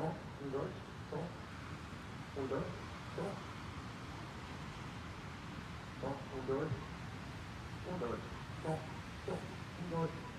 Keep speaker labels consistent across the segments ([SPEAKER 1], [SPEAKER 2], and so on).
[SPEAKER 1] som, 1, 2, som, 1, 2, som. Som, 1, 2, 1, 2, som, som, 1, 2.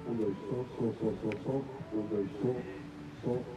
[SPEAKER 1] Um, dois, som, 1, 2, som.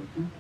[SPEAKER 1] 1.2.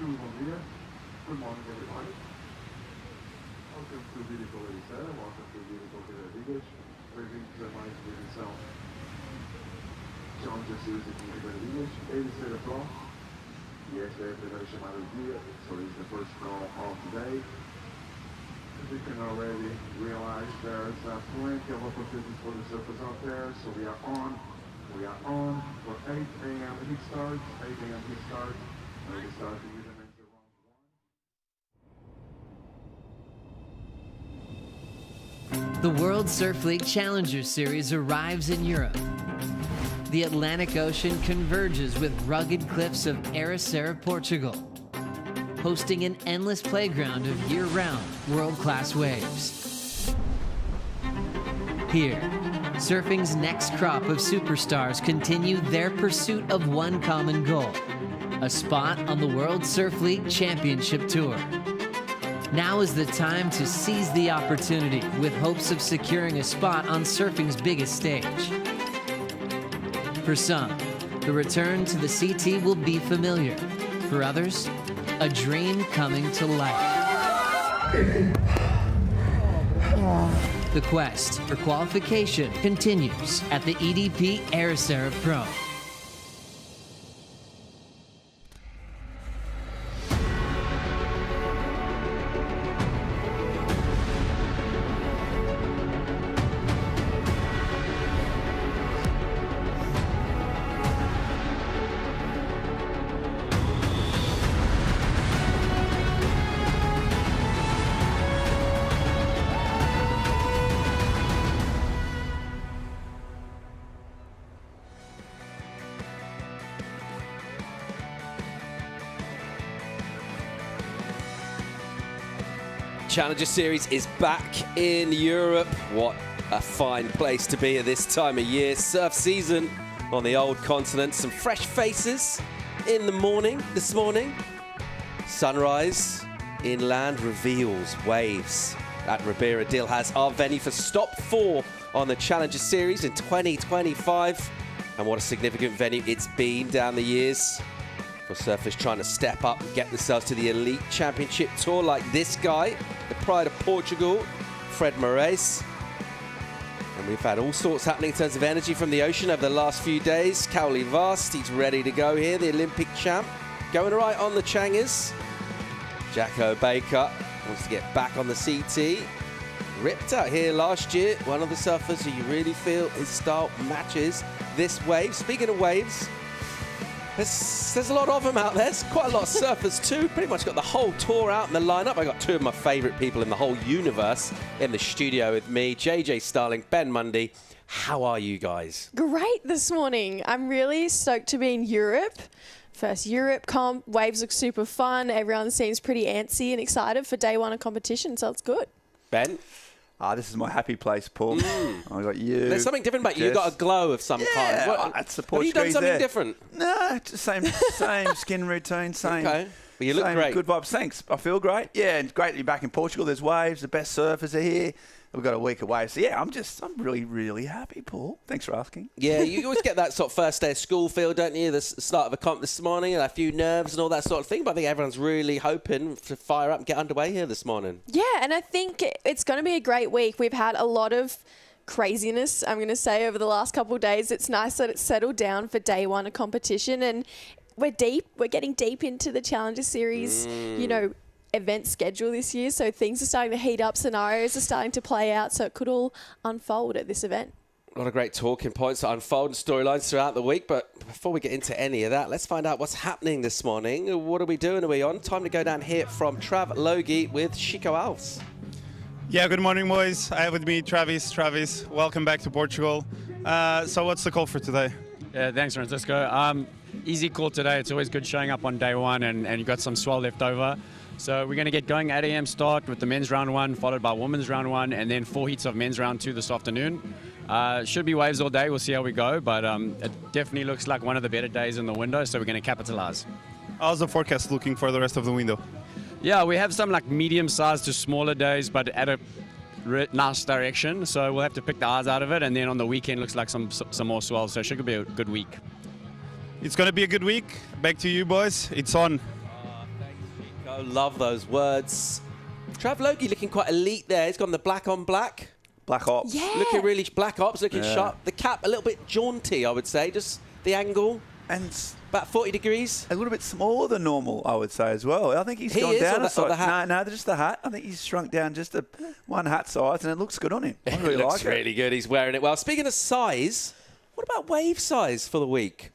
[SPEAKER 1] Bom dia. Good morning, everybody. Welcome to EDP Ericeira. Welcome to EDP Ericeira. Bem-vindos a mais uma edição Challenger Series aqui em EDP Ericeira Pro. E esta é a primeira chamada do dia. So this is the first call of the day. As you can already realize, there's plenty of opportunities for the surface out there. So we are on. We are on for 8 a.m. heat start. 8 a.m. heat start. We'll be starting with
[SPEAKER 2] The World Surf League Challenger Series arrives in Europe. The Atlantic Ocean converges with rugged cliffs of Ericeira, Portugal, hosting an endless playground of year-round world-class waves. Here, surfing's next crop of superstars continue their pursuit of one common goal: a spot on the World Surf League Championship Tour. Now is the time to seize the opportunity with hopes of securing a spot on surfing's biggest stage. For some, the return to the CT will be familiar. For others, a dream coming to life. The quest for qualification continues at the EDP Ericeira Pro.
[SPEAKER 3] Challenger Series is back in Europe. What a fine place to be at this time of year. Surf season on the old continent. Some fresh faces in the morning this morning. Sunrise inland reveals waves at Ribeira del has our venue for stop 4 on the Challenger Series in 2025. And what a significant venue it's been down the years for surfers trying to step up and get themselves to the Elite Championship Tour, like this guy, the pride of Portugal, Fred Moraes. And we've had all sorts happening in terms of energy from the ocean over the last few days. Cowley Vast, he's ready to go here, the Olympic champ. Going right on the Changers. Jacko Baker wants to get back on the CT. ripped out here last year. One of the surfers who you really feel his style matches this wave. Speaking of waves, there's a lot of them out there. There's quite a lot of surfers too. Pretty much got the whole tour out in the lineup. I got two of my favourite people in the whole universe in the studio with me, JJ Starling, Ben Mundy. How are you guys?
[SPEAKER 4] Great this morning. I'm really stoked to be in Europe. First Europe comp. Waves look super fun. Everyone seems pretty antsy and excited for day one of competition, so it's good.
[SPEAKER 3] Ben?
[SPEAKER 5] This is my happy place, Paul. I got you.
[SPEAKER 3] There's something different about you. You've got a glow of some kind. What,
[SPEAKER 5] that's the
[SPEAKER 3] have you done something different?
[SPEAKER 5] No, just same skin routine, same.
[SPEAKER 3] Okay. Well, you look great.
[SPEAKER 5] Good vibes. Thanks. I feel great. Yeah, and great to be back in Portugal. There's waves. The best surfers are here. We've got a week of waves. So, yeah, I'm really, really happy, Paul. Thanks for asking.
[SPEAKER 3] Yeah, you always get that sort of first day of school feel, don't you? The start of a comp this morning, and a few nerves and all that sort of thing. But I think everyone's really hoping to fire up and get underway here this morning.
[SPEAKER 4] Yeah, and I think it's going to be a great week. We've had a lot of craziness, I'm going to say, over the last couple of days. It's nice that it's settled down for day one of competition, and we're getting deep into the Challenger Series, event schedule this year, so things are starting to heat up, scenarios are starting to play out, so it could all unfold at this event.
[SPEAKER 3] A lot of great talking points to unfold and storylines throughout the week, but before we get into any of that, let's find out what's happening this morning. What are we doing? Are we on? Time to go down here from Trav Logie with Chico Alves.
[SPEAKER 6] Yeah, good morning, boys. I have with me Travis. Travis, welcome back to Portugal. So what's the call for today?
[SPEAKER 7] Yeah, thanks, Francisco. Easy call today. It's always good showing up on day one, and you've got some swell left over. So we're going to get going at 8 a.m. start with the men's round one, followed by women's round one, and then 4 heats of men's round two this afternoon. Should be waves all day. We'll see how we go, but it definitely looks like one of the better days in the window, so we're going to capitalize.
[SPEAKER 6] How's the forecast looking for the rest of the window?
[SPEAKER 7] Yeah, we have some like medium-sized to smaller days, but at a nice direction. So we'll have to pick the eyes out of it, and then on the weekend looks like some more swells. So it should be a good week.
[SPEAKER 6] It's going to be a good week. Back to you, boys. It's on.
[SPEAKER 3] Thanks, Chico. Love those words. Trav Logie looking quite elite there. He's got the black on black.
[SPEAKER 5] Black Ops.
[SPEAKER 4] Yeah.
[SPEAKER 3] Looking really black ops, looking sharp. The cap a little bit jaunty, I would say. Just the angle.
[SPEAKER 5] And
[SPEAKER 3] about 40 degrees.
[SPEAKER 5] a little bit smaller than normal, I would say, as well. I think he's gone down a size.
[SPEAKER 3] The hat?
[SPEAKER 5] No, just the hat. I think he's shrunk down just one hat size, and it looks good on him. I really
[SPEAKER 3] It looks
[SPEAKER 5] like it.
[SPEAKER 3] really good. He's wearing it well. Speaking of size, what about wave size for the week?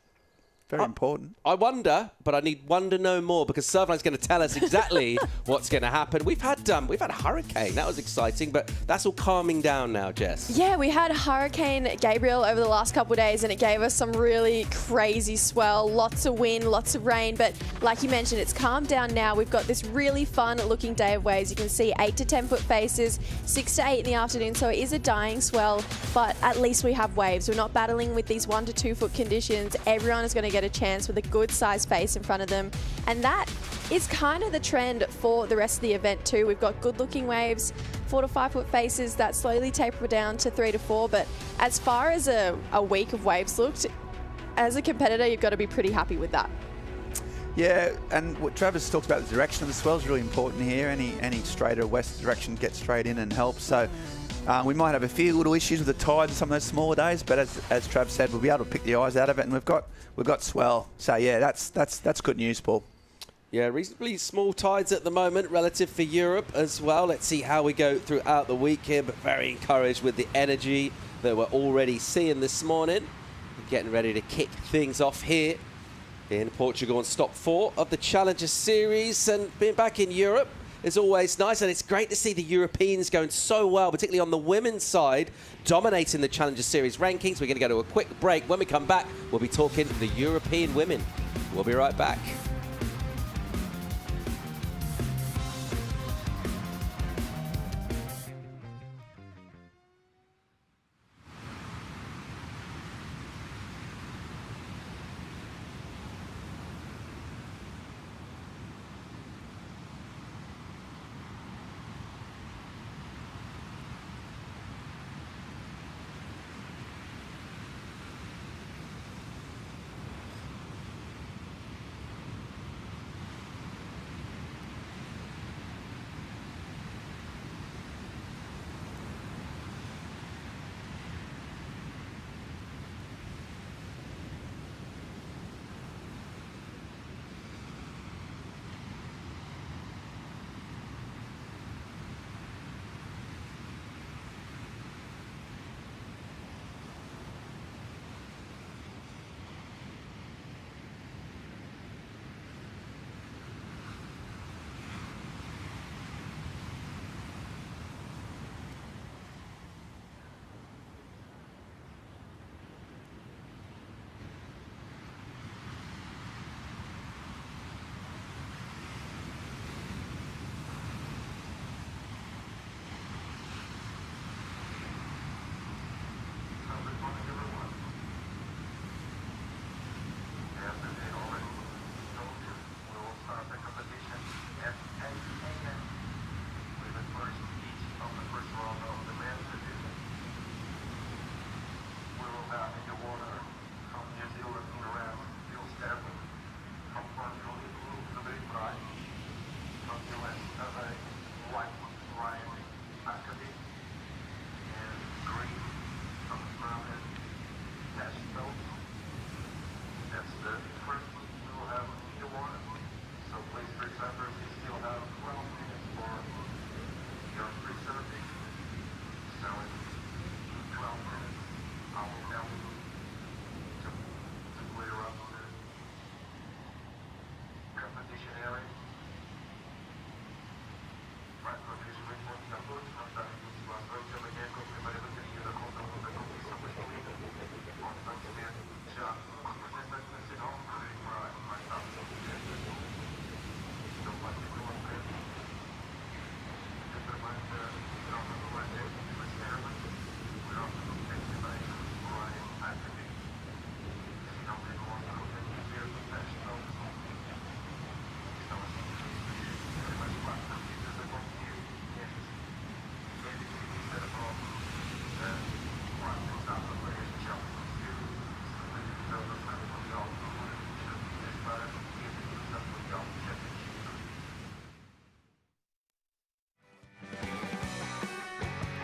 [SPEAKER 5] Very important.
[SPEAKER 3] I wonder, but I need wonder no more, because Surfline's going to tell us exactly what's going to happen. We've had a hurricane. That was exciting, but that's all calming down now, Jess.
[SPEAKER 4] Yeah, we had Hurricane Gabriel over the last couple of days, and it gave us some really crazy swell, lots of wind, lots of rain, but like you mentioned, it's calmed down now. We've got this really fun looking day of waves. You can see 8 to 10 foot faces, 6 to 8 in the afternoon, so it is a dying swell, but at least we have waves. We're not battling with these 1 to 2 foot conditions. Everyone is going to get a chance with a good sized face in front of them, and that is kind of the trend for the rest of the event too. We've got good looking waves, 4 to 5 foot faces that slowly taper down to 3 to 4, but as far as a week of waves looked, as a competitor you've got to be pretty happy with that.
[SPEAKER 5] Yeah, and what Travis talked about, the direction of the swell is really important here. Any straighter west direction gets straight in and helps. So we might have a few little issues with the tides and some of those smaller days, but as Trav said, we'll be able to pick the eyes out of it, and we've got swell. So yeah, that's good news, Paul.
[SPEAKER 3] Yeah, reasonably small tides at the moment relative for Europe as well. Let's see how we go throughout the week here, but very encouraged with the energy that we're already seeing this morning. Getting ready to kick things off here in Portugal on stop 4 of the Challenger Series, and being back in Europe is always nice, and it's great to see the Europeans going so well, particularly on the women's side, dominating the Challenger Series rankings. We're going to go to a quick break. When we come back, we'll be talking to the European women. We'll be right back.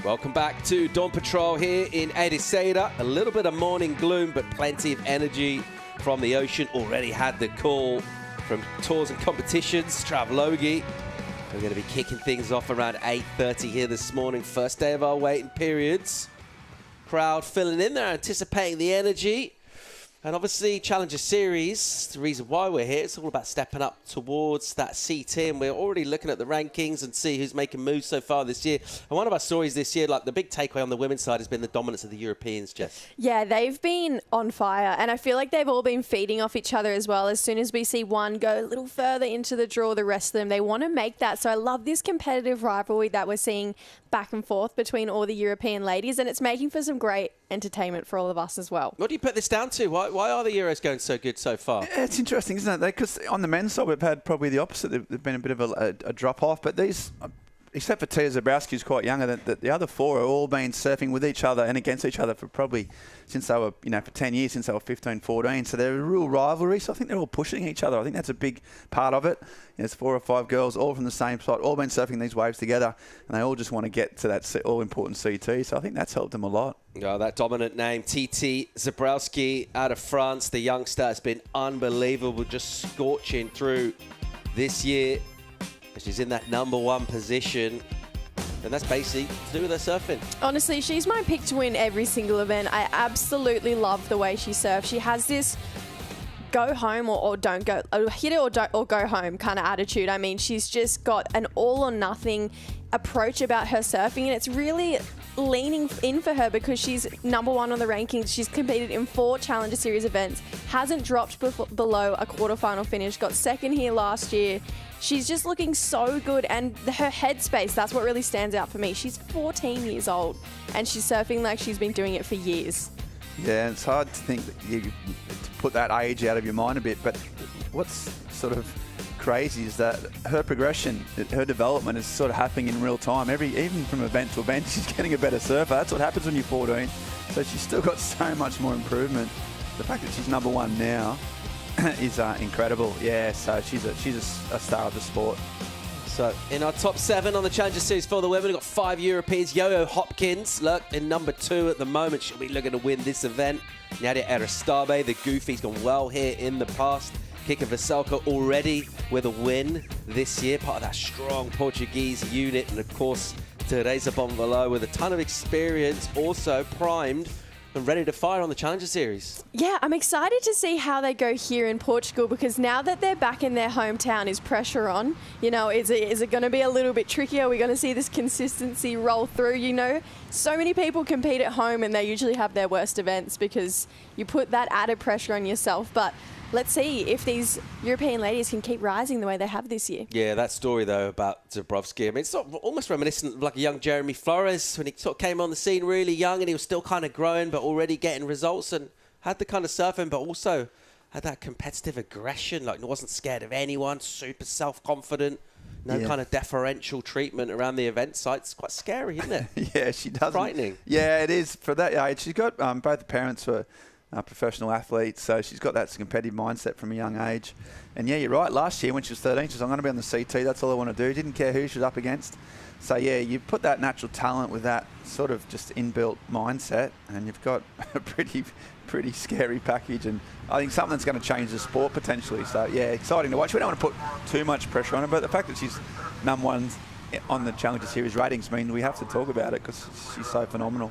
[SPEAKER 3] Welcome back to Dawn Patrol here in Ericeira. A little bit of morning gloom, but plenty of energy from the ocean. Already had the call from tours and competitions. Travlogi. We're going to be kicking things off around 8:30 here this morning. First day of our waiting periods. Crowd filling in there, anticipating the energy. And obviously, Challenger Series, the reason why we're here, it's all about stepping up towards that C-team. We're already looking at the rankings and see who's making moves so far this year. And one of our stories this year, like the big takeaway on the women's side, has been the dominance of the Europeans, Jess.
[SPEAKER 4] Yeah, they've been on fire. And I feel like they've all been feeding off each other as well. As soon as we see one go a little further into the draw, the rest of them, they want to make that. So I love this competitive rivalry that we're seeing back and forth between all the European ladies. And it's making for some great entertainment for all of us as well.
[SPEAKER 3] What do you put this down to? Why are the Euros going so good so far?
[SPEAKER 5] Yeah, it's interesting, isn't it? Because on the men's side, we've had probably the opposite. There's been a bit of a drop-off. But these, except for Tia Zabrowski, who's quite younger, the other four are all been surfing with each other and against each other for probably since they were, for 10 years, since they were 15, 14. So they're a real rivalry. So I think they're all pushing each other. I think that's a big part of it. There's 4 or 5 girls, all from the same spot, all been surfing these waves together, and they all just want to get to that all-important CT. So I think that's helped them a lot.
[SPEAKER 3] Oh, that dominant name, TT Zabrowski out of France. The youngster has been unbelievable, just scorching through this year. She's in that #1 position. And that's basically to do with her surfing.
[SPEAKER 4] Honestly, she's my pick to win every single event. I absolutely love the way she surfs. She has this go home or don't go, hit it or go home kind of attitude. I mean, she's just got an all or nothing approach about her surfing, and it's really leaning in for her because she's #1 on the rankings. She's competed in 4 Challenger Series events, hasn't dropped below a quarterfinal finish, got second here last year. She's just looking so good, and her headspace, that's what really stands out for me. She's 14 years old, and she's surfing like she's been doing it for years.
[SPEAKER 5] Yeah, it's hard to think that to put that age out of your mind a bit, but what's sort of crazy is that her progression, her development is sort of happening in real time. Even from event to event, she's getting a better surfer. That's what happens when you're 14. So she's still got so much more improvement. The fact that she's #1 now is incredible. Yeah, so she's a star of the sport.
[SPEAKER 3] So in our top 7 on the Challenger Series for the women, we've got 5 Europeans. Yo-Yo Hopkins, look, in #2 at the moment. She'll be looking to win this event. Nadia Aristabe, the Goofy's gone well here in the past. Kika Veselko already with a win this year, part of that strong Portuguese unit. And of course, Teresa Bonvalot with a ton of experience, also primed and ready to fire on the Challenger Series.
[SPEAKER 4] Yeah, I'm excited to see how they go here in Portugal, because now that they're back in their hometown, is pressure on? Is it going to be a little bit trickier? Are we going to see this consistency roll through? So many people compete at home and they usually have their worst events because you put that added pressure on yourself. But let's see if these European ladies can keep rising the way they have this year.
[SPEAKER 3] Yeah, that story, though, about Zabrowski, I mean, it's sort of almost reminiscent of like a young Jeremy Flores when he sort of came on the scene really young and he was still kind of growing but already getting results and had the kind of surfing, but also had that competitive aggression, like wasn't scared of anyone, super self-confident, no kind of deferential treatment around the event site. It's quite scary, isn't it?
[SPEAKER 5] Yeah, she does.
[SPEAKER 3] Frightening.
[SPEAKER 5] Yeah, it is. For that age, she's got both the parents were professional athletes, so she's got that competitive mindset from a young age. And yeah, you're right. Last year when she was 13, she was, I'm going to be on the CT. That's all I want to do. Didn't care who she was up against. So yeah, you put that natural talent with that sort of just inbuilt mindset, and you've got a pretty scary package. And I think something that's going to change the sport potentially. So yeah, exciting to watch. We don't want to put too much pressure on her, but the fact that she's #1 on the Challenger Series ratings means we have to talk about it because she's so phenomenal.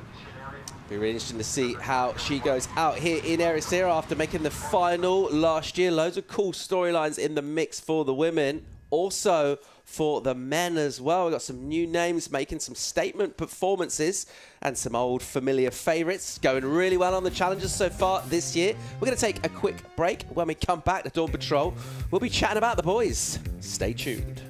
[SPEAKER 3] Be really interesting to see how she goes out here in Ericeira after making the final last year. Loads of cool storylines in the mix for the women. Also for the men as well. We've got some new names making some statement performances and some old familiar favourites going really well on the challenges so far this year. We're going to take a quick break. When we come back to Dawn Patrol, we'll be chatting about the boys. Stay tuned.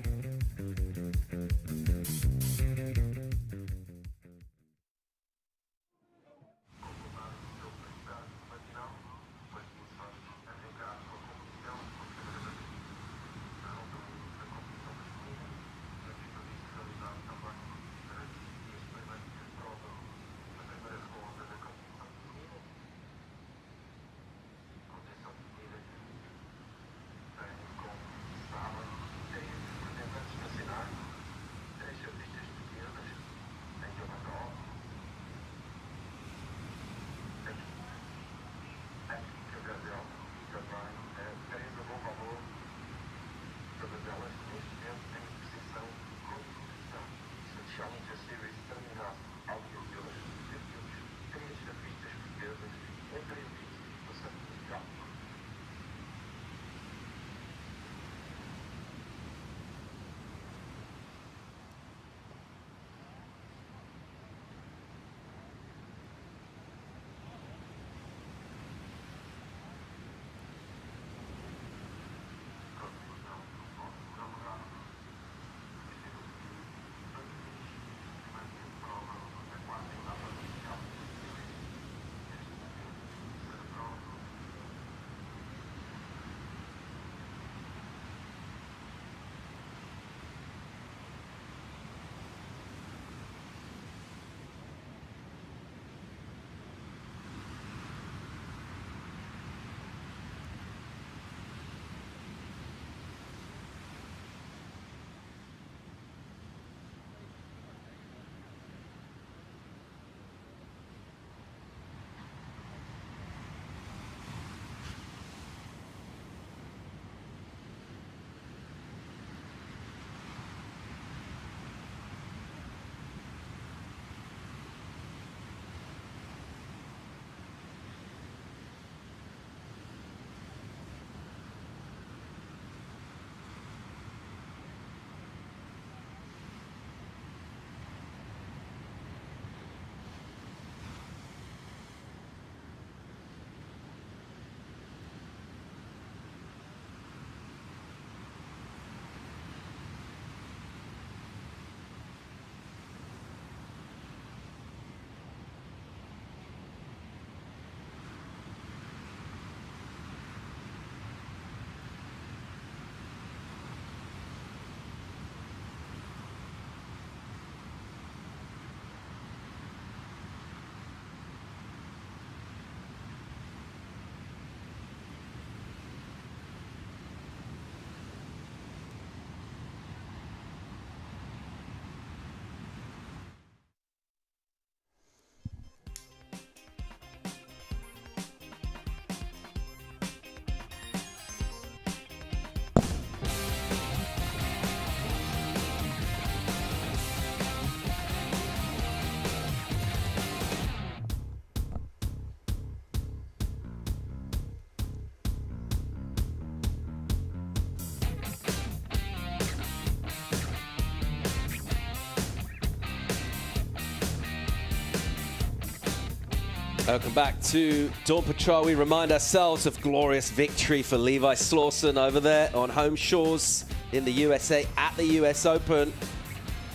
[SPEAKER 3] Welcome back to Dawn Patrol. We remind ourselves of glorious victory for Levi Slauson over there on home shores in the USA at the US Open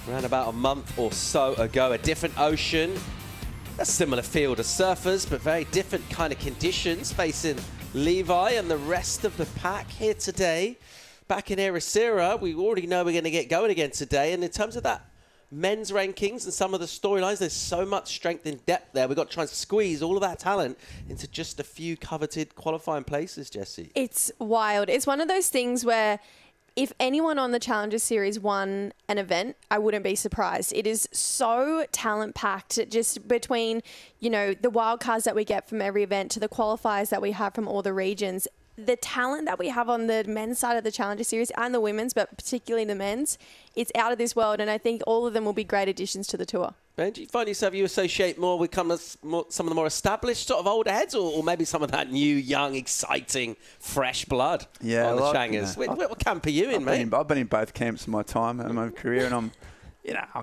[SPEAKER 3] around about a month or so ago. A different ocean, a similar field of surfers, but very different kind of conditions facing Levi and the rest of the pack here today. Back in Ericeira, we already know we're going to get going again today. And in terms of that men's rankings and some of the storylines, there's so much strength and depth there. We've got to try and squeeze all of that talent into just a few coveted qualifying places, Jessie.
[SPEAKER 4] It's wild. It's one of those things where if anyone on the Challenger Series won an event, I wouldn't be surprised. It is so talent-packed, just between, you know, the wild cards that we get from every event to the qualifiers that we have from all the regions. The talent that we have on the men's side of the Challenger Series and the women's, but particularly the men's, it's out of this world, and I think all of them will be great additions to the tour.
[SPEAKER 3] Ben, do you find yourself you associate more with some of the more established sort of older heads, or maybe some of that new, young, exciting, fresh blood on the Changers?
[SPEAKER 5] You know,
[SPEAKER 3] what camp are you in, mate?
[SPEAKER 5] I've been in both camps in my time in my career, and I'm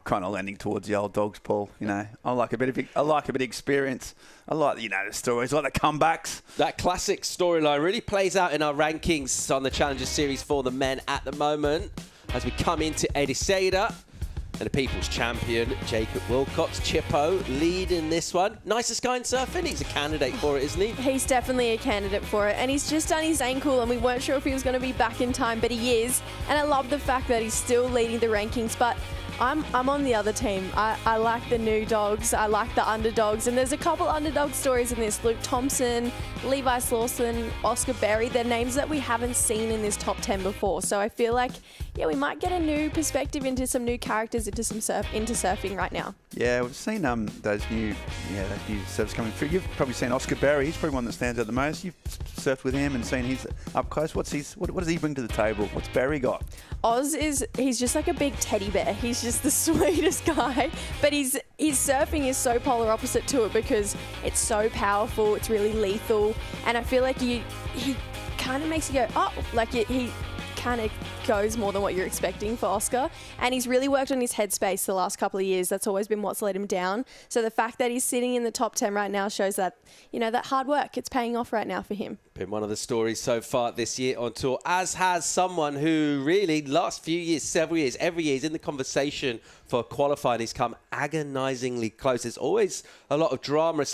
[SPEAKER 5] kind of leaning towards the old dogs, Paul. You know, I like a bit of experience. I like, you know, the stories, I like the comebacks. That
[SPEAKER 3] classic storyline really plays out in our rankings on the Challenger Series for the men at the moment as we come into Ericeira. And the people's champion, Jacob Wilcox, Chippo, leading this one. Nicest guy in surfing. He's a candidate for it, isn't he?
[SPEAKER 4] He's definitely a candidate for it. And he's just done his ankle, and we weren't sure if he was going to be back in time, but he is. And I love the fact that he's still leading the rankings. But I'm on the other team. I like the new dogs. I like the underdogs. And there's a couple underdog stories in this. Luke Thompson, Levi Slauson, Oscar Berry. They're names that we haven't seen in this top 10 before. So I feel like, yeah, we might get a new perspective into some new characters into surfing right now.
[SPEAKER 5] Yeah, we've seen those new surfers coming through. You've probably seen Oscar Berry. He's probably one that stands out the most. You've surfed with him and seen his up close. What does he bring to the table? What's Berry got?
[SPEAKER 4] He's just like a big teddy bear. He's just the sweetest guy. But his surfing is so polar opposite to it because it's so powerful. It's really lethal, and I feel like he kind of makes you go, oh, like he kind of goes more than what you're expecting for Oscar. And he's really worked on his headspace the last couple of years. That's always been what's let him down. So the fact that he's sitting in the top 10 right now shows that, you know, that hard work, it's paying off right now for him.
[SPEAKER 3] Been one of the stories so far this year on tour, as has someone who really last few years, several years, every year is in the conversation for qualifying. He's come agonizingly close. There's always a lot of drama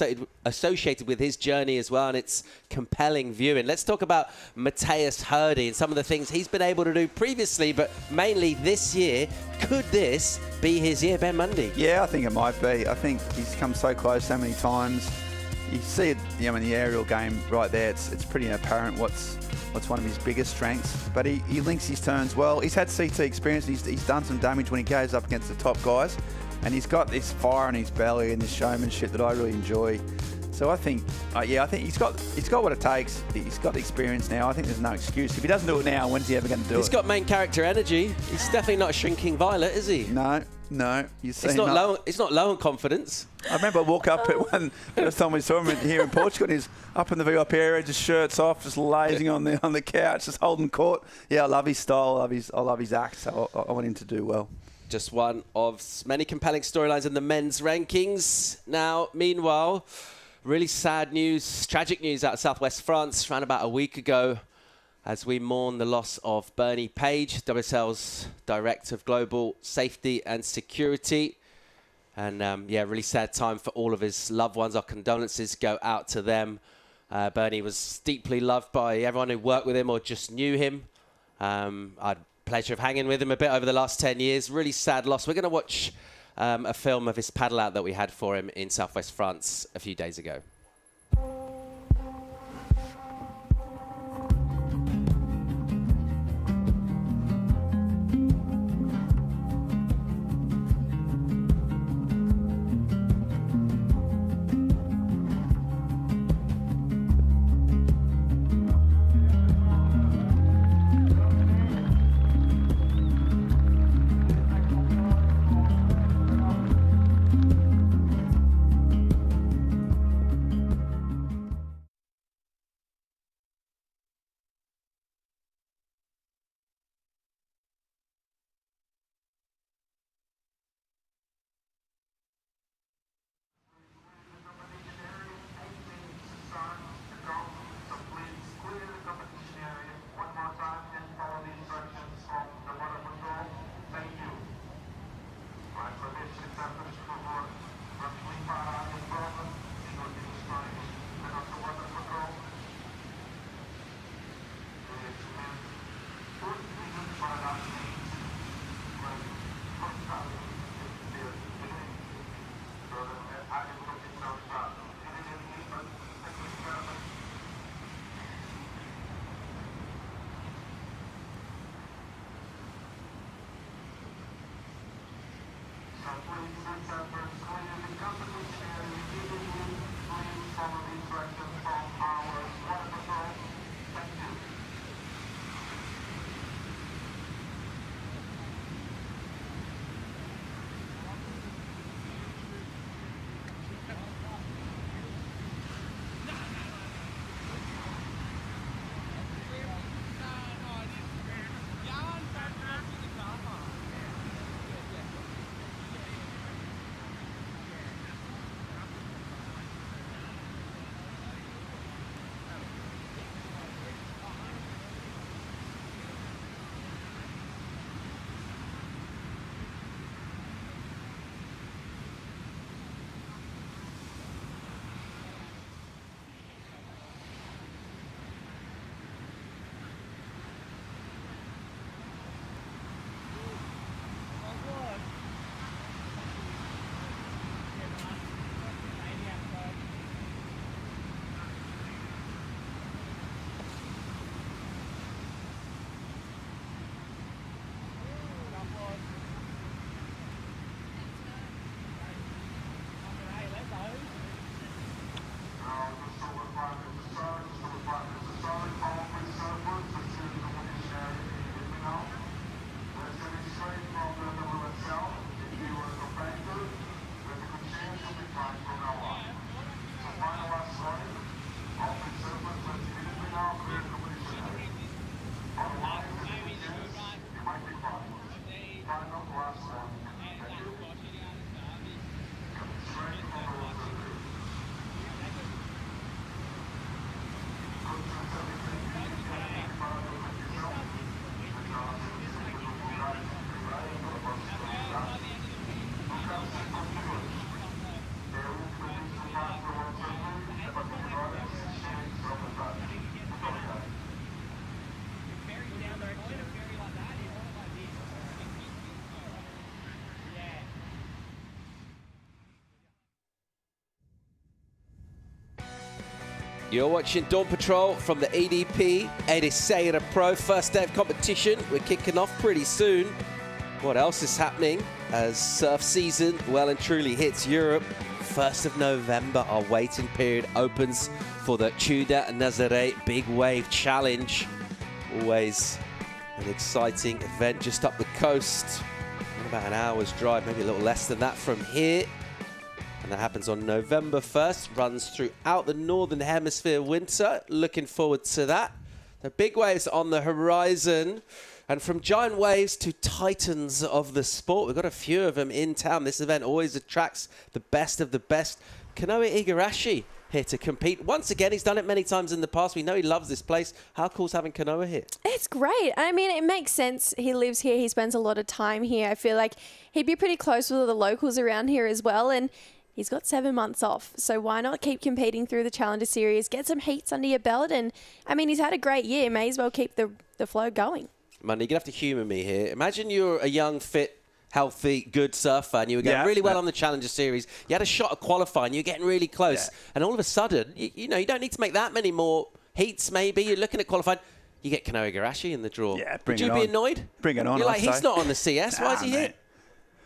[SPEAKER 3] associated with his journey as well, and it's compelling viewing. Let's talk about Matthias Hurdy and some of the things he's been able to do previously, but mainly this year. Could this be his year, Ben Mundy?
[SPEAKER 5] Yeah, I think it might be. I think he's come so close so many times. You see it, you know, in the aerial game right there. It's pretty apparent what's one of his biggest strengths. But he links his turns well. He's had CT experience. He's done some damage when he goes up against the top guys, and he's got this fire in his belly and this showmanship that I really enjoy. So I think he's got what it takes. He's got the experience now. I think there's no excuse. If he doesn't do it now, when's he ever going to do it?
[SPEAKER 3] He's got main character energy. He's definitely not a shrinking violet, is he?
[SPEAKER 5] No.
[SPEAKER 3] It's not low on confidence.
[SPEAKER 5] I remember I walk up at one first time we saw him here in Portugal, and he's up in the VIP area, just shirts off, just lazing on the couch, just holding court. Yeah, I love his style. I love his act. So I want him to do well.
[SPEAKER 3] Just one of many compelling storylines in the men's rankings. Now, meanwhile, really sad news, tragic news out of Southwest France around about a week ago as we mourn the loss of Bernie Paige, WSL's Director of Global Safety and Security. And really sad time for all of his loved ones. Our condolences go out to them. Bernie was deeply loved by everyone who worked with him or just knew him. I had the pleasure of hanging with him a bit over the last 10 years. Really sad loss. We're going to watch a film of his paddle out that we had for him in Southwest France a few days ago. You're watching Dawn Patrol from the EDP Ericeira Pro. First day of competition. We're kicking off pretty soon. What else is happening as surf season well and truly hits Europe? 1st of November, our waiting period opens for the Ciudad Nazaré Big Wave Challenge. Always an exciting event just up the coast. About an hour's drive, maybe a little less than that from here. And that happens on November 1st, runs throughout the Northern Hemisphere winter. Looking forward to that. The big waves on the horizon. And from giant waves to titans of the sport, we've got a few of them in town. This event always attracts the best of the best. Kanoa Igarashi here to compete. Once again, he's done it many times in the past. We know he loves this place. How cool is having Kanoa here?
[SPEAKER 4] It's great. I mean, it makes sense. He lives here. He spends a lot of time here. I feel like he'd be pretty close with all the locals around here as well. And he's got 7 months off. So why not keep competing through the Challenger Series, get some heats under your belt. And, I mean, he's had a great year. May as well keep the flow going.
[SPEAKER 3] Money, you're going to have to humour me here. Imagine you're a young, fit, healthy, good surfer, and you were going really well on the Challenger Series. You had a shot at qualifying. You're getting really close. Yeah. And all of a sudden, you know, you don't need to make that many more heats, maybe. You're looking at qualifying. You get Kanoa Igarashi in the draw. Yeah,
[SPEAKER 5] bring it on.
[SPEAKER 3] Would you be annoyed?
[SPEAKER 5] Bring it on,
[SPEAKER 3] You're like, he's not on the CS. Why is he here?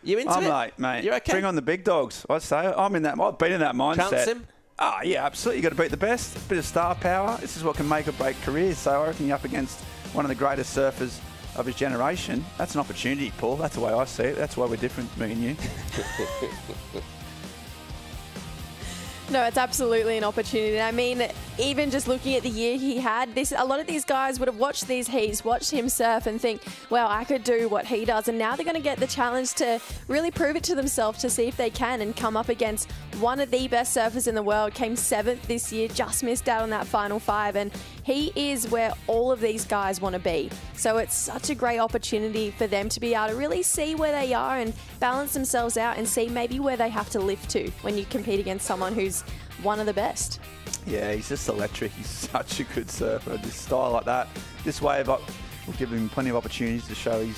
[SPEAKER 3] You into
[SPEAKER 5] I'm
[SPEAKER 3] it?
[SPEAKER 5] like, mate,
[SPEAKER 3] you're okay?
[SPEAKER 5] Bring on the big dogs. I'd say I've been in that mindset.
[SPEAKER 3] Trounce him?
[SPEAKER 5] Oh, yeah, absolutely. You've got to beat the best. A bit of star power. This is what can make or break careers. So I reckon you're up against one of the greatest surfers of his generation. That's an opportunity, Paul. That's the way I see it. That's why we're different, me and you.
[SPEAKER 4] No, it's absolutely an opportunity. I mean, even just looking at the year he had, a lot of these guys would have watched these heats, watched him surf and think, well, I could do what he does. And now they're going to get the challenge to really prove it to themselves to see if they can and come up against one of the best surfers in the world. Came 7th this year, just missed out on that final 5. And he is where all of these guys want to be. So it's such a great opportunity for them to be able to really see where they are and balance themselves out and see maybe where they have to lift to when you compete against someone who's one of the best.
[SPEAKER 5] Yeah, he's just electric. He's such a good surfer. This style like that, this wave up will give him plenty of opportunities to show his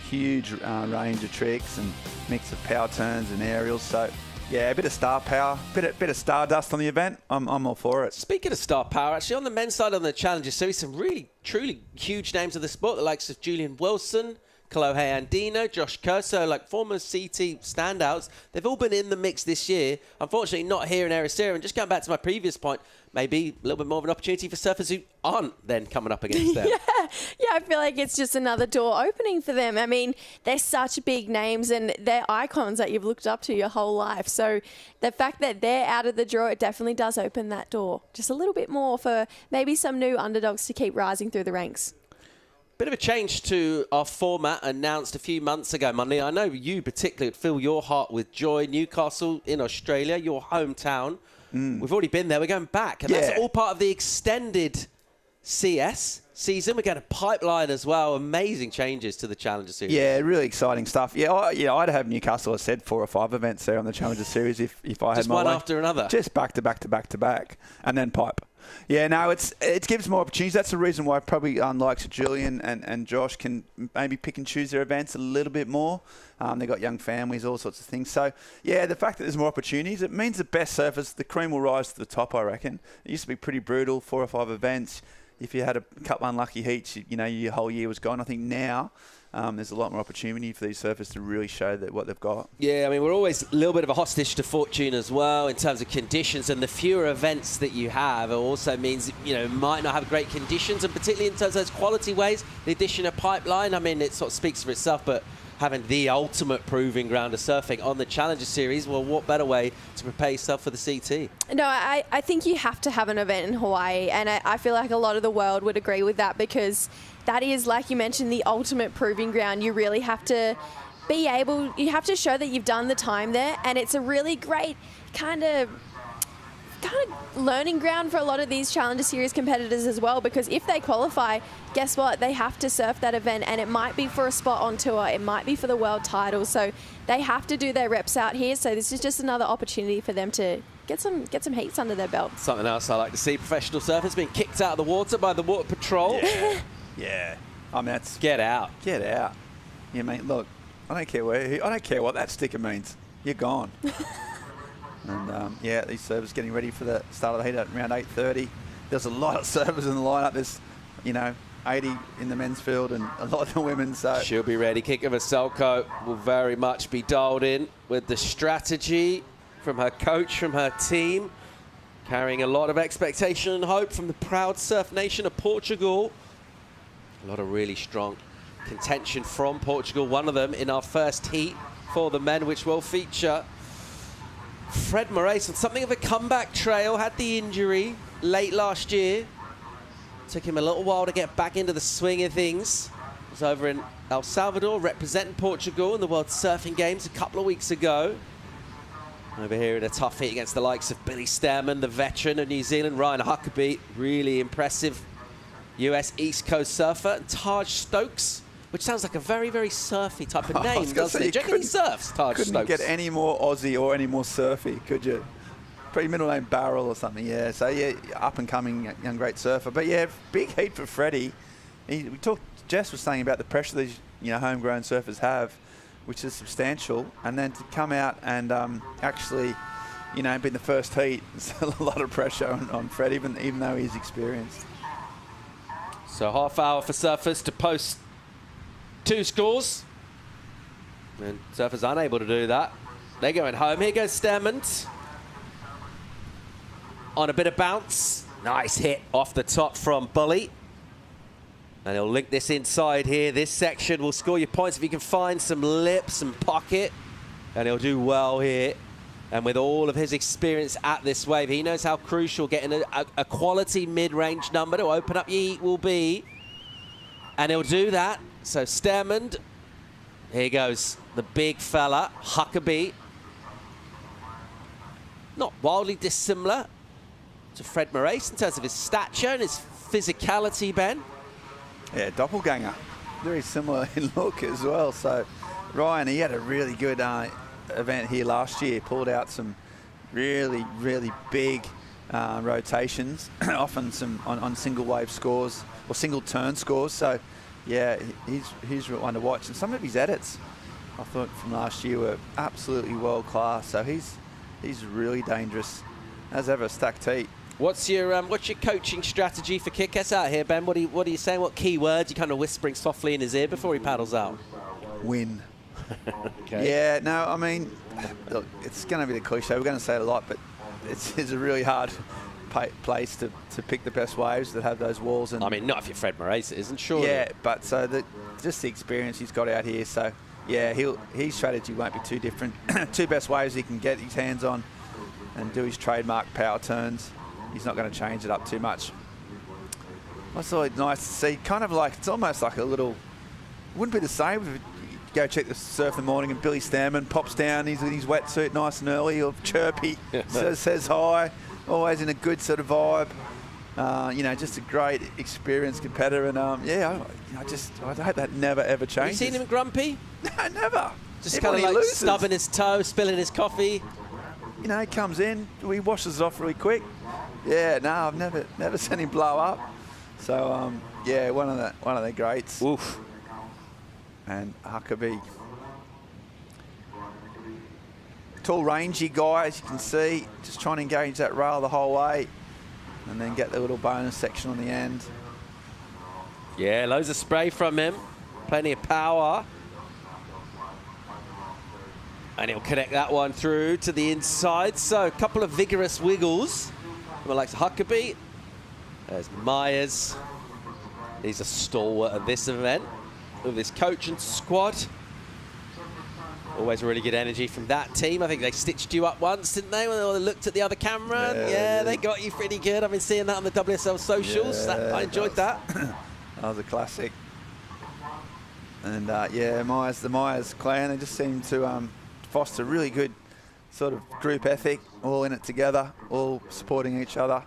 [SPEAKER 5] huge range of tricks and mix of power turns and aerials. So yeah, a bit of star power, bit of stardust on the event. I'm all for it.
[SPEAKER 3] Speaking of star power, actually on the men's side on the Challenger Series, some really, truly huge names of the sport, the likes of Julian Wilson, Kalohe Andino, Josh Curso, like former CT standouts. They've all been in the mix this year. Unfortunately, not here in Ericeira. And just going back to my previous point, maybe a little bit more of an opportunity for surfers who aren't then coming up against them.
[SPEAKER 4] Yeah, I feel like it's just another door opening for them. I mean, they're such big names and they're icons that you've looked up to your whole life. So the fact that they're out of the draw, it definitely does open that door just a little bit more for maybe some new underdogs to keep rising through the ranks.
[SPEAKER 3] Bit of a change to our format announced a few months ago, Monday. I know you particularly would fill your heart with joy. Newcastle in Australia, your hometown. We've already been there. We're going back. And that's all part of the extended CS season. We're going to pipeline as well. Amazing changes to the Challenger Series.
[SPEAKER 5] Yeah, really exciting stuff. I'd have Newcastle, I said, 4 or 5 events there on the Challenger Series if I had my way.
[SPEAKER 3] Just one after another.
[SPEAKER 5] Just back to back to back to back. And then pipe. Yeah, no, it gives more opportunities. That's the reason why probably likes Julian and Josh can maybe pick and choose their events a little bit more. They've got young families, all sorts of things. So, yeah, the fact that there's more opportunities, it means the best surfers, the cream will rise to the top, I reckon. It used to be pretty brutal, 4 or 5 events. If you had a couple unlucky heats, your whole year was gone. I think now there's a lot more opportunity for these surfers to really show that what they've got. Yeah,
[SPEAKER 3] I mean, we're always a little bit of a hostage to fortune as well in terms of conditions, and the fewer events that you have also means, might not have great conditions, and particularly in terms of those quality ways, the addition of pipeline, I mean, it sort of speaks for itself, but having the ultimate proving ground of surfing on the Challenger Series, well, what better way to prepare yourself for the CT?
[SPEAKER 4] No, I think you have to have an event in Hawaii, and I feel like a lot of the world would agree with that because that is, like you mentioned, the ultimate proving ground. You really have to you have to show that you've done the time there, and it's a really great kind of learning ground for a lot of these Challenger Series competitors as well, because if they qualify, guess what? They have to surf that event, and it might be for a spot on tour, it might be for the world title, so they have to do their reps out here. So this is just another opportunity for them to get some heats under their belt.
[SPEAKER 3] Something else I like to see, professional surfers being kicked out of the water by the Water Patrol.
[SPEAKER 5] Yeah. I mean, that's...
[SPEAKER 3] Get out.
[SPEAKER 5] Get out. Yeah, mate, look, I don't care what that sticker means. You're gone. And, these surfers getting ready for the start of the heat at around 8:30. There's a lot of surfers in the lineup. There's, 80 in the men's field and a lot of the women. So
[SPEAKER 3] she'll be ready. Kika Veselko will very much be dialed in with the strategy from her coach, from her team, carrying a lot of expectation and hope from the proud surf nation of Portugal. A lot of really strong contention from Portugal. One of them in our first heat for the men, which will feature Fred Moraes on something of a comeback trail. Had the injury late last year. Took him a little while to get back into the swing of things. Was over in El Salvador representing Portugal in the World Surfing Games a couple of weeks ago. Over here in a tough heat against the likes of Billy Stearman, the veteran of New Zealand, Ryan Huckabee, really impressive US East Coast surfer, and Taj Stokes, which sounds like a very, very surfy type of name, doesn't it? Do you reckon he surfs, Taj Stokes?
[SPEAKER 5] Couldn't get any more Aussie or any more surfy, could you? Pretty middle name Barrel or something, yeah. So, yeah, up-and-coming young great surfer. But, yeah, big heat for Freddie. Jess was saying about the pressure these homegrown surfers have, which is substantial. And then to come out and actually, be in the first heat, it's a lot of pressure on Fred, even though he's experienced.
[SPEAKER 3] So half hour for surfers to post 2 scores. And surfers unable to do that. They're going home. Here goes Stearman. On a bit of bounce. Nice hit off the top from Bully. And he'll link this inside here. This section will score you points if you can find some lip, some pocket. And he'll do well here And with all of his experience at this wave, he knows how crucial getting a quality mid-range number to open up your heat will be. And he'll do that. So Stermund, here goes the big fella, Huckabee. Not wildly dissimilar to Fred Moraes in terms of his stature and his physicality, Ben.
[SPEAKER 5] Yeah, doppelganger. Very similar in look as well. So Ryan, he had a really good event here last year. Pulled out some really, really big rotations, often some on single wave scores or single turn scores. So yeah, he's one to watch. And some of his edits, I thought from last year, were absolutely world class. So he's really dangerous as ever. Stacked heat.
[SPEAKER 3] What's your coaching strategy for Kick-Ass out here, Ben? What are you saying? What key words you kind of whispering softly in his ear before he paddles out?
[SPEAKER 5] Win.
[SPEAKER 3] Okay.
[SPEAKER 5] Yeah, no, I mean, look, it's going to be the cliche. We're going to say it a lot, but it's a really hard place to pick the best waves that have those walls. And
[SPEAKER 3] I mean, not if you're Fred Moraes, it isn't, sure.
[SPEAKER 5] Yeah, but so just the experience he's got out here. So yeah, his strategy won't be too different. Two best waves he can get his hands on and do his trademark power turns. He's not going to change it up too much. I thought it nice to see, kind of like, it's almost like a little, wouldn't be the same if you go check the surf in the morning and Billy Stermund pops down, he's in his wetsuit nice and early, or chirpy, says hi, always in a good sort of vibe. You know, just a great experienced competitor, and yeah, I hope that never ever changes.
[SPEAKER 3] Have you seen him grumpy?
[SPEAKER 5] No, never.
[SPEAKER 3] Just kind of like
[SPEAKER 5] loses.
[SPEAKER 3] stubbing his toe, spilling his coffee.
[SPEAKER 5] You know, he comes in, he washes it off really quick. Yeah, no, I've never seen him blow up. So yeah, one of the greats.
[SPEAKER 3] Oof.
[SPEAKER 5] And Huckabee, tall, rangy guy, as you can see, just trying to engage that rail the whole way, and then get the little bonus section on the end.
[SPEAKER 3] Yeah, loads of spray from him, plenty of power. And he'll connect that one through to the inside. So a couple of vigorous wiggles from the likes of Huckabee. There's Myers. He's a stalwart at this event with his coach and squad. Always really good energy from that team. I think they stitched you up once, didn't they, when they looked at the other camera? Yeah, they got you pretty good. I've been seeing that on the WSL socials.
[SPEAKER 5] Yeah,
[SPEAKER 3] I enjoyed that.
[SPEAKER 5] That was a classic. And yeah, the Myers clan, they just seem to foster really good sort of group ethic, all in it together, all supporting each other,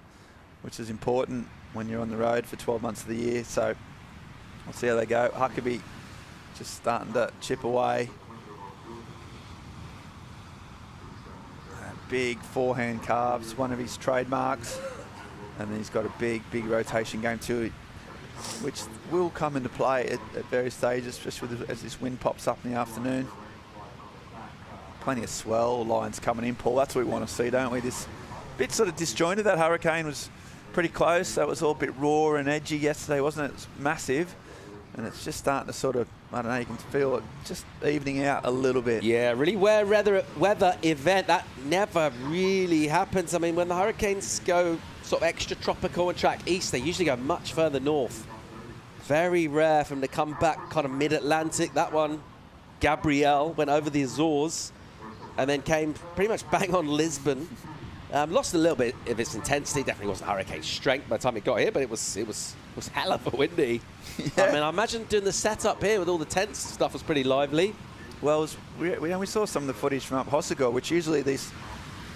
[SPEAKER 5] which is important when you're on the road for 12 months of the year. So we'll see how they go. Huckabee just starting to chip away. Big forehand carves, one of his trademarks. And then he's got a big rotation game too, which will come into play at various stages, especially as this wind pops up in the afternoon. Plenty of swell lines coming in, Paul. That's what we want to see, don't we? This bit sort of disjointed. That hurricane was pretty close. So it was all a bit raw and edgy yesterday, wasn't it? It's massive. And it's just starting to sort of, I don't know, you can feel it just evening out a little bit.
[SPEAKER 3] Yeah, really weather event. That never really happens. I mean, when the hurricanes go sort of extra tropical and track east, they usually go much further north. Very rare for them to come back kind of mid-Atlantic. That one, Gabrielle, went over the Azores and then came pretty much bang on Lisbon. Lost a little bit of its intensity. Definitely wasn't hurricane strength by the time it got here, but it was hell of a windy. Yeah. I mean, I imagine doing the setup here with all the tents and stuff was pretty lively.
[SPEAKER 5] Well, we saw some of the footage from up Hossegor, which usually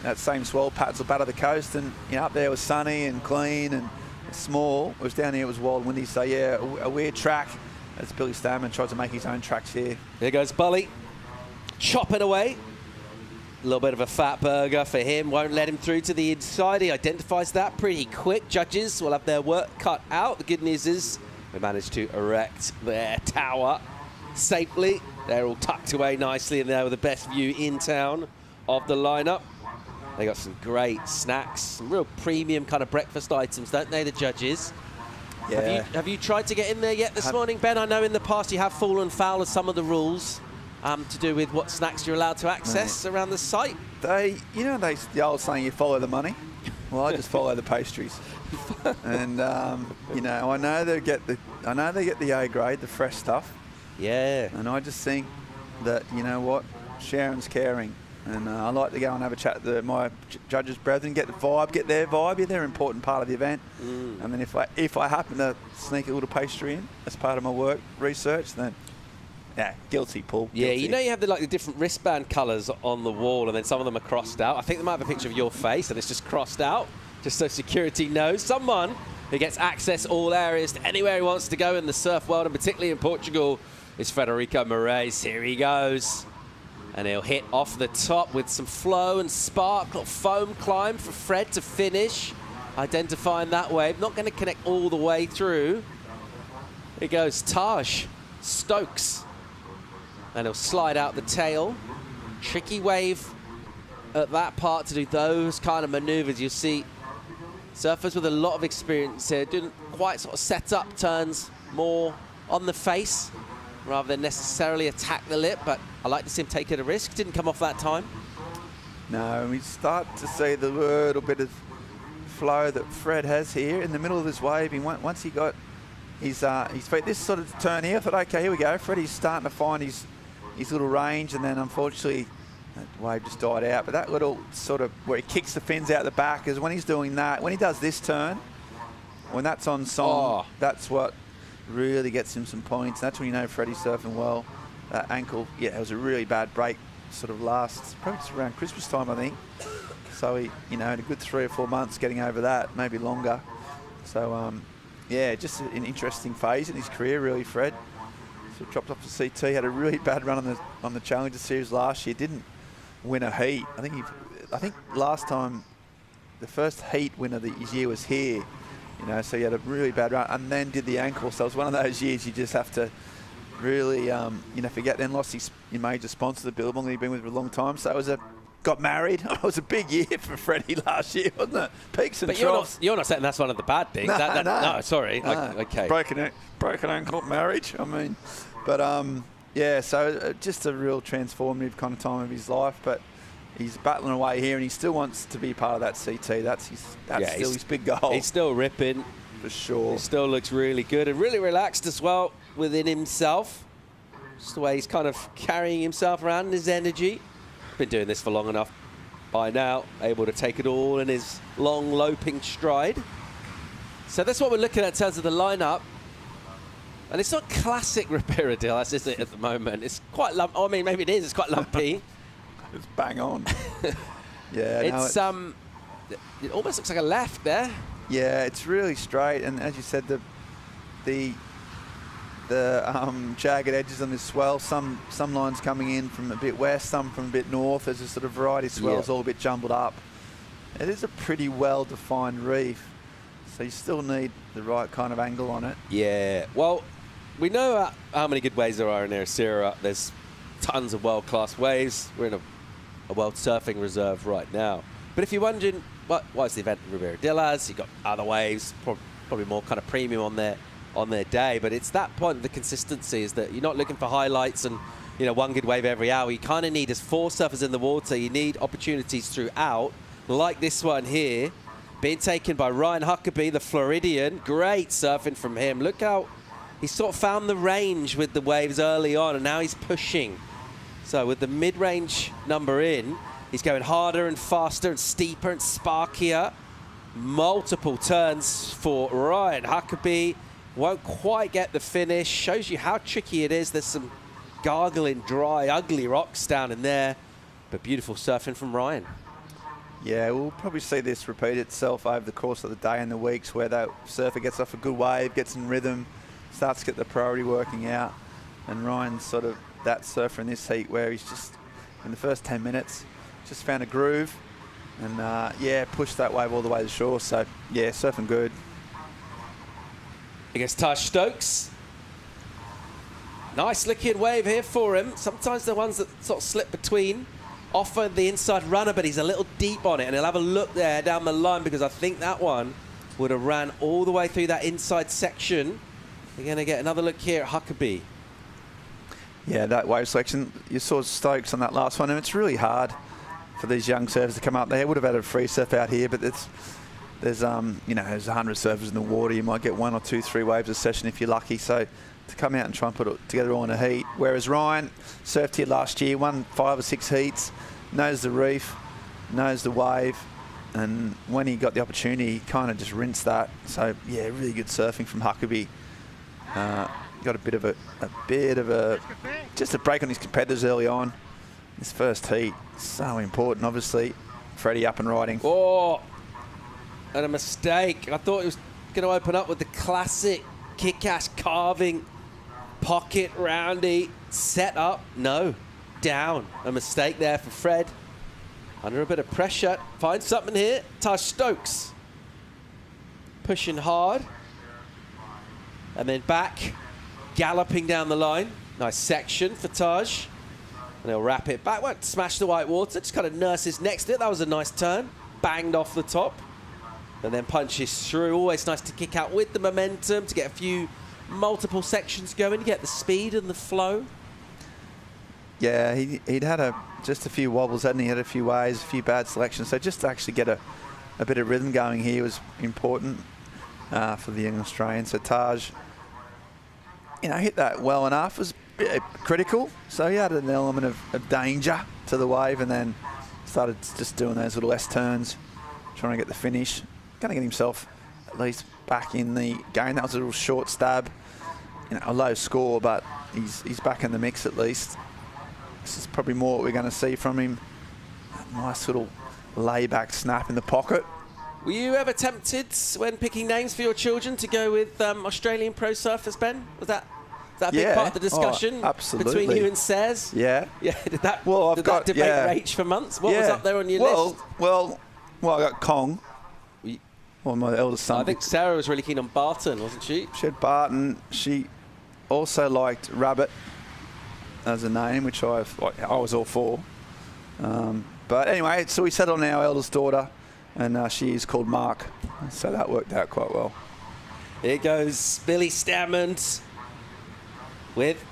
[SPEAKER 5] that same swell patterns will batter the coast, and you know, up there was sunny and clean and small. It was down here, it was wild windy. So yeah, a weird track. As Billy Stermund tried to make his own tracks here.
[SPEAKER 3] Here goes Bully, chopping away. A little bit of a fat burger for him, won't let him through to the inside. He identifies that pretty quick. Judges will have their work cut out. The good news is we managed to erect their tower safely. They're all tucked away nicely in there with the best view in town of the lineup. They got some great snacks, some real premium kind of breakfast items, don't they, the judges?
[SPEAKER 5] Yeah.
[SPEAKER 3] Have you tried to get in there yet this morning, Ben? I know in the past you have fallen foul of some of the rules. To do with what snacks you're allowed to access around the site.
[SPEAKER 5] The old saying, you follow the money. Well, I just follow the pastries. And you know, I know they get the A grade, the fresh stuff.
[SPEAKER 3] Yeah.
[SPEAKER 5] And I just think that, you know what, sharing's caring. And I like to go and have a chat to my judges' brethren, get the vibe, get their vibe. Yeah, they're an important part of the event. And then if I happen to sneak a little pastry in as part of my work research, then yeah, guilty, Paul.
[SPEAKER 3] Yeah,
[SPEAKER 5] guilty.
[SPEAKER 3] you know you have the different wristband colours on the wall, and then some of them are crossed out. I think they might have a picture of your face, and it's just crossed out, just so security knows. Someone who gets access all areas to anywhere he wants to go in the surf world, and particularly in Portugal, is Federico Moraes. Here he goes. And he'll hit off the top with some flow and spark, little foam climb for Fred to finish. Identifying that wave, not going to connect all the way through. Here goes Taj Stokes. And he'll slide out the tail. Tricky wave at that part to do those kind of maneuvers. You'll see surfers with a lot of experience here, didn't quite sort of set up turns more on the face rather than necessarily attack the lip, but I like to see him take it a risk. Didn't come off that time.
[SPEAKER 5] No, we start to see the little bit of flow that Fred has here in the middle of this wave. Once he got his feet, this sort of turn here, I thought, okay, here we go. Freddie's starting to find his little range, and then unfortunately that wave just died out. But that little sort of where he kicks the fins out the back is when he's doing that. When he does this turn, when that's on song, that's what really gets him some points. That's when you know Freddie's surfing well. That ankle, yeah, it was a really bad break, sort of probably just around Christmas time, I think. So he, in a good 3 or 4 months getting over that, maybe longer. So, yeah, just an interesting phase in his career, really, Fred. So dropped off the CT, had a really bad run on the Challenger Series last year. Didn't win a heat. I think last time, the first heat winner of his year was here. So he had a really bad run and then did the ankle. So it was one of those years you just have to really, forget. Then lost his major sponsor, the Billabong, that he'd been with for a long time. So it was got married. It was a big year for Freddie last year, wasn't it? Peaks and troughs.
[SPEAKER 3] You're not saying that's one of the bad things. No, sorry. No. Okay.
[SPEAKER 5] Broken ankle, marriage. I mean, but yeah. So just a real transformative kind of time of his life, but. He's battling away here, and he still wants to be part of that CT. That's still his big goal.
[SPEAKER 3] He's still ripping.
[SPEAKER 5] For sure.
[SPEAKER 3] He still looks really good and really relaxed as well within himself. Just the way he's kind of carrying himself around and his energy. Been doing this for long enough by now, able to take it all in his long, loping stride. So that's what we're looking at in terms of the lineup. And it's not classic Ribeira Dilas, is it, at the moment? It's quite lumpy. I mean, maybe it is. It's quite lumpy.
[SPEAKER 5] It's bang on. Yeah,
[SPEAKER 3] it's it almost looks like a left there.
[SPEAKER 5] Yeah, it's really straight, and as you said, the jagged edges on this swell. Some lines coming in from a bit west, some from a bit north. There's a sort of variety of swells, all a bit jumbled up. It is a pretty well-defined reef, so you still need the right kind of angle on it.
[SPEAKER 3] Yeah. Well, we know how many good waves there are in Ericeira. There's tons of world-class waves. We're in a world surfing reserve right now. But if you're wondering, what's the event Ribeira Dilas? You've got other waves, probably more kind of premium on their day. But it's that point of the consistency is that you're not looking for highlights and one good wave every hour. You kind of need, as 4 surfers in the water, you need opportunities throughout, like this one here, being taken by Ryan Huckabee, the Floridian. Great surfing from him. Look how he sort of found the range with the waves early on, and now he's pushing. So with the mid-range number in, he's going harder and faster and steeper and sparkier. Multiple turns for Ryan Huckabee. Won't quite get the finish. Shows you how tricky it is. There's some gargling, dry, ugly rocks down in there. But beautiful surfing from Ryan.
[SPEAKER 5] Yeah, we'll probably see this repeat itself over the course of the day and the weeks, where that surfer gets off a good wave, gets in rhythm, starts to get the priority working out. And Ryan's sort of that surfer in this heat where he's just, in the first 10 minutes, just found a groove and, yeah, pushed that wave all the way to the shore. So, yeah, surfing good.
[SPEAKER 3] Against Taj Stokes. Nice looking wave here for him. Sometimes the ones that sort of slip between offer the inside runner, but he's a little deep on it, and he'll have a look there down the line because I think that one would have ran all the way through that inside section. We're going to get another look here at Huckabee.
[SPEAKER 5] Yeah, that wave selection, you saw Stokes on that last one, and it's really hard for these young surfers to come up. They would have had a free surf out here, but there's 100 surfers in the water. You might get 1 or 2, 3 waves a session if you're lucky. So to come out and try and put it together all in a heat. Whereas Ryan surfed here last year, won 5 or 6 heats, knows the reef, knows the wave, and when he got the opportunity, he kind of just rinsed that. So yeah, really good surfing from Huckabee. Got a bit of just a break on his competitors early on. His first heat, so important, obviously. Freddie up and riding.
[SPEAKER 3] Oh, and a mistake. I thought it was going to open up with the classic kick-ass carving pocket roundy set up. No, down. A mistake there for Fred. Under a bit of pressure. Finds something here. Taj Stokes pushing hard. And then back, galloping down the line. Nice section for Taj. And he'll wrap it back. Won't smash the white water. Just kind of nurses next to it. That was a nice turn. Banged off the top. And then punches through. Always nice to kick out with the momentum to get a few multiple sections going. You get the speed and the flow.
[SPEAKER 5] Yeah, he'd had just a few wobbles, hadn't he? Had a few waves, a few bad selections. So just to actually get a bit of rhythm going here was important for the young Australian. So Taj, hit that well enough. Was critical. So he had an element of danger to the wave, and then started just doing those little S turns, trying to get the finish. Going to get himself at least back in the game. That was a little short stab. A low score, but he's back in the mix at least. This is probably more what we're going to see from him. That nice little layback snap in the pocket.
[SPEAKER 3] Were you ever tempted, when picking names for your children, to go with Australian pro surfers, Ben? Was that a big part of the discussion
[SPEAKER 5] absolutely.
[SPEAKER 3] between you and Saz?
[SPEAKER 5] Yeah.
[SPEAKER 3] Yeah. Did that debate rage for months? What was up there on your list?
[SPEAKER 5] Well, I got Kong. Well, my eldest son.
[SPEAKER 3] I think Sarah was really keen on Barton, wasn't she?
[SPEAKER 5] She had Barton. She also liked Rabbit as a name, which I was all for. But anyway, so we settled on our eldest daughter, and she is called Mark. So that worked out quite well.
[SPEAKER 3] Here goes Billy Stammond with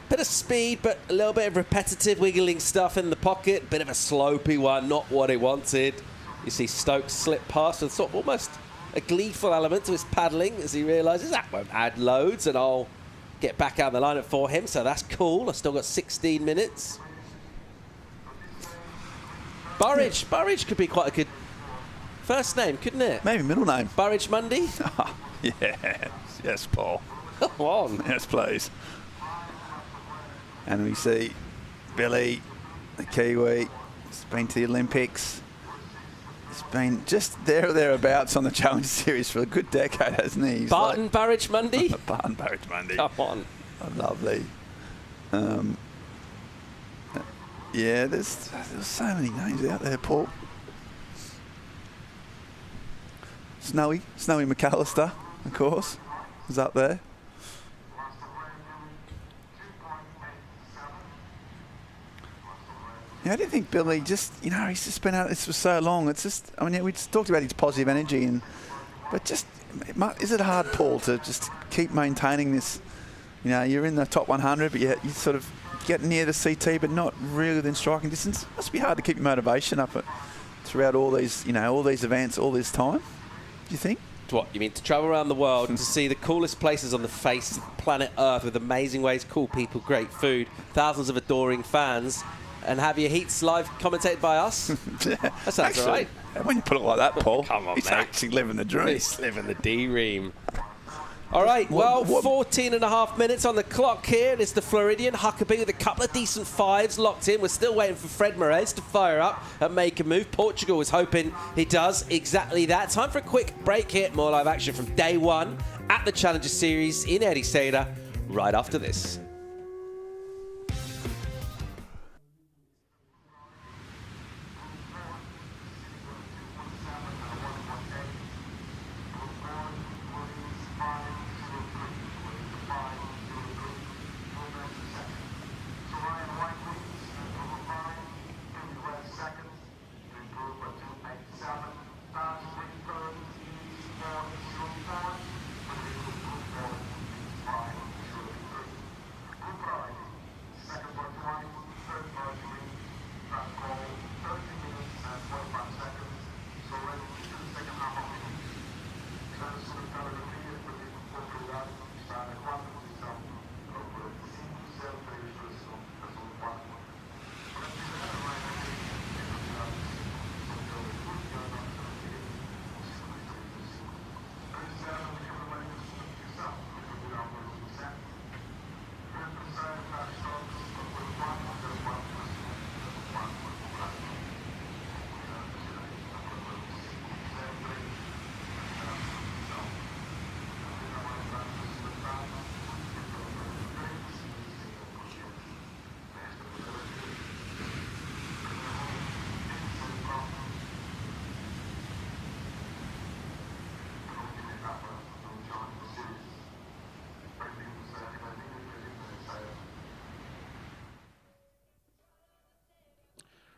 [SPEAKER 3] a bit of speed, but a little bit of repetitive wiggling stuff in the pocket. Bit of a slopey one, not what he wanted. You see Stokes slip past with sort of almost a gleeful element to his paddling as he realises that won't add loads, and I'll get back out of the lineup for him, so that's cool. I've still got 16 minutes. Burridge could be quite a good first name, couldn't it?
[SPEAKER 5] Maybe middle name.
[SPEAKER 3] Burridge Mundy?
[SPEAKER 5] Yes, Paul.
[SPEAKER 3] Come on.
[SPEAKER 5] Yes, please. And we see Billy, the Kiwi. He's been to the Olympics. He's been just there or thereabouts on the Challenge Series for a good decade, hasn't he?
[SPEAKER 3] Burridge Mundy?
[SPEAKER 5] Barton Burridge Mundy.
[SPEAKER 3] Come on.
[SPEAKER 5] Oh, lovely. Yeah, there's so many names out there, Paul. Snowy McAllister, of course, was up there. Yeah, I didn't think Billy he's just been out this for so long. It's just, we just talked about his positive energy, but just, is it hard, Paul, to just keep maintaining this? You're in the top 100, but you sort of get near the CT, but not really within striking distance. It must be hard to keep your motivation up throughout all these events, all this time. Do you think?
[SPEAKER 3] What, you mean to travel around the world to see the coolest places on the face of planet Earth with amazing ways, cool people, great food, thousands of adoring fans, and have your heats live commentated by us? That sounds all right.
[SPEAKER 5] When you put it like that, Paul,
[SPEAKER 3] come on,
[SPEAKER 5] he's
[SPEAKER 3] mate.
[SPEAKER 5] actually living the dream.
[SPEAKER 3] He's living the D-ream. All right, 14 and a half minutes on the clock here. It's the Floridian Huckabee with a couple of decent fives locked in. We're still waiting for Fred Moraes to fire up and make a move. Portugal was hoping he does exactly that. Time for a quick break here. More live action from day one at the Challenger Series in Ericeira right after this.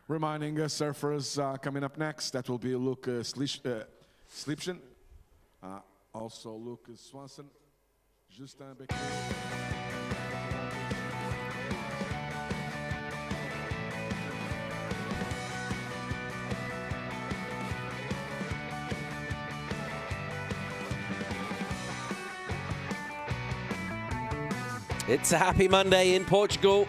[SPEAKER 8] Reminding surfers coming up next, that will be Luke Slipchen, also Luke Swanson, Justin Becquet.
[SPEAKER 3] It's a happy Monday in Portugal.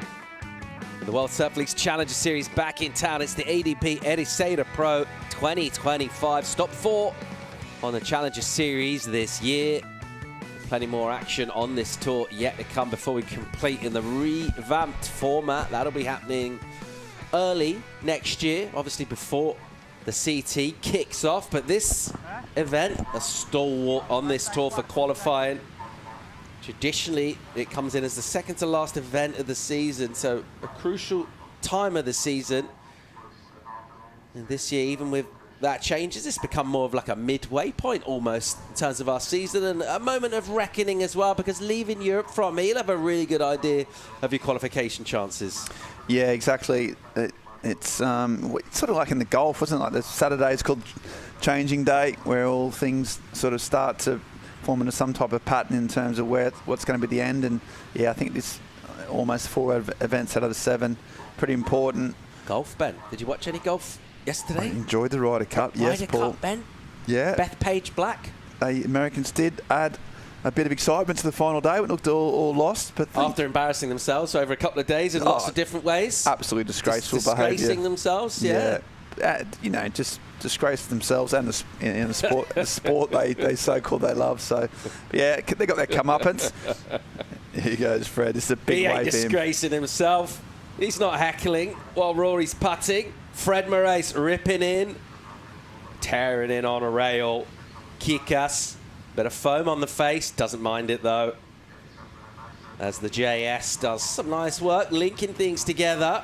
[SPEAKER 3] The World Surf League's Challenger Series back in town. It's the EDP Ericeira Pro 2025. Stop 4 on the Challenger Series this year. Plenty more action on this tour yet to come before we complete in the revamped format. That'll be happening early next year, obviously before the CT kicks off. But this event, a stalwart on this tour for qualifying. Traditionally, it comes in as the second to last event of the season, so a crucial time of the season. And this year, even with that changes, it's become more of like a midway point almost in terms of our season, and a moment of reckoning as well, because leaving Europe from here, you'll have a really good idea of your qualification chances.
[SPEAKER 5] Yeah, exactly. It's sort of like in the golf, wasn't it? Like the Saturday is called changing day, where all things sort of start to form into some type of pattern in terms of what's going to be the end. And yeah, I think this almost 4 events out of the 7, pretty important.
[SPEAKER 3] Golf, Ben. Did you watch any golf yesterday?
[SPEAKER 5] I enjoyed the Ryder Cup. Yes,
[SPEAKER 3] Ryder
[SPEAKER 5] Paul.
[SPEAKER 3] Cup, Ben.
[SPEAKER 5] Yeah.
[SPEAKER 3] Beth Paige Black.
[SPEAKER 5] The Americans did add a bit of excitement to the final day. It looked all lost, but
[SPEAKER 3] after embarrassing themselves over a couple of days in lots of different ways.
[SPEAKER 5] Absolutely disgraceful behaviour.
[SPEAKER 3] Disgracing themselves, yeah.
[SPEAKER 5] You know, just disgrace themselves and the sport, the sport they so-called they love. So, yeah, they got their comeuppance. Here goes Fred. This is a big wave.
[SPEAKER 3] He ain't disgracing himself. He's not heckling while Rory's putting. Fred Moraes ripping in, tearing in on a rail. Kick-ass. Bit of foam on the face. Doesn't mind it, though. As the JS does some nice work, linking things together.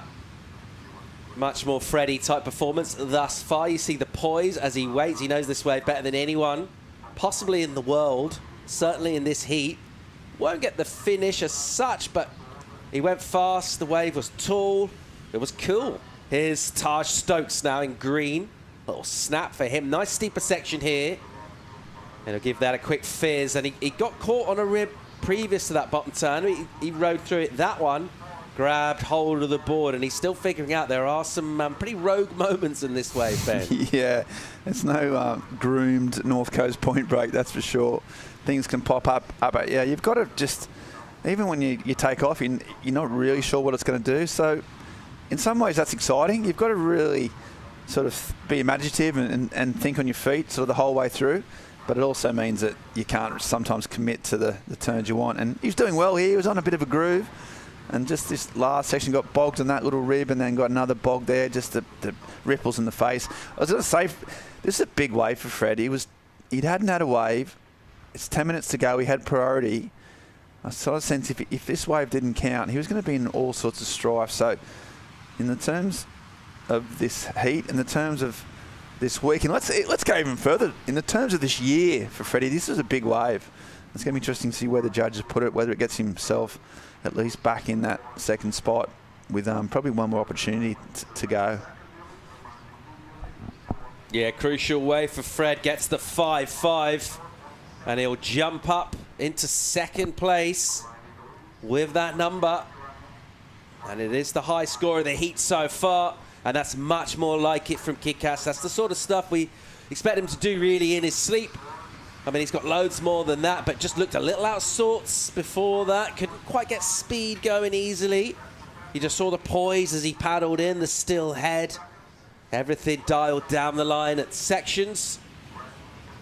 [SPEAKER 3] Much more Freddie type performance thus far. You see the poise as he waits. He knows this wave better than anyone, possibly in the world, certainly in this heat. Won't get the finish as such, but he went fast. The wave was tall. It was cool. Here's Taj Stokes now in green. Little snap for him. Nice steeper section here. And he'll give that a quick fizz. And he got caught on a rib previous to that bottom turn. He rode through it. That one grabbed hold of the board, and he's still figuring out there are some pretty rogue moments in this wave, Ben.
[SPEAKER 5] Yeah, it's no groomed North Coast point break, that's for sure. Things can pop up. But yeah, you've got to just, even when you take off, you're not really sure what it's going to do. So in some ways that's exciting. You've got to really sort of be imaginative and think on your feet sort of the whole way through. But it also means that you can't sometimes commit to the turns you want. And he's doing well here. He was on a bit of a groove. And just this last section got bogged in that little rib and then got another bog there, just the ripples in the face. I was going to say, this is a big wave for Fred. He hadn't had a wave. It's 10 minutes to go. He had priority. I sort of sense if this wave didn't count, he was going to be in all sorts of strife. So in the terms of this heat, in the terms of this week, and let's go even further, in the terms of this year for Freddie, this is a big wave. It's going to be interesting to see where the judges put it, whether it gets himself at least back in that second spot with probably one more opportunity to go.
[SPEAKER 3] Yeah, crucial wave for Fred. Gets the 5-5, and he'll jump up into second place with that number. And it is the high score of the heat so far, and that's much more like it from Kick-Ass. That's the sort of stuff we expect him to do really in his sleep. I mean, he's got loads more than that, but just looked a little out of sorts before that. Couldn't quite get speed going easily. You just saw the poise as he paddled in, the still head. Everything dialed down the line at sections.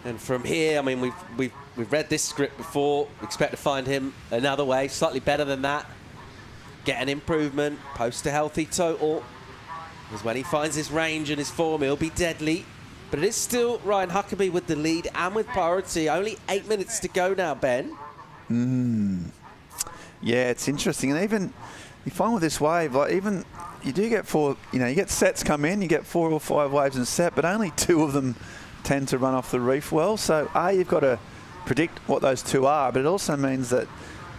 [SPEAKER 3] And from here, I mean, we've read this script before. We expect to find him another way, slightly better than that. Get an improvement, post a healthy total. Because when he finds his range and his form, he'll be deadly. But it is still Ryan Huckabee with the lead and with priority. Only 8 minutes to go now, Ben.
[SPEAKER 5] Yeah, it's interesting. And even you find with this wave, like even you do get you get sets come in, you get 4 or 5 waves in a set, but only 2 of them tend to run off the reef well. So you've got to predict what those 2 are, but it also means that,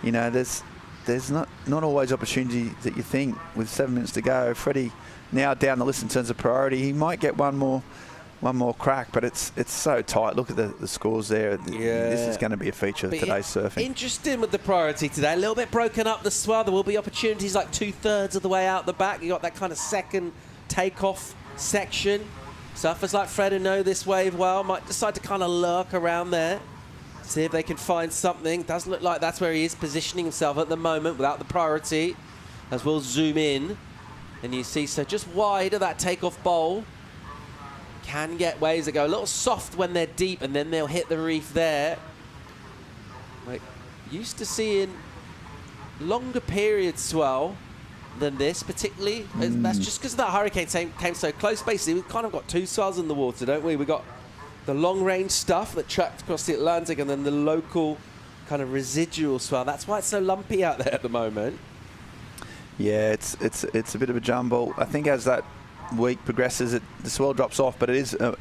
[SPEAKER 5] there's there's not always opportunity that you think with 7 minutes to go. Freddie now down the list in terms of priority. He might get one more crack, but it's so tight. Look at the scores there.
[SPEAKER 3] Yeah.
[SPEAKER 5] This is going to be a feature of today's surfing.
[SPEAKER 3] Interesting with the priority today. A little bit broken up the swell. There will be opportunities like 2/3 of the way out the back. You got that kind of second takeoff section. Surfers like Fred who know this wave well might decide to kind of lurk around there. See if they can find something. Does look like that's where he is positioning himself at the moment without the priority. As we'll zoom in. And you see, so just wide of that takeoff bowl. Can get waves that go a little soft when they're deep, and then they'll hit the reef there. Like, used to seeing longer period swell than this, particularly. That's just because that hurricane came so close. Basically, we've kind of got two swells in the water, don't we? We've got the long-range stuff that tracked across the Atlantic, and then the local kind of residual swell. That's why it's so lumpy out there at the moment.
[SPEAKER 5] Yeah, it's a bit of a jumble. I think as that week progresses, the swell drops off, but it is a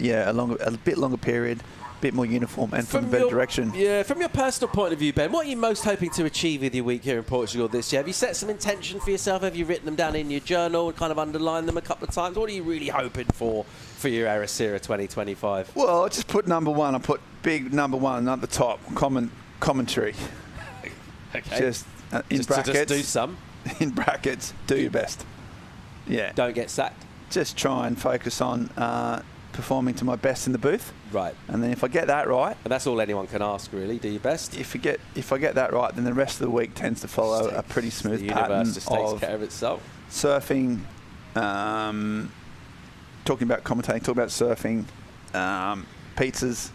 [SPEAKER 5] bit longer period, a bit more uniform, and from a better direction.
[SPEAKER 3] Yeah, from your personal point of view, Ben, what are you most hoping to achieve with your week here in Portugal this year? Have you set some intention for yourself? Have you written them down in your journal and kind of underlined them a couple of times? What are you really hoping for your Ericeira 2025?
[SPEAKER 5] Well, I just put number one. I put big number one at the top. Commentary.
[SPEAKER 3] Okay.
[SPEAKER 5] Just in brackets.
[SPEAKER 3] Just do some.
[SPEAKER 5] In brackets, do your best. Yeah.
[SPEAKER 3] Don't get sacked.
[SPEAKER 5] Just try and focus on performing to my best in the booth.
[SPEAKER 3] Right.
[SPEAKER 5] And then if I get that right,
[SPEAKER 3] and that's all anyone can ask, really. Do your best.
[SPEAKER 5] If I get that right, then the rest of the week tends to follow a pretty smooth pattern. The
[SPEAKER 3] universe just takes care of itself.
[SPEAKER 5] Surfing, talking about commentating, talking about surfing, pizzas,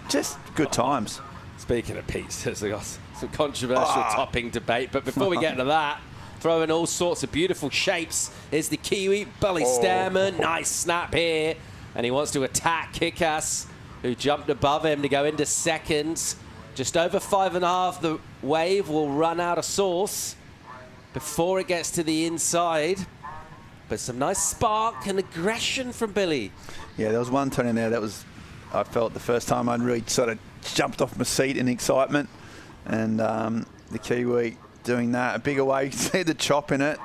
[SPEAKER 5] just good times.
[SPEAKER 3] Speaking of pizzas, I got some controversial topping debate, but before we get into that, throwing all sorts of beautiful shapes is the Kiwi Billy Stammer. Nice snap here, and he wants to attack Kickass, who jumped above him to go into seconds. Just over 5.5, the wave will run out of sauce before it gets to the inside. But some nice spark and aggression from Billy.
[SPEAKER 5] Yeah, there was one turn in there that was, I felt the first time I'd really sort of jumped off my seat in excitement. And the Kiwi doing that. A bigger wave, you can see the chop in it.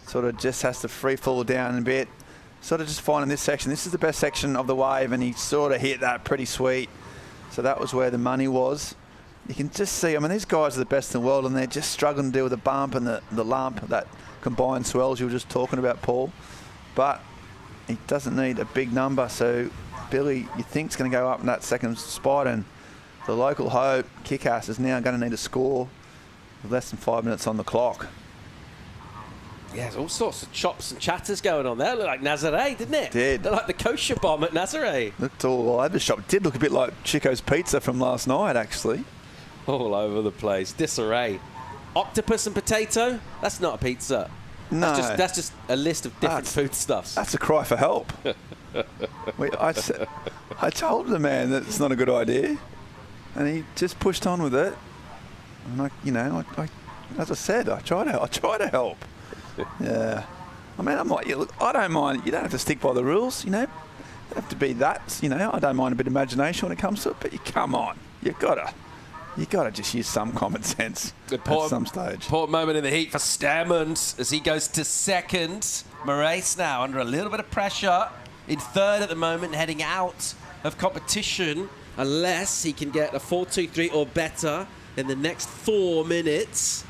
[SPEAKER 5] Sort of just has to free fall down a bit. Sort of just finding this section. This is the best section of the wave, and he sort of hit that pretty sweet. So that was where the money was. You can just see, I mean, these guys are the best in the world, and they're just struggling to deal with the bump and the lump, that combined swells you were just talking about, Paul. But he doesn't need a big number, so Billy, you think, is going to go up in that second spot, and the local hope, Kickass, is now going to need a score with less than 5 minutes on the clock.
[SPEAKER 3] Yeah, there's all sorts of chops and chatters going on there. It looked like Nazare, didn't it?
[SPEAKER 5] Did.
[SPEAKER 3] Looked like the kosher bomb at Nazare.
[SPEAKER 5] Looked all over the shop. It did look a bit like Chico's Pizza from last night, actually.
[SPEAKER 3] All over the place. Disarray. Octopus and potato? That's not a pizza.
[SPEAKER 5] No.
[SPEAKER 3] That's just a list of different foodstuffs.
[SPEAKER 5] That's a cry for help. I told the man that it's not a good idea, and he just pushed on with it. And as I said, I try to help. Yeah. I mean, I'm like, look, I don't mind. You don't have to stick by the rules, you know. You don't have to be that, you know. I don't mind a bit of imagination when it comes to it, but come on. You gotta just use some common sense at some stage.
[SPEAKER 3] Important moment in the heat for Stammond as he goes to second. Moraes now under a little bit of pressure. In third at the moment, heading out of competition unless he can get a 4.23 or better in the next 4 minutes.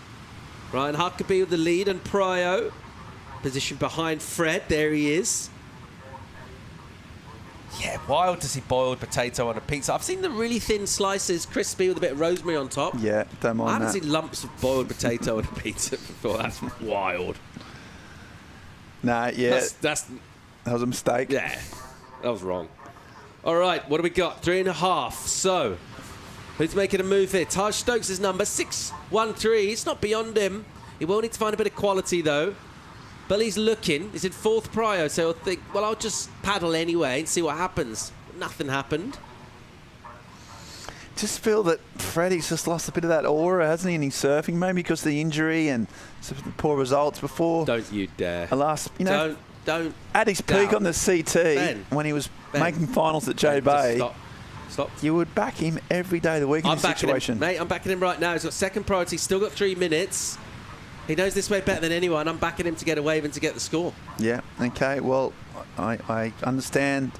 [SPEAKER 3] Ryan Huckabee with the lead, and Pryo positioned behind Fred. There he is. Yeah, wild to see boiled potato on a pizza. I've seen the really thin slices, crispy with a bit of rosemary on top.
[SPEAKER 5] Yeah, don't mind that.
[SPEAKER 3] I haven't seen lumps of boiled potato on a pizza before. That's wild.
[SPEAKER 5] Nah, yeah.
[SPEAKER 3] That
[SPEAKER 5] was a mistake.
[SPEAKER 3] Yeah, that was wrong. All right, what do we got? 3.5. So, who's making a move here? Taj Stokes' number 613. It's not beyond him. He will need to find a bit of quality, though. Billy's looking. He's in fourth prio, so he'll think, well, I'll just paddle anyway and see what happens. Nothing happened.
[SPEAKER 5] Just feel that Freddie's just lost a bit of that aura, hasn't he, in his surfing? Maybe because of the injury and some poor results before.
[SPEAKER 3] Don't you dare.
[SPEAKER 5] Don't. At his peak on the CT, when he was making finals at J Bay.
[SPEAKER 3] Stop.
[SPEAKER 5] You would back him every day of the week in this situation.
[SPEAKER 3] Him, mate. I'm backing him right now. He's got second priority. Still got 3 minutes. He knows this way better than anyone. I'm backing him to get a wave and to get the score.
[SPEAKER 5] Yeah. Okay. Well, I understand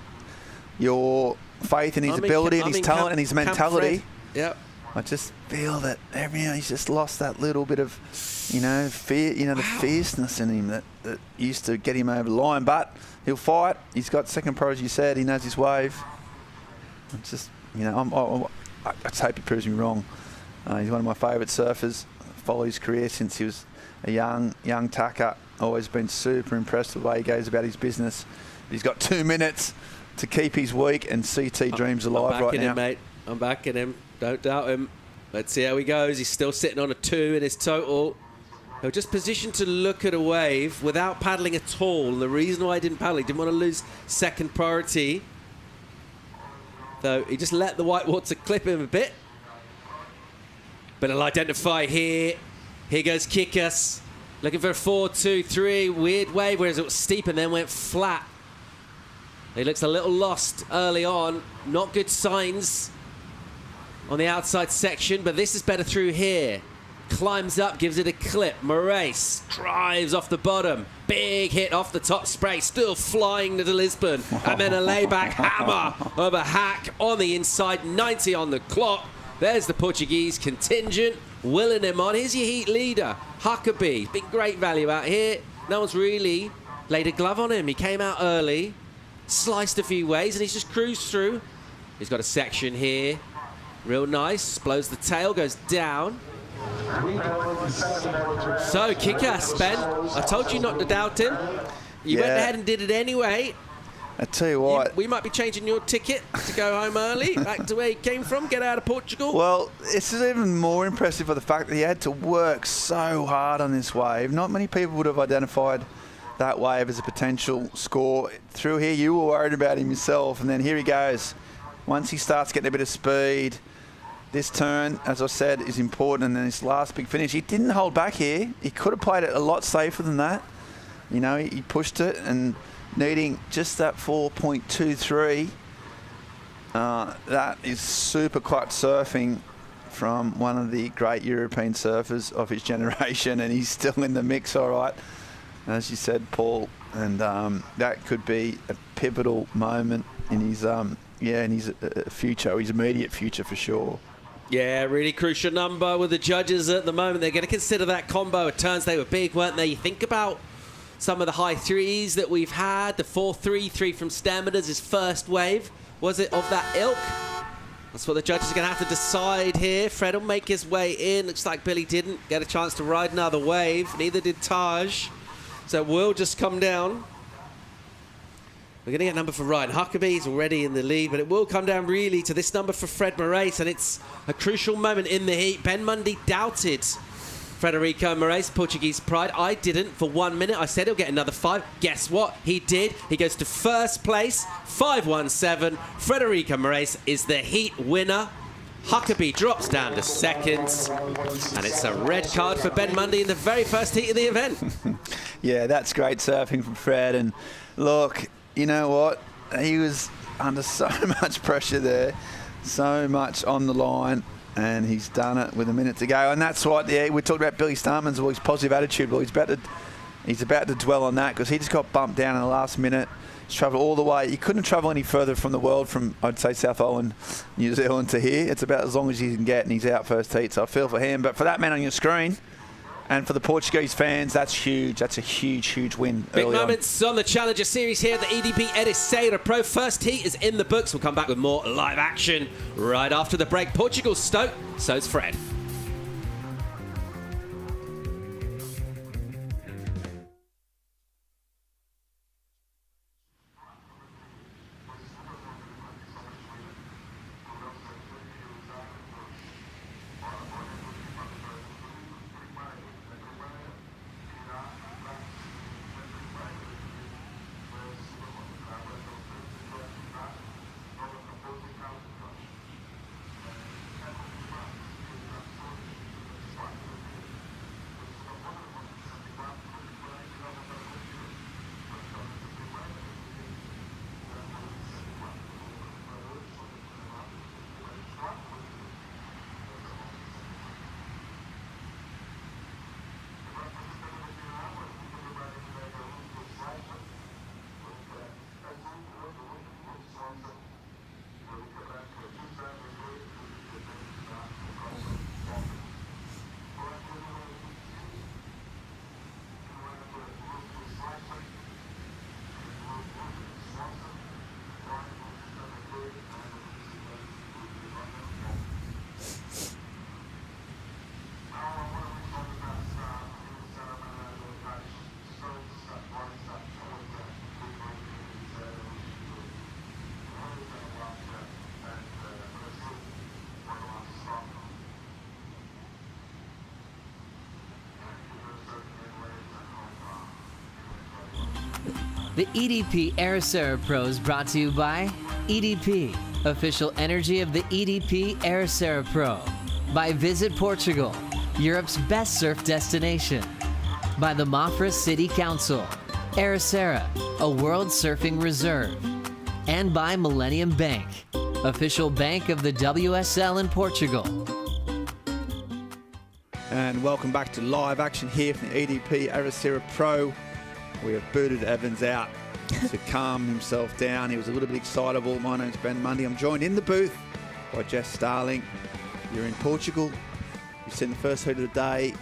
[SPEAKER 5] your faith in his ability and his talent and his mentality.
[SPEAKER 3] Yep.
[SPEAKER 5] I just feel that he's just lost that little bit of, fear, the fierceness in him that used to get him over the line. But he'll fight. He's got second pro, as you said. He knows his wave. I'm just, I just hope he proves me wrong. He's one of my favourite surfers. Followed his career since he was a young tacker. Always been super impressed with the way he goes about his business. He's got 2 minutes to keep his week and CT dreams alive right now.
[SPEAKER 3] I'm backing him, mate. I'm backing him. Don't doubt him. Let's see how he goes. He's still sitting on a 2 in his total. He'll just positioned to look at a wave without paddling at all. The reason why he didn't paddle, he didn't want to lose second priority. Though he just let the white water clip him a bit. But he'll identify here. Here goes Kikas. Looking for a 4-2-3. Weird wave, whereas it was steep and then went flat. He looks a little lost early on. Not good signs on the outside section, but this is better through here. Climbs up, gives it a clip. Moraes drives off the bottom. Big hit off the top spray, still flying to Lisbon. And then a layback hammer of a hack on the inside, 90 on the clock. There's the Portuguese contingent, willing him on. Here's your heat leader, Huckabee. Been great value out here. No one's really laid a glove on him. He came out early, sliced a few ways, and he's just cruised through. He's got a section here. Real nice. Blows the tail, goes down. So, kick-ass, Ben. I told you not to doubt him. You went ahead and did it anyway.
[SPEAKER 5] I tell you what.
[SPEAKER 3] We might be changing your ticket to go home early, back to where you came from, get out of Portugal.
[SPEAKER 5] Well, this is even more impressive for the fact that he had to work so hard on this wave. Not many people would have identified that wave as a potential score. Through here, you were worried about him yourself, and then here he goes. Once he starts getting a bit of speed, this turn, as I said, is important, and then this last big finish. He didn't hold back here. He could have played it a lot safer than that. He pushed it, and needing just that 4.23. That is super clutch surfing from one of the great European surfers of his generation, and he's still in the mix, all right, as you said, Paul. And that could be a pivotal moment in his future, his immediate future for sure.
[SPEAKER 3] Yeah, really crucial number with the judges at the moment. They're going to consider that combo of turns. They were big, weren't they? You think about some of the high threes that we've had. The 4-3-3 from Stammeter's his first wave. Was it of that ilk? That's what the judges are going to have to decide here. Fred will make his way in. Looks like Billy didn't get a chance to ride another wave. Neither did Taj. So it will just come down. We're going to get a number for Ryan Huckabee's already in the lead, but it will come down really to this number for Fred Moraes, and it's a crucial moment in the heat. Ben Mundy doubted Frederico Moraes, Portuguese pride. I didn't for 1 minute. I said he'll get another 5. Guess what? He did. He goes to first place, 5-1-7. Frederico Moraes is the heat winner. Huckabee drops down to second, and it's a red card for Ben Mundy in the very first heat of the event.
[SPEAKER 5] Yeah, that's great surfing from Fred, and look, you know what? He was under so much pressure there, so much on the line, and he's done it with a minute to go. And that's what, we talked about Billy Starman's his positive attitude. Well, he's about to dwell on that because he just got bumped down in the last minute. He's travelled all the way. He couldn't travel any further from the world from, I'd say, South Island, New Zealand to here. It's about as long as he can get, and he's out first heat, so I feel for him. But for that man on your screen, and for the Portuguese fans, that's huge. That's a huge, huge win.
[SPEAKER 3] Big moments on the Challenger Series here at the EDP Ericeira Pro. First heat is in the books. We'll come back with more live action right after the break. Portugal stoked, so's Fred.
[SPEAKER 2] The EDP Ericeira Pro is brought to you by EDP, official energy of the EDP Ericeira Pro. By Visit Portugal, Europe's best surf destination. By the Mafra City Council, Ericeira, a world surfing reserve. And by Millennium Bank, official bank of the WSL in Portugal.
[SPEAKER 5] And welcome back to live action here from the EDP Ericeira Pro. We have booted Evans out to calm himself down. He was a little bit excitable. My name's Ben Mundy. I'm joined in the booth by Jess Starling. You're in Portugal. You've seen the first heat of the day.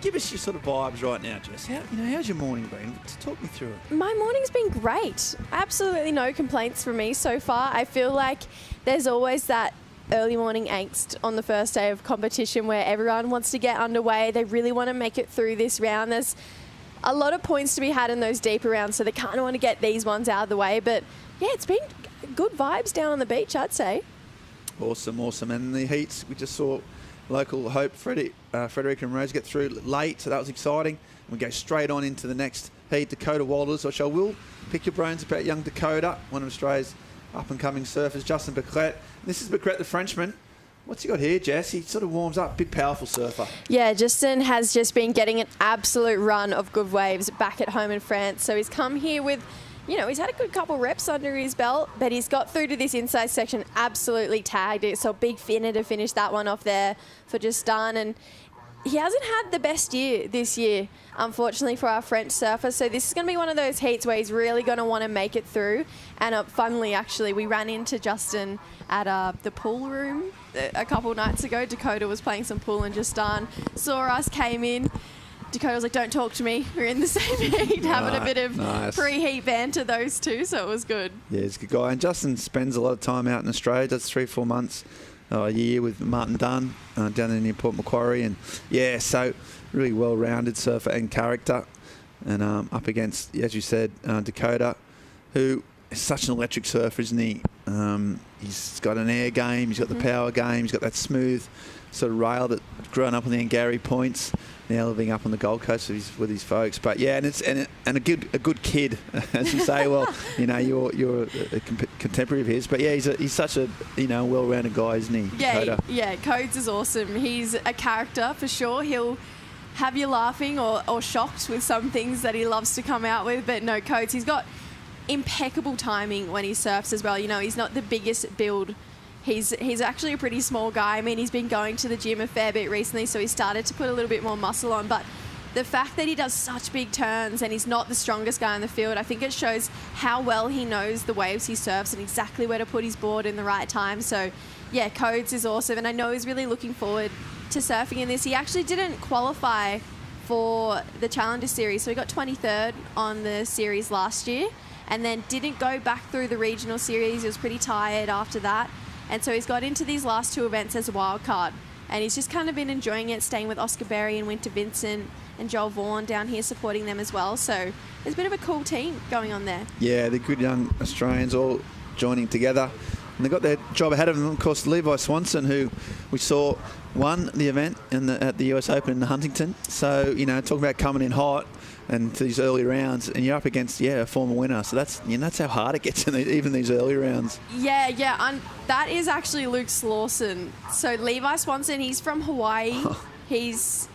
[SPEAKER 5] Give us your sort of vibes right now, Jess. How's your morning been? Talk me through it.
[SPEAKER 4] My morning's been great. Absolutely no complaints from me so far. I feel like there's always that early morning angst on the first day of competition where everyone wants to get underway. They really want to make it through this round. There's a lot of points to be had in those deeper rounds, so they kind of want to get these ones out of the way. But yeah, it's been good vibes down on the beach, I'd say.
[SPEAKER 5] Awesome. And the heats, we just saw local hope Frederick and Rose get through late, so that was exciting. We go straight on into the next heat, Dakota Walters, which I will pick your brains about young Dakota, one of Australia's up-and-coming surfers, Justin Becret. This is Becret, the Frenchman. What's he got here, Jess? He sort of warms up. Big, powerful surfer.
[SPEAKER 4] Yeah, Justin has just been getting an absolute run of good waves back at home in France. So he's come here with, he's had a good couple reps under his belt, but he's got through to this inside section, absolutely tagged it. So big finner to finish that one off there for Justin. And he hasn't had the best year this year, unfortunately, for our French surfer. So this is going to be one of those heats where he's really going to want to make it through. And funnily, actually, we ran into Justin at the pool room a couple nights ago. Dakota was playing some pool and Justin saw us, came in. Dakota was like, don't talk to me. We're in the same heat, having a bit of pre-heat banter, those two, so it was good. Yeah,
[SPEAKER 5] he's a good guy. And Justin spends a lot of time out in Australia. Does 3-4 months a year with Martin Dunn down in Port Macquarie. And yeah, so really well-rounded surfer and character. And up against, as you said, Dakota, who is such an electric surfer, isn't he? He's got an air game, he's got the power game, he's got that smooth sort of rail that grown up on the Angari points, now living up on the Gold Coast with his folks. But yeah, and a good kid, as you say. Well, you're a contemporary of his. But yeah, he's such a well-rounded guy, isn't he?
[SPEAKER 4] Yeah, yeah. Codes is awesome. He's a character for sure. He'll have you laughing or shocked with some things that he loves to come out with. But no, Codes, he's got impeccable timing when he surfs as well. He's not the biggest build. He's actually a pretty small guy. I mean, he's been going to the gym a fair bit recently, so he started to put a little bit more muscle on. But the fact that he does such big turns and he's not the strongest guy in the field, I think it shows how well he knows the waves he surfs and exactly where to put his board in the right time. So, yeah, Codes is awesome, and I know he's really looking forward to surfing in this. He actually didn't qualify for the Challenger Series, so he got 23rd on the series last year and then didn't go back through the regional series. He was pretty tired after that. And so he's got into these last two events as a wild card. And he's just kind of been enjoying it, staying with Oscar Berry and Winter Vincent and Joel Vaughan down here supporting them as well. So there's a bit of a cool team going on there.
[SPEAKER 5] Yeah, the good young Australians all joining together. And they've got their job ahead of them. Of course, Levi Swanson, who we saw won the event at the US Open in Huntington. So, talking about coming in hot and to these early rounds, and you're up against a former winner. So that's how hard it gets in even these early rounds.
[SPEAKER 4] Yeah. That is actually Luke Slauson. So Levi Swanson, he's from Hawaii. He's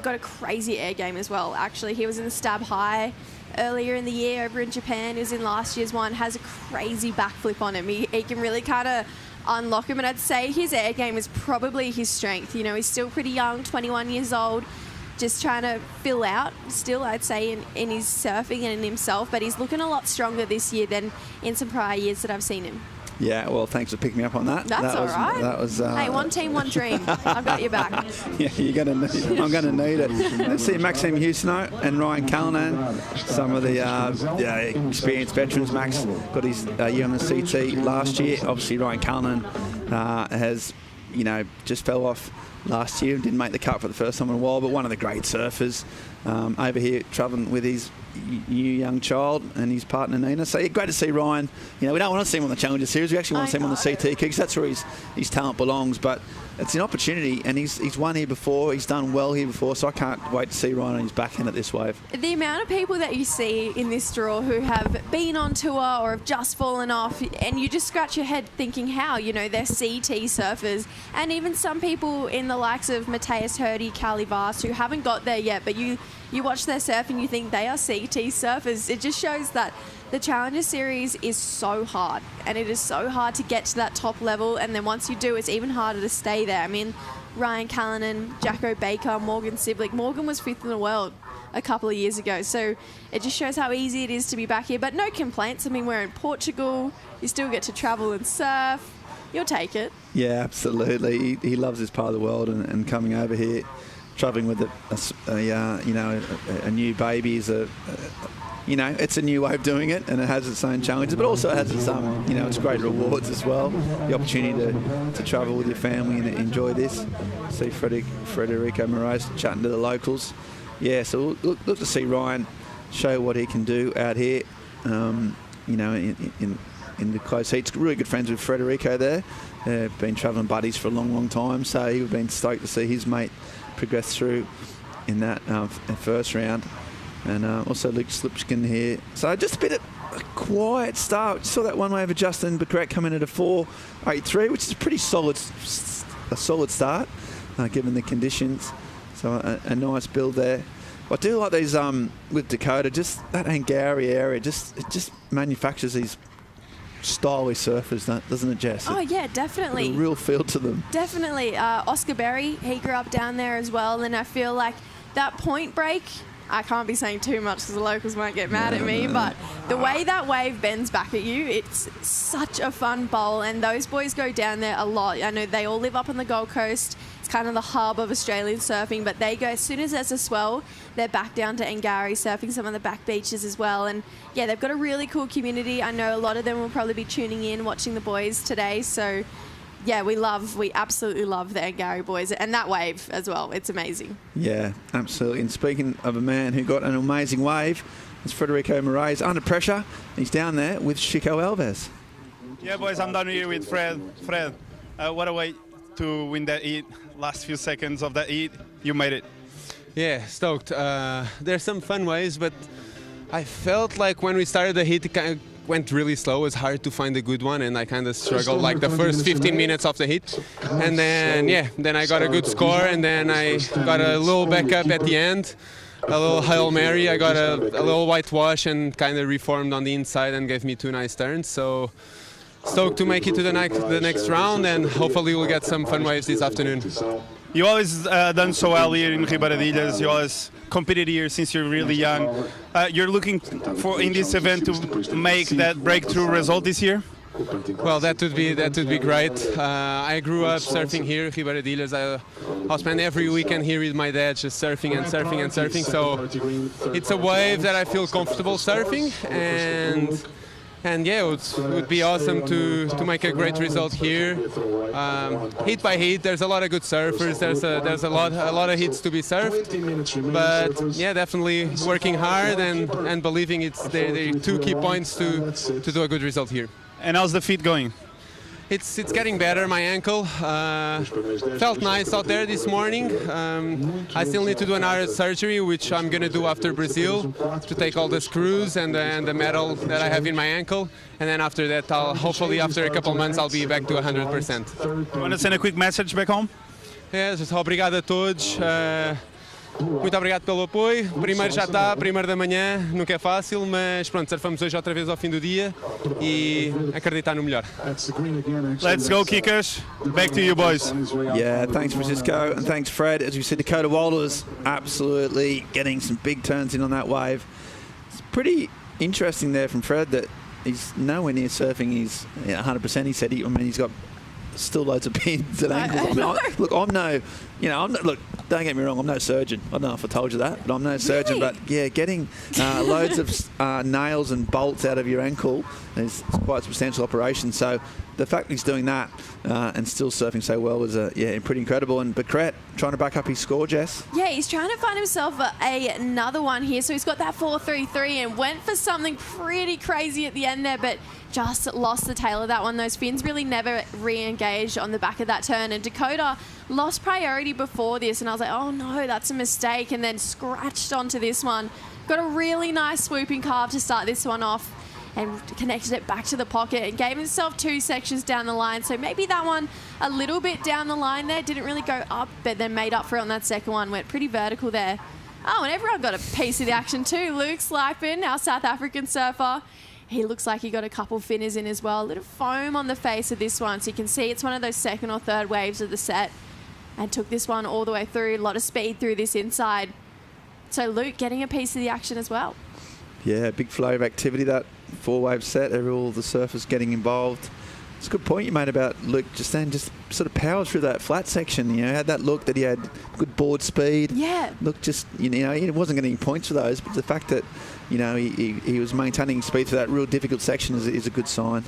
[SPEAKER 4] got a crazy air game as well. Actually, he was in the Stab High earlier in the year over in Japan. He was in last year's one. Has a crazy backflip on him. He can really kind of unlock him, and I'd say his air game is probably his strength. He's still pretty young, 21 years old. Just trying to fill out still, I'd say, in his surfing and in himself. But he's looking a lot stronger this year than in some prior years that I've seen him.
[SPEAKER 5] Yeah, well, thanks for picking me up on that.
[SPEAKER 4] That's all right.
[SPEAKER 5] That was.
[SPEAKER 4] Hey, one team, one dream. I've got your back.
[SPEAKER 5] Yeah, I'm going to need it. Let's see Maxime Husneau and Ryan Callanan, some of the experienced veterans. Max got his year on the CT last year. Obviously, Ryan Callanan has, just fell off last year and didn't make the cut for the first time in a while, but one of the great surfers over here travelling with his new young child and his partner Nina. So great to see Ryan. We don't want to see him on the Challenger Series. We actually want to see him on the CT because that's where his talent belongs. But it's an opportunity, and he's won here before. He's done well here before, so I can't wait to see Ryan on his back end at this wave.
[SPEAKER 4] The amount of people that you see in this draw who have been on tour or have just fallen off, and you just scratch your head thinking how, you know, they're CT surfers, and even some people in the likes of Matthias Hurdy, Callie Vast, who haven't got there yet, but you watch their surf and you think they are CT surfers. It just shows that the Challenger Series is so hard, and it is so hard to get to that top level, and then once you do, it's even harder to stay there. I mean, Ryan Callanan, Jacko Baker, Morgan Siblick. Morgan was 5th in the world a couple of years ago, so it just shows how easy it is to be back here, but no complaints. I mean, we're in Portugal, you still get to travel and surf. You'll take it.
[SPEAKER 5] Yeah, absolutely. He loves this part of the world, and coming over here, traveling with a new baby is you know, it's a new way of doing it, and it has its own challenges, but also it has its it's great rewards as well. The opportunity to travel with your family and enjoy this. See Federico Moraes chatting to the locals. Yeah, so look to see Ryan show what he can do out here. You know, in the close heats. Really good friends with Federico there. Been travelling buddies for a long time, so he's been stoked to see his mate progress through in that first round. And also Luke Slipskin here. So just a bit of a quiet start. Saw that one wave of Justin Becquerel come in at a 4.83, which is a pretty solid start given the conditions. So a nice build there. I do like these with Dakota. Just that Angari area. It just manufactures these stylish surfers, doesn't it, Jess?
[SPEAKER 4] Oh yeah, definitely.
[SPEAKER 5] A real feel to them.
[SPEAKER 4] Definitely. Oscar Berry, he grew up down there as well, and I feel like that Point Break, I can't be saying too much because the locals might get mad at me, but the way that wave bends back at you, it's such a fun bowl, and those boys go down there a lot. I know they all live up on the Gold Coast. It's kind of the hub of Australian surfing, but they go, as soon as there's a swell, they're back down to Angari, surfing some of the back beaches as well. And yeah, they've got a really cool community. I know a lot of them will probably be tuning in, watching the boys today. So yeah, we absolutely love the Angari boys, and that wave as well. It's amazing.
[SPEAKER 5] Yeah, absolutely. And speaking of a man who got an amazing wave, it's Federico Moraes under pressure. He's down there with Chico Alves.
[SPEAKER 6] Yeah, boys, I'm down here with Fred. Fred, what a way to win that heat. Last few seconds of that heat, you made it.
[SPEAKER 9] Yeah, stoked. There's some fun ways, but I felt like when we started the heat, it kind of went really slow. It was hard to find a good one, and I kind of struggled like the first 15 minutes of the heat. And then, yeah, then I got a good score, and then I got a little backup at the end, a little Hail Mary. I got a little whitewash and kind of reformed on the inside and gave me 2 nice turns. So stoked to make it to the next round, and hopefully we'll get some fun waves this afternoon.
[SPEAKER 6] You always done so well here in Ribeiradilhas. You always competed here since you're really young. You're looking for in this event to make that breakthrough result this year?
[SPEAKER 9] Well, that would be great. I grew up surfing here, Ribeiradilhas. I'll spend every weekend here with my dad, just surfing and surfing and surfing. So it's a wave that I feel comfortable surfing, and yeah, it would be awesome to make a great result here. Heat by heat, there's a lot of good surfers. There's a lot of heats to be surfed. But yeah, definitely working hard and believing it's the 2 key points to do a good result here.
[SPEAKER 6] And how's the feet going?
[SPEAKER 9] It's getting better. My ankle felt nice out there this morning. I still need to do another surgery, which I'm going to do after Brazil, to take all the screws and the metal that I have in my ankle. And then after that, hopefully after a couple months, I'll be back to 100%.
[SPEAKER 6] You want to send a quick message back home?
[SPEAKER 9] Yeah, just obrigado a todos. Muito obrigado pelo apoio. Primeiro já está, primeiro da manhã, nunca é fácil, mas pronto, surfamos hoje outra vez ao fim do dia e acreditar no melhor.
[SPEAKER 6] Let's go, kickers. Back to you, boys.
[SPEAKER 5] Yeah, thanks Francisco, and thanks Fred. As we said, Dakota Walters absolutely getting some big turns in on that wave. It's pretty interesting there from Fred that he's nowhere near surfing. He's 100%. He said he's got still loads of pins and ankles. Look, don't get me wrong, I'm no surgeon. I don't know if I told you that, but I'm no surgeon. But yeah, getting loads of nails and bolts out of your ankle is quite a substantial operation. So the fact he's doing that and still surfing so well was pretty incredible. And Becret trying to back up his score, Jess.
[SPEAKER 4] Yeah, he's trying to find himself another one here. So he's got that 4.33 and went for something pretty crazy at the end there, but just lost the tail of that one. Those fins really never re-engaged on the back of that turn. And Dakota lost priority before this, and I was like, oh no, that's a mistake, and then scratched onto this one. Got a really nice swooping carve to start this one off, and connected it back to the pocket and gave himself 2 sections down the line. So maybe that one a little bit down the line there, didn't really go up, but then made up for it on that second one. Went pretty vertical there. Oh, and everyone got a piece of the action too. Luke Slypin, our South African surfer, he looks like he got a couple finners in as well. A little foam on the face of this one. So you can see it's one of those second or third waves of the set, and took this one all the way through. A lot of speed through this inside. So Luke getting a piece of the action as well.
[SPEAKER 5] Yeah, big flow of activity, that 4-wave set. All the surfers getting involved. It's a good point you made about Luke just then, just sort of powered through that flat section. You know, had that look that he had good board speed.
[SPEAKER 4] Yeah.
[SPEAKER 5] Look, just, you know, he wasn't getting points for those, but the fact that, you know, he was maintaining speed through that real difficult section is a good sign.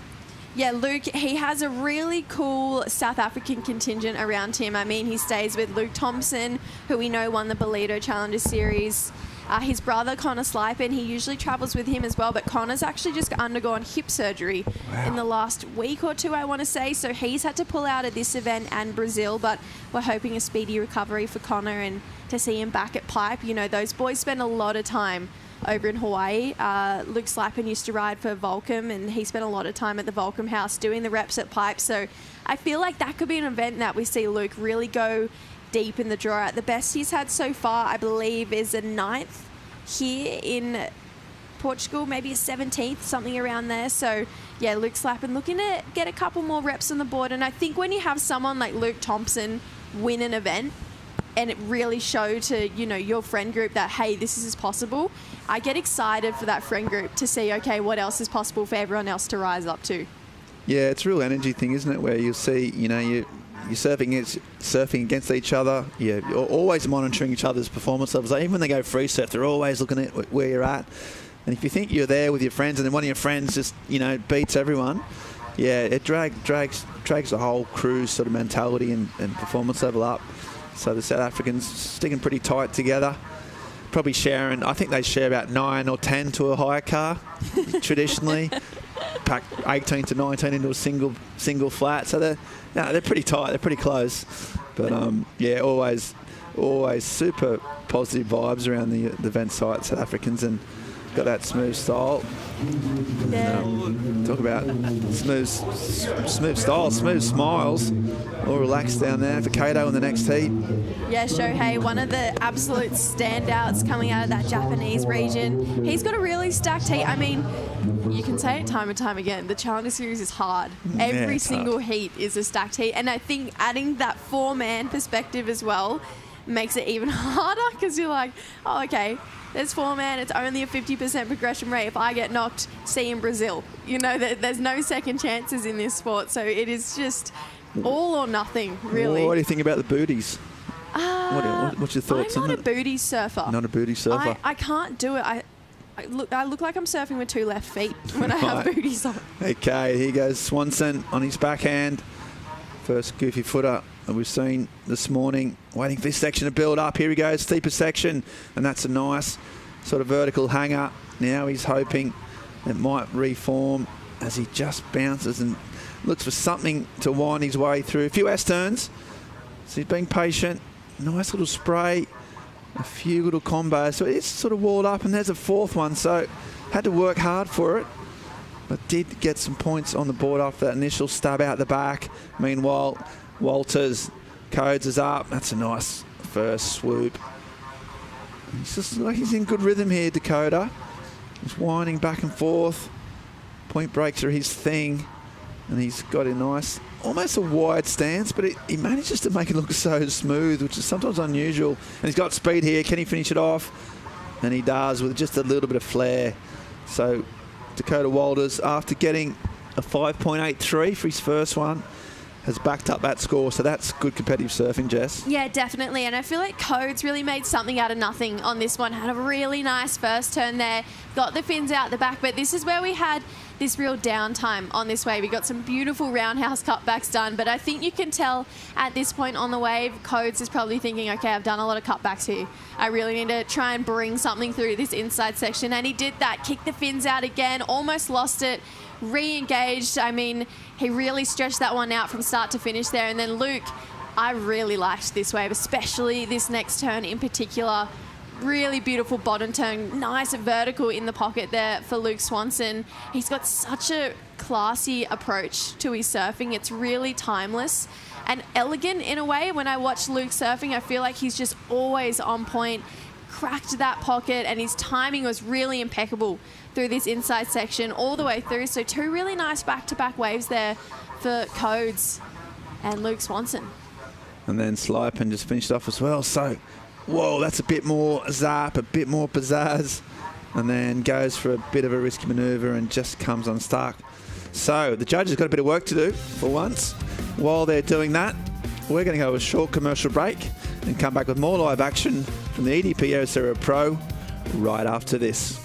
[SPEAKER 4] Yeah, Luke, he has a really cool South African contingent around him. I mean, he stays with Luke Thompson, who we know won the Bolito Challenger Series. His brother, Connor Slypin, he usually travels with him as well, but Connor's actually just undergone hip surgery in the last week or two, I want to say. So he's had to pull out of this event and Brazil, but we're hoping a speedy recovery for Connor and to see him back at Pipe. You know, those boys spend a lot of time over in Hawaii. Luke Slypin used to ride for Volcom, and he spent a lot of time at the Volcom house doing the reps at Pipe. So I feel like that could be an event that we see Luke really go deep in the draw at. The best he's had so far, I believe, is a 9th here in Portugal, maybe a 17th, something around there. So yeah, Luke Slypin looking to get a couple more reps on the board. And I think when you have someone like Luke Thompson win an event and it really show to, you know, your friend group that, hey, this is possible, I get excited for that friend group to see, okay, what else is possible for everyone else to rise up to.
[SPEAKER 5] Yeah, it's a real energy thing, isn't it, where you'll see, you know, you're surfing against each other. You're always monitoring each other's performance levels. Even when they go free surf, they're always looking at where you're at. And if you think you're there with your friends and then one of your friends just, you know, beats everyone, yeah, it drags the whole crew's sort of mentality and performance level up. So the South Africans sticking pretty tight together. Probably sharing, I think they share about 9 or 10 to a hire car, traditionally. Pack 18 to 19 into a single flat. So they're pretty tight. They're pretty close. But yeah, always super positive vibes around the event site, South Africans, and got that smooth style.
[SPEAKER 4] Yeah.
[SPEAKER 5] Talk about smooth style, smooth smiles. All relaxed down there for Kato in the next heat.
[SPEAKER 4] Yeah, Shohei, one of the absolute standouts coming out of that Japanese region. He's got a really stacked heat. I mean, you can say it time and time again, the Challenger Series is hard. Every single heat is a stacked heat. And I think adding that 4-man perspective as well makes it even harder, because you're like, oh, okay, there's 4-man, it's only a 50% progression rate. If I get knocked, see in Brazil. You know, there's no second chances in this sport. So it is just all or nothing, really.
[SPEAKER 5] What do you think about the booties? What's your thoughts on it?
[SPEAKER 4] I'm not a booty surfer.
[SPEAKER 5] Not a booty surfer?
[SPEAKER 4] I can't do it. I look like I'm surfing with 2 left feet when I have booties on.
[SPEAKER 5] Okay, here goes Swanson on his backhand. First goofy footer that we've seen this morning. Waiting for this section to build up. Here he goes, steeper section. And that's a nice sort of vertical hanger. Now he's hoping it might reform as he just bounces and looks for something to wind his way through. A few S-turns. So he's being patient. Nice little spray. A few little combos. So it's sort of walled up, and there's a 4th one. So had to work hard for it, but did get some points on the board after that initial stab out the back. Meanwhile, Walters, Codes is up. That's a nice first swoop. He's just like he's in good rhythm here, Dakota. He's winding back and forth. Point breaks are his thing, and he's got a nice, almost a wide stance, but he manages to make it look so smooth, which is sometimes unusual. And he's got speed here. Can he finish it off? And he does, with just a little bit of flair. So Dakota Walters, after getting a 5.83 for his first one, has backed up that score. So that's good competitive surfing, Jess.
[SPEAKER 4] Yeah, definitely. And I feel like Codes really made something out of nothing on this one. Had a really nice first turn there. Got the fins out the back. But this is where we had this real downtime on this wave. We got some beautiful roundhouse cutbacks done, but I think you can tell at this point on the wave, Codes is probably thinking, okay, I've done a lot of cutbacks here. I really need to try and bring something through this inside section. And he did that, kicked the fins out again, almost lost it, re-engaged. I mean, he really stretched that one out from start to finish there. And then Luke, I really liked this wave, especially this next turn in particular. Really beautiful bottom turn, nice vertical in the pocket there for Luke Swanson. He's got such a classy approach to his surfing. It's really timeless and elegant in a way. When I watch Luke surfing, I feel like he's just always on point, cracked that pocket, and his timing was really impeccable through this inside section all the way through. So 2 really nice back-to-back waves there for Codes and Luke Swanson.
[SPEAKER 5] And then Slipen just finished off as well. So, whoa, that's a bit more zap, a bit more pizzazz. And then goes for a bit of a risky manoeuvre and just comes unstuck. So the judges got a bit of work to do for once. While they're doing that, we're going to go a short commercial break and come back with more live action from the EDP Ericeira Pro right after this.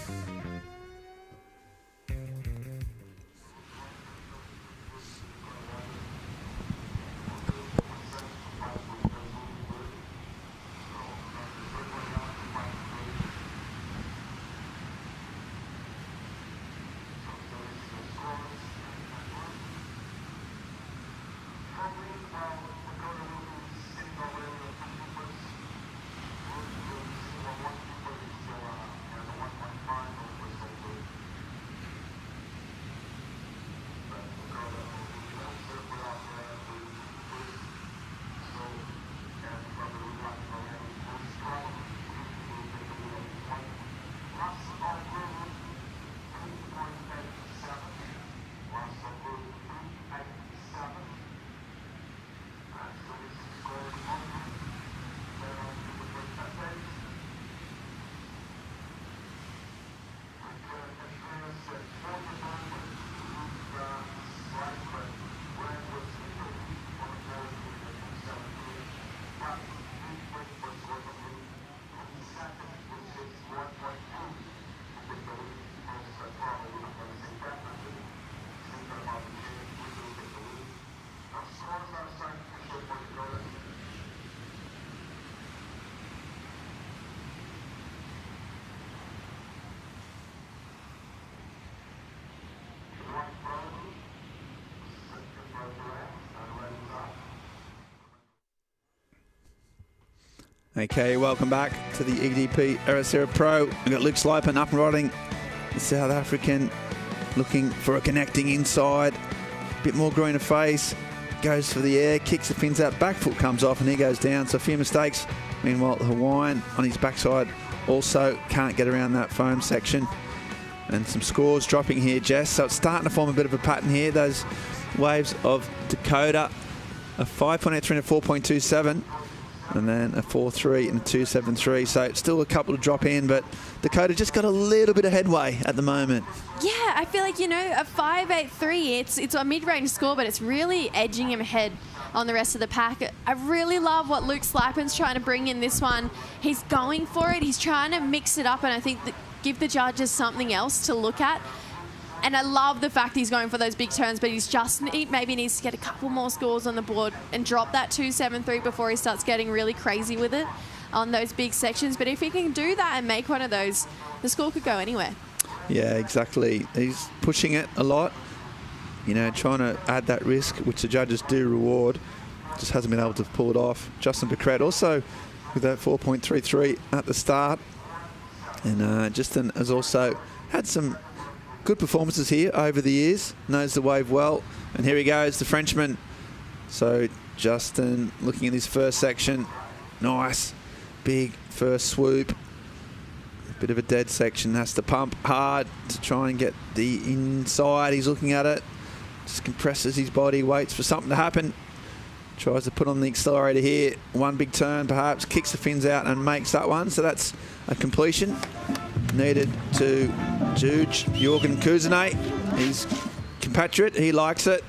[SPEAKER 5] Okay, welcome back to the EDP Ericeira Pro. We've got Luke Slipen up and riding, the South African, looking for a connecting inside. Bit more greener face, goes for the air, kicks the fins out, back foot comes off and he goes down. So a few mistakes. Meanwhile, the Hawaiian on his backside also can't get around that foam section. And some scores dropping here, Jess. So it's starting to form a bit of a pattern here. Those waves of Dakota, a 5.83 and a 4.27. And then a 4.3 and a 2.73. So it's still a couple to drop in, but Dakota just got a little bit of headway at the moment.
[SPEAKER 4] Yeah, I feel like, you know, a 5.83, it's a mid-range score, but it's really edging him ahead on the rest of the pack. I really love what Luke Slipen's trying to bring in this one. He's going for it. He's trying to mix it up, and I think give the judges something else to look at. And I love the fact he's going for those big turns, but he maybe needs to get a couple more scores on the board and drop that 2.73 before he starts getting really crazy with it on those big sections. But if he can do that and make one of those, the score could go anywhere.
[SPEAKER 5] Yeah, exactly. He's pushing it a lot, you know, trying to add that risk, which the judges do reward. Just hasn't been able to pull it off. Justin Becret also with that 4.33 at the start. And Justin has also had some good performances here over the years, knows the wave well, and here he goes, the Frenchman. So Justin looking at his first section, nice, big first swoop, bit of a dead section, has to pump hard to try and get the inside. He's looking at it, just compresses his body, waits for something to happen, tries to put on the accelerator here, one big turn perhaps, kicks the fins out and makes that one. So that's a completion. Needed to judge Jorgen Kuzene, his compatriot, he likes it.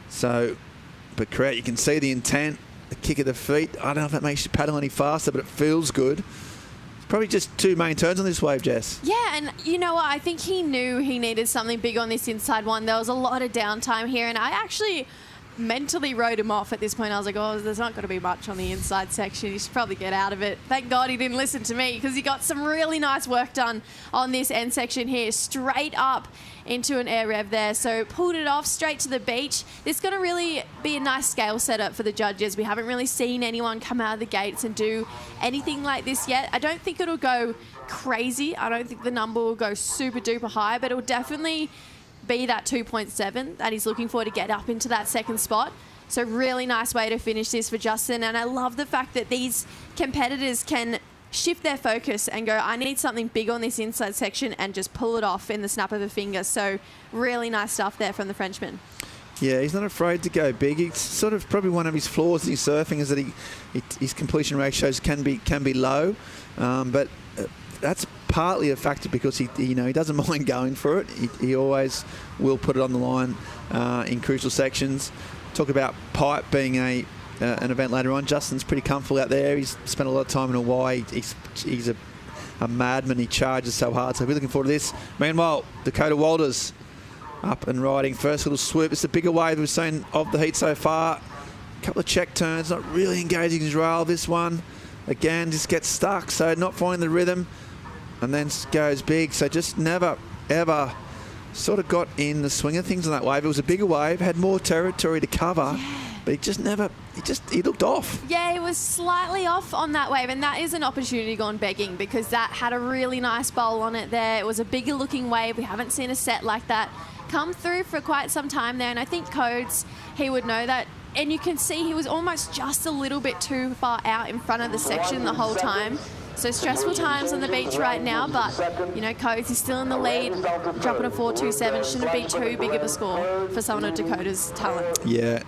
[SPEAKER 5] So, Becret, you can see the intent, the kick of the feet. I don't know if that makes you paddle any faster, but it feels good. It's probably just 2 main turns on this wave, Jess.
[SPEAKER 4] Yeah, and you know what? I think he knew he needed something big on this inside one. There was a lot of downtime here, and I actually mentally wrote him off at this point. I was like, oh, there's not going to be much on the inside section. He should probably get out of it. Thank God he didn't listen to me, because he got some really nice work done on this end section here, straight up into an air rev there. So pulled it off straight to the beach. This is going to really be a nice scale setup for the judges. We haven't really seen anyone come out of the gates and do anything like this yet. I don't think it'll go crazy. I don't think the number will go super duper high, but it will definitely be that 2.7 that he's looking for to get up into that second spot. So really nice way to finish this for Justin. And I love the fact that these competitors can shift their focus and go, I need something big on this inside section, and just pull it off in the snap of a finger. So really nice stuff there from the Frenchman.
[SPEAKER 5] Yeah, he's not afraid to go big. It's sort of probably one of his flaws in his surfing is that his completion ratios can be low, but that's partly a factor because he doesn't mind going for it. He always will put it on the line in crucial sections. Talk about pipe being an event later on. Justin's pretty comfortable out there. He's spent a lot of time in Hawaii. He's a madman. He charges so hard. So we're looking forward to this. Meanwhile, Dakota Walters up and riding. First little swoop. It's the bigger wave we've seen of the heat so far. A couple of check turns, not really engaging his rail. This one, again, just gets stuck. So not finding the rhythm, and then goes big. So just never, ever sort of got in the swing of things on that wave. It was a bigger wave, had more territory to cover, but he looked off.
[SPEAKER 4] Yeah, he was slightly off on that wave, and that is an opportunity gone begging, because that had a really nice bowl on it there. It was a bigger looking wave. We haven't seen a set like that come through for quite some time there, and I think Codes, he would know that. And you can see he was almost just a little bit too far out in front of the section the whole time. So stressful times on the beach right now, but Codes is still in the lead, dropping a 4.27. Shouldn't be too big of a score for someone of Dakota's talent.
[SPEAKER 5] Yeah,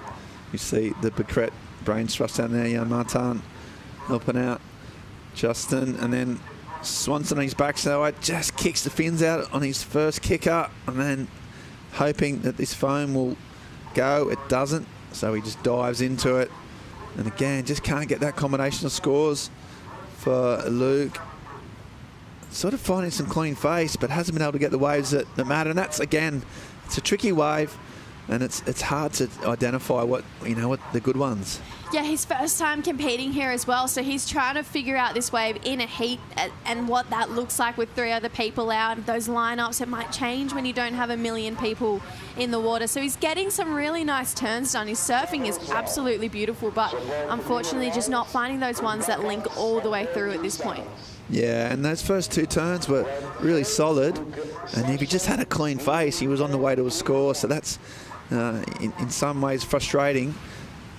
[SPEAKER 5] you see the Becret brain thrust down there. Martin helping out Justin, and then Swanson on his backside just kicks the fins out on his first kicker, and then hoping that this foam will go. It doesn't, so he just dives into it, and again just can't get that combination of scores for Luke. Sort of finding some clean face, but hasn't been able to get the waves that matter, and that's, again, it's a tricky wave, and it's hard to identify what the good ones.
[SPEAKER 4] Yeah, his first time competing here as well, so he's trying to figure out this wave in a heat and what that looks like with 3 other people out. Those lineups, it might change when you don't have a million people in the water. So he's getting some really nice turns done. His surfing is absolutely beautiful, but unfortunately just not finding those ones that link all the way through at this point.
[SPEAKER 5] Yeah, and those first 2 turns were really solid, and if he just had a clean face, he was on the way to a score. So that's in some ways frustrating.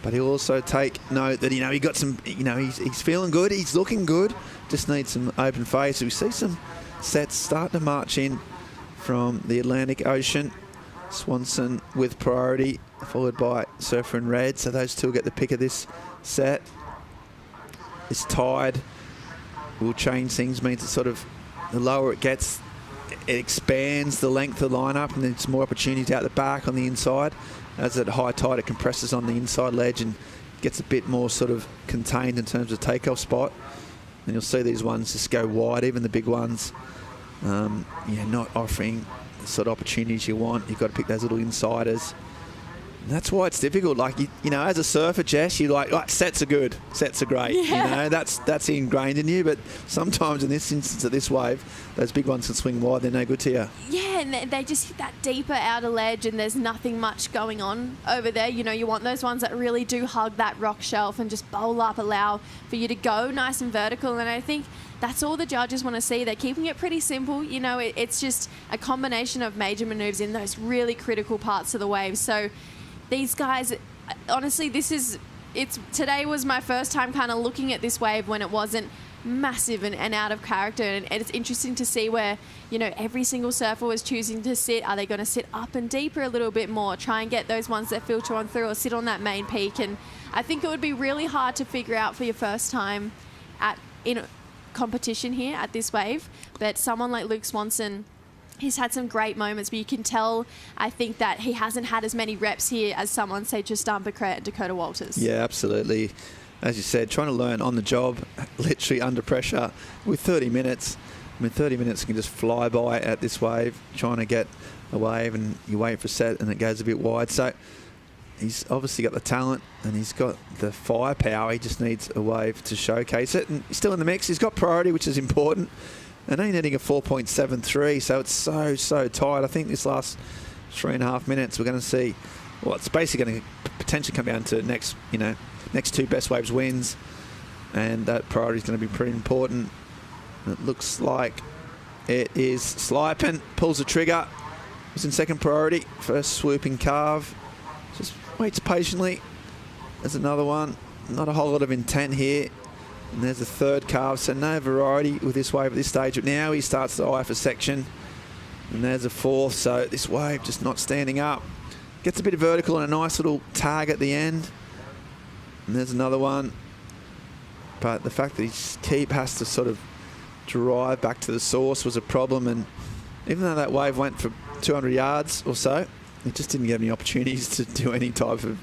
[SPEAKER 5] But he'll also take note that, he got some, he's feeling good, he's looking good, just needs some open face. So we see some sets starting to march in from the Atlantic Ocean. Swanson with priority, followed by Surfer in red. So those two will get the pick of this set. This tide will change things, means it's sort of, the lower it gets, it expands the length of the lineup, and there's more opportunities out the back on the inside. As at high tide, it compresses on the inside ledge and gets a bit more sort of contained in terms of takeoff spot. And you'll see these ones just go wide, even the big ones, not offering the sort of opportunities you want. You've got to pick those little insiders. And that's why it's difficult. Like, as a surfer, Jess, you're like, sets are good, sets are great.
[SPEAKER 4] Yeah.
[SPEAKER 5] That's ingrained in you. But sometimes in this instance of this wave, those big ones can swing wide. They're no good to you.
[SPEAKER 4] Yeah, and they just hit that deeper outer ledge, and there's nothing much going on over there. You want those ones that really do hug that rock shelf and just bowl up, allow for you to go nice and vertical. And I think that's all the judges want to see. They're keeping it pretty simple. It's just a combination of major maneuvers in those really critical parts of the wave. So these guys, honestly, today was my first time kind of looking at this wave when it wasn't massive and out of character, and it's interesting to see where every single surfer was choosing to sit. Are they going to sit up and deeper a little bit more, try and get those ones that filter on through, or sit on that main peak? And I think it would be really hard to figure out for your first time in competition here at this wave. But someone like Luke Swanson, he's had some great moments, but you can tell, I think, that he hasn't had as many reps here as someone, say, Justin Becret and Dakota Walters.
[SPEAKER 5] Yeah, absolutely. as you said, trying to learn on the job, literally under pressure with 30 minutes. I mean, 30 minutes can just fly by at this wave, trying to get a wave, and you wait for a set and it goes a bit wide. So he's obviously got the talent and he's got the firepower. He just needs a wave to showcase it. And he's still in the mix. He's got priority, which is important. And only netting a 4.73, so it's so tight. I think this last 3.5 minutes, we're going to see, well, it's basically going to potentially come down to next two best waves wins, and that priority is going to be pretty important. It looks like it is Slypen, pulls the trigger, was in second priority, first swooping carve, just waits patiently. There's another one, not a whole lot of intent here. And there's the third carve, so no variety with this wave at this stage. But now he starts the eye for section. And there's a fourth, so this wave just not standing up. Gets a bit of vertical and a nice little tag at the end. And there's another one. But the fact that his keep has to sort of drive back to the source was a problem. And even though that wave went for 200 yards or so, it just didn't get any opportunities to do any type of,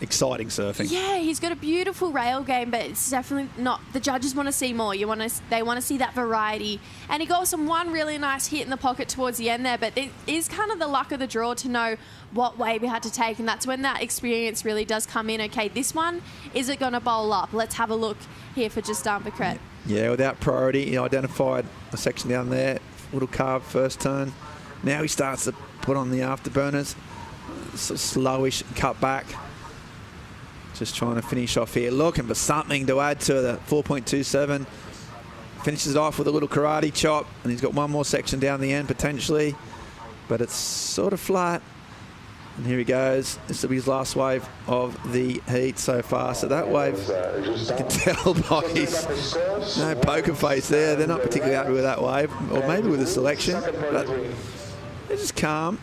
[SPEAKER 5] exciting surfing.
[SPEAKER 4] Yeah, he's got a beautiful rail game, but it's definitely not. The judges want to see more. They want to see that variety. And he got one really nice hit in the pocket towards the end there, but it is kind of the luck of the draw to know what wave you had to take, and that's when that experience really does come in. Okay, this one, is it going to bowl up? Let's have a look here for Justin Becret.
[SPEAKER 5] Yeah, without priority, he identified a section down there, little carve first turn. Now he starts to put on the afterburners, sort of slowish cut back. Just trying to finish off here, looking for something to add to the 4.27. Finishes it off with a little karate chop, and he's got one more section down the end potentially, but it's sort of flat. And here he goes. This will be his last wave of the heat so far. So that wave, you can tell by his no poker face there. They're not particularly happy with that wave, or maybe with the selection, but they're just calm.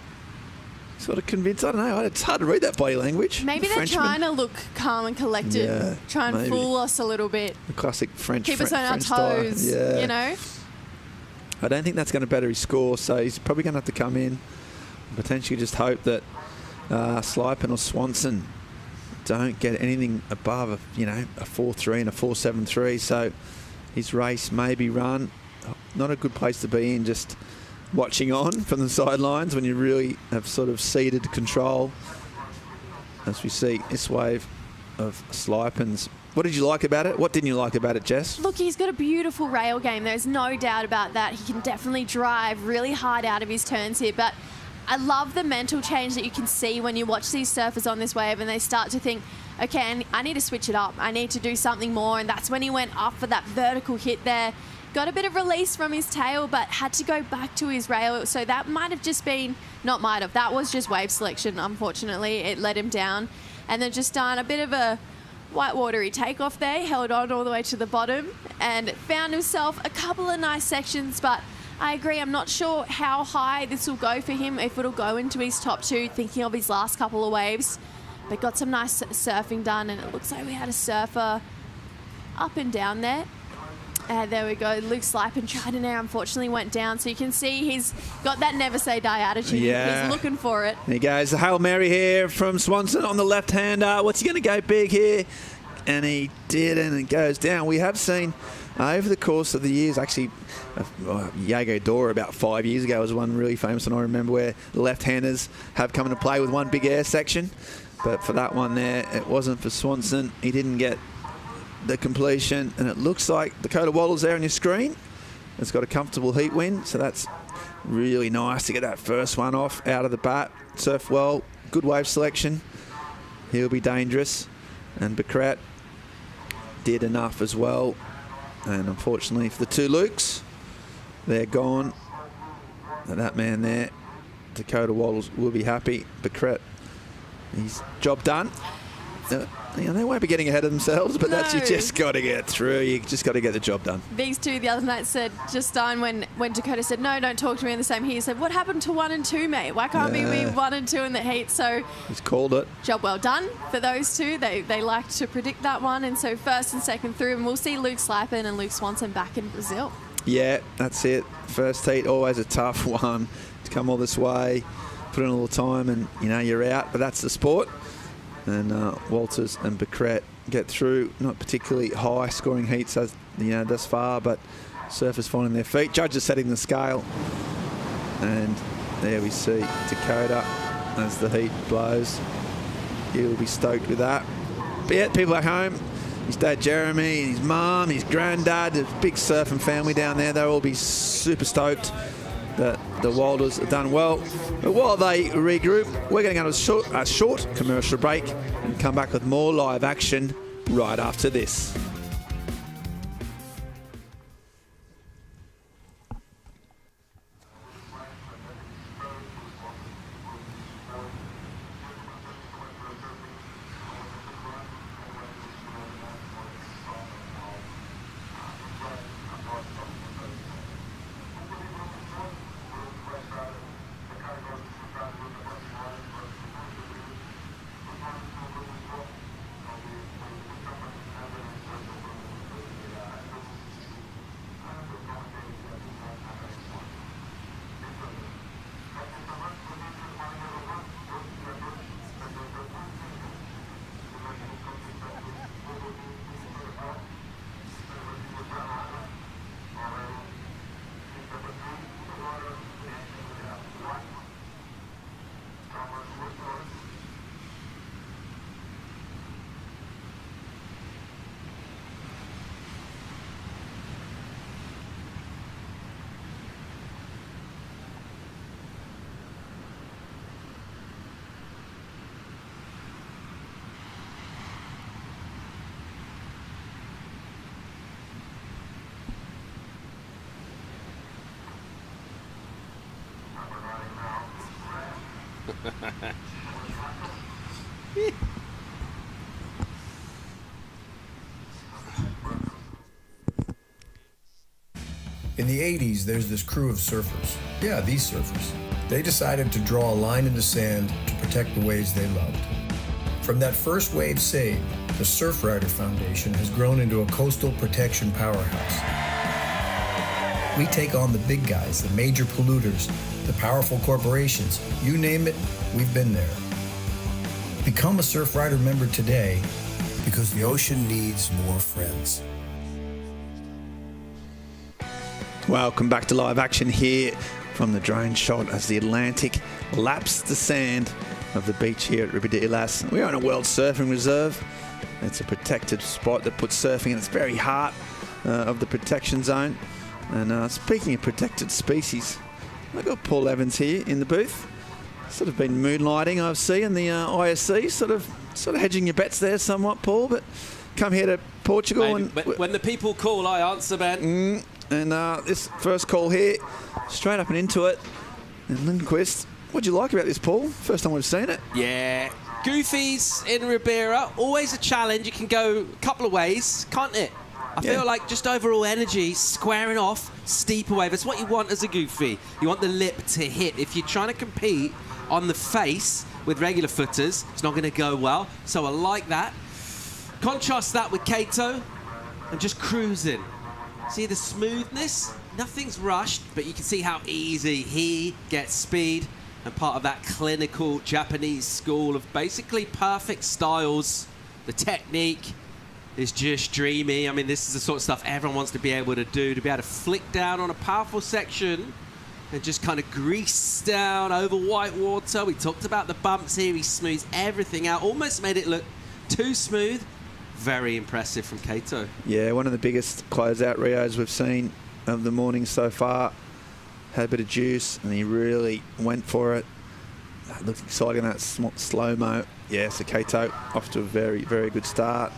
[SPEAKER 5] Sort of convinced, I don't know, it's hard to read that body language.
[SPEAKER 4] Maybe they're trying to look calm and collected,
[SPEAKER 5] yeah,
[SPEAKER 4] try and fool us a little bit.
[SPEAKER 5] The classic French
[SPEAKER 4] Keep us on our toes,
[SPEAKER 5] yeah. I don't think that's going to better his score, so he's probably going to have to come in and potentially just hope that Slypen or Swanson don't get anything above a 4.3 and a 4.73, so his race may be run. Not a good place to be in, just watching on from the sidelines when you really have sort of ceded control. As we see this wave of Slypen's. What did you like about it? What didn't you like about it, Jess?
[SPEAKER 4] Look, he's got a beautiful rail game. There's no doubt about that. He can definitely drive really hard out of his turns here, but I love the mental change that you can see when you watch these surfers on this wave and they start to think, okay, I need to switch it up. I need to do something more, and that's when he went up for that vertical hit there. Got a bit of release from his tail, but had to go back to his rail. So that might have just been, that was just wave selection, unfortunately. It let him down. And then just done a bit of a whitewatery takeoff there, held on all the way to the bottom and found himself a couple of nice sections, but I agree, I'm not sure how high this will go for him, if it'll go into his top two, thinking of his last couple of waves. But got some nice surfing done, and it looks like we had a surfer up and down there. There we go. Luke Slypen tried in there, unfortunately went down. So you can see he's got that never say die attitude.
[SPEAKER 5] Yeah.
[SPEAKER 4] He's looking for it.
[SPEAKER 5] There he goes. The Hail Mary here from Swanson on the left-hander. What's he going to go big here? And he did, and it goes down. We have seen over the course of the years, actually, Yago Dora about 5 years ago was one really famous one I remember, where the left-handers have come into play with one big air section. But for that one there, it wasn't for Swanson. He didn't get the completion, and it looks like Dakota Waddle's there on your screen. It's got a comfortable heat win, so that's really nice to get that first one off out of the bat. Surf well, good wave selection. He'll be dangerous, and Becret did enough as well. And unfortunately for the two Lukes, they're gone. And that man there, Dakota Waddles, will be happy. Becret, his job done. They won't be getting ahead of themselves, but that's, you just got to get through. You just got to get the job done.
[SPEAKER 4] These two the other night said, just done when Dakota said, no, don't talk to me in the same heat. He said, what happened to 1 and 2, mate? Why can't we be 1 and 2 in the heat? So
[SPEAKER 5] he's called it.
[SPEAKER 4] Job well done for those two. They liked to predict that one. And so first and second through, and we'll see Luke Slypen and Luke Swanson back in Brazil.
[SPEAKER 5] Yeah, that's it. First heat, always a tough one to come all this way, put in a little time, and you're out. But that's the sport. And Walters and Becret get through. Not particularly high scoring heats as thus far, but surfers finding their feet. Judges setting the scale. And there we see Dakota as the heat blows. He'll be stoked with that. But yeah, people at home, his dad Jeremy, his mum, his granddad, a big surfing family down there, they'll all be super stoked that the Wilders have done well. But while they regroup, we're going to go to a short commercial break and come back with more live action right after this.
[SPEAKER 10] In the 80s, there's this crew of surfers. Yeah, these surfers. They decided to draw a line in the sand to protect the waves they loved. From that first wave save, the Surfrider Foundation has grown into a coastal protection powerhouse. We take on the big guys, the major polluters, the powerful corporations. You name it, we've been there. Become a Surfrider member today because the ocean needs more friends.
[SPEAKER 5] Welcome back to live action here from the drone shot as the Atlantic laps the sand of the beach here at Riba de Ilas. We're on a World Surfing Reserve. It's a protected spot that puts surfing in its very heart of the protection zone. And speaking of protected species, I've got Paul Evans here in the booth. Sort of been moonlighting, I see, in the ISC. Sort of hedging your bets there somewhat, Paul. But come here to Portugal.
[SPEAKER 3] Mate, and when the people call, I answer, man.
[SPEAKER 5] And this first call here, straight up and into it. And Lindquist, what do you like about this, Paul? First time we've seen it.
[SPEAKER 3] Yeah. Goofies in Ribeira, always a challenge. It can go a couple of ways, can't it? I feel like just overall energy, squaring off, steeper wave. That's what you want as a goofy. You want the lip to hit. If you're trying to compete on the face with regular footers, it's not going to go well. So I like that. Contrast that with Kato and just cruising. See the smoothness? Nothing's rushed, but you can see how easy he gets speed, and part of that clinical Japanese school of basically perfect styles. The technique is just dreamy. I mean, this is the sort of stuff everyone wants to be able to do, to be able to flick down on a powerful section and just kind of grease down over white water. We talked about the bumps here. He smooths everything out, almost made it look too smooth. Very impressive from Kato. Yeah,
[SPEAKER 5] one of the biggest closeout Rios we've seen of the morning so far. Had a bit of juice and he really went for it. That looked exciting, that slow-mo. Yeah, so Kato off to a very, very good start.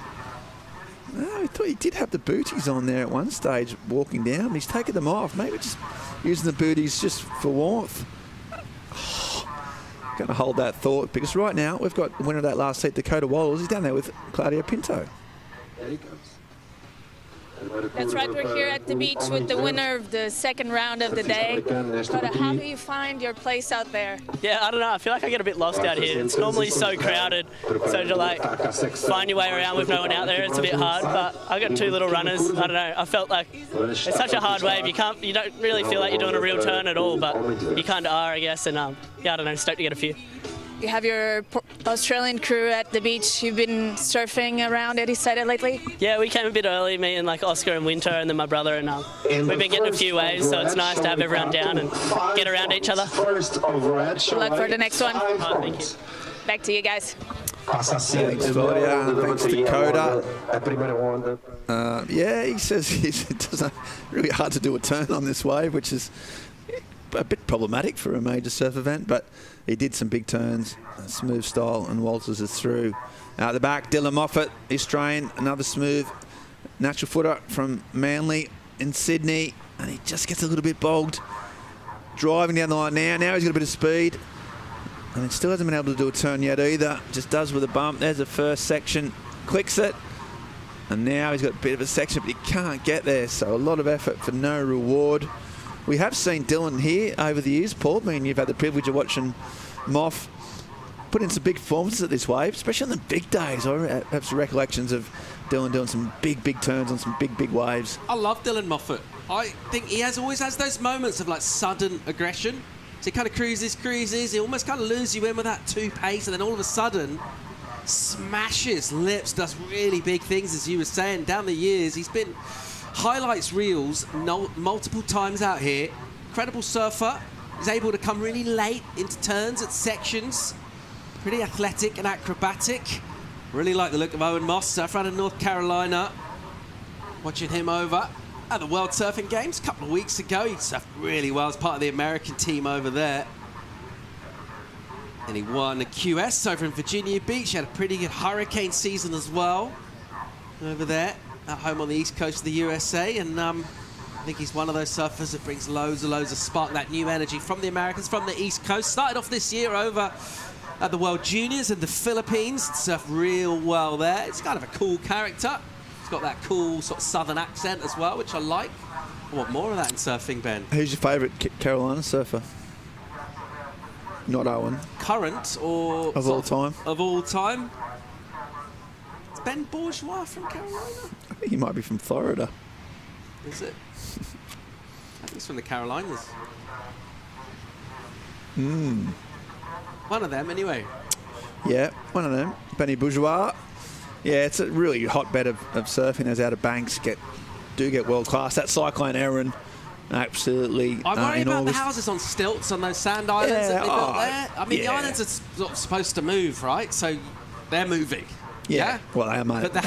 [SPEAKER 5] I thought he did have the booties on there at one stage walking down, but he's taken them off. Maybe just using the booties just for warmth. Going to hold that thought because right now we've got the winner of that last heat, Dakota Wallace. He's down there with Claudia Pinto.
[SPEAKER 11] That's right, we're here at the beach with the winner of the second round of the day. But how do you find your place out there?
[SPEAKER 12] Yeah, I don't know, I feel like I get a bit lost out here. It's normally so crowded, so to like find your way around with no one out there, it's a bit hard, but I got two little runners. I don't know, I felt like it's such a hard wave, you don't really feel like you're doing a real turn at all, but you kind of are, I guess, and yeah, I don't know, stoked to get a few.
[SPEAKER 11] You have your Australian crew at the beach. You've been surfing around Ericeira lately?
[SPEAKER 12] Yeah, we came a bit early, me and like Oscar and Winter and then my brother, and we've been getting a few waves, so it's nice to have everyone down and get around each other.
[SPEAKER 11] Good luck for the next one.
[SPEAKER 12] Oh, thank you.
[SPEAKER 11] Back to you guys.
[SPEAKER 5] Thanks, Claudia. Thanks, Dakota. Yeah, he says it's really hard to do a turn on this wave, which is a bit problematic for a major surf event, but he did some big turns, smooth style, and waltzes us through. Out the back, Dylan Moffat, Australian, another smooth natural footer from Manly in Sydney, and he just gets a little bit bogged. Driving down the line now. Now he's got a bit of speed. And it still hasn't been able to do a turn yet either. Just does with a bump. There's the first section. Clicks it. And now he's got a bit of a section, but he can't get there. So a lot of effort for no reward. We have seen Dylan here over the years, Paul. I mean, you've had the privilege of watching Moff put in some big performances at this wave, especially on the big days. I have some recollections of Dylan doing some big turns on some big waves.
[SPEAKER 3] I love Dylan Moffat. I think he always has those moments of like sudden aggression. So he kind of cruises, he almost kind of lures you in with that 2 pace, and then all of a sudden smashes lips, does really big things, as you were saying. Down the years, he's been highlights reels multiple times out here. Incredible surfer. He's able to come really late into turns at sections. Pretty athletic and acrobatic. Really like the look of Owen Moss, surfer out of North Carolina. Watching him over at the World Surfing Games a couple of weeks ago. He surfed really well as part of the American team over there. And he won a QS over in Virginia Beach. He had a pretty good hurricane season as well over there at home on the east coast of the USA. And I think he's one of those surfers that brings loads of spark, that new energy from the Americans, from the east coast. Started off this year over at the World Juniors in the Philippines. Surfed real well there. It's kind of a cool character. Got that cool sort of southern accent as well, which I like. I want more of that in surfing, Ben.
[SPEAKER 5] Who's your favourite Carolina surfer? Not Owen.
[SPEAKER 3] Current or...
[SPEAKER 5] Of all time?
[SPEAKER 3] Of all time. It's Ben Bourgeois from Carolina?
[SPEAKER 5] I think he might be from Florida.
[SPEAKER 3] Is it? I think he's from the Carolinas. One of them, anyway.
[SPEAKER 5] Yeah, one of them. Benny Bourgeois. Yeah, it's a really hotbed of surfing. Those Outer Banks do get world class. That Cyclone Erin, absolutely.
[SPEAKER 3] I worry
[SPEAKER 5] in
[SPEAKER 3] about
[SPEAKER 5] August.
[SPEAKER 3] the houses on stilts on those sand islands that they built there. I mean, the islands are sort of supposed to move, right? So they're moving.
[SPEAKER 5] Yeah. Well, they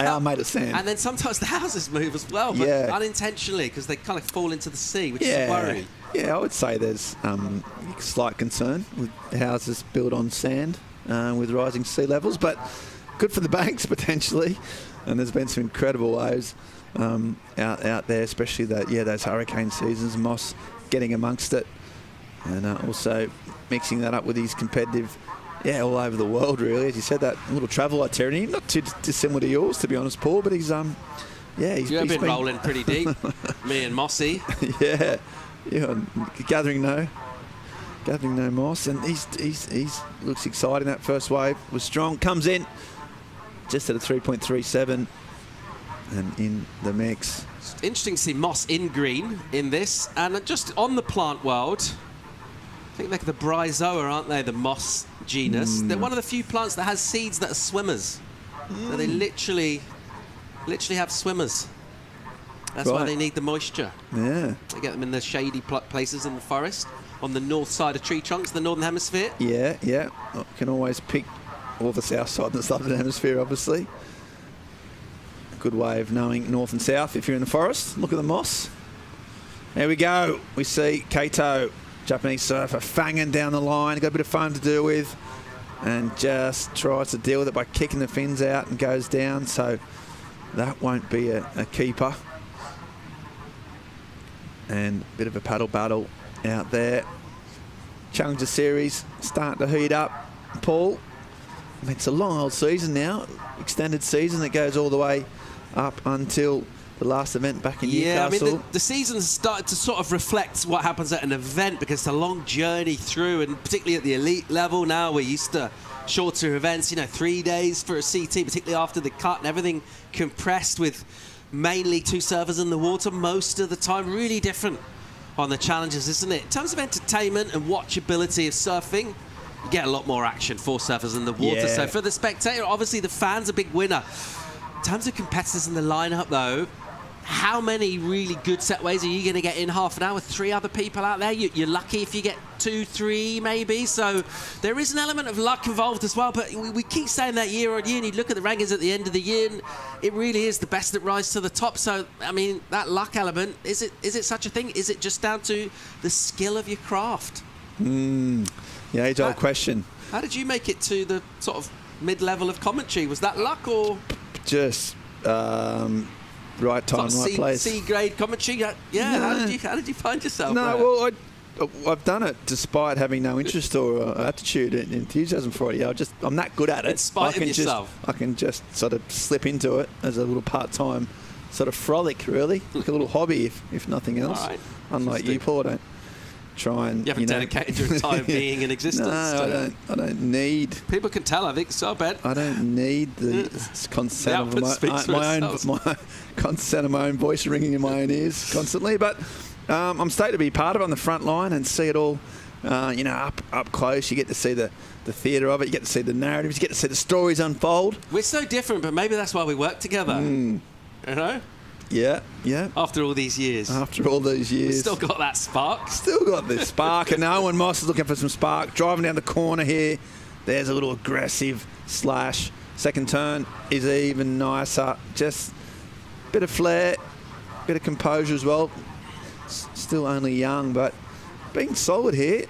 [SPEAKER 5] are made of sand.
[SPEAKER 3] And then sometimes the houses move as well, but unintentionally, because they kind of fall into the sea, which is a worry. Yeah,
[SPEAKER 5] I would say there's slight concern with houses built on sand with rising sea levels, but good for the banks potentially. And there's been some incredible waves out there, especially those hurricane seasons. Moss getting amongst it, and also mixing that up with his competitive, all over the world really. As you said, that little travel itinerary, not too dissimilar to yours, to be honest, Paul. But he's he's been
[SPEAKER 3] rolling pretty deep. Me and Mossy.
[SPEAKER 5] yeah, gathering no moss, and he's looks exciting. That first wave was strong. Comes in just at a 3.37 and in the mix.
[SPEAKER 3] It's interesting to see Moss in green in this, and just on the plant world, I think they're the Bryozoa, aren't they? The moss genus. They're one of the few plants that has seeds that are swimmers. So they literally have swimmers. That's why they need the moisture.
[SPEAKER 5] Yeah.
[SPEAKER 3] They get them in the shady places in the forest, on the north side of tree trunks, the northern hemisphere.
[SPEAKER 5] Yeah. You can always pick all the south side and the southern hemisphere, obviously. A good way of knowing north and south if you're in the forest. Look at the moss. There we go. We see Kato, Japanese surfer, fanging down the line. Got a bit of foam to deal with, and just tries to deal with it by kicking the fins out and goes down. So that won't be a keeper. And a bit of a paddle battle out there. Challenger Series starting to heat up. Paul, I mean, it's a long old season now, extended season that goes all the way up until the last event back in Newcastle.
[SPEAKER 3] I mean, the season's started to sort of reflect what happens at an event, because it's a long journey through, and particularly at the elite level now, we're used to shorter events, 3 days for a CT, particularly after the cut, and everything compressed with mainly 2 surfers in the water most of the time. Really different on the challenges, isn't it? In terms of entertainment and watchability of surfing, you get a lot more action for surfers in the water.
[SPEAKER 5] Yeah.
[SPEAKER 3] So for the spectator, obviously the fan's a big winner. In terms of competitors in the lineup, though, how many really good setways are you going to get in half an hour with 3 other people out there? You're lucky if you get 2, 3 maybe. So there is an element of luck involved as well. But we keep saying that year on year, and you look at the rankings at the end of the year, and it really is the best that rise to the top. So, I mean, that luck element, is it such a thing? Is it just down to the skill of your craft?
[SPEAKER 5] The age-old question.
[SPEAKER 3] How did you make it to the sort of mid-level of commentary? Was that luck or...?
[SPEAKER 5] Just... right time,
[SPEAKER 3] sort of
[SPEAKER 5] right place.
[SPEAKER 3] C-grade commentary. Yeah.
[SPEAKER 5] No.
[SPEAKER 3] How did you find yourself?
[SPEAKER 5] No, well, I've done it despite having no interest or aptitude and enthusiasm for it. I'm that good at it.
[SPEAKER 3] In spite of yourself.
[SPEAKER 5] I can just sort of slip into it as a little part-time sort of frolic, really, like a little hobby, if nothing else.
[SPEAKER 3] All right.
[SPEAKER 5] Unlike you, Paul, I don't try and.
[SPEAKER 3] You haven't dedicated your entire being in existence.
[SPEAKER 5] No, I don't need.
[SPEAKER 3] People can tell, I think, so I bet.
[SPEAKER 5] I don't need the consent of my consent of my own voice ringing in my own ears constantly. But I'm stoked to be part of it on the front line and see it all, up close. You get to see the theatre of it. You get to see the narratives. You get to see the stories unfold.
[SPEAKER 3] We're so different, but maybe that's why we work together. You know?
[SPEAKER 5] Yeah.
[SPEAKER 3] After all these years.
[SPEAKER 5] We've
[SPEAKER 3] still got that spark.
[SPEAKER 5] Still got this spark. And Owen Moss is looking for some spark. Driving down the corner here. There's a little aggressive slash. Second turn is even nicer. Just a bit of flair, bit of composure as well. Still only young, but being solid here.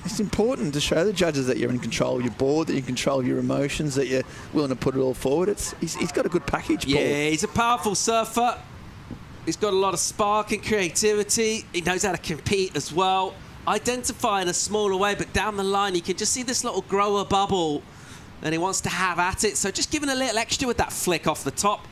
[SPEAKER 5] It's important to show the judges that you're in control of your board, that you're in control of your emotions, that you're willing to put it all forward. He's got a good package, Paul.
[SPEAKER 3] Yeah, he's a powerful surfer. He's got a lot of spark and creativity. He knows how to compete as well. Identify in a smaller way, but down the line, you can just see this little grower bubble, and he wants to have at it. So just giving a little extra with that flick off the top,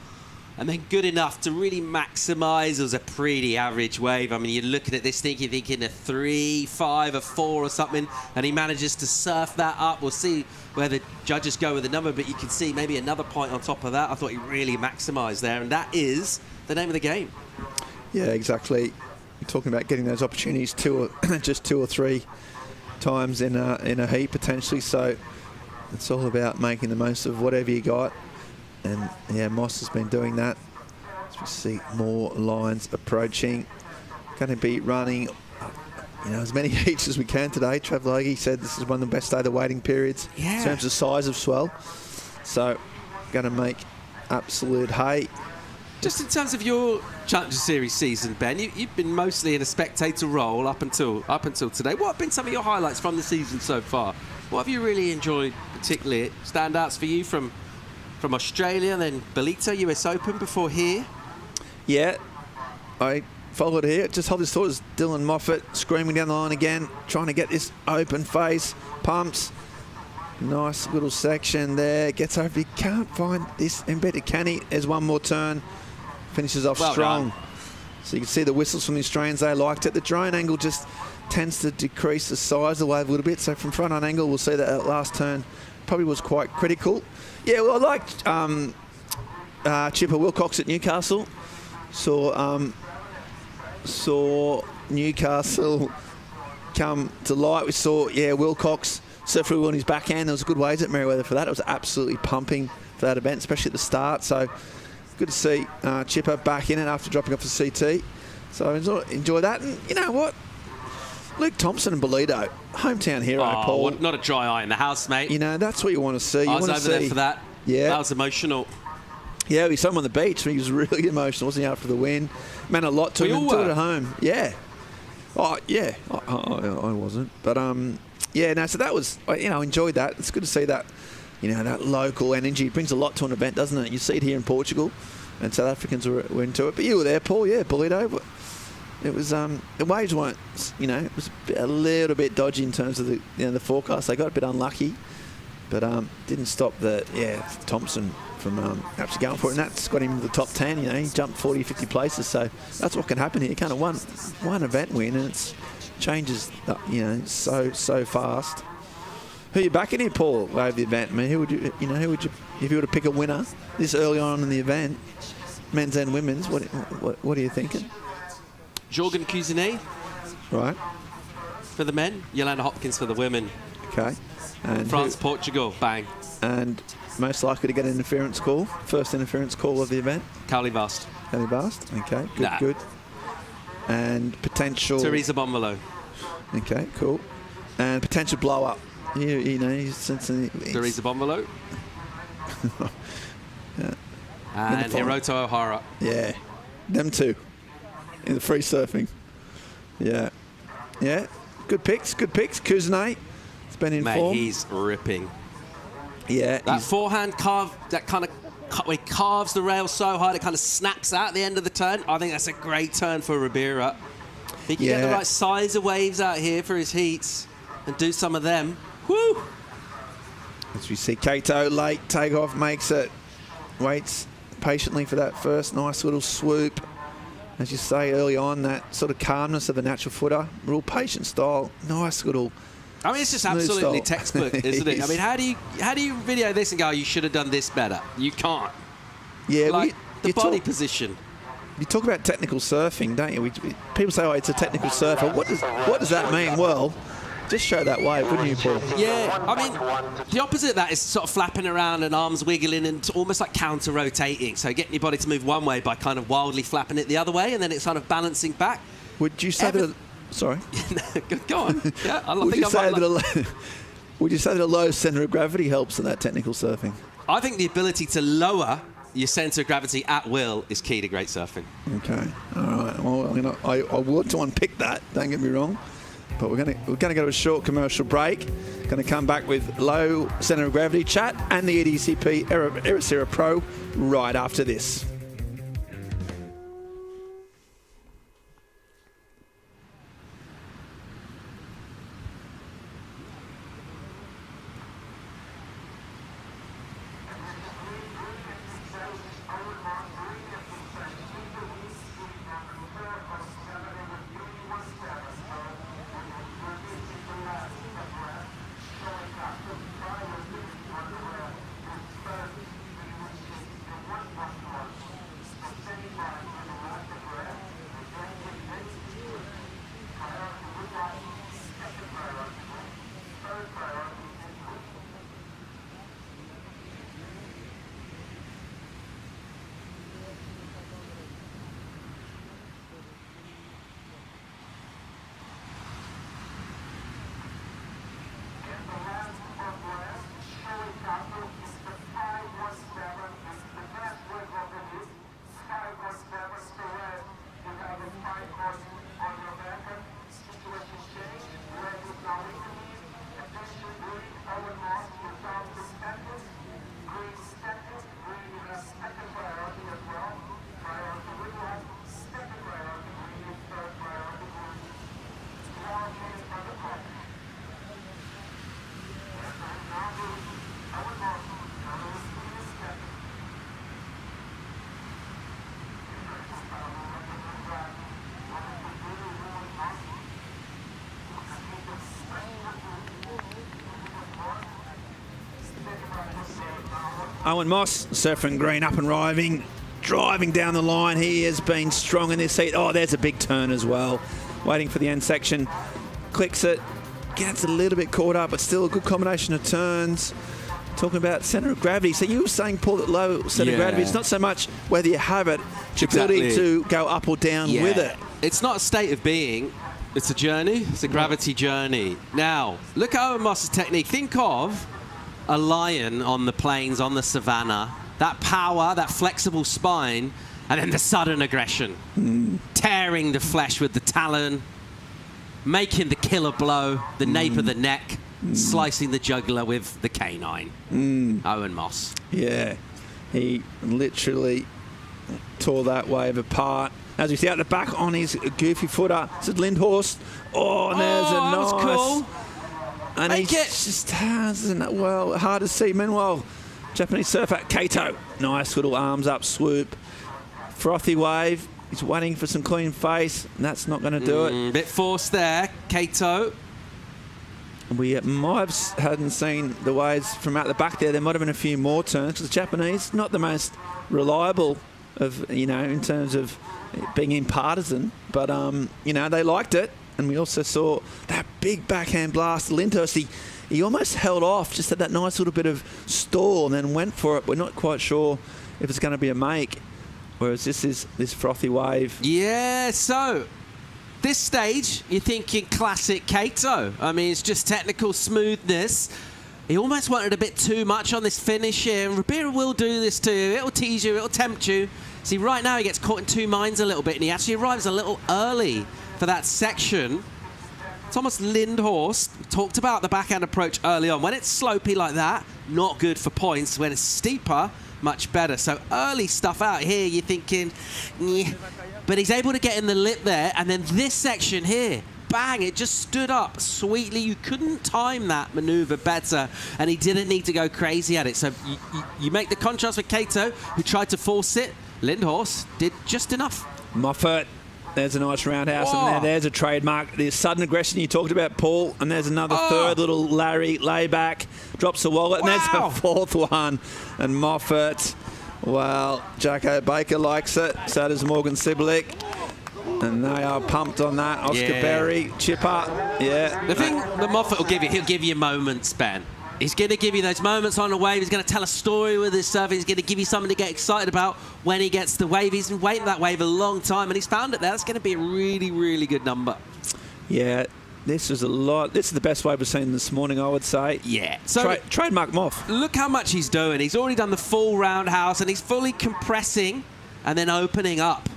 [SPEAKER 3] and then good enough to really maximise. It was a pretty average wave. I mean, you're looking at this thing, you're thinking a 3, 5, a 4 or something, and he manages to surf that up. We'll see where the judges go with the number, but you can see maybe another point on top of that. I thought he really maximised there, and that is the name of the game.
[SPEAKER 5] Yeah, exactly. You're talking about getting those opportunities just 2 or 3 times in a heat potentially. So it's all about making the most of whatever you got. And yeah, Moss has been doing that. As we see more lines approaching. Going to be running, as many heats as we can today. Trav Logie said this is one of the best day of the waiting periods in terms of size of swell. So going to make absolute hay.
[SPEAKER 3] Just in terms of your Challenger Series season, Ben, you've been mostly in a spectator role up until today. What have been some of your highlights from the season so far? What have you really enjoyed, particularly standouts for you from Australia and then Belito, US Open before here?
[SPEAKER 5] Yeah, I followed here. Just hold this thought as Dylan Moffat screaming down the line again, trying to get this open face, pumps. Nice little section there. Gets over. He can't find this embedded. Can he? There's one more turn. Finishes off strong. So you can see the whistles from the Australians. They liked it. The drone angle just tends to decrease the size of the wave a little bit. So from front on angle, we'll see that last turn probably was quite critical. Yeah, well, I liked Chipper Wilcox at Newcastle. Saw Newcastle come to light. We saw, Wilcox surf really well on his backhand. There was good waves at Merewether for that. It was absolutely pumping for that event, especially at the start. So good to see Chipper back in it after dropping off the CT. So enjoy that. And you know what? Luke Thompson and Belito, hometown hero, Paul.
[SPEAKER 3] Not a dry eye in the house, mate.
[SPEAKER 5] That's what you want to see.
[SPEAKER 3] I was over there for that.
[SPEAKER 5] Yeah.
[SPEAKER 3] That was emotional.
[SPEAKER 5] Yeah, we saw him on the beach. He was really emotional, wasn't he, after the win? Meant a lot to him until at home. Yeah. Oh, yeah. I wasn't. But, so that was, enjoyed that. It's good to see that, that local energy. It brings a lot to an event, doesn't it? You see it here in Portugal, and South Africans were into it. But you were there, Paul. Yeah, Belito. It was the waves weren't, it was a little bit dodgy in terms of the forecast. They got a bit unlucky, but didn't stop Thompson from actually going for it, and that's got him into the top 10. He jumped 40, 50 places, so that's what can happen here. Kind of one event win, and it changes, so fast. Who are you backing here, Paul? Over the event, I mean, who would you if you were to pick a winner this early on in the event, men's and women's? What are you thinking?
[SPEAKER 3] Jorgen Cuisinet.
[SPEAKER 5] Right.
[SPEAKER 3] For the men, Yolanda Hopkins for the women.
[SPEAKER 5] Okay. And
[SPEAKER 3] France, Portugal, bang.
[SPEAKER 5] And most likely to get an interference call. First interference call of the event.
[SPEAKER 3] Carly Vast.
[SPEAKER 5] Carly Vast, okay, good,
[SPEAKER 3] Nah.
[SPEAKER 5] good. And potential...
[SPEAKER 3] Teresa Bonvalo.
[SPEAKER 5] Okay, cool. And potential blow up. You know, he's
[SPEAKER 3] Teresa Bonvalo.
[SPEAKER 5] Yeah.
[SPEAKER 3] And Hiroto O'Hara.
[SPEAKER 5] Yeah, them two in the free surfing. Yeah, yeah, good picks, good picks. Kuzne, it's been in
[SPEAKER 3] Mate,
[SPEAKER 5] form.
[SPEAKER 3] he's ripping.
[SPEAKER 5] Yeah,
[SPEAKER 3] that forehand carve, that kind of he carves the rail so hard it kind of snaps out at the end of the turn. I think that's a great turn for Ribera. He can get the right size of waves out here for his heats and do some of them. Woo!
[SPEAKER 5] As we see Kato late takeoff, makes it, waits patiently for that first nice little swoop. As you say early on, that sort of calmness of a natural footer, real patient style, nice little.
[SPEAKER 3] I mean, it's just
[SPEAKER 5] smooth
[SPEAKER 3] absolutely
[SPEAKER 5] style.
[SPEAKER 3] textbook, isn't it? I mean, how do you video this and go, you should have done this better? You can't.
[SPEAKER 5] Yeah,
[SPEAKER 3] like the body position.
[SPEAKER 5] You talk about technical surfing, don't you? People say, "Oh, it's a technical surfer." What does that mean? Well, just show that wave, wouldn't you, Paul?
[SPEAKER 3] Yeah, I mean, the opposite of that is sort of flapping around and arms wiggling and almost like counter-rotating. So getting your body to move one way by kind of wildly flapping it the other way, and then it's kind of balancing back.
[SPEAKER 5] Would you say that? Sorry.
[SPEAKER 3] Go on. Yeah, I
[SPEAKER 5] Would
[SPEAKER 3] think
[SPEAKER 5] you say that? Would you say that a low centre of gravity helps in that technical surfing?
[SPEAKER 3] I think the ability to lower your centre of gravity at will is key to great surfing.
[SPEAKER 5] Okay. All right. Well, I want to unpick that. Don't get me wrong. But we're going to go to a short commercial break. Going to come back with low centre of gravity chat and the EDP Ericeira Pro right after this. Owen Moss, surfing green, up and driving down the line. He has been strong in this heat. Oh, there's a big turn as well. Waiting for the end section. Clicks it. Gets a little bit caught up, but still a good combination of turns. Talking about centre of gravity. So you were saying, Paul, that low centre of gravity, it's not so much whether you have it, it's your ability to go up or down with it.
[SPEAKER 3] It's not a state of being. It's a journey. It's a gravity journey. Now, look at Owen Moss's technique. Think of a lion on the plains, on the savannah. That power, that flexible spine, and then the sudden aggression. Tearing the flesh with the talon, making the killer blow, the nape of the neck, slicing the jugular with the canine. Owen Moss.
[SPEAKER 5] Yeah, he literally tore that wave apart. As we see out the back on his goofy footer, it's Lindhorst. Oh, and there's a nice.
[SPEAKER 3] That was cool.
[SPEAKER 5] And he just has, well, hard to see. Meanwhile, Japanese surfer Kato, nice little arms up swoop. Frothy wave. He's waiting for some clean face, and that's not going to do it.
[SPEAKER 3] Bit forced there, Kato.
[SPEAKER 5] We hadn't seen the waves from out the back there. There might have been a few more turns because the Japanese, not the most reliable of, in terms of being impartisan, but, they liked it. And we also saw that big backhand blast. Lindhurst, he almost held off, just had that nice little bit of stall and then went for it. We're not quite sure if it's going to be a make, whereas this is this frothy wave.
[SPEAKER 3] Yeah, so this stage, you're thinking classic Kato. I mean, it's just technical smoothness. He almost wanted a bit too much on this finish here, and Ribeiro will do this to you. It'll tease you, it'll tempt you. See, right now he gets caught in two minds a little bit, and he actually arrives a little early for that section. Thomas Lindhorst talked about the backhand approach early on. When it's slopey like that, not good for points. When it's steeper, much better. So early stuff out here, you're thinking, nyeh. But he's able to get in the lip there, and then this section here, bang, it just stood up sweetly. You couldn't time that maneuver better, and he didn't need to go crazy at it. So you make the contrast with Kato, who tried to force it. Lindhorst did just enough.
[SPEAKER 5] Moffat, there's a nice roundhouse, and there's a trademark. The sudden aggression you talked about, Paul, and there's another third little Larry layback, drops the wallet, and there's a fourth one. And Moffat, well, Jacko Baker likes it, so does Morgan Siblick. And they are pumped on that. Oscar Berry, chipper,
[SPEAKER 3] The thing that Moffat will give you, he'll give you moments, Ben. He's going to give you those moments on the wave. He's going to tell a story with his serve. He's going to give you something to get excited about when he gets the wave. He's been waiting that wave a long time, and he's found it there. That's going to be a really, really good number.
[SPEAKER 5] Yeah, this is a lot. This is the best wave we've seen this morning, I would say.
[SPEAKER 3] Yeah. So
[SPEAKER 5] trademark Moff.
[SPEAKER 3] Look how much he's doing. He's already done the full roundhouse, and he's fully compressing and then opening up.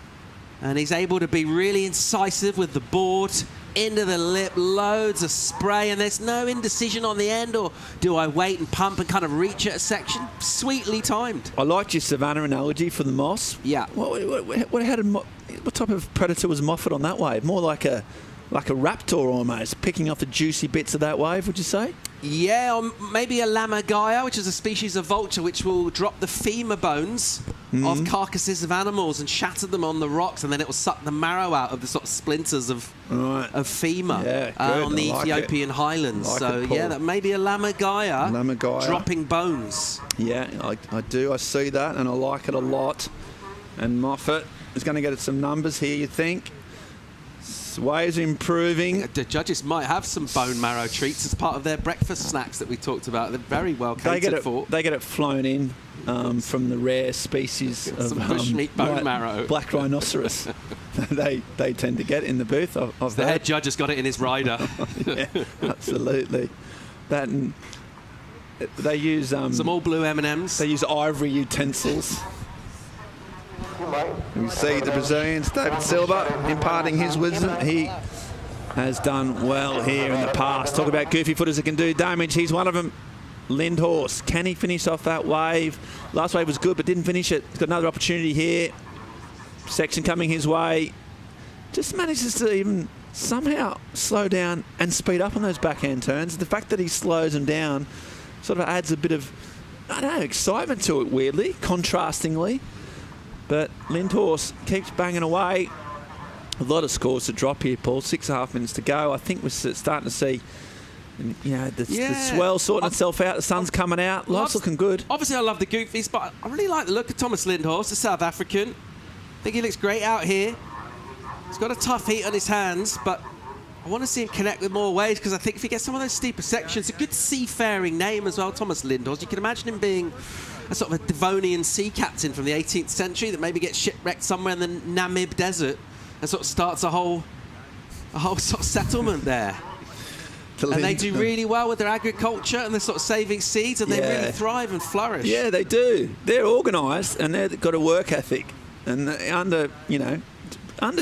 [SPEAKER 3] And he's able to be really incisive with the board, into the lip, loads of spray, and there's no indecision on the end, or do I wait and pump and kind of reach at a section? Sweetly timed.
[SPEAKER 5] I liked your Savannah analogy for the Moss.
[SPEAKER 3] Yeah.
[SPEAKER 5] What type of predator was Moffat on that wave? More like a raptor almost, picking off the juicy bits of that wave, would you say?
[SPEAKER 3] Yeah, or maybe a lammergeier, which is a species of vulture which will drop the femur bones of carcasses of animals and shatter them on the rocks, and then it will suck the marrow out of the sort of splinters of femur on the Ethiopian highlands. So, that may be a lammergeier dropping bones.
[SPEAKER 5] Yeah, I do. I see that, and I like it a lot. And Moffat is going to get some numbers here, you think? Waves improving.
[SPEAKER 3] The judges might have some bone marrow treats as part of their breakfast snacks that we talked about. They're very well catered for.
[SPEAKER 5] They get it flown in from the rare species of
[SPEAKER 3] some bushmeat bone marrow.
[SPEAKER 5] Black rhinoceros. they tend to get in the booth.
[SPEAKER 3] The head judge has got it in his rider.
[SPEAKER 5] Yeah, absolutely. That and they use
[SPEAKER 3] some all blue M&Ms.
[SPEAKER 5] They use ivory utensils. We see the Brazilians, David Silva, imparting his wisdom. He has done well here in the past. Talk about goofy footers that can do damage. He's one of them. Lindhorst, can he finish off that wave? Last wave was good, but didn't finish it. He's got another opportunity here. Section coming his way. Just manages to even somehow slow down and speed up on those backhand turns. The fact that he slows them down sort of adds a bit of, I don't know, excitement to it, weirdly, contrastingly. But Lindhorst keeps banging away. A lot of scores to drop here, Paul. 6.5 minutes to go. I think we're starting to see, the swell sorting itself out. The sun's coming out. Life's looking good.
[SPEAKER 3] Obviously, I love the goofies, but I really like the look of Thomas Lindhorst, the South African. I think he looks great out here. He's got a tough heat on his hands, but I want to see him connect with more waves, because I think if he gets some of those steeper sections, a good seafaring name as well, Thomas Lindhorst. You can imagine him being a sort of a Devonian sea captain from the 18th century that maybe gets shipwrecked somewhere in the Namib Desert and sort of starts a whole sort of settlement there. And they do really well with their agriculture, and they're sort of saving seeds, and they really thrive and flourish.
[SPEAKER 5] Yeah, they do. They're organised, and they've got a work ethic. And under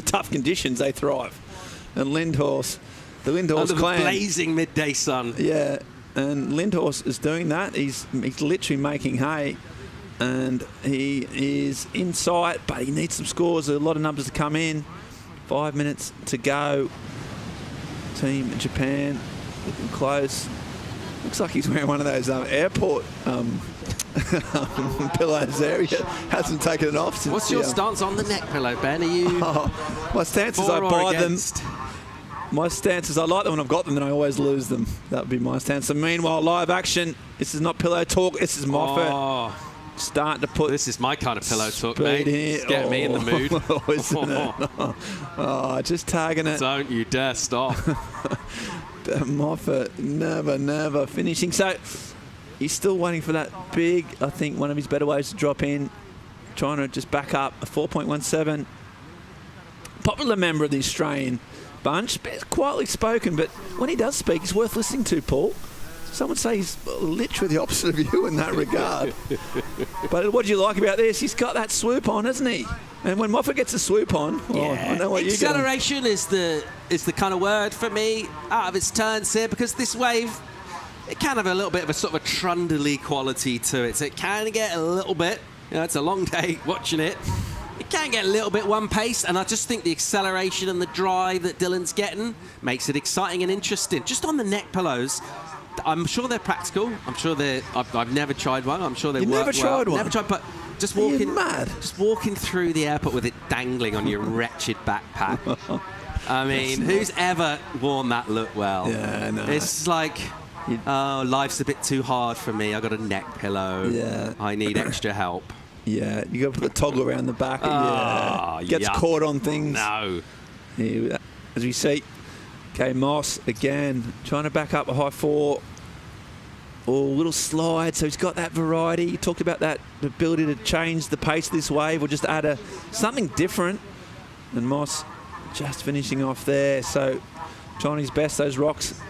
[SPEAKER 5] tough conditions, they thrive. And Lindhorst, the Lindhorst
[SPEAKER 3] under
[SPEAKER 5] clan,
[SPEAKER 3] the blazing midday sun.
[SPEAKER 5] Yeah, and Lindhorst is doing that. He's literally making hay, and he is in sight, but he needs some scores. A lot of numbers to come in. 5 minutes to go. Team Japan looking close. Looks like he's wearing one of those airport pillows there. He hasn't taken it off since.
[SPEAKER 3] What's your stance on the neck pillow, Ben? Are you
[SPEAKER 5] my stance is I buy them. My stance is I like them when I've got them, and I always lose them. That would be my stance. So meanwhile, live action. This is not pillow talk. This is Moffat. starting to put.
[SPEAKER 3] This is my kind of pillow talk,
[SPEAKER 5] speed
[SPEAKER 3] mate.
[SPEAKER 5] here.
[SPEAKER 3] It's getting me in the mood.
[SPEAKER 5] Isn't it? Oh, just tagging it.
[SPEAKER 3] Don't you dare stop.
[SPEAKER 5] Moffat never finishing. So he's still waiting for that big, I think, one of his better waves to drop in. Trying to just back up a 4.17. Popular member of the Australian bunch. Quietly spoken, but when he does speak, he's worth listening to, Paul. Some would say he's literally the opposite of you in that regard. But what do you like about this? He's got that swoop on, hasn't he? And when Moffat gets a swoop on, I know what you're going.
[SPEAKER 3] Acceleration is the kind of word for me out of its turns here, because this wave, it can have a little bit of a sort of a trundly quality to it. So it can get a little bit, it's a long day watching it. It can get a little bit one pace, and I just think the acceleration and the drive that Dylan's getting makes it exciting and interesting. Just on the neck pillows, I'm sure they're practical. I'm sure they're. I've never tried one. I'm sure they work well.
[SPEAKER 5] Never tried one?
[SPEAKER 3] Never tried, but just
[SPEAKER 5] Are you
[SPEAKER 3] walking
[SPEAKER 5] mad?
[SPEAKER 3] Just walking through the airport with it dangling on your wretched backpack. I mean, who's ever worn that look well?
[SPEAKER 5] Yeah, no.
[SPEAKER 3] It's like, life's a bit too hard for me. I got a neck pillow.
[SPEAKER 5] Yeah.
[SPEAKER 3] I need extra help.
[SPEAKER 5] Yeah, you got to put the toggle around the back. Gets
[SPEAKER 3] yuck.
[SPEAKER 5] caught on things.
[SPEAKER 3] No.
[SPEAKER 5] Yeah, as we see, okay, Moss again trying to back up a high 4. A little slide, so he's got that variety. You talked about that ability to change the pace of this wave or just add something different. And Moss just finishing off there. So trying his best. Those rocks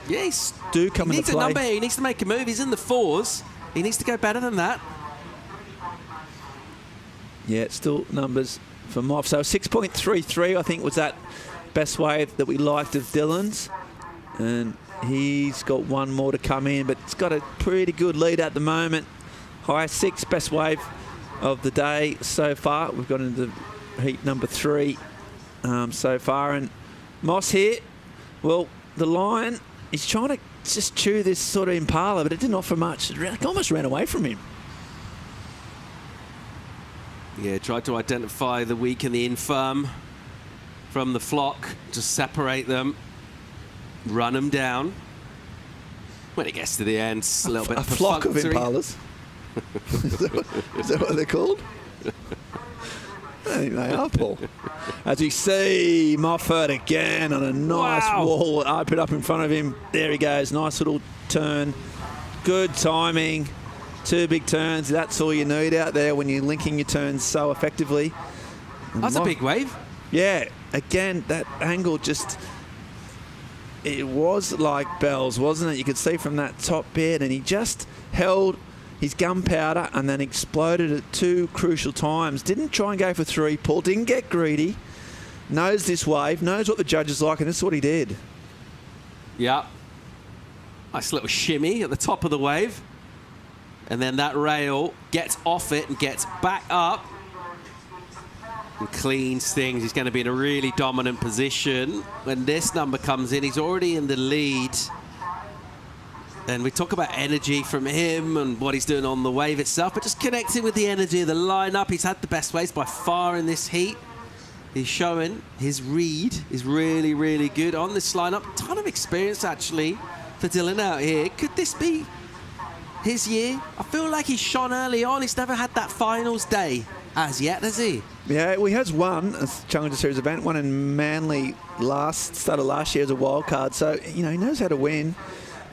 [SPEAKER 5] do come into play.
[SPEAKER 3] He needs a number. He needs to make a move. He's in the 4s. He needs to go better than that.
[SPEAKER 5] Yeah, it's still numbers for Moff. So 6.33, I think, was that best wave that we liked of Dylan's. And he's got one more to come in, but it's got a pretty good lead at the moment. High 6, best wave of the day so far. We've got into heat number 3 so far. And Moss here, well, the line, he's trying to just chew this sort of Impala, but it didn't offer much. It almost ran away from him.
[SPEAKER 3] Yeah, tried to identify the weak and the infirm from the flock, just separate them, run them down. When it gets to the end, it's a little bit
[SPEAKER 5] perfunctory. Flock of Impalas. Is that what they're called? I think they are, Paul. As we see Moffat again on a nice wall, open up in front of him. There he goes, nice little turn. Good timing. 2 big turns, that's all you need out there when you're linking your turns so effectively.
[SPEAKER 3] That's a big wave.
[SPEAKER 5] Yeah, again, that angle just, it was like bells, wasn't it? You could see from that top bit, and he just held his gunpowder and then exploded at 2 crucial times. Didn't try and go for 3, Paul, didn't get greedy. Knows this wave, knows what the judges like, and this is what he did.
[SPEAKER 3] Yeah. Nice little shimmy at the top of the wave. And then that rail gets off it and gets back up and cleans things. He's going to be in a really dominant position. When this number comes in, he's already in the lead. And we talk about energy from him and what he's doing on the wave itself, but just connecting with the energy of the lineup. He's had the best waves by far in this heat. He's showing his read is really, really good on this lineup. Ton of experience, actually, for Dylan out here. Could this be his year? I feel like he's shone early on. He's never had that finals day as yet, has he?
[SPEAKER 5] Yeah, well, he has won a Challenger Series event, one in Manly started last year as a wild card. So, he knows how to win.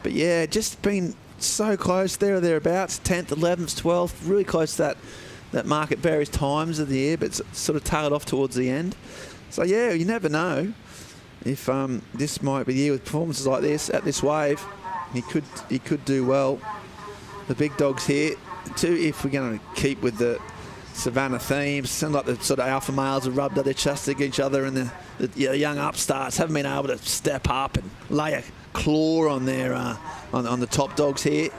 [SPEAKER 5] But yeah, just been so close there or thereabouts, 10th, 11th, 12th, really close to that mark at various times of the year, but sort of tailed off towards the end. So yeah, you never know if this might be the year with performances like this at this wave. He could do well. The big dogs here, too, if we're going to keep with the Savannah themes. Sound like the sort of alpha males have rubbed their chests against each other, and the young upstarts haven't been able to step up and lay a claw on their on the top dogs here.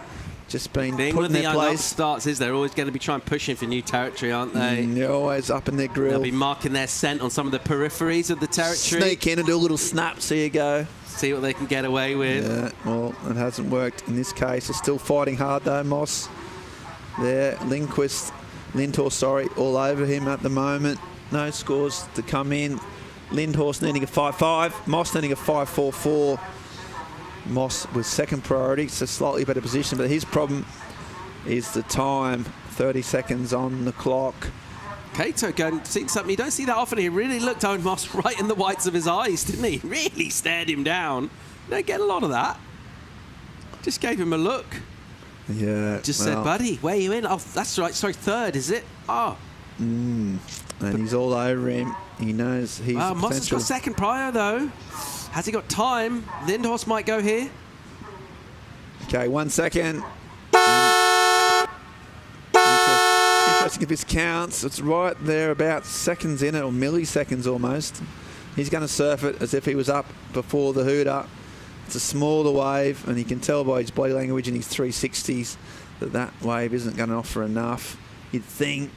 [SPEAKER 5] Just been put in their place.
[SPEAKER 3] Upstarts is they're always going to be trying pushing for new territory, aren't they?
[SPEAKER 5] They're always up in their grill.
[SPEAKER 3] They'll be marking their scent on some of the peripheries of the territory.
[SPEAKER 5] Sneak in and do a little snap. So you go.
[SPEAKER 3] See what they can get away with.
[SPEAKER 5] Yeah, well, it hasn't worked in this case. They're still fighting hard though, Moss. There, Lindhorst, all over him at the moment. No scores to come in. Lindhorst needing a 5.5, Moss needing a 5.44. Moss was second priority, so slightly better position, but his problem is the time. 30 seconds on the clock.
[SPEAKER 3] Cato going seeing something you don't see that often. He really looked Owen Moss right in the whites of his eyes, didn't he? Really stared him down. You don't get a lot of that. Just gave him a look.
[SPEAKER 5] Yeah.
[SPEAKER 3] Just said, buddy, where are you in? Oh, that's right. Sorry, third, is it? Oh.
[SPEAKER 5] And he's all over him. He knows he's
[SPEAKER 3] Moss has got second prior, though. Has he got time? Lindhorst might go here.
[SPEAKER 5] Okay, 1 second. Interesting if this counts. It's right there about seconds in it, or milliseconds almost. He's going to surf it as if he was up before the hooter. It's a smaller wave, and you can tell by his body language and his 360s that wave isn't going to offer enough. You'd think.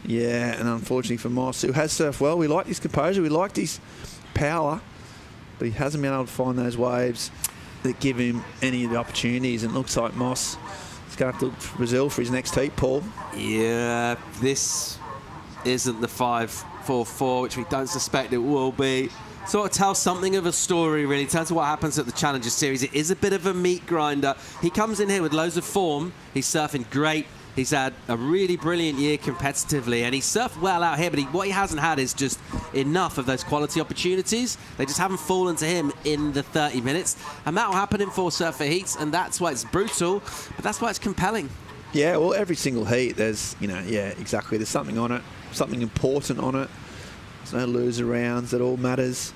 [SPEAKER 5] Yeah, and unfortunately for Moss, who has surfed well, we liked his composure, we liked his power, but he hasn't been able to find those waves that give him any of the opportunities. And it looks like Moss is going to have to look to Brazil for his next heat, Paul.
[SPEAKER 3] Yeah, this isn't the 5.44, which we don't suspect it will be. Sort of tells something of a story, really. Tells what happens at the Challenger Series. It is a bit of a meat grinder. He comes in here with loads of form. He's surfing great. He's had a really brilliant year competitively, and he surfed well out here, but what he hasn't had is just enough of those quality opportunities. They just haven't fallen to him in the 30 minutes, and that will happen in 4 surfer heats, and that's why it's brutal, but that's why it's compelling.
[SPEAKER 5] Yeah, well, every single heat, there's, yeah, exactly. There's something on it, something important on it. There's no loser rounds. That all matters.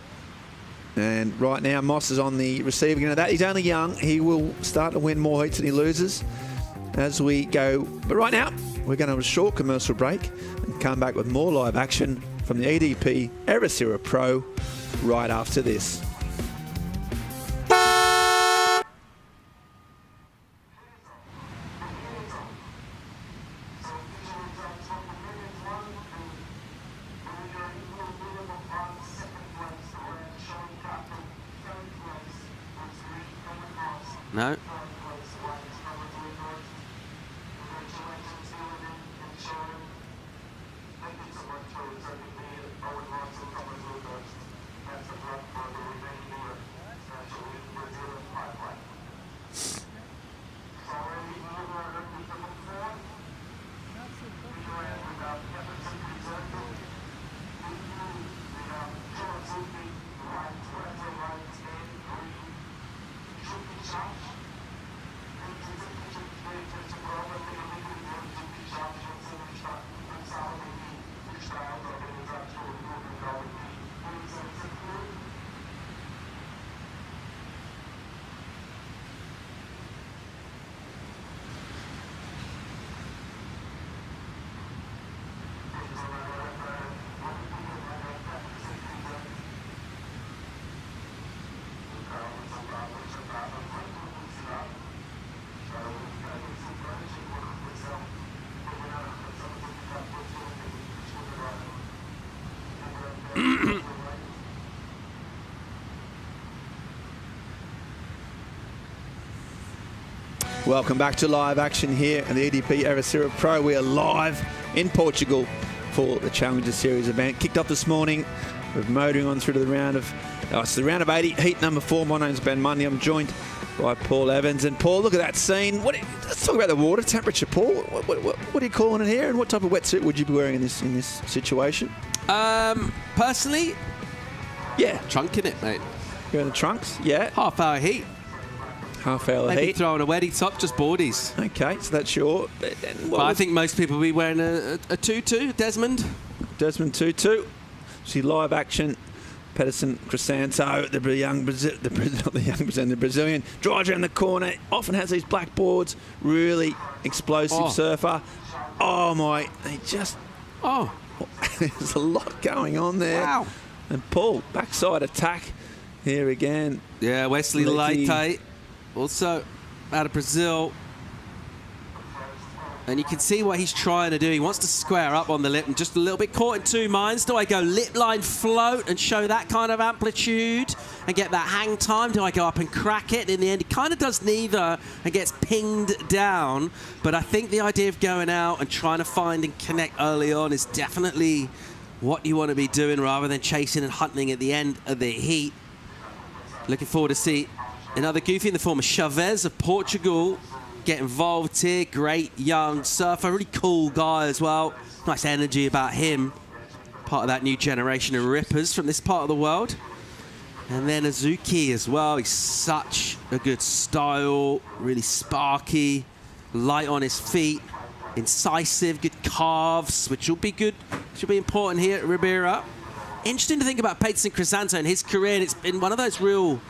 [SPEAKER 5] And right now, Moss is on the receiving end of that. He's only young. He will start to win more heats than he loses as we go. But right now, we're going to have a short commercial break and come back with more live action from the EDP Ericeira Pro right after this.
[SPEAKER 3] No.
[SPEAKER 5] Welcome back to live action here at the EDP Ericeira Pro. We are live in Portugal for the Challenger Series event. Kicked off this morning. We're motoring on through to the round of, it's the round of 80, heat number 4. My name's Ben Mundy. I'm joined by Paul Evans. And Paul, look at that scene. Let's talk about the water temperature, Paul. What are you calling it here? And what type of wetsuit would you be wearing in this situation?
[SPEAKER 3] Personally,
[SPEAKER 5] yeah,
[SPEAKER 3] trunking it, mate.
[SPEAKER 5] You're in the trunks, yeah.
[SPEAKER 3] Half-hour heat.
[SPEAKER 5] Half-hour heat.
[SPEAKER 3] Maybe throwing a weddy top, just boardies.
[SPEAKER 5] Okay, so that's your...
[SPEAKER 3] But I think most people will be wearing a tutu, Desmond.
[SPEAKER 5] Desmond tutu. See live action. Pedersen Crisanto, the Brazilian, drives around the corner, often has these black boards, really explosive surfer. Oh my, there's a lot going on there.
[SPEAKER 3] Wow.
[SPEAKER 5] And Paul, backside attack here again.
[SPEAKER 3] Yeah, Wesley Leite, also out of Brazil. And you can see what he's trying to do. He wants to square up on the lip and just a little bit caught in two minds. Do I go lip line float and show that kind of amplitude and get that hang time? Do I go up and crack it? In the end, he kind of does neither and gets pinged down. But I think the idea of going out and trying to find and connect early on is definitely what you want to be doing rather than chasing and hunting at the end of the heat. Looking forward to see another goofy in the form of Chavez of Portugal. get involved here. Great young surfer, really cool guy as well. Nice energy about him. Part of that new generation of rippers from this part of the world. And then Azuki as well. He's such a good style, really sparky, light on his feet, incisive, good calves, which will be good, should be important here at Ribeira. Interesting to think about Peyton Crisanto and his career, and it's been one of those real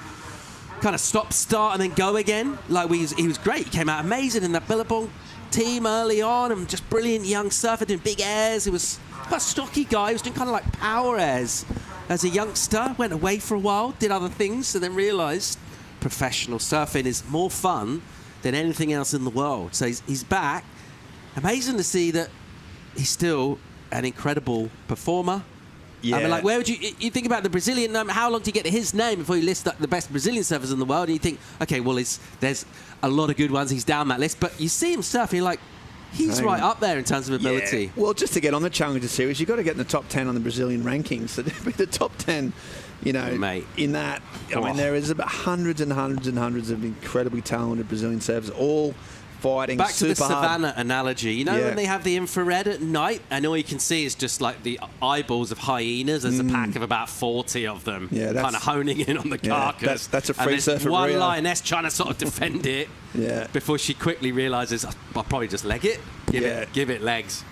[SPEAKER 3] kind of stop, start, and then go again. Like he was great. He came out amazing in that Billabong team early on, and just brilliant young surfer doing big airs. He was quite a stocky guy. He was doing kind of like power airs as a youngster. Went away for a while, did other things, and then realised professional surfing is more fun than anything else in the world. So he's back. Amazing to see that he's still an incredible performer.
[SPEAKER 5] Yeah.
[SPEAKER 3] I mean, like, where would you think about the Brazilian name? How long do you get to his name before you list the best Brazilian surfers in the world? And you think, okay, well, there's a lot of good ones. He's down that list. But you see him surfing, you're like, he's right up there in terms of ability.
[SPEAKER 5] Yeah. Well, just to get on the Challenger Series, you've got to get in the top 10 on the Brazilian rankings. So to be the top 10, you know,
[SPEAKER 3] mate,
[SPEAKER 5] in that, I mean, there is about hundreds and hundreds and hundreds of incredibly talented Brazilian surfers, all fighting
[SPEAKER 3] back to the
[SPEAKER 5] super hard.
[SPEAKER 3] savannah analogy. You know, when they have the infrared at night, and all you can see is just like the eyeballs of hyenas. There's a pack of about 40 of them, kind of honing in on the carcass.
[SPEAKER 5] That's a free surfer.
[SPEAKER 3] One lioness trying to sort of defend it before she quickly realises, I'll probably just leg it. Give it legs.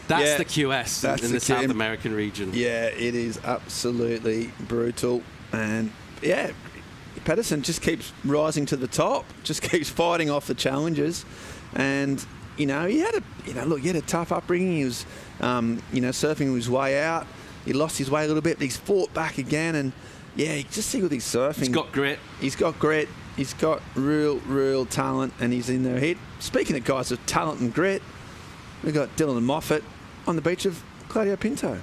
[SPEAKER 3] That's the QS in the South American region.
[SPEAKER 5] Yeah, it is absolutely brutal. And yeah, Pedersen just keeps rising to the top, just keeps fighting off the challenges. And, you know, he had a tough upbringing. He was, surfing his way out. He lost his way a little bit, but he's fought back again. And, yeah, you just see with his surfing.
[SPEAKER 3] He's got grit.
[SPEAKER 5] He's got grit. He's got real talent, and he's in there. Speaking of guys with talent and grit, we've got Dylan Moffat on the beach of Claudio Pinto.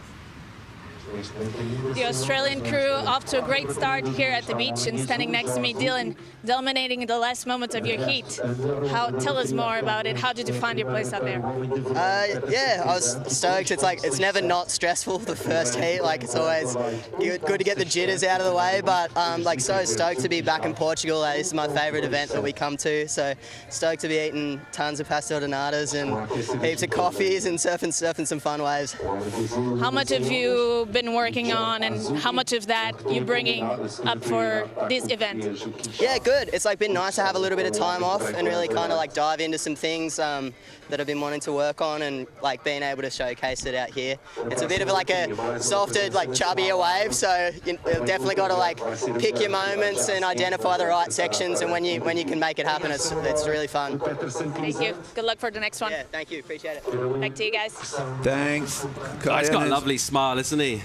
[SPEAKER 11] The Australian crew off to a great start here at the beach, and standing next to me, Dylan, dominating the last moments of your heat. Tell us more about it. How did you find your place out there?
[SPEAKER 13] Yeah, I was stoked. It's never not stressful, the first heat. Like, it's always good to get the jitters out of the way, but so stoked to be back in Portugal. This is my favourite event that we come to, so stoked to be eating tons of pastel de natas and heaps of coffees and surfing some fun waves.
[SPEAKER 11] How much have you been working on, and how much of that you bringing up for this event?
[SPEAKER 13] Yeah, good. It's been nice to have a little bit of time off and really kind of devive into some things that I've been wanting to work on, and being able to showcase it out here. It's a bit of a softer, chubbier wave, so you've definitely got to pick your moments and identify the right sections, and when you can make it happen, it's really fun.
[SPEAKER 11] Thank you. Good luck for the next one.
[SPEAKER 13] Yeah, thank you. Appreciate it.
[SPEAKER 11] Back to you guys.
[SPEAKER 5] Thanks.
[SPEAKER 3] He's got a lovely smile, isn't he?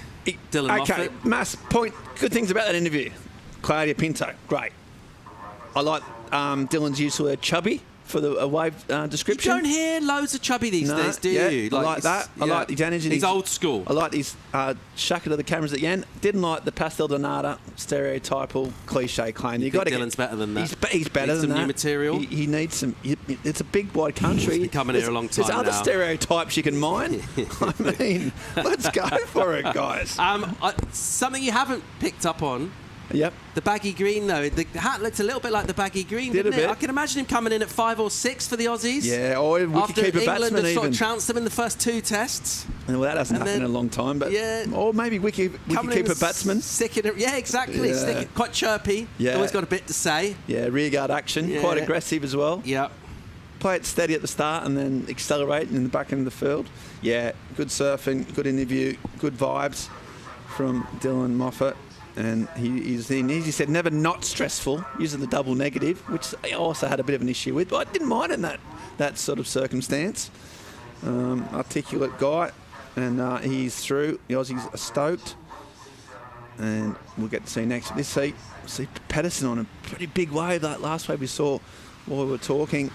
[SPEAKER 3] Dylan Moffat.
[SPEAKER 5] Mass point. Good things about that interview. Claudia Pinto, great. I like Dylan's use of the word chubby for the wave description.
[SPEAKER 3] You don't hear loads of chubby these days, do you?
[SPEAKER 5] I like that. I like his energy.
[SPEAKER 3] He's old school.
[SPEAKER 5] I like his shuck it to the cameras at the end. Didn't like the pastel de nata stereotypal cliche claim.
[SPEAKER 3] You got Dylan's better than that.
[SPEAKER 5] He's better than that.
[SPEAKER 3] New material.
[SPEAKER 5] He needs some. It's a big wide country.
[SPEAKER 3] He's been coming here a long time
[SPEAKER 5] now. There's other
[SPEAKER 3] now.
[SPEAKER 5] stereotypes you can mine. I mean, let's go for it, guys.
[SPEAKER 3] Something you haven't picked up on.
[SPEAKER 5] Yep.
[SPEAKER 3] The baggy green, though. The hat looked a little bit like the baggy green, didn't it? I can imagine him coming in at 5 or 6 for the Aussies.
[SPEAKER 5] Yeah, or wicketkeeper batsman
[SPEAKER 3] even. Sort of trounced them in the first 2 tests.
[SPEAKER 5] Well, that hasn't happened in a long time, but or maybe wicketkeeper batsman.
[SPEAKER 3] Yeah, exactly.
[SPEAKER 5] Yeah.
[SPEAKER 3] Quite chirpy.
[SPEAKER 5] Yeah.
[SPEAKER 3] Always got a bit to say.
[SPEAKER 5] Yeah, rearguard action. Yeah. Quite aggressive as well.
[SPEAKER 3] Yeah.
[SPEAKER 5] Play it steady at the start and then accelerate in the back end of the field. Yeah, good surfing, good interview, good vibes from Dylan Moffat. And he said never not stressful, using the double negative, which I also had a bit of an issue with, but I didn't mind in that sort of circumstance. Articulate guy, and he's through. The Aussies are stoked, and we'll get to see next this heat. See Pedersen on a pretty big wave. That last wave we saw while we were talking.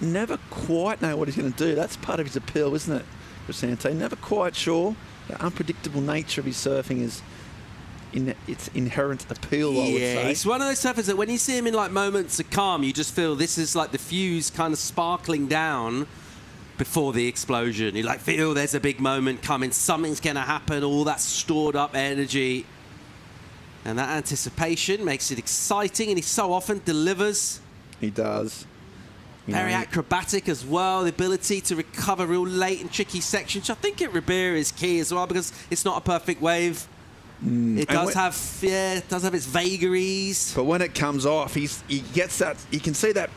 [SPEAKER 5] Never quite know what he's going to do. That's part of his appeal, isn't it, Crisanto? Never quite sure. The unpredictable nature of his surfing is its inherent appeal, I would say.
[SPEAKER 3] He's one of those surfers that when you see him in moments of calm, you just feel this is like the fuse kind of sparkling down before the explosion. You feel there's a big moment coming, something's going to happen, all that stored up energy. And that anticipation makes it exciting, and he so often delivers.
[SPEAKER 5] He does.
[SPEAKER 3] Very acrobatic as well, the ability to recover real late and tricky sections. I think at Ribera is key as well because it's not a perfect wave. It does have its vagaries.
[SPEAKER 5] But when it comes off, he gets that. You can see that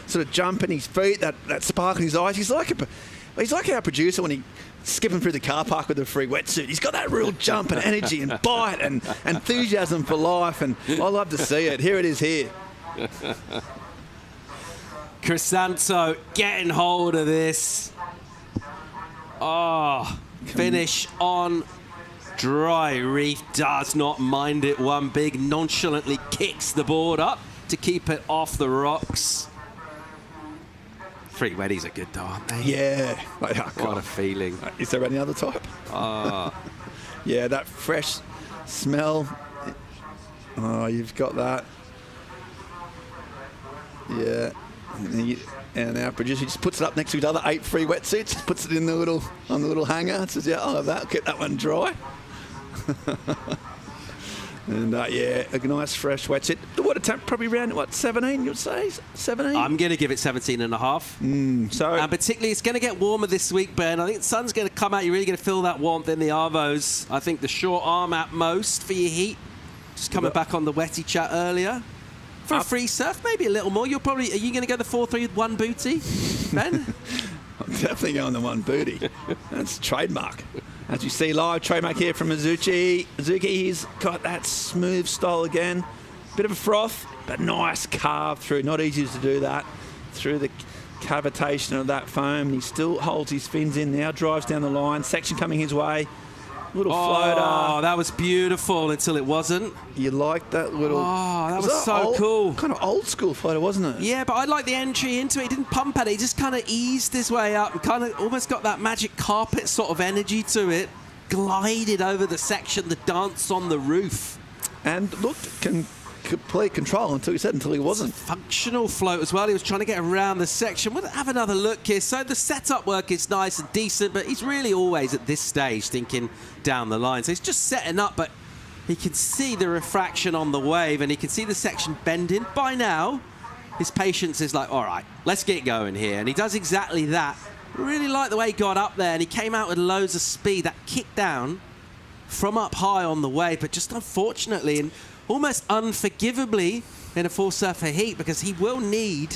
[SPEAKER 5] sort of jump in his feet, that spark in his eyes. He's like our producer when he skipping through the car park with a free wetsuit. He's got that real jump and energy and bite and enthusiasm for life, and I love to see it. Here it is here.
[SPEAKER 3] Crisanto getting hold of this. Oh, finish on dry reef. Does not mind it one big. Nonchalantly kicks the board up to keep it off the rocks. Free wetties are good though, aren't they?
[SPEAKER 5] Yeah.
[SPEAKER 3] What a feeling.
[SPEAKER 5] Is there any other type? Yeah, that fresh smell. Oh, you've got that. Yeah. And our producer just puts it up next to his other 8 free wetsuits, puts it in the little hanger, says, yeah, I'll have that, keep that one dry. And yeah, a nice fresh wetsuit. The water temp probably around, what, 17, you'd say? 17?
[SPEAKER 3] I'm going to give it 17 and a half. And particularly, it's going to get warmer this week, Ben. I think the sun's going to come out. You're really going to feel that warmth in the Arvos. I think the short arm at most for your heat. Just coming back on the wetty chat earlier. For a free surf, maybe a little more. Are you going to go the 4-3 with one booty, Ben?
[SPEAKER 5] I'm definitely going the one booty. That's trademark. As you see live, trademark here from Mizuki. He's got that smooth style again. Bit of a froth, but nice carve through. Not easy to do that through the cavitation of that foam. He still holds his fins in now, drives down the line. Section coming his way. Little floater.
[SPEAKER 3] Oh, that was beautiful until it wasn't.
[SPEAKER 5] You like that little...
[SPEAKER 3] Oh, that was so cool.
[SPEAKER 5] Kind of old school floater, wasn't it?
[SPEAKER 3] Yeah, but I like the entry into it. He didn't pump at it. He just kind of eased his way up and kind of almost got that magic carpet sort of energy to it. Glided over the section, the dance on the roof.
[SPEAKER 5] And looked complete control until he wasn't.
[SPEAKER 3] It's a functional float as well. He was trying to get around the section. We'll have another look here. So the setup work is nice and decent, but he's really always at this stage thinking down the line. So he's just setting up, but he can see the refraction on the wave and he can see the section bending. By now, his patience is like, all right, let's get going here. And he does exactly that. Really like the way he got up there and he came out with loads of speed. That kick down from up high on the wave, but just unfortunately and almost unforgivably in a full surfer heat, because he will need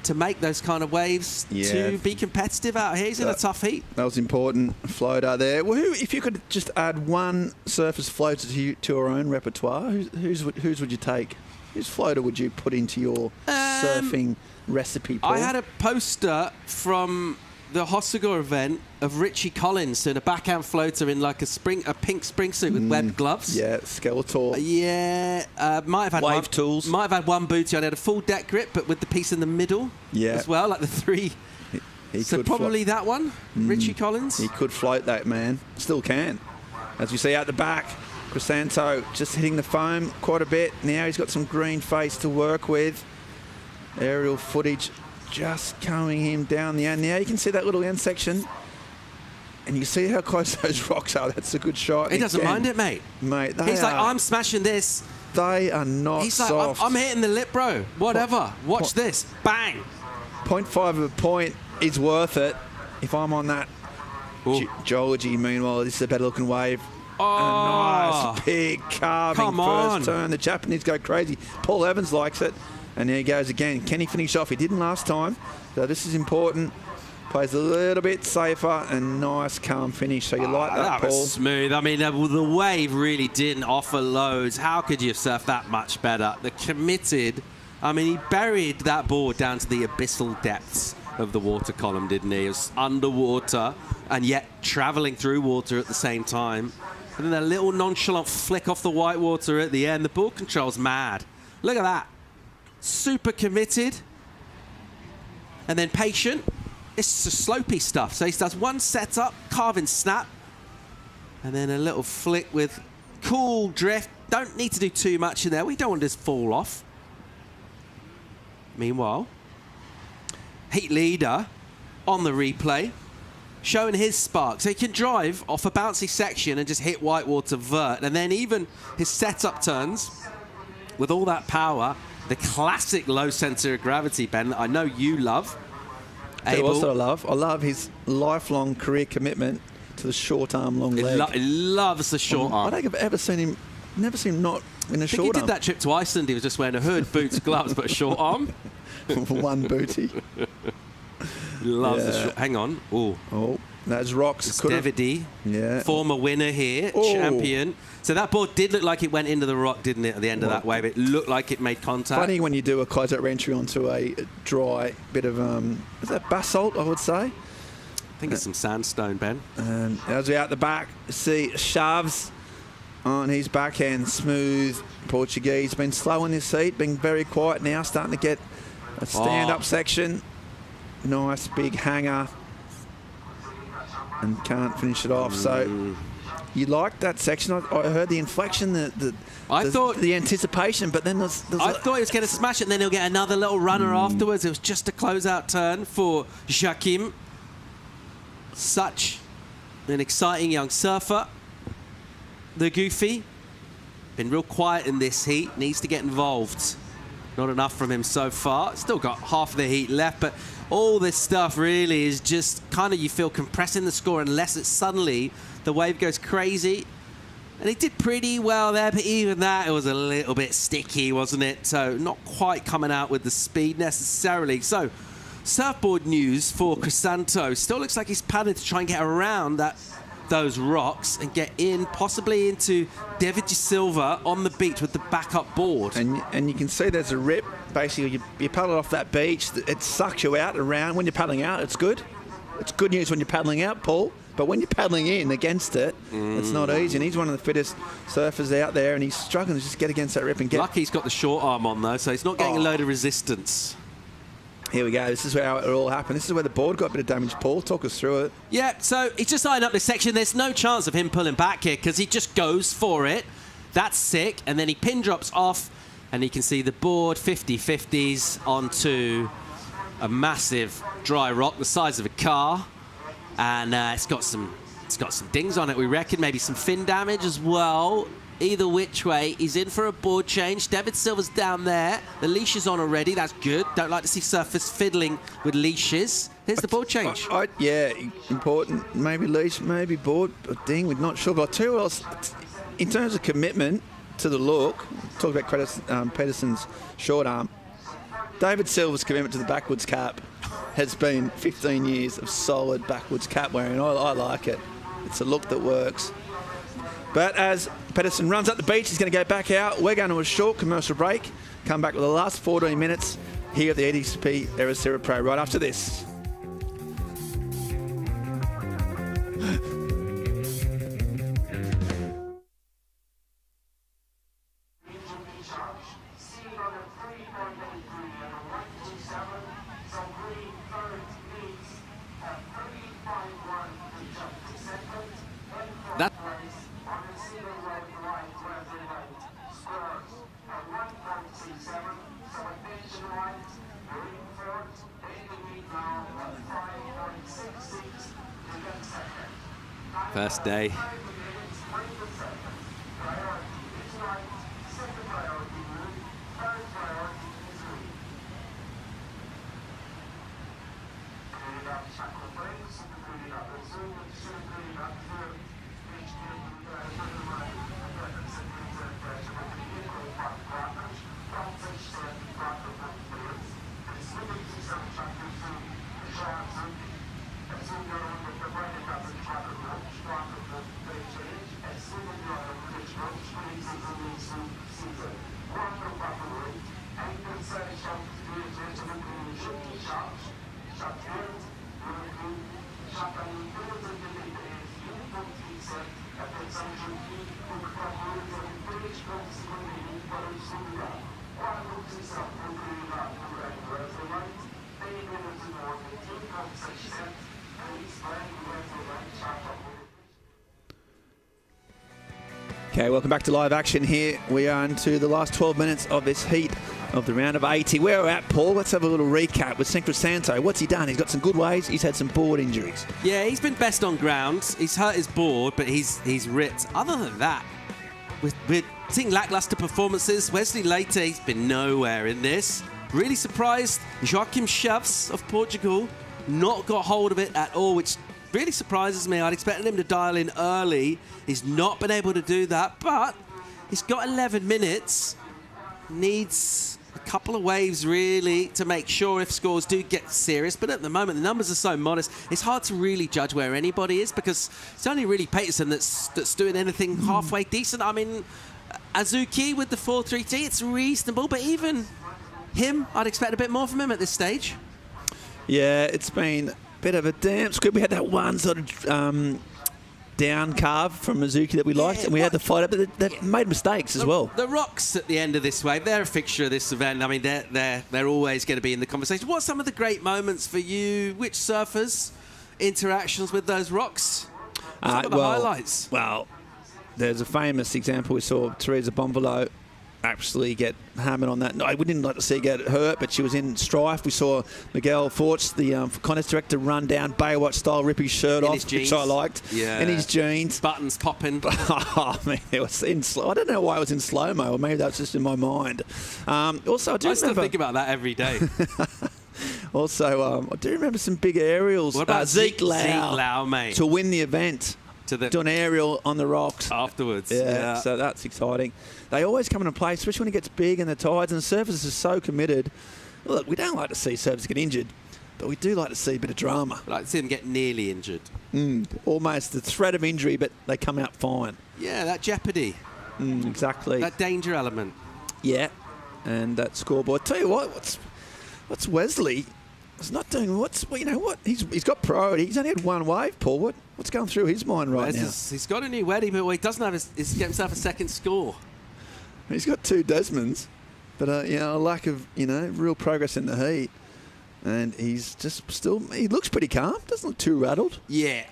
[SPEAKER 3] to make those kind of waves to be competitive out here. He's in a tough heat.
[SPEAKER 5] That was important. Floater there. Well, if you could just add one surface floater to your own repertoire, whose would you take? Whose floater would you put into your surfing recipe, Paul?
[SPEAKER 3] I had a poster from the Hossegor event of Richie Collins in a backhand floater in like a pink spring suit with webbed gloves.
[SPEAKER 5] Yeah, Skeletor.
[SPEAKER 3] Might have had
[SPEAKER 5] wave tools.
[SPEAKER 3] Might have had one booty on. He had a full deck grip, but with the piece in the middle as well, like the 3. So probably that one, Richie Collins.
[SPEAKER 5] He could float that, man. Still can. As you see out the back, Crisanto just hitting the foam quite a bit. Now he's got some green face to work with. Aerial footage just coming him down the end. Now you can see that little end section and you see how close those rocks are. That's a good shot.
[SPEAKER 3] He doesn't mind it, mate. He's like, I'm smashing this.
[SPEAKER 5] They are not soft.
[SPEAKER 3] Like, I'm hitting the lip, bro. Whatever. Watch this. Bang.
[SPEAKER 5] 0.5 of a point is worth it if I'm on that geology. Meanwhile, this is a better looking wave.
[SPEAKER 3] Oh,
[SPEAKER 5] a nice big carving first turn. The Japanese go crazy. Paul Evans likes it. And there he goes again. Can he finish off? He didn't last time. So this is important. Plays a little bit safer and nice, calm finish. So you like that, Paul?
[SPEAKER 3] That was smooth. I mean, the wave really didn't offer loads. How could you have surfed that much better? The committed. I mean, he buried that board down to the abyssal depths of the water column, didn't he? It was underwater and yet traveling through water at the same time. And then a little nonchalant flick off the white water at the end. The ball control's mad. Look at that. Super committed and then patient. It's just slopey stuff. So he does one setup, carve and snap, and then a little flick with cool drift. Don't need to do too much in there. We don't want this to fall off. Meanwhile, heat leader on the replay, showing his spark. So he can drive off a bouncy section and just hit whitewater vert. And then even his setup turns with all that power, the classic low centre of gravity, Ben, that I know you love.
[SPEAKER 5] Also I love his lifelong career commitment to the short arm, long leg.
[SPEAKER 3] He loves the short arm.
[SPEAKER 5] I don't think I've ever seen him, never seen him not in a short arm.
[SPEAKER 3] He did that trip to Iceland. He was just wearing a hood, boots, gloves, but a short arm.
[SPEAKER 5] One booty.
[SPEAKER 3] Loves the short. Hang on.
[SPEAKER 5] Oh, that's rocks.
[SPEAKER 3] Stevedy.
[SPEAKER 5] Yeah.
[SPEAKER 3] Former winner here, champion. So that board did look like it went into the rock, didn't it, at the end of that wave? It looked like it made contact.
[SPEAKER 5] Funny when you do a closeout re-entry onto a dry bit of, is that basalt, I would say?
[SPEAKER 3] I think it's some sandstone, Ben.
[SPEAKER 5] And as we out the back, see shoves on his backhand, smooth Portuguese. Been slow in his seat, been very quiet now, starting to get a stand-up section. Nice big hanger. And can't finish it off. So you liked that section. I heard the inflection, the anticipation, but then I
[SPEAKER 3] thought he was going to smash it, and then he'll get another little runner afterwards. It was just a close-out turn for Joachim. Such an exciting young surfer. The Goofy, been real quiet in this heat, needs to get involved. Not enough from him so far. Still got half of the heat left, but all this stuff really is just kind of, you feel, compressing the score unless it's suddenly the wave goes crazy. And he did pretty well there, but even that, it was a little bit sticky, wasn't it? So not quite coming out with the speed necessarily. So surfboard news for Crisanto. Still looks like he's padded to try and get around those rocks and get in, possibly into David de Silva on the beach with the backup board.
[SPEAKER 5] And you can see there's a rip. Basically, you paddle off that beach. It sucks you out around. When you're paddling out, it's good. It's good news when you're paddling out, Paul. But when you're paddling in against it, it's not easy. And he's one of the fittest surfers out there, and he's struggling to just get against that rip and get.
[SPEAKER 3] Lucky he's got the short arm on, though, so he's not getting a load of resistance.
[SPEAKER 5] Here we go. This is how it all happened. This is where the board got a bit of damage. Paul, talk us through it.
[SPEAKER 3] Yeah, so he's just eyeing up this section. There's no chance of him pulling back here because he just goes for it. That's sick. And then he pin drops off, and you can see the board 50-50s onto a massive dry rock the size of a car. And it's got some dings on it, we reckon. Maybe some fin damage as well. Either which way, he's in for a board change. David Silva's down there. The leash is on already. That's good. Don't like to see surfers fiddling with leashes. Here's the board change.
[SPEAKER 5] Yeah, important. Maybe leash, maybe board. Ding, we're not sure. But I'll tell you what else. In terms of commitment to the look, talk about Pedersen's short arm. David Silva's commitment to the backwards cap has been 15 years of solid backwards cap wearing. I like it. It's a look that works. But as Pedersen runs up the beach, he's going to go back out. We're going to a short commercial break. Come back with the last 14 minutes here at the EDP Ericeira Pro right after this.
[SPEAKER 3] First day. Okay, welcome back to live action here. We are into the last 12 minutes of this heat of the round of 80. Where we're at, Paul, let's have a little recap with Crisanto. What's he done? He's got some good waves. He's had some board injuries. Yeah, he's been best on ground. He's hurt his board, but he's ripped. Other than that, we're seeing lackluster performances. Wesley Leite's been nowhere in this. Really surprised Joachim Schaafs of Portugal not got hold of it at all, which really surprises me. I'd expected him to dial in early. He's not been able to do that, but he's got 11 minutes. Needs a couple of waves, really, to make sure if scores do get serious. But at the moment, the numbers are so modest, it's hard to really judge where anybody is because it's only really Peterson that's doing anything halfway decent. I mean, Azuki with the 4-3-T, it's reasonable, but even him, I'd expect a bit more from him at this stage.
[SPEAKER 5] Yeah, it's been a bit of a damn squib. We had that one sort of down carve from Mizuki that we liked, and we had the fight up, but they made mistakes as well.
[SPEAKER 3] The rocks at the end of this wave, they're a fixture of this event. I mean, they're always going to be in the conversation. What are some of the great moments for you? Which surfers' interactions with those rocks? Some of the highlights.
[SPEAKER 5] Well, there's a famous example. We saw Teresa Bonvalo actually get hammered on that. No, I wouldn't like to see her get hurt, but she was in strife. We saw Miguel Forts, the contest director, run down Baywatch style, rip his shirt off, which I liked.
[SPEAKER 3] Yeah.
[SPEAKER 5] In his jeans.
[SPEAKER 3] Buttons popping.
[SPEAKER 5] Oh, man, it was in slow. I don't know why it was in slow-mo, or maybe that's just in my mind. Also, I
[SPEAKER 3] still think about that every day.
[SPEAKER 5] Also, I do remember some big aerials.
[SPEAKER 3] What about
[SPEAKER 5] Zeke Lau?
[SPEAKER 3] Zeke Lau, mate.
[SPEAKER 5] To win the event. Do an aerial on the rocks
[SPEAKER 3] afterwards.
[SPEAKER 5] Yeah, so that's exciting. They always come into play, especially when it gets big and the tides, and the surfers are so committed. Look, we don't like to see surfers get injured, but we do like to see a bit of drama.
[SPEAKER 3] We like to see them get nearly injured.
[SPEAKER 5] Almost the threat of injury, but they come out fine.
[SPEAKER 3] Yeah, that jeopardy.
[SPEAKER 5] Exactly.
[SPEAKER 3] That danger element.
[SPEAKER 5] Yeah, and that scoreboard. Tell you what, what's Wesley? He's not doing you know what? He's got priority. He's only had one wave, Paul. What's going through his mind right now?
[SPEAKER 3] He's got a new wedding, but what he doesn't have is get himself a second score.
[SPEAKER 5] He's got 2 Desmonds, but a lack of real progress in the heat, and he's just he looks pretty calm. Doesn't look too rattled.
[SPEAKER 3] Yeah,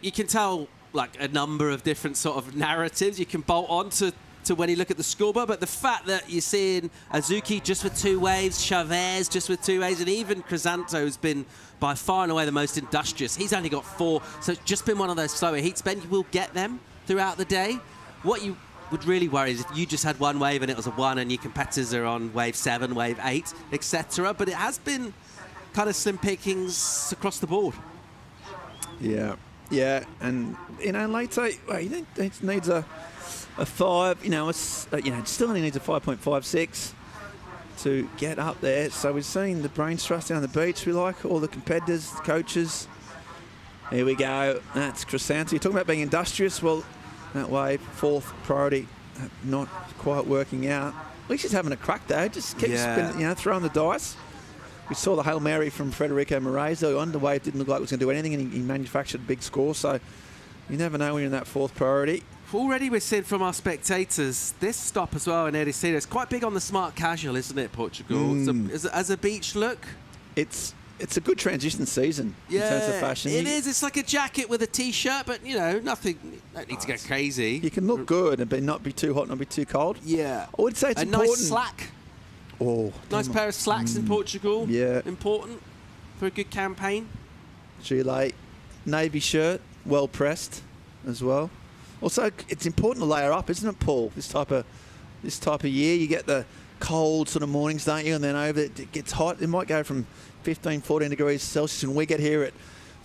[SPEAKER 3] you can tell like a number of different sort of narratives you can bolt on to when you look at the scoreboard, but the fact that you're seeing Azuki just with 2 waves, Chavez just with 2 waves, and even Crisanto has been by far and away the most industrious. He's only got 4, so it's just been one of those slower heats. Ben, you will get them throughout the day. What you would really worry is if you just had 1 wave and it was a 1 and your competitors are on wave 7, wave 8, etc. But it has been kind of slim pickings across the board.
[SPEAKER 5] Yeah, and later, he needs a 5, still only needs a 5.56 to get up there. So we've seen the brains trust down the beach. We like all the competitors, coaches. Here we go. That's Crisanto. You're talking about being industrious. Well, that wave, 4th priority, not quite working out. At least he's having a crack though. Just keeps spinning, throwing the dice. We saw the Hail Mary from Federico Moraes on the wave. Didn't look like it was going to do anything, and he manufactured a big score. So you never know when you're in that 4th priority.
[SPEAKER 3] Already we're seeing from our spectators, this stop as well in Ericeira is quite big on the smart casual, isn't it, Portugal? As a beach look?
[SPEAKER 5] It's a good transition season in terms of fashion.
[SPEAKER 3] It is. It's like a jacket with a T-shirt, but, nothing, don't need to go crazy.
[SPEAKER 5] You can look good and not be too hot, not be too cold.
[SPEAKER 3] Yeah.
[SPEAKER 5] I would say it's important.
[SPEAKER 3] Nice slack.
[SPEAKER 5] Oh.
[SPEAKER 3] Nice pair of slacks in Portugal.
[SPEAKER 5] Yeah.
[SPEAKER 3] Important for a good campaign.
[SPEAKER 5] Gilet, navy shirt, well pressed as well. Also, it's important to layer up, isn't it, Paul? This type of year, you get the cold sort of mornings, don't you? And then over it gets hot. It might go from 15, 14 degrees Celsius, and we get here at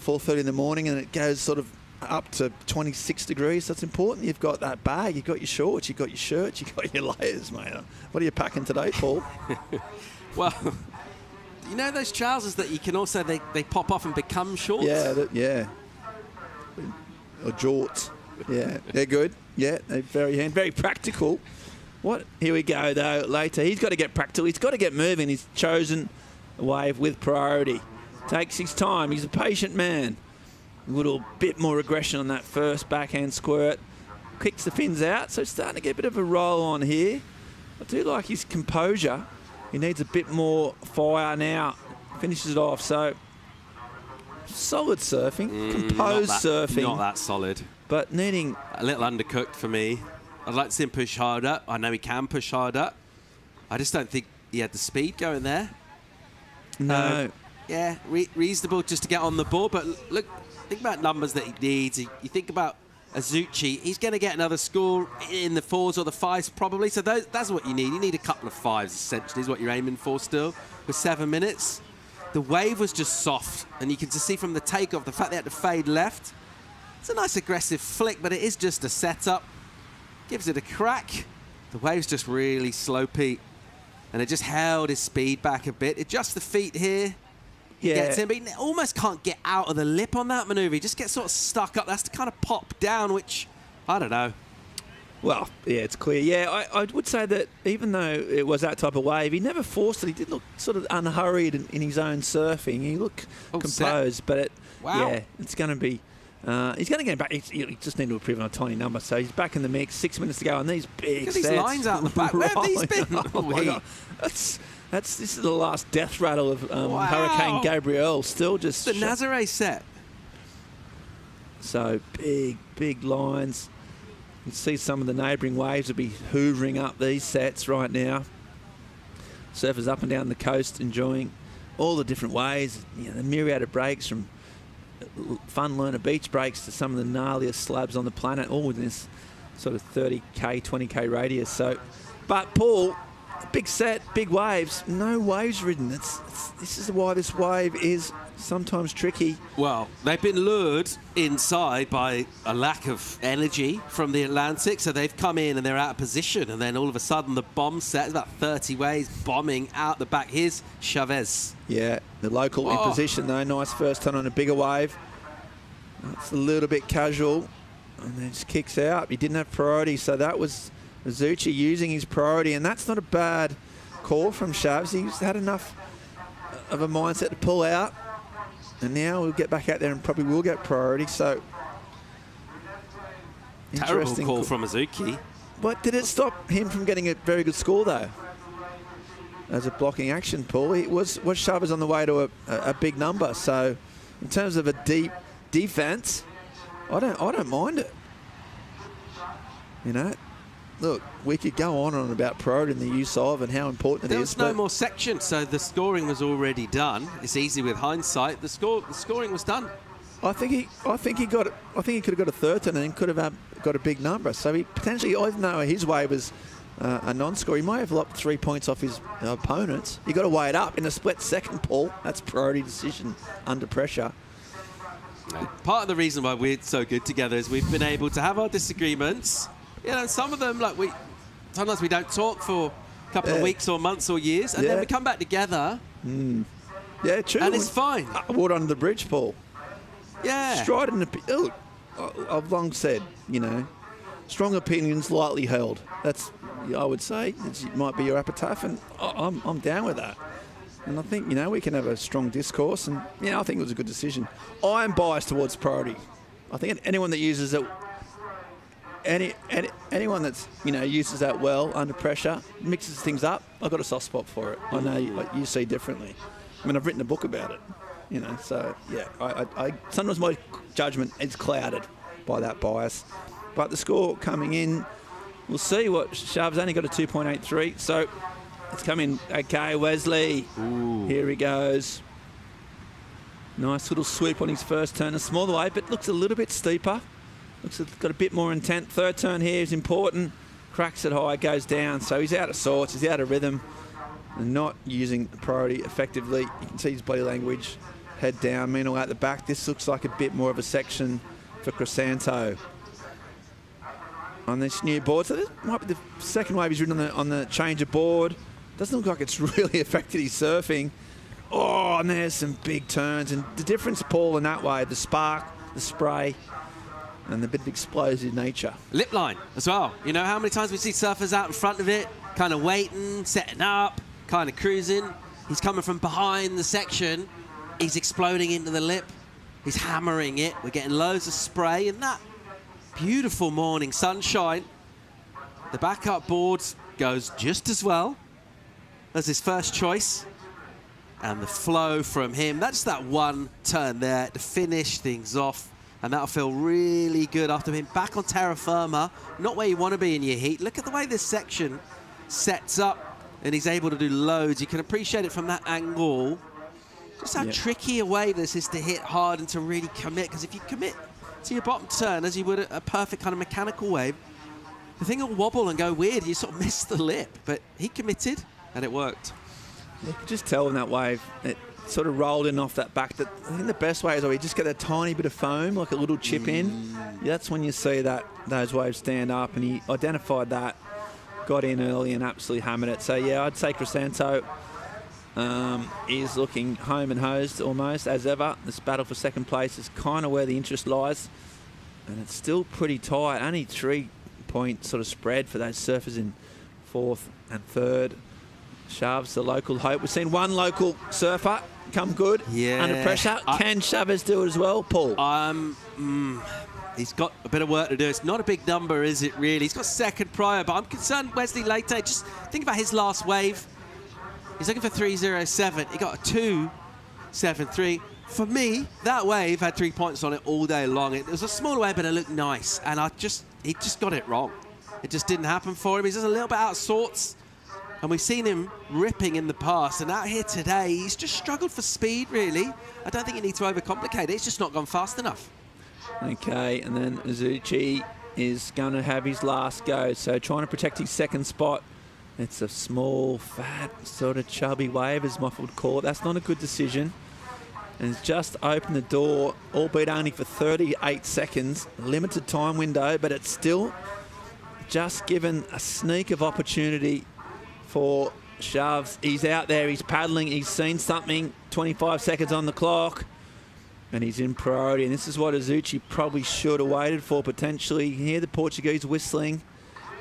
[SPEAKER 5] 4:30 in the morning, and it goes sort of up to 26 degrees. So it's important you've got that bag, you've got your shorts, you've got your shirts, you've got your layers, mate. What are you packing today, Paul?
[SPEAKER 3] Well, those trousers that you can also they pop off and become shorts.
[SPEAKER 5] Yeah. Or jorts. Yeah, they're good. Yeah, they're very practical. Here we go, though, later. He's got to get practical. He's got to get moving. He's chosen a wave with priority. Takes his time. He's a patient man. A little bit more aggression on that first backhand squirt. Kicks the fins out, so starting to get a bit of a roll on here. I do like his composure. He needs a bit more fire now. Finishes it off, so solid surfing, composed surfing.
[SPEAKER 3] Not that solid.
[SPEAKER 5] But needing...
[SPEAKER 3] A little undercooked for me. I'd like to see him push harder. I know he can push harder. I just don't think he had the speed going there.
[SPEAKER 5] No.
[SPEAKER 3] Reasonable just to get on the board. But look, think about numbers that he needs. You think about Azuchi, he's going to get another score in the 4s or the 5s probably. So that's what you need. You need a couple of 5s essentially is what you're aiming for still with 7 minutes. The wave was just soft, and you can just see from the takeoff the fact they had to fade left. It's a nice aggressive flick, but it is just a setup. Gives it a crack. The wave's just really slow, Pete. And it just held his speed back a bit. Adjust the feet here. He gets in, but he almost can't get out of the lip on that maneuver. He just gets sort of stuck up. That's to kind of pop down, which, I don't know.
[SPEAKER 5] Well, yeah, it's clear. Yeah, I would say that even though it was that type of wave, he never forced it. He did look sort of unhurried in his own surfing. He looked composed, but yeah, it's going to be... he's going to get back. He just need to improve on a tiny number. So he's back in the mix. 6 minutes to go on these big sets.
[SPEAKER 3] Look at these lines out the back. Where have these been?
[SPEAKER 5] Oh my God. This is the last death rattle of Hurricane Gabriel. Still just...
[SPEAKER 3] The Nazare set.
[SPEAKER 5] So big lines. You can see some of the neighbouring waves will be hoovering up these sets right now. Surfers up and down the coast enjoying all the different waves. You know, the myriad of breaks from fun learner beach breaks to some of the gnarliest slabs on the planet, all within this sort of 30k, 20k radius. So, but Paul, big set, big waves, no waves ridden. This is why this wave is sometimes tricky.
[SPEAKER 3] Well, they've been lured inside by a lack of energy from the Atlantic, so they've come in and they're out of position, and then all of a sudden the bomb set, about 30 waves bombing out the back. Here's Chavez.
[SPEAKER 5] Yeah, the local in position though. Nice first turn on a bigger wave. That's a little bit casual, and then just kicks out. He didn't have priority, so that was Azuchi using his priority, and that's not a bad call from Shavs. He's had enough of a mindset to pull out, and now we'll get back out there and probably will get priority. So
[SPEAKER 3] terrible call from Azuchi.
[SPEAKER 5] But did it stop him from getting a very good score though? As a blocking action, Paul, it was Chavez on the way to a big number. So in terms of a deep defense, I don't mind it. You know, look, we could go on and on about priority and the use of and how important it is.
[SPEAKER 3] There was no more section, so the scoring was already done. It's easy with hindsight. The scoring was done.
[SPEAKER 5] I think he could have got a third turn and then could have got a big number. So he potentially, even though his wave was a non-score, he might have lopped 3 points off his opponents. You got to weigh it up in a split second, Paul. That's priority decision under pressure.
[SPEAKER 3] Part of the reason why we're so good together is we've been able to have our disagreements. You know, some of them, like sometimes we don't talk for a couple of weeks or months or years, and then we come back together.
[SPEAKER 5] Yeah, true.
[SPEAKER 3] And it's fine.
[SPEAKER 5] Water under the bridge, Paul.
[SPEAKER 3] Yeah.
[SPEAKER 5] Stride in the... I've long said, you know, strong opinions lightly held. That's, I would say, it might be your epitaph, and I'm down with that. And I think, you know, we can have a strong discourse, and, you know, I think it was a good decision. I'm biased towards priority. I think anyone that uses it... Anyone that's, you know, uses that well under pressure, mixes things up, I've got a soft spot for it. I know you see differently. I mean, I've written a book about it, you know, so, yeah, I sometimes my judgment is clouded by that bias. But the score coming in, we'll see what Shav's only got a 2.83, so it's coming. Okay, Wesley.
[SPEAKER 3] Ooh.
[SPEAKER 5] Here he goes. Nice little swoop on his first turn, a smaller wave, but looks a little bit steeper. Looks like it's got a bit more intent. Third turn here is important. Cracks it high, goes down. So he's out of sorts, he's out of rhythm, and not using priority effectively. You can see his body language. Head down, meanwhile at the back, this looks like a bit more of a section for Crisanto on this new board. So this might be the second wave he's ridden on the change of board. Doesn't look like it's really affected his surfing. Oh, and there's some big turns. And the difference, Paul, in that wave, the spark, the spray, and the bit of explosive nature.
[SPEAKER 3] Lip line as well. You know how many times we see surfers out in front of it, kind of waiting, setting up, kind of cruising. He's coming from behind the section. He's exploding into the lip. He's hammering it. We're getting loads of spray and that beautiful morning sunshine. The backup board goes just as well as his first choice. And the flow from him, that's that one turn there to finish things off. And that'll feel really good after being back on terra firma, not where you want to be in your heat. Look at the way this section sets up, and he's able to do loads. You can appreciate it from that angle. Just how tricky a wave this is to hit hard and to really commit, because if you commit to your bottom turn as you would a perfect kind of mechanical wave. The thing will wobble and go weird. You sort of miss the lip, but he committed and it worked.
[SPEAKER 5] You could just tell in that wave, it sort of rolled in off that back. I think the best way is where you just get a tiny bit of foam, like a little chip in. That's when you see that those waves stand up, and he identified that, got in early and absolutely hammered it. So yeah, I'd say Crisanto is looking home and hosed almost as ever. This battle for second place is kind of where the interest lies, and it's still pretty tight. Only 3-point sort of spread for those surfers in fourth and third. Chavez, the local hope. We've seen one local surfer come good under pressure. Can Chavez do it as well, Paul?
[SPEAKER 3] He's got a bit of work to do. It's not a big number, is it, really? He's got second prior, but I'm concerned Wesley Leite. Just think about his last wave. He's looking for 3.07. He got a 2.73. For me, that wave had 3 points on it all day long. It was a smaller wave, but it looked nice. And he just got it wrong. It just didn't happen for him. He's just a little bit out of sorts. And we've seen him ripping in the past. And out here today, he's just struggled for speed, really. I don't think you need to overcomplicate it. It's just not gone fast enough.
[SPEAKER 5] Okay, and then Azuchi is going to have his last go. So trying to protect his second spot. It's a small, fat, sort of chubby wave, as Moffat would call it. That's not a good decision. And it's just opened the door, albeit only for 38 seconds. Limited time window, but it's still just given a sneak of opportunity for Chavez. He's out there, he's paddling, he's seen something, 25 seconds on the clock, and he's in priority. And this is what Azuchi probably should have waited for, potentially. You can hear the Portuguese whistling,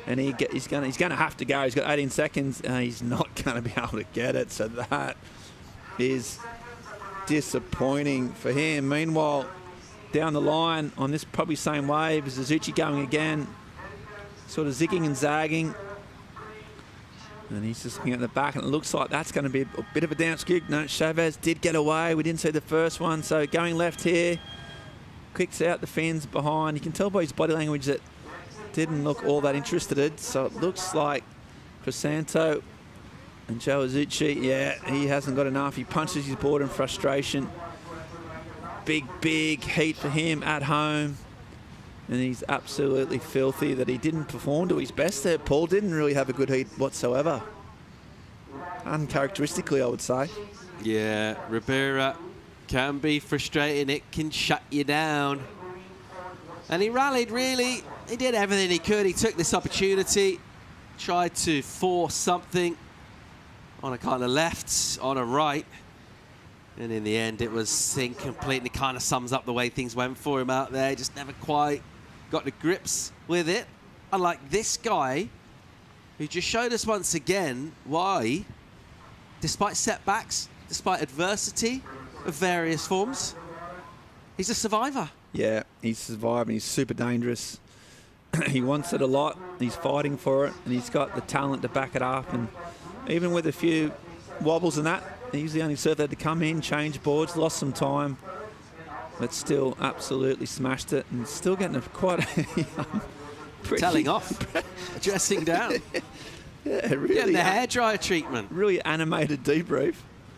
[SPEAKER 5] and he's going to have to go. He's got 18 seconds, and he's not going to be able to get it. So that is disappointing for him. Meanwhile, down the line on this probably same wave is Azuchi going again, sort of zigging and zagging. And he's just looking at the back, and it looks like that's going to be a bit of a down scoop. No, Chavez did get away. We didn't see the first one. So going left here, kicks out the fins behind. You can tell by his body language that didn't look all that interested. So it looks like Crisanto and Joe Azuchi, yeah, he hasn't got enough. He punches his board in frustration. Big heat for him at home. And he's absolutely filthy that he didn't perform to his best there. Paul didn't really have a good heat whatsoever. Uncharacteristically, I would say.
[SPEAKER 3] Yeah, Ribera can be frustrating. It can shut you down. And he rallied, really. He did everything he could. He took this opportunity, tried to force something on a kind of left, on a right. And in the end, it was incomplete. And it kind of sums up the way things went for him out there. Just never quite got to grips with it. Unlike this guy, who just showed us once again why, despite setbacks, despite adversity of various forms, he's a survivor.
[SPEAKER 5] Yeah, he's surviving. He's super dangerous. He wants it a lot. He's fighting for it, and he's got the talent to back it up. And even with a few wobbles and that, he's the only surfer to come in, change boards, lost some time, but still absolutely smashed it, and still getting quite a
[SPEAKER 3] telling off, dressing down.
[SPEAKER 5] Yeah, really.
[SPEAKER 3] Getting the hairdryer treatment.
[SPEAKER 5] Really animated debrief.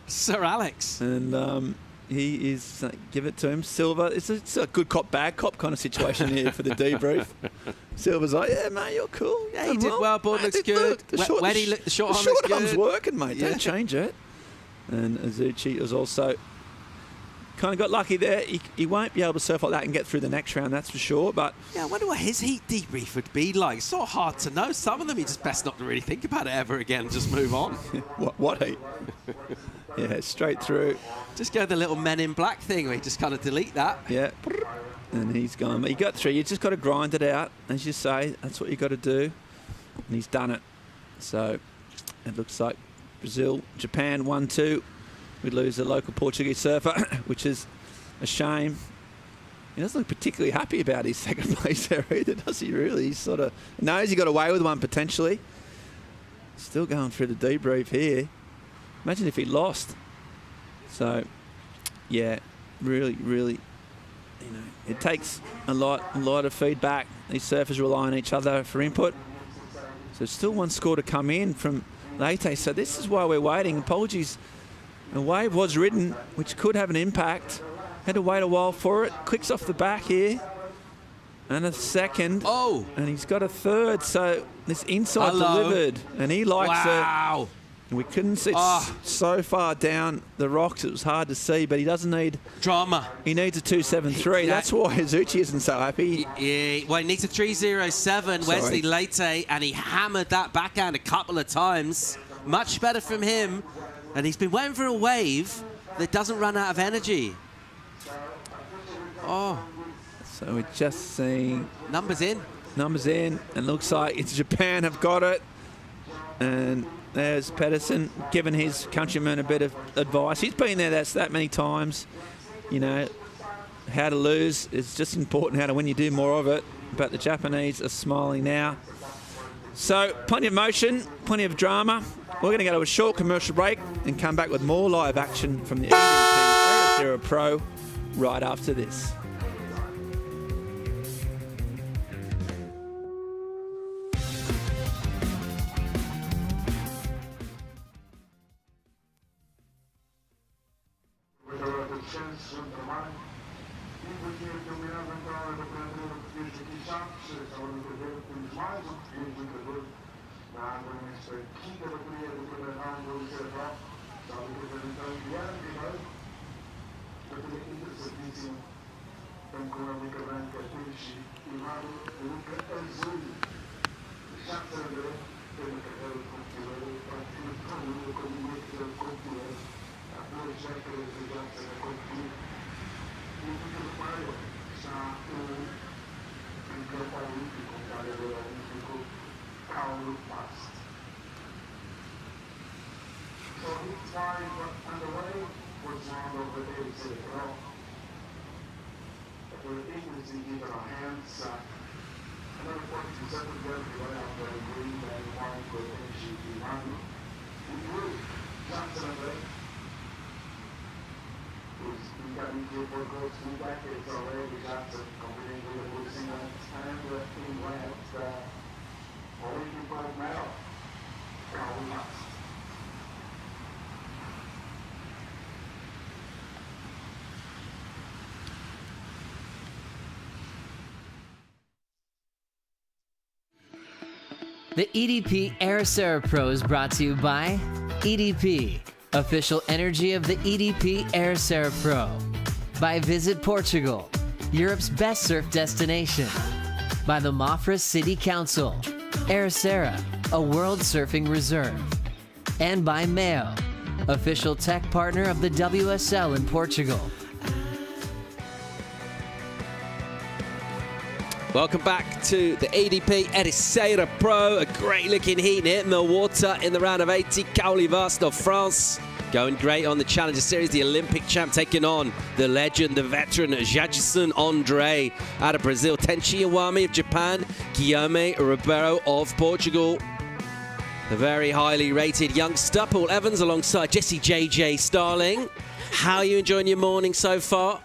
[SPEAKER 3] Sir Alex.
[SPEAKER 5] And he is, give it to him. Silver, it's a good cop, bad cop kind of situation here for the debrief. Silver's like, yeah, mate, you're cool.
[SPEAKER 3] Yeah, he did well. Board looks good.
[SPEAKER 5] The short arm's working, mate.
[SPEAKER 3] Yeah.
[SPEAKER 5] Don't change it. And Azuchi has also kind of got lucky there. He won't be able to surf like that and get through the next round, that's for sure. But
[SPEAKER 3] yeah, I wonder what his heat debrief would be like. It's sort of hard to know. Some of them, you just best not to really think about it ever again. Just move on.
[SPEAKER 5] What heat? Yeah, straight through.
[SPEAKER 3] Just go the little Men in Black thing where you just kind of delete that.
[SPEAKER 5] Yeah. And he's gone. But he got through. You just got to grind it out, as you say. That's what you got to do. And he's done it. So it looks like Brazil, Japan 1-2. We lose a local Portuguese surfer, which is a shame. He doesn't look particularly happy about his second place there either, does he really? He sort of knows he got away with one potentially. Still going through the debrief here. Imagine if he lost. So, yeah, really, you know, it takes a lot of feedback. These surfers rely on each other for input. So still one score to come in from Leite. So this is why we're waiting. Apologies. A wave was ridden, which could have an impact. Had to wait a while for it. Clicks off the back here. and a second.
[SPEAKER 3] Oh!
[SPEAKER 5] And he's got a third, so this inside
[SPEAKER 3] Hello.
[SPEAKER 5] delivered. And he likes
[SPEAKER 3] wow.
[SPEAKER 5] it. We couldn't see so far down the rocks, it was hard to see, but he doesn't need...
[SPEAKER 3] Drama.
[SPEAKER 5] He needs a 2.73. That's why Azuchi isn't so happy.
[SPEAKER 3] Yeah, well, he needs a 3.07, Wesley Leite, and he hammered that backhand a couple of times. Much better from him. And he's been waiting for a wave that doesn't run out of energy. Oh.
[SPEAKER 5] So we're just seeing...
[SPEAKER 3] Numbers in.
[SPEAKER 5] Numbers in, and looks like it's Japan have got it. And there's Pedersen giving his countrymen a bit of advice. He's been there that many times. You know, how to lose is just important, how to win, you do more of it. But the Japanese are smiling now. So plenty of motion, plenty of drama. We're going to go to a short commercial break and come back with more live action from the EDP Ericeira Pro right after this.
[SPEAKER 2] The EDP Ericeira Pro is brought to you by EDP, official energy of the EDP Ericeira Pro. By Visit Portugal, Europe's best surf destination. By the Mafra City Council, Ericeira, a world surfing reserve. And by Mayo, official tech partner of the WSL in Portugal.
[SPEAKER 3] Welcome back to the EDP Ericeira Pro. A great looking heat hitting the water in the round of 80. Cauli Vast of France going great on the Challenger Series. The Olympic champ taking on the legend, the veteran Jadson Andre out of Brazil. Tenchi Iwami of Japan. Guilherme Ribeiro of Portugal. The very highly rated youngster, Paul Evans, alongside Jesse JJ Starling. How are you enjoying your morning so far?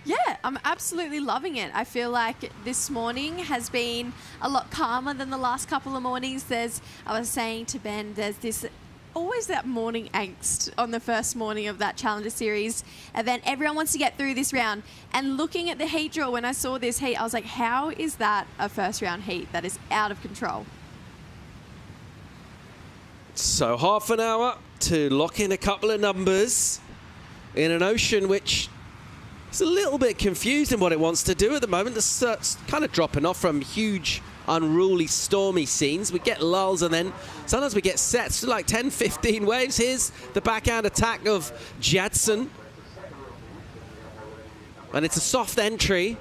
[SPEAKER 4] Yeah, I'm absolutely loving it. I feel like this morning has been a lot calmer than the last couple of mornings. I was saying to Ben, there's always that morning angst on the first morning of that Challenger Series event. Everyone wants to get through this round. And looking at the heat draw, when I saw this heat, I was like, how is that a first round heat? That is out of control.
[SPEAKER 3] So half an hour to lock in a couple of numbers in an ocean which... it's a little bit confused in what it wants to do at the moment. It's kind of dropping off from huge, unruly, stormy scenes. We get lulls and then sometimes we get sets to like 10, 15 waves. Here's the backhand attack of Jadson. And it's a soft entry,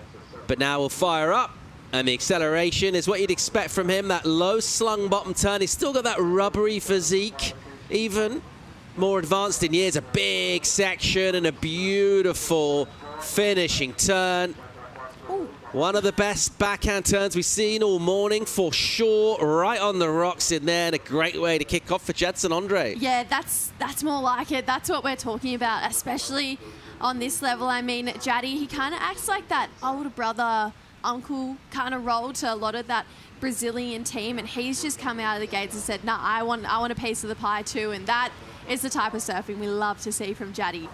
[SPEAKER 3] but now we'll fire up. And the acceleration is what you'd expect from him. That low slung bottom turn. He's still got that rubbery physique, even more advanced in years. A big section and a beautiful finishing turn.
[SPEAKER 4] Ooh.
[SPEAKER 3] One of the best backhand turns we've seen all morning for sure. Right on the rocks in there, and a great way to kick off for Jadson Andre.
[SPEAKER 4] Yeah, that's more like it. That's what we're talking about, especially on this level. I mean, Jaddy, he kind of acts like that older brother, uncle kind of role to a lot of that Brazilian team, and he's just come out of the gates and said, nah, I want a piece of the pie too, and that is the type of surfing we love to see from Jaddy.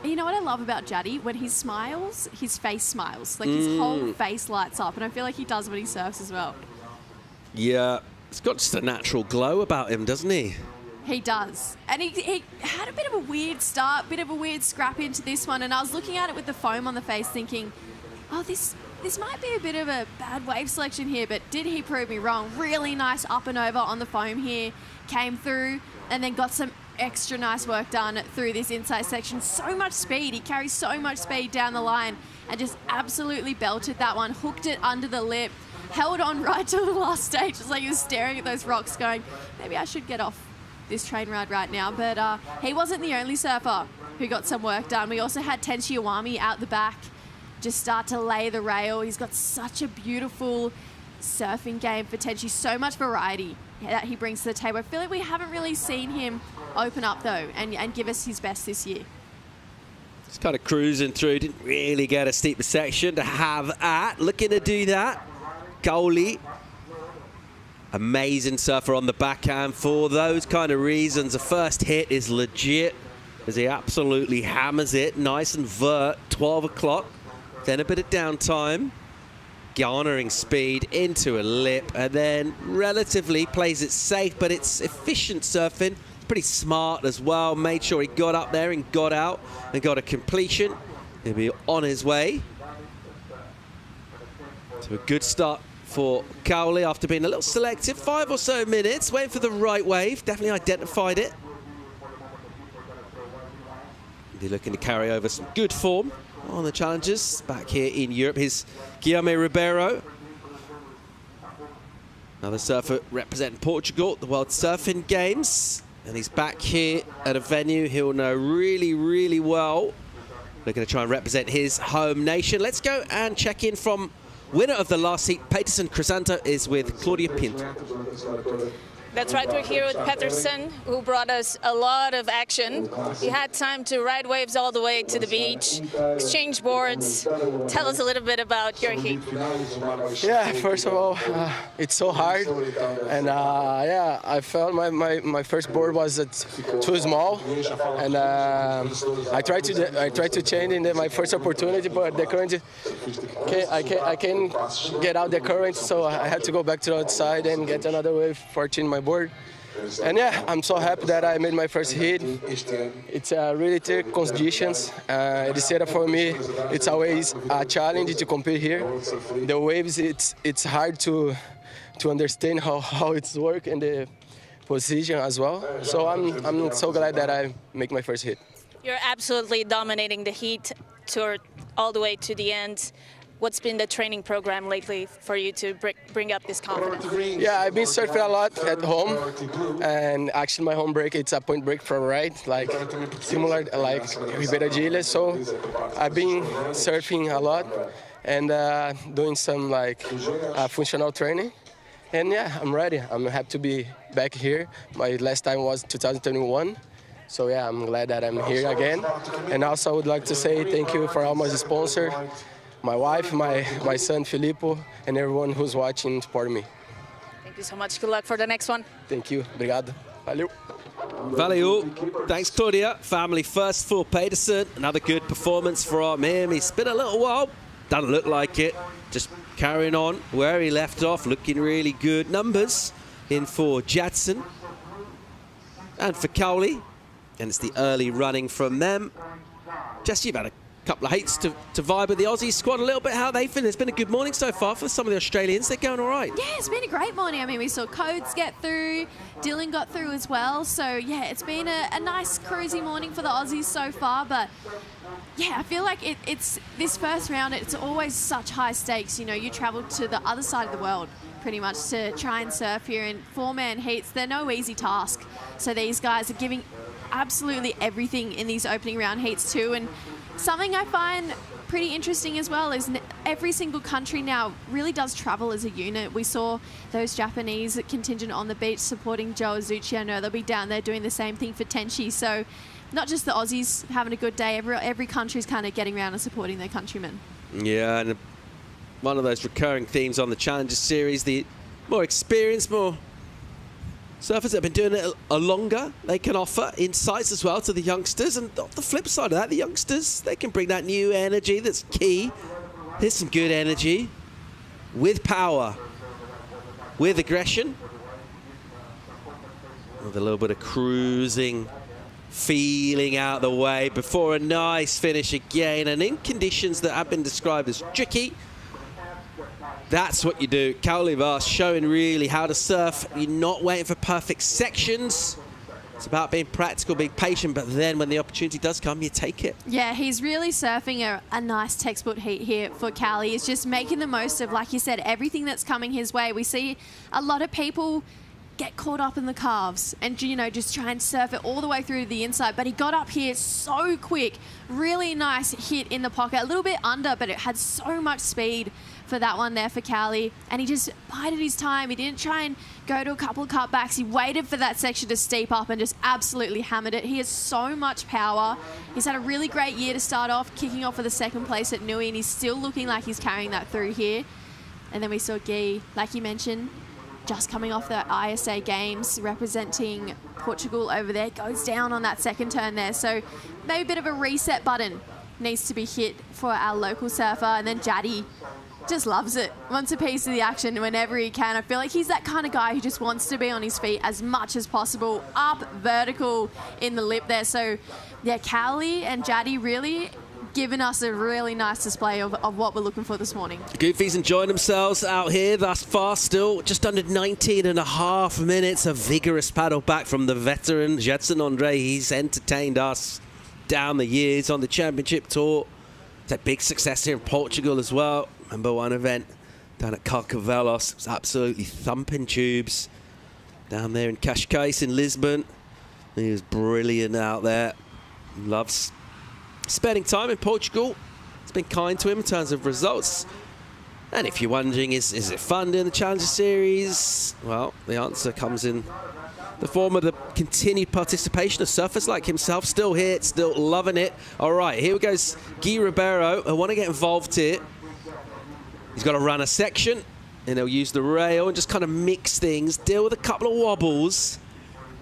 [SPEAKER 4] You know what I love about Jaddy? When he smiles, his face smiles. Like his whole face lights up. And I feel like he does when he surfs as well.
[SPEAKER 3] Yeah, he's got just a natural glow about him, doesn't he?
[SPEAKER 4] He does. And he had a bit of a weird start, bit of a weird scrap into this one. And I was looking at it with the foam on the face thinking, oh, this might be a bit of a bad wave selection here. But did he prove me wrong? Really nice up and over on the foam here. Came through and then got some extra nice work done through this inside section. So much speed. He carries so much speed down the line and just absolutely belted that one. Hooked it under the lip. Held on right till the last stage. It's like he was staring at those rocks going, maybe I should get off this train ride right now. But he wasn't the only surfer who got some work done. We also had Tenchi Iwami out the back just start to lay the rail. He's got such a beautiful surfing game for Tenchi. So much variety that he brings to the table. I feel like we haven't really seen him open up though and give us his best this year.
[SPEAKER 3] Just kind of cruising through, didn't really get a steeper section to have at. Looking to do that. Goalie, amazing surfer on the backhand for those kind of reasons. The first hit is legit as he absolutely hammers it. Nice and vert, 12 o'clock. Then a bit of downtime. Garnering speed into a lip and then relatively plays it safe, but it's efficient surfing. Pretty smart as well. Made sure he got up there and got out and got a completion. He'll be on his way. So a good start for Cowley after being a little selective. 5 or so minutes, waiting for the right wave. Definitely identified it. They're looking to carry over some good form on the challenges back here in Europe. Here's Guilherme Ribeiro, another surfer representing Portugal at the World Surfing Games. And he's back here at a venue he'll know really, really well. Looking to try and represent his home nation. Let's go and check in from winner of the last heat. Peterson Crisanto is with Claudia Pinto.
[SPEAKER 11] That's right, we're here with Peterson, who brought us a lot of action. You had time to ride waves all the way to the beach, exchange boards. Tell us a little bit about your heat.
[SPEAKER 14] Yeah, first of all, it's so hard. And yeah, I felt my first board was too small. And I tried to change in my first opportunity, but the current, I can't get out the current, so I had to go back to the outside and get another wave for changing my board. And yeah, I'm so happy that I made my first hit. It's really tough conditions. Ericeira for me, it's always a challenge to compete here. The waves, it's hard to understand how it's work and the position as well. So I'm so glad that I make my first hit.
[SPEAKER 11] You're absolutely dominating the heat all the way to the end. What's been the training program lately for you to bring up this confidence?
[SPEAKER 14] Yeah, I've been surfing a lot at home, and actually my home break, it's a point break from right, like similar like Ribeira de Ilhas. So I've been surfing a lot and doing some like functional training. And yeah, I'm ready. I'm happy to be back here. My last time was 2021. So yeah, I'm glad that I'm here again. And also I would like to say thank you for all my sponsors. My wife, my son Filippo, and everyone who's watching and supporting me.
[SPEAKER 11] Thank you so much. Good luck for the next one.
[SPEAKER 14] Thank you. Obrigado. Valeu.
[SPEAKER 3] Valeu. Thanks, Claudia. Family first for Peterson. Another good performance from him. He's been a little while. Doesn't look like it. Just carrying on where he left off. Looking really good. Numbers in for Jadson and for Cowley. And it's the early running from them. Jess, you've had a couple of heats to vibe with the Aussie squad a little bit. How they feel? It's been a good morning so far for some of the Australians. They're going all right.
[SPEAKER 4] Yeah, it's been a great morning. I mean, we saw Codes get through, Dylan got through as well. So yeah, it's been a nice cruisy morning for the Aussies so far. But yeah, I feel like it's this first round, it's always such high stakes. You know, you travel to the other side of the world pretty much to try and surf here in 4-man heats. They're no easy task. So these guys are giving absolutely everything in these opening round heats too. And something I find pretty interesting as well is every single country now really does travel as a unit. We saw those Japanese contingent on the beach supporting Joe Azuchi. I know they'll be down there doing the same thing for Tenchi. So not just the Aussies having a good day, every country's kind of getting around and supporting their countrymen.
[SPEAKER 3] Yeah, and one of those recurring themes on the Challenger Series, the more experienced, more surfers that have been doing it a longer, they can offer insights as well to the youngsters. And on the flip side of that, the youngsters, they can bring that new energy that's key. Here's some good energy with power, with aggression, with a little bit of cruising, feeling out the way before a nice finish again. And in conditions that have been described as tricky, that's what you do. Kauli Vast showing really how to surf. You're not waiting for perfect sections. It's about being practical, being patient, but then when the opportunity does come, you take it.
[SPEAKER 4] Yeah, he's really surfing a nice textbook heat here for Kauli. He's just making the most of, like you said, everything that's coming his way. We see a lot of people get caught up in the calves and, you know, just try and surf it all the way through to the inside. But he got up here so quick. Really nice hit in the pocket. A little bit under, but it had so much speed for that one there for Kauli. And he just bided his time. He didn't try and go to a couple of cutbacks. He waited for that section to steep up and just absolutely hammered it. He has so much power. He's had a really great year to start off, kicking off for the second place at Nui, and he's still looking like he's carrying that through here. And then we saw Guy, like you mentioned, just coming off the ISA Games, representing Portugal over there, goes down on that second turn there. So maybe a bit of a reset button needs to be hit for our local surfer. And then Jaddy just loves it, wants a piece of the action whenever he can. I feel like he's that kind of guy who just wants to be on his feet as much as possible, up vertical in the lip there. So yeah, Kauli and Jaddy really giving us a really nice display of what we're looking for this morning.
[SPEAKER 3] Goofies enjoying themselves out here thus far, still just under 19.5 minutes. A vigorous paddle back from the veteran Jetson Andre. He's entertained us down the years on the championship tour. It's a big success here in Portugal as well. Remember one event down at Carcavelos, it was absolutely thumping tubes. Down there in Cascais in Lisbon, he was brilliant out there. Loves spending time in Portugal. It's been kind to him in terms of results. And if you're wondering, is it fun doing the Challenger Series? Well, the answer comes in the form of the continued participation of surfers like himself. Still here, still loving it. All right, here goes Guy Ribeiro. I want to get involved here. He's got to run a section, and he'll use the rail and just kind of mix things, deal with a couple of wobbles,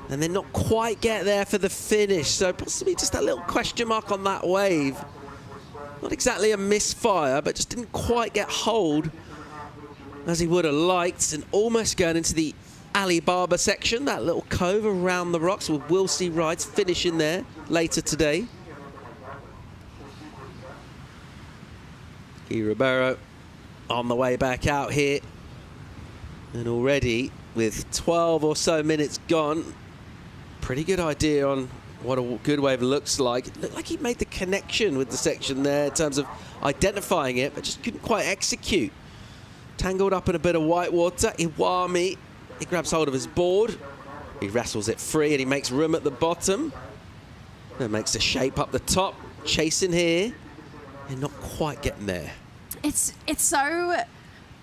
[SPEAKER 3] and then not quite get there for the finish. So possibly just a little question mark on that wave. Not exactly a misfire, but just didn't quite get hold as he would have liked, and almost going into the Alibaba section, that little cove around the rocks. We'll see rides finishing there later today. Guy Ribeiro on the way back out here, and already with 12 or so minutes gone, pretty good idea on what a good wave looks like. It looked like he made the connection with the section there in terms of identifying it, but just couldn't quite execute. Tangled up in a bit of white water. Iwami, he grabs hold of his board, he wrestles it free, and he makes room at the bottom. Then makes a shape up the top, chasing here, and not quite getting there.
[SPEAKER 4] It's so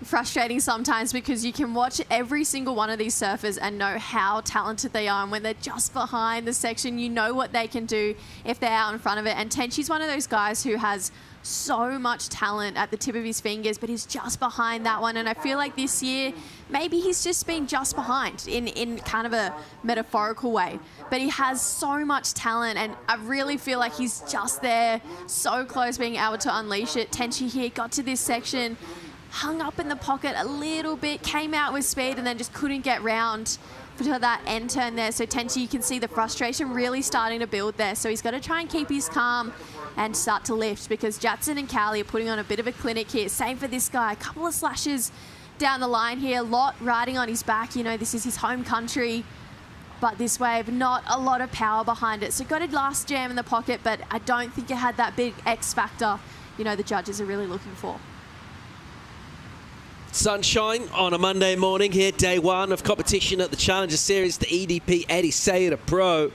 [SPEAKER 4] frustrating sometimes because you can watch every single one of these surfers and know how talented they are, and when they're just behind the section, you know what they can do if they're out in front of it. And Tenchi's one of those guys who has so much talent at the tip of his fingers, but he's just behind that one. And I feel like this year, maybe he's just been just behind in kind of a metaphorical way. But he has so much talent, and I really feel like he's just there, so close being able to unleash it. Tenchi here got to this section, hung up in the pocket a little bit, came out with speed, and then just couldn't get round to that end turn there. So Tenchi, you can see the frustration really starting to build there. So he's got to try and keep his calm and start to lift, because Jetson and Kauli are putting on a bit of a clinic here. Same for this guy. A couple of slashes down the line here. A lot riding on his back. You know, this is his home country. But this wave, not a lot of power behind it. So got a last jam in the pocket, but I don't think it had that big X factor, you know, the judges are really looking for.
[SPEAKER 3] Sunshine on a Monday morning here, day one of competition at the Challenger Series, the EDP Ericeira Pro.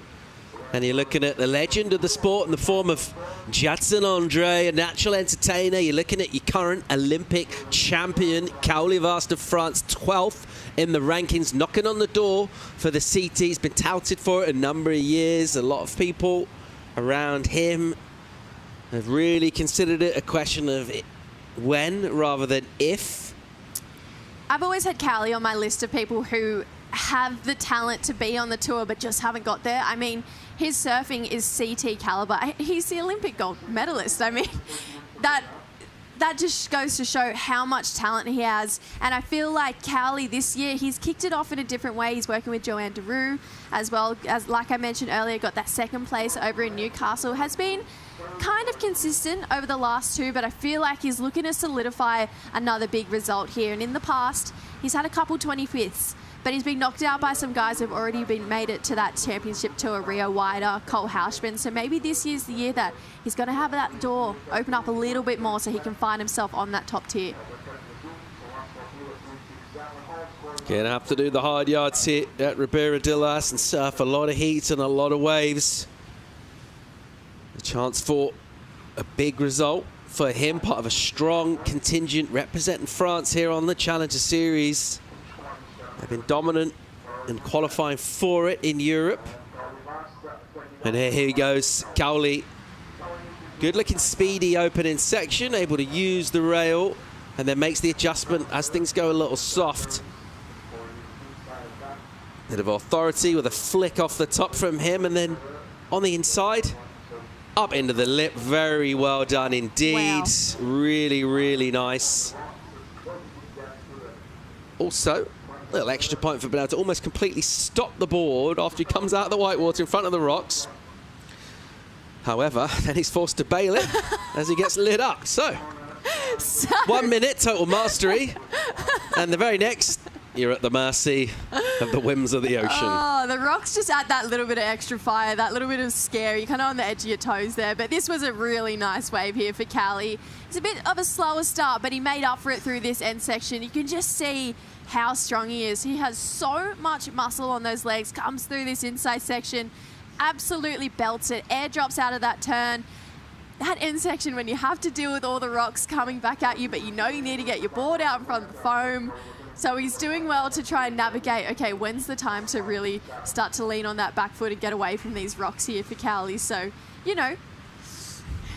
[SPEAKER 3] And you're looking at the legend of the sport in the form of Jetson Andre, a natural entertainer. You're looking at your current Olympic champion, Kauli Vast of France, 12th in the rankings, knocking on the door for the CT. He's been touted for it a number of years. A lot of people around him have really considered it a question of when rather than if.
[SPEAKER 4] I've always had Kauli on my list of people who have the talent to be on the tour but just haven't got there. I mean, his surfing is CT caliber. He's the Olympic gold medalist. I mean, that just goes to show how much talent he has. And I feel like Cowley this year, he's kicked it off in a different way. He's working with Joanne Daru as well as, like I mentioned earlier, got that second place over in Newcastle. Has been kind of consistent over the last two, but I feel like he's looking to solidify another big result here. And in the past, he's had a couple 25ths, but he's been knocked out by some guys who've already made it to that championship tour, Rio Wider, Cole Hauschman. So maybe this year's the year that he's going to have that door open up a little bit more so he can find himself on that top tier.
[SPEAKER 3] Gonna have to do the hard yards here at Ribeira de las and surf a lot of heat and a lot of waves. A chance for a big result for him, part of a strong contingent representing France here on the Challenger Series. They've been dominant and qualifying for it in Europe. And here he goes, Cowley. Good looking speedy opening section, able to use the rail and then makes the adjustment as things go a little soft. Bit of authority with a flick off the top from him, and then on the inside, up into the lip. Very well done indeed. Wow. Really, really nice. Also, a little extra point for being able to almost completely stop the board after he comes out of the whitewater in front of the rocks. However, then he's forced to bail it as he gets lit up. So 1 minute total mastery, and the very next, you're at the mercy of the whims of the ocean.
[SPEAKER 4] Oh, the rocks just add that little bit of extra fire, that little bit of scare. You're kind of on the edge of your toes there. But this was a really nice wave here for Cowley. It's a bit of a slower start, but he made up for it through this end section. You can just see how strong he is. He has so much muscle on those legs, comes through this inside section, absolutely belts it, airdrops out of that turn. That end section when you have to deal with all the rocks coming back at you, but you know you need to get your board out in front of the foam. So he's doing well to try and navigate, okay, when's the time to really start to lean on that back foot and get away from these rocks here for Cowley. So, you know,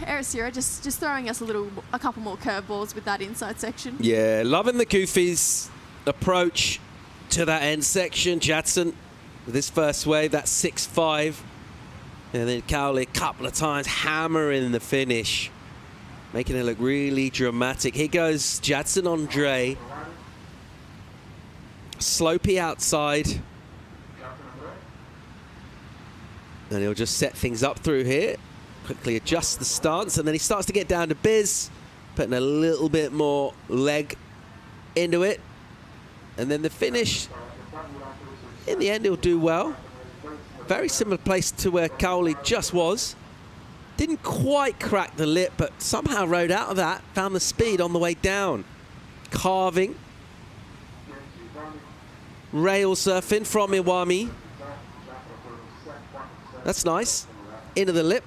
[SPEAKER 4] Ericeira just throwing us a couple more curveballs with that inside section.
[SPEAKER 3] Yeah, loving the Goofy's approach to that end section. Jadson with his first wave, that 6-5. And then Cowley a couple of times hammering the finish, making it look really dramatic. Here goes Jadson Andre. Slopey outside. And he'll just set things up through here. Quickly adjust the stance, and then he starts to get down to biz, putting a little bit more leg into it. And then the finish, in the end, he'll do well. Very similar place to where Cowley just was. Didn't quite crack the lip, but somehow rode out of that, found the speed on the way down. Carving. Rail surfing from Iwami. That's nice. Into the lip.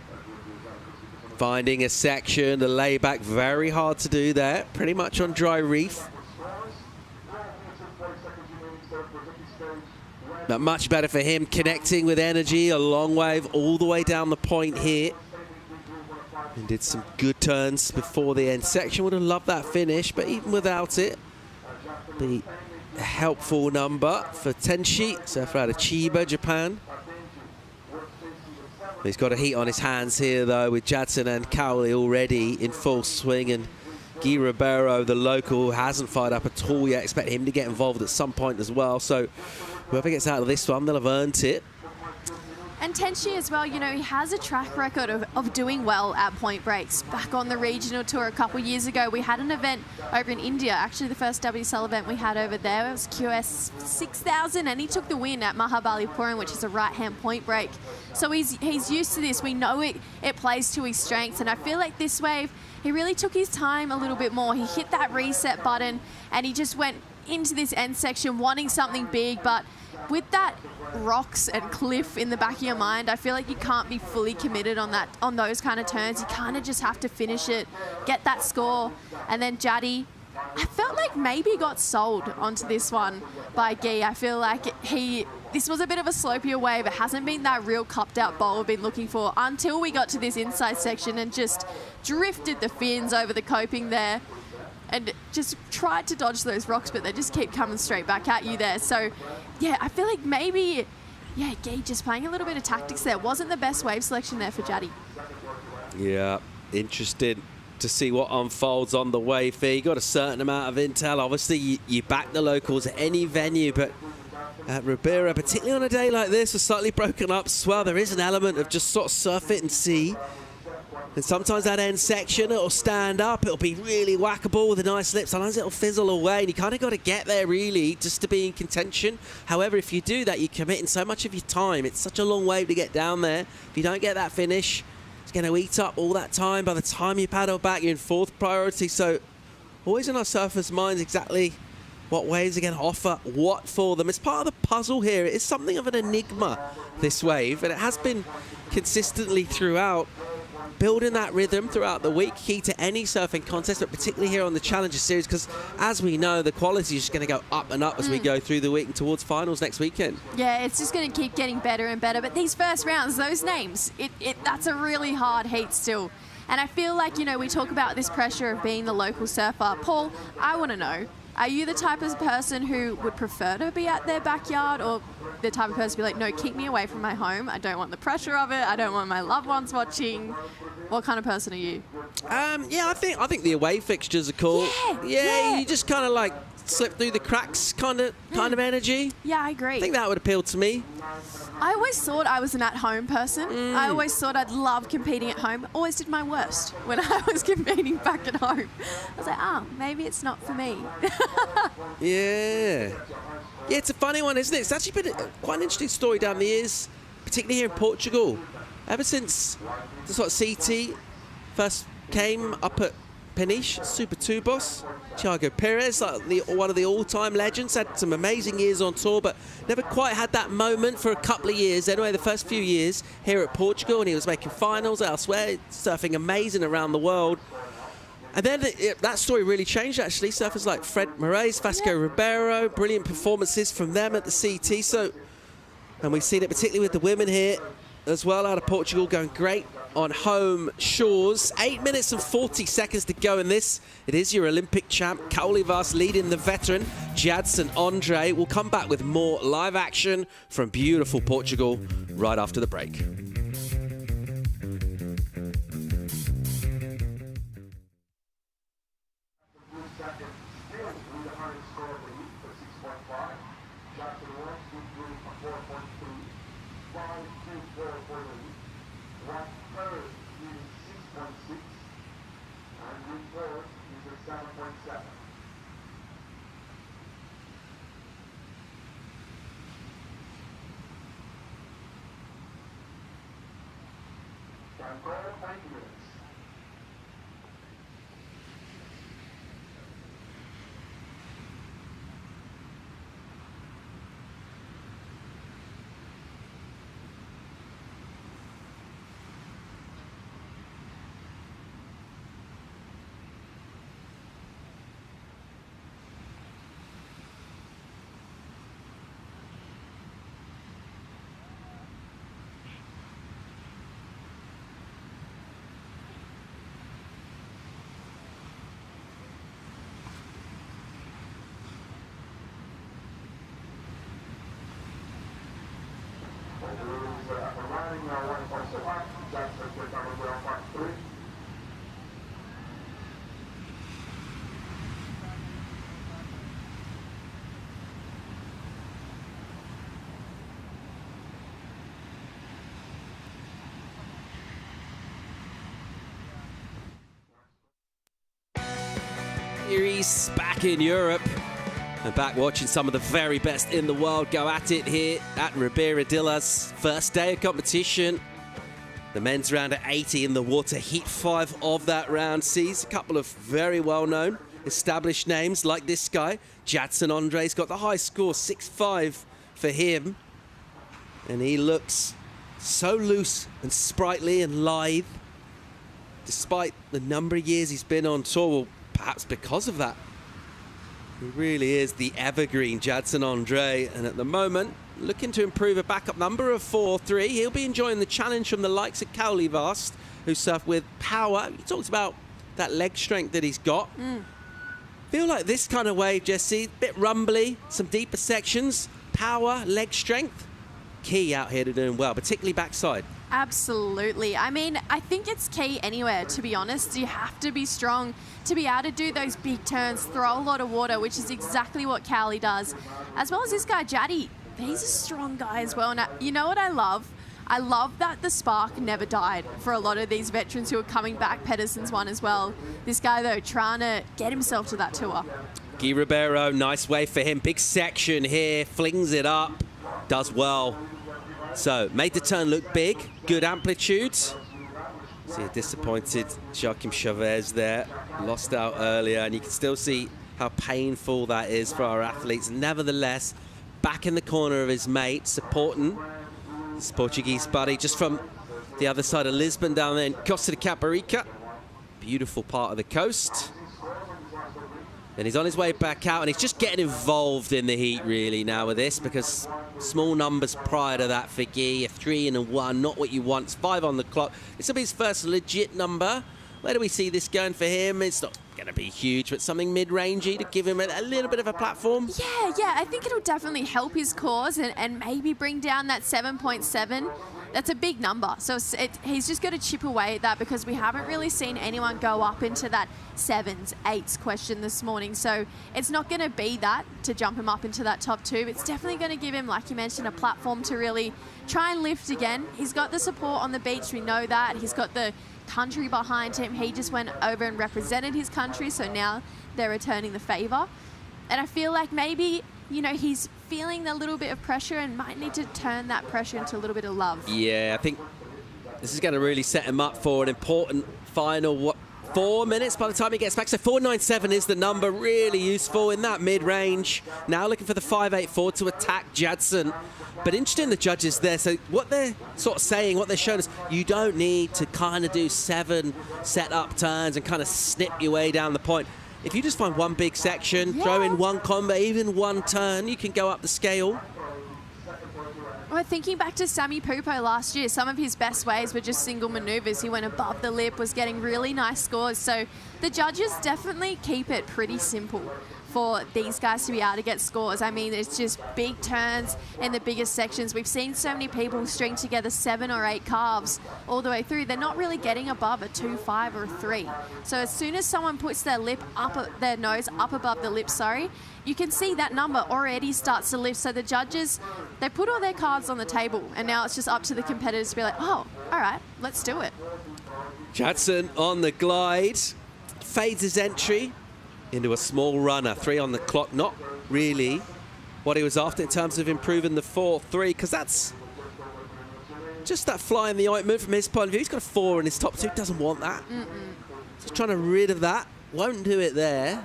[SPEAKER 3] Finding a section, the layback, very hard to do there. Pretty much on dry reef. But much better for him, connecting with energy, a long wave all the way down the point here. And did some good turns before the end section. Would have loved that finish, but even without it, the helpful number for Tenshi, surfer out of Chiba, Japan. He's got a heat on his hands here, though, with Jadson and Cowley already in full swing. And Guy Ribeiro, the local, hasn't fired up at all yet. Expect him to get involved at some point as well. So whoever gets out of this one, they'll have earned it.
[SPEAKER 4] And Tenshi as well, you know, he has a track record of doing well at point breaks. Back on the regional tour a couple years ago, we had an event over in India, actually the first WSL event we had over there. It was QS 6000, and he took the win at Mahabalipuram, which is a right-hand point break. So he's used to this. We know it plays to his strengths, and I feel like this wave, he really took his time a little bit more. He hit that reset button, and he just went into this end section wanting something big, but with that rocks and cliff in the back of your mind, I feel like you can't be fully committed on those kind of turns. You kind of just have to finish it, get that score. And then Jaddy, I felt like maybe got sold onto this one by Guy. I feel like this was a bit of a slopier wave. It hasn't been that real cupped out bowl we've been looking for until we got to this inside section and just drifted the fins over the coping there. and just tried to dodge those rocks, but they just keep coming straight back at you there. So, yeah, I feel like maybe, yeah, Guy just playing a little bit of tactics there. Wasn't the best wave selection there for Jaddy.
[SPEAKER 3] Yeah, interested to see what unfolds on the wave there. You got a certain amount of intel. Obviously, you back the locals at any venue, but at Ribeira, particularly on a day like this, with slightly broken up swell, there is an element of just sort of surf it and see. And sometimes that end section, it'll stand up, it'll be really whackable with a nice lip. Sometimes it'll fizzle away, and you kind of got to get there, really, just to be in contention. However, if you do that, you're committing so much of your time. It's such a long wave to get down there. If you don't get that finish, it's going to eat up all that time. By the time you paddle back, you're in fourth priority. So always in our surfers' minds exactly what waves are going to offer what for them. It's part of the puzzle here. It's something of an enigma, this wave, and it has been consistently throughout. Building that rhythm throughout the week, key to any surfing contest, but particularly here on the Challenger Series, because as we know, the quality is just going to go up and up as we go through the week and towards finals next weekend.
[SPEAKER 4] Yeah, it's just going to keep getting better and better. But these first rounds, those names, that's a really hard heat still. And I feel like, you know, we talk about this pressure of being the local surfer. Paul, I want to know, are you the type of person who would prefer to be at their backyard, or the type of person to be like, no, keep me away from my home. I don't want the pressure of it. I don't want my loved ones watching. What kind of person are you?
[SPEAKER 3] Yeah, I think the away fixtures are cool. Yeah, you just kind of like slip through the cracks kind of energy.
[SPEAKER 4] Yeah, I agree.
[SPEAKER 3] I think that would appeal to me.
[SPEAKER 4] I always thought I was an at-home person. I always thought I'd love competing at home. Always did my worst when I was competing back at home. I was like, maybe it's not for me.
[SPEAKER 3] Yeah, it's a funny one, isn't it? It's actually been quite an interesting story down the years, particularly here in Portugal. Ever since the sort of CT first came up at Peniche, Super 2 boss, Thiago Perez, like one of the all-time legends, had some amazing years on tour, but never quite had that moment for a couple of years. Anyway, the first few years here at Portugal, and he was making finals elsewhere, surfing amazing around the world. And then that story really changed, actually. Surfers like Fred Moraes, Vasco Ribeiro, brilliant performances from them at the CT. So, and we've seen it particularly with the women here as well out of Portugal, going great on home shores. 8 minutes and 40 seconds to go in this. It is your Olympic champ, Caulivas, leading the veteran, Jadson Andre. We'll come back with more live action from beautiful Portugal right after the break. Series back in Europe and back watching some of the very best in the world go at it here at Ribeira Dilas. First day of competition. The men's round at 80 in the water. Heat 5 of that round sees a couple of very well-known established names like this guy. Jadson Andre's got the high score, 6.5 for him. And he looks so loose and sprightly and lithe, despite the number of years he's been on tour. Well, perhaps because of that. He really is the evergreen Jadson Andre, and at the moment looking to improve a backup number of 4.3. He'll be enjoying the challenge from the likes of Caulivas, who surf with power. He talks about that leg strength that he's got. Feel like this kind of wave, Jesse, bit rumbly, some deeper sections, power, leg strength. Key out here to doing well, particularly backside.
[SPEAKER 4] Absolutely. I mean, I think it's key anywhere, to be honest. You have to be strong to be able to do those big turns, throw a lot of water, which is exactly what Cowley does. As well as this guy, Jaddy, he's a strong guy as well. Now, you know what I love? I love that the spark never died for a lot of these veterans who are coming back. Pedersen's one as well. This guy, though, trying to get himself to that tour.
[SPEAKER 3] Guy Ribeiro, nice wave for him. Big section here, flings it up, does well. So, made the turn look big, good amplitude. See a disappointed Joachim Chavez there, lost out earlier, and you can still see how painful that is for our athletes. Nevertheless, back in the corner of his mate, supporting his Portuguese buddy, just from the other side of Lisbon down there in Costa de Caparica. Beautiful part of the coast. And he's on his way back out, and he's just getting involved in the heat really now with this, because small numbers prior to that for Guy, a 3 and a 1, not what you want. It's 5 on the clock. This will be his first legit number. Where do we see this going for him? It's not going to be huge, but something mid-rangey to give him a little bit of a platform.
[SPEAKER 4] Yeah, I think it'll definitely help his cause and maybe bring down that 7.7. That's a big number. So he's just got to chip away at that, because we haven't really seen anyone go up into that 7s, 8s question this morning. So it's not going to be that to jump him up into that top 2. It's definitely going to give him, like you mentioned, a platform to really try and lift again. He's got the support on the beach. We know that. He's got the country behind him. He just went over and represented his country. So now they're returning the favor. And I feel like maybe, you know, he's feeling a little bit of pressure and might need to turn that pressure into a little bit of love.
[SPEAKER 3] Yeah, I think this is going to really set him up for an important final 4 minutes by the time he gets back. So 4.97 is the number, really useful in that mid-range. Now looking for the 5.84 to attack Jadson. But interesting, the judges there. So what they're sort of saying, what they're showing us, you don't need to kind of do 7 set-up turns and kind of snip your way down the point. If you just find one big section, throw in one combo, even one turn, you can go up the scale.
[SPEAKER 4] Well, thinking back to Sammy Pupo last year, some of his best waves were just single maneuvers. He went above the lip, was getting really nice scores. So the judges definitely keep it pretty simple for these guys to be able to get scores. I mean, it's just big turns in the biggest sections. We've seen so many people string together 7 or 8 calves all the way through. They're not really getting above a 2, 5, or a 3. So as soon as someone puts their lip up, their nose up above the lip, you can see that number already starts to lift. So the judges, they put all their cards on the table, and now it's just up to the competitors to be like, oh, all right, let's do it.
[SPEAKER 3] Jadson on the glide, fades his entry into a small runner. 3 on the clock, not really what he was after in terms of improving the 4.3, because that's just that fly in the ointment from his point of view. He's got a 4 in his top 2, doesn't want that. Just trying to rid of that, won't do it there.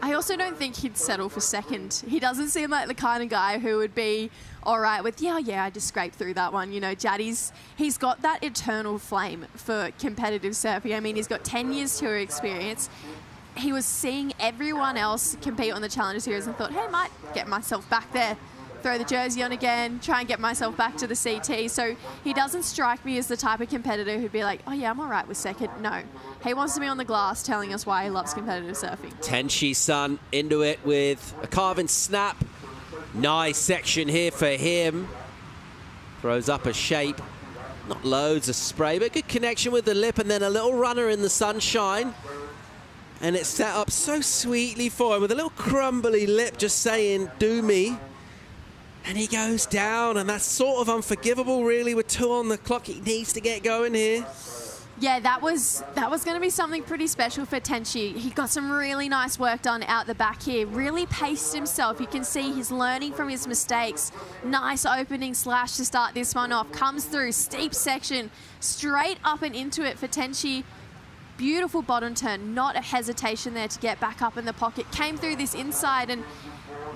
[SPEAKER 4] I also don't think he'd settle for second. He doesn't seem like the kind of guy who would be all right with, yeah, I just scraped through that one. You know, Jaddy's, he's got that eternal flame for competitive surfing. I mean, he's got 10 years tour experience. He was seeing everyone else compete on the Challenger Series and thought, hey, might get myself back there, throw the jersey on again, try and get myself back to the CT. So he doesn't strike me as the type of competitor who'd be like, oh yeah, I'm all right with second. No, he wants to be on the glass telling us why he loves competitive surfing.
[SPEAKER 3] Tenshi-san into it with a carve and snap. Nice section here for him. Throws up a shape. Not loads of spray, but good connection with the lip, and then a little runner in the sunshine. And it's set up so sweetly for him with a little crumbly lip just saying, do me. And he goes down, and that's sort of unforgivable, really, with 2 on the clock. He needs to get going here.
[SPEAKER 4] Yeah, that was going to be something pretty special for Tenshi. He got some really nice work done out the back here. Really paced himself. You can see he's learning from his mistakes. Nice opening slash to start this one off. Comes through, steep section, straight up and into it for Tenshi. Beautiful bottom turn, not a hesitation there to get back up in the pocket. Came through this inside, and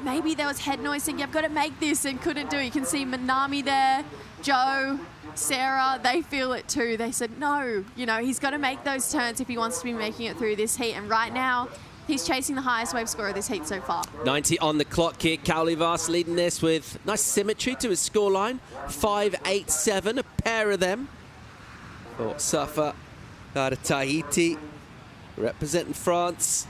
[SPEAKER 4] maybe there was head noise thinking, I've got to make this, and couldn't do it. You can see Manami there, Joe, Sarah, they feel it too. They said, no, you know, he's got to make those turns if he wants to be making it through this heat. And right now, he's chasing the highest wave score of this heat so far.
[SPEAKER 3] 90 on the clock here. Cowley Vast leading this with nice symmetry to his scoreline. 5.87, a pair of them. For Safa out of Tahiti, representing France.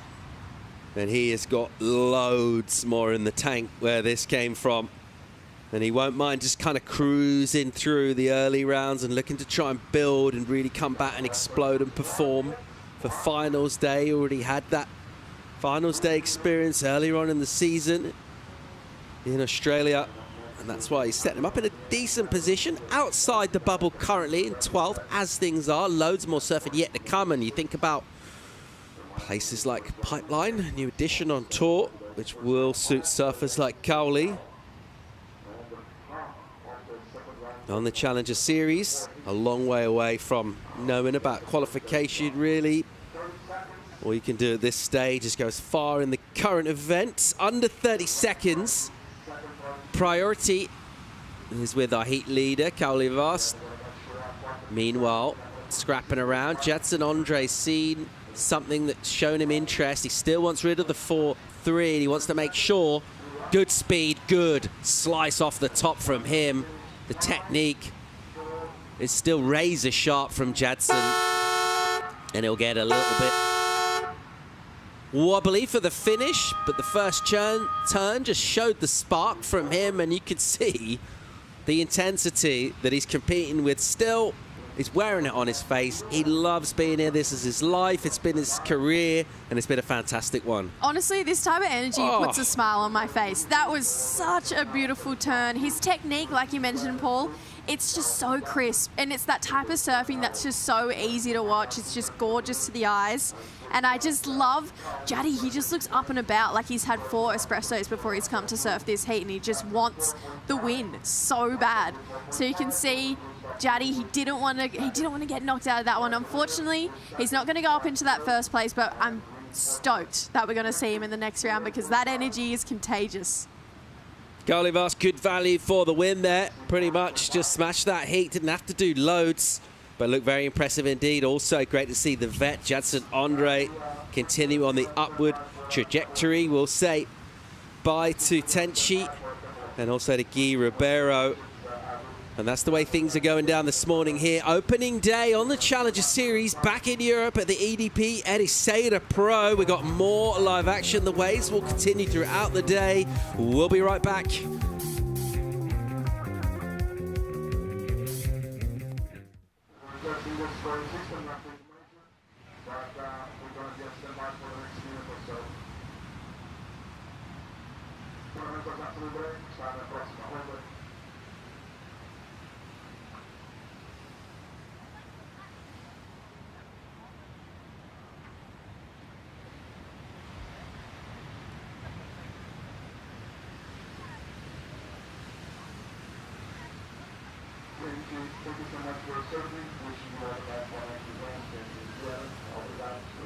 [SPEAKER 3] And he has got loads more in the tank where this came from. And he won't mind just kind of cruising through the early rounds and looking to try and build and really come back and explode and perform for finals day. Already had that finals day experience earlier on in the season in Australia. And that's why he's setting him up in a decent position outside the bubble currently in 12th, as things are. Loads more surfing yet to come. And you think about places like Pipeline, a new addition on tour, which will suit surfers like Cowley. On the Challenger Series, a long way away from knowing about qualification, really. All you can do at this stage is go as far in the current event. Under 30 seconds. Priority is with our heat leader, Cowley Vast. Meanwhile, scrapping around, Jadson Andre seen something that's shown him interest. He still wants rid of the 4-3, and he wants to make sure. Good speed, good slice off the top from him. The technique is still razor sharp from Jadson, and he'll get a little bit wobbly for the finish, but the first turn just showed the spark from him, and you can see the intensity that he's competing with. Still, he's wearing it on his face. He loves being here. This is his life. It's been his career, and it's been a fantastic one.
[SPEAKER 4] Honestly, this type of energy puts a smile on my face. That was such a beautiful turn. His technique, like you mentioned, Paul, it's just so crisp, and it's that type of surfing that's just so easy to watch. It's just gorgeous to the eyes. And I just love Jaddy. He just looks up and about like he's had 4 espressos before he's come to surf this heat, and he just wants the win so bad. So you can see Jaddy, he didn't want to get knocked out of that one. Unfortunately, he's not going to go up into that first place, but I'm stoked that we're going to see him in the next round because that energy is contagious.
[SPEAKER 3] Cowley Vast, good value for the win there. Pretty much just smashed that heat. Didn't have to do loads, but looked very impressive indeed. Also great to see the vet, Jadson Andre, continue on the upward trajectory. We'll say bye to Tenchi and also to Guy Ribeiro. And that's the way things are going down this morning here. Opening day on the Challenger Series back in Europe at the EDP Ericeira Pro. We've got more live action. The waves will continue throughout the day. We'll be right back.
[SPEAKER 1] Thank you so much for serving. Wishing you all the best for next event. All the best for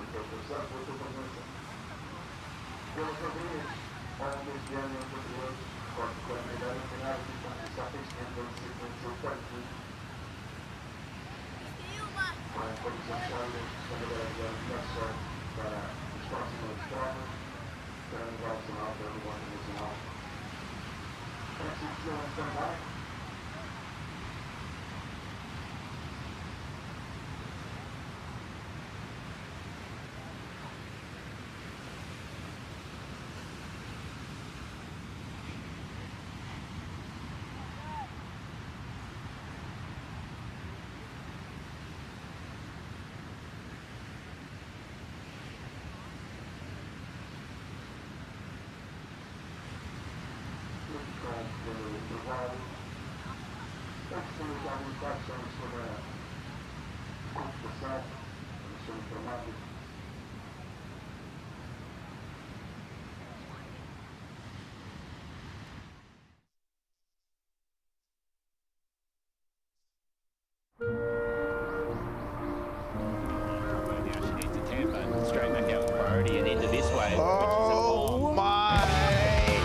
[SPEAKER 15] Straight back out priority and into this way.
[SPEAKER 16] Oh my!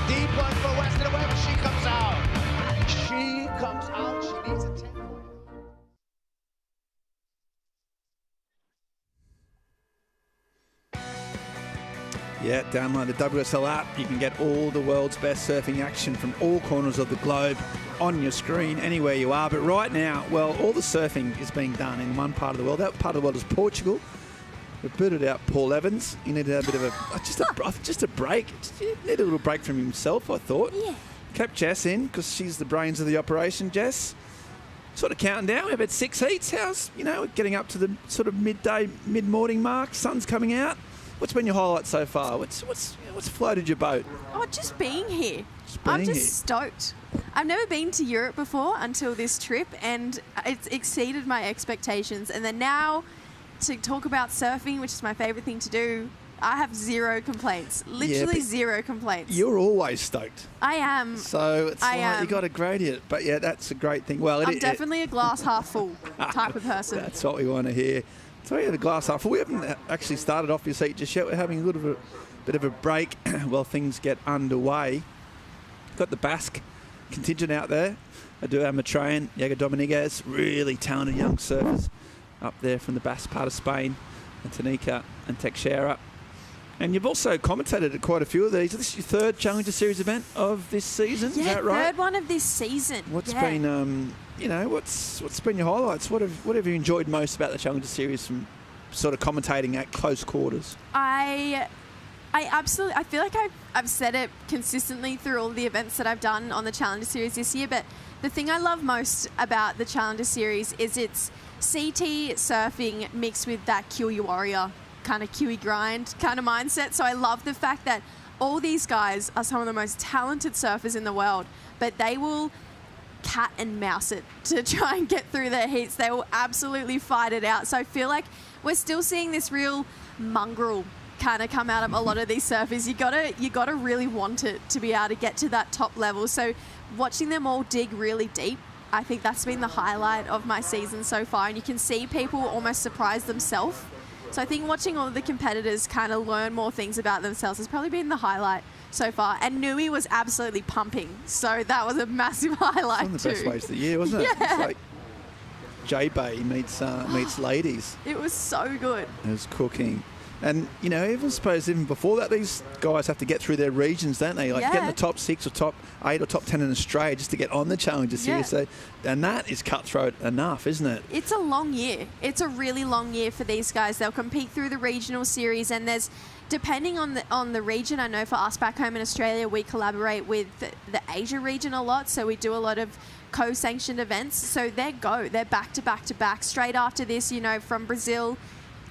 [SPEAKER 16] Deep one for Western away, but she comes out. She comes out. She needs a 10.
[SPEAKER 5] Yeah, download the WSL app. You can get all the world's best surfing action from all corners of the globe on your screen, anywhere you are. But right now, well, all the surfing is being done in one part of the world. That part of the world is Portugal. We've booted out Paul Evans. He needed a bit of just a break. He needed a little break from himself, I thought.
[SPEAKER 4] Yeah.
[SPEAKER 5] Kept Jess in because she's the brains of the operation. Jess, sort of counting down. We've had 6 heats. How's, getting up to the sort of midday, mid-morning mark. Sun's coming out. What's been your highlight so far? What's floated your boat?
[SPEAKER 4] Oh, just being here.
[SPEAKER 5] I'm
[SPEAKER 4] just stoked. I've never been to Europe before until this trip, and it's exceeded my expectations. And then now to talk about surfing, which is my favourite thing to do, I have zero complaints. Literally zero complaints.
[SPEAKER 5] You're always stoked.
[SPEAKER 4] I am.
[SPEAKER 5] So it's you got to gradient. But yeah, that's a great thing. Well,
[SPEAKER 4] I'm definitely a glass half full type of person.
[SPEAKER 5] That's what we want to hear. So yeah, the glass half full. We haven't actually started off your seat just yet. We're having a little bit of a break while things get underway. Got the Basque contingent out there. I do have Matrayan, Diego Dominguez, really talented young surfers up there from the Basque part of Spain, and Tanika and Teixeira. And you've also commentated at quite a few of these. This is your third Challenger Series event of this season, is that right?
[SPEAKER 4] Third one of this season.
[SPEAKER 5] What's been, what's been your highlights? What have you enjoyed most about the Challenger Series from sort of commentating at close quarters?
[SPEAKER 4] I feel like I've said it consistently through all the events that I've done on the Challenger Series this year, but the thing I love most about the Challenger Series is it's CT surfing mixed with that Kiwi warrior kind of Kiwi grind kind of mindset. So I love the fact that all these guys are some of the most talented surfers in the world, but they will cat and mouse it to try and get through their heats. They will absolutely fight it out. So I feel like we're still seeing this real mongrel kind of come out of a lot of these surfers. You gotta really want it to be able to get to that top level. So watching them all dig really deep, I think that's been the highlight of my season so far. And you can see people almost surprise themselves. So I think watching all of the competitors kind of learn more things about themselves has probably been the highlight so far. And Nui was absolutely pumping. So that was a massive highlight.
[SPEAKER 5] One of the best waves of the year, wasn't it?
[SPEAKER 4] Yeah.
[SPEAKER 5] It's like J-Bay meets ladies.
[SPEAKER 4] It was so good.
[SPEAKER 5] It was cooking. And, even before that, these guys have to get through their regions, don't they? Like get in the top 6 or top 8 or top 10 in Australia just to get on the Challenger Series. So, and that is cutthroat enough, isn't it?
[SPEAKER 4] It's a long year. It's a really long year for these guys. They'll compete through the regional series, and there's, depending on the region, I know for us back home in Australia, we collaborate with the Asia region a lot. So we do a lot of co-sanctioned events. So they're back to back to back. Straight after this, from Brazil,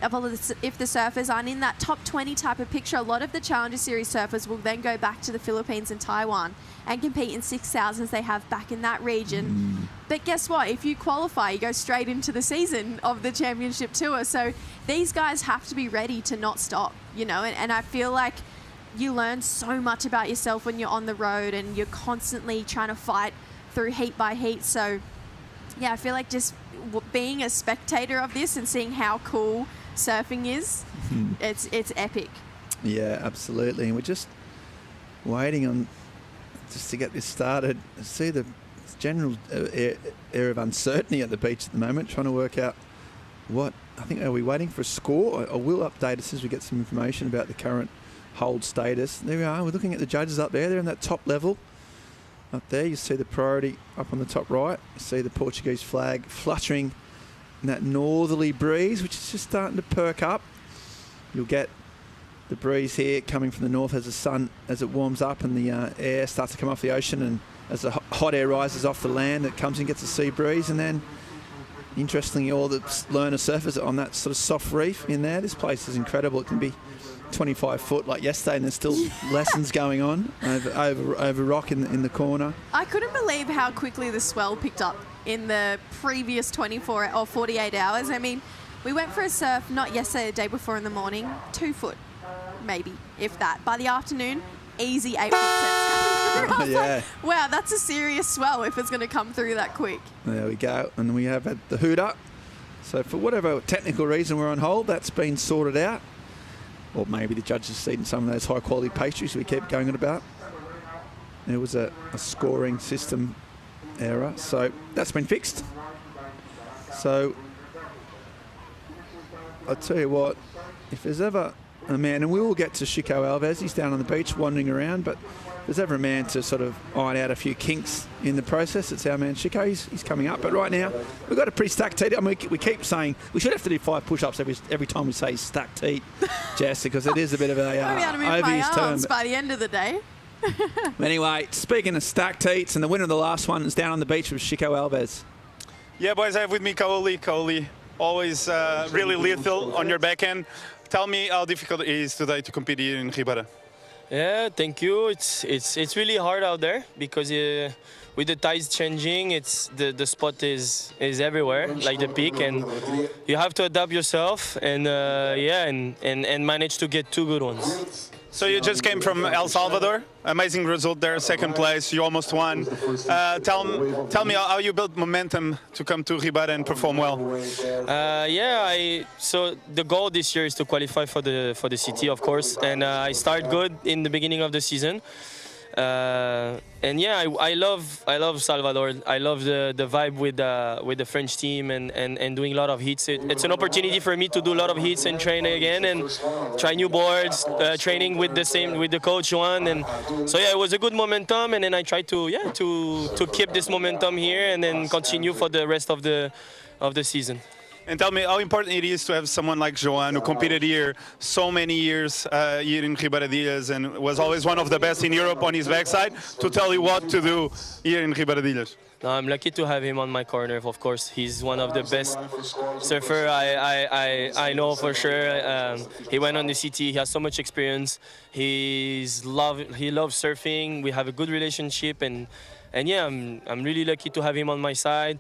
[SPEAKER 4] if the surfers aren't in that top 20 type of picture, a lot of the Challenger Series surfers will then go back to the Philippines and Taiwan and compete in 6,000s they have back in that region. But guess what? If you qualify, you go straight into the season of the championship tour. So these guys have to be ready to not stop, and I feel like you learn so much about yourself when you're on the road and you're constantly trying to fight through heat by heat. So yeah, I feel like just being a spectator of this and seeing how cool surfing is, it's epic.
[SPEAKER 5] Yeah, absolutely. And we're just waiting on just to get this started. See the general air of uncertainty at the beach at the moment, trying to work out are we waiting for a score? I will update us as we get some information about the current hold status. There we are. We're looking at the judges up there. They're in that top level. Up there, you see the priority up on the top right. You see the Portuguese flag fluttering in that northerly breeze, which is just starting to perk up. You'll get the breeze here coming from the north as the sun, as it warms up and the air starts to come off the ocean, and as the hot air rises off the land, it comes and gets a sea breeze. And then, interestingly, all the learner surfers are on that sort of soft reef in there. This place is incredible. It can be 25 foot like yesterday, and there's still lessons going on over rock in the corner.
[SPEAKER 4] I couldn't believe how quickly the swell picked up in the previous 24 or 48 hours. I mean, we went for a surf, not yesterday, the day before in the morning, 2 foot, maybe, if that. By the afternoon, easy 8 foot sets. I was like, wow, that's a serious swell if it's going to come through that quick.
[SPEAKER 5] There we go. And we have had the hooter. So for whatever technical reason we're on hold, that's been sorted out. Or maybe the judges have seen some of those high-quality pastries we keep going on about. There was a scoring system error, so that's been fixed. So I'll tell you what, if there's ever a man, and we will get to Chico Alves, he's down on the beach wandering around, but there's ever a man to sort of iron out a few kinks in the process, it's our man Chico. He's coming up. But right now, we've got a pretty stacked heat. I mean, we keep saying we should have to do 5 push-ups every time we say stacked heat, Jess, because it is a bit of a overused term.
[SPEAKER 4] By the end of the day.
[SPEAKER 5] Anyway, speaking of stacked heats, and the winner of the last one is down on the beach with Chico Alves.
[SPEAKER 6] Yeah, boys, I have with me Kaoli. Kaoli, always really lethal on your backhand. Tell me how difficult it is today to compete here in Ribara.
[SPEAKER 17] Yeah, thank you. It's really hard out there because with the tides changing, it's the spot is everywhere, like the peak, and you have to adapt yourself and and manage to get 2 good ones.
[SPEAKER 6] So you just came from El Salvador, amazing result there, 2nd place, you almost won. Tell me how you built momentum to come to Ribara and perform well.
[SPEAKER 17] So the goal this year is to qualify for the CT, of course, and I started good in the beginning of the season. I love Salvador. I love the vibe with the French team and doing a lot of hits. It's an opportunity for me to do a lot of hits and train again and try new boards, training with the coach Juan, and so it was a good momentum. And then I tried to keep this momentum here and then continue for the rest of the season.
[SPEAKER 6] And tell me how important it is to have someone like Joan who competed here so many years here in Ribaradillas and was always one of the best in Europe on his backside, to tell you what to do here in Ribaradillas.
[SPEAKER 17] No, I'm lucky to have him on my corner, of course. He's one of the best surfer I know for sure. He went on the CT, he has so much experience. He loves surfing, we have a good relationship, and I'm really lucky to have him on my side.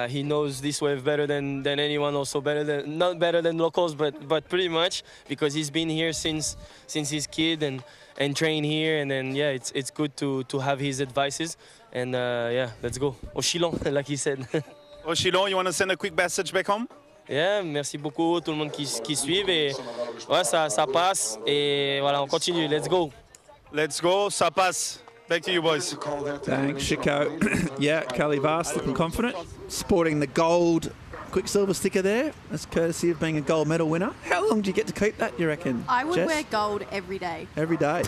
[SPEAKER 17] He knows this wave better than anyone, also not better than locals, but pretty much, because he's been here since he's kid and trained here, and then it's good to have his advices, and let's go. Au Chilon, like he said.
[SPEAKER 6] Au Chilon, you want to send a quick message back home?
[SPEAKER 17] Yeah, merci beaucoup tout le monde qui suit, et ça passe, et voilà, on continue. Let's go.
[SPEAKER 6] Let's go, ça passe. Back to you, boys.
[SPEAKER 5] Thanks, Chico. Kelly Vast looking confident. Sporting the gold Quicksilver sticker there. That's courtesy of being a gold medal winner. How long do you get to keep that, you reckon,
[SPEAKER 4] I would
[SPEAKER 5] Jess?
[SPEAKER 4] wear gold every day.
[SPEAKER 5] Every day.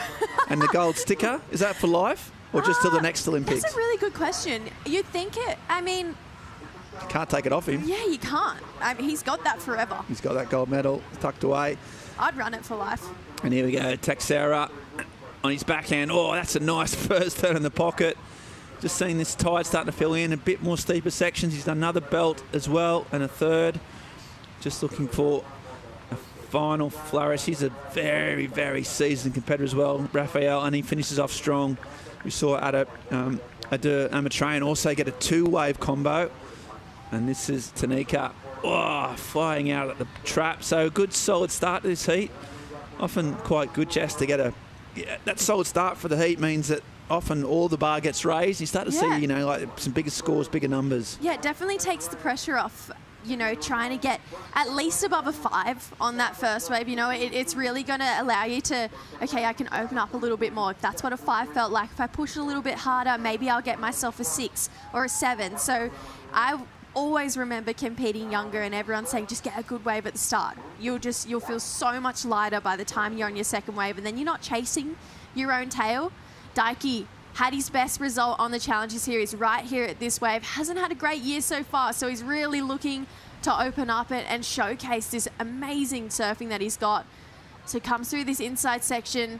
[SPEAKER 5] And the gold sticker, is that for life or just till the next Olympics?
[SPEAKER 4] That's a really good question. You'd think it. I mean,
[SPEAKER 5] You can't take it off him.
[SPEAKER 4] yeah, you can't. I mean, he's got that forever.
[SPEAKER 5] He's got that gold medal tucked away.
[SPEAKER 4] I'd run it for life.
[SPEAKER 5] And here we go, Texera on his backhand. Oh, that's a nice first turn in the pocket. Just seeing this tide starting to fill in, a bit more steeper sections. He's done another belt as well and a third. Just looking for a final flourish. He's a very, very seasoned competitor as well, Raphael, and he finishes off strong. We saw Ada Amatreyan also get a 2-wave combo. And this is Tanika, flying out at the trap. So a good solid start to this heat. Often quite good, Jess, to get that solid start for the heat means that often all the bar gets raised. You start to see, like some bigger scores, bigger numbers.
[SPEAKER 4] Yeah, it definitely takes the pressure off, trying to get at least above a 5 on that first wave. It's really going to allow you to, okay, I can open up a little bit more. If that's what a 5 felt like. If I push a little bit harder, maybe I'll get myself a 6 or a 7. So I always remember competing younger and everyone saying just get a good wave at the start. You'll feel so much lighter by the time you're on your second wave, and then you're not chasing your own tail. Daiki had his best result on the Challenger Series right here at this wave. Hasn't had a great year so far, so he's really looking to open up it and showcase this amazing surfing that he's got. So comes through this inside section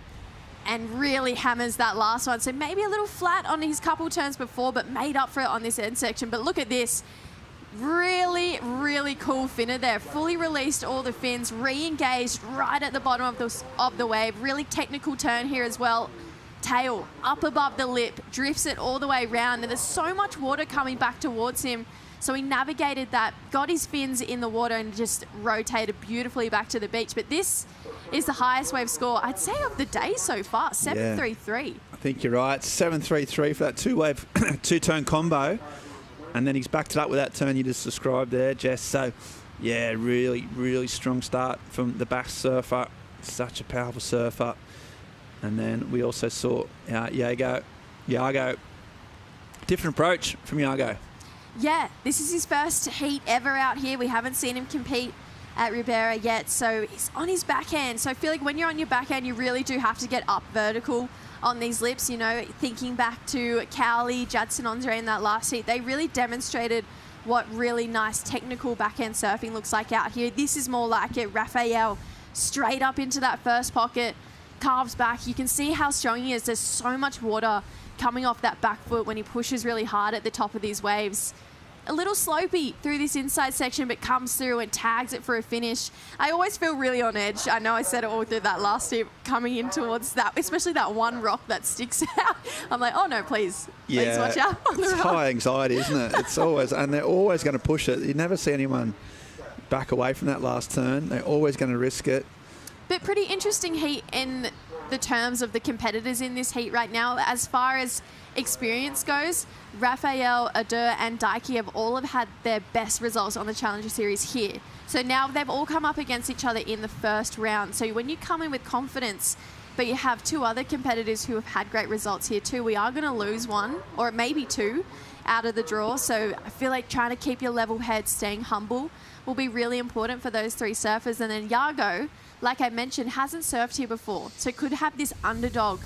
[SPEAKER 4] and really hammers that last one. So maybe a little flat on his couple turns before, but made up for it on this end section. But look at this. Really, really cool finner there. Fully released all the fins, re-engaged right at the bottom of the wave. Really technical turn here as well. Tail up above the lip, drifts it all the way around, and there's so much water coming back towards him. So he navigated that, got his fins in the water, and just rotated beautifully back to the beach. But this is the highest wave score, I'd say, of the day so far, 7.33.
[SPEAKER 5] I think you're right. 7.33 for that 2-wave, 2-turn combo. And then he's backed it up with that turn you just described there, Jess. So, yeah, really, really strong start from the back surfer. Such a powerful surfer. And then we also saw Iago. Different approach from Iago.
[SPEAKER 4] Yeah, this is his first heat ever out here. We haven't seen him compete at Ribera yet, so he's on his backhand. So I feel like when you're on your backhand, you really do have to get up vertical on these lips. You know, thinking back to Cowley, Judson Andre in that last heat, they really demonstrated what really nice technical backhand surfing looks like out here. This is more like it. Rafael straight up into that first pocket, carves back. You can see how strong he is. There's so much water coming off that back foot when he pushes really hard at the top of these waves. A little slopey through this inside section, but comes through and tags it for a finish. I always feel really on edge. I know I said it all through that last tip, coming in towards that, especially that one rock that sticks out. I'm like, oh no, please watch out on the
[SPEAKER 5] it's
[SPEAKER 4] rock.
[SPEAKER 5] high anxiety, isn't it? It's always, and they're always going to push it. You never see anyone back away from that last turn. They're always going to risk it.
[SPEAKER 4] But pretty interesting heat in the terms of the competitors in this heat right now. As far as experience goes, Rafael, Adair and Daiki have all had their best results on the Challenger Series here. So now they've all come up against each other in the first round. So when you come in with confidence, but you have two other competitors who have had great results here too, we are going to lose one or maybe two out of the draw. So I feel like trying to keep your level head, staying humble will be really important for those three surfers. And then Yago, like I mentioned, hasn't surfed here before, so could have this underdog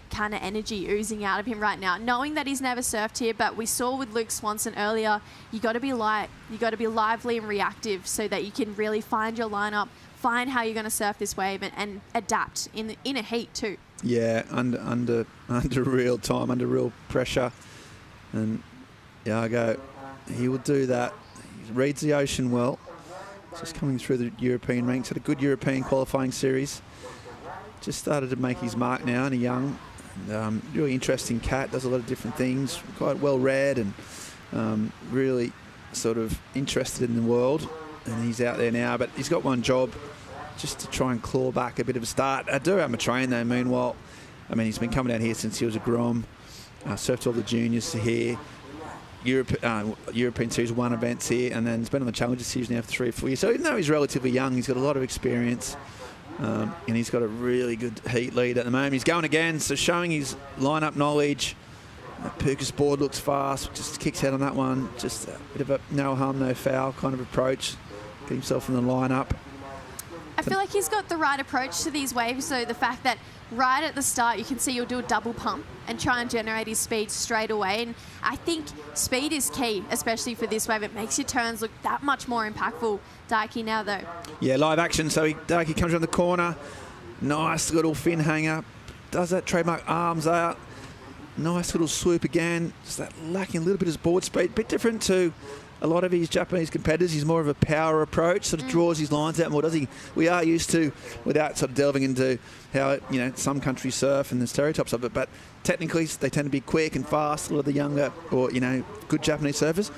[SPEAKER 4] kind of energy oozing out of him right now, knowing that he's never surfed here. But we saw with Luke Swanson earlier, you got to be light, you got to be lively and reactive so that you can really find your lineup, find how you're going to surf this wave and adapt in a heat too.
[SPEAKER 5] Yeah, under real time, under real pressure, and Yago, he will do that. He reads the ocean well. Just coming through the European ranks, had a good European qualifying series. Just started to make his mark now, and a young, really interesting cat. Does a lot of different things. Quite well read and really sort of interested in the world. And he's out there now, but he's got one job, just to try and claw back a bit of a start. I do have a train though. Meanwhile, I mean, he's been coming down here since he was a Grom. Surfed all the juniors here. European Series 1 events here, and then he's been on the Challenger Series now for 3 or 4 years. So even though he's relatively young, he's got a lot of experience, and he's got a really good heat lead at the moment. He's going again, so showing his lineup knowledge. Puka's board looks fast, just kicks out on that one. Just a bit of a no harm, no foul kind of approach. Get himself in the lineup.
[SPEAKER 4] I feel like he's got the right approach to these waves, so the fact that right at the start you can see you'll do a double pump and try and generate his speed straight away. And I think speed is key, especially for this wave. It makes your turns look that much more impactful. Daiki now though. Yeah,
[SPEAKER 5] live action. So Daiki comes around the corner. Nice little fin hanger. Does that trademark arms out. Nice little swoop again. Just that lacking a little bit of his board speed. Bit different to a lot of his Japanese competitors. He's more of a power approach, sort of draws his lines out more, does he? We are used to, without sort of delving into how, you know, some countries surf and the stereotypes of it, but technically they tend to be quick and fast, a lot of the younger or, you know, good Japanese surfers.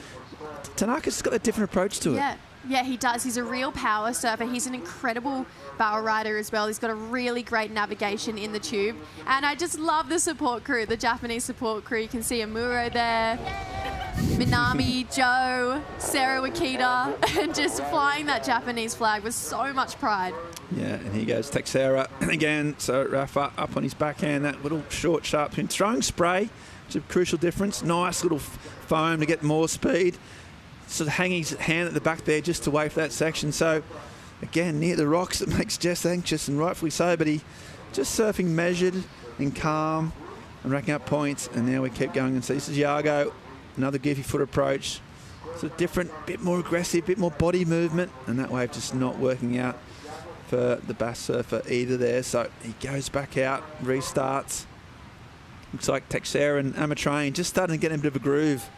[SPEAKER 5] Tanaka's got a different approach to it.
[SPEAKER 4] Yeah, he does. He's a real power surfer. He's an incredible barrel rider as well. He's got a really great navigation in the tube. And I just love the support crew, the Japanese support crew. You can see Amuro there, Minami, Joe, Sarah Wakita, and just flying that Japanese flag with so much pride.
[SPEAKER 5] Yeah, and here goes Texera again. So Rafa up on his backhand, that little short, sharp pin. Throwing spray, which is a crucial difference. Nice little foam to get more speed. Sort of hanging his hand at the back there just to wait for that section. So again, near the rocks, it makes Jess anxious, and rightfully so, but he just surfing measured and calm and racking up points. And now we keep going, and so this is Yago, another goofy foot approach. Sort of different, bit more aggressive, bit more body movement, and that wave just not working out for the bass surfer either there. So he goes back out, restarts. Looks like Texera and Amatrain just starting to get in a bit of a groove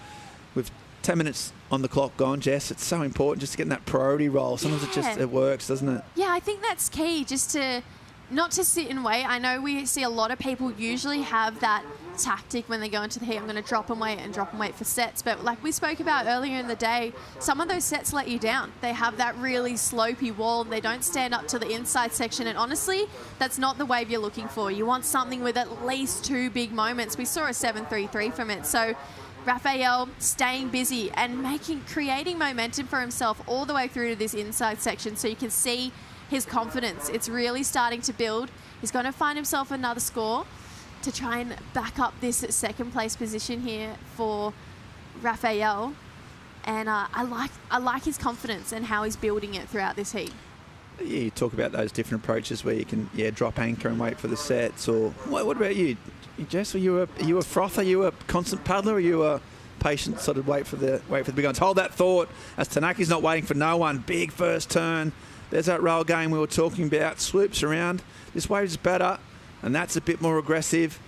[SPEAKER 5] with 10 minutes on the clock gone, Jess. It's so important just getting that priority roll. Sometimes it works, doesn't it?
[SPEAKER 4] Yeah, I think that's key, just to not to sit and wait. I know we see a lot of people usually have that tactic when they go into the heat. I'm going to drop and wait for sets. But like we spoke about earlier in the day, some of those sets let you down. They have that really slopey wall. They don't stand up to the inside section. And honestly, that's not the wave you're looking for. You want something with at least 2 big moments. We saw a 7.33 from it. So Rafael staying busy and creating momentum for himself all the way through to this inside section, so you can see his confidence. It's really starting to build. He's going to find himself another score to try and back up this second place position here for Rafael. And I like his confidence and how he's building it throughout this heat.
[SPEAKER 5] Yeah, you talk about those different approaches where you can drop anchor and wait for the sets. Or what about you, Jess? Are you a frother? Are you a constant paddler? Or are you a patient sort of wait for the big ones? Hold that thought as Tanaki's not waiting for no one. Big first turn. There's that rail game we were talking about. Swoops around. This wave is better, and that's a bit more aggressive.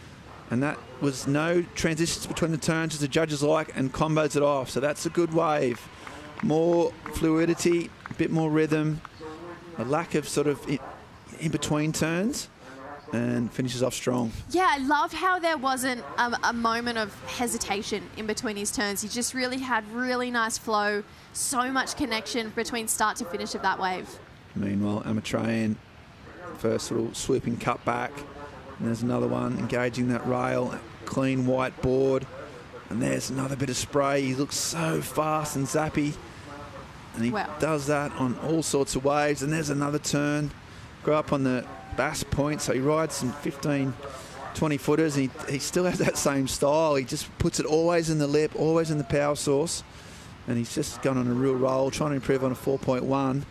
[SPEAKER 5] And that was no transitions between the turns as the judges like, and combos it off. So that's a good wave. More fluidity, a bit more rhythm, a lack of sort of in between turns, and finishes off strong.
[SPEAKER 4] Yeah, I love how there wasn't a moment of hesitation in between his turns. He just really had really nice flow, so much connection between start to finish of that wave.
[SPEAKER 5] Meanwhile, Amatreyan, first little swooping cut back. And there's another one engaging that rail, clean white board. And there's another bit of spray. He looks so fast and zappy. And he does that on all sorts of waves. And there's another turn. Go up on the bass point. So he rides some 15, 20 footers. And he still has that same style. He just puts it always in the lip, always in the power source. And he's just gone on a real roll, trying to improve on a 4.1.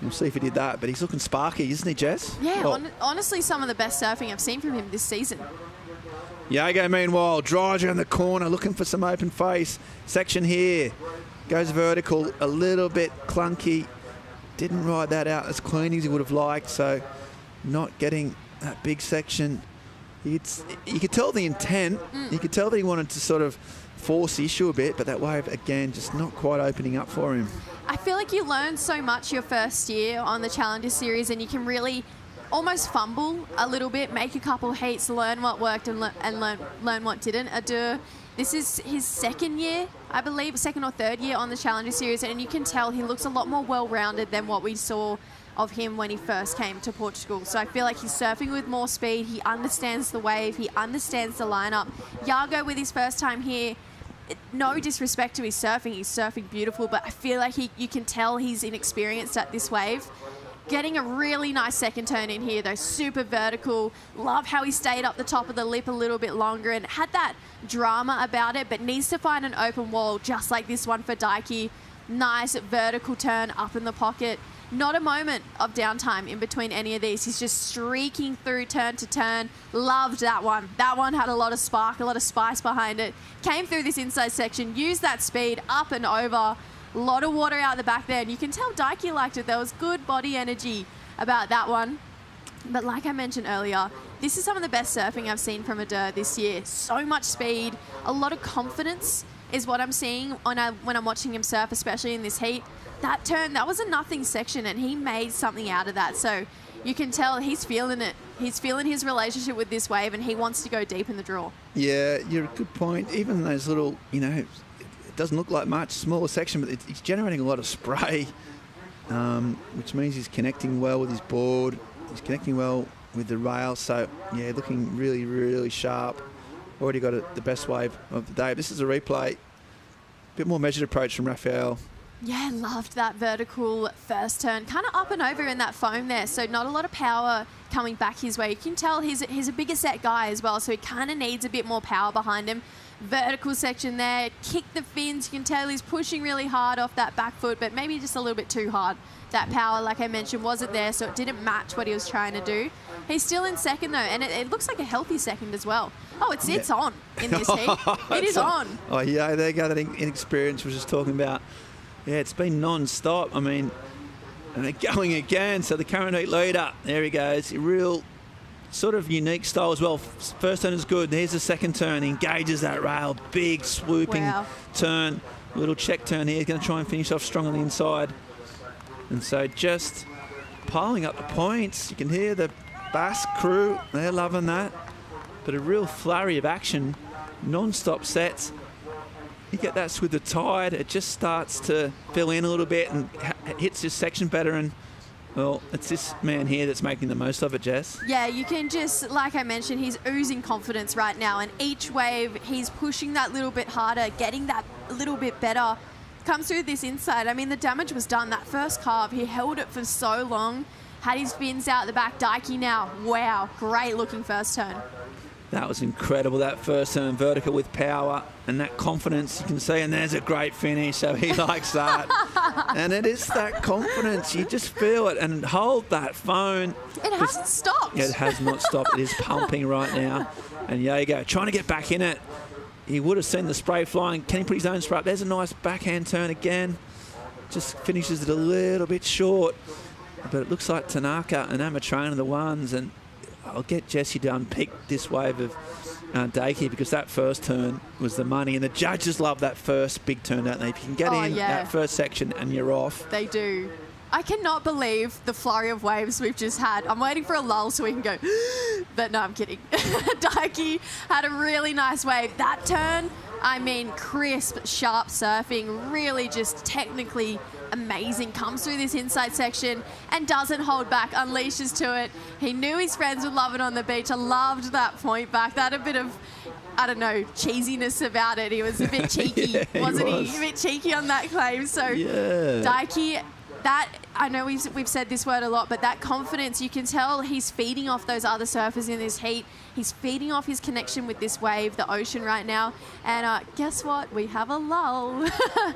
[SPEAKER 5] We'll see if he did that, but he's looking sparky, isn't he, Jess?
[SPEAKER 4] Yeah, honestly, some of the best surfing I've seen from him this season.
[SPEAKER 5] Yago, meanwhile, drives around the corner, looking for some open face. Section here, goes vertical, a little bit clunky. Didn't ride that out as clean as he would have liked, so not getting that big section. You could tell the intent. You could tell that he wanted to sort of force the issue a bit, but that wave, again, just not quite opening up for him.
[SPEAKER 4] I feel like you learn so much your first year on the Challenger Series, and you can really almost fumble a little bit, make a couple of heats, learn what worked and learn what didn't. Adair, this is his second year, I believe, second or third year on the Challenger Series, and you can tell he looks a lot more well-rounded than what we saw of him when he first came to Portugal. So I feel like he's surfing with more speed. He understands the wave. He understands the lineup. Yago, with his first time here, no disrespect to his surfing, he's surfing beautiful, but I feel like you can tell he's inexperienced at this wave. Getting a really nice second turn in here, though, super vertical. Love how he stayed up the top of the lip a little bit longer and had that drama about it, but needs to find an open wall, just like this one for Daiki. Nice vertical turn up in the pocket. Not a moment of downtime in between any of these. He's just streaking through turn to turn. Loved that one. That one had a lot of spark, a lot of spice behind it. Came through this inside section, used that speed up and over. A lot of water out the back there, and you can tell Daiki liked it. There was good body energy about that one. But like I mentioned earlier, this is some of the best surfing I've seen from Adair this year. So much speed, a lot of confidence is what I'm seeing when I'm watching him surf, especially in this heat. That turn, that was a nothing section, and he made something out of that. So you can tell he's feeling it. He's feeling his relationship with this wave, and he wants to go deep in the draw.
[SPEAKER 5] Yeah, you're a good point. Even those little, it doesn't look like much, smaller section, but it's generating a lot of spray, which means he's connecting well with his board. He's connecting well with the rail. So, yeah, looking really, really sharp. Already got the best wave of the day. This is a replay. Bit more measured approach from Rafael.
[SPEAKER 4] Yeah, loved that vertical first turn. Kind of up and over in that foam there, so not a lot of power coming back his way. You can tell he's a bigger set guy as well, so he kind of needs a bit more power behind him. Vertical section there, kick the fins. You can tell he's pushing really hard off that back foot, but maybe just a little bit too hard. That power, like I mentioned, wasn't there, so it didn't match what he was trying to do. He's still in second, though, and it looks like a healthy second as well. Oh, it's on in this heat. It is on.
[SPEAKER 5] Oh, yeah, there you go, that inexperience we were just talking about. Yeah, it's been non-stop. I mean, and they're going again. So the current heat leader, there he goes. A real sort of unique style as well. First turn is good. There's the second turn. He engages that rail. Big swooping turn. Little check turn here. He's going to try and finish off strong on the inside. And so just piling up the points. You can hear the Bass crew. They're loving that. But a real flurry of action. Non-stop sets. You get that with the tide, it just starts to fill in a little bit and hits this section better, and well, it's this man here that's making the most of it, Jess.
[SPEAKER 4] Yeah, you can just, like I mentioned, he's oozing confidence right now, and each wave he's pushing that little bit harder, getting that a little bit better. Comes through this inside. I mean, the damage was done. That first carve, he held it for so long, had his fins out the back. Daiki now, wow, great looking first turn.
[SPEAKER 5] That was incredible, that first turn vertical with power and that confidence you can see, and there's a great finish, so he likes that. And it is that confidence, you just feel it, and hold that phone.
[SPEAKER 4] It hasn't stopped.
[SPEAKER 5] It has not stopped, it is pumping right now. And Jaeger trying to get back in it. He would have seen the spray flying. Can he put his own spray up? There's a nice backhand turn again. Just finishes it a little bit short. But it looks like Tanaka and Amatrone are the ones, and I'll get Jesse to unpick this wave of Daiki, because that first turn was the money, and the judges love that first big turn, don't they? If you can get in that first section and you're off.
[SPEAKER 4] They do. I cannot believe the flurry of waves we've just had. I'm waiting for a lull so we can go, but no, I'm kidding. Daiki had a really nice wave. That turn, I mean, crisp, sharp surfing, really just technically amazing. Comes through this inside section and doesn't hold back, unleashes to it. He knew his friends would love it on the beach. I loved that point back. That a bit of, I don't know, cheesiness about it. He was a bit cheeky, wasn't he? A bit cheeky on that claim. So Daiki, that, I know we've said this word a lot, but that confidence, you can tell he's feeding off those other surfers in this heat. He's feeding off his connection with this wave, the ocean right now. And guess what? We have a lull.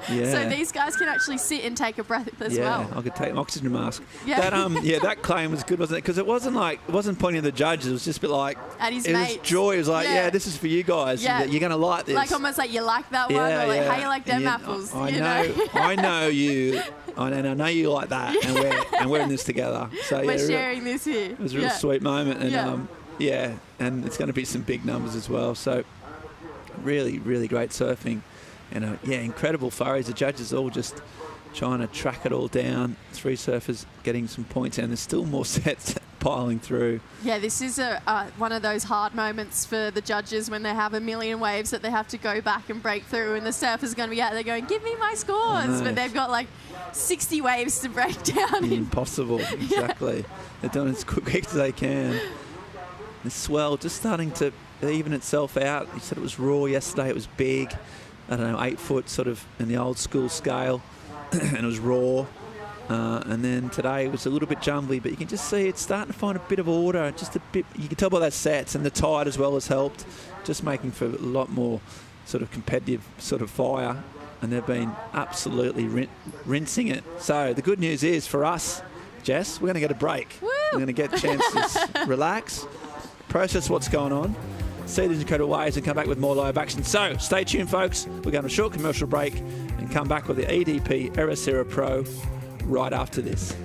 [SPEAKER 4] So these guys can actually sit and take a breath as well.
[SPEAKER 5] I could take an oxygen mask.
[SPEAKER 4] Yeah.
[SPEAKER 5] That that claim was good, wasn't it? Because it wasn't pointing at the judges. It was just a bit like,
[SPEAKER 4] at his
[SPEAKER 5] mates. It was joy. It was like, this is for you guys.
[SPEAKER 4] Yeah.
[SPEAKER 5] You're going to like this.
[SPEAKER 4] Like almost like you like that one, or like how you like them apples.
[SPEAKER 5] I
[SPEAKER 4] you
[SPEAKER 5] know.
[SPEAKER 4] know?
[SPEAKER 5] I know you. I know you like that, and we're in this together. So
[SPEAKER 4] we're sharing this here.
[SPEAKER 5] It was a real sweet moment, and and it's going to be some big numbers as well. So really, really great surfing, and incredible flurries. The judges all just trying to track it all down. 3 surfers getting some points, and there's still more sets piling through.
[SPEAKER 4] Yeah, this is one of those hard moments for the judges when they have a million waves that they have to go back and break through, and the surfer's going to be out there going, give me my scores, but they've got like 60 waves to break down.
[SPEAKER 5] Impossible, exactly. They're doing it as quick as they can. The swell just starting to even itself out. You said it was raw yesterday, it was big, I don't know, 8 foot sort of in the old school scale, and it was raw. And then today it was a little bit jumbly, but you can just see it's starting to find a bit of order, just a bit. You can tell by those sets, and the tide as well has helped, just making for a lot more sort of competitive sort of fire, and they've been absolutely rinsing it. So the good news is for us, Jess, we're going to get a break.
[SPEAKER 4] Woo!
[SPEAKER 5] We're going to get a chance to relax, process what's going on, see these incredible waves, and come back with more live action. So stay tuned, folks. We're going to a short commercial break and come back with the EDP Ericeira Pro right after this.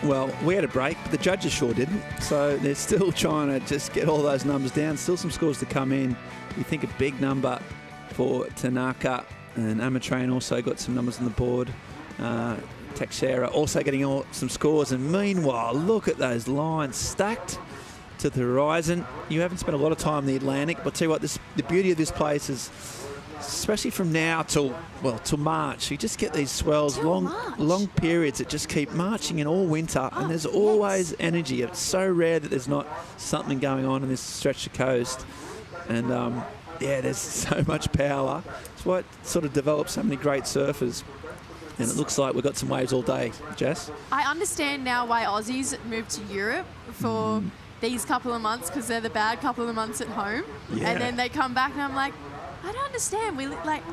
[SPEAKER 5] Well, we had a break, but the judges sure didn't. So they're still trying to just get all those numbers down. Still some scores to come in. We think a big number for Tanaka, and Amatrain also got some numbers on the board. Teixeira also getting some scores. And meanwhile, look at those lines stacked to the horizon. You haven't spent a lot of time in the Atlantic, but I'll tell you what, the beauty of this place is especially from now till March, you just get these swells, long periods that just keep marching in all winter, and there's always energy. It's so rare that there's not something going on in this stretch of coast, and there's so much power. It's what sort of develops so many great surfers. And it looks like we've got some waves all day, Jess.
[SPEAKER 4] I understand now why Aussies moved to Europe for these couple of months, because they're the bad couple of months at home.
[SPEAKER 5] Yeah.
[SPEAKER 4] And then they come back and I'm like, I don't understand.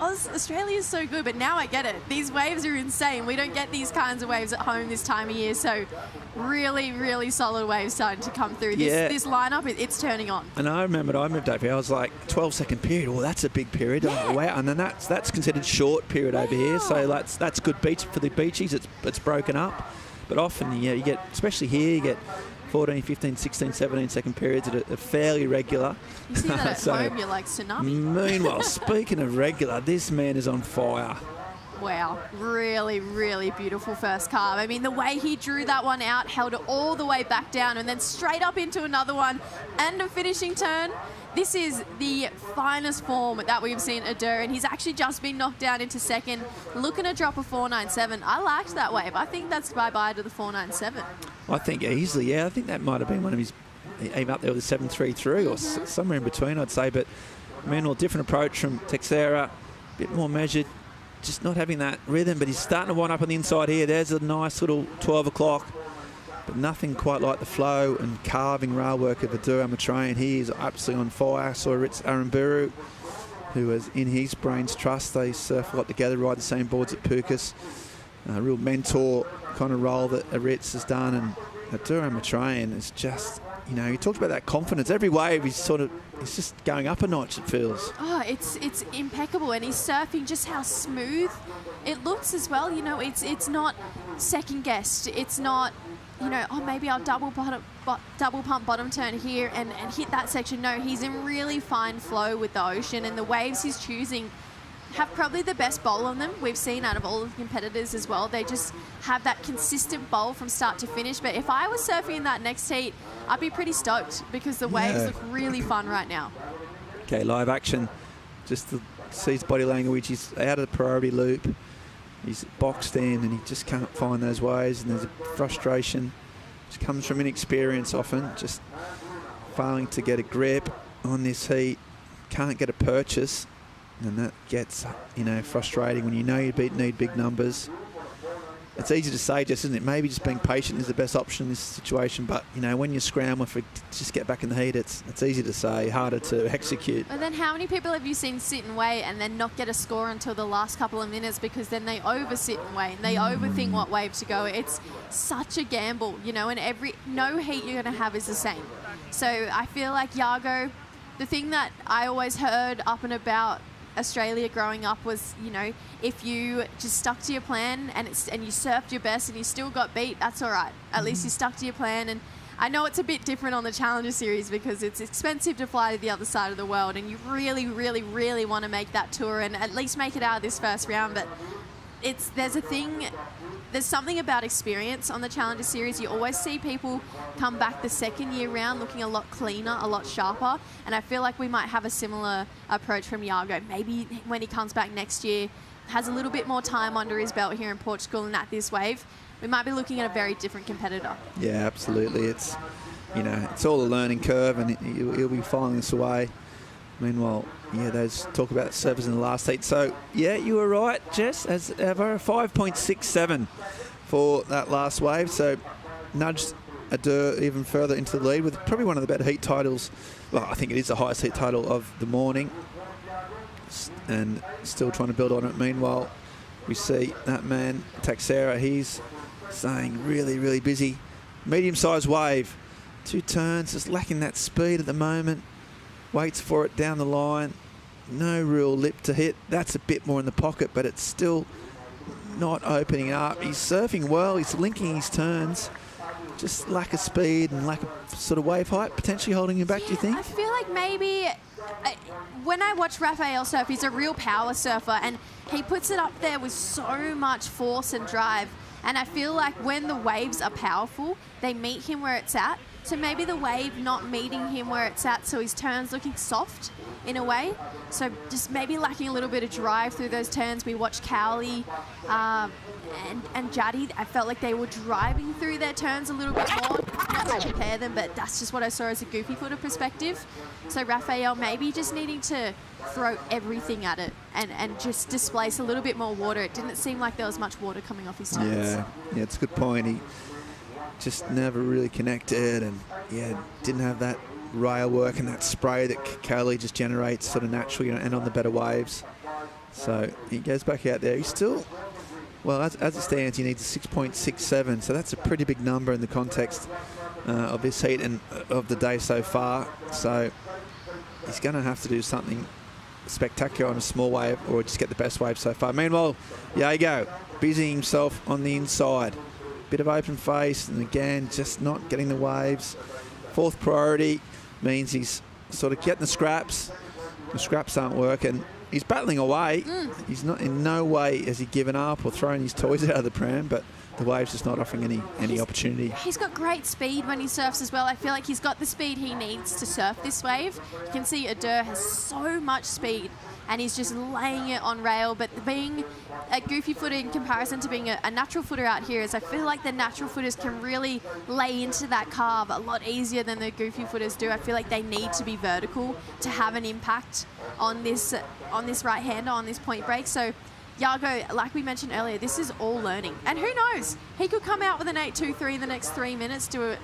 [SPEAKER 4] Australia is so good, but now I get it. These waves are insane. We don't get these kinds of waves at home this time of year. So really, really solid waves starting to come through. This lineup, it's turning on.
[SPEAKER 5] And I remember I moved over here, I was like, 12-second period. Well, that's a big period.
[SPEAKER 4] Yeah.
[SPEAKER 5] Wow. And then that's considered short period over here. So that's good beach for the beachies. It's broken up. But often, you get, especially here, you get 14, 15, 16, 17 second periods that are fairly regular.
[SPEAKER 4] You see that at home, you're like tsunami.
[SPEAKER 5] Meanwhile, speaking of regular, this man is on fire.
[SPEAKER 4] Wow, really, really beautiful first carve. I mean, the way he drew that one out, held it all the way back down and then straight up into another one and a finishing turn. This is the finest form that we've seen Adair, and he's actually just been knocked down into second, looking to drop a 4.97. I liked that wave. I think that's bye-bye to the 4.97.
[SPEAKER 5] I think easily, I think that might have been one of his, even up there with a 7.33 or somewhere in between, I'd say. But, meanwhile, different approach from Teixeira, a bit more measured, just not having that rhythm. But he's starting to wind up on the inside here. There's a nice little 12 o'clock. But nothing quite like the flow and carving rail work of Adura Matrain. He is absolutely on fire. So Ritz Aramburu, who is in his brain's trust. They surf a lot together, ride the same boards at Pukas. A real mentor kind of role that Ritz has done. And Adura Matrain is just, he talked about that confidence. Every wave he's just going up a notch, it feels.
[SPEAKER 4] Oh, it's impeccable. And he's surfing just how smooth it looks as well. It's not second guessed. It's not, maybe I'll double pump bottom turn here and hit that section. No, he's in really fine flow with the ocean, and the waves he's choosing have probably the best bowl on them we've seen out of all of the competitors as well. They just have that consistent bowl from start to finish. But if I was surfing in that next heat, I'd be pretty stoked because the waves look really fun right now.
[SPEAKER 5] Okay, live action. Just to see his body language. He's out of the priority loop. He's boxed in and he just can't find those waves, and there's a frustration. Just comes from inexperience often, just failing to get a grip on this heat. Can't get a purchase, and that gets frustrating when you need big numbers. It's easy to say, just, isn't it? Maybe just being patient is the best option in this situation, but when you scramble for just get back in the heat, it's easy to say, harder to execute.
[SPEAKER 4] And then how many people have you seen sit and wait and then not get a score until the last couple of minutes because then they over-sit and wait and they overthink what wave to go? It's such a gamble, and no heat you're going to have is the same. So I feel like Yago, the thing that I always heard up and about Australia growing up was, if you just stuck to your plan and you surfed your best and you still got beat, that's all right. At least you stuck to your plan. And I know it's a bit different on the Challenger Series because it's expensive to fly to the other side of the world, and you really, really, really want to make that tour and at least make it out of this first round. But there's something about experience on the Challenger Series. You always see people come back the second year round looking a lot cleaner, a lot sharper, and I feel like we might have a similar approach from Yago. Maybe when he comes back next year, has a little bit more time under his belt here in Portugal and at this wave, we might be looking at a very different competitor.
[SPEAKER 5] Yeah, absolutely. It's all a learning curve, and he'll be filing this away. Meanwhile, those talk about surfers in the last heat. So, you were right, Jess, as ever. 5.67 for that last wave. So, nudged Adair even further into the lead with probably one of the better heat titles. Well, I think it is the highest heat title of the morning. And still trying to build on it. Meanwhile, we see that man, Teixeira, he's staying really, really busy. Medium-sized wave. 2 turns, just lacking that speed at the moment. Waits for it down the line. No real lip to hit. That's a bit more in the pocket, but it's still not opening up. He's surfing well. He's linking his turns. Just lack of speed and lack of sort of wave height potentially holding him back, do you think?
[SPEAKER 4] I feel like maybe when I watch Rafael surf, he's a real power surfer, and he puts it up there with so much force and drive. And I feel like when the waves are powerful, they meet him where it's at. So maybe the wave not meeting him where it's at, so his turn's looking soft in a way. So just maybe lacking a little bit of drive through those turns. We watched Cowley and Jaddy. I felt like they were driving through their turns a little bit more. Not to compare them, but that's just what I saw as a goofy footer perspective. So Raphael maybe just needing to throw everything at it and just displace a little bit more water. It didn't seem like there was much water coming off his turns.
[SPEAKER 5] Yeah, it's a good point. He just never really connected, and didn't have that rail work and that spray that Cowley just generates sort of naturally, and on the better waves. So he goes back out there. He's still, well, as it stands, he needs a 6.67. So that's a pretty big number in the context of this heat and of the day so far. So he's going to have to do something spectacular on a small wave, or just get the best wave so far. Meanwhile, Yago busying himself on the inside. Bit of open face, and again, just not getting the waves. Fourth priority means he's sort of getting the scraps. The scraps aren't working. He's battling away. He's not, in no way has he given up or thrown his toys out of the pram, but the wave's just not offering any opportunity.
[SPEAKER 4] He's got great speed when he surfs as well. I feel like he's got the speed he needs to surf this wave. You can see Adair has so much speed, and he's just laying it on rail. But being a goofy footer in comparison to being a natural footer out here is, I feel like the natural footers can really lay into that carve a lot easier than the goofy footers do. I feel like they need to be vertical to have an impact on this right-hander, on this point break. So Yago, like we mentioned earlier, this is all learning. And who knows? He could come out with an 8.23 in the next 3 minutes, do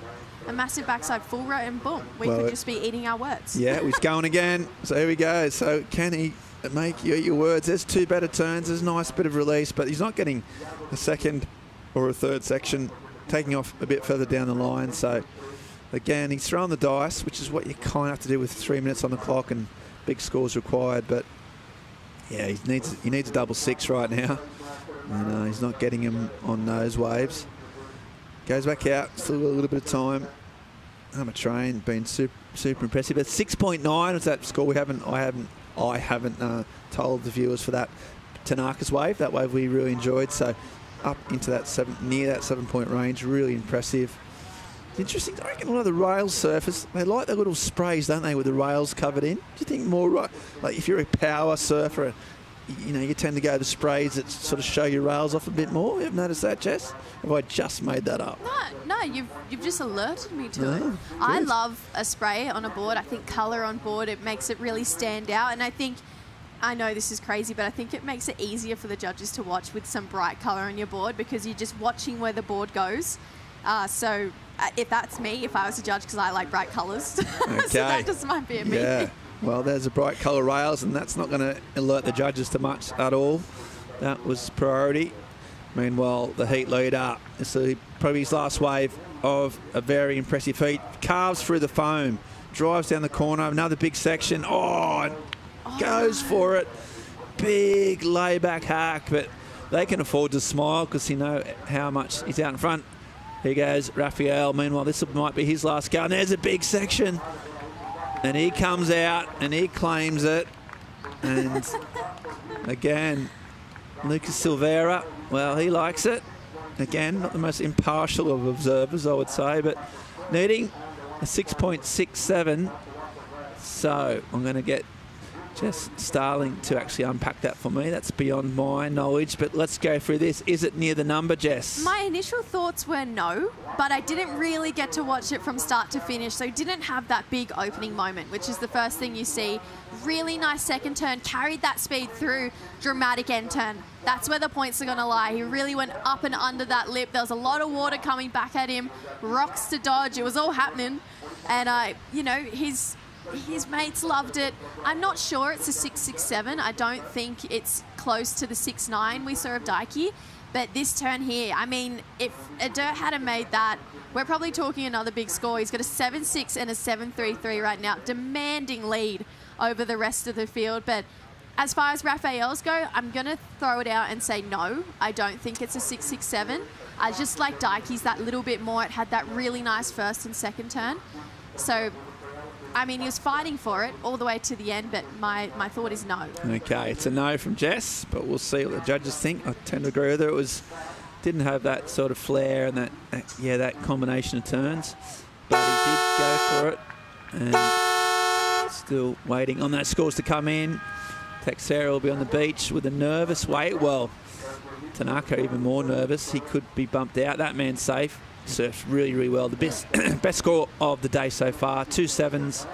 [SPEAKER 4] a massive backside full row, and boom, we could just be eating our words.
[SPEAKER 5] Yeah, he's going again. So here we go. So can he make you eat your words? There's two better turns. There's a nice bit of release, but he's not getting a second or a third section, taking off a bit further down the line. So again, he's throwing the dice, which is what you kind of have to do with 3 minutes on the clock and big scores required. But yeah, he needs a double six right now, and he's not getting him on those waves. Goes back out, still got a little bit of time. I'm a train, been super impressive. But 6.9 was that score. I haven't told the viewers for that Tanaka's wave. That wave we really enjoyed. So up into that near that 7-point range, really impressive. It's interesting. I reckon a lot of the rail surfers, they like the little sprays, don't they, with the rails covered in? Do you think more like if you're a power surfer, you tend to go to sprays that sort of show your rails off a bit more? You ever noticed that, Jess? Have I just made that up?
[SPEAKER 4] No, you've just alerted me to it. I love a spray on a board. I think colour on board, it makes it really stand out. And I know this is crazy, but I think it makes it easier for the judges to watch with some bright colour on your board, because you're just watching where the board goes. So if that's me, if I was a judge, because I like bright colours. Okay. So that just might be a me thing.
[SPEAKER 5] Well, there's the bright colour rails, and that's not going to alert the judges to much at all. That was priority. Meanwhile, the heat leader, so probably his last wave of a very impressive heat, carves through the foam, drives down the corner, another big section. Goes for it. Big layback hack, but they can afford to smile because they know how much he's out in front. Here goes Raphael. Meanwhile, this might be his last go. And there's a big section. And he comes out and he claims it. And again, Lucas Silveira, well, he likes it. Again, not the most impartial of observers, I would say, but needing a 6.67. So I'm going to get Jess Starling to actually unpack that for me. That's beyond my knowledge, but let's go through this. Is it near the number, Jess?
[SPEAKER 4] My initial thoughts were no, but I didn't really get to watch it from start to finish, so didn't have that big opening moment, which is the first thing you see. Really nice second turn, carried that speed through, dramatic end turn. That's where the points are going to lie. He really went up and under that lip. There was a lot of water coming back at him, rocks to dodge. It was all happening, and his mates loved it. I'm not sure it's a 6.67. I don't think it's close to the 6.9 we saw of Daiki. But this turn here, I mean, if Adair hadn't made that, we're probably talking another big score. He's got a 7.6 and a 7.33 right now, demanding lead over the rest of the field. But as far as Raphael's go, I'm going to throw it out and say no. I don't think it's a 6.67. I just like Daiki's that little bit more. It had that really nice first and second turn. So I mean, he was fighting for it all the way to the end, but my thought is no.
[SPEAKER 5] Okay, it's a no from Jess, but we'll see what the judges think. I tend to agree with her. Didn't have that sort of flair and that combination of turns. but he did go for it. And still waiting on those scores to come in. Teixeira will be on the beach with a nervous wait. Well, Tanaka even more nervous. He could be bumped out. That man's safe. Surfs really, really well. The best score of the day so far. 2 7s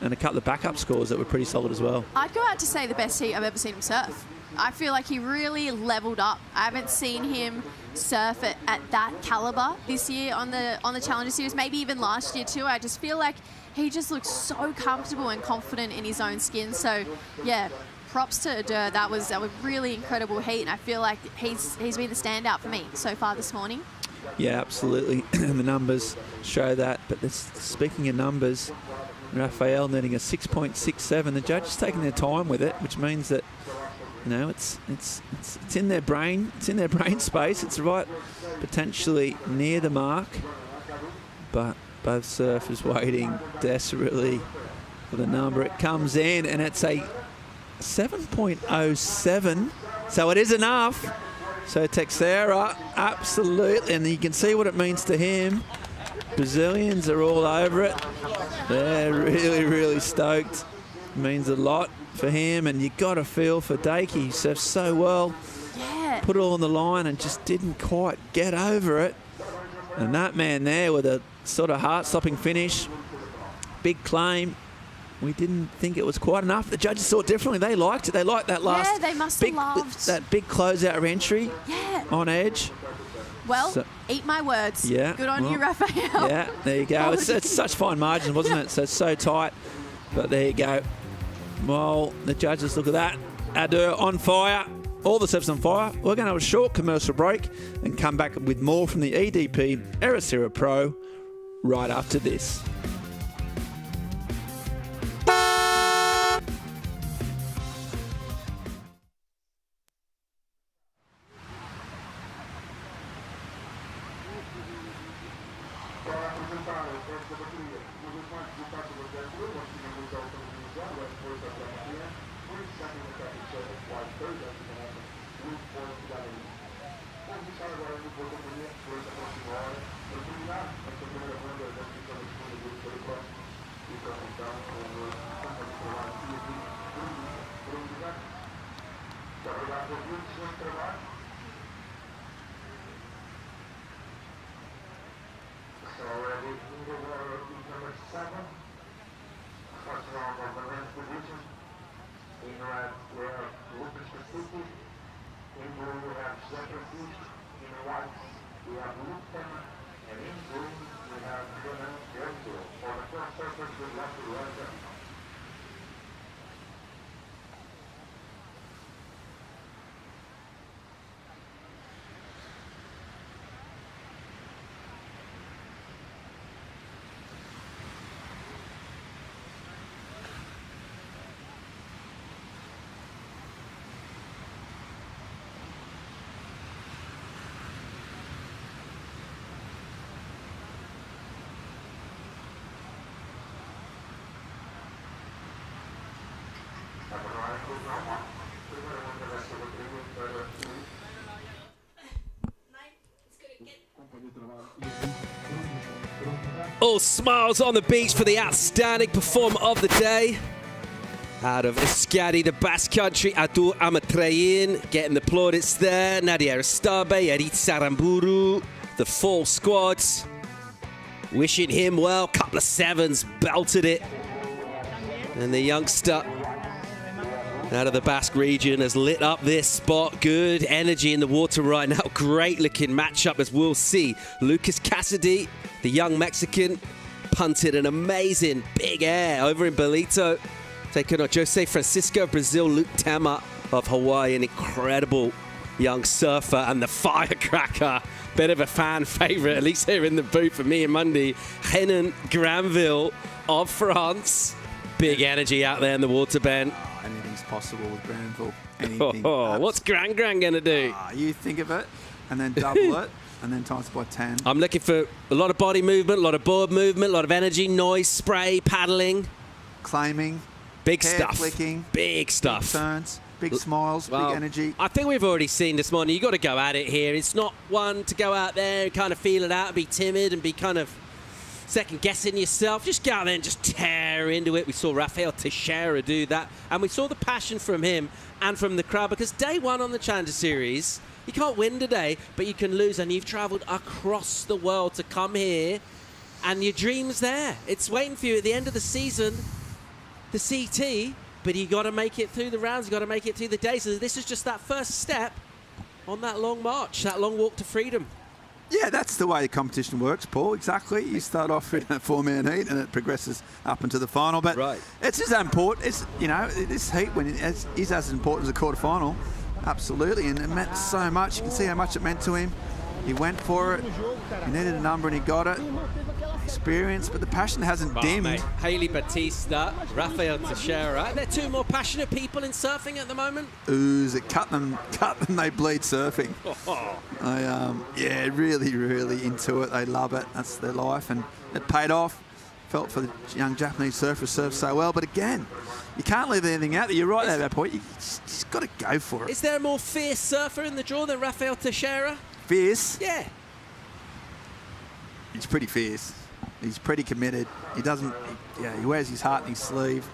[SPEAKER 5] and a couple of backup scores that were pretty solid as well.
[SPEAKER 4] I'd go out to say the best heat I've ever seen him surf. I feel like he really leveled up. I haven't seen him surf at that caliber this year on the Challenger Series, maybe even last year too. I just feel like he just looks so comfortable and confident in his own skin. So, yeah, props to Adair. That was really incredible heat, and I feel like he's been the standout for me so far this morning.
[SPEAKER 5] Yeah, absolutely. And the numbers show that. But speaking of numbers, Rafael netting a 6.67. The judges taking their time with it, which means that, you know, it's in their brain. It's in their brain space. It's right, potentially near the mark. But both surfers waiting desperately for the number. It comes in, and it's a 7.07. So it is enough. So Teixeira, absolutely, and you can see what it means to him. Brazilians are all over it. They're really, really stoked. It means a lot for him, and you got to feel for Dakey. He surfs so well.
[SPEAKER 4] Yeah.
[SPEAKER 5] Put it all on the line and just didn't quite get over it. And that man there with a sort of heart-stopping finish, big claim. We didn't think it was quite enough. The judges saw it differently. They liked it. They liked that last
[SPEAKER 4] they must have loved
[SPEAKER 5] that big closeout entry on edge.
[SPEAKER 4] Well,
[SPEAKER 5] So,
[SPEAKER 4] eat my words.
[SPEAKER 5] yeah,
[SPEAKER 4] Good on
[SPEAKER 5] well,
[SPEAKER 4] you, Rafael.
[SPEAKER 5] Yeah, there you go. It's such fine margins, wasn't it? So it's so tight. But there you go. Well, the judges look at that. Adair on fire. All the surfs on fire. We're going to have a short commercial break and come back with more from the EDP Ericeira Pro right after this.
[SPEAKER 3] All smiles on the beach for the outstanding performer of the day. Out of Euskadi, the Basque Country, Adu Amatreyin getting the plaudits there. Nadia Aristabe, Ericeira Saramburu, the full squad. Wishing him well. Couple of sevens, belted it. And the youngster out of the Basque region has lit up this spot. Good energy in the water right now. Great looking matchup, as we'll see. Lucas Cassidy, the young Mexican, punted an amazing big air over in Belito. Taking on Jose Francisco of Brazil, Luke Tama of Hawaii, an incredible young surfer, and the firecracker, bit of a fan favorite, at least here in the booth for me and Mundy, Henan Granville of France. Big energy out there in the water, Ben.
[SPEAKER 5] Anything's possible with Granville. Anything.
[SPEAKER 3] What's Gran going to do?
[SPEAKER 5] You think of it, and then double it, and then times by 10.
[SPEAKER 3] I'm looking for a lot of body movement, a lot of board movement, a lot of energy, noise, spray, paddling.
[SPEAKER 5] Claiming.
[SPEAKER 3] Big
[SPEAKER 5] hair
[SPEAKER 3] stuff.
[SPEAKER 5] Flicking.
[SPEAKER 3] Big stuff.
[SPEAKER 5] Big turns. Big smiles.
[SPEAKER 3] Well,
[SPEAKER 5] big energy.
[SPEAKER 3] I think we've already seen this morning. You've got to go at it here. It's not one to go out there and kind of feel it out and be timid and be kind of second guessing yourself. Just go out there and just tear into it. We saw Rafael Teixeira do that, and we saw the passion from him and from the crowd, because day one on the Challenger Series, you can't win today, but you can lose, and you've travelled across the world to come here, and your dream's there. It's waiting for you at the end of the season, the CT, but you got to make it through the rounds, you got to make it through the days. So this is just that first step on that long march, that long walk to freedom.
[SPEAKER 5] Yeah, that's the way the competition works, Paul. Exactly. You start off in a 4-man heat and it progresses up into the final. But it's as important. It's, you know, this heat is as important as the quarterfinal. Absolutely, and it meant so much. You can see how much it meant to him. He went for it. He needed a number and he got it. Experience, but the passion hasn't dimmed.
[SPEAKER 3] Mate, Haley Batista, Rafael Teixeira. They're two more passionate people in surfing at the moment.
[SPEAKER 5] Ooze, it cut them, they bleed surfing. Yeah, really, really into it. They love it. That's their life, and it paid off. Felt for the young Japanese surfer served so well, but again, you can't leave anything out there. You're right at that point. You just got to go for it.
[SPEAKER 3] Is there a more fierce surfer in the draw than Rafael Teixeira?
[SPEAKER 5] Fierce?
[SPEAKER 3] Yeah.
[SPEAKER 5] He's pretty fierce. He's pretty committed. He doesn't. He wears his heart in his sleeve.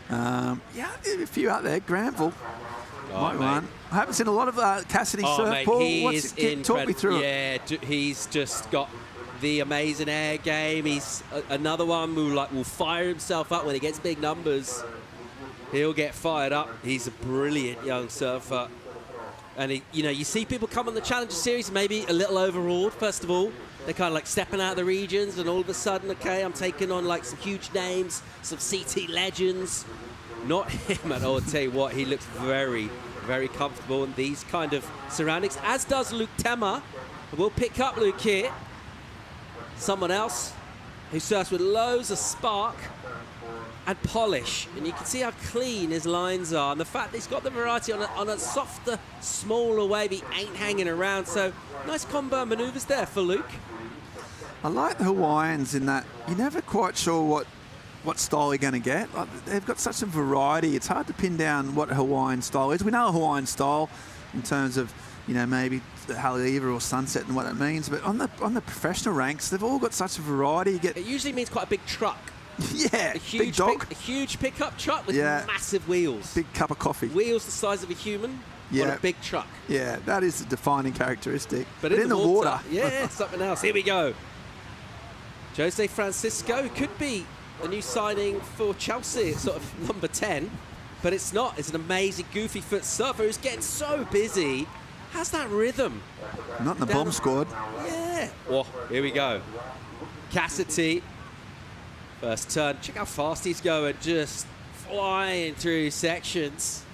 [SPEAKER 5] Yeah, a few out there. Granville, might one. I haven't seen a lot of Cassidy surf.
[SPEAKER 3] Mate,
[SPEAKER 5] Paul, talk me through
[SPEAKER 3] it. Yeah, he's just got the amazing air game. He's another one who will fire himself up when he gets big numbers. He'll get fired up. He's a brilliant young surfer. And you see people come on the Challenger Series, maybe a little overawed, first of all. They're kind of like stepping out of the regions, and all of a sudden, okay, I'm taking on like some huge names, some CT legends. Not him at all. I'll tell you what, he looks very, very comfortable in these kind of surroundings, as does Luke Temmer. We'll pick up Luke here. Someone else who surfs with loads of spark and polish, and you can see how clean his lines are, and the fact that he's got the variety on a softer, smaller wave. He ain't hanging around, so nice combo maneuvers there for Luke.
[SPEAKER 5] I like the Hawaiians in that you're never quite sure what style you're going to get. They've got such a variety. It's hard to pin down what a Hawaiian style is. We know a Hawaiian style in terms of, maybe the Haleiwa or Sunset and what it means, but on the professional ranks, they've all got such a variety.
[SPEAKER 3] It usually means quite a big truck.
[SPEAKER 5] Yeah,
[SPEAKER 3] big dog. A huge pickup truck with massive wheels.
[SPEAKER 5] Big cup of coffee.
[SPEAKER 3] Wheels the size of a human on a big truck.
[SPEAKER 5] Yeah, that is a defining characteristic.
[SPEAKER 3] But in the water. Yeah, something else. Here we go. Jose Francisco could be the new signing for Chelsea. It's sort of number 10, but it's not. It's an amazing goofy foot surfer who's getting so busy. How's that rhythm?
[SPEAKER 5] Not in the bomb squad.
[SPEAKER 3] Yeah. Oh, here we go. Cassidy. First turn. Check how fast he's going. Just flying through sections.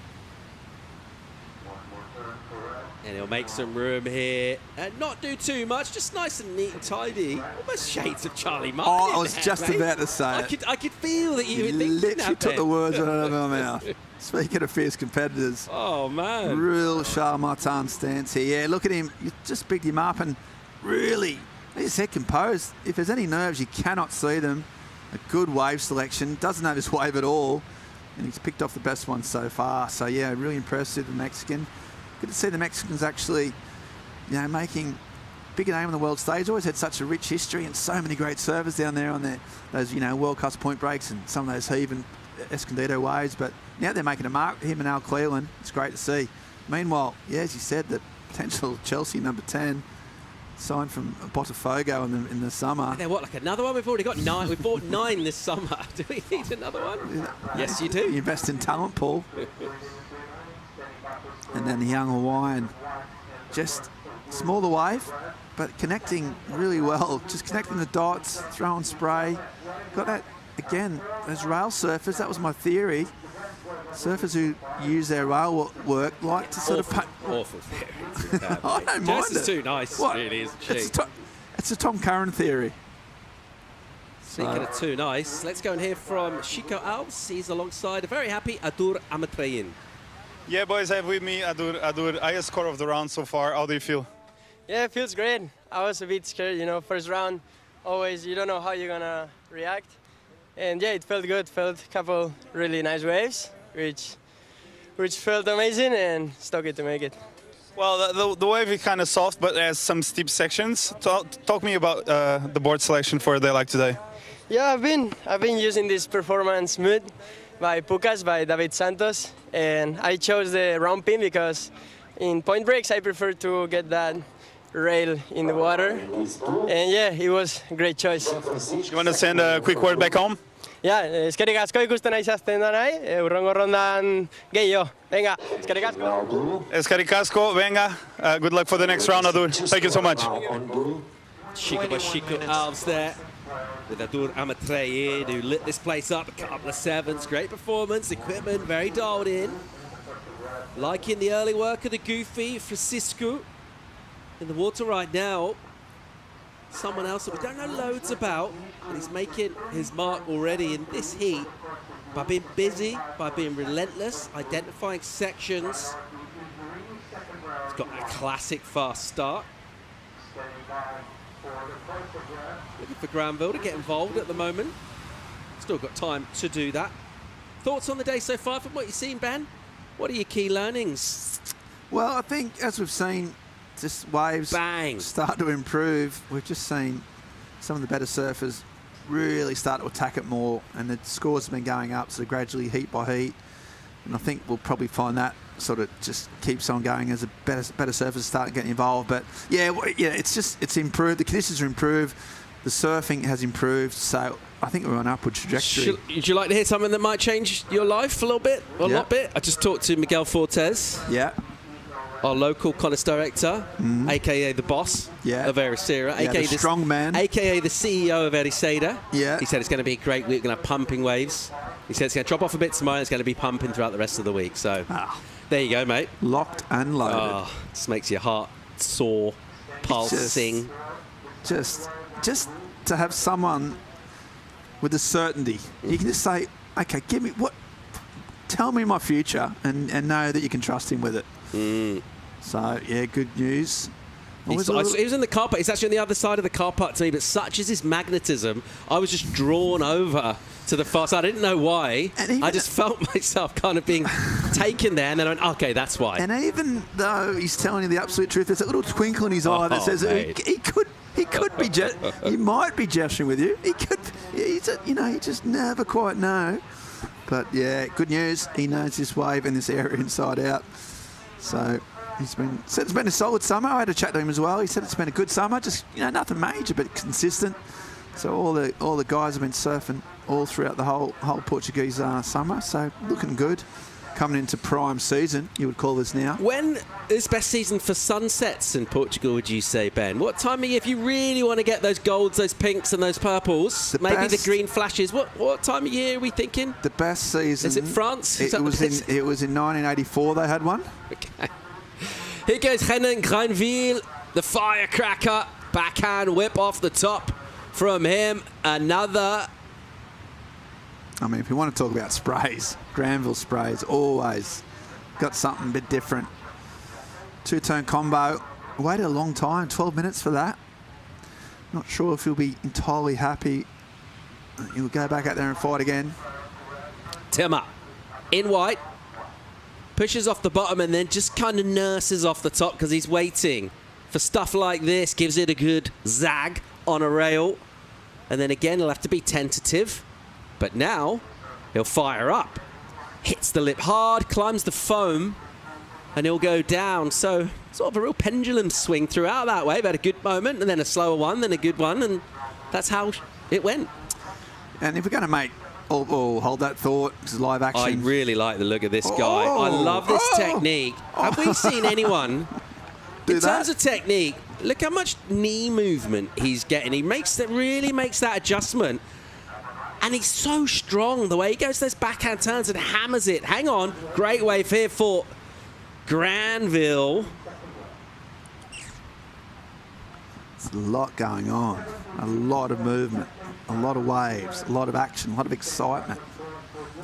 [SPEAKER 3] And he'll make some room here and not do too much. Just nice and neat and tidy. Almost shades of Charlie Martin.
[SPEAKER 5] Oh, I was just about to say it.
[SPEAKER 3] I could feel that you were thinking
[SPEAKER 5] literally
[SPEAKER 3] that
[SPEAKER 5] took the words right out of my mouth. Speaking of fierce competitors.
[SPEAKER 3] Oh, man.
[SPEAKER 5] Real Charles Martin stance here. Yeah, look at him. You just picked him up and really, his head composed. If there's any nerves, you cannot see them. A good wave selection. Doesn't have his wave at all. And he's picked off the best one so far. So, yeah, really impressive, the Mexican. Good to see the Mexicans actually, making bigger name on the world stage. Always had such a rich history and so many great servers down there on those, World Cup point breaks and some of those heave and Escondido waves. But now they're making a mark, him and Al Cleland. It's great to see. Meanwhile, as you said, the potential Chelsea number 10 signed from Botafogo in the summer.
[SPEAKER 3] And then what, like another one? We've already got 9. We've bought 9 this summer. Do we need another one? Yes, you do.
[SPEAKER 5] You invest in talent, Paul. And then the young Hawaiian, just smaller wave, but connecting really well. Just connecting the dots, throwing spray. Got that, again, those rail surfers, that was my theory. Surfers who use their rail work like to sort of...
[SPEAKER 3] Awful theory.
[SPEAKER 5] I don't mind it.
[SPEAKER 3] Jess is too nice, really, isn't she?
[SPEAKER 5] It's a Tom Curran theory.
[SPEAKER 3] Speaking of too nice, let's go and hear from Chico Alves. He's alongside a very happy Adur Amatreyin.
[SPEAKER 6] Yeah, boys, I have with me Adur, highest score of the round so far. How do you feel?
[SPEAKER 12] Yeah, it feels great. I was a bit scared, first round, always you don't know how you're gonna react. And yeah, it felt good, felt a couple really nice waves, which felt amazing and stuck it to make it.
[SPEAKER 6] Well, the wave is kind of soft, but has some steep sections. Talk me about the board selection for a day like today.
[SPEAKER 14] Yeah, I've been using this performance mood by Pucas, by David Santos, and I chose the round pin because in point breaks I prefer to get that rail in the water, and yeah, it was a great choice.
[SPEAKER 6] You want to send a quick word back home?
[SPEAKER 14] Ja, eskerrik asko ikusten aizatzen da nahi, urrengo rondan gehiago. Venga, eskerrik asko.
[SPEAKER 6] Eskerrik asko, venga. Good luck for the next round, Adur. Thank you so much.
[SPEAKER 3] Chico by Chico Alves there with Adur Amatreyin, who lit this place up, a couple of sevens. Great performance, equipment very dialed in. Liking the early work of the Goofy Francisco in the water right now. Someone else that we don't know loads about, and he's making his mark already in this heat by being busy, by being relentless, identifying sections. He's got a classic fast start. Looking for Granville to get involved at the moment. Still got time to do that. Thoughts on the day so far from what you've seen, Ben? What are your key learnings?
[SPEAKER 5] Well, I think, as we've seen, just waves start to improve. We've just seen some of the better surfers really start to attack it more, and the scores have been going up, so gradually heat by heat. And I think we'll probably find that sort of just keeps on going as the better surfers start getting involved. But yeah, it's improved. The conditions are improved. The surfing has improved. So I think we're on an upward trajectory.
[SPEAKER 3] Would you like to hear something that might change your life a little bit, or a lot bit? I just talked to Miguel Fortes.
[SPEAKER 5] Yeah.
[SPEAKER 3] Our local contest director, aka the boss of Ericeira, aka
[SPEAKER 5] the strong man,
[SPEAKER 3] aka the CEO of Ericeira.
[SPEAKER 5] Yeah.
[SPEAKER 3] He said it's going to be a great week. We're going to have pumping waves. He said it's going to drop off a bit tomorrow. It's going to be pumping throughout the rest of the week. So there you go, mate.
[SPEAKER 5] Locked and loaded.
[SPEAKER 3] Oh, this makes your heart sore, pulsing.
[SPEAKER 5] Just to have someone with a certainty. You can just say, okay, tell me my future, and know that you can trust him with it. So, yeah, good news.
[SPEAKER 3] He was in the car park. He's actually on the other side of the car park to me, but such is his magnetism, I was just drawn over to the far side. I didn't know why. I just felt myself kind of being taken there, and then I went, okay, that's why.
[SPEAKER 5] And even though he's telling you the absolute truth, there's a little twinkle in his eye that says he could be, he might be gesturing with you. He could, you just never quite know. But yeah, good news. He knows this wave and this area inside out. So it's been a solid summer. I had a chat to him as well. He said it's been a good summer, just nothing major but consistent. So all the guys have been surfing all throughout the whole Portuguese summer. So looking good. Coming into prime season, you would call this now.
[SPEAKER 3] When is best season for sunsets in Portugal, would you say, Ben? What time of year, if you really want to get those golds, those pinks and those purples, maybe the green flashes, what time of year are we thinking?
[SPEAKER 5] The best season.
[SPEAKER 3] Is it France?
[SPEAKER 5] It was in 1984 they had one.
[SPEAKER 3] Okay. Here goes Renan Granville, the firecracker. Backhand whip off the top from him. Another.
[SPEAKER 5] I mean, if we want to talk about sprays, Granville sprays, always got something a bit different. Two-turn combo. Waited a long time, 12 minutes for that. Not sure if he'll be entirely happy. He'll go back out there and fight again.
[SPEAKER 3] Timmer in white. Pushes off the bottom and then just kind of nurses off the top because he's waiting for stuff like this. Gives it a good zag on a rail. And then again, he'll have to be tentative. But now, he'll fire up. Hits the lip hard, climbs the foam, and he'll go down. So, sort of a real pendulum swing throughout that wave. Had a good moment, and then a slower one, then a good one, and that's how it went.
[SPEAKER 5] And if we're going to make... hold that thought. This is live action.
[SPEAKER 3] I really like the look of this guy. I love this technique. Have we seen anyone... In terms of technique, look how much knee movement he's getting. He really makes that adjustment. And he's so strong, the way he goes to those backhand turns and hammers it. Hang on. Great wave here for Granville.
[SPEAKER 5] There's a lot going on. A lot of movement. A lot of waves. A lot of action. A lot of excitement.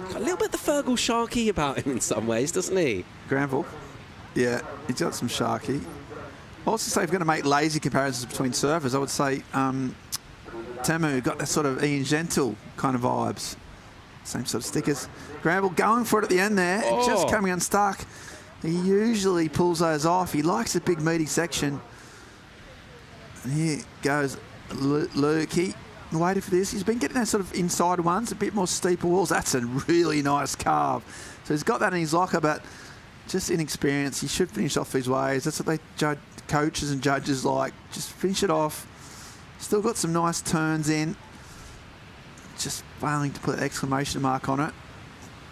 [SPEAKER 3] Got a little bit of the Fergal Sharky about him in some ways, doesn't he?
[SPEAKER 5] Granville. Yeah, he's got some Sharky. I also say if we're going to make lazy comparisons between surfers, I would say... Temu got that sort of Ian Gentle kind of vibes. Same sort of stickers. Granville going for it at the end there, just coming unstuck. He usually pulls those off. He likes a big meaty section. And here goes Luke. He waited for this. He's been getting those sort of inside ones, a bit more steeper walls. That's a really nice carve. So he's got that in his locker, but just inexperienced. He should finish off his waves. That's what they judge, coaches and judges like. Just finish it off. Still got some nice turns in. Just failing to put an exclamation mark on it.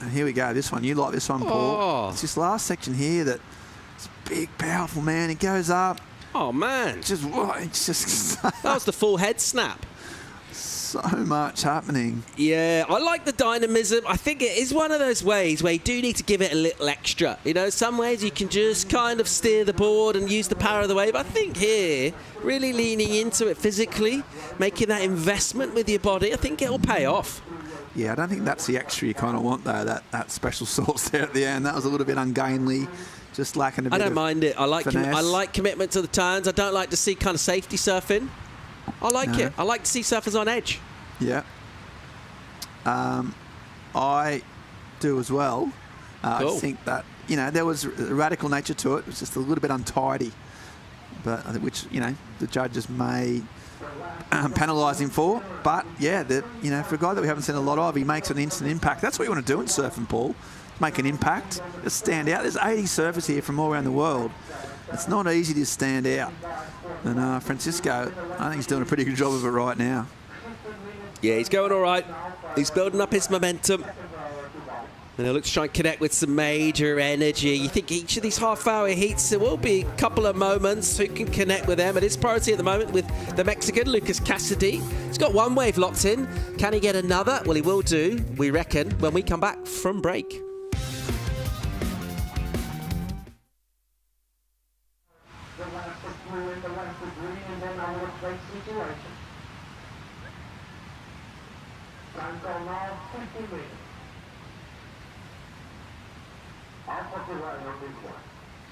[SPEAKER 5] And here we go. This one. You like this one, Paul. It's this last section here that it's a big, powerful man. He goes up.
[SPEAKER 3] Oh, man.
[SPEAKER 5] It's just
[SPEAKER 3] that was the full head snap.
[SPEAKER 5] So much happening.
[SPEAKER 3] Yeah, I like the dynamism. I think it is one of those ways where you do need to give it a little extra. You know, some ways you can just kind of steer the board and use the power of the wave. I think here, really leaning into it physically, making that investment with your body, I think it'll pay off.
[SPEAKER 5] Yeah, I don't think that's the extra you kind of want, though, that special sauce there at the end. That was a little bit ungainly, just lacking a bit of
[SPEAKER 3] I don't mind it. I like commitment to the turns. I don't like to see kind of safety surfing. I like it. I like to see surfers on edge.
[SPEAKER 5] Yeah. I do as well.
[SPEAKER 3] Cool.
[SPEAKER 5] I think that, you know, there was a radical nature to it. It was just a little bit untidy, but which, you know, the judges may penalise him for. But, yeah, you know, for a guy that we haven't seen a lot of, he makes an instant impact. That's what you want to do in surfing, Paul. Make an impact. Just stand out. There's 80 surfers here from all around the world. It's not easy to stand out. And Francisco, I think he's doing a pretty good job of it right now.
[SPEAKER 3] Yeah, he's going all right. He's building up his momentum. And he'll look to try and connect with some major energy. You think each of these half-hour heats, there will be a couple of moments who can connect with them. It is priority at the moment with the Mexican, Lucas Cassidy. He's got one wave locked in. Can he get another? Well, he will do, we reckon, when we come back from break.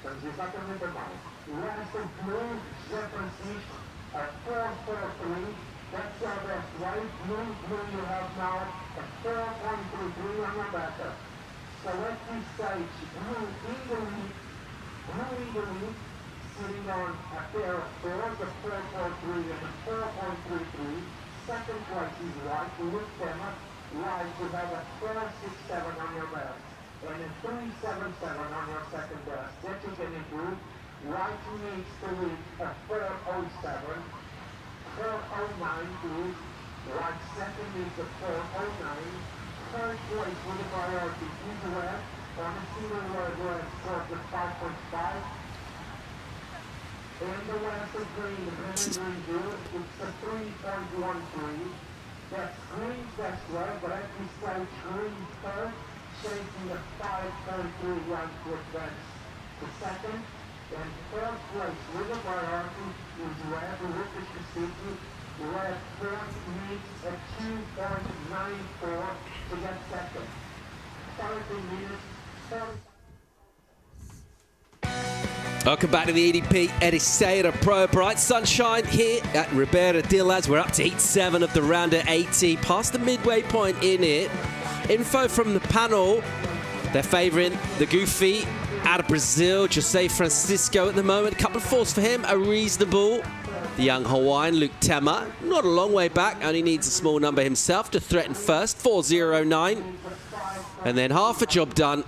[SPEAKER 1] Exatamente igual. Western Blue, San Francisco, a 4.43. That's your best right. Blue, you have now a 4.33 on your backer. So at this stage, Blue eagerly sitting on a pair of fours, a 4.43 and a 4.33. Second place is White, Luke Temmer. White, you have a 4.67 on your best. And a 3.77 on your second best. That you can improve. White needs to reach a 4.07. 4.09 please. White second needs a 4.09. Third place with the priority is Red. On the single Red scores a 5.5. And the Western Green, the Green Blue, it's a 3.13. That's Green's best Red, but at this stage Green third. Chasing a 5.3 run to advance to second, and third place with a priority is Red, Lucas Cassidy. Red fourth needs a 2.94 to get second. 30 minutes, 30.
[SPEAKER 3] Welcome back to the EDP Ericeira Pro. Bright sunshine here at Ribeira de Las. We're up to heat 7 of the round at 80, past the midway point in it. Info from the panel, they're favouring the Goofy out of Brazil, Jose Francisco at the moment. A couple of fours for him, a reasonable. The young Hawaiian, Luke Temmer, not a long way back, only needs a small number himself to threaten first, 4.09. And then half a job done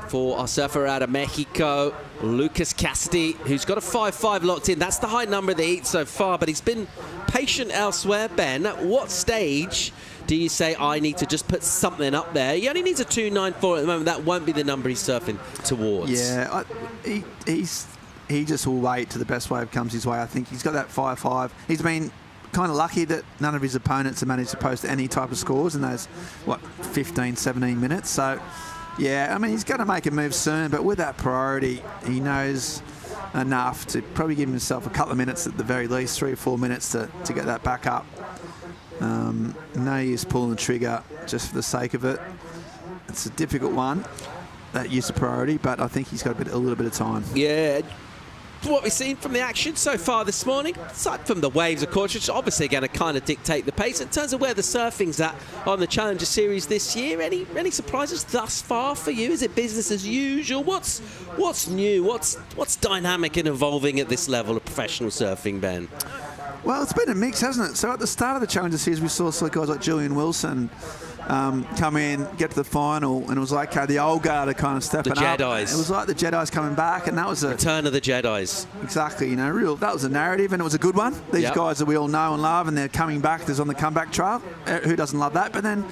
[SPEAKER 3] for our surfer out of Mexico, Lucas Cassidy, who's got a 5.5 locked in. That's the high number of the heat so far, but he's been patient elsewhere. Ben, at what stage do you say, I need to just put something up there? He only needs a 2.94 at the moment. That won't be the number he's surfing towards.
[SPEAKER 5] Yeah, he just will wait till the best wave comes his way. I think he's got that 5.5. He's been kind of lucky that none of his opponents have managed to post any type of scores in those, 15, 17 minutes. So, yeah, I mean, he's going to make a move soon, but with that priority, he knows enough to probably give himself a couple of minutes at the very least, 3 or 4 minutes to get that back up. No use pulling the trigger just for the sake of it. It's a difficult one, that use of priority, but I think he's got a little bit of time.
[SPEAKER 3] Yeah, what we've seen from the action so far this morning, aside from the waves, of course, which are obviously going to kind of dictate the pace. In terms of where the surfing's at on the Challenger Series this year, any surprises thus far for you? Is it business as usual? What's new? What's dynamic and evolving at this level of professional surfing, Ben?
[SPEAKER 5] Well, it's been a mix, hasn't it? So at the start of the Challenger Series, we saw guys like Julian Wilson come in, get to the final, and it was like the old guard are kind of stepping up.
[SPEAKER 3] The Jedis.
[SPEAKER 5] It was like the Jedis coming back, and that was a
[SPEAKER 3] return of the Jedis.
[SPEAKER 5] Exactly, that was a narrative, and it was a good one. These guys that we all know and love, and they're coming back. There's on the comeback trail. Who doesn't love that? But then,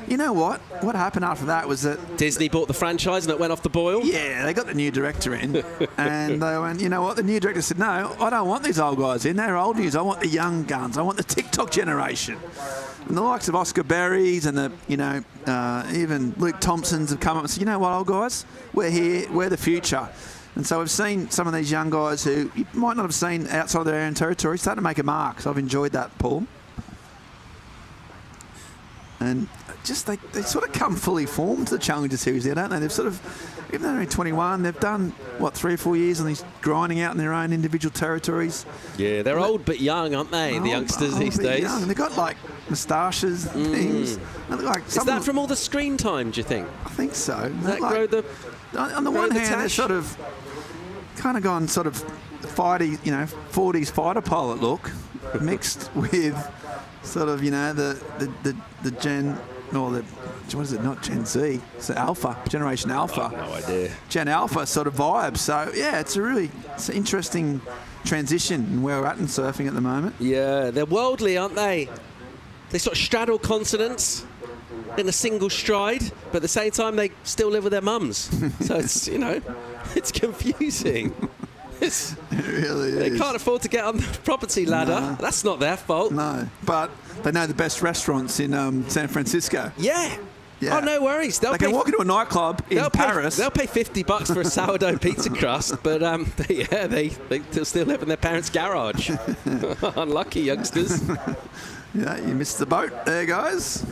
[SPEAKER 5] you know what? What happened after that was that
[SPEAKER 3] Disney bought the franchise and it went off the boil.
[SPEAKER 5] Yeah, they got the new director in, and they went, you know what? The new director said, no, I don't want these old guys in. They're old news. I want the young guns. I want the TikTok generation. And the likes of Oscar Berries and even Luke Thompsons have come up and said, you know what, old guys, we're here, we're the future. And so we've seen some of these young guys who you might not have seen outside of their own territory starting to make a mark. So I've enjoyed that, Paul. And just they sort of come fully formed to the Challenger Series there, don't they? They've sort of, even though they're only 21, they've done, 3 or 4 years on these grinding out in their own individual territories.
[SPEAKER 3] Yeah, they're old but young, aren't they, the youngsters these days?
[SPEAKER 5] Young. And they've got, moustaches and things. And
[SPEAKER 3] is that from all the screen time, do you think?
[SPEAKER 5] I think so.
[SPEAKER 3] Does that grow the
[SPEAKER 5] On the one hand, they're sort of kind of gone sort of 40s fighter pilot look mixed with sort of, the Gen, or the, what is it, not Gen Z, it's Alpha, Generation Alpha.
[SPEAKER 3] I have no idea.
[SPEAKER 5] Gen Alpha sort of vibe. So, yeah, it's an interesting transition in where we're at in surfing at the moment.
[SPEAKER 3] Yeah, they're worldly, aren't they? They sort of straddle continents in a single stride, but at the same time, they still live with their mums. So it's, it's confusing.
[SPEAKER 5] It really is.
[SPEAKER 3] They can't afford to get on the property ladder. No. That's not their fault.
[SPEAKER 5] No, but they know the best restaurants in San Francisco.
[SPEAKER 3] Yeah. Oh, no worries.
[SPEAKER 5] They can walk into a nightclub in Paris.
[SPEAKER 3] They'll pay $50 for a sourdough pizza crust, but they still live in their parents' garage. Unlucky youngsters.
[SPEAKER 5] Yeah, you missed the boat there, guys.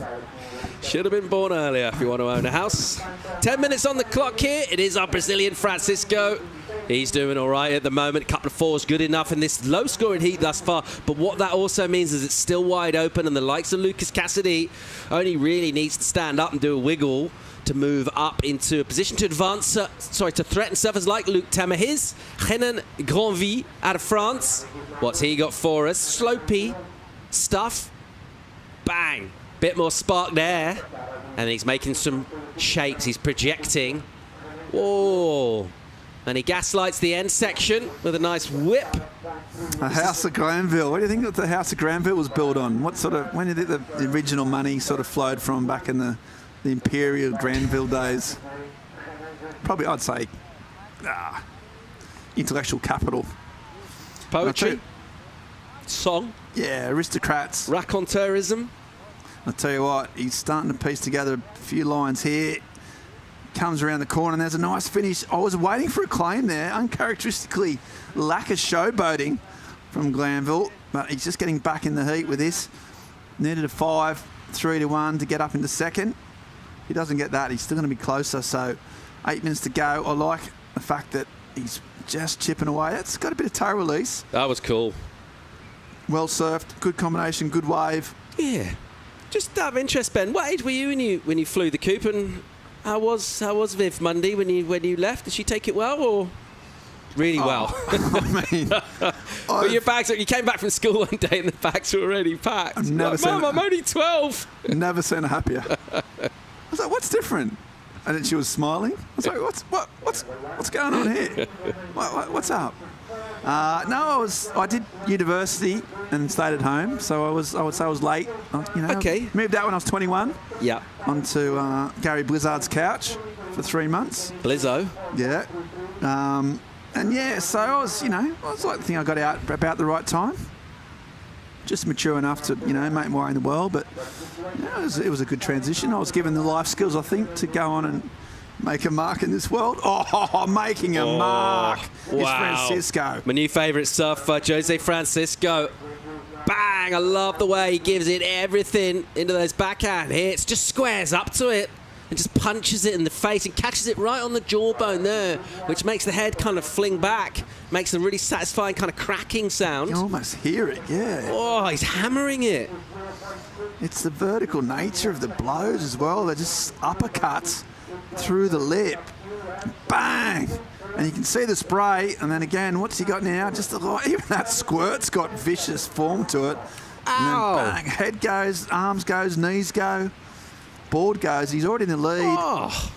[SPEAKER 3] Should have been born earlier if you want to own a house. 10 minutes on the clock here. It is our Brazilian Francisco. He's doing all right at the moment. A couple of fours good enough in this low-scoring heat thus far. But what that also means is it's still wide open, and the likes of Lucas Cassidy only really needs to stand up and do a wiggle to move up into a position to advance, to threaten surfers like Luc Temmer. Here's Renan Grandvie out of France. What's he got for us? Slopey stuff. Bang. Bit more spark there. And he's making some shapes. He's projecting. Whoa. And he gaslights the end section with a nice whip.
[SPEAKER 5] A House of Granville. What do you think that the House of Granville was built on? When do you think the original money sort of flowed from back in the Imperial Granville days? Probably, I'd say, intellectual capital.
[SPEAKER 3] Poetry. Song.
[SPEAKER 5] Yeah, aristocrats.
[SPEAKER 3] Raconteurism.
[SPEAKER 5] I'll tell you what, he's starting to piece together a few lines here. Comes around the corner and there's a nice finish. I was waiting for a claim there. Uncharacteristically lack of showboating from Glanville, but he's just getting back in the heat with this. Needed a 5, 3-1 to get up into second. He doesn't get that. He's still going to be closer. So 8 minutes to go. I like the fact that he's just chipping away. That's got a bit of toe release.
[SPEAKER 3] That was cool.
[SPEAKER 5] Well surfed. Good combination. Good wave.
[SPEAKER 3] Yeah. Just out of interest, Ben, what age were you when you flew the coop, and how was Viv Monday when you left? Did she take it well or really well?
[SPEAKER 5] I mean,
[SPEAKER 3] well, your bags. You came back from school one day and the bags were already packed.
[SPEAKER 5] I've never seen.
[SPEAKER 3] Mum, I'm only 12.
[SPEAKER 5] Never seen her happier. I was like, "What's different?" And then she was smiling. I was like, "What's going on here? What's up?" No, I did university and stayed at home, so I would say I was late.
[SPEAKER 3] Okay.
[SPEAKER 5] Moved out when I was 21.
[SPEAKER 3] Yeah.
[SPEAKER 5] Onto Gary Blizzard's couch for 3 months.
[SPEAKER 3] Blizzo.
[SPEAKER 5] Yeah. And yeah, so I was like the thing I got out about the right time. Just mature enough to make my way in the world, but it was a good transition. I was given the life skills, I think, to go on and make a mark in this world. Making a mark.
[SPEAKER 3] Wow.
[SPEAKER 5] It's Francisco.
[SPEAKER 3] My new favourite surfer, Jose Francisco. Bang! I love the way he gives it everything into those backhand hits. Just squares up to it. and just punches it in the face and catches it right on the jawbone there, which makes the head kind of fling back, makes a really satisfying kind of cracking sound.
[SPEAKER 5] You almost hear it, yeah.
[SPEAKER 3] Oh, he's hammering it.
[SPEAKER 5] It's the vertical nature of the blows as well. They're just uppercuts through the lip. Bang! And you can see the spray, and then again, what's he got now? Just even that squirt's got vicious form to it.
[SPEAKER 3] Ow.
[SPEAKER 5] And then bang, head goes, arms goes, knees go, board goes. He's already in the lead.
[SPEAKER 3] Oh.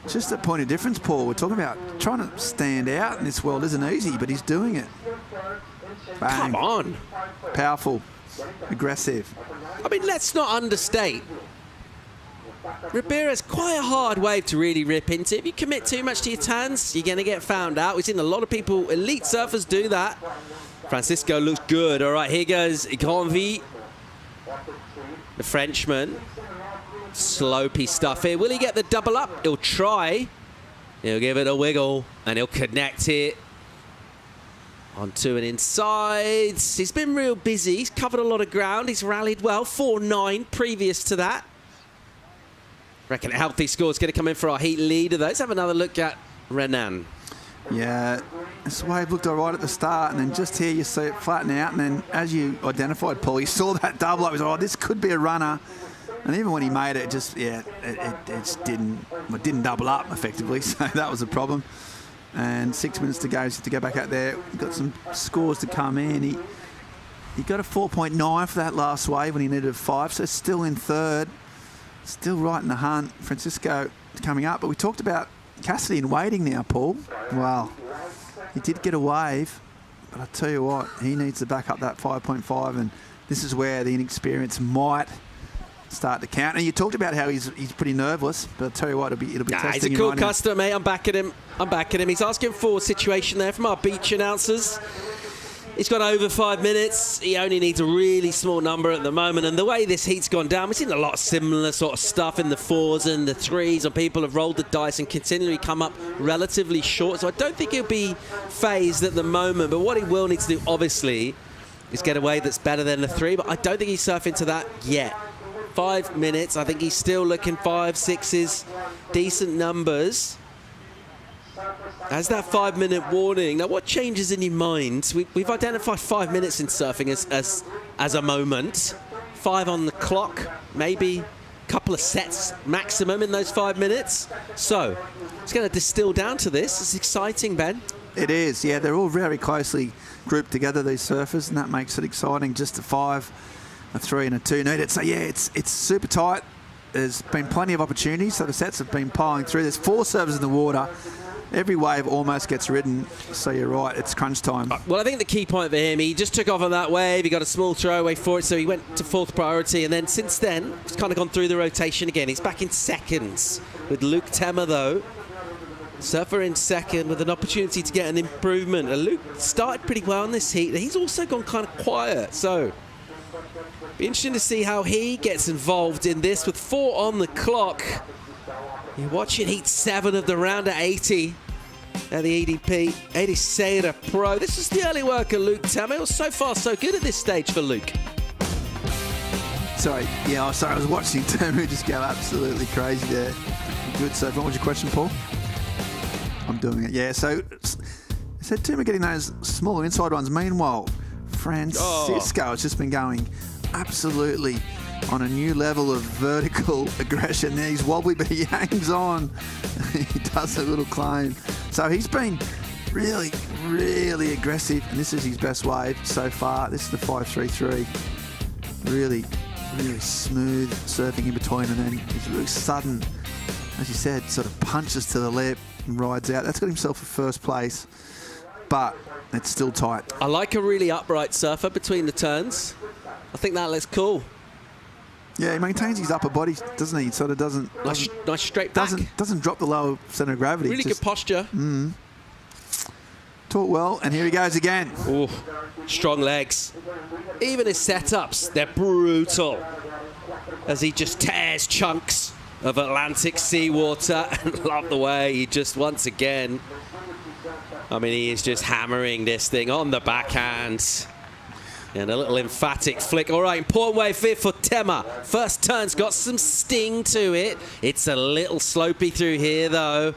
[SPEAKER 5] Just a point of difference, Paul. We're talking about trying to stand out in this world isn't easy, but he's doing it. Bang.
[SPEAKER 3] Come on.
[SPEAKER 5] Powerful, aggressive.
[SPEAKER 3] I mean, let's not understate. Ribeira's quite a hard wave to really rip into. If you commit too much to your turns, you're going to get found out. We've seen a lot of people, elite surfers, do that. Francisco looks good. All right, here goes Granville, the Frenchman. Slopey stuff here. Will he get the double up? He'll try. He'll give it a wiggle, and he'll connect it onto an inside. He's been real busy. He's covered a lot of ground. He's rallied well. 4.9 previous to that. Reckon a healthy score is going to come in for our heat leader, though. Let's have another look at Renan.
[SPEAKER 5] Yeah, this wave looked all right at the start, and then just here you see it flatten out, and then as you identified, Paul, you saw that double up. He was, oh, this could be a runner. And even when he made it, just, yeah, it just didn't double up effectively, so that was a problem. And 6 minutes to go, so to go back out there. We've got some scores to come in. He got a 4.9 for that last wave when he needed a 5, so still in third. Still right in the hunt. Francisco coming up, but we talked about Cassidy in waiting now, Paul. Well, he did get a wave, but I tell you what, he needs to back up that 5.5, and this is where the inexperience might start to count. And you talked about how he's pretty nervous, but I'll tell you what, it'll be testing.
[SPEAKER 3] He's a cool customer, mate. I'm backing him. He's asking for a situation there from our beach announcers. He's got over 5 minutes. He only needs a really small number at the moment. And the way this heat's gone down, we've seen a lot of similar sort of stuff in the 4s and the 3s, and people have rolled the dice and continually come up relatively short. So I don't think he'll be phased at the moment. But what he will need to do, obviously, is get a wave that's better than a 3. But I don't think he's surfing to that yet. 5 minutes. I think he's still looking 5, 6s, decent numbers. As that 5 minute warning. Now, what changes in your mind? We've identified 5 minutes in surfing as a moment. 5 on the clock, maybe a couple of sets maximum in those 5 minutes. So it's going to distill down to this. It's exciting, Ben.
[SPEAKER 5] It is, yeah. They're all very closely grouped together, these surfers, and that makes it exciting. Just a 5, a 3 and a 2 needed. So, yeah, it's super tight. There's been plenty of opportunities, so the sets have been piling through. There's 4 servers in the water. Every wave almost gets ridden, so you're right, it's crunch time.
[SPEAKER 3] Well, I think the key point for him, he just took off on that wave, he got a small throwaway for it, so he went to 4th priority, and then since then, he's kind of gone through the rotation again. He's back in seconds with Luke Temmer, though. Surfer in second with an opportunity to get an improvement. Luke started pretty well in this heat. He's also gone kind of quiet, so be interesting to see how he gets involved in this with 4 on the clock. You're watching heat 7 of the round at 80 at the EDP Ericeira Pro. This is the early work of Luke Temmer. So far, so good at this stage for Luke.
[SPEAKER 5] Sorry, I was watching Temmer just go absolutely crazy there. Good. So, what was your question, Paul? I'm doing it. Yeah. So, I said Temmer getting those smaller inside ones. Meanwhile, Francisco has just been going absolutely on a new level of vertical aggression. He's wobbly, but he hangs on. He does a little claim. So he's been really, really aggressive, and this is his best wave so far. This is the 5.33. Really, really smooth surfing in between, and then he's really sudden, as you said, sort of punches to the lip and rides out. That's got himself a first place, but it's still tight.
[SPEAKER 3] I like a really upright surfer between the turns. I think that looks cool.
[SPEAKER 5] Yeah, he maintains his upper body, doesn't he? Sort of doesn't
[SPEAKER 3] nice straight back.
[SPEAKER 5] Doesn't drop the lower centre of gravity.
[SPEAKER 3] Really good posture.
[SPEAKER 5] Taught well, and here he goes again.
[SPEAKER 3] Ooh, strong legs. Even his setups, they're brutal. As he just tears chunks of Atlantic seawater. And love the way he just once again. I mean, he is just hammering this thing on the backhand. And a little emphatic flick. All right, important wave here for Tema. First turn's got some sting to it. It's a little slopey through here, though.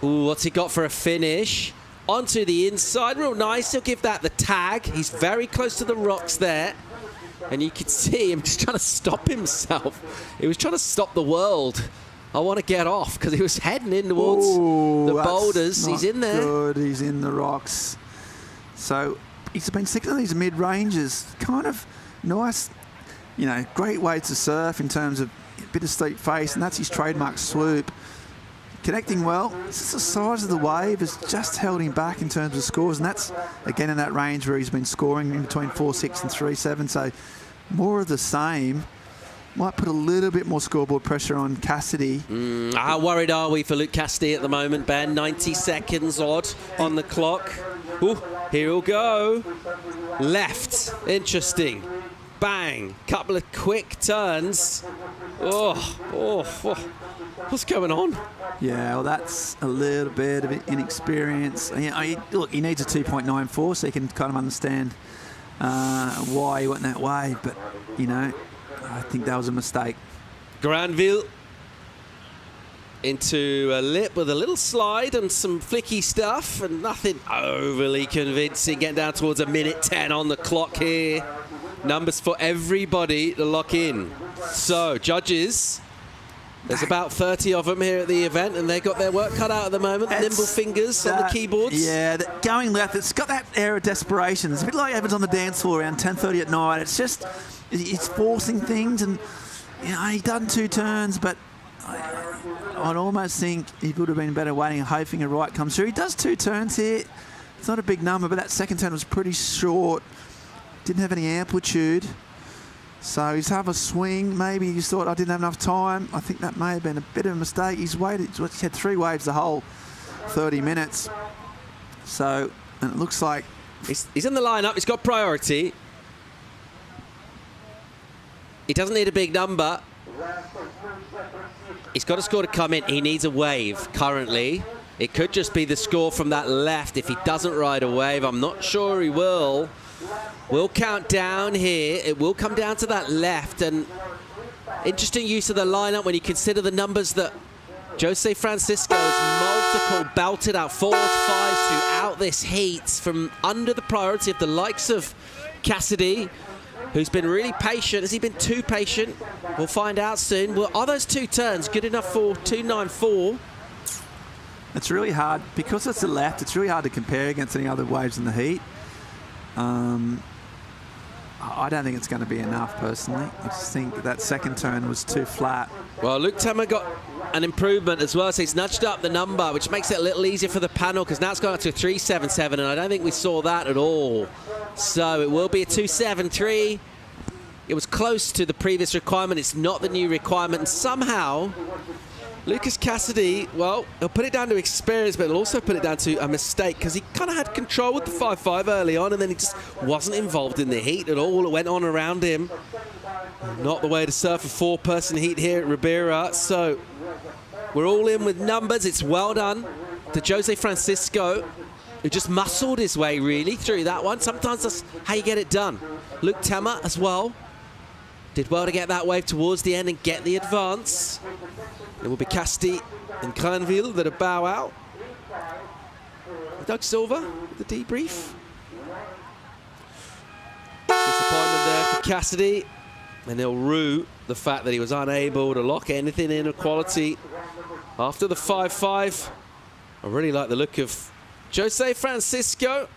[SPEAKER 3] Ooh, what's he got for a finish? Onto the inside, real nice. He'll give that the tag. He's very close to the rocks there. And you can see him just trying to stop himself. He was trying to stop the world. I want to get off because he was heading in towards the boulders. He's in there.
[SPEAKER 5] Good, he's in the rocks. So he's been sticking to these mid-ranges. Kind of nice, you know, great way to surf in terms of a bit of steep face, and that's his trademark swoop. Connecting well. It's just the size of the wave has just held him back in terms of scores, and that's, again, in that range where he's been scoring in between 4.6 and 3.7. So more of the same. Might put a little bit more scoreboard pressure on Cassidy.
[SPEAKER 3] How worried are we for Luke Cassidy at the moment, Ben? 90 seconds odd on the clock. Ooh, here he'll go. Left. Interesting. Bang. Couple of quick turns. Oh. What's going on?
[SPEAKER 5] Yeah, well, that's a little bit of inexperience. Look, he needs a 2.94 so he can kind of understand why he went that way. But, you know, I think that was a mistake.
[SPEAKER 3] Granville into a lip with a little slide and some flicky stuff and nothing overly convincing. Getting down towards a minute 10 on the clock here. Numbers for everybody to lock in. So, judges, there's about 30 of them here at the event and they've got their work cut out at the moment. Nimble fingers on the keyboards.
[SPEAKER 5] Yeah, going left, it's got that air of desperation. It's a bit like happens on the dance floor around 10:30 at night. It's just, it's forcing things, and you know, he done 2 turns, but I'd almost think he would have been better waiting and hoping a right comes through. He does 2 turns here. It's not a big number, but that second turn was pretty short. Didn't have any amplitude. So he's have a swing. Maybe he thought I didn't have enough time. I think that may have been a bit of a mistake. He's waited. He had 3 waves the whole 30 minutes. So, and it looks like
[SPEAKER 3] he's in the lineup. He's got priority. He doesn't need a big number. He's got a score to come in. He needs a wave currently. It could just be the score from that left if he doesn't ride a wave. I'm not sure he will. We'll count down here. It will come down to that left. And interesting use of the lineup when you consider the numbers that Jose Francisco has multiple belted out 4s, 5s throughout this heat from under the priority of the likes of Cassidy, who's been really patient. Has he been too patient? We'll find out soon. Well, are those 2 turns good enough for 2.94?
[SPEAKER 5] it's really hard. Because it's the left, it's really hard to compare against any other waves in the heat. I don't think it's going to be enough, personally. I just think that second turn was too flat.
[SPEAKER 3] Well, Luke Tema got an improvement as well, so he's nudged up the number, which makes it a little easier for the panel, because now it's gone up to 3.77, and I don't think we saw that at all. So it will be a 2.73. It was close to the previous requirement. It's not the new requirement, and somehow Lucas Cassidy, well, he'll put it down to experience, but he'll also put it down to a mistake, because he kind of had control with the 5.5 early on, and then he just wasn't involved in the heat at all. It went on around him. Not the way to surf a 4-person heat here at Ribeira. So we're all in with numbers. It's well done to Jose Francisco, who just muscled his way really through that one. Sometimes that's how you get it done. Luke Tema as well did well to get that wave towards the end and get the advance. It will be Cassidy and Granville that are bow out. Doug Silver with the debrief. Disappointment there for Cassidy. And he'll rue the fact that he was unable to lock anything in equality after the 5.5. I really like the look of Jose Francisco.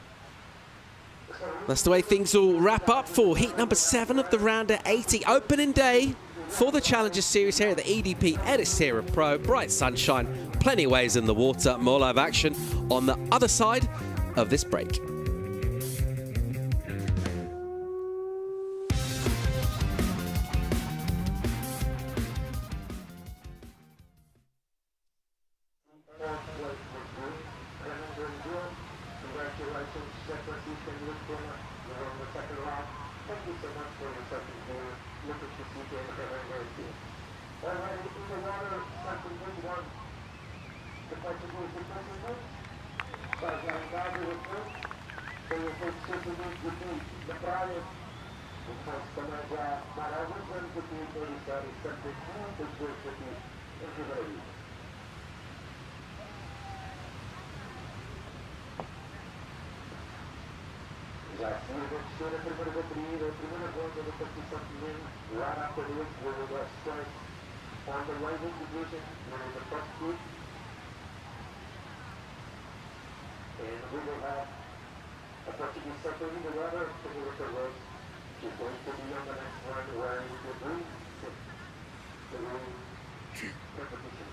[SPEAKER 3] That's the way things will wrap up for heat number 7 of the round at 80. Opening day for the Challenger Series here at the EDP Ericeira Pro. Bright sunshine, plenty of waves in the water, more live action on the other side of this break.
[SPEAKER 1] The On the rising division, there is a first group. And we will have a Portuguese surfer in the rubber, Federica Rose. She's going to be on the next one wearing the green repetition.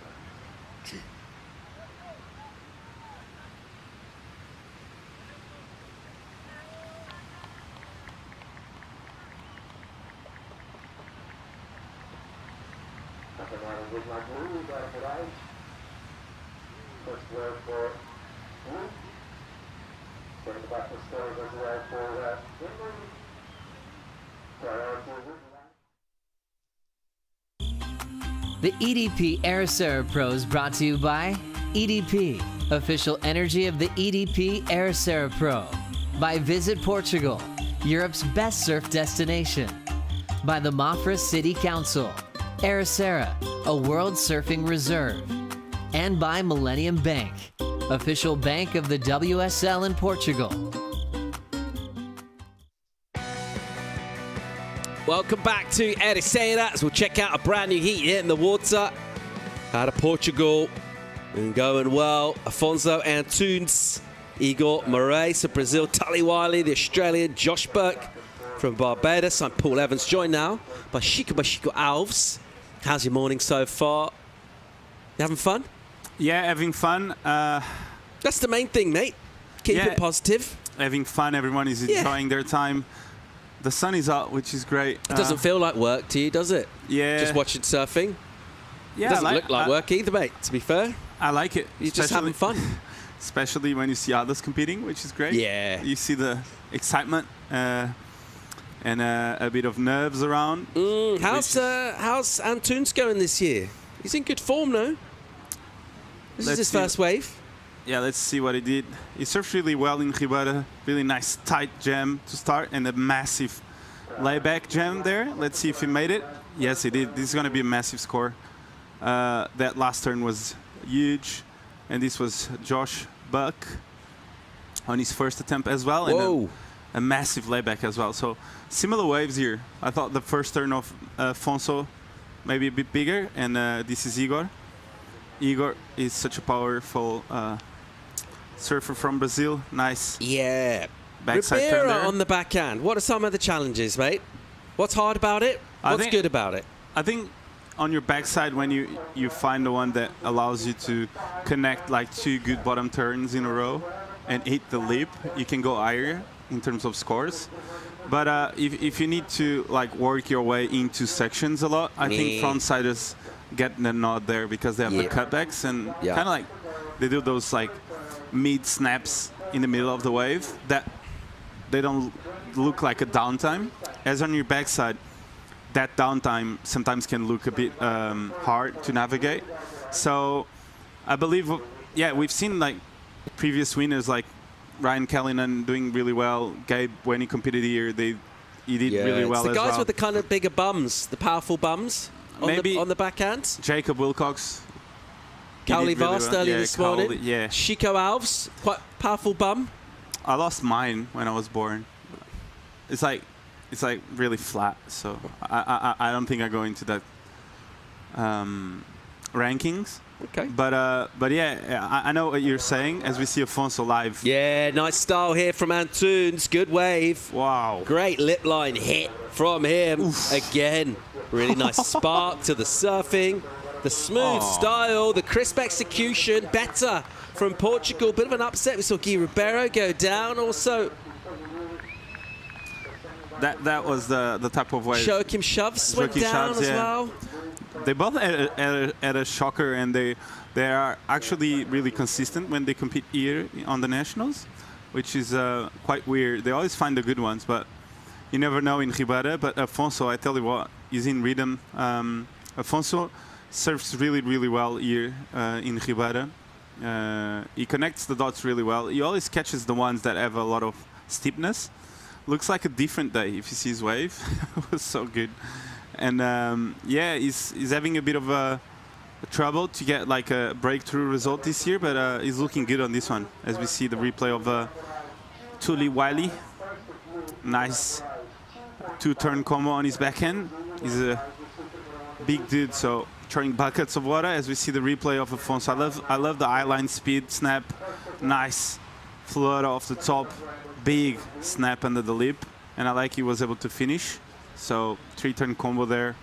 [SPEAKER 1] With my blue, got it right. First word for blue. Bring the back to stars as well for
[SPEAKER 2] The EDP Ericeira Pro is brought to you by EDP, official energy of the EDP Ericeira Pro. By Visit Portugal, Europe's best surf destination. By the Mafra City Council, Ericeira, a world surfing reserve. And by Millennium Bank, official bank of the WSL in Portugal.
[SPEAKER 3] Welcome back to Ericeira as we'll check out a brand new heat here in the water out of Portugal. And going well, Afonso Antunes, Igor Moraes of Brazil, Tully Wiley, the Australian, Josh Burke from Barbados. I'm Paul Evans, joined now by Chico Alves. How's your morning so far? You having fun?
[SPEAKER 6] Yeah, having fun.
[SPEAKER 3] That's the main thing, mate. Keep it positive.
[SPEAKER 6] Having fun. Everyone is enjoying their time. The sun is out, which is great.
[SPEAKER 3] It doesn't feel like work to you, does it?
[SPEAKER 6] Yeah.
[SPEAKER 3] Just watching surfing?
[SPEAKER 6] Yeah,
[SPEAKER 3] It doesn't look like work either, mate, to be fair.
[SPEAKER 6] I like it.
[SPEAKER 3] You're just having fun.
[SPEAKER 6] Especially when you see others competing, which is great.
[SPEAKER 3] Yeah.
[SPEAKER 6] You see the excitement and a bit of nerves around.
[SPEAKER 3] How's Antunes going this year? He's in good form, no? This is his first wave.
[SPEAKER 6] Yeah, let's see what he did. He surfed really well in Ribeira. Really nice tight jam to start and a massive layback jam there. Let's see if he made it. Yes, he did. This is going to be a massive score. That last turn was huge. And this was Josh Buck on his first attempt as well.
[SPEAKER 3] Whoa.
[SPEAKER 6] And a massive layback as well. So similar waves here. I thought the first turn of Afonso maybe a bit bigger. And this is Igor. Igor is such a powerful surfer from Brazil. Nice.
[SPEAKER 3] Yeah.
[SPEAKER 6] Backside turn
[SPEAKER 3] Ribeira
[SPEAKER 6] there.
[SPEAKER 3] on the backhand. What are some of the challenges, mate? What's hard about it? What's good about it?
[SPEAKER 6] I think on your backside, when you find the one that allows you to connect like two good bottom turns in a row and hit the lip, you can go higher in terms of scores. But if you need to like work your way into sections a lot, I think frontsiders get the nod there because they have the cutbacks and kind of like they do those like mid snaps in the middle of the wave that they don't look like a downtime. As on your backside, that downtime sometimes can look a bit hard to navigate. So I believe, yeah, we've seen like previous winners like Ryan Callanan doing really well. Gabe, when he competed here, he did really well as well.
[SPEAKER 3] It's the guys with the kind of bigger bums, the powerful bums on the backhand.
[SPEAKER 6] Jacob Wilcox.
[SPEAKER 3] Cowley Vast earlier this morning.
[SPEAKER 6] Yeah.
[SPEAKER 3] Chico Alves, quite powerful bum.
[SPEAKER 6] I lost mine when I was born. It's like really flat, so I don't think I go into that rankings.
[SPEAKER 3] Okay.
[SPEAKER 6] But yeah, I know what you're saying as we see Afonso live.
[SPEAKER 3] Yeah, nice style here from Antunes. Good wave.
[SPEAKER 6] Wow.
[SPEAKER 3] Great lip line hit from him. Again, really nice spark to the surfing. The smooth style, the crisp execution, better from Portugal. Bit of an upset. We saw Gui Ribeiro go down also.
[SPEAKER 6] That was the type of wave.
[SPEAKER 3] Joachim Shoves went down as well.
[SPEAKER 6] They both had a shocker, and they are actually really consistent when they compete here on the nationals, which is quite weird. They always find the good ones, but you never know in Ribeira. But Afonso, I tell you what, he's in rhythm. Afonso surfs really, really well here in Ribeira. He connects the dots really well. He always catches the ones that have a lot of steepness. looks like a different day if you see his wave. It was so good. And yeah, he's having a bit of a trouble to get like a breakthrough result this year, but he's looking good on this one. As we see the replay of Tuli Wiley. Nice two-turn combo on his backhand. He's a big dude, so throwing buckets of water. As we see the replay of Afonso, I love the eye-line speed snap. Nice flutter off the top, big snap under the lip, and I like he was able to finish. So three-turn combo there,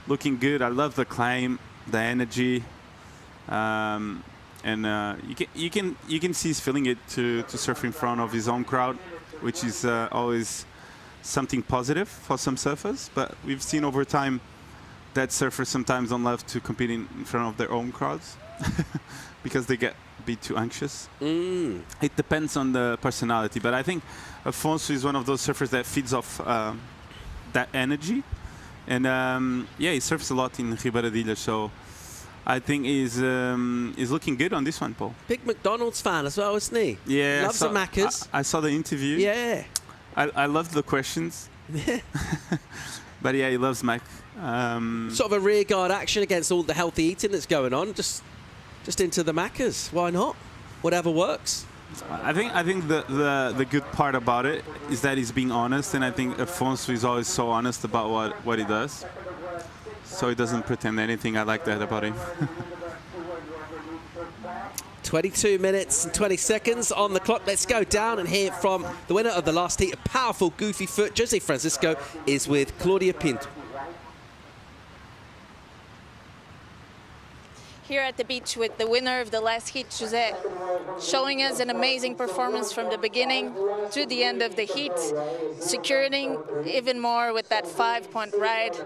[SPEAKER 6] looking good. I love the claim, the energy, and you can see he's feeling it to surf in front of his own crowd, which is always something positive for some surfers. But we've seen over time that surfers sometimes don't love to compete in front of their own crowds because they get a bit too anxious. It depends on the personality, but I think Afonso is one of those surfers that feeds off that energy. And yeah, he surfs a lot in Ribeiradilha, so I think he's looking good on this one, Paul.
[SPEAKER 3] Big McDonald's fan as well, isn't he?
[SPEAKER 6] Yeah.
[SPEAKER 3] Loves the Maccas.
[SPEAKER 6] I saw the interview.
[SPEAKER 3] Yeah.
[SPEAKER 6] I loved the questions. But yeah, he loves Mac.
[SPEAKER 3] Sort of a rearguard action against all the healthy eating that's going on. Just into the Maccas. Why not? Whatever works.
[SPEAKER 6] I think the good part about it is that he's being honest, and I think Afonso is always so honest about what he does. So he doesn't pretend anything. I like that about him.
[SPEAKER 3] 22 minutes and 20 seconds on the clock. Let's go down and hear from the winner of the last heat. A powerful, goofy foot. Jose Francisco is with Claudia Pinto.
[SPEAKER 11] Here at the beach with the winner of the last heat, Jose, showing us an amazing performance from the beginning to the end of the heat, securing even more with that 5-point ride.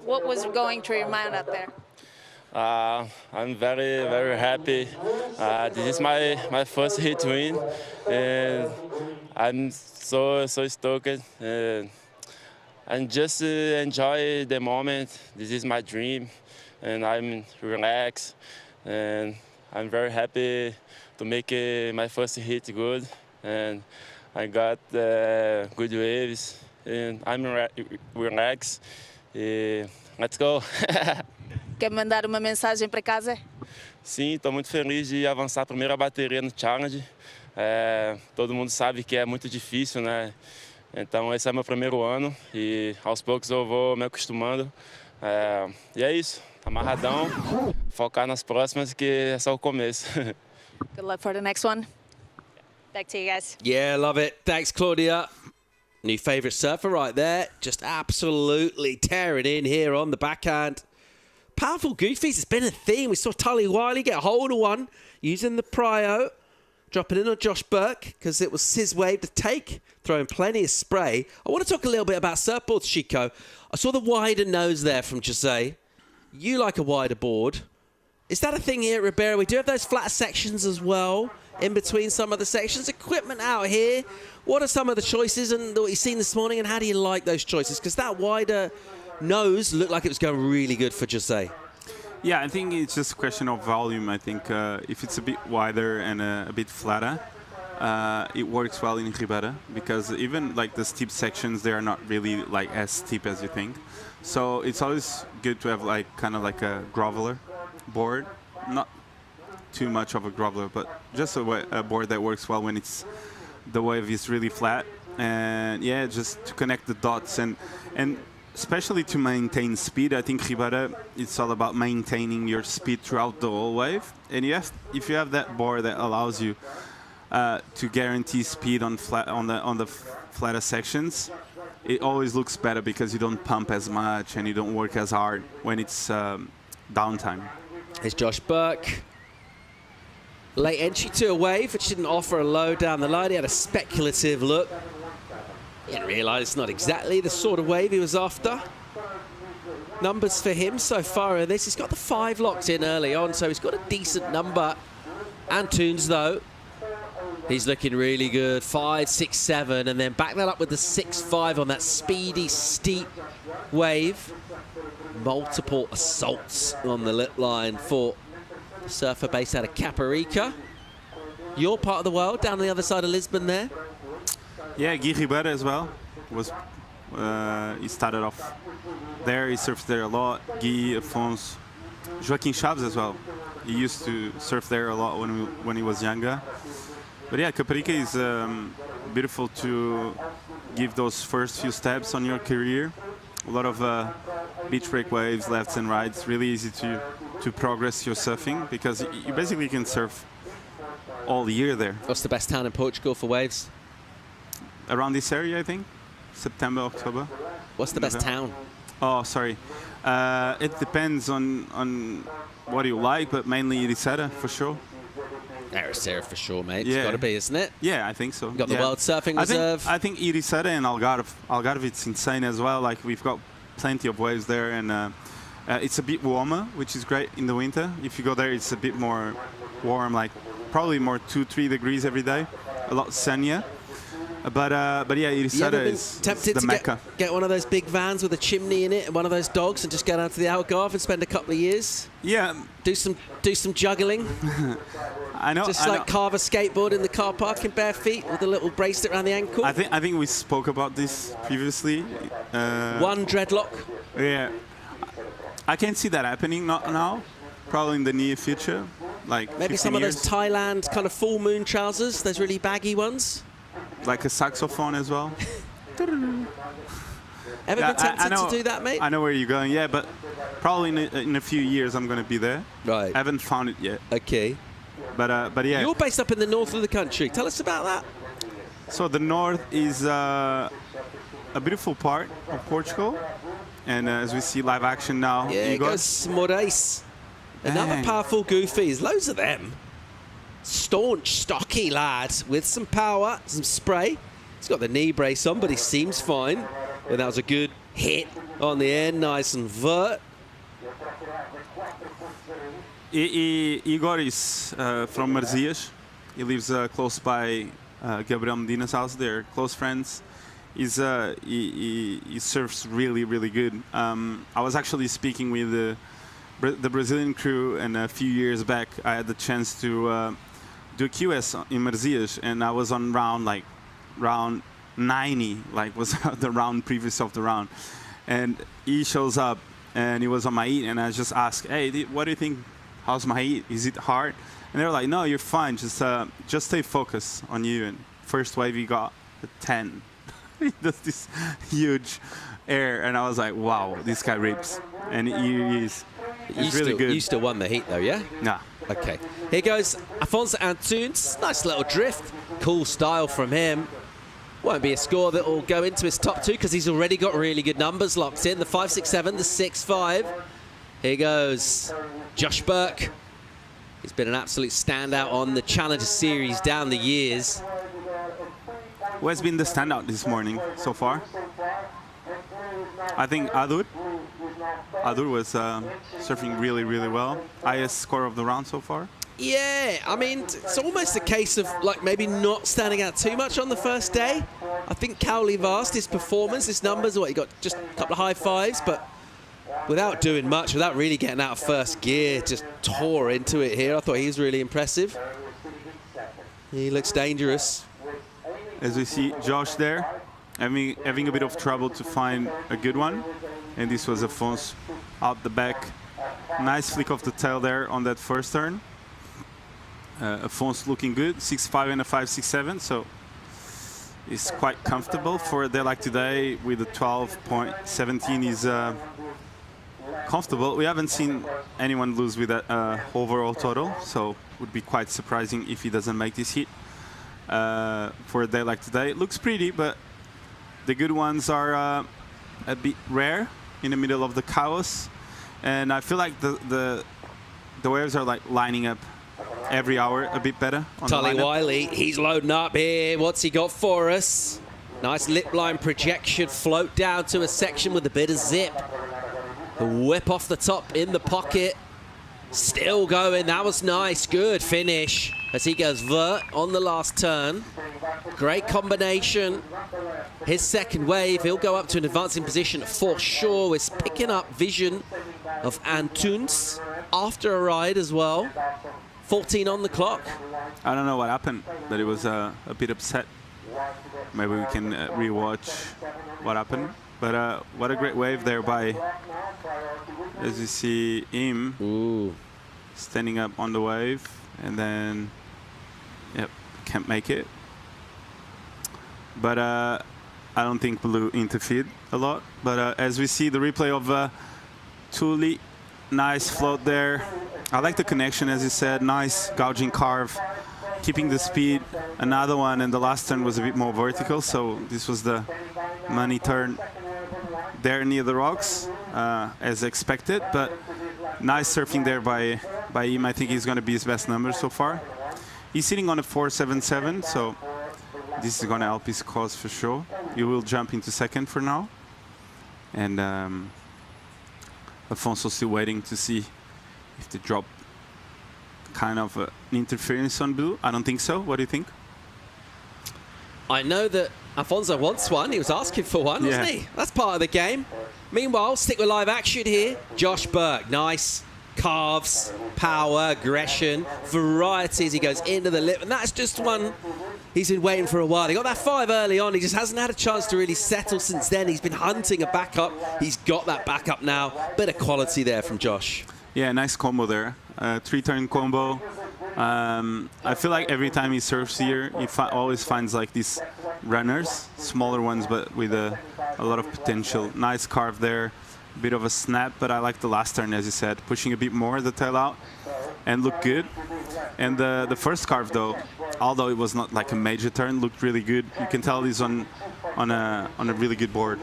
[SPEAKER 11] What was going through your mind out there?
[SPEAKER 17] I'm very, very happy. This is my first heat win, and I'm so stoked. And just enjoy the moment. This is my dream. And I'm relaxed, and I'm very happy to make my first hit good, and I got good waves, and I'm relaxed. Let's go.
[SPEAKER 11] Quer mandar uma mensagem para casa?
[SPEAKER 17] Sim, estou muito feliz de avançar a primeira bateria no Challenge. Todo mundo sabe que é muito difícil, né? Então esse é meu primeiro ano e aos poucos eu vou me acostumando. E é isso. Amarradão, focar nas próximas que é só o começo.
[SPEAKER 11] Good luck for the next one. Back to you guys.
[SPEAKER 3] Yeah, love it. Thanks, Claudia. New favourite surfer right there. Just absolutely tearing in here on the backhand. Powerful goofies. It's been a theme. We saw Tully Wiley get a hold of one using the prio. Dropping in on Josh Burke because it was his wave to take. Throwing plenty of spray. I want to talk a little bit about surfboards, Chico. I saw the wider nose there from Jose. You like a wider board. Is that a thing here at Ribeira? We do have those flatter sections as well in between some of the sections. Equipment out here. What are some of the choices and what you've seen this morning, and how do you like those choices? Because that wider nose looked like it was going really good for Jose.
[SPEAKER 6] Yeah, I think it's just a question of volume. I think if it's a bit wider and a bit flatter, it works well in Ribeira, because even like the steep sections, they are not really like as steep as you think. So it's always good to have like kind of like a groveler board, not too much of a groveler, but just a board that works well when it's the wave is really flat. And yeah, just to connect the dots and especially to maintain speed. I think Ribeira, it's all about maintaining your speed throughout the whole wave. And if you have that board that allows you to guarantee speed on the flatter sections, it always looks better because you don't pump as much and you don't work as hard when it's downtime.
[SPEAKER 3] Here's Josh Burke. Late entry to a wave, which didn't offer a low down the line. He had a speculative look. He didn't realise it's not exactly the sort of wave he was after. Numbers for him so far in this. He's got the 5 locked in early on, so he's got a decent number. Antunes, though, he's looking really good. 5, 6, 7, and then back that up with the 6-5 on that speedy, steep wave. Multiple assaults on the lip line for the surfer based out of Caparica. Your part of the world, down on the other side of Lisbon there.
[SPEAKER 6] Yeah, Guy Ribeiro as well. He started off there. He surfed there a lot. Guy, Afonso, Joaquim Chaves as well. He used to surf there a lot when he was younger. But yeah, Caparica is beautiful to give those first few steps on your career. A lot of beach break waves, lefts and rights. Really easy to progress your surfing because you basically can surf all year there.
[SPEAKER 3] What's the best town in Portugal for waves?
[SPEAKER 6] Around this area, I think. September, October.
[SPEAKER 3] What's the best town?
[SPEAKER 6] Oh, sorry. It depends on what you like, but mainly Ericeira for sure.
[SPEAKER 3] Ericeira for sure, mate.
[SPEAKER 6] Yeah.
[SPEAKER 3] It's got to be, isn't it?
[SPEAKER 6] Yeah, I think so.
[SPEAKER 3] Got the World Surfing Reserve.
[SPEAKER 6] I think Ericeira and Algarve. Algarve, it's insane as well. Like, we've got plenty of waves there, and it's a bit warmer, which is great in the winter. If you go there, it's a bit more warm, like probably more 2-3 degrees every day. A lot sunnier. But yeah, Ericeira is
[SPEAKER 3] tempted
[SPEAKER 6] the
[SPEAKER 3] to
[SPEAKER 6] mecca.
[SPEAKER 3] get one of those big vans with a chimney in it and one of those dogs and just go down to the Algarve and spend a couple of years?
[SPEAKER 6] Yeah.
[SPEAKER 3] Do some juggling.
[SPEAKER 6] I know.
[SPEAKER 3] Just like carve a skateboard in the car park in bare feet with a little bracelet around the ankle.
[SPEAKER 6] I think we spoke about this previously.
[SPEAKER 3] One dreadlock.
[SPEAKER 6] Yeah. I can't see that happening not now. Probably in the near future, like
[SPEAKER 3] maybe some
[SPEAKER 6] years.
[SPEAKER 3] of those Thailand kind of full moon trousers, those really baggy ones.
[SPEAKER 6] Like a saxophone as well.
[SPEAKER 3] Ever been tempted to do that, mate?
[SPEAKER 6] I know where you're going, yeah, but probably in a few years I'm going to be there.
[SPEAKER 3] Right.
[SPEAKER 6] I haven't found it yet.
[SPEAKER 3] Okay.
[SPEAKER 6] But yeah.
[SPEAKER 3] You're based up in the north of the country. Tell us about that.
[SPEAKER 6] So the north is a beautiful part of Portugal. And as we see live action now.
[SPEAKER 3] Yeah, it goes Morais. Another powerful goofy. There's loads of them. Staunch, stocky lad with some power, some spray. He's got the knee brace on, but he seems fine. And that was a good hit on the end, nice and vert.
[SPEAKER 6] Igor is from Marzias. He lives close by Gabriel Medina's house. They're close friends. He surfs really, really good. I was actually speaking with the Brazilian crew, and a few years back I had the chance to do QS in Marzias, and I was on round 90, like was the round previous of the round, and he shows up and he was on my heat, and I just asked, hey, what do you think? How's my heat? Is it hard? And they were like, no, you're fine. Just stay focused on you. And first wave he got a 10. He does this huge air, and I was like, wow, this guy rips, and he's really good.
[SPEAKER 3] You still won the heat though, yeah?
[SPEAKER 6] Nah.
[SPEAKER 3] Okay. Here goes Afonso Antunes. Nice little drift. Cool style from him. Won't be a score that will go into his top two because he's already got really good numbers locked in. The 5.67, the 6.5. Here goes Josh Burke. He's been an absolute standout on the Challenger Series down the years.
[SPEAKER 6] Who has been the standout this morning so far? I think Adur. Adur was surfing really, really well. Highest score of the round so far.
[SPEAKER 3] Yeah, I mean, it's almost a case of like maybe not standing out too much on the first day. I think Cowley Vast, his performance, his numbers, he got just a couple of high fives, but without doing much, without really getting out of first gear, just tore into it here. I thought he was really impressive. He looks dangerous.
[SPEAKER 6] As we see Josh there, having a bit of trouble to find a good one. And this was Afonso out the back. Nice flick of the tail there on that first turn. Afonso looking good, 6.5 and a 5.67, so it's quite comfortable for a day like today with a 12.17 is comfortable. We haven't seen anyone lose with that overall total, so it would be quite surprising if he doesn't make this hit for a day like today. It looks pretty, but the good ones are a bit rare in the middle of the chaos, and I feel like the waves are like lining up every hour a bit better.
[SPEAKER 3] Tully Wiley, he's loading up here. What's he got for us? Nice lip line projection, float down to a section with a bit of zip. The whip off the top in the pocket. Still going, that was nice, good finish. As he goes vert on the last turn. Great combination. His second wave, he'll go up to an advancing position for sure. Is picking up vision of Antunes after a ride as well. 14 on the clock.
[SPEAKER 6] I don't know what happened, but it was a bit upset maybe we can rewatch what happened. But what a great wave there by, as you see him standing up on the wave, and then, yep, can't make it. But I don't think Blue interfered a lot. But as we see the replay of Thule, nice float there. I like the connection, as you said, nice gouging carve, keeping the speed. Another one, and the last turn was a bit more vertical, so this was the money turn there near the rocks, as expected. But nice surfing there by him. I think he's going to be his best number so far. He's sitting on a 4.77, so this is going to help his cause for sure. He will jump into second for now. And Afonso still waiting to see if they drop kind of an interference on Blue. I don't think so. What do you think?
[SPEAKER 3] I know that Afonso wants one. He was asking for one, wasn't he? That's part of the game. Meanwhile, stick with live action here. Josh Burke, nice carves, power, aggression, variety as he goes into the lip. And that's just one he's been waiting for a while. He got that 5 early on. He just hasn't had a chance to really settle since then. He's been hunting a backup. He's got that backup now. Bit of quality there from Josh.
[SPEAKER 6] Yeah, nice combo there. 3-turn combo. I feel like every time he surfs here, he always finds like these runners, smaller ones, but with a lot of potential. Nice carve there. Bit of a snap, but I like the last turn, as you said, pushing a bit more the tail out and look good. And the first carve, though, although it was not like a major turn, looked really good. You can tell he's on a really good board.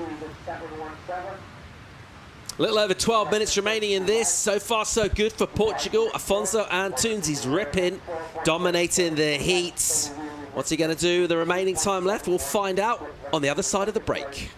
[SPEAKER 3] A little over 12 minutes remaining in this. So far, so good for Portugal. Afonso Antunes, he's ripping, dominating the heats. What's he going to do with the remaining time left? We'll find out on the other side of the break.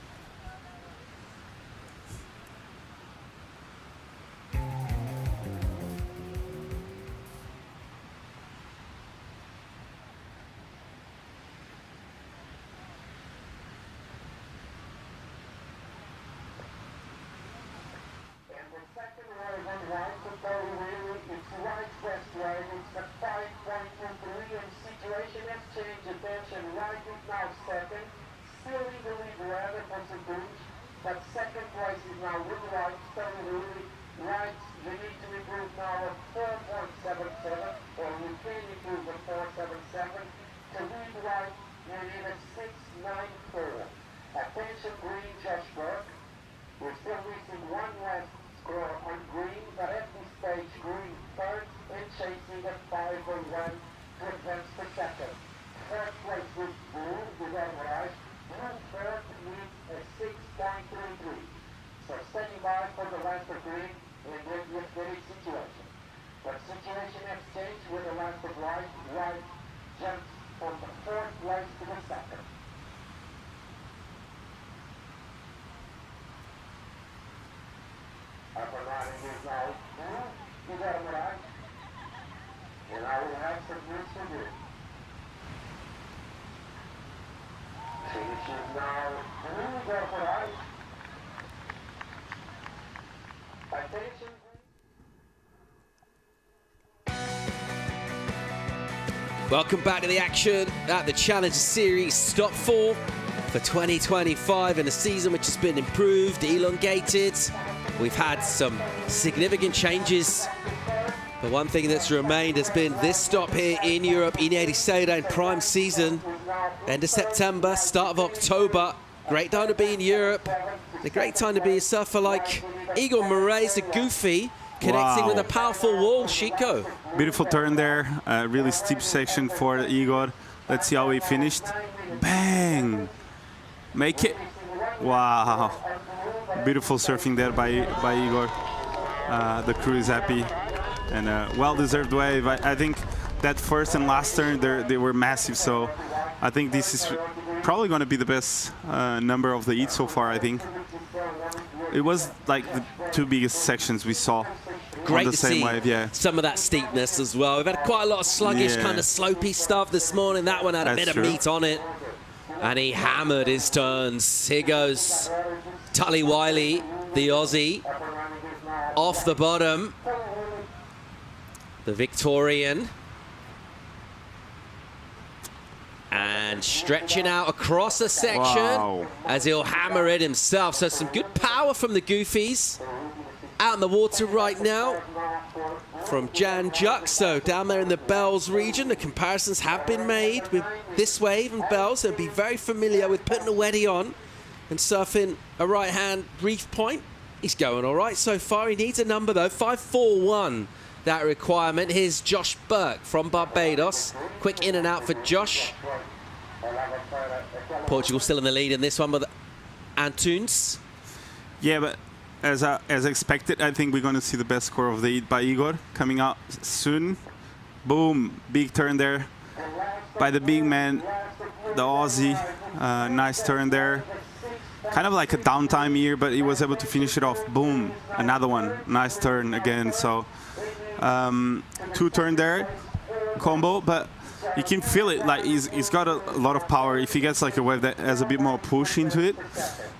[SPEAKER 3] Welcome back to the action at the Challenger Series Stop 4 for 2025 in a season which has been improved, elongated. We've had some significant changes, but one thing that's remained has been this stop here in Europe, EDP Ericeira in prime season. End of September, start of October. Great time to be in Europe. A great time to be a surfer like Igor Moraes, the Goofy, connecting with a powerful wall, Chico.
[SPEAKER 6] Beautiful turn there, really steep section for Igor. Let's see how he finished. Bang! Make it. Wow. Beautiful surfing there by Igor. The crew is happy. And a well-deserved wave. I think that first and last turn, they were massive. So I think this is probably going to be the best number of the heat so far, I think. It was like the two biggest sections we saw.
[SPEAKER 3] Great
[SPEAKER 6] on the
[SPEAKER 3] to
[SPEAKER 6] same
[SPEAKER 3] see
[SPEAKER 6] wave, yeah.
[SPEAKER 3] some of that steepness as well. We've had quite a lot of sluggish, kind of slopey stuff this morning. That one had a bit of meat on it. And he hammered his turns. Here goes Tully Wiley, the Aussie, off the bottom. The Victorian. And stretching out across the section as he'll hammer it himself. So some good power from the Goofies. Out in the water right now from Jan Juxo down there in the Bells region. The comparisons have been made with this wave and Bells. They'll be very familiar with putting a weddy on and surfing a right-hand reef point. He's going all right so far. He needs a number, though. 5.41, that requirement. Here's Josh Burke from Barbados. Quick in and out for Josh. Portugal still in the lead in this one with Antunes.
[SPEAKER 6] Yeah, but as expected, I think we're going to see the best score of the heat by Igor coming out soon. Boom, big turn there by the big man, the Aussie. Nice turn there. Kind of like a downtime here, but he was able to finish it off. Boom, another one. Nice turn again. So 2 turn there, combo, but you can feel it. Like he's got a lot of power. If he gets like a wave that has a bit more push into it,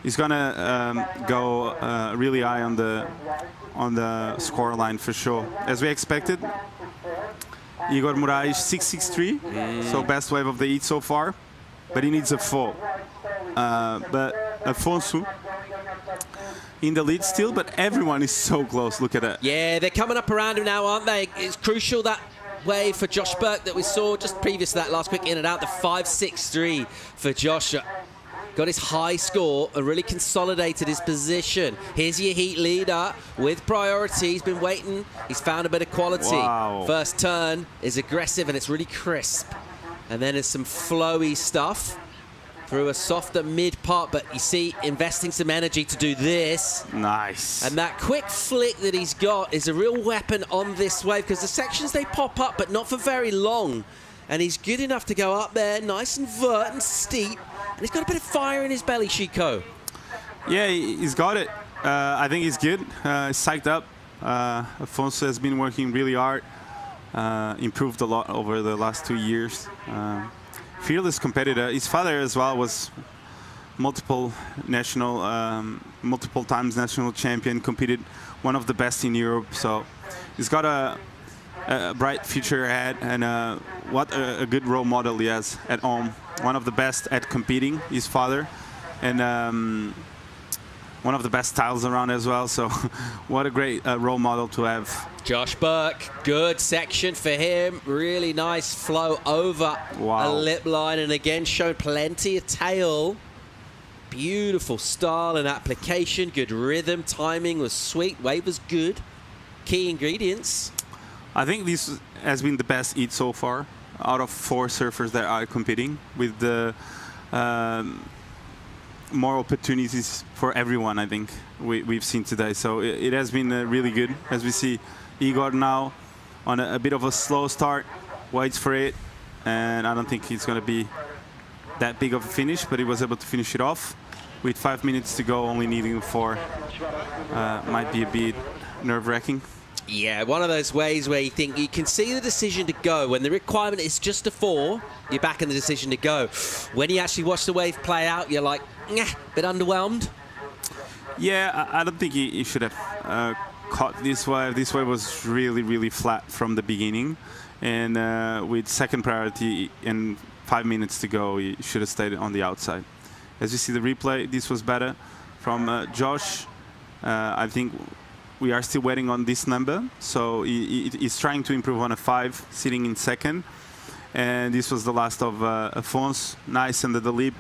[SPEAKER 6] he's gonna go really high on the score line for sure. As we expected, Igor Moraes 6.63, so best wave of the heat so far, but he needs a 4. But Afonso in the lead still, but everyone is so close. Look at that.
[SPEAKER 3] Yeah, they're coming up around him now, aren't they? It's crucial, that wave for Josh Burke that we saw just previous to that last quick in and out. The 5.63 for Josh. Got his high score and really consolidated his position. Here's your heat leader with priority. He's been waiting. He's found a bit of quality.
[SPEAKER 6] Wow.
[SPEAKER 3] First turn is aggressive and it's really crisp. And then there's some flowy stuff through a softer mid part, but you see, investing some energy to do this.
[SPEAKER 6] Nice.
[SPEAKER 3] And that quick flick that he's got is a real weapon on this wave, because the sections, they pop up, but not for very long. And he's good enough to go up there, nice and vert and steep. And he's got a bit of fire in his belly, Chico.
[SPEAKER 6] Yeah, he's got it. I think he's good. He's psyched up. Afonso has been working really hard. Improved a lot over the last 2 years. Fearless competitor. His father as well was multiple times national champion, competed one of the best in Europe. So he's got a bright future ahead, and what a good role model he has at home. One of the best at competing, his father, and one of the best styles around as well. So what a great role model to have.
[SPEAKER 3] Josh Burke, good section for him. Really nice flow over a lip line, and again showed plenty of tail. Beautiful style and application, good rhythm, timing was sweet, wave was good. Key ingredients.
[SPEAKER 6] I think this has been the best heat so far out of 4 surfers that are competing, with the more opportunities for everyone, I think, we've seen today. So it has been really good. As we see Igor now on a bit of a slow start, waits for it, and I don't think it's going to be that big of a finish, but he was able to finish it off with 5 minutes to go, only needing 4. Might be a bit nerve-wracking.
[SPEAKER 3] Yeah, one of those ways where you think you can see the decision to go. When the requirement is just a 4, you're back in the decision to go. When you actually watch the wave play out, you're like, bit underwhelmed.
[SPEAKER 6] Yeah, I don't think he should have caught this wave. This wave was really, really flat from the beginning. And with second priority and 5 minutes to go, he should have stayed on the outside. As you see the replay, this was better from Josh. I think we are still waiting on this number. So he's trying to improve on a 5, sitting in second. And this was the last of Afonso. Nice under the lip.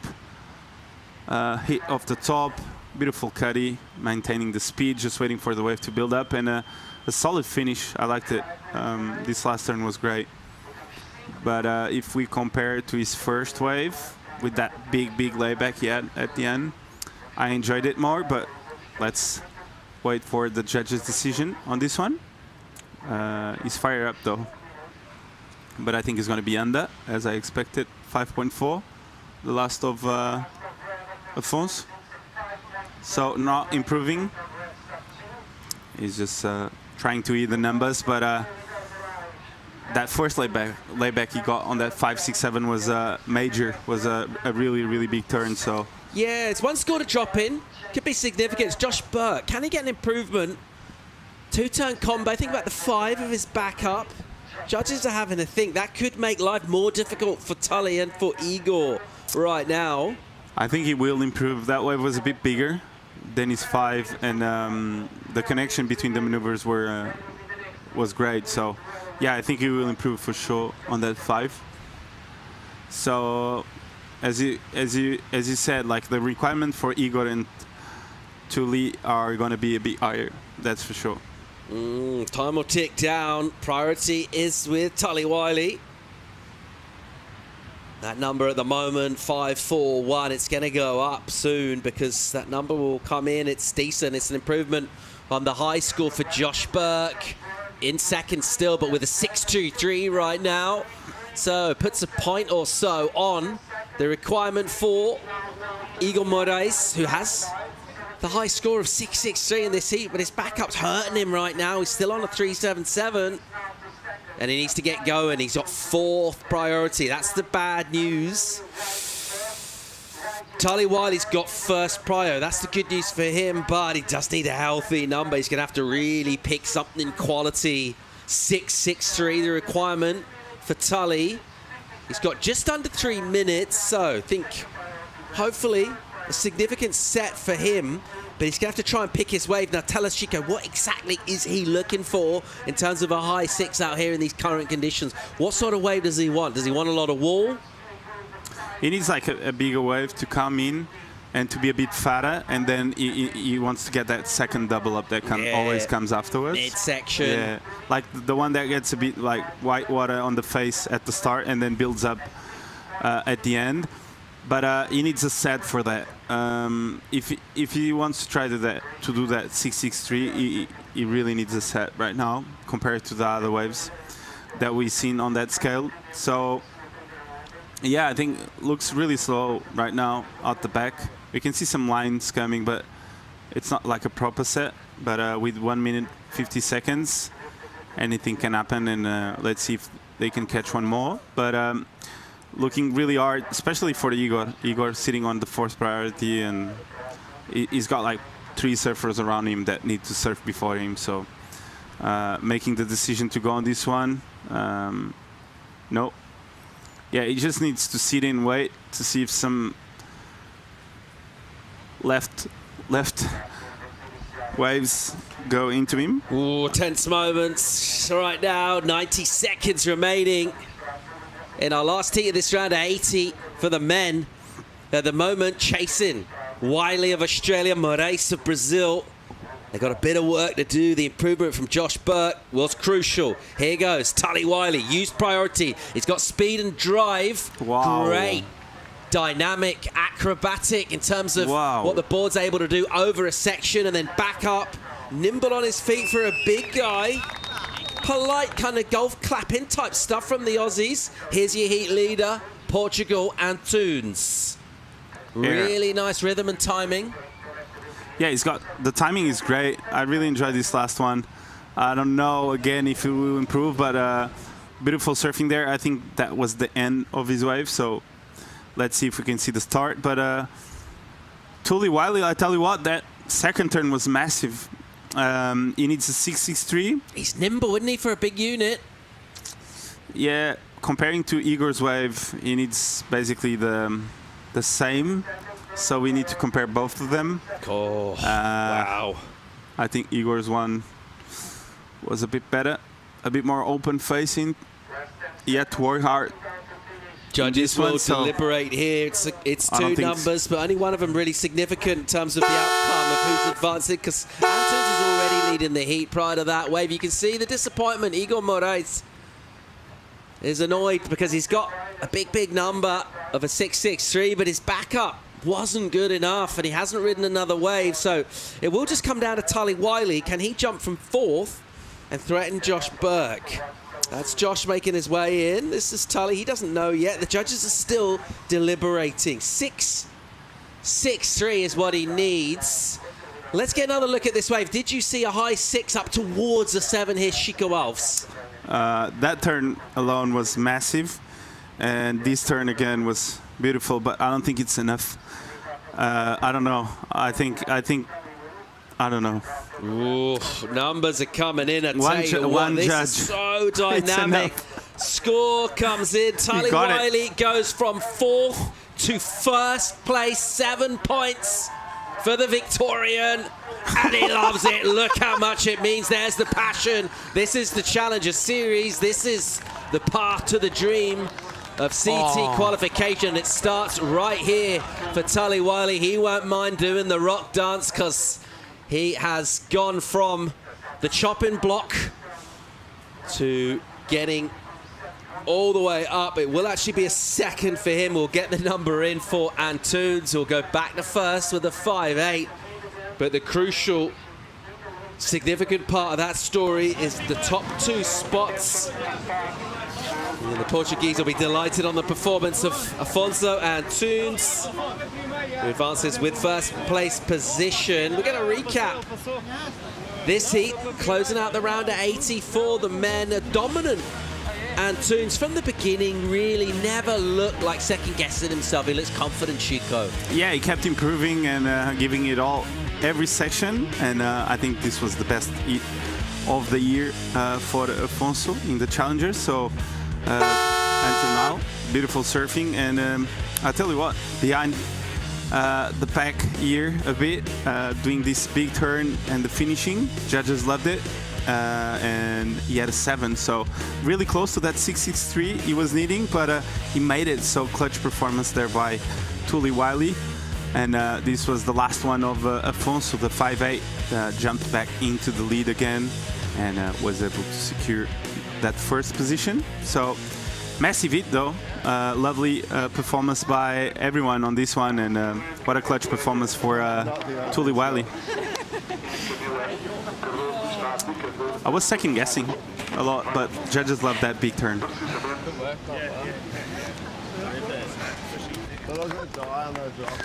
[SPEAKER 6] Hit off the top. Beautiful cutty, maintaining the speed, just waiting for the wave to build up. And a solid finish. I liked it. This last turn was great. But if we compare it to his first wave, with that big layback he had at the end, I enjoyed it more. But let's wait for the judge's decision on this one. He's fired up though, but I think it's going to be under, as I expected. 5.4, the last of Afonso. So not improving. He's just trying to eat the numbers, but that first layback he got on that 5, 6, 7 was major. Was a really big turn. So
[SPEAKER 3] yeah, it's one score to drop in. Could be significant. It's Josh Burke. Can he get an improvement? 2-turn combo. Think about the 5 of his back up. Judges are having to think. That could make life more difficult for Tully and for Igor right now.
[SPEAKER 6] I think he will improve. That wave was a bit bigger than his 5, and the connection between the maneuvers was great. So, yeah, I think he will improve for sure on that 5. So, as you said, like the requirement for Igor and Tully are going to be a bit higher. That's for sure.
[SPEAKER 3] Time will tick down. Priority is with Tully Wiley. That number at the moment, 5.41. It's going to go up soon because that number will come in. It's decent. It's an improvement on the high score for Josh Burke. In second still, but with a 6.23 right now. So puts a point or so on the requirement for Igor Moraes, who has the high score of 6.63 in this heat, but his backup's hurting him right now. He's still on a 3.77, and he needs to get going. He's got 4th priority. That's the bad news. Tully Wiley's got 1st prio. That's the good news for him, but he does need a healthy number. He's going to have to really pick something quality. 6.63, the requirement for Tully. He's got just under 3 minutes, so I think hopefully a significant set for him, but he's going to have to try and pick his wave. Now tell us, Chico, what exactly is he looking for in terms of a high 6 out here in these current conditions? What sort of wave does he want? Does he want a lot of wall?
[SPEAKER 6] He needs like a bigger wave to come in and to be a bit fatter, and then he wants to get that second double up that always comes afterwards.
[SPEAKER 3] Midsection.
[SPEAKER 6] Yeah, like the one that gets a bit like white water on the face at the start and then builds up at the end. But he needs a set for that. If he wants to try to do that 6.63, he really needs a set right now compared to the other waves that we've seen on that scale. So yeah, I think looks really slow right now out the back. We can see some lines coming, but it's not like a proper set. But with 1 minute 50 seconds, anything can happen, and let's see if they can catch one more. But looking really hard, especially for Igor. Igor sitting on the 4th priority, and he's got like 3 surfers around him that need to surf before him. So making the decision to go on this one, no. Yeah, he just needs to sit and wait to see if some left waves go into him.
[SPEAKER 3] Ooh, tense moments right now. 90 seconds remaining in our last heat of this round, 80 for the men. At the moment, chasing Wiley of Australia, Moraes of Brazil. They've got a bit of work to do. The improvement from Josh Burke was crucial. Here goes Tully Wiley, used priority. He's got speed and drive.
[SPEAKER 6] Wow.
[SPEAKER 3] Great. Dynamic, acrobatic in terms of what the board's able to do over a section and then back up. Nimble on his feet for a big guy. Polite kind of golf clapping type stuff from the Aussies. Here's your heat leader, Portugal and Toons. Really nice rhythm and timing.
[SPEAKER 6] Yeah, he's got the timing is great. I really enjoyed this last one. I don't know again if it will improve, but beautiful surfing there. I think that was the end of his wave, so let's see if we can see the start. But Tully Wiley, I tell you what, that second turn was massive. He needs a 6.63.
[SPEAKER 3] He's nimble, isn't he, for a big unit?
[SPEAKER 6] Yeah, comparing to Igor's wave, he needs basically the same. So we need to compare both of them.
[SPEAKER 3] Oh, wow.
[SPEAKER 6] I think Igor's one was a bit better, a bit more open facing. He had to work hard.
[SPEAKER 3] Judges will deliberate here. It's 2 numbers, but only one of them really significant in terms of the outcome of who's advancing, because Antunes is already leading the heat prior to that wave. You can see the disappointment. Igor Moraes is annoyed because he's got a big number of a 6.63, but his backup wasn't good enough, and he hasn't ridden another wave. So it will just come down to Tully Wiley. Can he jump from 4th and threaten Josh Burke? That's Josh making his way in. This is Tully. He doesn't know yet. The judges are still deliberating. 6.63 is what he needs. Let's get another look at this wave. Did you see a high 6 up towards the 7 here, Chico Alves?
[SPEAKER 6] That turn alone was massive, and this turn again was beautiful, but I don't think it's enough. I don't know. I think I don't know.
[SPEAKER 3] Ooh, numbers are coming in. I tell you what,
[SPEAKER 6] one
[SPEAKER 3] this
[SPEAKER 6] judge.
[SPEAKER 3] is so dynamic. Score comes in. Tally Wiley goes from 4th to 1st place. 7 points for the Victorian. And he loves it. Look how much it means. There's the passion. This is the Challenger Series. This is the path to the dream of CT qualification. It starts right here for Tally Wiley. He won't mind doing the rock dance because he has gone from the chopping block to getting all the way up. It will actually be a second for him. We'll get the number in for Antunes, who'll go back to 1st with a 5.8. But the crucial, significant part of that story is the top 2 spots. And the Portuguese will be delighted on the performance of Afonso Antunes, who advances with 1st place position. We're going to recap this heat, closing out the round at 84. The men are dominant. Antunes, from the beginning, really never looked like second-guessing himself. He looks confident, Chico.
[SPEAKER 6] Yeah, he kept improving and giving it all every section. And I think this was the best heat of the year for Afonso in the Challengers. So until now, beautiful surfing. And I'll tell you what, behind the pack here a bit, doing this big turn and the finishing, judges loved it. And he had a 7, so really close to that 663 he was needing, but he made it. So clutch performance there by Tally Wiley. And this was the last one of Afonso, the 5.8, jumped back into the lead again and was able to secure that 1st position. So massive hit though, lovely performance by everyone on this one, and what a clutch performance for Tally Wiley. I was second guessing a lot, but judges love that big turn.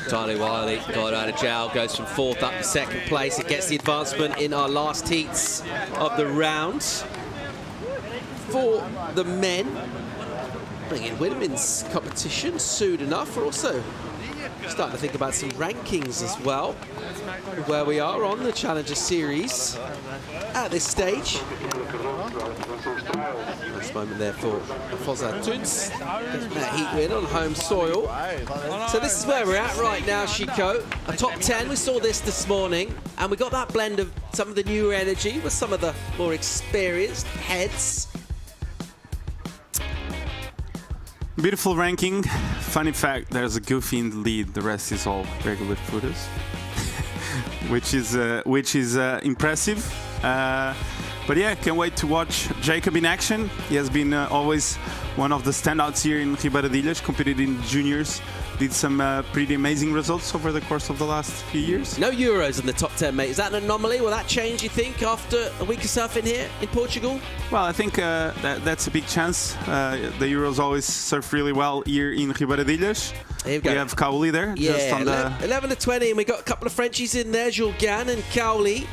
[SPEAKER 3] Tally Wiley got out of jail, goes from 4th up to 2nd place. It gets the advancement in our last heats of the round. For the men, bringing women's competition soon enough. We're also starting to think about some rankings as well, where we are on the Challenger Series at this stage. Nice moment there for Afonso Antunes, getting that heat win on home soil. So this is where we're at right now, Chico. A top 10, we saw this morning, and we got that blend of some of the newer energy with some of the more experienced heads.
[SPEAKER 6] Beautiful ranking. Funny fact, there's a goofy in the lead. The rest is all regular footers, which is impressive. But yeah, can't wait to watch Jacob in action. He has been always one of the standouts here in Ribeiradilhas, competed in juniors, did some pretty amazing results over the course of the last few years.
[SPEAKER 3] No Euros in the top 10, mate. Is that an anomaly? Will that change, you think, after a week of surfing here in Portugal?
[SPEAKER 6] Well, I think that's a big chance. The Euros always surf really well here in Ribeiradilhas. We have Kauli there.
[SPEAKER 3] Yeah,
[SPEAKER 6] just on
[SPEAKER 3] 11 to 20, and we got a couple of Frenchies in there, Jorgan and Kauli.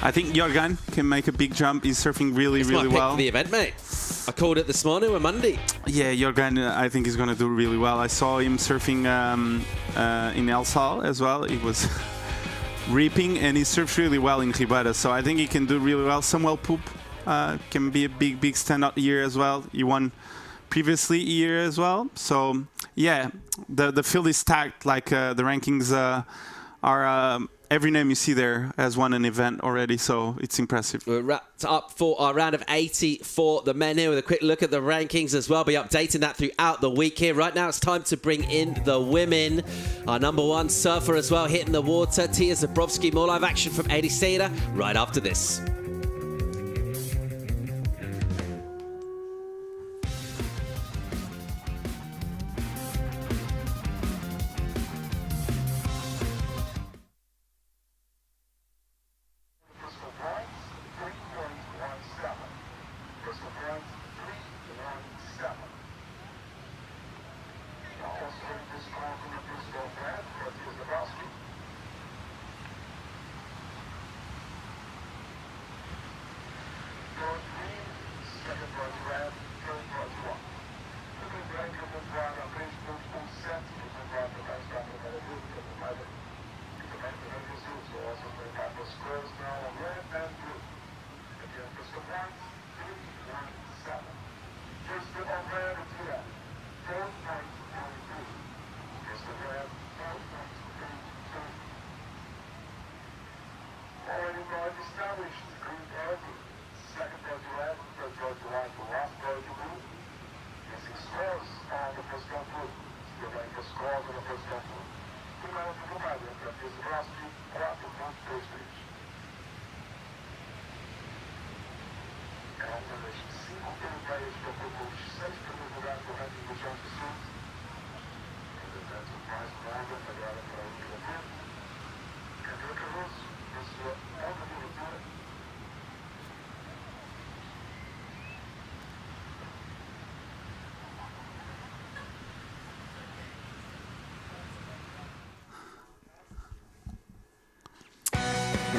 [SPEAKER 6] I think Jorgan can make a big jump. He's surfing really well.
[SPEAKER 3] For the event, mate. I called it this morning on Monday.
[SPEAKER 6] Yeah, Jorgan, I think he's going to do really well. I saw him surfing in El Sal as well. He was ripping, and he surfs really well in Ribeira. So I think he can do really well. Samuel Poop can be a big standout here as well. He won previously here as well. So yeah, the field is stacked. Like the rankings are. Every name you see there has won an event already, so it's impressive.
[SPEAKER 3] We're wrapped up for our round of 80 for the men here with a quick look at the rankings as well. Be updating that throughout the week here. Right now, it's time to bring in the women. Our number 1 surfer as well, hitting the water, Tia Zabrowski. More live action from Ericeira right after this.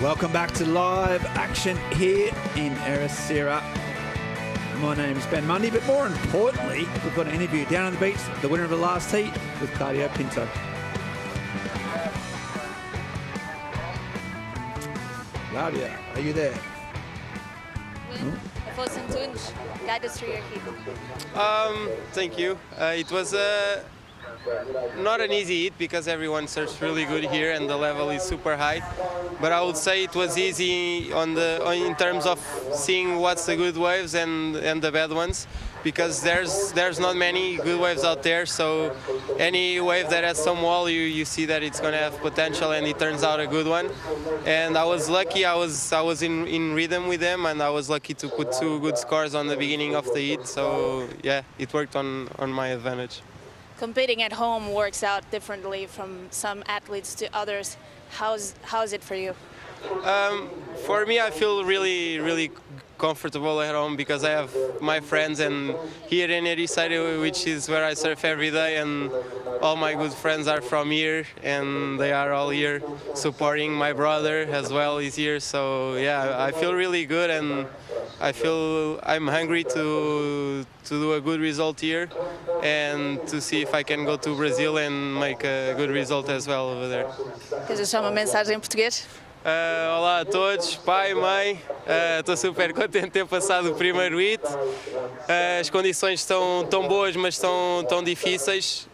[SPEAKER 5] Welcome back to live action here in Ericeira. My name is Ben Mundy, but more importantly, we've got an interview down on the beach, the winner of the last heat with Claudio Pinto. Claudia, are you there?
[SPEAKER 18] Guide us through your heat.
[SPEAKER 9] Thank you. It was not an easy hit because everyone surfs really good here and the level is super high. But I would say it was easy in terms of seeing what's the good waves and the bad ones, because there's not many good waves out there. So any wave that has some wall, you see that it's going to have potential, and it turns out a good one. And I was lucky. I was in rhythm with them, and I was lucky to put 2 good scores on the beginning of the heat. So yeah, it worked on my advantage.
[SPEAKER 11] Competing at home works out differently from some athletes to others. How's it for you?
[SPEAKER 9] For me, I feel really comfortable at home because I have my friends, and here in Ericeira, which is where I surf every day, and all my good friends are from here, and they are all here supporting. My brother as well is here, so yeah, I feel really good, and I feel I'm hungry to do a good result here and to see if I can go to Brazil and make a good result as well over there.
[SPEAKER 11] Queres deixar uma mensagem em português?
[SPEAKER 9] Olá a todos, pai, mãe, estou super contente de ter passado o primeiro hit. As condições estão tão boas, mas tão difíceis.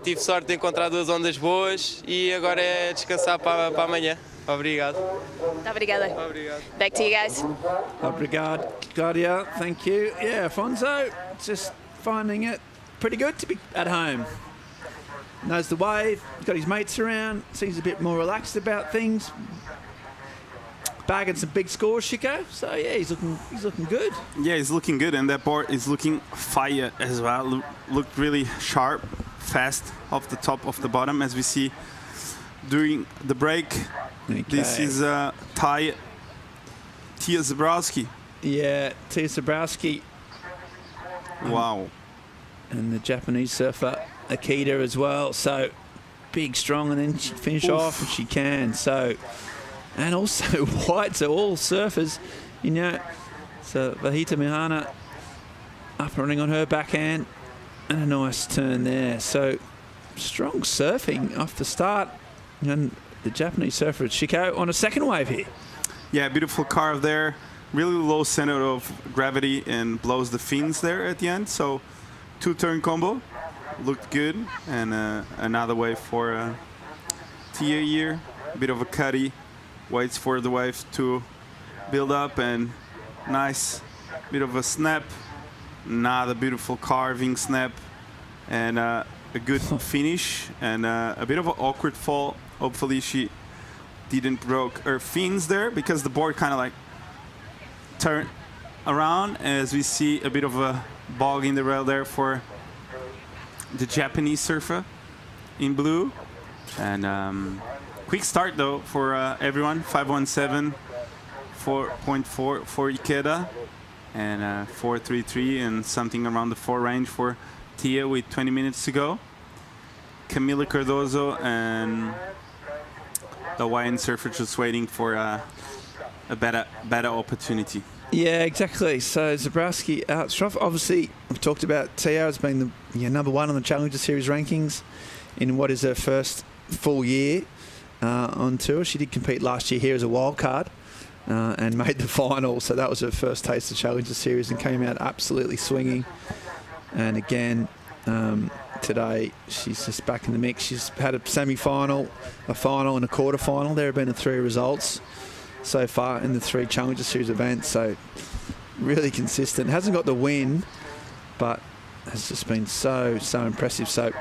[SPEAKER 9] Tive sorte de encontrar 2 ondas boas e agora é descansar para amanhã. Obrigado.
[SPEAKER 11] Obrigada.
[SPEAKER 9] Obrigado.
[SPEAKER 11] Back to you guys.
[SPEAKER 5] Obrigado, Claudia. Thank you. Yeah, Afonso, just finding it pretty good to be at home. Knows the wave, got his mates around, seems a bit more relaxed about things. Bagging some big scores, Chico. So yeah, he's looking good.
[SPEAKER 6] Yeah, he's looking good, and that board is looking fire as well. Looked really sharp, fast off the top, off the bottom, as we see during the break.
[SPEAKER 5] Okay.
[SPEAKER 6] This is Tia Zabrowski.
[SPEAKER 5] Yeah, Tia Zabrowski.
[SPEAKER 6] Wow.
[SPEAKER 5] And the Japanese surfer Akita as well. So big, strong, and then she finish off if she can. So, and also white, so all surfers, you know. So Vahita Mihana up and running on her backhand, and a nice turn there. So strong surfing off the start, and the Japanese surfer Chico on a second wave here.
[SPEAKER 6] Yeah, beautiful carve there. Really low center of gravity and blows the fins there at the end. So 2-turn combo. Looked good. And another wave for Tia here. A bit of a cutty. Waits for the wave to build up, and nice bit of a snap. Another beautiful carving snap. And a good finish. And a bit of an awkward fall. Hopefully she didn't broke her fins there, because the board kind of like turned around, as we see a bit of a bog in the rail there for the Japanese surfer in blue. And quick start though for everyone. 517, 4.4 for Ikeda, and 433 and something around the 4 range for Tia with 20 minutes to go. Camila Cardozo and the Hawaiian surfer just waiting for a better opportunity.
[SPEAKER 5] Yeah, exactly. So Zabrowski out. Obviously, we've talked about Tia as being the number 1 on the Challenger Series rankings in what is her first full year on tour. She did compete last year here as a wild card and made the final. So that was her first taste of Challenger Series and came out absolutely swinging. And again, today she's just back in the mix. She's had a semi-final, a final, and a quarter-final. There have been the 3 results so far in the 3 Challenger Series events. So really consistent. Hasn't got the win, but has just been so impressive. So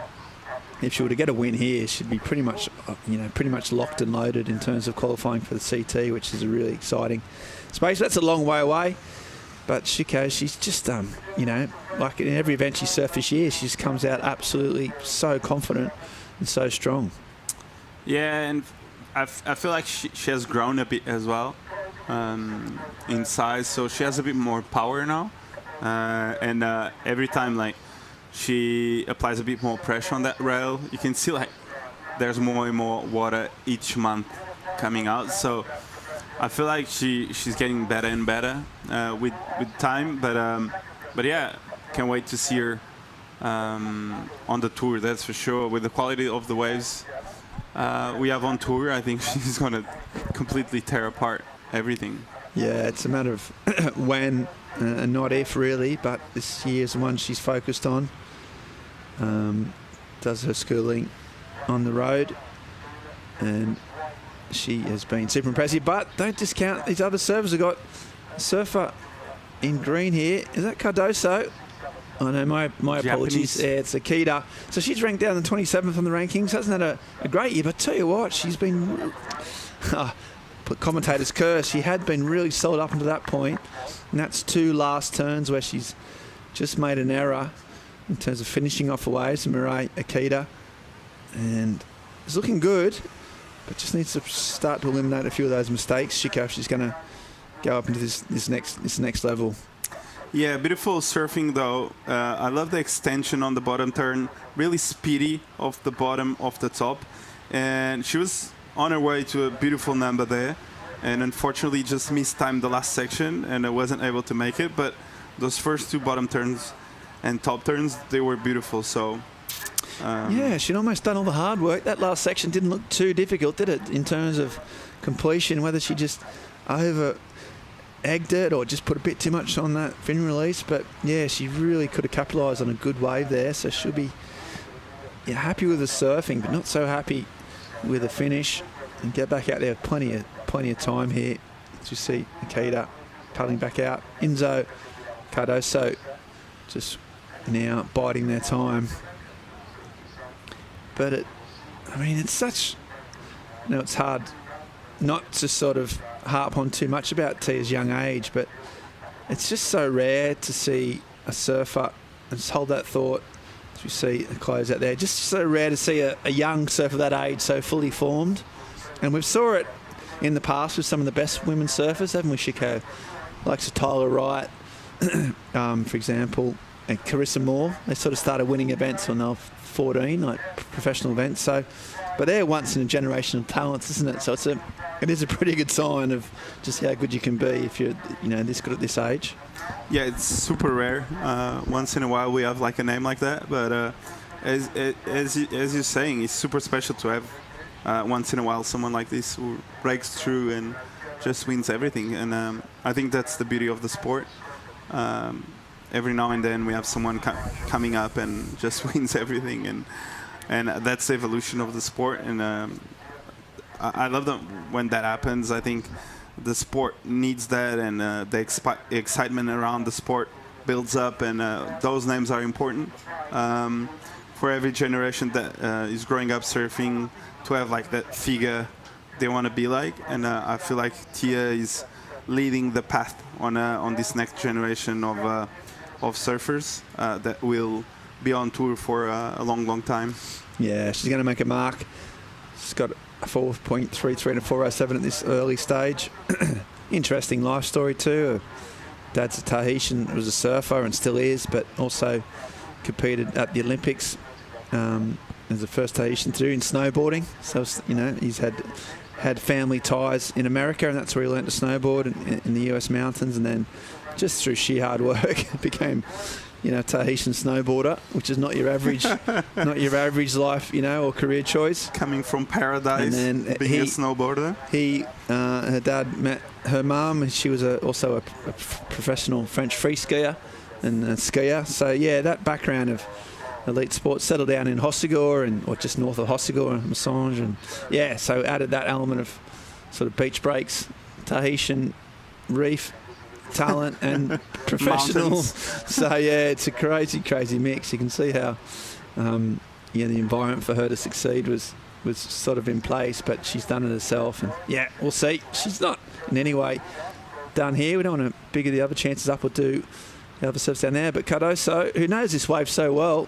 [SPEAKER 5] if she were to get a win here, she'd be pretty much locked and loaded in terms of qualifying for the CT, which is a really exciting space. That's a long way away. But Shiko, she's just, you know, like in every event she surfed this year, she just comes out absolutely so confident and so strong.
[SPEAKER 19] Yeah, and I feel like she has grown a bit as well in size, so she has a bit more power now. And every time like she applies a bit more pressure on that rail, you can see like there's more and more water each month coming out. So I feel like she's getting better and better with time. But yeah, can't wait to see her on the tour. That's for sure. With the quality of the waves we have on tour, I think she's gonna completely tear apart everything.
[SPEAKER 5] Yeah, it's a matter of when and not if, really. But this year's the one she's focused on. Does her schooling on the road, and she has been super impressive. But don't discount these other surfers. We've got a surfer in green here. Is that Cardoso? Oh no, my apologies. Yeah, it's Akita. So she's ranked down the 27th on the rankings. Hasn't had a great year, but tell you what, she's been put commentator's curse. She had been really solid up until that point, and that's 2 last turns where she's just made an error in terms of finishing off the waves. Mirai Akita, and it's looking good, but just needs to start to eliminate a few of those mistakes. Shiko, if she's going to go up into this next level.
[SPEAKER 19] Yeah, beautiful surfing though. I love the extension on the bottom turn, really speedy off the bottom, off the top. And she was on her way to a beautiful number there, and unfortunately just mistimed the last section and I wasn't able to make it. But those first 2 bottom turns and top turns, they were beautiful. So
[SPEAKER 5] yeah, she'd almost done all the hard work. That last section didn't look too difficult, did it, in terms of completion, whether she just egged it or just put a bit too much on that fin release. But yeah, she really could have capitalised on a good wave there, so she'll be happy with the surfing, but not so happy with the finish. And get back out there, plenty of time here. As you see Akita paddling back out. Enzo Cardoso just now biding their time. But it's such, it's hard not to sort of harp on too much about Tia's young age, but it's just so rare to see a surfer, and just hold that thought as we see the close out there, just so rare to see a young surfer that age so fully formed. And we've saw it in the past with some of the best women surfers, haven't we, Shiko? Like Tyler Wright, for example, and Carissa Moore. They sort of started winning events when they were 14, like professional events. So, but they're once in a generation of talents, isn't it? So it is a pretty good sign of just how good you can be if you're this good at this age.
[SPEAKER 19] Yeah, it's super rare. Once in a while we have like a name like that, but as you're saying, it's super special to have once in a while someone like this who breaks through and just wins everything. And I think that's the beauty of the sport. Every now and then we have someone coming up and just wins everything, and that's the evolution of the sport. And I love that when that happens. I think the sport needs that, and the excitement around the sport builds up, and those names are important for every generation that is growing up surfing, to have like that figure they want to be like. And I feel like Tia is leading the path on this next generation of surfers that will be on tour for a long time.
[SPEAKER 5] Yeah, she's going to make a mark. She's got a 4.33 and a 4.07 at this early stage. Interesting life story too. Her dad's a Tahitian, was a surfer and still is, but also competed at the Olympics as the first Tahitian to do in snowboarding. So he's had family ties in America, and that's where he learned to snowboard in the US mountains, and then just through sheer hard work became Tahitian snowboarder, which is not your average life, or career choice.
[SPEAKER 19] Coming from paradise, and then being a snowboarder.
[SPEAKER 5] Her dad met her mum. She was also a professional French free skier and a skier. So yeah, that background of elite sports, settled down in Hossegor or just north of Hossegor and Massange, and yeah, so added that element of sort of beach breaks, Tahitian reef talent and professional. So yeah, it's a crazy mix. You can see how the environment for her to succeed was sort of in place, but she's done it herself, and yeah, we'll see. She's not in any way done here. We don't want to bigger the other chances up or do the other serves down there. But Cardoso, who knows this wave so well,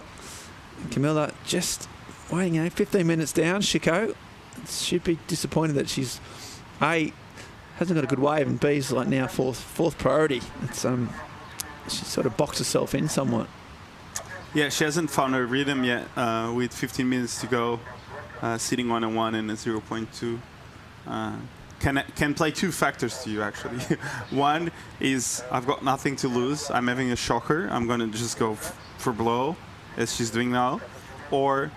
[SPEAKER 5] Camilla just waiting, 15 minutes down. Chico should be disappointed that she's A, hasn't got a good wave, and B's like now fourth priority. It's she sort of boxed herself in somewhat.
[SPEAKER 19] Yeah, she hasn't found her rhythm yet. With 15 minutes to go, sitting 1-1 and a 0.2. Can play two factors to you, actually. One is I've got nothing to lose. I'm having a shocker. I'm going to just go for blow, as she's doing now. Or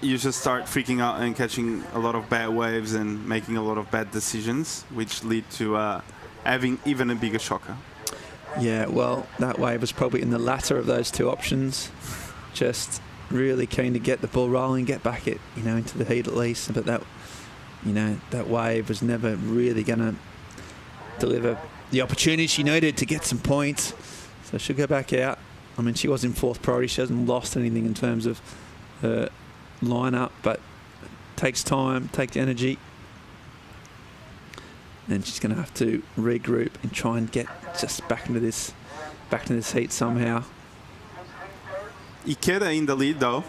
[SPEAKER 19] you just start freaking out and catching a lot of bad waves and making a lot of bad decisions, which lead to having even a bigger shocker.
[SPEAKER 5] Yeah, well, that wave was probably in the latter of those two options. Just really keen to get the ball rolling, get back it, into the heat at least. But that, that wave was never really going to deliver the opportunity she needed to get some points. So she'll go back out. I mean, she was in fourth priority. She hasn't lost anything in terms of her lineup, but it takes time, takes energy. And she's going to have to regroup and try and get just back into this heat somehow.
[SPEAKER 19] Ikeda in the lead though,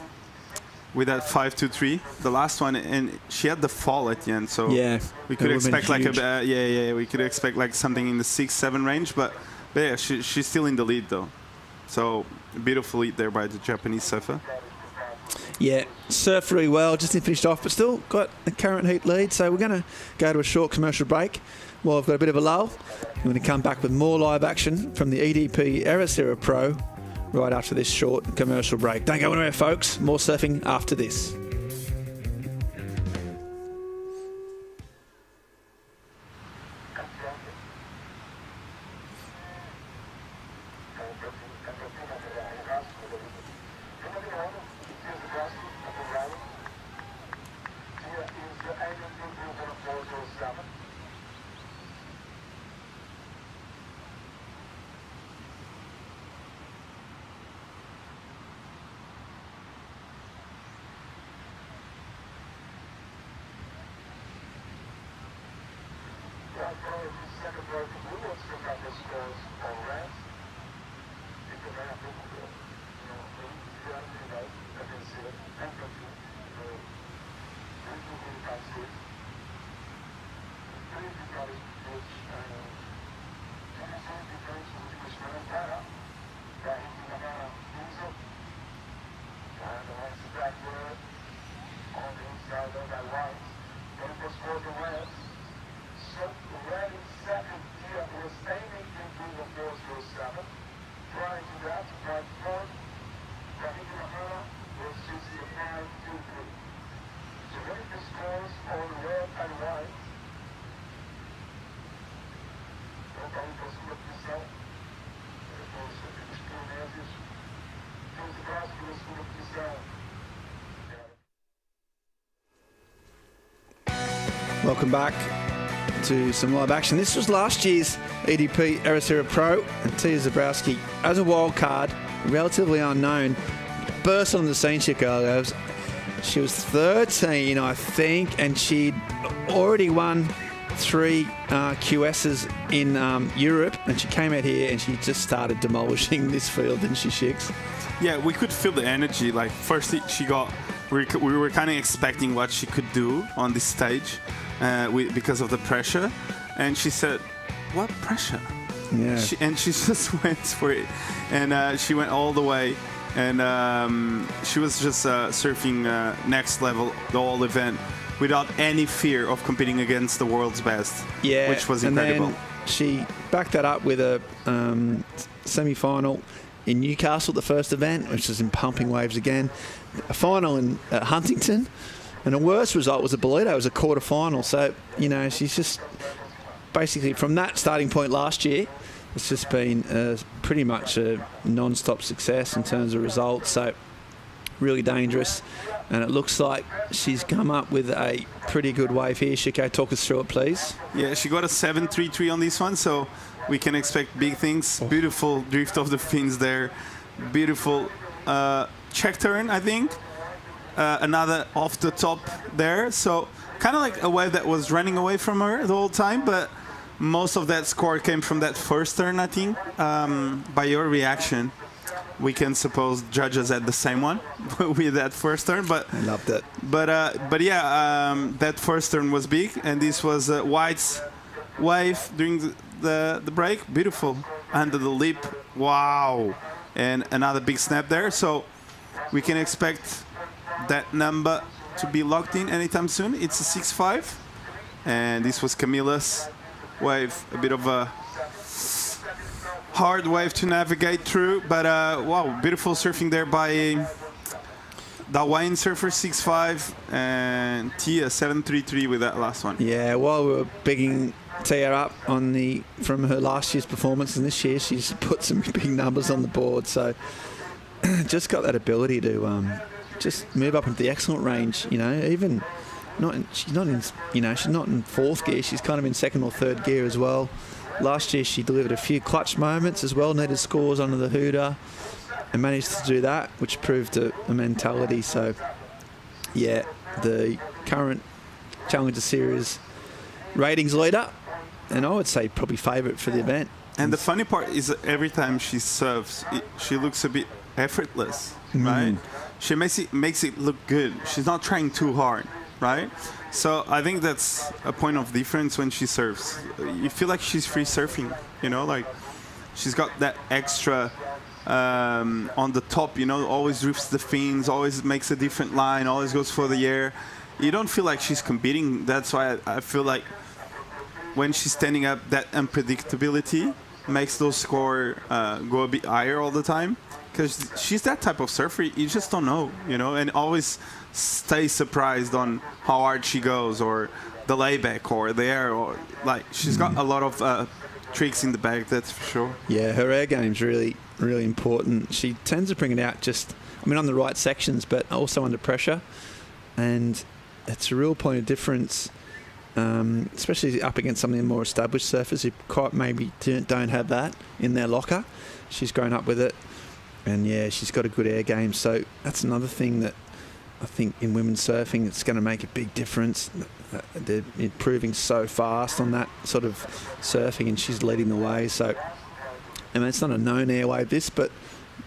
[SPEAKER 19] with that 5-2-3, the last one, and she had the fall at the end, so
[SPEAKER 5] yeah,
[SPEAKER 19] we could expect like we could expect like something in the 6-7 range, but yeah, she's still in the lead though. So beautiful lead there by the Japanese surfer.
[SPEAKER 5] Yeah, surfed really well, just didn't finish off, but still got a current heat lead. So we're going to go to a short commercial break while I've got a bit of a lull. I'm going to come back with more live action from the EDP Ericeira Pro right after this short commercial break. Don't go anywhere, folks. More surfing after this. Welcome back to some live action. This was last year's EDP Ericeira Pro, and Tia Zabrowski, as a wild card, relatively unknown, burst on the scene, Chicago. She was 13, I think, and she'd already won 3 QSs in Europe, and she came out here and she just started demolishing this field, didn't she, Shix?
[SPEAKER 19] Yeah, we could feel the energy. Like, first she got, we were kind of expecting what she could do on this stage because of the pressure, and she said, "What pressure?"
[SPEAKER 5] Yeah.
[SPEAKER 19] And she just went for it, and she went all the way, and she was just surfing next level the whole event without any fear of competing against the world's best.
[SPEAKER 5] Yeah,
[SPEAKER 19] which was incredible.
[SPEAKER 5] And then she backed that up with a semi-final in Newcastle, the first event, which was in pumping waves again. A final in Huntington, and a worse result was at Bolito. It was a quarter-final. So, you know, she's just basically from that starting point last year, it's just been pretty much a non-stop success in terms of results. So, really dangerous. And it looks like she's come up with a pretty good wave here. Shiko, talk us through it, please.
[SPEAKER 19] Yeah, she got a 7.33 on this one, so we can expect big things. Beautiful drift of the fins there. Beautiful check turn, I think. Another off the top there. So kind of like a wave that was running away from her the whole time, but most of that score came from that first turn, I think. By your reaction, we can suppose judges at the same one with that first turn. But
[SPEAKER 5] I loved it.
[SPEAKER 19] But yeah, that first turn was big, and this was White's wave during the break. Beautiful. Under the lip. Wow. And another big snap there. So we can expect that number to be locked in anytime soon. It's a 6-5. And this was Camilla's wave. A bit of a hard wave to navigate through. But wow, beautiful surfing there by the Hawaiian surfer 6-5 and Tia 7-3-3 with that last one.
[SPEAKER 5] Yeah, while we were bigging Tia up on from her last year's performance, and this year she's put some big numbers on the board. So just got that ability to just move up into the excellent range. You know, even she's not in fourth gear. She's kind of in second or third gear as well. Last year she delivered a few clutch moments as well, needed scores under the hooter, and managed to do that, which proved a mentality. So yeah, the current Challenger Series ratings leader, and I would say probably favourite for the event.
[SPEAKER 19] And the funny part is that every time she serves, she looks a bit effortless, right? She makes it look good. She's not trying too hard, right? So I think that's a point of difference when she serves. You feel like she's free surfing, you know, like she's got that extra on the top, you know, always drifts the fins, always makes a different line, always goes for the air. You don't feel like she's competing. That's why I feel like when she's standing up, that unpredictability makes those scores go a bit higher all the time. Because she's that type of surfer, you just don't know, you know, and always stay surprised on how hard she goes, or the layback, or the air, or like she's got a lot of tricks in the bag, that's for sure.
[SPEAKER 5] Yeah, her air game's really, really important. She tends to bring it out on the right sections, but also under pressure, and it's a real point of difference, especially up against some of the more established surfers who quite maybe don't have that in their locker. She's grown up with it. And yeah, she's got a good air game. So that's another thing that I think in women's surfing, it's going to make a big difference. They're improving so fast on that sort of surfing, and she's leading the way. So, I mean, it's not a known air wave, but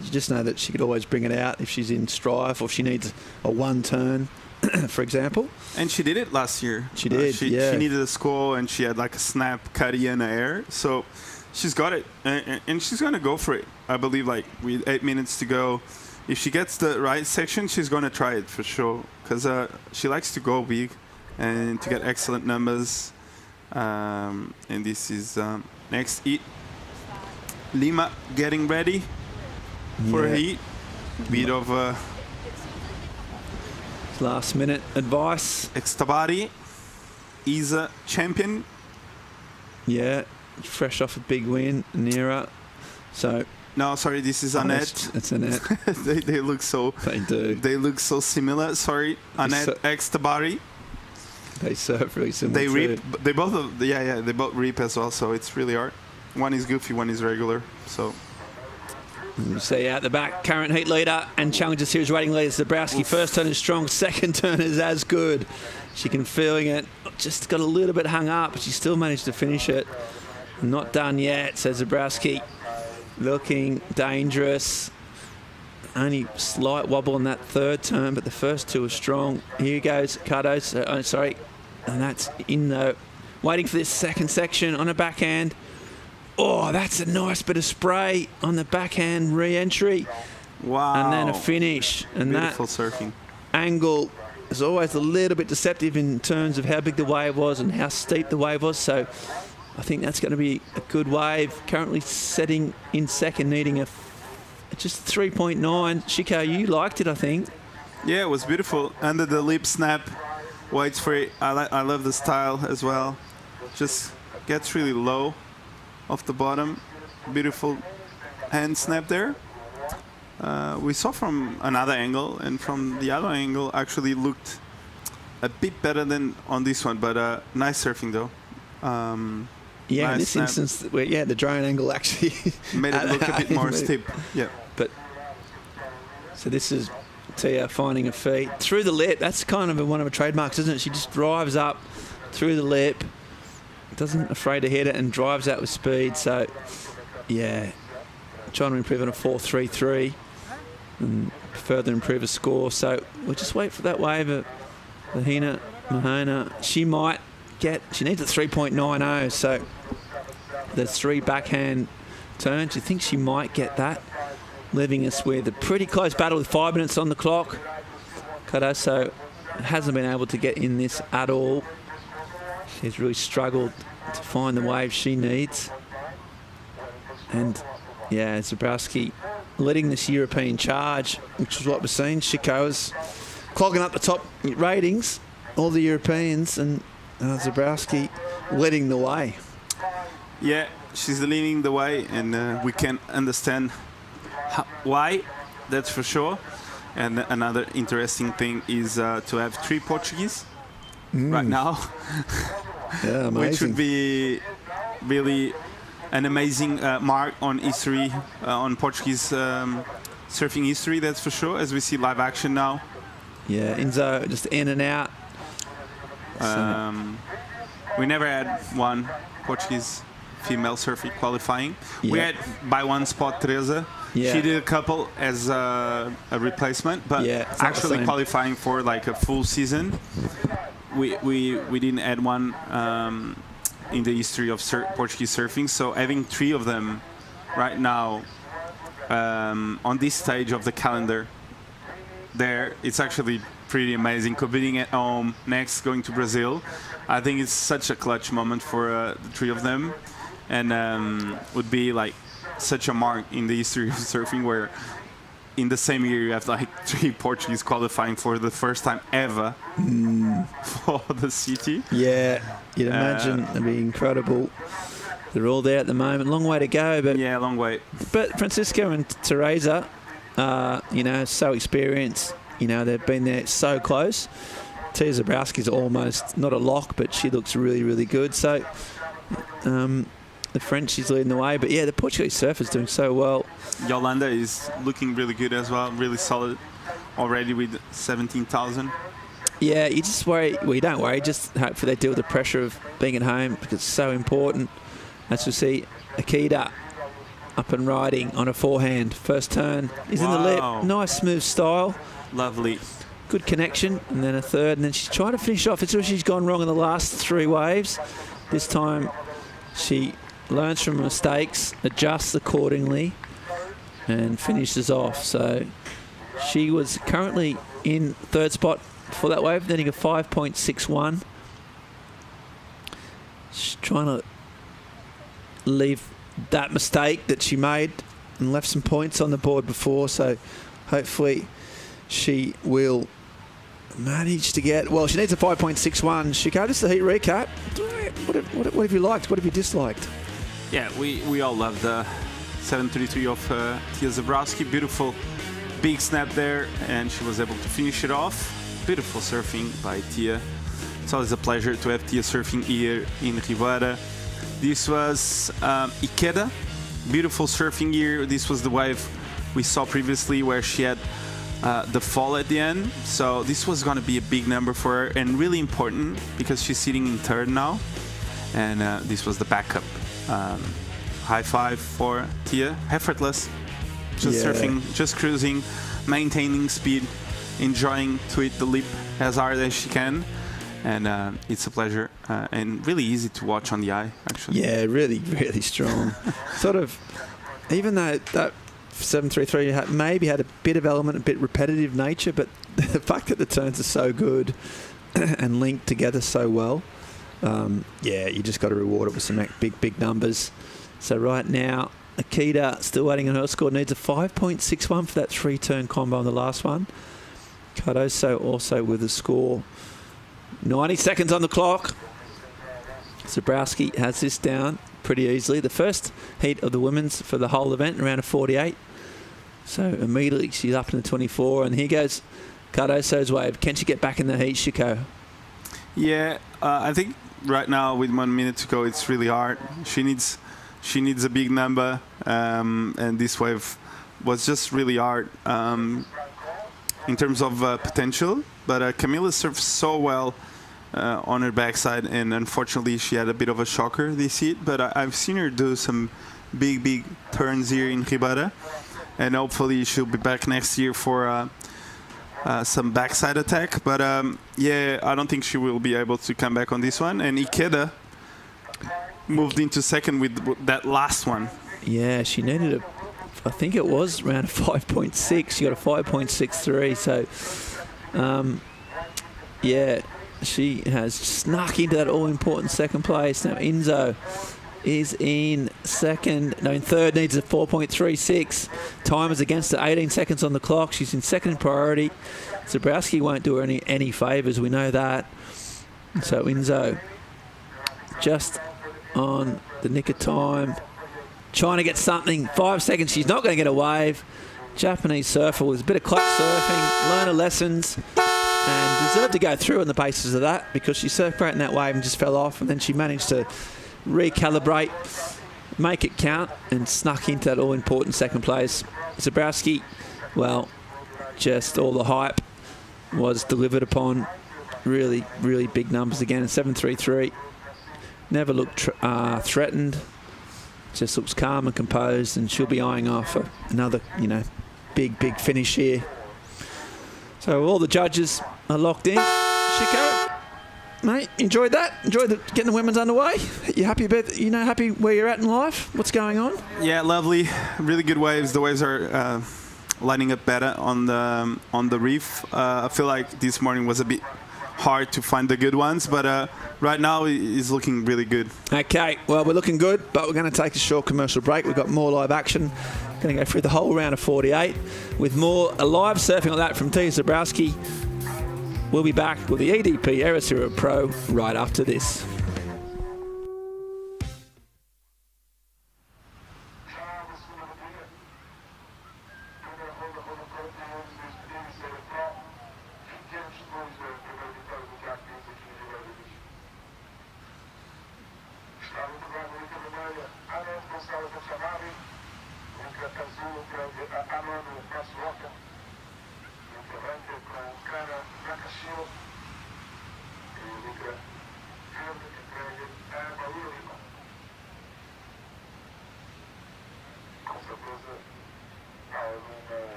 [SPEAKER 5] you just know that she could always bring it out if she's in strife or if she needs a one turn, for example.
[SPEAKER 19] And she did it last year.
[SPEAKER 5] She did,
[SPEAKER 19] She needed a score, and she had like a snap, cutty, and air. So she's got it, and she's going to go for it. I believe, like, with 8 minutes to go, if she gets the right section, she's going to try it for sure, because she likes to go big and to get excellent numbers. And this is next heat. Lima getting ready for a heat. Bit of
[SPEAKER 5] last minute advice.
[SPEAKER 19] Extabari is a champion.
[SPEAKER 5] Yeah, fresh off a big win, Nira. So.
[SPEAKER 19] No, sorry, this is Annette.
[SPEAKER 5] It's Annette.
[SPEAKER 19] they look so.
[SPEAKER 5] They do.
[SPEAKER 19] They look so similar. Sorry, Annette Extabari.
[SPEAKER 5] They surf really similar.
[SPEAKER 19] They
[SPEAKER 5] too.
[SPEAKER 19] rip. They both. They both rip as well. So it's really hard. One is goofy, one is regular. So.
[SPEAKER 5] You see out the back, current heat leader and Challenger Series rating leader Zabrowski. First turn is strong, second turn is as good. She can feeling it. Just got a little bit hung up, but she still managed to finish it. Not done yet, says Zabrowski. Looking dangerous. Only slight wobble on that third turn, but the first two are strong. Here goes Cardos. And that's in though. Waiting for this second section on a backhand. Oh, that's a nice bit of spray on the backhand re-entry.
[SPEAKER 19] Wow.
[SPEAKER 5] And then a finish. And
[SPEAKER 19] beautiful
[SPEAKER 5] that
[SPEAKER 19] surfing.
[SPEAKER 5] Angle is always a little bit deceptive in terms of how big the wave was and how steep the wave was. So I think that's going to be a good wave. Currently setting in second, needing just 3.9. Shiko, you liked it, I think.
[SPEAKER 19] Yeah, it was beautiful. Under the lip snap, waits for it. I love the style as well. Just gets really low off the bottom. Beautiful hand snap there. We saw from another angle, and from the other angle actually looked a bit better than on this one, but nice surfing though.
[SPEAKER 5] Yeah,
[SPEAKER 19] nice
[SPEAKER 5] in this
[SPEAKER 19] snap.
[SPEAKER 5] instance, the drone angle actually
[SPEAKER 19] made it look a bit more steep. Yeah.
[SPEAKER 5] But so this is Tia finding a feet through the lip. That's kind of one of her trademarks, isn't it? She just drives up through the lip, doesn't afraid to hit it and drives out with speed. So, yeah, trying to improve on a 4.33 and further improve a score. So we'll just wait for that wave of Lahina Mahona. She might get, she needs a 3.90. So there's 3 backhand turns. You think she might get that, leaving us with a pretty close battle with 5 minutes on the clock. Cardoso hasn't been able to get in this at all. She's really struggled to find the wave she needs. And yeah, Zabrowski leading this European charge, which is what we're seeing. Shiko's clogging up the top ratings, all the Europeans, and Zabrowski leading the way.
[SPEAKER 19] Yeah, she's leading the way, and we can understand why, that's for sure. And another interesting thing is to have 3 Portuguese right now.
[SPEAKER 5] Yeah, amazing.
[SPEAKER 19] Which would be really an amazing mark on history, on Portuguese surfing history, that's for sure, as we see live action now.
[SPEAKER 5] Yeah, Enzo just in and out.
[SPEAKER 19] We never had one Portuguese female surfer qualifying.
[SPEAKER 5] Yeah.
[SPEAKER 19] We had by one spot Teresa.
[SPEAKER 5] Yeah.
[SPEAKER 19] She did a couple as a replacement, but
[SPEAKER 5] yeah,
[SPEAKER 19] actually qualifying for like a full season, we didn't add one in the history of Portuguese surfing. So having 3 of them right now on this stage of the calendar, it's actually pretty amazing. Competing at home, next going to Brazil. I think it's such a clutch moment for the 3 of them, and would be like such a mark in the history of surfing, where in the same year you have like 3 Portuguese qualifying for the first time ever for the city.
[SPEAKER 5] Yeah, you'd imagine it'd be incredible. They're all there at the moment. Long way to go, but
[SPEAKER 19] yeah, long way.
[SPEAKER 5] But Francisco and Teresa, you know, so experienced. You know, they've been there so close. Tia Zabrowski's almost not a lock, but she looks really, really good. So the French is leading the way, but yeah, the Portuguese surfer's doing so well.
[SPEAKER 19] Yolanda is looking really good as well, really solid already with 17,000.
[SPEAKER 5] Yeah, you just worry, well, you don't worry, just hopefully they deal with the pressure of being at home, because it's so important. As we see, Akita up and riding on a forehand. First turn is in the lip. Nice smooth style.
[SPEAKER 19] Lovely.
[SPEAKER 5] Good connection, and then a third, and then she's trying to finish off. It's where she's gone wrong in the last 3 waves. This time she learns from mistakes, adjusts accordingly, and finishes off. So she was currently in 3rd spot for that wave, netting a 5.61. She's trying to leave that mistake that she made and left some points on the board before, so hopefully she will manage to get, well, she needs a 5.61. Shiko, just a heat recap. What have you liked? What have you disliked?
[SPEAKER 19] Yeah, we all love the 733 of Tia Zabrowski. Beautiful big snap there, and she was able to finish it off. Beautiful surfing by Tia. It's always a pleasure to have Tia surfing here in Rivera. This was Ikeda. Beautiful surfing here. This was the wave we saw previously where she had the fall at the end. So this was going to be a big number for her, and really important because she's sitting in 3rd now. And this was the backup. High five for Tia. Effortless. Just surfing, just cruising, maintaining speed, enjoying to hit the lip as hard as she can. And it's a pleasure and really easy to watch on the eye, actually.
[SPEAKER 5] Yeah, really, really strong. Sort of, even though that 733 maybe had a bit of element, a bit repetitive nature, but the fact that the turns are so good and linked together so well, yeah, you just got to reward it with some big numbers. So right now, Akita still waiting on her score, needs a 5.61 for that 3-turn combo on the last one. Cardoso also with a score. 90 seconds on the clock. Zabrowski has this down pretty easily. The first heat of the women's for the whole event, around a 48. So immediately she's up in the 24, and here goes Cardoso's wave. Can she get back in the heat, Shiko?
[SPEAKER 19] Yeah, I think right now with 1 minute to go, it's really hard. She needs a big number, and this wave was just really hard in terms of potential. But Camila surfs so well on her backside, and unfortunately she had a bit of a shocker this heat. But I've seen her do some big turns here in Ribara, and hopefully she'll be back next year for some backside attack. But yeah, I don't think she will be able to come back on this one. And Ikeda moved into second with that last one.
[SPEAKER 20] Yeah, she needed I think it was around a 5.6. She got a 5.63. So, yeah, she has snuck into that all-important second place. Now, Enzo is in second. No, in third, needs a 4.36. Time is against her, 18 seconds on the clock. She's in second in priority. Zabrowski won't do her any favours, we know that. So Enzo just on the nick of time, trying to get something. 5 seconds, she's not going to get a wave. Japanese surfer with a bit of clutch surfing, learn her lessons, and deserved to go through on the basis of that, because she surfed great in that wave and just fell off, and then she managed to recalibrate, make it count, and snuck into that all-important second place. Zabrowski, well, just all the hype was delivered upon. Really, really big numbers again. 7.33. Never looked threatened. Just looks calm and composed, and she'll be eyeing off another, big finish here. So all the judges are locked in. Chico, mate, enjoyed that? Enjoyed getting the women's underway? You happy about, happy where you're at in life? What's going on?
[SPEAKER 19] Yeah, lovely. Really good waves. The waves are lining up better on the reef. I feel like this morning was a bit hard to find the good ones, but right now it's looking really good.
[SPEAKER 20] Okay, well, we're looking good, but we're going to take a short commercial break. We've got more live action. Going to go through the whole round of 48 with more live surfing like that from Tia Zabrowski. We'll be back with the EDP Ericeira Pro right after this.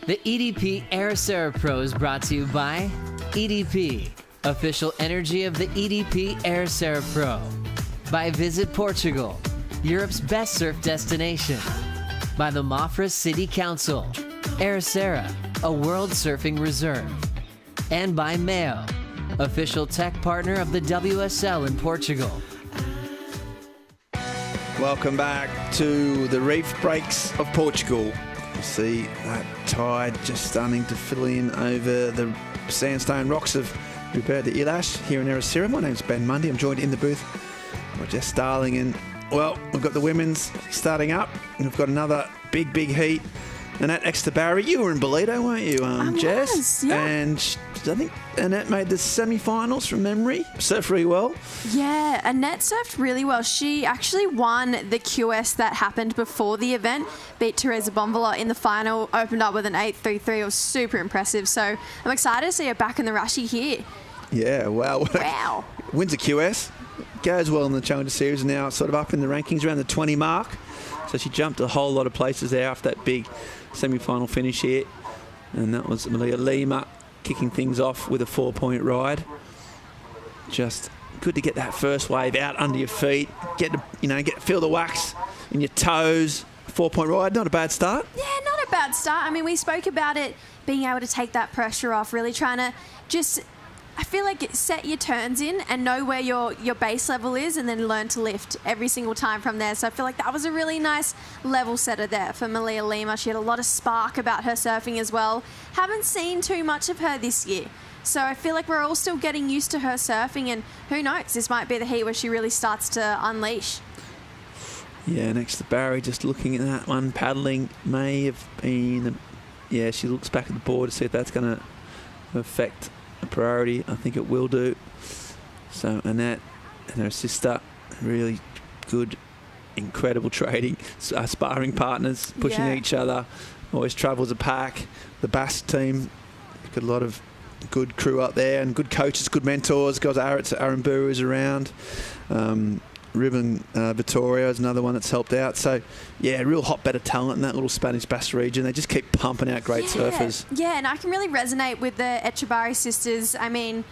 [SPEAKER 2] The EDP Ericeira Pro is brought to you by EDP, official energy of the EDP Ericeira Pro. By Visit Portugal, Europe's best surf destination. By the Mafra City Council, Ericeira, a world surfing reserve. And by Mayo, official tech partner of the WSL in Portugal.
[SPEAKER 20] Welcome back to the reef breaks of Portugal. You see that tide just starting to fill in over the sandstone rocks of Ribeira de Ilhas here in Ericeira. My name's Ben Mundy. I'm joined in the booth by Jess Starling, and well, we've got the women's starting up, and we've got another big heat. Annette Exter-Barry, you were in Bolito, weren't you, Jess?
[SPEAKER 4] Was, yeah.
[SPEAKER 20] And I think Annette made the semi-finals from memory. Surfed really well.
[SPEAKER 4] Yeah, Annette surfed really well. She actually won the QS that happened before the event, beat Teresa Bonvala in the final, opened up with an 8.33. It was super impressive. So I'm excited to see her back in the Rashi here.
[SPEAKER 20] Yeah, wow.
[SPEAKER 4] Wow.
[SPEAKER 20] Wins a QS, goes well in the Challenger Series, now sort of up in the rankings around the 20 mark. So she jumped a whole lot of places there after that big semi-final finish here. And that was Malia Lima kicking things off with a 4-point ride. Just good to get that first wave out under your feet, feel the wax in your toes. 4-point ride, not a bad start.
[SPEAKER 4] Yeah, not a bad start. I mean, we spoke about it being able to take that pressure off, really trying to just, I feel like, set your turns in and know where your base level is and then learn to lift every single time from there. So I feel like that was a really nice level setter there for Malia Lima. She had a lot of spark about her surfing as well. Haven't seen too much of her this year. So I feel like we're all still getting used to her surfing, and who knows, this might be the heat where she really starts to unleash.
[SPEAKER 20] Yeah, next to Barry, just looking at that one, paddling may have been... Yeah, she looks back at the board to see if that's going to affect a priority. I think it will do. So Annette and her sister, really good, incredible trading, sparring partners, pushing each other, always travel as a pack. The Bass team, got a lot of good crew up there and good coaches, good mentors. Got Aaron Buru's around. Ribbon Vittoria is another one that's helped out. So, yeah, real hotbed of talent in that little Spanish Bass region. They just keep pumping out great surfers.
[SPEAKER 4] Yeah, and I can really resonate with the Echevarri sisters. I mean,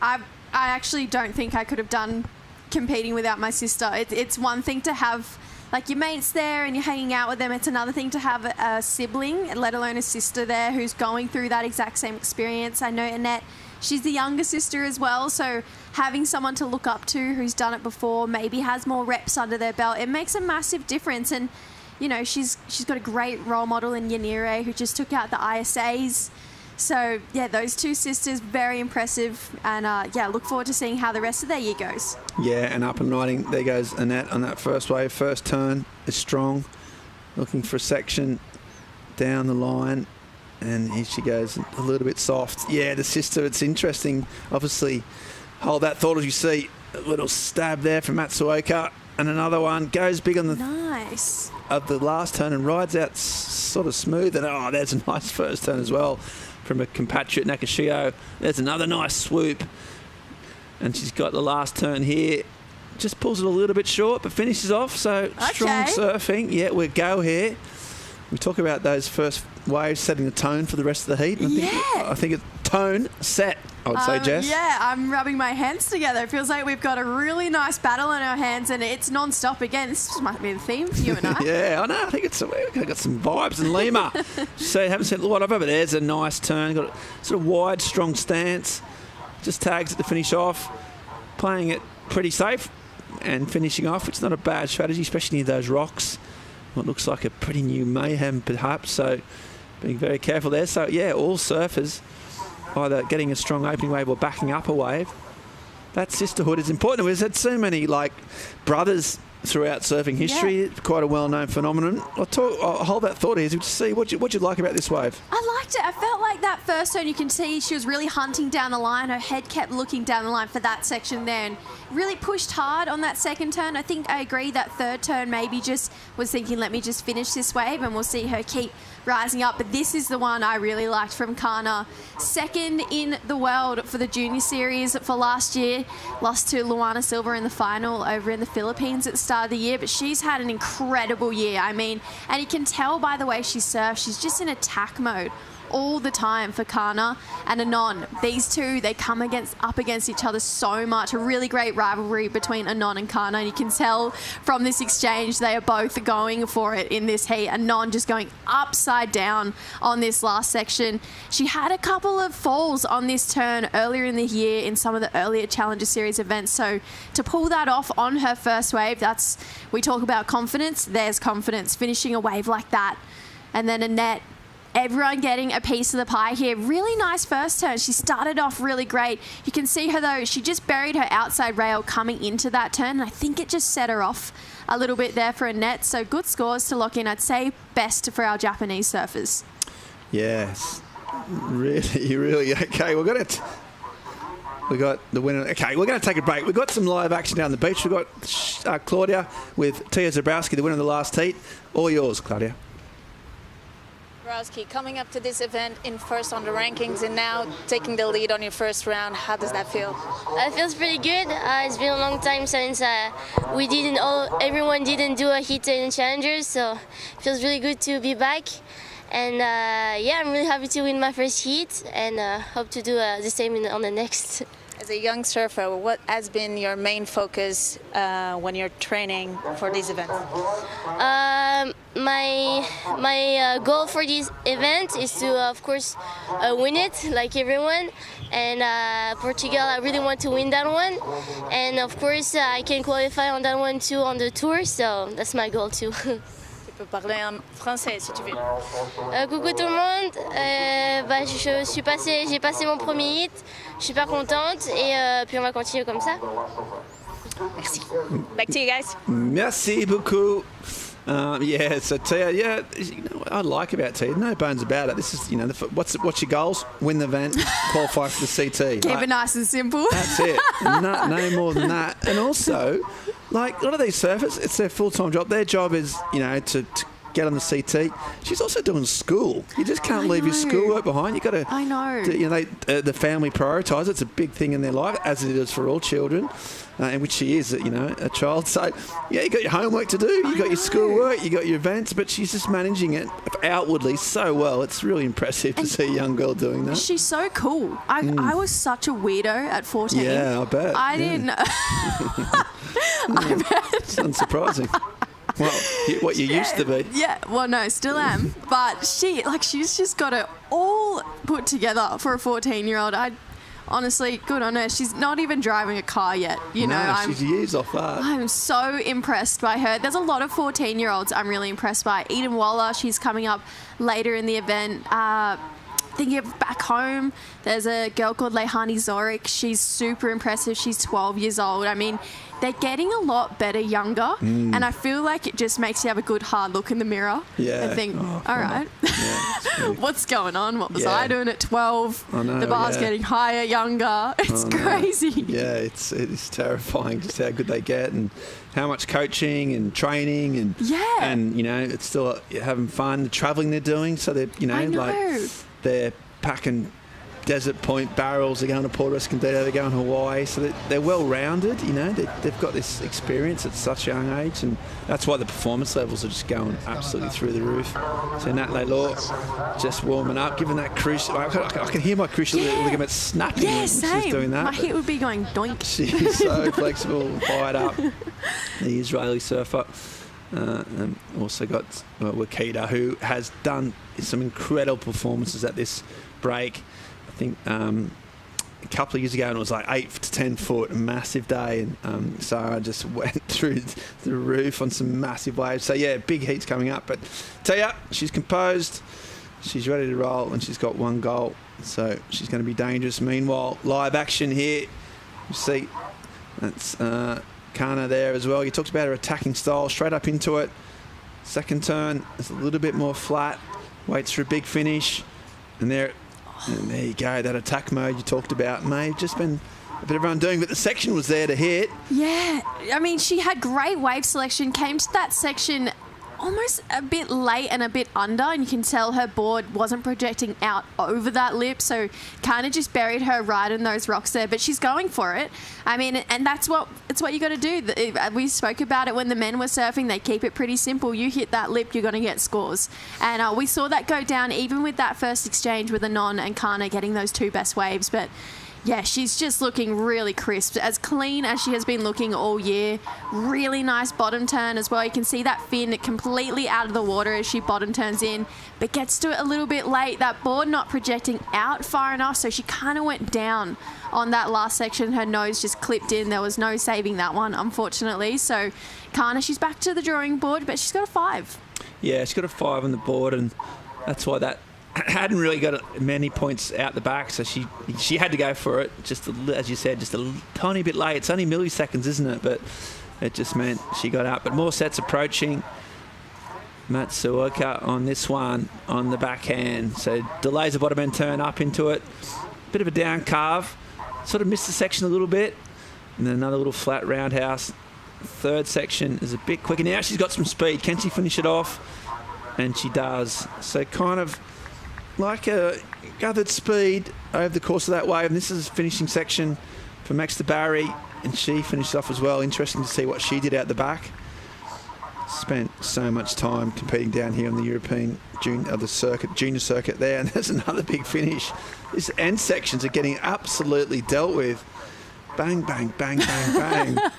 [SPEAKER 4] I actually don't think I could have done competing without my sister. It's one thing to have, like, your mates there and you're hanging out with them. It's another thing to have a sibling, let alone a sister there who's going through that exact same experience. I know Annette, she's the younger sister as well, so having someone to look up to who's done it before, maybe has more reps under their belt, it makes a massive difference. And, you know, she's got a great role model in Yanire who just took out the ISAs. So, yeah, those two sisters, very impressive. And, yeah, look forward to seeing how the rest of their year goes.
[SPEAKER 20] Yeah, and up and riding. There goes Annette on that first wave. First turn is strong. Looking for a section down the line. And here she goes, a little bit soft. Yeah, the sister, it's interesting. Obviously, hold that thought as you see. A little stab there from Matsuoka. And another one goes big on the
[SPEAKER 4] nice
[SPEAKER 20] of the last turn and rides out sort of smooth. And, oh, there's a nice first turn as well from a compatriot, Nakashio. There's another nice swoop. And she's got the last turn here. Just pulls it a little bit short, but finishes off. So, strong surfing. Yeah, we go here. We talk about those first waves setting the tone for the rest of the heat. I think it's tone set, I would say, Jess.
[SPEAKER 4] Yeah, I'm rubbing my hands together. It feels like we've got a really nice battle in our hands, and it's non-stop again. This might be the theme for you and I.
[SPEAKER 20] Yeah, I know. I think we've got some vibes in Lima. So haven't seen a lot of it, but there's a nice turn. Got a sort of wide, strong stance. Just tags it to finish off. Playing it pretty safe and finishing off, which is not a bad strategy, especially near those rocks. What looks like a pretty new mayhem, perhaps. So being very careful there. So, yeah, all surfers either getting a strong opening wave or backing up a wave. That sisterhood is important. We've had so many, like, brothers throughout surfing history. Yeah. Quite a well-known phenomenon. I'll hold that thought here to see what you like about this wave.
[SPEAKER 4] I liked it. I felt like that first turn, you can see she was really hunting down the line. Her head kept looking down the line for that section there and really pushed hard on that second turn. I think I agree that third turn maybe just was thinking, let me just finish this wave and we'll see her keep rising up. But this is the one I really liked from Kana. Second in the world for the junior series for last year. Lost to Luana Silva in the final over in the Philippines at the start of the year. But she's had an incredible year. I mean, and you can tell by the way she surfs, she's just in attack mode all the time for Kana and Anon. These two, they come up against each other so much. A really great rivalry between Anon and Kana. And you can tell from this exchange, they are both going for it in this heat. Anon just going upside down on this last section. She had a couple of falls on this turn earlier in the year in some of the earlier Challenger Series events. So to pull that off on her first wave, we talk about confidence. There's confidence, finishing a wave like that. And then Annette, everyone getting a piece of the pie here. Really nice first turn. She started off really great. You can see her though, she just buried her outside rail coming into that turn. And I think it just set her off a little bit there for Annette. So good scores to lock in. I'd say best for our Japanese surfers.
[SPEAKER 20] Yes, really. Okay, we got the winner. Okay, we're going to take a break. We've got some live action down the beach. We've got Claudia with Tia Zabrowski, the winner of the last heat. All yours, Claudia.
[SPEAKER 11] Zabrowski, coming up to this event in first on the rankings and now taking the lead on your first round, how does that feel?
[SPEAKER 21] It feels pretty good. It's been a long time since everyone didn't do a heat in Challengers, so it feels really good to be back. And yeah, I'm really happy to win my first heat and hope to do the same on the next.
[SPEAKER 11] As a young surfer, what has been your main focus when you're training for these events?
[SPEAKER 21] My goal for this event is to, of course, win it like everyone. And Portugal, I really want to win that one. And of course, I can qualify on that one too on the tour, so that's my goal too.
[SPEAKER 11] Tu peux parler en français si tu veux.
[SPEAKER 21] Coucou tout le monde, j'ai passé mon premier hit, je suis super contente et puis on va continuer comme ça.
[SPEAKER 11] Merci. Back to you guys.
[SPEAKER 5] Merci beaucoup. Yeah, so Tia, you know what I like about Tia, no bones about it. This is, you know, what's your goals? Win the event, qualify for the CT.
[SPEAKER 4] Keep it nice and simple.
[SPEAKER 5] That's it. No more than that. And also, like a lot of these surfers, it's their full-time job. Their job is, you know, to get on the CT. She's also doing school. You just can't leave your schoolwork behind. You got to.
[SPEAKER 4] I know.
[SPEAKER 5] You know, the family prioritise. It's a big thing in their life, as it is for all children. In which she is, you know, a child. So, yeah, you got your homework to do, you got your schoolwork, you got your events, but she's just managing it outwardly so well. It's really impressive to see a young girl doing that.
[SPEAKER 4] She's so cool. I was such a weirdo at 14.
[SPEAKER 5] Yeah, I bet.
[SPEAKER 4] I didn't. I bet.
[SPEAKER 5] It's unsurprising. Well, what you used to be.
[SPEAKER 4] Yeah, well, no, still am. But she's just got it all put together for a 14-year-old. Honestly, good on her. She's not even driving a car yet. You know,
[SPEAKER 5] she's years off that.
[SPEAKER 4] I'm so impressed by her. There's a lot of 14-year-olds I'm really impressed by. Eden Waller, she's coming up later in the event. Thinking of back home, there's a girl called Lehani Zorik. She's super impressive. She's 12 years old. I mean, they're getting a lot better younger, and I feel like it just makes you have a good hard look in the mirror and think, all right, what's going on? What was I doing at 12?
[SPEAKER 5] I know,
[SPEAKER 4] the bar's getting higher, younger. It's crazy.
[SPEAKER 5] Yeah, it is terrifying just how good they get and how much coaching and training and you know, it's still having fun. The travelling they're doing, so they're, you know, like they're packing Desert Point barrels, they're going to Puerto Escondido, they're going to Hawaii, so they're well-rounded, you know, they've got this experience at such a young age, and that's why the performance levels are just going absolutely through the roof. So Nat Laylor just warming up, giving that cruciate, I can hear my cruciate ligament snapping when she's doing that.
[SPEAKER 4] My hip would be going doink.
[SPEAKER 5] She's so flexible, fired up, the Israeli surfer. And also got Wakita, who has done some incredible performances at this break. I think a couple of years ago, and it was like 8 to 10 foot, a massive day, and Sarah just went through the roof on some massive waves. So yeah, big heats coming up. But Tia, she's composed, she's ready to roll, and she's got one goal, so she's going to be dangerous. Meanwhile, live action here. You see, that's Kana there as well. You talked about her attacking style, straight up into it. Second turn is a little bit more flat. Waits for a big finish, and there you go. That attack mode you talked about may have just been a bit of undoing, but the section was there to hit.
[SPEAKER 4] Yeah, I mean, she had great wave selection. Came to that section almost a bit late and a bit under, and you can tell her board wasn't projecting out over that lip, so kind of just buried her right in those rocks there, but she's going for it. I mean, and it's what you got to do. We spoke about it when the men were surfing. They keep it pretty simple. You hit that lip, you're going to get scores, and we saw that go down even with that first exchange with Anon and Kana getting those two best waves. But yeah, she's just looking really crisp, as clean as she has been looking all year. Really nice bottom turn as well. You can see that fin completely out of the water as she bottom turns in, but gets to it a little bit late. That board not projecting out far enough, so she kind of went down on that last section. Her nose just clipped in. There was no saving that one, unfortunately. So Kana, she's back to the drawing board, but she's got a 5.
[SPEAKER 5] Yeah, she's got a 5 on the board, and that's why that hadn't really got many points out the back, so she had to go for it. Just as you said, just a tiny bit late. It's only milliseconds, isn't it? But it just meant she got out. But more sets approaching. Matsuoka on this one on the backhand, so delays the bottom end turn up into it. Bit of a down carve, sort of missed the section a little bit, and then another little flat roundhouse. Third section is a bit quicker. Now she's got some speed. Can she finish it off? And she does. So kind of like a gathered speed over the course of that wave. And this is a finishing section for Max de Barry, and she finished off as well. Interesting to see what she did out the back. spent so much time competing down here on the European junior circuit there, and there's another big finish. These end sections are getting absolutely dealt with. Bang, bang, bang, bang, bang.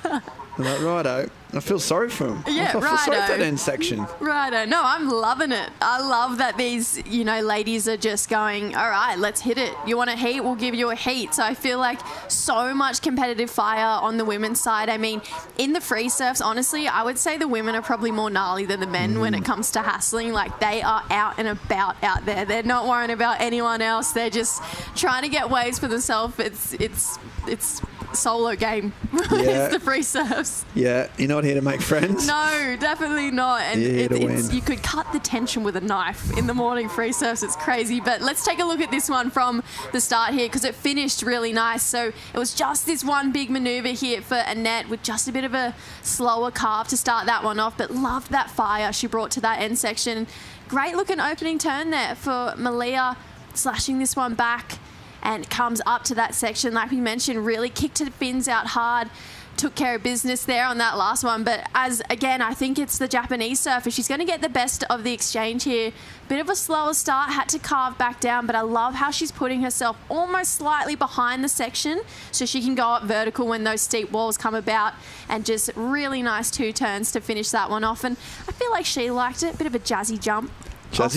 [SPEAKER 5] I'm like, righto. I feel sorry for him.
[SPEAKER 4] Yeah,
[SPEAKER 5] I feel sorry for that end section.
[SPEAKER 4] Righto. No, I'm loving it. I love that these, ladies are just going, all right, let's hit it. You want a heat? We'll give you a heat. So I feel like so much competitive fire on the women's side. I mean, in the free surfs, honestly, I would say the women are probably more gnarly than the men when it comes to hassling. Like, they are out and about out there. They're not worrying about anyone else. They're just trying to get waves for themselves. It's solo game. It's the free surfs.
[SPEAKER 5] Yeah, you're not here to make friends.
[SPEAKER 4] No, definitely not. And you could cut the tension with a knife in the morning free surfs. It's crazy. But let's take a look at this one from the start here, because it finished really nice. So it was just this one big maneuver here for Annette with just a bit of a slower carve to start that one off. But loved that fire she brought to that end section. Great looking opening turn there for Malia, slashing this one back. And comes up to that section, like we mentioned, really kicked her fins out hard, took care of business there on that last one. But again, I think it's the Japanese surfer. She's going to get the best of the exchange here. Bit of a slower start, had to carve back down, but I love how she's putting herself almost slightly behind the section so she can go up vertical when those steep walls come about, and just really nice 2 turns to finish that one off. And I feel like she liked it. Bit of a jazzy jump. Off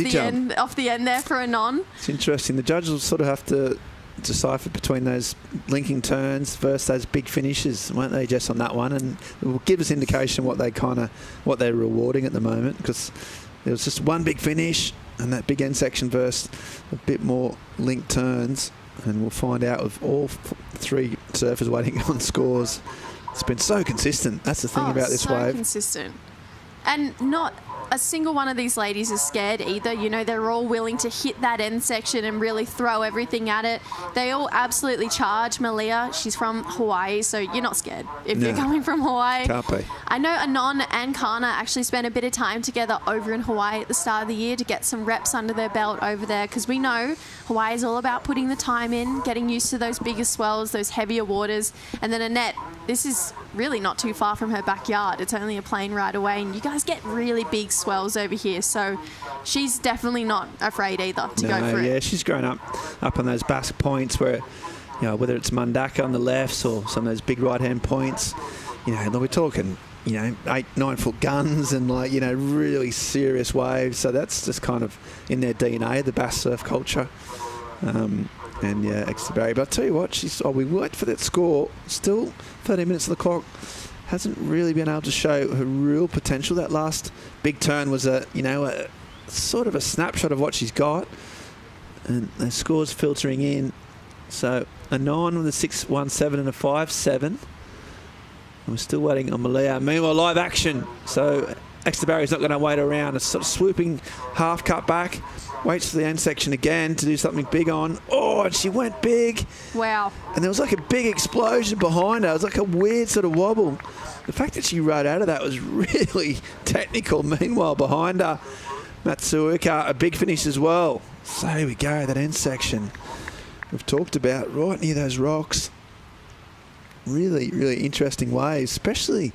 [SPEAKER 4] the end there for a non.
[SPEAKER 5] It's interesting. The judges will sort of have to decipher between those linking turns versus those big finishes, won't they, Jess, on that one? And it will give us indication what they're rewarding at the moment, because there was just one big finish and that big end section versus a bit more linked turns, and we'll find out with all 3 surfers waiting on scores. It's been so consistent. That's the thing about this wave.
[SPEAKER 4] Consistent. And not a single one of these ladies is scared either. They're all willing to hit that end section and really throw everything at it. They all absolutely charge. Malia, she's from Hawaii, so you're not scared if you're coming from Hawaii.
[SPEAKER 5] Can't be.
[SPEAKER 4] I know Anon and Kana actually spent a bit of time together over in Hawaii at the start of the year to get some reps under their belt over there, because we know Hawaii is all about putting the time in, getting used to those bigger swells, those heavier waters. And then Annette, this is really not too far from her backyard. It's only a plane ride away, and you guys get really big swells over here, so she's definitely not afraid either to go for it.
[SPEAKER 5] Yeah, she's grown up on those Basque points where, whether it's Mundaka on the lefts or some of those big right-hand points, we're talking, 8-9 foot guns and really serious waves. So that's just kind of in their DNA, the Basque surf culture. And yeah, extra barrier. But I'll tell you what, we worked for that score. Still 30 minutes on the clock. Hasn't really been able to show her real potential. That last big turn was a sort of a snapshot of what she's got. And the scores filtering in. So a 9 with a 6.17 and a 5.7. And we're still waiting on Malia. Meanwhile, live action. So extra barrier's not going to wait around. It's sort of swooping half cut back. Waits for the end section again to do something big on. Oh, and she went big.
[SPEAKER 4] Wow.
[SPEAKER 5] And there was like a big explosion behind her. It was like a weird sort of wobble. The fact that she rode out of that was really technical. Meanwhile, behind her, Matsuoka, a big finish as well. So here we go, that end section we've talked about, right near those rocks. Really, really interesting waves, especially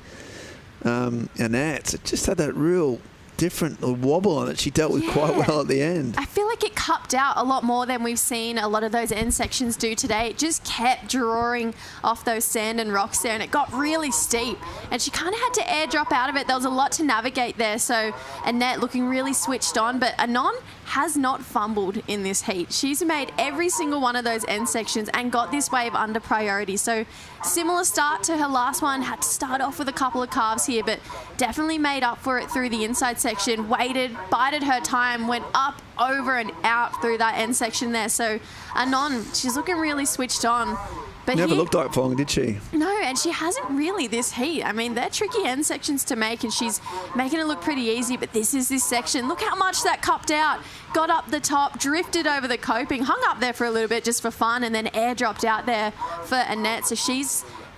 [SPEAKER 5] Annette. It just had that real different wobble on it. She dealt with quite well at the end.
[SPEAKER 4] I feel like it cupped out a lot more than we've seen a lot of those end sections do today. It just kept drawing off those sand and rocks there, and it got really steep, and she kind of had to airdrop out of it. There was a lot to navigate there, so Annette looking really switched on, but Anon has not fumbled in this heat. She's made every single one of those end sections and got this wave under priority. So similar start to her last one, had to start off with a couple of carves here, but definitely made up for it through the inside section, waited, bided her time, went up, over and out through that end section there. So Anon, she's looking really switched on. But
[SPEAKER 5] Never looked like falling, did she?
[SPEAKER 4] No, and she hasn't really this heat. I mean, they're tricky end sections to make, and she's making it look pretty easy, but this is this section. Look how much that cupped out. Got up the top, drifted over the coping, hung up there for a little bit just for fun, and then airdropped out there for Annette. So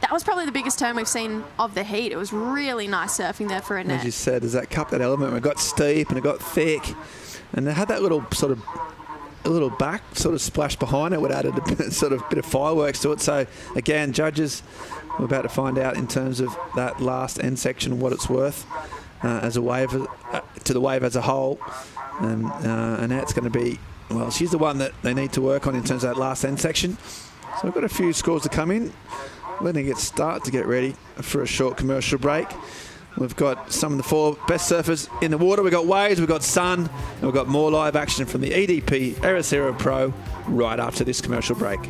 [SPEAKER 4] that was probably the biggest turn we've seen of the heat. It was really nice surfing there for Annette.
[SPEAKER 5] As you said, there's that cup, that element where it got steep and it got thick, and they had that little sort of a little back sort of splash behind it would add a sort of bit of fireworks to it. So again, judges, we're about to find out in terms of that last end section what it's worth.
[SPEAKER 20] as a wave to the wave as a whole. And Annette's going to be, well, she's the one that they need to work on in terms of that last end section. So we've got a few scores to come in. Letting it start to get ready for a short commercial break. We've got some of the 4 best surfers in the water. We've got waves, we've got sun, and we've got more live action from the EDP Ericeira Pro right after this commercial break.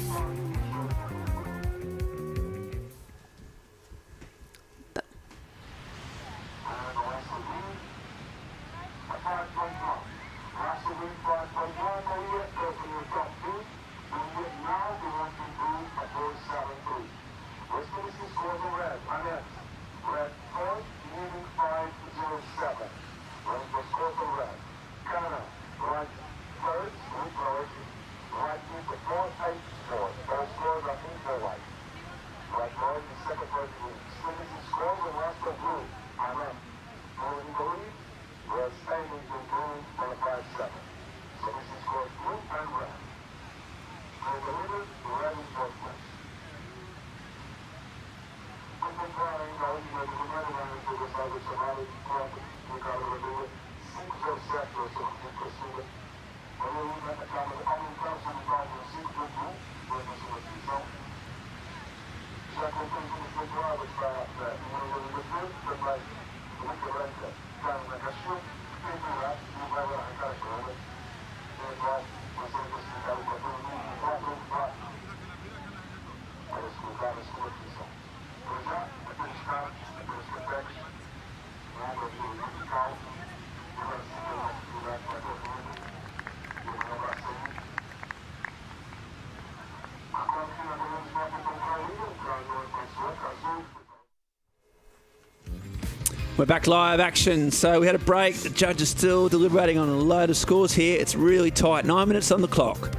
[SPEAKER 20] We're back live action. So we had a break. The judge is still deliberating on a load of scores here. It's really tight. 9 minutes on the clock.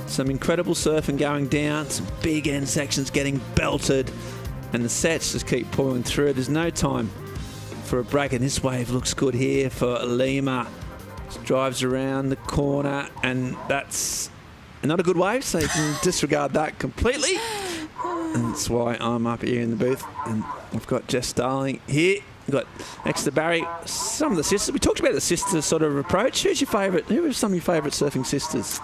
[SPEAKER 20] Some incredible surfing going down. Some big end sections getting belted. And the sets just keep pouring through. There's no time for a break. And this wave looks good here for Lima. Just drives around the corner. And that's not a good wave. So you can disregard that completely. And that's why I'm up here in the booth. And I've got Jess Starling here. We've got next to Barry, some of the sisters. We talked about the sister sort of approach. Who's your favourite? Who are some of your favourite surfing sisters?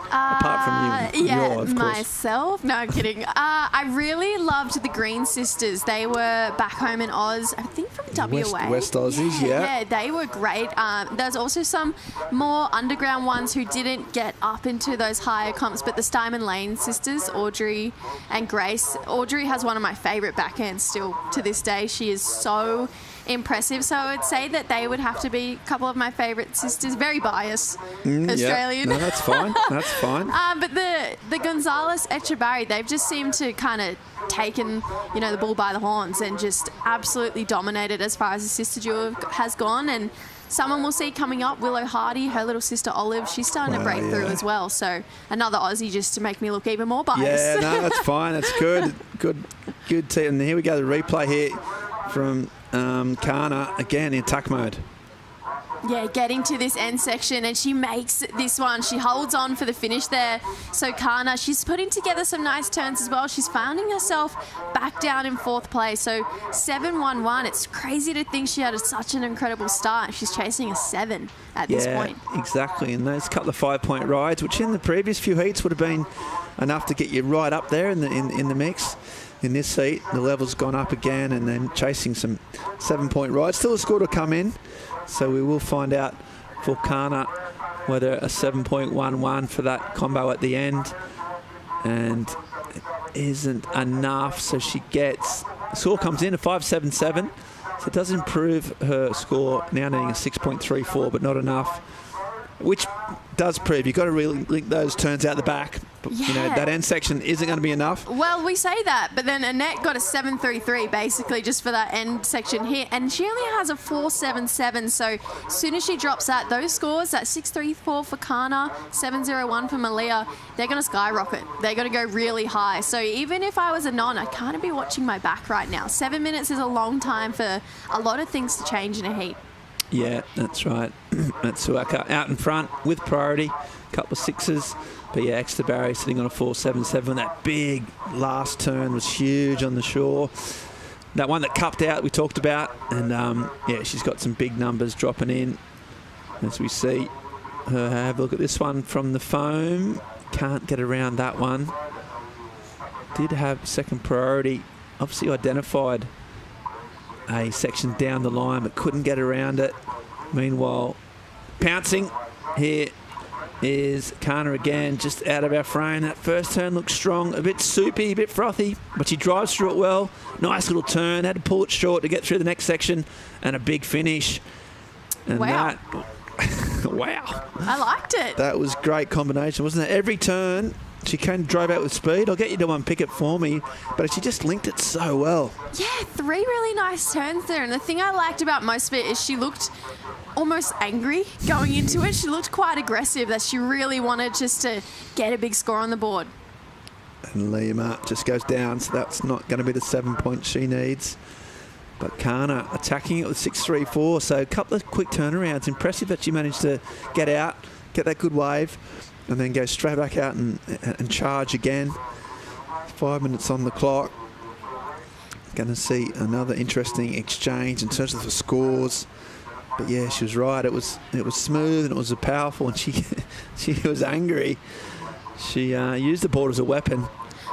[SPEAKER 20] Apart from you.
[SPEAKER 4] Yeah,
[SPEAKER 20] of course.
[SPEAKER 4] myself. No, I'm kidding. I really loved the Green Sisters. They were back home in Oz, I think from WA.
[SPEAKER 20] West Aussies, yeah.
[SPEAKER 4] Yeah, they were great. There's also some more underground ones who didn't get up into those higher comps, but the Steinman Lane sisters, Audrey and Grace. Audrey has one of my favourite backhands still to this day. She is so impressive. So I would say that they would have to be a couple of my favourite sisters. Very biased Australian.
[SPEAKER 20] Yeah. No, that's fine. That's fine.
[SPEAKER 4] But the Gonzalez Echebarri, they've just seemed to kind of taken, the bull by the horns and just absolutely dominated as far as the sister duo has gone. And someone we'll see coming up, Willow Hardy, her little sister Olive, she's starting to break through as well. So another Aussie just to make me look even more biased.
[SPEAKER 20] Yeah, no, that's fine. That's good. Good team. And here we go, the replay here from Kana, again in attack mode.
[SPEAKER 4] Yeah, getting to this end section, and she makes this one. She holds on for the finish there. So Kana, she's putting together some nice turns as well. She's finding herself back down in 4th place. So 7-1-1. It's crazy to think she had such an incredible start. She's chasing a 7 at this point.
[SPEAKER 20] Yeah, exactly. And those couple of 5-point rides, which in the previous few heats would have been enough to get you right up there in the mix. In this heat, the level's gone up again, and then chasing some 7-point rides. Still a score to come in, so we will find out for Kana whether a 7.11 for that combo at the end, and it isn't enough. So she gets, the score comes in a 5.77, so it does improve her score, now needing a 6.34, but not enough. Which does prove you've got to really link those turns out the back. But, that end section isn't going to be enough.
[SPEAKER 4] Well, we say that, but then Annette got a 7.33 basically just for that end section here, and she only has a 4.77. So as soon as she drops that, those scores, that 6.34 for Kana, 7.01 for Malia, they're going to skyrocket. They're going to go really high. So even if I was a non, I can't be watching my back right now. 7 minutes is a long time for a lot of things to change in a heat.
[SPEAKER 20] Yeah, that's right. Matsuaka out in front with priority, a couple of 6s. But yeah, Exeter Barry sitting on a 4.77. That big last turn was huge on the shore. that one that cupped out we talked about. And, yeah, she's got some big numbers dropping in as we see her have a look at this one from the foam. Can't get around that one. Did have second priority. Obviously identified a section down the line, but couldn't get around it. Meanwhile, pouncing here is Kana again, just out of our frame. That first turn looks strong, a bit soupy, a bit frothy, but she drives through it well. Nice little turn, had to pull it short to get through the next section, and a big finish. And
[SPEAKER 4] wow.
[SPEAKER 20] Wow.
[SPEAKER 4] I liked it.
[SPEAKER 20] That was great combination, wasn't it? Every turn, she kind of drove out with speed. I'll get you to unpick it for me, but she just linked it so well.
[SPEAKER 4] Yeah, 3 really nice turns there. And the thing I liked about most of it is she looked almost angry going into it. She looked quite aggressive, that she really wanted just to get a big score on the board.
[SPEAKER 20] And Lima just goes down, so that's not going to be the 7 points she needs. But Kana attacking it with 6-3-4, so a couple of quick turnarounds. Impressive that she managed to get out, get that good wave, and then go straight back out and charge again. 5 minutes on the clock. Going to see another interesting exchange in terms of the scores. But yeah, she was right. It was smooth and it was powerful, and she was angry. She used the board as a weapon.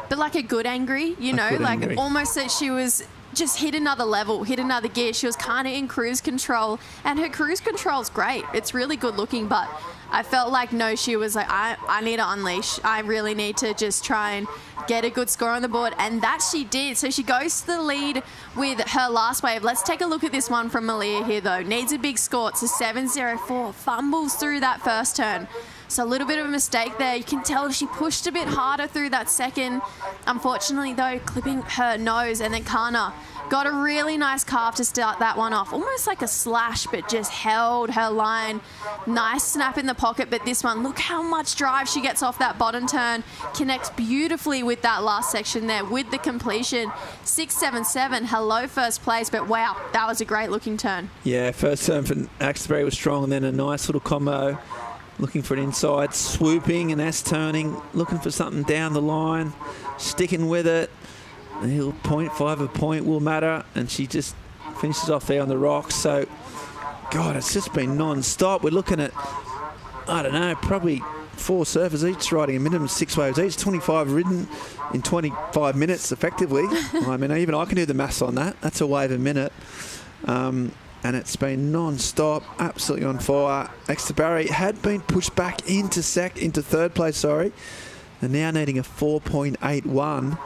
[SPEAKER 4] But like a good angry, you know, like
[SPEAKER 20] angry.
[SPEAKER 4] Almost that she was just hit another level, hit another gear. She was kind of in cruise control, and her cruise control's great. It's really good looking, but I felt like, no, she was like, I need to unleash. I really need to just try and get a good score on the board, and that she did. So she goes to the lead with her last wave. Let's take a look at this one from Malia here, though. Needs a big score. It's a 7-0-4. Fumbles through that first turn. So a little bit of a mistake there. You can tell she pushed a bit harder through that second. Unfortunately, though, clipping her nose, and then Kana got a really nice carve to start that one off. Almost like a slash, but just held her line. Nice snap in the pocket, but this one, look how much drive she gets off that bottom turn. Connects beautifully with that last section there with the completion. 6-7-7, hello first place, but wow, that was a great looking turn.
[SPEAKER 20] Yeah, first turn for Axberry was strong, and then a nice little combo. Looking for an inside, swooping and S-turning, looking for something down the line, sticking with it. A 0.5 a point will matter, and she just finishes off there on the rocks. So, God, it's just been non-stop. We're looking at, I don't know, probably 4 surfers each riding a minimum 6 waves each, 25 ridden in 25 minutes effectively. I mean, even I can do the maths on that. That's a wave a minute. And it's been non-stop, absolutely on fire. Axberry had been pushed back into third place, and now needing a 4.81.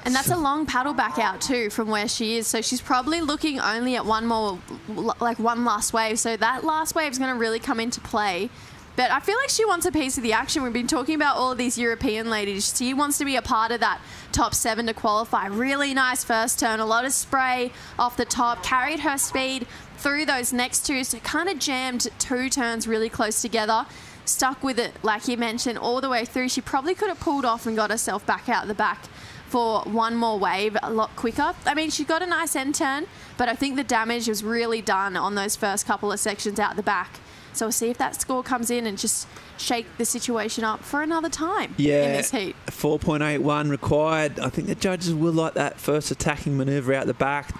[SPEAKER 4] And that's a long paddle back out too from where she is. So she's probably looking only at one last wave. So that last wave is going to really come into play. But I feel like she wants a piece of the action. We've been talking about all of these European ladies. She wants to be a part of that top 7 to qualify. Really nice first turn. A lot of spray off the top. Carried her speed through those next 2. So kind of jammed 2 turns really close together. Stuck with it, like you mentioned, all the way through. She probably could have pulled off and got herself back out the back for one more wave a lot quicker. I mean, she got a nice end turn, but I think the damage was really done on those first couple of sections out the back. So we'll see if that score comes in and just shake the situation up for another time in this heat.
[SPEAKER 20] 4.81 required. I think the judges will like that first attacking manoeuvre out the back.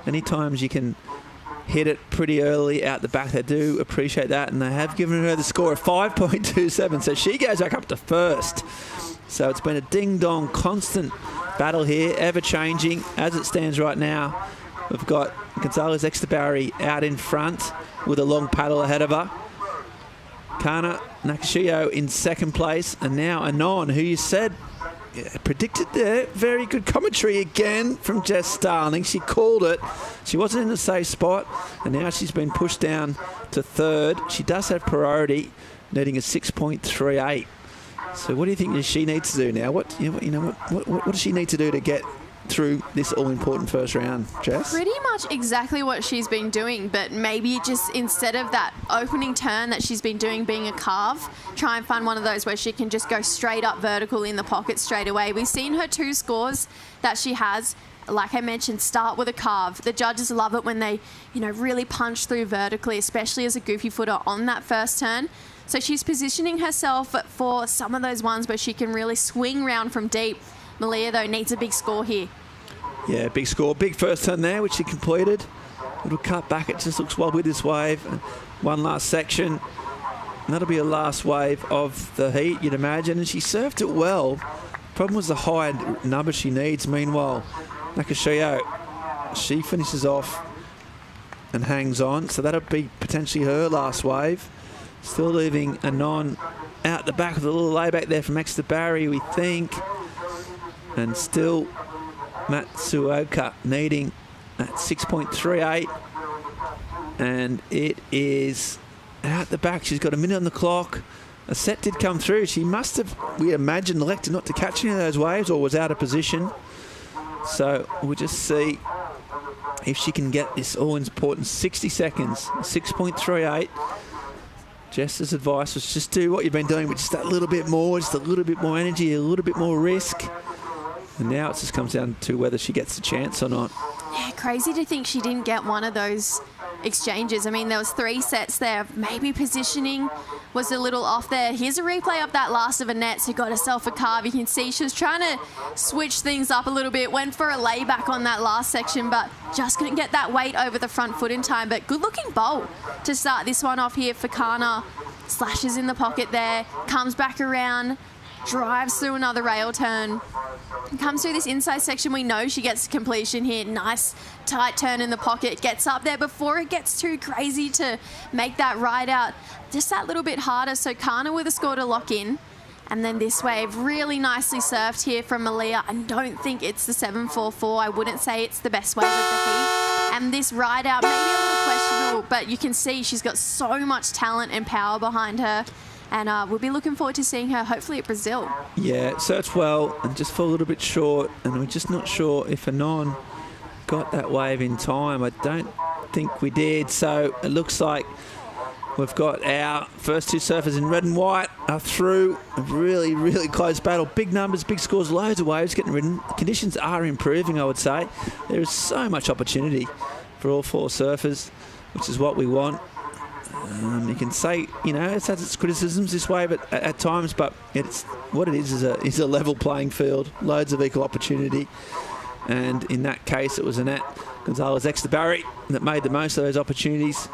[SPEAKER 20] Many times you can hit it pretty early out the back. They do appreciate that, and they have given her the score of 5.27. So she goes back up to first. So it's been a ding-dong constant battle here, ever-changing as it stands right now. We've got Gonzalez Axberry out in front with a long paddle ahead of her. Kana Nakashio in second place, and now Anon, who you said predicted there. Very good commentary again from Jess Starling. She called it. She wasn't in the safe spot, and now she's been pushed down to third. She does have priority, needing a 6.38. So what do you think she needs to do now? What does she need to do to get through this all-important first round, Jess?
[SPEAKER 4] Pretty much exactly what she's been doing, but maybe just instead of that opening turn that she's been doing being a carve, try and find one of those where she can just go straight up vertical in the pocket straight away. We've seen her 2 scores that she has, like I mentioned, start with a carve. The judges love it when they, really punch through vertically, especially as a goofy footer on that first turn. So she's positioning herself for some of those ones where she can really swing round from deep. Malia, though, needs a big score here.
[SPEAKER 20] Yeah, big score. Big first turn there, which she completed. Little cut back. It just looks wobbly, this wave. And one last section. And that'll be a last wave of the heat, you'd imagine. And she surfed it well. Problem was the high number she needs. Meanwhile, Nakashio, she finishes off and hangs on. So that'll be potentially her last wave. Still leaving Anon out the back with a little layback there from Exeter Barry, we think. And still Matsuoka needing at 6.38. And it is out the back. She's got a minute on the clock. A set did come through. She must have, we imagine, elected not to catch any of those waves or was out of position. So we'll just see if she can get this all-important 60 seconds, 6.38. Jess's advice was just do what you've been doing, but just a little bit more, just a little bit more energy, a little bit more risk. And now it just comes down to whether she gets the chance or not.
[SPEAKER 4] Yeah, crazy to think she didn't get one of those exchanges. I mean, there was 3 sets there. Maybe positioning was a little off there. Here's a replay of that last of Annette, who got herself a carve. You can see she was trying to switch things up a little bit, went for a layback on that last section, but just couldn't get that weight over the front foot in time. But good-looking bowl to start this one off here for Kana. Slashes in the pocket there, comes back around, drives through another rail turn. Comes through this inside section. We know she gets completion here. Nice tight turn in the pocket. Gets up there before it gets too crazy to make that ride out. Just that little bit harder. So Kana with a score to lock in. And then this wave really nicely surfed here from Malia. I don't think it's the 744. I wouldn't say it's the best wave of the heat. And this ride out, maybe a little questionable, but you can see she's got so much talent and power behind her. And we'll be looking forward to seeing her hopefully at Brazil.
[SPEAKER 20] Yeah, surfed well and just fell a little bit short. And we're just not sure if Anon got that wave in time. I don't think we did. So it looks like we've got our first 2 surfers in red and white are through. A really, really close battle. Big numbers, big scores, loads of waves getting ridden. Conditions are improving, I would say. There is so much opportunity for all 4 surfers, which is what we want. You can say, you know, it has its criticisms, this wave at times, but it's what it is a level playing field, loads of equal opportunity. And in that case, it was Annette Gonzalez Exeter Barry that made the most of those opportunities.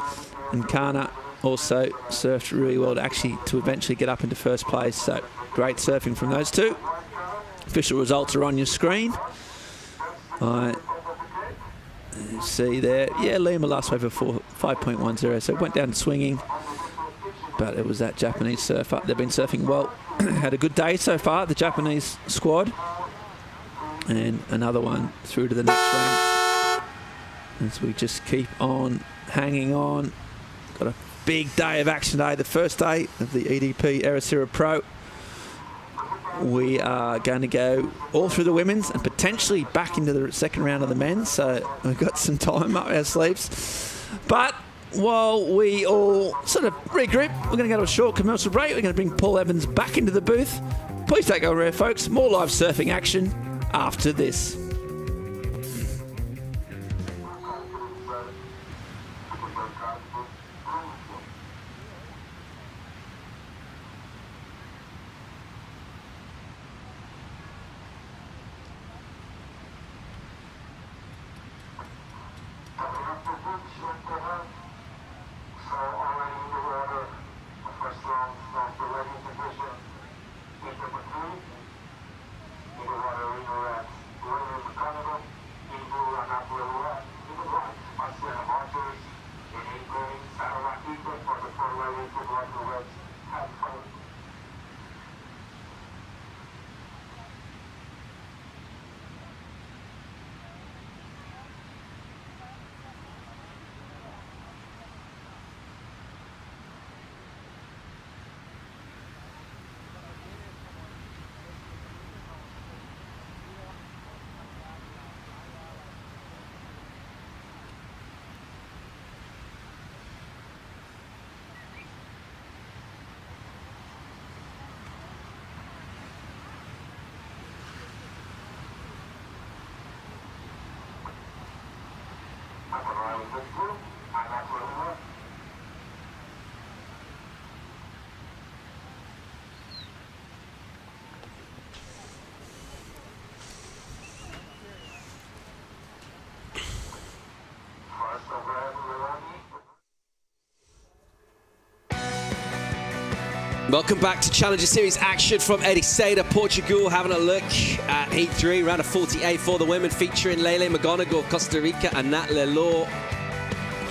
[SPEAKER 20] And Kana also surfed really well to eventually get up into first place. So great surfing from those 2. Official results are on your screen. See there, yeah, Lima last wave of 5.10, so it went down swinging, but it was that Japanese surfer. They've been surfing well, had a good day so far, the Japanese squad, and another one through to the next round as we just keep on hanging on. Got a big day of action today, the first day of the EDP Ericeira Pro. We are going to go all through the women's and potentially back into the second round of the men's. So we've got some time up our sleeves. But while we all sort of regroup, we're going to go to a short commercial break. We're going to bring Paul Evans back into the booth. Please don't go anywhere, folks. More live surfing action after this.
[SPEAKER 3] Welcome back to Challenger Series action from Ericeira, Portugal. Having a look at Heat 3, round of 48 for the women, featuring Lele McGonigal of Costa Rica and Nat Lelor.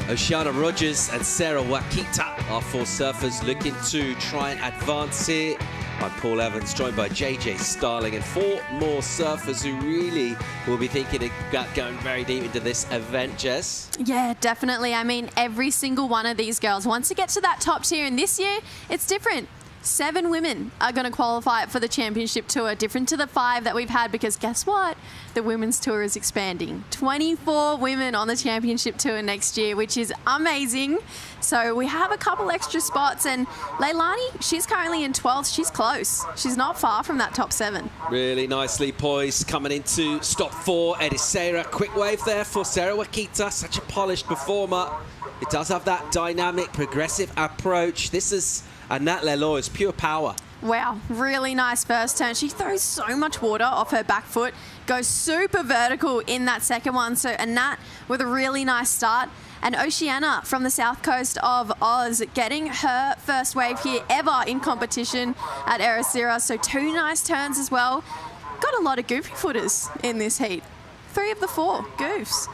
[SPEAKER 3] Oceana Rogers and Sarah Wakita are four surfers looking to try and advance here. I'm Paul Evans, joined by JJ Starling, and four more surfers who really will be thinking about going very deep into this event, Jess.
[SPEAKER 4] Yeah, definitely. I mean, every single one of these girls wants to get to that top tier, and this year it's different. 7 women are going to qualify for the championship tour, different to the 5 that we've had, because guess what? The women's tour is expanding. 24 women on the championship tour next year, which is amazing. So we have a couple extra spots, and Leilani, she's currently in 12th. She's close. She's not far from that top 7.
[SPEAKER 3] Really nicely poised coming into stop 4. Ericeira, quick wave there for Sarah Wakita, such a polished performer. It does have that dynamic, progressive approach. This is Nat Lelor, is pure power.
[SPEAKER 4] Wow, really nice first turn. She throws so much water off her back foot, goes super vertical in that second one. So Nat with a really nice start. And Oceana from the south coast of Oz getting her first wave here ever in competition at Ericeira. So 2 nice turns as well. Got a lot of goofy footers in this heat. 3 of the 4 goofs.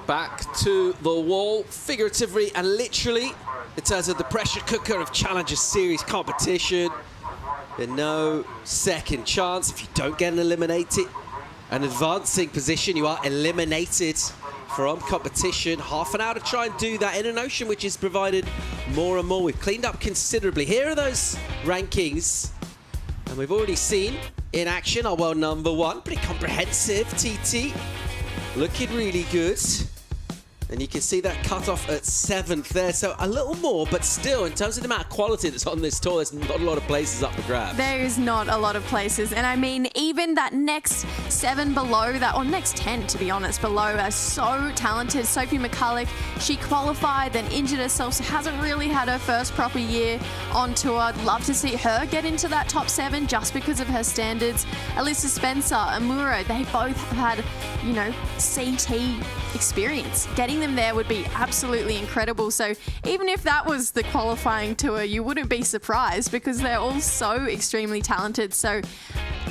[SPEAKER 3] Back to the wall, figuratively and literally, in terms of the pressure cooker of Challenger Series competition. There's no second chance if you don't get eliminated. An advancing position, you are eliminated from competition. Half an hour to try and do that in an ocean which is provided more and more. We've cleaned up considerably. Here are those rankings. And we've already seen in action our world number 1. Pretty comprehensive, TT. Looking really good. And you can see that cut off at 7th there. So a little more, but still, in terms of the amount of quality that's on this tour, there's not a lot of places up for grabs.
[SPEAKER 4] There is not a lot of places. And I mean, even that next 7 below that, or next 10, to be honest, below are so talented. Sophie McCulloch, she qualified, then injured herself, so hasn't really had her first proper year on tour. I'd love to see her get into that top 7 just because of her standards. Alyssa Spencer, Amuro, they both have had, you know, CT experience. Getting them there would be absolutely incredible. So even if that was the qualifying tour, you wouldn't be surprised because they're all so extremely talented. So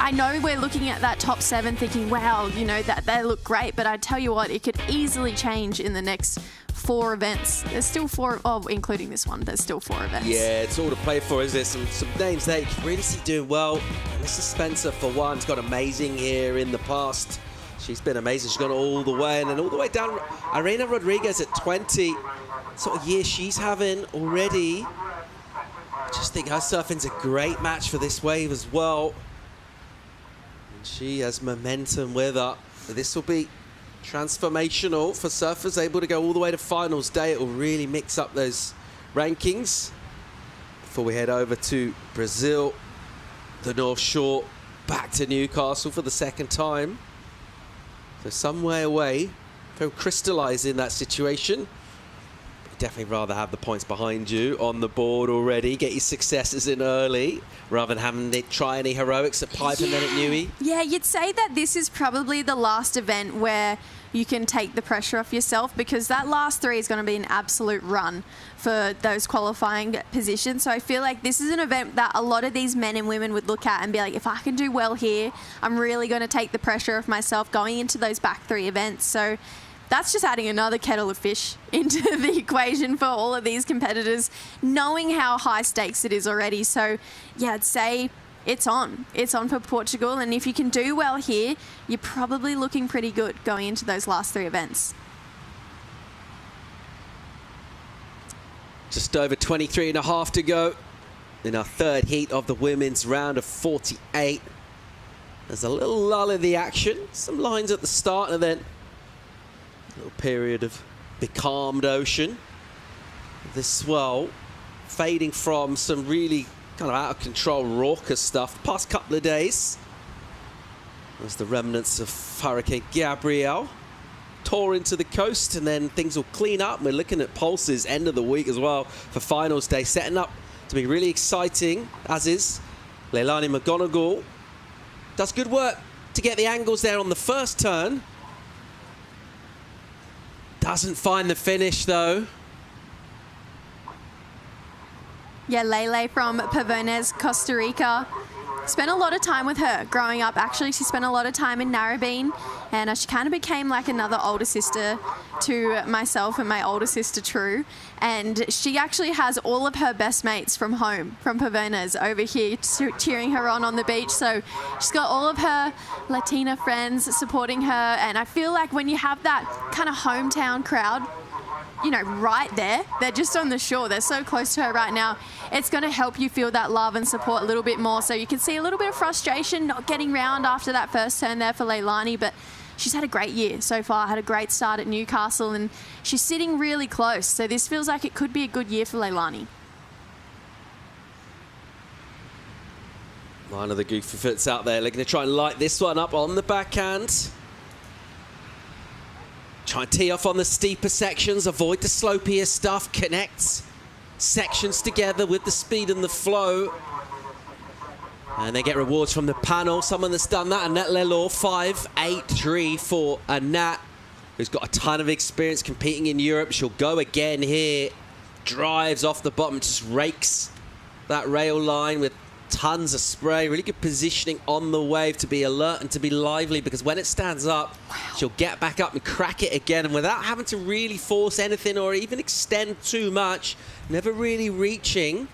[SPEAKER 4] I know we're looking at that top 7 thinking, wow, you know, that they look great, but I tell you what, it could easily change in the next 4 events. There's still 4, including this one, there's still 4 events.
[SPEAKER 3] Yeah, it's all to play for, is there? Some names there you can really see doing well. Alyssa Spencer, for one, has got amazing here in the past. She's been amazing. She's gone all the way, and then all the way down. Irene Rodriguez at 20. Sort of year she's having already. I just think her surfing's a great match for this wave as well. And she has momentum with her. This will be transformational for surfers able to go all the way to finals day. It will really mix up those rankings. Before we head over to Brazil, the North Shore, back to Newcastle for the 2nd time. So some way away from crystallising that situation. But definitely rather have the points behind you on the board already. Get your successes in early rather than having to try any heroics at Pipe and then at Newey.
[SPEAKER 4] Yeah, you'd say that this is probably the last event where you can take the pressure off yourself, because that last 3 is going to be an absolute run for those qualifying positions. So I feel like this is an event that a lot of these men and women would look at and be like, if I can do well here, I'm really going to take the pressure off myself going into those back 3 events. So that's just adding another kettle of fish into the equation for all of these competitors, knowing how high stakes it is already. So yeah, I'd say it's on. It's on for Portugal, and if you can do well here, you're probably looking pretty good going into those last 3 events.
[SPEAKER 3] Just over 23 and a half to go in our 3rd heat of the women's round of 48. There's a little lull in the action, some lines at the start, and then a little period of becalmed ocean. The swell fading from some really kind of out of control, raucous stuff the past couple of days. There's the remnants of Hurricane Gabrielle tore into the coast, and then things will clean up. We're looking at pulses end of the week as well for finals day, setting up to be really exciting, as is Leilani McGonigal. Does good work to get the angles there on the first turn. Doesn't find the finish though.
[SPEAKER 4] Yeah, Lele from Pavones, Costa Rica. Spent a lot of time with her growing up. Actually, she spent a lot of time in Narrabeen, and she kind of became like another older sister to myself and my older sister, True. And she actually has all of her best mates from home, from Pavones, over here cheering her on the beach. So she's got all of her Latina friends supporting her, and I feel like when you have that kind of hometown crowd, you know, right there, they're just on the shore, they're so close to her right now, it's going to help you feel that love and support a little bit more. So you can see a little bit of frustration not getting round after that first turn there for Leilani, but she's had a great year so far, had a great start at Newcastle, and she's sitting really close, so this feels like it could be a good year for Leilani.
[SPEAKER 3] One of the goofy foots out there looking to try and light this one up on the backhand. Try and tee off on the steeper sections, avoid the slopier stuff, connects sections together with the speed and the flow. And they get rewards from the panel. Someone that's done that, Annette Lelor, 5-8-3 for Annette, who's got a ton of experience competing in Europe. She'll go again here, drives off the bottom, just rakes that rail line with tons of spray, really good positioning on the wave to be alert and to be lively, because when it stands up, she'll get back up and crack it again, and without having to really force anything or even extend too much, never really reaching,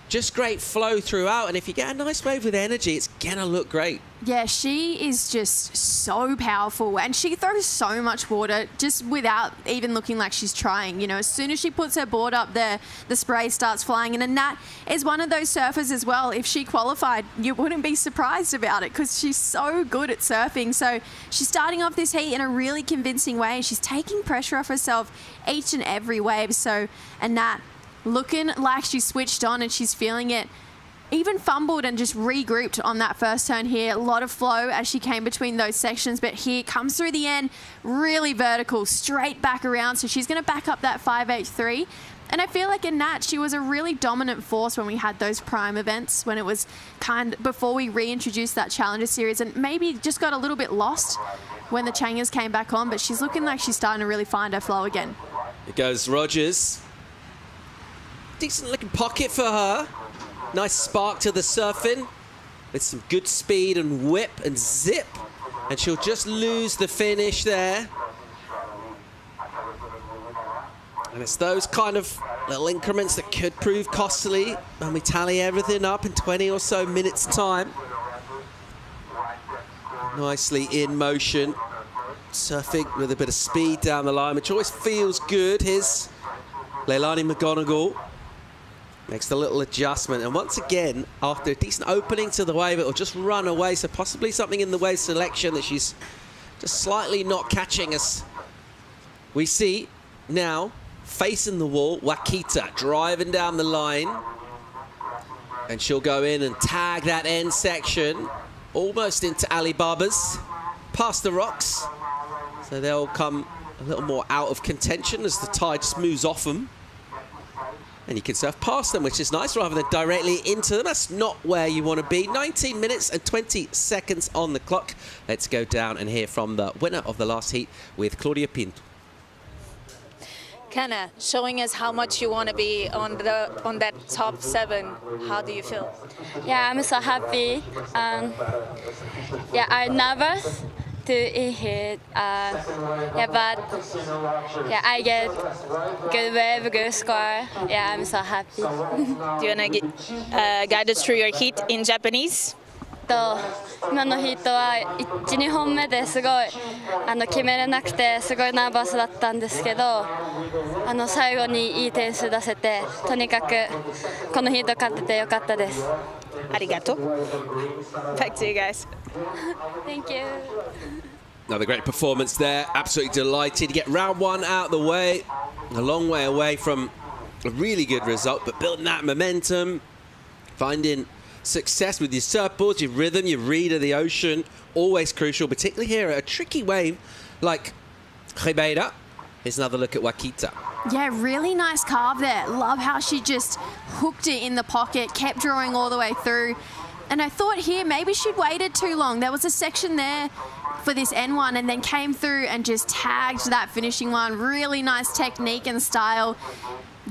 [SPEAKER 3] just great flow throughout. And if you get a nice wave with energy, it's gonna look great.
[SPEAKER 4] Yeah, she is just so powerful, and she throws so much water just without even looking like she's trying. You know, as soon as she puts her board up there, the spray starts flying. And Nat is one of those surfers as well. If she qualified, you wouldn't be surprised about it, because she's so good at surfing. So she's starting off this heat in a really convincing way. She's taking pressure off herself each and every wave. So, and Nat looking like she's switched on and she's feeling it. Even fumbled and just regrouped on that first turn here. A lot of flow as she came between those sections, but here comes through the end, really vertical, straight back around. So she's going to back up that 5-8-3. And I feel like in Nat, she was a really dominant force when we had those prime events, when it was before we reintroduced that Challenger Series, and maybe just got a little bit lost when the Changers came back on, but she's looking like she's starting to really find her flow again.
[SPEAKER 3] It goes Rogers. Decent looking pocket for her. Nice spark to the surfing with some good speed and whip and zip. And she'll just lose the finish there. And it's those kind of little increments that could prove costly when we tally everything up in 20 or so minutes time. Nicely in motion. Surfing with a bit of speed down the line, which always feels good. Here's Leilani McGonigal. Makes the little adjustment, and once again, after a decent opening to the wave, it'll just run away. So possibly something in the wave selection that she's just slightly not catching us. We see now, facing the wall, Wakita driving down the line. And she'll go in and tag that end section, almost into Alibaba's, past the rocks. So they'll come a little more out of contention as the tide just moves off them. And you can surf past them, which is nice, rather than directly into them. That's not where you want to be. 19 minutes and 20 seconds on the clock. Let's go down and hear from the winner of the last heat with Claudia Pinto.
[SPEAKER 11] Kinda showing us how much you want to be on that top 7. How do you feel?
[SPEAKER 21] Yeah, I'm so happy. Yeah, I'm nervous to hit. Yeah, but yeah, I get good wave, good score. Yeah, I'm so happy.
[SPEAKER 11] Do you want to guide us through your heat in Japanese?
[SPEAKER 21] 今のヒットは1、2本目ですごい決めれなくてすごいナーバスだったんですけど最後にいい点数出せてとにかくこのヒート勝っててよかったです。
[SPEAKER 11] ありがとう。Back to you guys.
[SPEAKER 21] Thank you.
[SPEAKER 3] Another great performance there. Absolutely delighted to get round 1 out of the way. A long way away from a really good result, but building that momentum, finding success with your surfboards, your rhythm, your read of the ocean, always crucial, particularly here at a tricky wave like Ribeira. Here's another look at Wakita.
[SPEAKER 4] Yeah, really nice carve there. Love how she just hooked it in the pocket, kept drawing all the way through. And I thought here maybe she'd waited too long. There was a section there for this N1 and then came through and just tagged that finishing one. Really nice technique and style.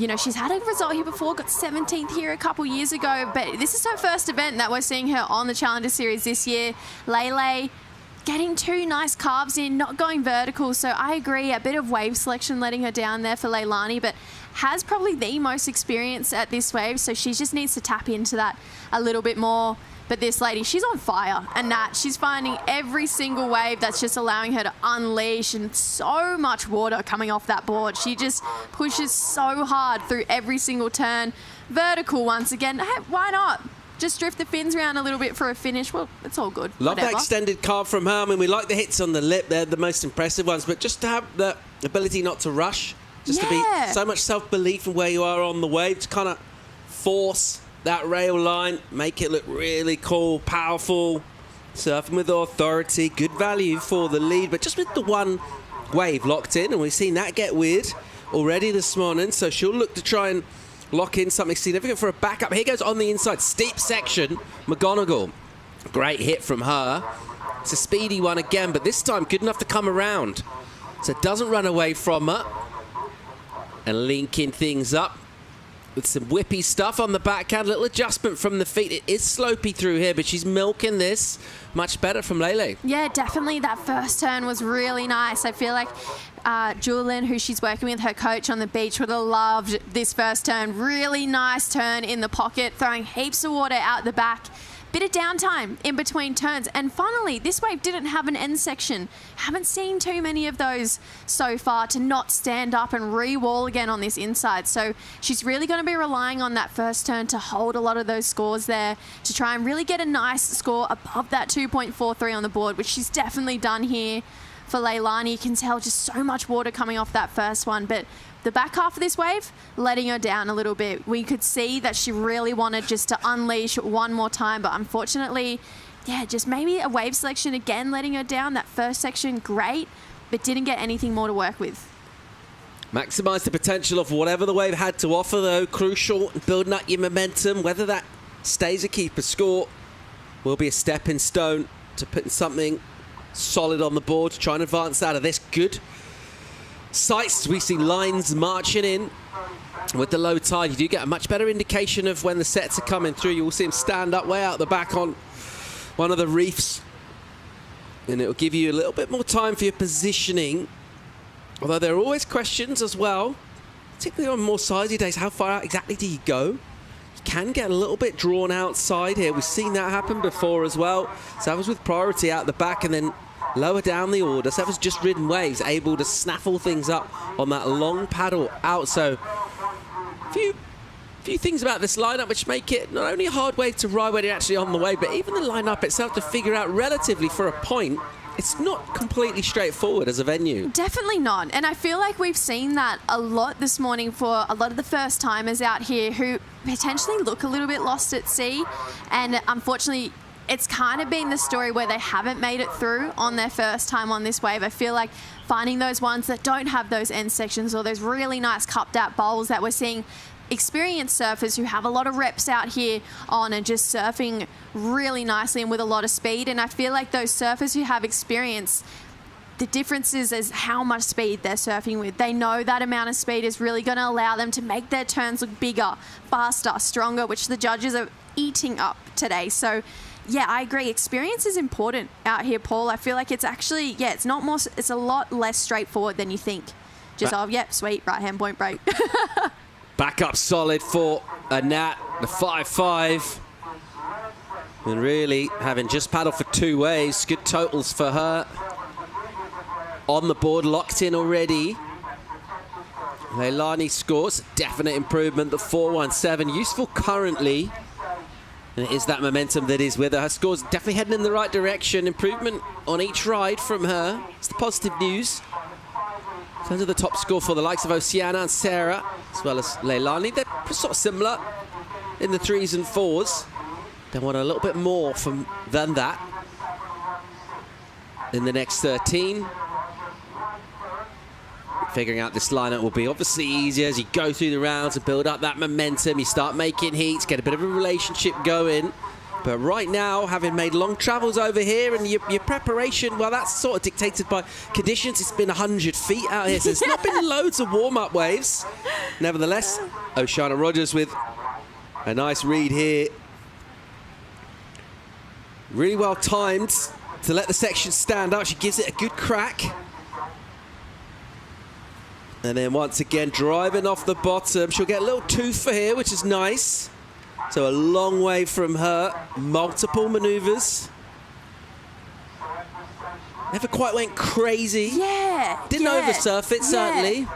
[SPEAKER 4] you know, she's had a result here before, got 17th here a couple years ago, but this is her first event that we're seeing her on the Challenger Series this year. Lele getting 2 nice carves in, not going vertical, so I agree, a bit of wave selection letting her down there for Leilani, but has probably the most experience at this wave, so she just needs to tap into that a little bit more. But this lady, she's on fire, and Nat, she's finding every single wave that's just allowing her to unleash, and so much water coming off that board. She just pushes so hard through every single turn. Vertical once again, hey, why not? Just drift the fins around a little bit for a finish. Well, it's all good.
[SPEAKER 3] Love
[SPEAKER 4] Whatever.
[SPEAKER 3] that extended carve from her. I mean, we like the hits on the lip. They're the most impressive ones. But just to have the ability not to rush, just to be so much self-belief in where you are on the wave, to kind of force that rail line, make it look really cool, powerful, surfing with authority, good value for the lead. But just with the one wave locked in, and we've seen that get weird already this morning. So she'll look to try and lock in something significant for a backup. Here goes on the inside, steep section, McGonigal. Great hit from her. It's a speedy one again, but this time good enough to come around. So it doesn't run away from her. And linking things up with some whippy stuff on the backhand. Little adjustment from the feet. It is slopey through here, but she's milking this much better from Lele.
[SPEAKER 4] Yeah, definitely. That first turn was really nice. I feel like Julian, who she's working with, her coach on the beach, would have loved this first turn. Really nice turn in the pocket, throwing heaps of water out the back. Bit of downtime in between turns. And finally, this wave didn't have an end section. Haven't seen too many of those so far to not stand up and re-wall again on this inside. So she's really going to be relying on that first turn to hold a lot of those scores there, to try and really get a nice score above that 2.43 on the board, which she's definitely done here for Leilani. You can tell just so much water coming off that first one, but the back half of this wave, letting her down a little bit. We could see that she really wanted just to unleash one more time, but unfortunately, yeah, just maybe a wave selection again letting her down. That first section, great, but didn't get anything more to work with.
[SPEAKER 3] Maximise the potential of whatever the wave had to offer, though. Crucial, building up your momentum. Whether that stays a keeper score will be a stepping stone to putting something solid on the board, try and advance out of this. Good sights. We see lines marching in with the low tide. You do get a much better indication of when the sets are coming through. You will see them stand up way out the back on one of the reefs, and it will give you a little bit more time for your positioning. Although there are always questions as well, particularly on more sidey days. How far out exactly do you go? You can get a little bit drawn outside here. We've seen that happen before as well. So that was with priority out the back and then lower down the order. So that was just ridden waves, able to snaffle things up on that long paddle out. So a few things about this lineup which make it not only a hard wave to ride when you're actually on the wave, but even the lineup itself to figure out relatively for a point. It's not completely straightforward as a venue.
[SPEAKER 4] Definitely not. And I feel like we've seen that a lot this morning for a lot of the first timers out here who potentially look a little bit lost at sea. And unfortunately, it's kind of been the story where they haven't made it through on their first time on this wave. I feel like finding those ones that don't have those end sections or those really nice cupped out bowls that we're seeing experienced surfers who have a lot of reps out here on and just surfing really nicely and with a lot of speed. And I feel like those surfers who have experience, the difference is how much speed they're surfing with. They know that amount of speed is really going to allow them to make their turns look bigger, faster, stronger, which the judges are eating up today. So yeah, I agree. Experience is important out here, Paul. I feel like it's actually, yeah, it's not more, it's a lot less straightforward than you think. Just, oh, yep, sweet, right hand point break.
[SPEAKER 3] Back up solid for a Nat, the 5-5. And really, having just paddled for 2 waves, good totals for her. On the board, locked in already. Leilani scores, definite improvement, the 4-1-7. Useful currently. And it is that momentum that is with her. Her score's definitely heading in the right direction. Improvement on each ride from her. It's the positive news. In terms of the top score for the likes of Oceana and Sarah, as well as Leilani, they're sort of similar in the 3s and 4s. They want a little bit more than that in the next 13. Figuring out this lineup will be obviously easier as you go through the rounds and build up that momentum. You start making heats, get a bit of a relationship going But right now, having made long travels over here, and your preparation, well, that's sort of dictated by conditions. It's been 100 feet out here, so there's not been loads of warm-up waves. Nevertheless, Oceana Rogers with a nice read here. Really well timed to let the section stand up. She gives it a good crack. And then once again, driving off the bottom. She'll get a little tooth for here, which is nice. So a long way from her. Multiple maneuvers. Never quite went crazy.
[SPEAKER 4] Yeah.
[SPEAKER 3] Didn't oversurf it, certainly.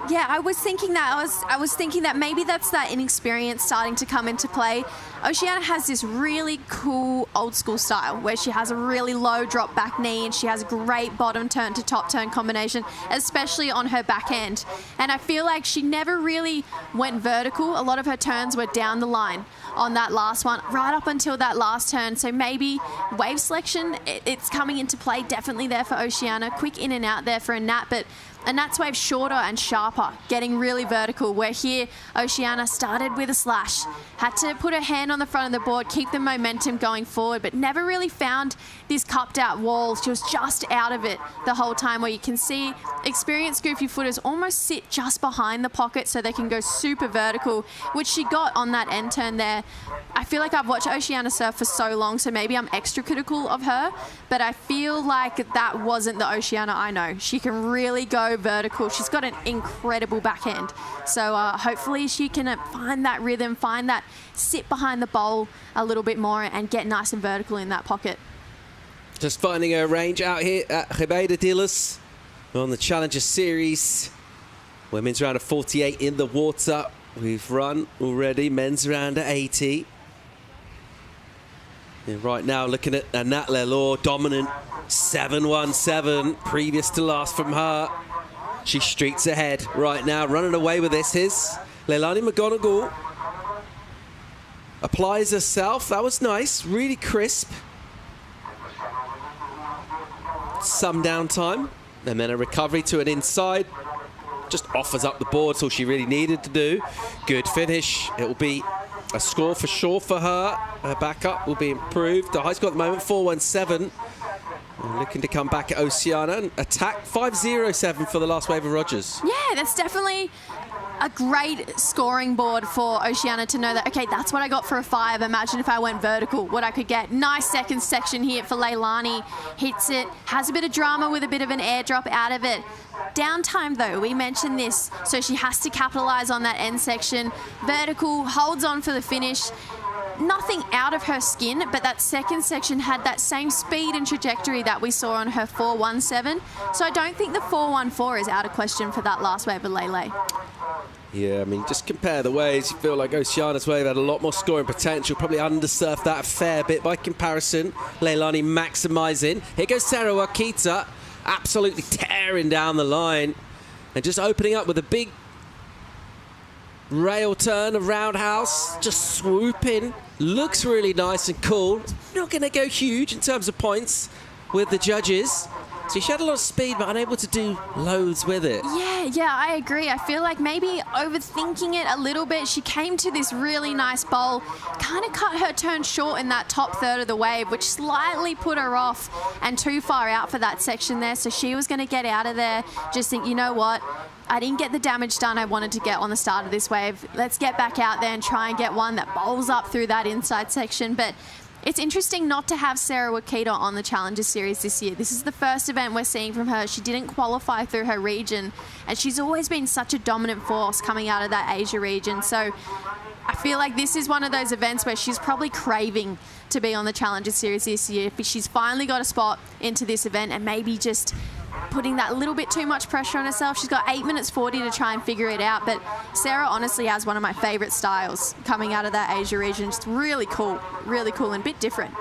[SPEAKER 4] Yeah, I was thinking that. I was thinking that maybe that's that inexperience starting to come into play. Oceana has this really cool old school style where she has a really low drop back knee and she has a great bottom turn to top turn combination, especially on her back end. And I feel like she never really went vertical. A lot of her turns were down the line on that last one, right up until that last turn. So maybe wave selection, it's coming into play definitely there for Oceana. Quick in and out there for a Nat, but a Nat's wave shorter and sharper, getting really vertical, where here Oceana started with a slash, had to put her hand on the front of the board, keep the momentum going forward, but never really found this cupped out wall. She was just out of it the whole time, where you can see experienced goofy footers almost sit just behind the pocket so they can go super vertical, which she got on that end turn there. I feel like I've watched Oceana surf for so long, so maybe I'm extra critical of her, but I feel like that wasn't the Oceana I know. She can really go vertical. She's got an incredible backhand. So hopefully she can find that rhythm, find that sit behind the bowl a little bit more and get nice and vertical in that pocket.
[SPEAKER 3] Just finding her range out here at Ribeira Dilas on the Challenger Series. Women's round of 48 in the water. We've run already men's round of 80. And right now looking at Nat Lelor, dominant 7-1-7, previous to last from her. She streaks ahead right now, running away with this. Here's Leilani McGonigal. Applies herself. That was nice, really crisp. Some downtime, and then a recovery to an inside. Just offers up the board, so she really needed to do. Good finish. It will be a score for sure for her. Her backup will be improved. The high score at the moment, 4-1-7. Looking to come back at Oceana and attack 5-0-7 for the last wave of Rogers.
[SPEAKER 4] Yeah, that's definitely a great scoring board for Oceana to know that, okay, that's what I got for a 5. Imagine if I went vertical, what I could get. Nice second section here for Leilani. Hits it, has a bit of drama with a bit of an airdrop out of it. Downtime though, we mentioned this, so she has to capitalize on that end section. Vertical, holds on for the finish. Nothing out of her skin, but that second section had that same speed and trajectory that we saw on her 4-1-7. So I don't think the 4-1-4 is out of question for that last wave of Lele.
[SPEAKER 3] Yeah, I mean, just compare the waves. You feel like Oceana's wave had a lot more scoring potential, probably undersurfed that a fair bit by comparison. Leilani maximising. Here goes Sarah Wakita, absolutely tearing down the line and just opening up with a big rail turn, a roundhouse, just swooping. Looks really nice and cool. Not going to go huge in terms of points with the judges. So she had a lot of speed, but unable to do loads with it.
[SPEAKER 4] Yeah, I agree. I feel like maybe overthinking it a little bit. She came to this really nice bowl, kind of cut her turn short in that top third of the wave, which slightly put her off and too far out for that section there. So she was going to get out of there, just think, you know what? I didn't get the damage done I wanted to get on the start of this wave. Let's get back out there and try and get one that bowls up through that inside section. But it's interesting not to have Sarah Wakita on the Challenger Series this year. This is the first event we're seeing from her. She didn't qualify through her region, and she's always been such a dominant force coming out of that Asia region. So I feel like this is one of those events where she's probably craving to be on the Challenger Series this year. She's finally got a spot into this event and maybe just putting that little bit too much pressure on herself. She's got 8 minutes 40 to try and figure it out, but Sarah honestly has one of my favorite styles coming out of that Asia region. Just really cool and a bit different.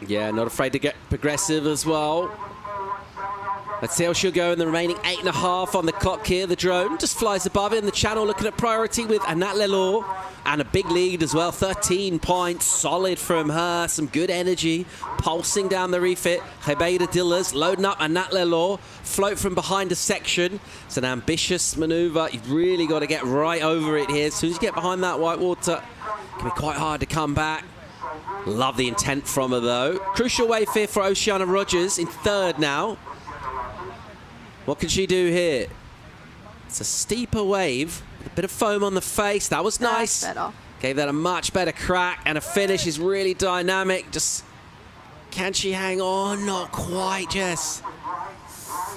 [SPEAKER 3] Yeah, not afraid to get progressive as well. Let's see how she'll go in the remaining 8.5 on the clock here. The drone just flies above it in the channel, looking at priority with Nat Lelor. And a big lead as well, 13 points, solid from her. Some good energy, pulsing down the refit. Ribeira Dilas loading up Nat Lelor. Float from behind a section. It's an ambitious maneuver. You've really got to get right over it here. As soon as you get behind that white water, Can be quite hard to come back. Love the intent from her, though. Crucial wave here for Oceana Rogers in third now. What can she do here? It's a steeper wave. A bit of foam on the face. That was nice.
[SPEAKER 4] That's better.
[SPEAKER 3] Gave that a much better crack, and a finish is really dynamic. Just, can she hang on? Not quite, Jess.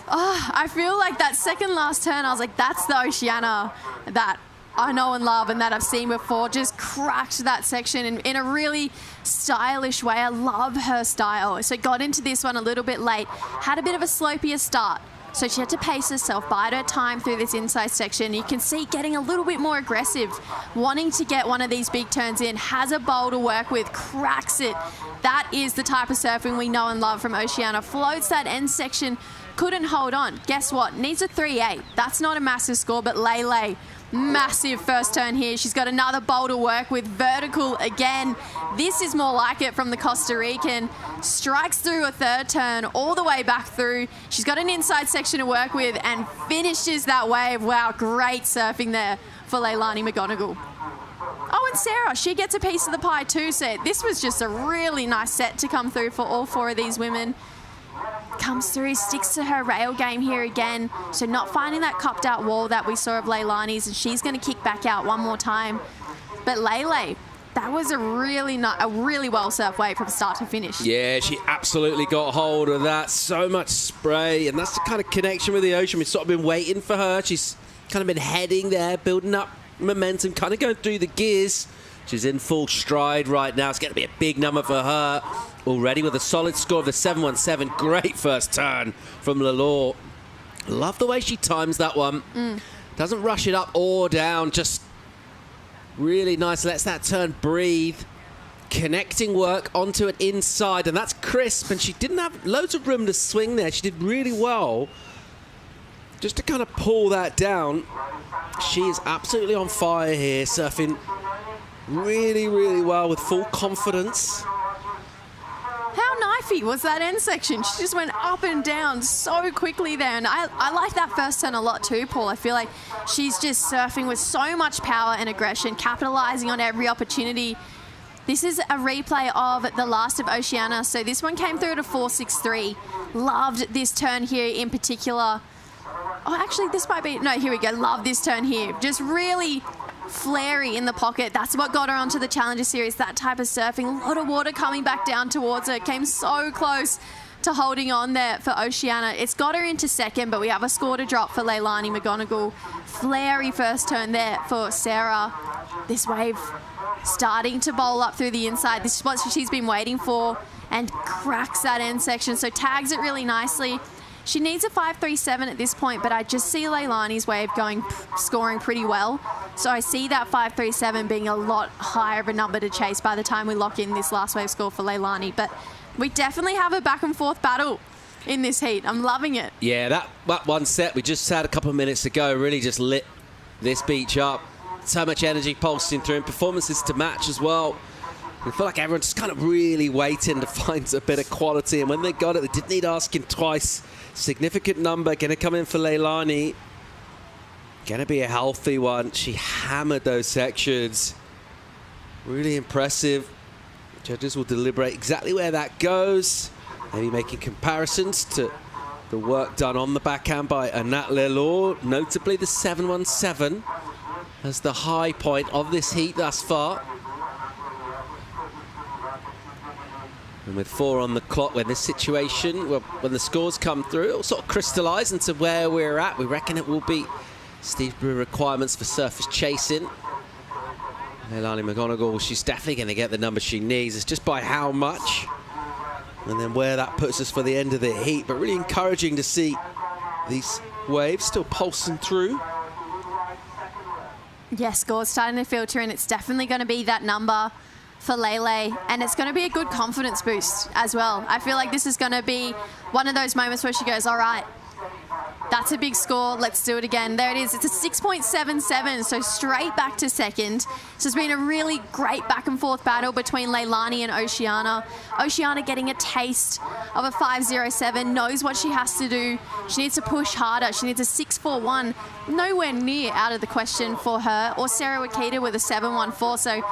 [SPEAKER 4] Oh, I feel like that second last turn, I was like, that's the Oceana that I know and love and that I've seen before. Just cracked that section in a really stylish way. I love her style. So got into this one a little bit late. Had a bit of a slopier start. So she had to pace herself, bide her time through this inside section. You can see getting a little bit more aggressive, wanting to get one of these big turns in, has a bowl to work with, cracks it. That is the type of surfing we know and love from Oceana. Floats that end section, couldn't hold on. Guess what? Needs a 3.8. That's not a massive score, but Lele, massive first turn here. She's got another bowl to work with, vertical again. This is more like it from the Costa Rican. Strikes through a third turn, all the way back through. She's got an inside section to work with and finishes that wave. Wow, great surfing there for Leilani McGonigal. Oh, and Sarah, she gets a piece of the pie too. So this was just a really nice set to come through for all four of these women. Comes through, sticks to her rail game here again. So not finding that cupped out wall that we saw of Leilani's, and she's going to kick back out one more time. But Lele, that was a really well surfed wave from start to finish.
[SPEAKER 3] Yeah, she absolutely got hold of that. So much spray, and that's the kind of connection with the ocean. We've sort of been waiting for her. She's kind of been heading there, building up momentum, kind of going through the gears. She's in full stride right now. It's going to be a big number for her. Already with a solid score of the 717. Great first turn from Lalore. Love the way she times that one. Doesn't rush it up or down. Just really nice. Lets that turn breathe. Connecting work onto it inside. And that's crisp. And she didn't have loads of room to swing there. She did really well. Just to kind of pull that down. She is absolutely on fire here. Surfing really, really well with full confidence.
[SPEAKER 4] How knifey was that end section? She just went up and down so quickly there. And I like that first turn a lot too, Paul. I feel like she's just surfing with so much power and aggression, capitalizing on every opportunity. This is a replay of the last of Oceana. So this one came through at a 4.63. Loved this turn here in particular. Oh, actually, this might be... No, here we go. Love this turn here. Just really flary in the pocket. That's what got her onto the Challenger Series, that type of surfing. A lot of water coming back down towards her. Came so close to holding on there for Oceana. It's got her into second, but we have a score to drop for Leilani McGonigal. Flary first turn there for Sarah. This wave starting to bowl up through the inside. This is what she's been waiting for, and cracks that end section. So tags it really nicely. She needs a 5.37 at this point, but I just see Leilani's wave scoring pretty well. So I see that 5.37 being a lot higher of a number to chase by the time we lock in this last wave score for Leilani. But we definitely have a back and forth battle in this heat. I'm loving it.
[SPEAKER 3] Yeah, that one set we just had a couple of minutes ago really just lit this beach up. So much energy pulsing through, and performances to match as well. I feel like everyone's just kind of really waiting to find a bit of quality, and when they got it, they didn't need asking twice. Significant number going to come in for Leilani. Going to be a healthy one. She hammered those sections. Really impressive. Judges will deliberate exactly where that goes. Maybe making comparisons to the work done on the backhand by Anat Lalore. Notably the 717 as the high point of this heat thus far. And with 4 on the clock, when this situation, well, when the scores come through, it'll sort of crystallise into where we're at. We reckon it will be Steve Brewer requirements for surface chasing. Leilani McGonigal, she's definitely going to get the number she needs. It's just by how much, and then where that puts us for the end of the heat. But really encouraging to see these waves still pulsing through.
[SPEAKER 4] Yes, scores starting to filter in. It's definitely going to be that number for Lele, and it's going to be a good confidence boost as well. I feel like this is going to be one of those moments where she goes, all right,
[SPEAKER 7] That's a big score. Let's do it again. There it is. It's a 6.77, so straight back to second. So it's been a really great back and forth battle between Leilani and Oceana. Oceana getting a taste of a 5.07, knows what she has to do. She needs to push harder. She needs a 6.41, nowhere near out of the question for her. Or Sarah Wakita with a 7.14. So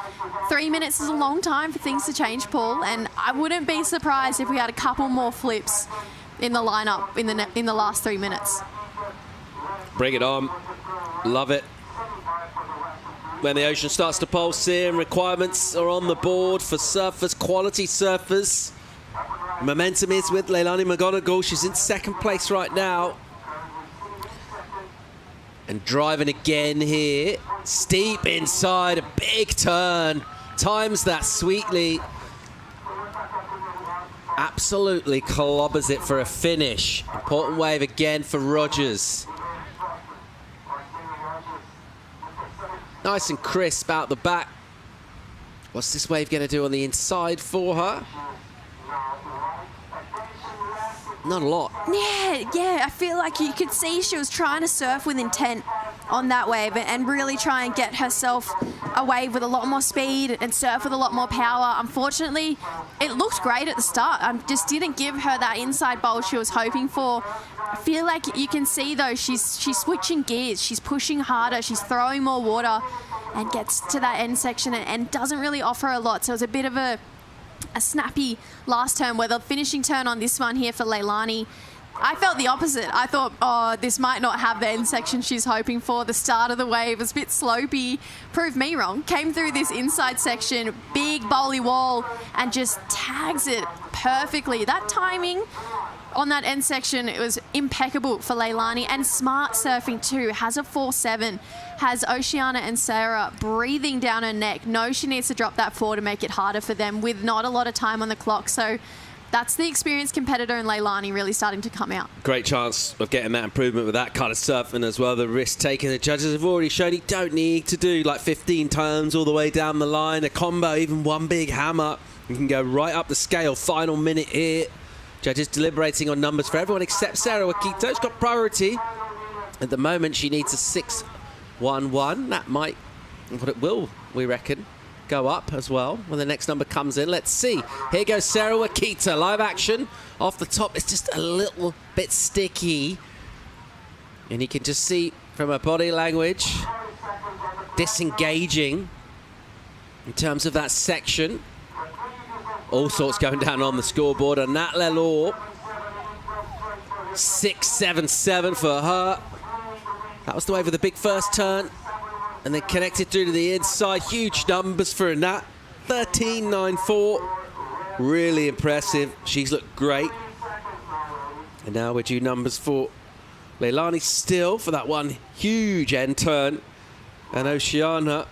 [SPEAKER 7] 3 minutes is a long time for things to change, Paul. And I wouldn't be surprised if we had a couple more flips in the lineup in the last 3 minutes.
[SPEAKER 3] Bring it on. Love it. When the ocean starts to pulse in, requirements are on the board for surfers, quality surfers. Momentum is with Leilani McGonigal. She's in second place right now. And driving again here. Steep inside, a big turn. Times that sweetly. Absolutely clobbers it for a finish. Important wave again for Rogers. Nice and crisp out the back. What's this wave going to do on the inside for her? Not a lot.
[SPEAKER 7] Yeah, I feel like you could see she was trying to surf with intent on that wave and really try and get herself a wave with a lot more speed and surf with a lot more power. Unfortunately, it looked great at the start. Just didn't give her that inside bowl she was hoping for. I feel like you can see, though, she's switching gears. She's pushing harder. She's throwing more water and gets to that end section and doesn't really offer a lot. So it was a bit of a snappy last turn, where the finishing turn on this one here for Leilani, I felt the opposite. I thought, oh, this might not have the end section she's hoping for. The start of the wave was a bit slopey. Proved me wrong. Came through this inside section, big bowly wall, and just tags it perfectly. That timing on that end section, it was impeccable for Leilani, and smart surfing too. Has a 4.7, has Oceana and Sarah breathing down her neck. Knows she needs to drop that 4 to make it harder for them with not a lot of time on the clock. So that's the experienced competitor in Leilani really starting to come out.
[SPEAKER 3] Great chance of getting that improvement with that kind of surfing as well. The risk taking, the judges have already shown you don't need to do like 15 turns all the way down the line. A combo, even one big hammer, you can go right up the scale. Final minute here. Judges deliberating on numbers for everyone except Sarah Wakita. She's got priority. At the moment, she needs a 6.11. That might, but it will, we reckon, go up as well when the next number comes in. Let's see. Here goes Sarah Wakita. Live action off the top. It's just a little bit sticky. And you can just see from her body language, disengaging in terms of that section. All sorts going down on the scoreboard. And Nat Lelor, 6.77 for her. That was the wave of the big first turn. And then connected through to the inside. Huge numbers for Nat. 13.94. Really impressive. She's looked great. And now we're due numbers for Leilani still for that one huge end turn. And Oceana,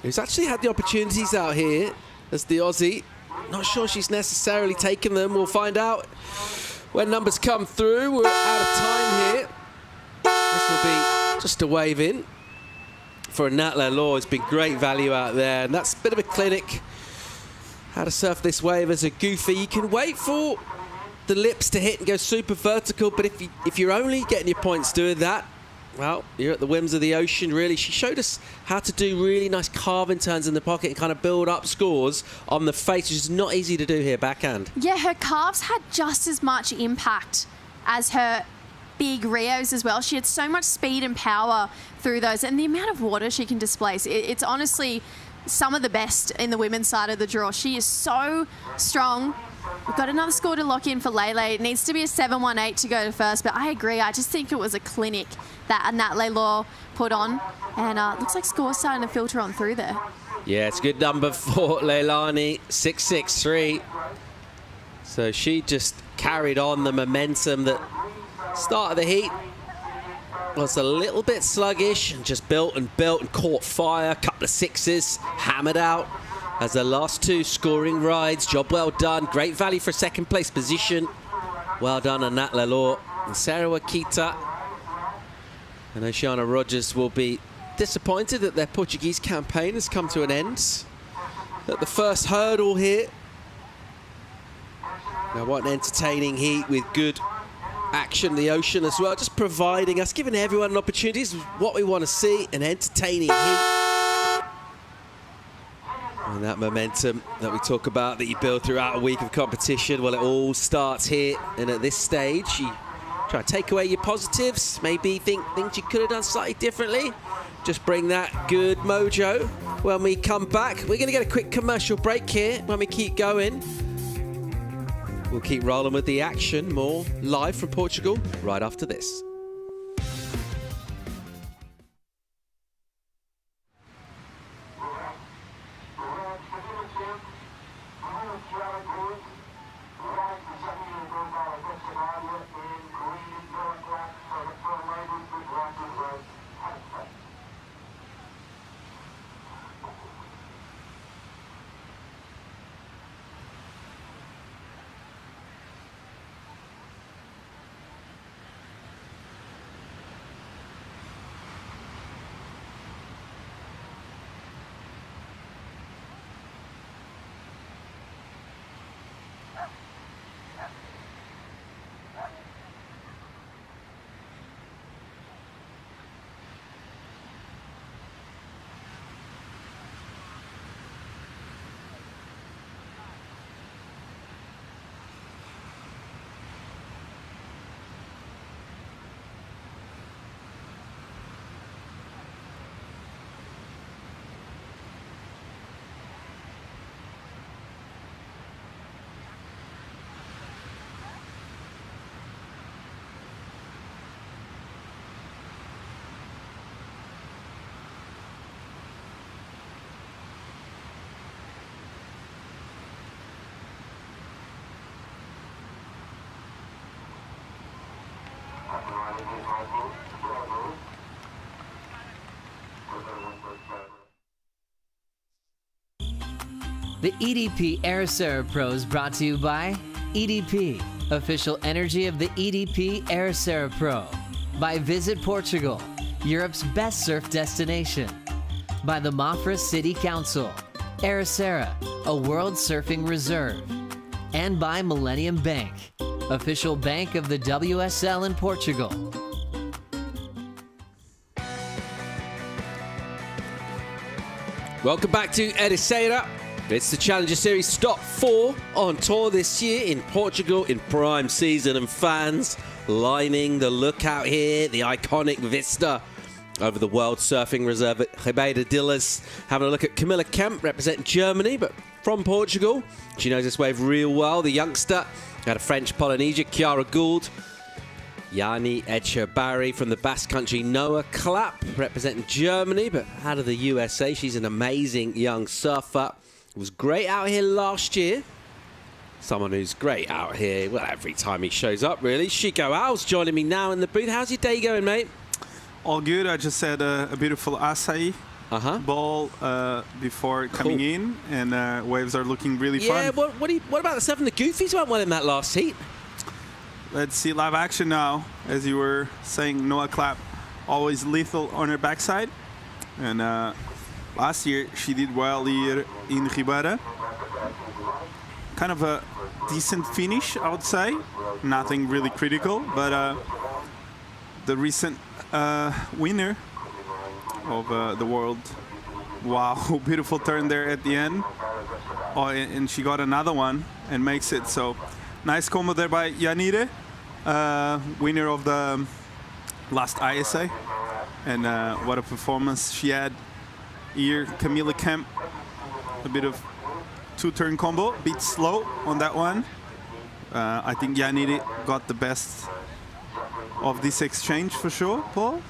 [SPEAKER 3] who's actually had the opportunities out here as the Aussie. Not sure she's necessarily taken them. We'll find out when numbers come through. We're out of time here. This will be just a wave in for Nat Lelor. It's been great value out there. And that's a bit of a clinic. How to surf this wave as a goofy. You can wait for the lips to hit and go super vertical. But if you're only getting your points doing that, well, you're at the whims of the ocean, really. She showed us how to do really nice carving turns in the pocket and kind of build up scores on the face, which is not easy to do here, backhand.
[SPEAKER 7] Yeah, her calves had just as much impact as her big Rios as well. She had so much speed and power through those, and the amount of water she can displace. It's honestly some of the best in the women's side of the draw. She is so strong. We've got another score to lock in for Lele. It needs to be a 7.18 to go to first, but I agree. I just think it was a clinic that Nat Lelor put on, and looks like scores starting to filter on through there.
[SPEAKER 3] Yeah, it's a good number for Leilani, 6.63. So she just carried on the momentum that start of the heat was a little bit sluggish and just built and caught fire. A couple of sixes hammered out as the last two scoring rides. Job well done. Great value for second place position. Well done on Nat Lelor and Sarah Wakita. And Oceana Rogers will be disappointed that their Portuguese campaign has come to an end at the first hurdle here. Now, what an entertaining heat with good action in the ocean as well, just providing us, giving everyone an opportunity. This is what we want to see, an entertaining heat. And that momentum that we talk about that you build throughout a week of competition, well, it all starts here. And at this stage, you try to take away your positives, maybe think things you could have done slightly differently. Just bring that good mojo. When we come back, we're going to get a quick commercial break here. When we keep going, we'll keep rolling with the action. More live from Portugal right after this.
[SPEAKER 2] The EDP Ericeira Pro is brought to you by EDP, official energy of the EDP Ericeira Pro. By Visit Portugal, Europe's best surf destination. By the Mafra City Council, Ericeira, a world surfing reserve. And by Millennium Bank, official bank of the WSL in Portugal.
[SPEAKER 3] Welcome back to Ericeira. It's the Challenger Series Stop 4 on tour this year in Portugal in prime season, and fans lining the lookout here, the iconic vista over the World Surfing Reserve at Ribeira de Ilhas. Having a look at Camilla Kemp, representing Germany, but from Portugal. She knows this wave real well. The youngster out of French Polynesia, Chiara Gould. Yanni Echebarri from the Basque Country, Noah Clapp, representing Germany, but out of the USA. She's an amazing young surfer. Was great out here last year. Someone who's great out here, well, every time he shows up, really. Chico Al's joining me now in the booth. How's your day going, mate?
[SPEAKER 19] All good. I just had a beautiful acai ball before coming in, and waves are looking really fun.
[SPEAKER 3] Yeah, what about the seven? The Goofies weren't well in that last heat.
[SPEAKER 19] Let's see live action now. As you were saying, Noah Clapp, always lethal on her backside. And last year, she did well here in Ribeira. Kind of a decent finish, I would say. Nothing really critical, but the recent winner of the world. Wow, beautiful turn there at the end. Oh, and she got another one and makes it. So nice combo there by Yanire, winner of the last ISA. And what a performance she had here. Camilla Kemp, a bit of two-turn combo, a bit slow on that one. I think Yanire got the best of this exchange for sure, Paul.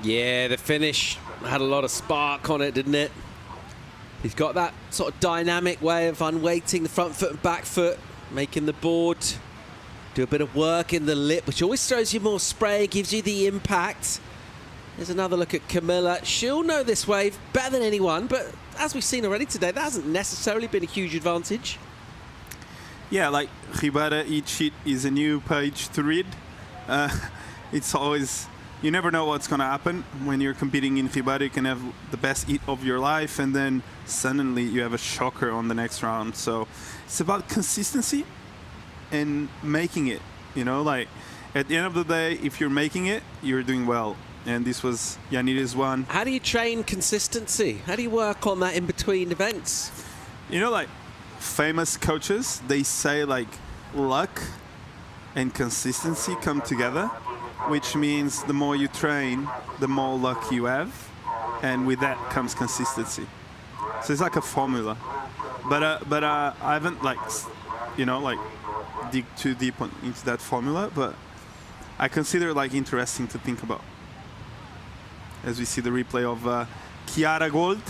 [SPEAKER 3] Yeah, the finish had a lot of spark on it, didn't it? He's got that sort of dynamic way of unweighting the front foot and back foot, making the board do a bit of work in the lip, which always throws you more spray, gives you the impact. There's another look at Camilla. She'll know this wave better than anyone, but as we've seen already today, that hasn't necessarily been a huge advantage.
[SPEAKER 19] Yeah, like Ribeira, each hit is a new page to read. It's always, you never know what's going to happen. When you're competing in Ribeira, you can have the best hit of your life, and then suddenly you have a shocker on the next round. So it's about consistency and making it You know, like at the end of the day, if you're making it, you're doing well. And this was Yanni's one.
[SPEAKER 3] How do you train consistency? How do you work on that in between events?
[SPEAKER 19] You know, like famous coaches, they say like luck and consistency come together, which means the more you train, the more luck you have. And with that comes consistency. So it's like a formula. But I haven't like, you know, like dig too deep into that formula, but I consider it like interesting to think about. As we see the replay of Chiara Gold.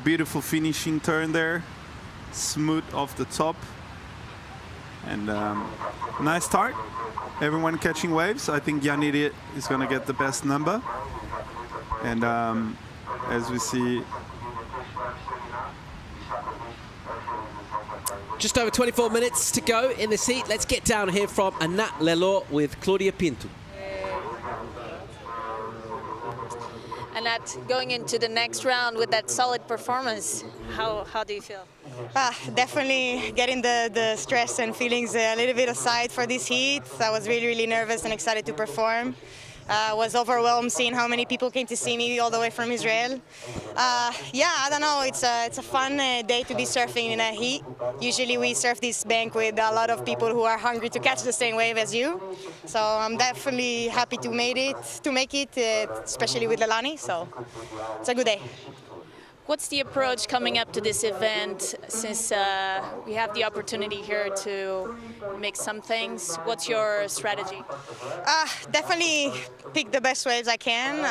[SPEAKER 19] Beautiful finishing turn there. Smooth off the top. And nice start. Everyone catching waves. I think Yanni is going to get the best number. And as we see...
[SPEAKER 3] Just over 24 minutes to go in this heat. Let's get down here from Anat Lelo with Claudia Pinto.
[SPEAKER 11] Anat, going into the next round with that solid performance, how do you feel?
[SPEAKER 8] Definitely getting the stress and feelings a little bit aside for this heat. I was really, really nervous and excited to perform. Was overwhelmed seeing how many people came to see me all the way from Israel. Yeah, I don't know, it's a fun day to be surfing in a heat. Usually we surf this bank with a lot of people who are hungry to catch the same wave as you. So I'm definitely happy to make it, especially with Leilani, so it's a good day.
[SPEAKER 11] What's the approach coming up to this event, since we have the opportunity here to mix some things? What's your strategy?
[SPEAKER 8] Definitely pick the best waves I can.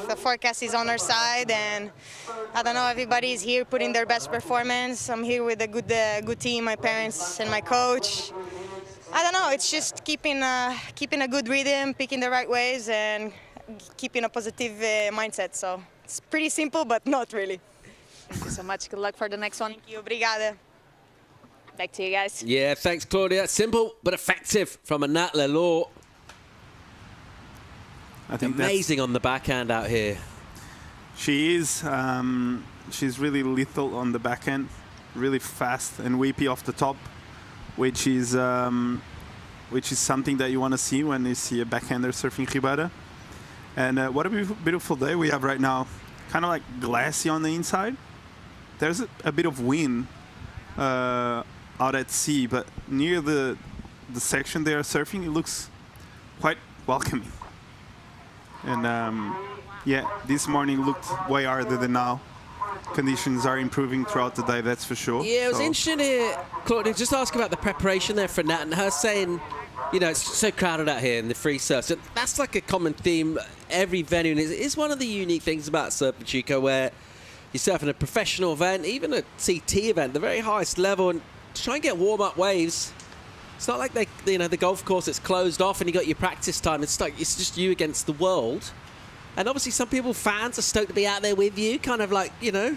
[SPEAKER 8] The forecast is on our side, and I don't know, everybody's here putting their best performance. I'm here with a good team, my parents and my coach. I don't know, it's just keeping a good rhythm, picking the right waves, and keeping a positive mindset. So it's pretty simple, but not really.
[SPEAKER 11] Thank you so much. Good luck for the next one.
[SPEAKER 8] Thank you. Obrigada.
[SPEAKER 11] Back to you guys.
[SPEAKER 3] Yeah, thanks, Claudia. Simple but effective from Anat Lelo.
[SPEAKER 19] I think
[SPEAKER 3] amazing on the backhand out here.
[SPEAKER 19] She is. She's really lethal on the backhand, really fast and whippy off the top, which is something that you want to see when you see a backhander surfing Ribera. And what a beautiful day we have right now. Kind of like glassy on the inside. There's a bit of wind out at sea, but near the section they are surfing, it looks quite welcoming. And yeah, this morning looked way harder than now. Conditions are improving throughout the day, that's for sure.
[SPEAKER 3] Yeah, it was interesting here, Claudia, just ask about the preparation there for Nat, and her saying, you know, it's so crowded out here in the free surf. So that's like a common theme every venue. And it's one of the unique things about Surf Pachuco, where you're surfing a professional event, even a CT event, the very highest level, and to try and get warm-up waves. It's not like the golf course that's closed off and you got your practice time. It's like it's just you against the world. And obviously some fans are stoked to be out there with you, kind of like, you know,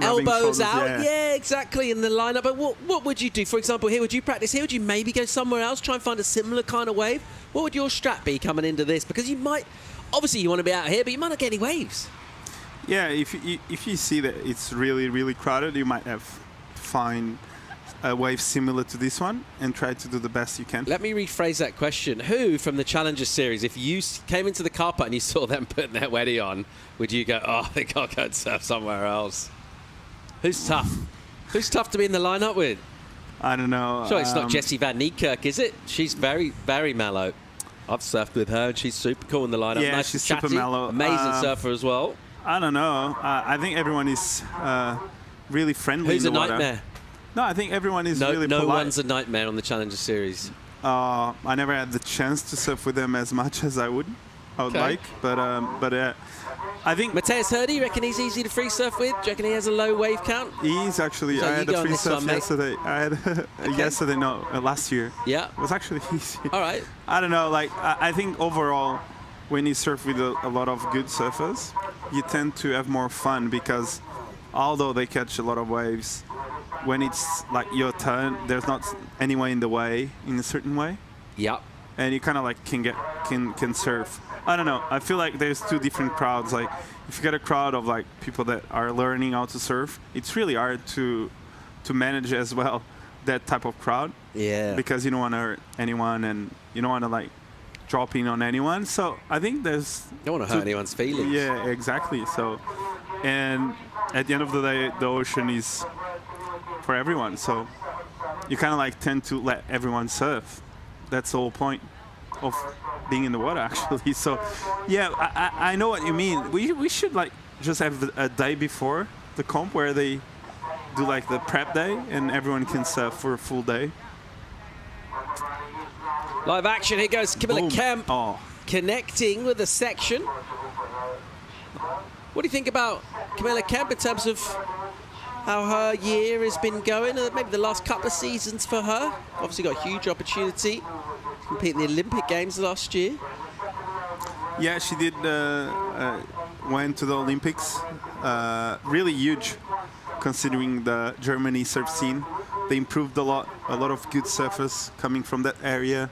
[SPEAKER 3] elbows out. Yeah, exactly, in the lineup. But what would you do? For example, here, would you practice here? Would you maybe go somewhere else, try and find a similar kind of wave? What would your strat be coming into this? Because you might, obviously you want to be out here, but you might not get any waves.
[SPEAKER 19] Yeah, if you see that it's really, really crowded, you might have to find a wave similar to this one and try to do the best you can.
[SPEAKER 3] Let me rephrase that question. Who from the Challenger Series, if you came into the car park and you saw them putting their weddy on, would you go, oh, I think I'll go and surf somewhere else? Who's tough? Who's tough to be in the lineup with?
[SPEAKER 19] I don't know.
[SPEAKER 3] Sure, it's not Jessie Van Niekerk, is it? She's very, very mellow. I've surfed with her, and she's super cool in the lineup.
[SPEAKER 19] Yeah,
[SPEAKER 3] nice
[SPEAKER 19] she's
[SPEAKER 3] chatty,
[SPEAKER 19] super mellow.
[SPEAKER 3] Amazing surfer as well.
[SPEAKER 19] I don't know. I think everyone is really friendly.
[SPEAKER 3] Who's
[SPEAKER 19] in the
[SPEAKER 3] a
[SPEAKER 19] water.
[SPEAKER 3] nightmare?
[SPEAKER 19] No, I think everyone is really polite.
[SPEAKER 3] No one's a nightmare on the Challenger Series.
[SPEAKER 19] I never had the chance to surf with them as much as I would like, but I think
[SPEAKER 3] Mateus Hurdy, you reckon he's easy to free surf with? Do you reckon he has a low wave count?
[SPEAKER 19] He's actually.
[SPEAKER 3] So
[SPEAKER 19] I had a free surf yesterday. I had last year.
[SPEAKER 3] Yeah,
[SPEAKER 19] it was actually easy.
[SPEAKER 3] All right.
[SPEAKER 19] I don't know. Like I think overall, when you surf with a lot of good surfers, you tend to have more fun because although they catch a lot of waves, when it's like your turn, there's not anyone in the way in a certain way.
[SPEAKER 3] Yeah.
[SPEAKER 19] And you kind of like can surf. I don't know. I feel like there's two different crowds. Like if you get a crowd of like people that are learning how to surf, it's really hard to manage as well. that type of crowd.
[SPEAKER 3] Yeah.
[SPEAKER 19] Because you don't want to hurt anyone and you don't want to like drop in on anyone. So I think there's...
[SPEAKER 3] You don't want to hurt anyone's feelings.
[SPEAKER 19] Yeah, exactly. So, and at the end of the day, the ocean is for everyone. So you kind of like tend to let everyone surf. That's the whole point of being in the water, actually. So yeah, I know what you mean. We should like just have a day before the comp where they do like the prep day and everyone can surf for a full day.
[SPEAKER 3] Live action, here goes Camilla Kemp
[SPEAKER 19] Oh.
[SPEAKER 3] connecting with the section. What do you think about Camilla Kemp in terms of how her year has been going? Maybe the last couple of seasons for her. Obviously got a huge opportunity to compete in the Olympic Games last year.
[SPEAKER 19] Yeah, she did went to the Olympics. Really huge considering the Germany surf scene. They improved a lot of good surfers coming from that area.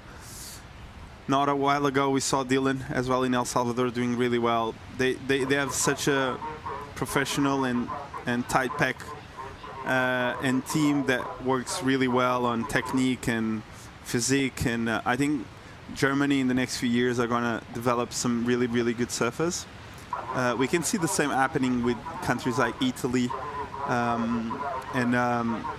[SPEAKER 19] Not a while ago, we saw Dylan as well in El Salvador doing really well. They have such a professional and tight pack and team that works really well on technique and physique. And I think Germany in the next few years are going to develop some really, really good surfers. We can see the same happening with countries like Italy.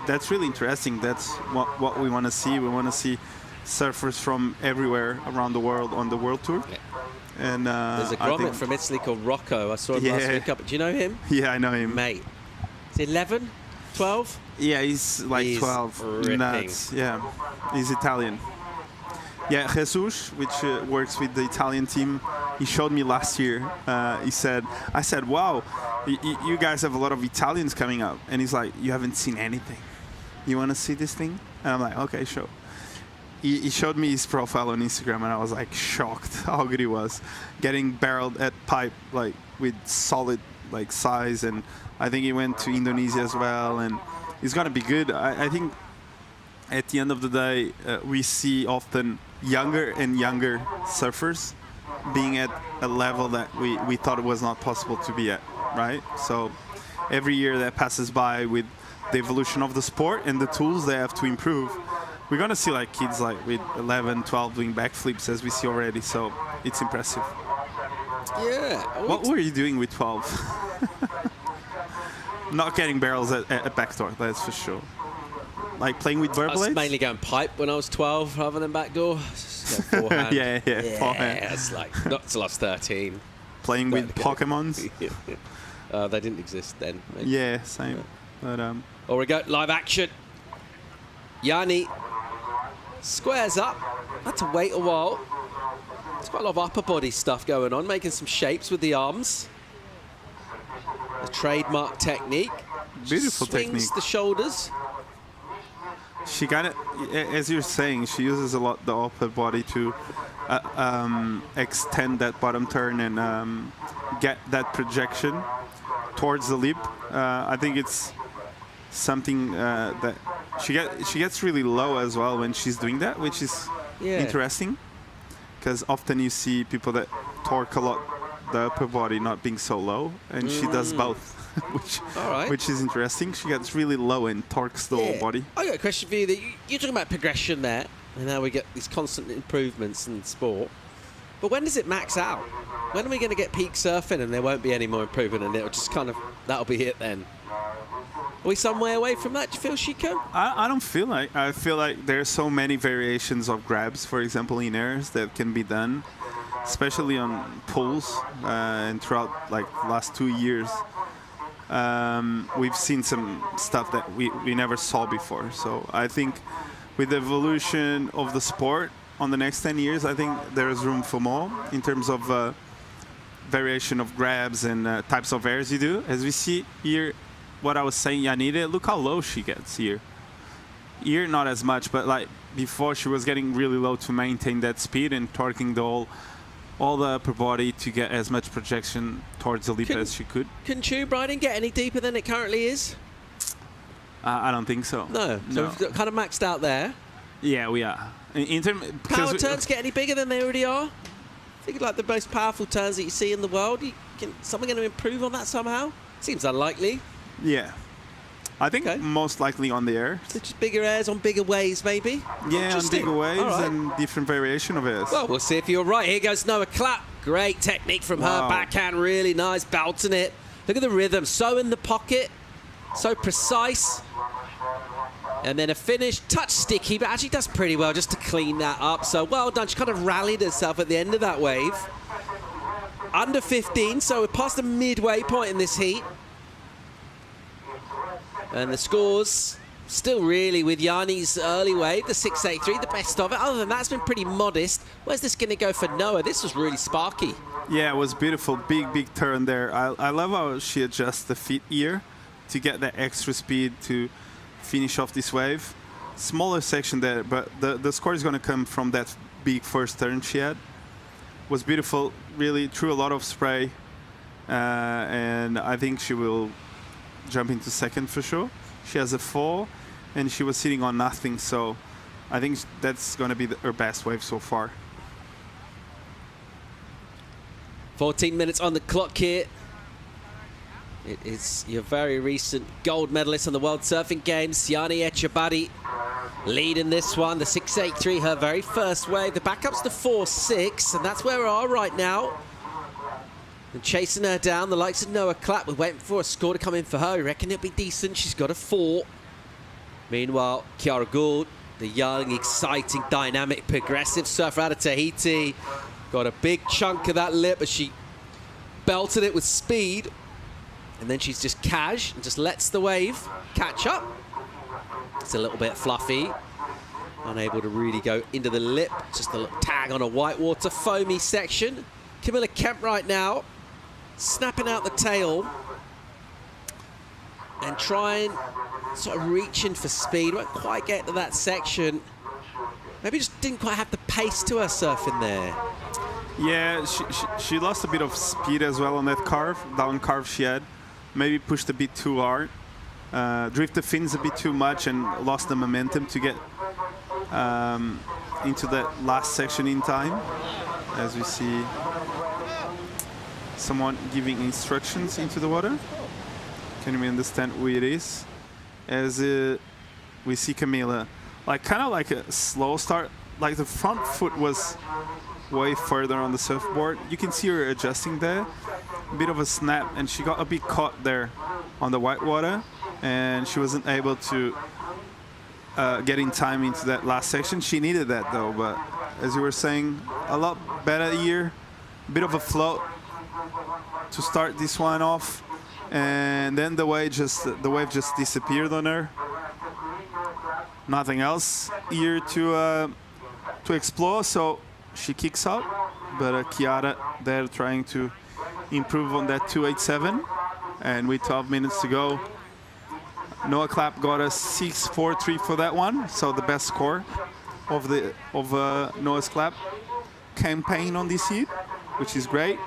[SPEAKER 19] That's really interesting. That's what we want to see. We want to see surfers from everywhere around the world on the World Tour.
[SPEAKER 3] Yeah.
[SPEAKER 19] And
[SPEAKER 3] there's a grommet from Italy called Rocco. I saw him last week up. Do you know him?
[SPEAKER 19] Yeah, I know him.
[SPEAKER 3] Mate. Is he 11? 12?
[SPEAKER 19] Yeah, he's like
[SPEAKER 3] He's
[SPEAKER 19] 12.
[SPEAKER 3] ripping.
[SPEAKER 19] Nuts. Yeah, he's Italian. Yeah, Jesus, which works with the Italian team, he showed me last year. I said, wow, you guys have a lot of Italians coming up. And he's like, you haven't seen anything. You want to see this thing? And I'm like, okay, sure. He showed me his profile on Instagram, and I was like shocked how good he was, getting barreled at pipe like with solid like size. And I think he went to Indonesia as well, and he's gonna be good. I think at the end of the day, we see often younger and younger surfers being at a level that we thought it was not possible to be at, right? So every year that passes by with the evolution of the sport and the tools they have to improve, we're going to see like kids like with 11, 12 doing backflips as we see already. So it's impressive.
[SPEAKER 3] Yeah.
[SPEAKER 19] What were you doing with 12? Not getting barrels at backdoor, that's for sure. Like playing with burr
[SPEAKER 3] I was
[SPEAKER 19] blades?
[SPEAKER 3] mainly going pipe when I was 12 rather than backdoor. Just go forehand.
[SPEAKER 19] yeah, forehand.
[SPEAKER 3] Yeah, it's like not till I was 13.
[SPEAKER 19] Playing with Pokemons?
[SPEAKER 3] They didn't exist then. Maybe.
[SPEAKER 19] Yeah, same. But
[SPEAKER 3] Or we go live action. Yanni squares up. Had to wait a while. There's quite a lot of upper body stuff going on, making some shapes with the arms. The trademark technique.
[SPEAKER 19] Beautiful
[SPEAKER 3] Swings
[SPEAKER 19] technique.
[SPEAKER 3] the shoulders.
[SPEAKER 19] She got it, as you're saying, she uses a lot the upper body to extend that bottom turn and get that projection towards the lip. I think it's something that she gets really low as well when she's doing that, which is interesting, because often you see people that torque a lot the upper body not being so low, and she does both. Which is interesting. She gets really low and torques the whole body.
[SPEAKER 3] I got a question for you. That you're talking about progression there, and how we get these constant improvements in sport. But when does it max out? When are we going to get peak surfing and there won't be any more improvement, and it'll just kind of that'll be it then? Are we some way away from that? Do you feel, Chico?
[SPEAKER 19] I don't feel like. I feel like there's so many variations of grabs, for example, in airs that can be done, especially on pulls, and throughout like the last 2 years. We've seen some stuff that we never saw before. So I think with the evolution of the sport on the next 10 years, I think there's room for more in terms of variation of grabs and types of airs you do. As we see here, what I was saying, Yanire, look how low she gets here. Here, not as much, but like before she was getting really low to maintain that speed and torquing all the upper body to get as much projection towards the lip as she could.
[SPEAKER 3] Can tube riding get any deeper than it currently is?
[SPEAKER 19] I don't think so.
[SPEAKER 3] No. So we've got kind of maxed out there.
[SPEAKER 19] Yeah, we are.
[SPEAKER 3] Power turns get any bigger than they already are? I think like the most powerful turns that you see in the world. Someone going to improve on that somehow? Seems unlikely.
[SPEAKER 19] Yeah. I think most likely on the air.
[SPEAKER 3] So just bigger airs on bigger waves, maybe?
[SPEAKER 19] Yeah, on bigger waves and different variation of airs.
[SPEAKER 3] Well, we'll see if you're right. Here goes Noah Clapp. Great technique from her. Backhand, really nice, belting it. Look at the rhythm. So in the pocket, so precise. And then a finish, touch sticky, but actually does pretty well just to clean that up. So well done. She kind of rallied herself at the end of that wave. Under 15, so we're past the midway point in this heat. And the scores still really with Yanni's early wave, the 6.83, the best of it. Other than that, it's been pretty modest. Where's this going to go for Noah? This was really sparky.
[SPEAKER 19] Yeah, it was beautiful. Big turn there. I love how she adjusts the feet here to get that extra speed to finish off this wave. Smaller section there, but the score is going to come from that big first turn she had. Was beautiful, really threw a lot of spray. And I think she will jump into second for sure. She has a 4 and she was sitting on nothing, so I think that's going to be her best wave so far.
[SPEAKER 3] 14 minutes on the clock here. It is your very recent gold medalist on the World Surfing Games, Yanni Echabadi, leading this one. The 6.83, her very first wave. The backup's the 4.6, and that's where we are right now. And chasing her down, the likes of Noah Clapp. We're waiting for a score to come in for her. We reckon it'll be decent. She's got a 4. Meanwhile, Kiara Gould, the young, exciting, dynamic, progressive surfer out of Tahiti, got a big chunk of that lip as she belted it with speed. And then she's just cash and just lets the wave catch up. It's a little bit fluffy. Unable to really go into the lip. Just a little tag on a whitewater foamy section. Camilla Kemp right now, snapping out the tail and trying, sort of reaching for speed. Won't quite get to that section. Maybe just didn't quite have the pace to her surfing there.
[SPEAKER 19] Yeah, she lost a bit of speed as well on that carve, down carve she had. Maybe pushed a bit too hard. Drift the fins a bit too much and lost the momentum to get into that last section in time. As we see someone giving instructions into the water. Can we understand who it is? As we see Camila, like kind of like a slow start, like the front foot was way further on the surfboard. You can see her adjusting there, a bit of a snap, and she got a bit caught there on the whitewater, and she wasn't able to get in time into that last section. She needed that though, but as you were saying, a lot better here, a bit of a float to start this one off, and then the wave just disappeared on her. Nothing else here to explore, so she kicks out, but Kiara there trying to improve on that 2.87, and with 12 minutes to go, Noah Clapp got a 6.43 for that one, so the best score of Noah's Clapp campaign on this heat, which is great.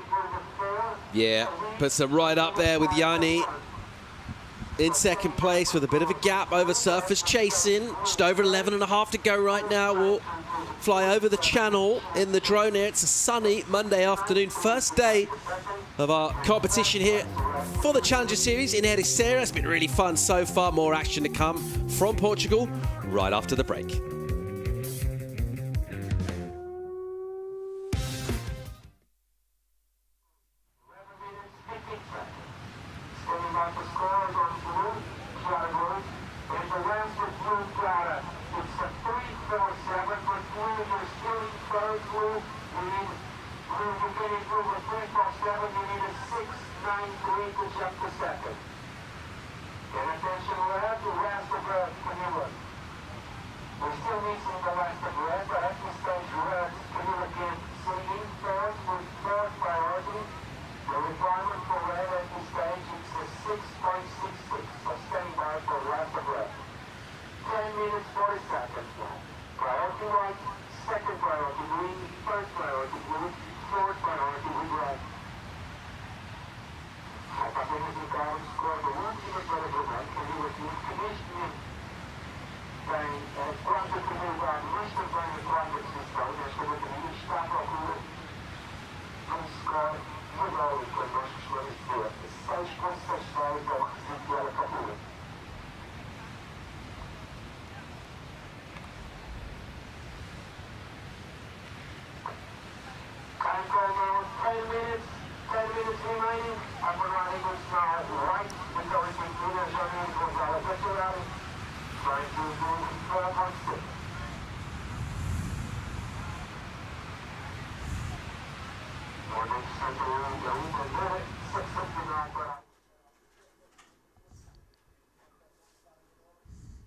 [SPEAKER 3] Yeah, puts her right up there with Yanni in second place with a bit of a gap over surfers chasing. Just over 11.5 to go right now. We'll fly over the channel in the drone here. It's a sunny Monday afternoon, first day of our competition here for the Challenger Series in Ericeira. It's been really fun so far. More action to come from Portugal right after the break.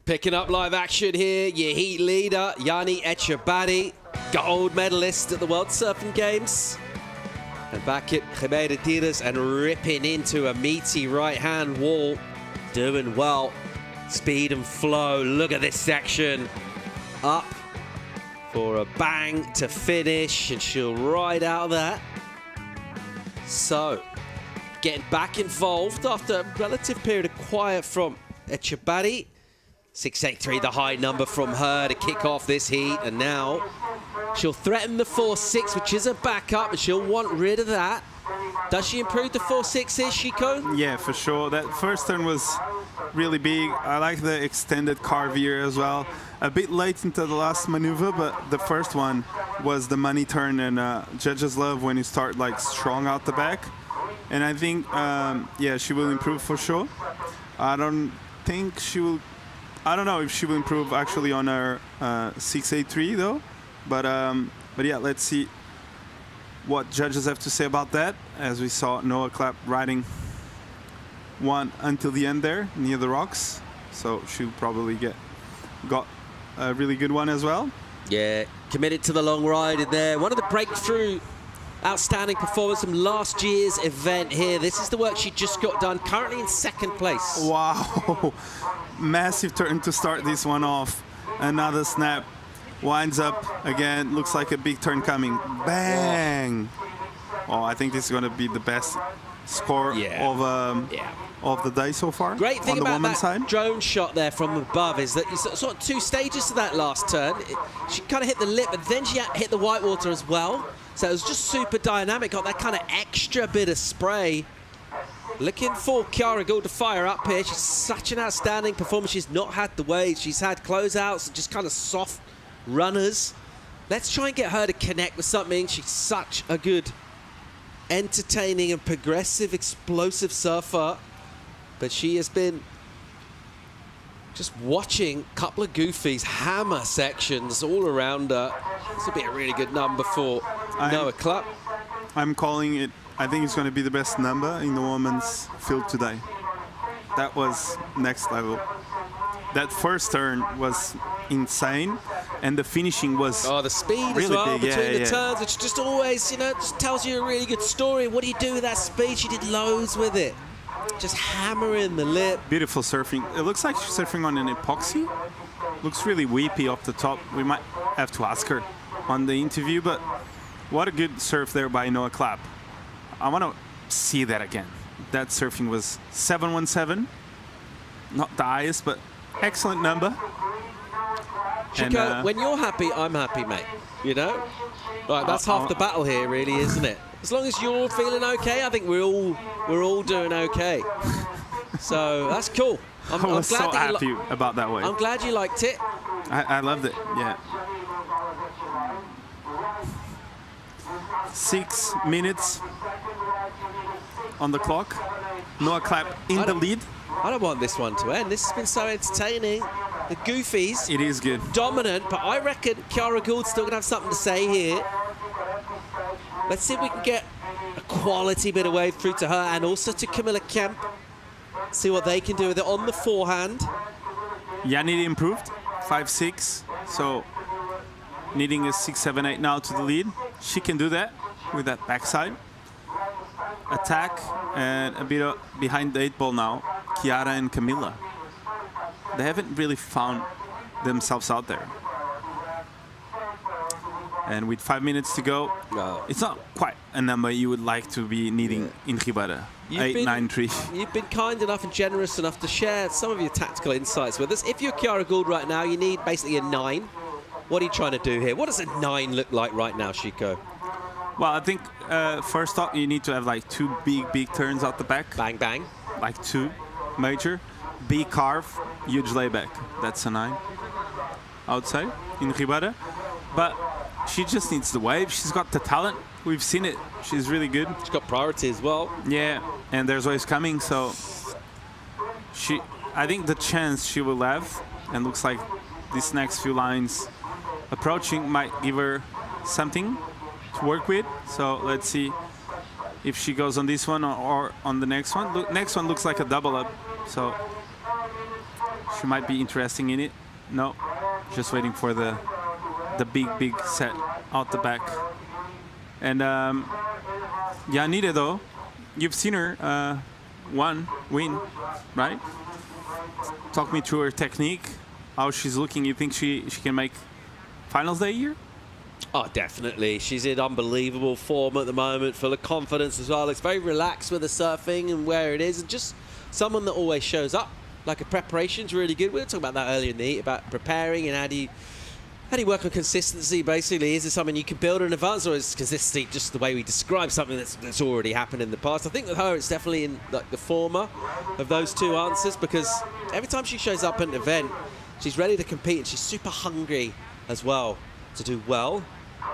[SPEAKER 3] Picking up live action here, your heat leader, Yanni Echebari, gold medalist at the World Surfing Games. And back at Ribeira Diras and ripping into a meaty right-hand wall. Doing well. Speed and flow. Look at this section. Up for a bang to finish, and she'll ride out of that. So, getting back involved after a relative period of quiet from Echebari. 6.83, the high number from her to kick off this heat, and now she'll threaten the 4.6, which is a backup, and she'll want rid of that. Does she improve the 4.6s, Chico?
[SPEAKER 19] Yeah, for sure. That first turn was really big. I like the extended carve here as well. A bit late into the last maneuver, but the first one was the money turn, and judges love when you start like strong out the back. And I think, yeah, she will improve for sure. I don't think she will. I don't know if she will improve actually on her 6.83 though, but yeah, let's see what judges have to say about that. As we saw Noah Clapp riding one until the end there near the rocks, so she'll probably got a really good one as well.
[SPEAKER 3] Yeah, committed to the long ride in there. One of the breakthrough outstanding performance from last year's event here. This is the work she just got done, currently in second place.
[SPEAKER 19] Wow. Massive turn to start this one off. Another snap. Winds up again. Looks like a big turn coming. Bang! Oh, I think this is going to be the best score of the day so far.
[SPEAKER 3] Great thing
[SPEAKER 19] on the
[SPEAKER 3] about
[SPEAKER 19] women's
[SPEAKER 3] that
[SPEAKER 19] side.
[SPEAKER 3] drone shot there from above is that it's sort of two stages to that last turn. She kind of hit the lip, but then she hit the whitewater as well. So it was just super dynamic, got that kind of extra bit of spray. Looking for Chiara Gould to fire up here. She's such an outstanding performance. She's not had the waves. She's had closeouts and just kind of soft runners. Let's try and get her to connect with something. She's such a good, entertaining and progressive, explosive surfer. But she has been just watching a couple of goofies hammer sections all around her. This will be a really good number for Noah Clapp.
[SPEAKER 19] I'm calling it. I think it's going to be the best number in the women's field today. That was next level. That first turn was insane, and the finishing was
[SPEAKER 3] the speed
[SPEAKER 19] really
[SPEAKER 3] as well
[SPEAKER 19] big.
[SPEAKER 3] between the turns, which just always, you know, just tells you a really good story. What do you do with that speed? She did loads with it. Just hammering the lip.
[SPEAKER 19] Beautiful surfing. It looks like she's surfing on an epoxy. Looks really weepy off the top. We might have to ask her on the interview, but what a good surf there by Noah Clapp. I want to see that again. That surfing was 717. Not the highest, but excellent number.
[SPEAKER 3] Chico,
[SPEAKER 19] And,
[SPEAKER 3] when you're happy, I'm happy, mate. You know? Right, that's half the battle here, really, isn't it? As long as you're all feeling okay, I think we're all doing okay. So that's cool.
[SPEAKER 19] I was so happy about that wave.
[SPEAKER 3] I'm glad you liked it.
[SPEAKER 19] I loved it, yeah. 6 minutes on the clock. Noah Clapp in the lead.
[SPEAKER 3] I don't want this one to end. This has been so entertaining. The goofies.
[SPEAKER 19] It is good.
[SPEAKER 3] Dominant, but I reckon Chiara Gould's still going to have something to say here. Let's see if we can get a quality bit of wave through to her and also to Camilla Kemp. See what they can do with it on the forehand.
[SPEAKER 19] Yanni improved, 5.6. So needing a 6.78 now to the lead. She can do that with that backside. Attack and a bit of behind the 8 ball now. Chiara and Camilla. They haven't really found themselves out there. And with 5 minutes to go, it's not quite a number you would like to be needing in Ribeira. 8.93.
[SPEAKER 3] You've been kind enough and generous enough to share some of your tactical insights with us. If you're Chiara Gould right now, you need basically a 9. What are you trying to do here? What does a 9 look like right now, Chico?
[SPEAKER 19] Well, I think first off, you need to have like 2 big turns out the back.
[SPEAKER 3] Bang, bang.
[SPEAKER 19] Like 2 major. Big carve, huge layback. That's a 9 outside in Ribeira. But she just needs the wave. She's got the talent. We've seen it. She's really good.
[SPEAKER 3] She's got priority as well.
[SPEAKER 19] Yeah, and there's waves coming, so I think the chance she will have, and looks like these next few lines approaching might give her something to work with. So let's see if she goes on this one or on the next one. Look, next one looks like a double up, so she might be interesting in it. No, just waiting for the big set out the back. And Janine, though, you've seen her win, right? Talk me through her technique, how she's looking. You think she can make finals that year?
[SPEAKER 3] Oh, definitely. She's in unbelievable form at the moment, full of confidence as well. It's very relaxed with the surfing and where it is, and just someone that always shows up. Like, her preparation's really good. We were talking about that earlier in the heat, about preparing and how do you work on consistency, basically. Is it something you can build in advance, or is consistency just the way we describe something that's already happened in the past? I think with her, it's definitely in like the former of those two answers, because every time she shows up at an event, she's ready to compete, and she's super hungry as well to do well.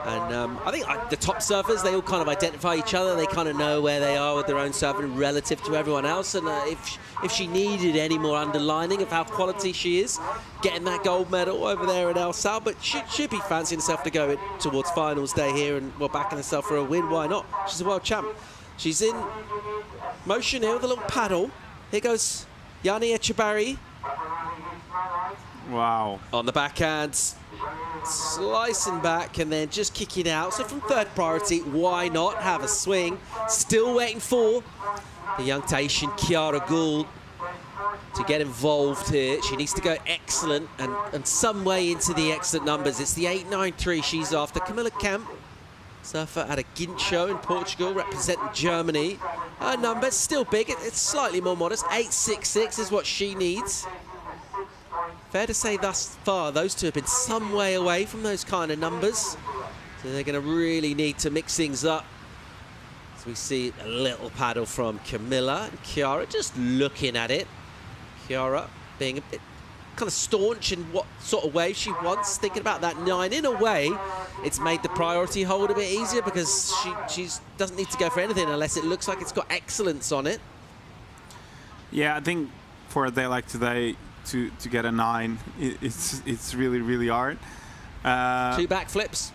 [SPEAKER 3] And I think the top surfers, they all kind of identify each other. They kind of know where they are with their own surfing relative to everyone else. And if she needed any more underlining of how quality she is, getting that gold medal over there in El Sal, but she'd be fancying herself to go towards finals day here and backing herself for a win. Why not? She's a world champ. She's in motion here with a little paddle. Here goes Janine Echebarri.
[SPEAKER 19] Wow.
[SPEAKER 3] On the backhand. Slicing back and then just kicking out. So from third priority, why not have a swing? Still waiting for the young Tahitian Kiara Gould to get involved here. She needs to go excellent and some way into the excellent numbers. It's the 8.93 she's after. Camilla Kemp, surfer at a Gint show in Portugal, representing Germany. Her number's still big. It's slightly more modest. 8.66 is what she needs. Fair to say thus far, those two have been some way away from those kind of numbers. So they're going to really need to mix things up. So we see a little paddle from Camilla and Kiara just looking at it. Kiara being a bit kind of staunch in what sort of wave she wants, thinking about that 9. In a way, it's made the priority hold a bit easier because she doesn't need to go for anything unless it looks like it's got excellence on it.
[SPEAKER 19] Yeah, I think for a day like today, to get a 9, it's really hard.
[SPEAKER 3] 2 backflips?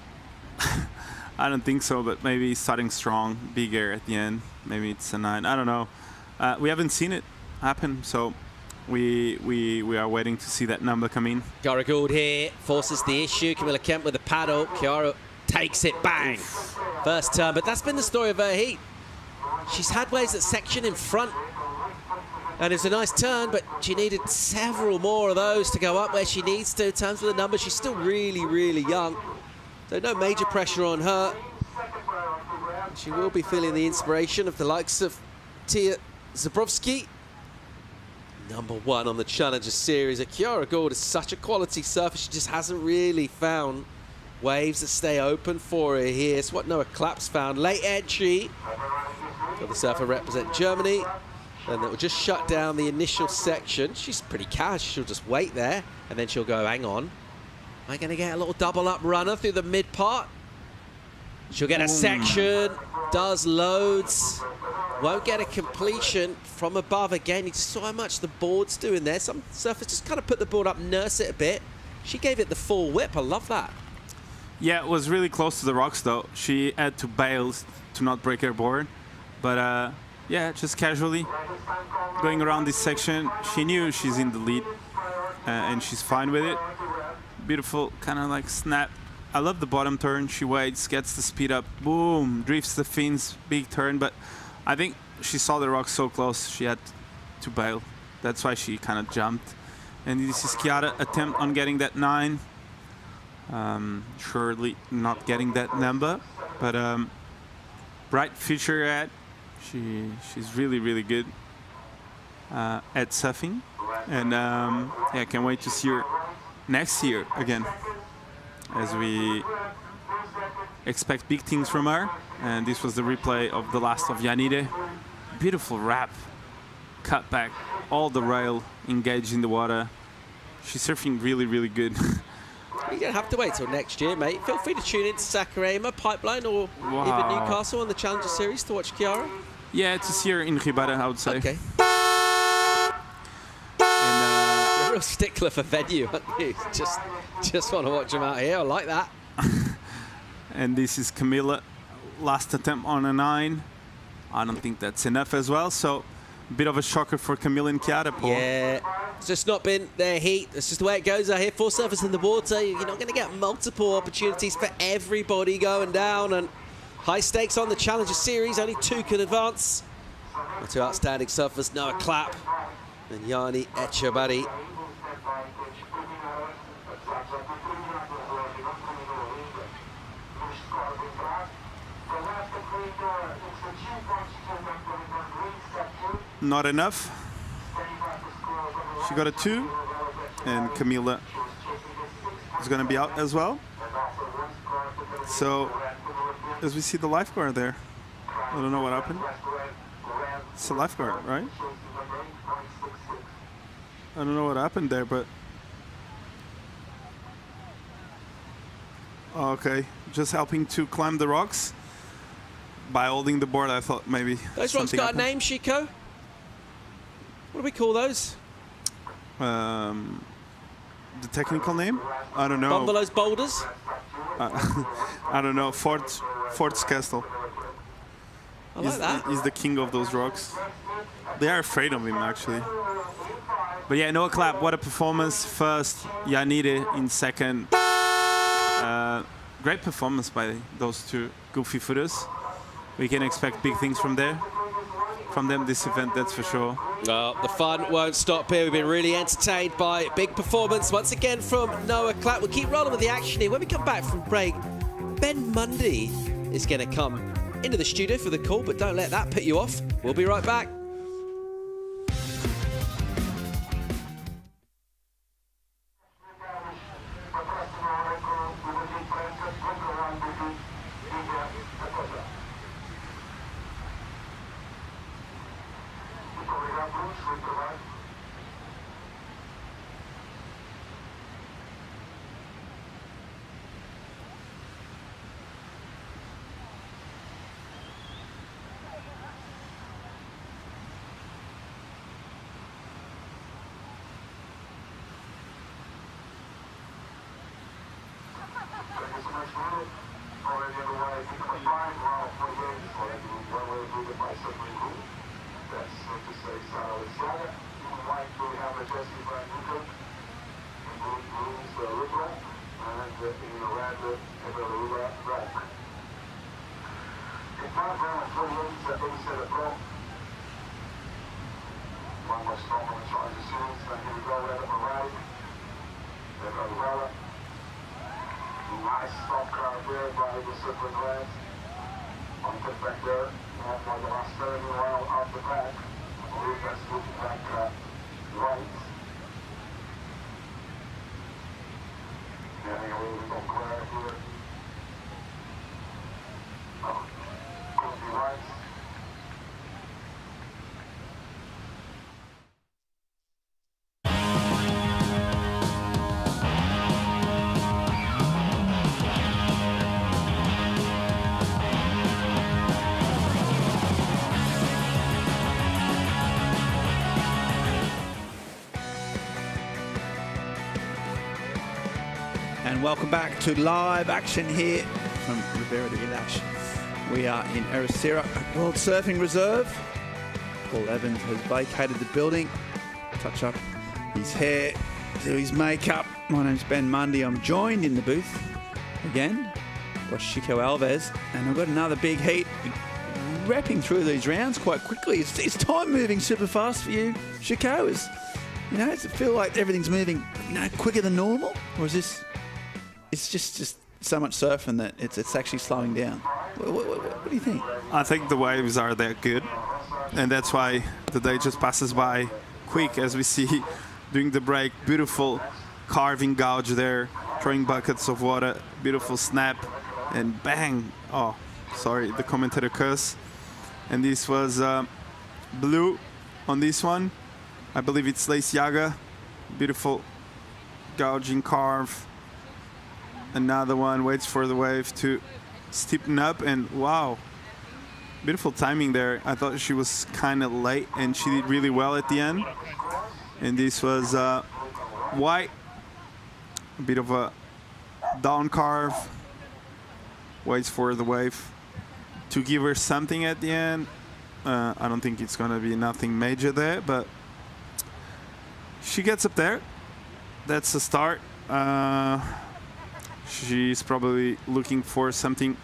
[SPEAKER 19] I don't think so, but maybe starting strong, big air at the end. Maybe it's a 9. I don't know. We haven't seen it happen, so we are waiting to see that number come in.
[SPEAKER 3] Kiara Gould here forces the issue. Camilla Kemp with a paddle. Kiara takes it, bang. First turn, but that's been the story of her heat. She's had waves at section in front. And it's a nice turn, but she needed several more of those to go up where she needs to. In terms of the numbers, she's still really young. So no major pressure on her. She will be feeling the inspiration of the likes of Tia Zabrowski. #1 on the Challenger Series. Kiara Gould is such a quality surfer. She just hasn't really found waves that stay open for her here. It's what Noah Claps found. Late entry for the surfer represent Germany. And that will just shut down the initial section. She's pretty cash. She'll just wait there, and then she'll go, hang on. Am I going to get a little double up runner through the mid part? She'll get a section, does loads. Won't get a completion from above again. You saw how much the board's doing there. Some surfers just kind of put the board up, nurse it a bit. She gave it the full whip. I love that.
[SPEAKER 19] Yeah, it was really close to the rocks, though. She had to bail to not break her board. But yeah, just casually going around this section. She knew she's in the lead, and she's fine with it. Beautiful kind of like snap. I love the bottom turn. She waits, gets the speed up, boom, drifts the fins, big turn. But I think she saw the rock so close, she had to bail. That's why she kind of jumped. And this is Kiara attempt on getting that 9. Surely not getting that number, but bright future at. She's really good at surfing, and yeah, can't wait to see her next year again, as we expect big things from her. And this was the replay of the last of Janine. Beautiful wrap, cut back, all the rail engaged in the water. She's surfing really good.
[SPEAKER 3] You're going to have to wait till next year, mate. Feel free to tune in to Saquarema, Pipeline, or even Newcastle on the Challenger Series to watch Chiara.
[SPEAKER 19] Yeah, to see her in Ribara, I would say.
[SPEAKER 3] Okay. You're a real stickler for venue, aren't you? Just want to watch them out here. I like that.
[SPEAKER 19] And this is Camilla, last attempt on a 9. I don't think that's enough as well. So, a bit of a shocker for Camilla and Chiara, Paul.
[SPEAKER 3] Yeah, it's just not been their heat. It's just the way it goes out here. 4 surfers in the water. You're not going to get multiple opportunities for everybody going down. And high stakes on the Challenger Series. Only 2 can advance. The 2 outstanding surfers, Noah Clapp and Yanni Echebari.
[SPEAKER 19] Not enough. She got a 2, and Camilla is going to be out as well. So, as we see the lifeguard there, I don't know what happened. It's a lifeguard, right? I don't know what happened there, but okay, just helping to climb the rocks by holding the board. I thought maybe
[SPEAKER 3] those rocks got a name, Chico. What do we call those?
[SPEAKER 19] The technical name? I don't know.
[SPEAKER 3] Bombelo's boulders?
[SPEAKER 19] I don't know. Fort's Castle.
[SPEAKER 3] I like that.
[SPEAKER 19] He's the king of those rocks. They are afraid of him, actually. But yeah, Noah Clapp, what a performance. First, Yanire in second. Great performance by those 2 goofy footers. We can expect big things from them this event, that's for sure.
[SPEAKER 3] Well, the fun won't stop here. We've been really entertained by big performance once again from Noah Clapp. We'll keep rolling with the action here. When we come back from break, Ben Mundy is going to come into the studio for the call, but don't let that put you off. We'll be right back.
[SPEAKER 5] And welcome back to live action here from Ribera de Village. We are in Ericeira World Surfing Reserve. Paul Evans has vacated the building. Touch up his hair, do his makeup. My name's Ben Mundy. I'm joined in the booth again by Chico Alves. And I've got another big heat wrapping through these rounds quite quickly. Is time moving super fast for you, Chico? Does it feel like everything's moving quicker than normal? Or is this... It's just so much surfing that it's actually slowing down. What do you think?
[SPEAKER 19] I think the waves are that good, and that's why the day just passes by quick, as we see during the break. Beautiful carving gouge there, throwing buckets of water, beautiful snap, and bang! Oh, sorry, the commentator curse. And this was blue on this one. I believe it's Lace Yaga. Beautiful gouging carve. Another one, waits for the wave to steepen up, and wow, beautiful timing there. I thought she was kind of late, and she did really well at the end. And this was white, a bit of a down carve, waits for the wave to give her something at the end. I don't think it's gonna be nothing major there, but she gets up there. That's the start. She's probably looking for something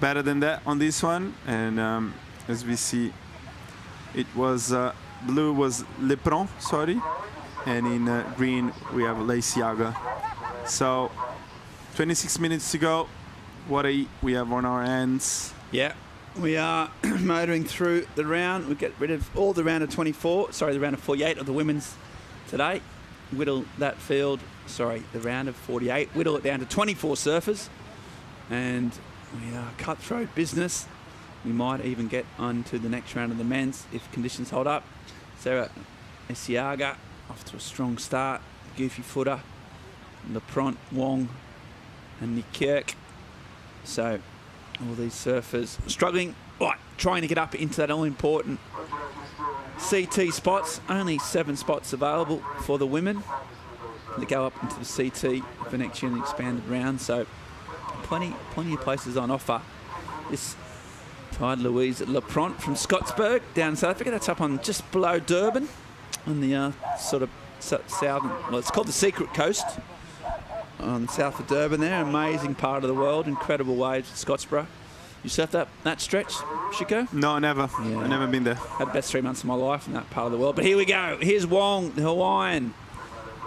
[SPEAKER 19] better than that on this one. And as we see, it was blue was Lepron, sorry, and in green we have Leiciaga. So 26 minutes to go. What we have on our hands.
[SPEAKER 5] Yeah, we are motoring through the round. We get rid of all the round of 24, sorry, the round of 48 of the women's today. Whittle that field, sorry, the round of 48, whittle it down to 24 surfers. And we are cutthroat business. We might even get on to the next round of the men's if conditions hold up. Sarah Esiaga off to a strong start. Goofy footer. Lepront, Wong and Nick Kirk. So all these surfers struggling, right, trying to get up into that all-important CT spots. Only 7 spots available for the women that go up into the CT for next year in the expanded round. So plenty of places on offer. This Tide Louise Lepront from Scottsburg down in South Africa. That's up on just below Durban on the sort of southern, well, it's called the Secret Coast on south of Durban there. Amazing part of the world. Incredible waves at Scottsboro. You surfed that stretch, Chico?
[SPEAKER 19] No, never.
[SPEAKER 5] Yeah.
[SPEAKER 19] I've never been there.
[SPEAKER 5] Had the best 3 months of my life in that part of the world. But here we go. Here's Wong, the Hawaiian.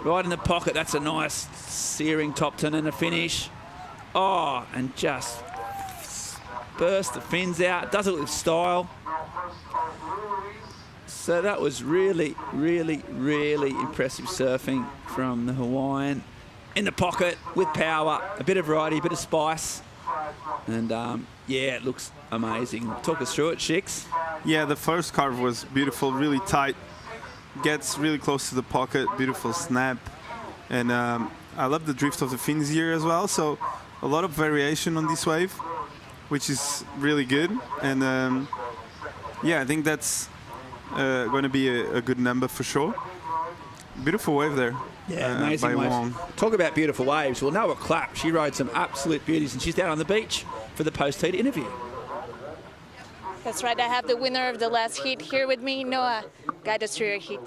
[SPEAKER 5] Right in the pocket. That's a nice searing top turn and a finish. Oh, and just burst the fins out. Does it with style. So that was really, really, really impressive surfing from the Hawaiian. In the pocket with power, a bit of variety, a bit of spice. And yeah, it looks amazing. Talk us through it, Shix.
[SPEAKER 19] Yeah, the first carve was beautiful, really tight. Gets really close to the pocket, beautiful snap. And I love the drift of the fins here as well. So a lot of variation on this wave, which is really good. And yeah, I think that's going to be a good number for sure. Beautiful wave there.
[SPEAKER 5] Yeah, amazing waves.
[SPEAKER 19] Wong.
[SPEAKER 5] Talk about beautiful waves. Well, Noah Clapp, she rode some absolute beauties, and she's down on the beach for the post-heat interview.
[SPEAKER 11] That's right. I have the winner of the last heat here with me, Noah. Guide us through your heat.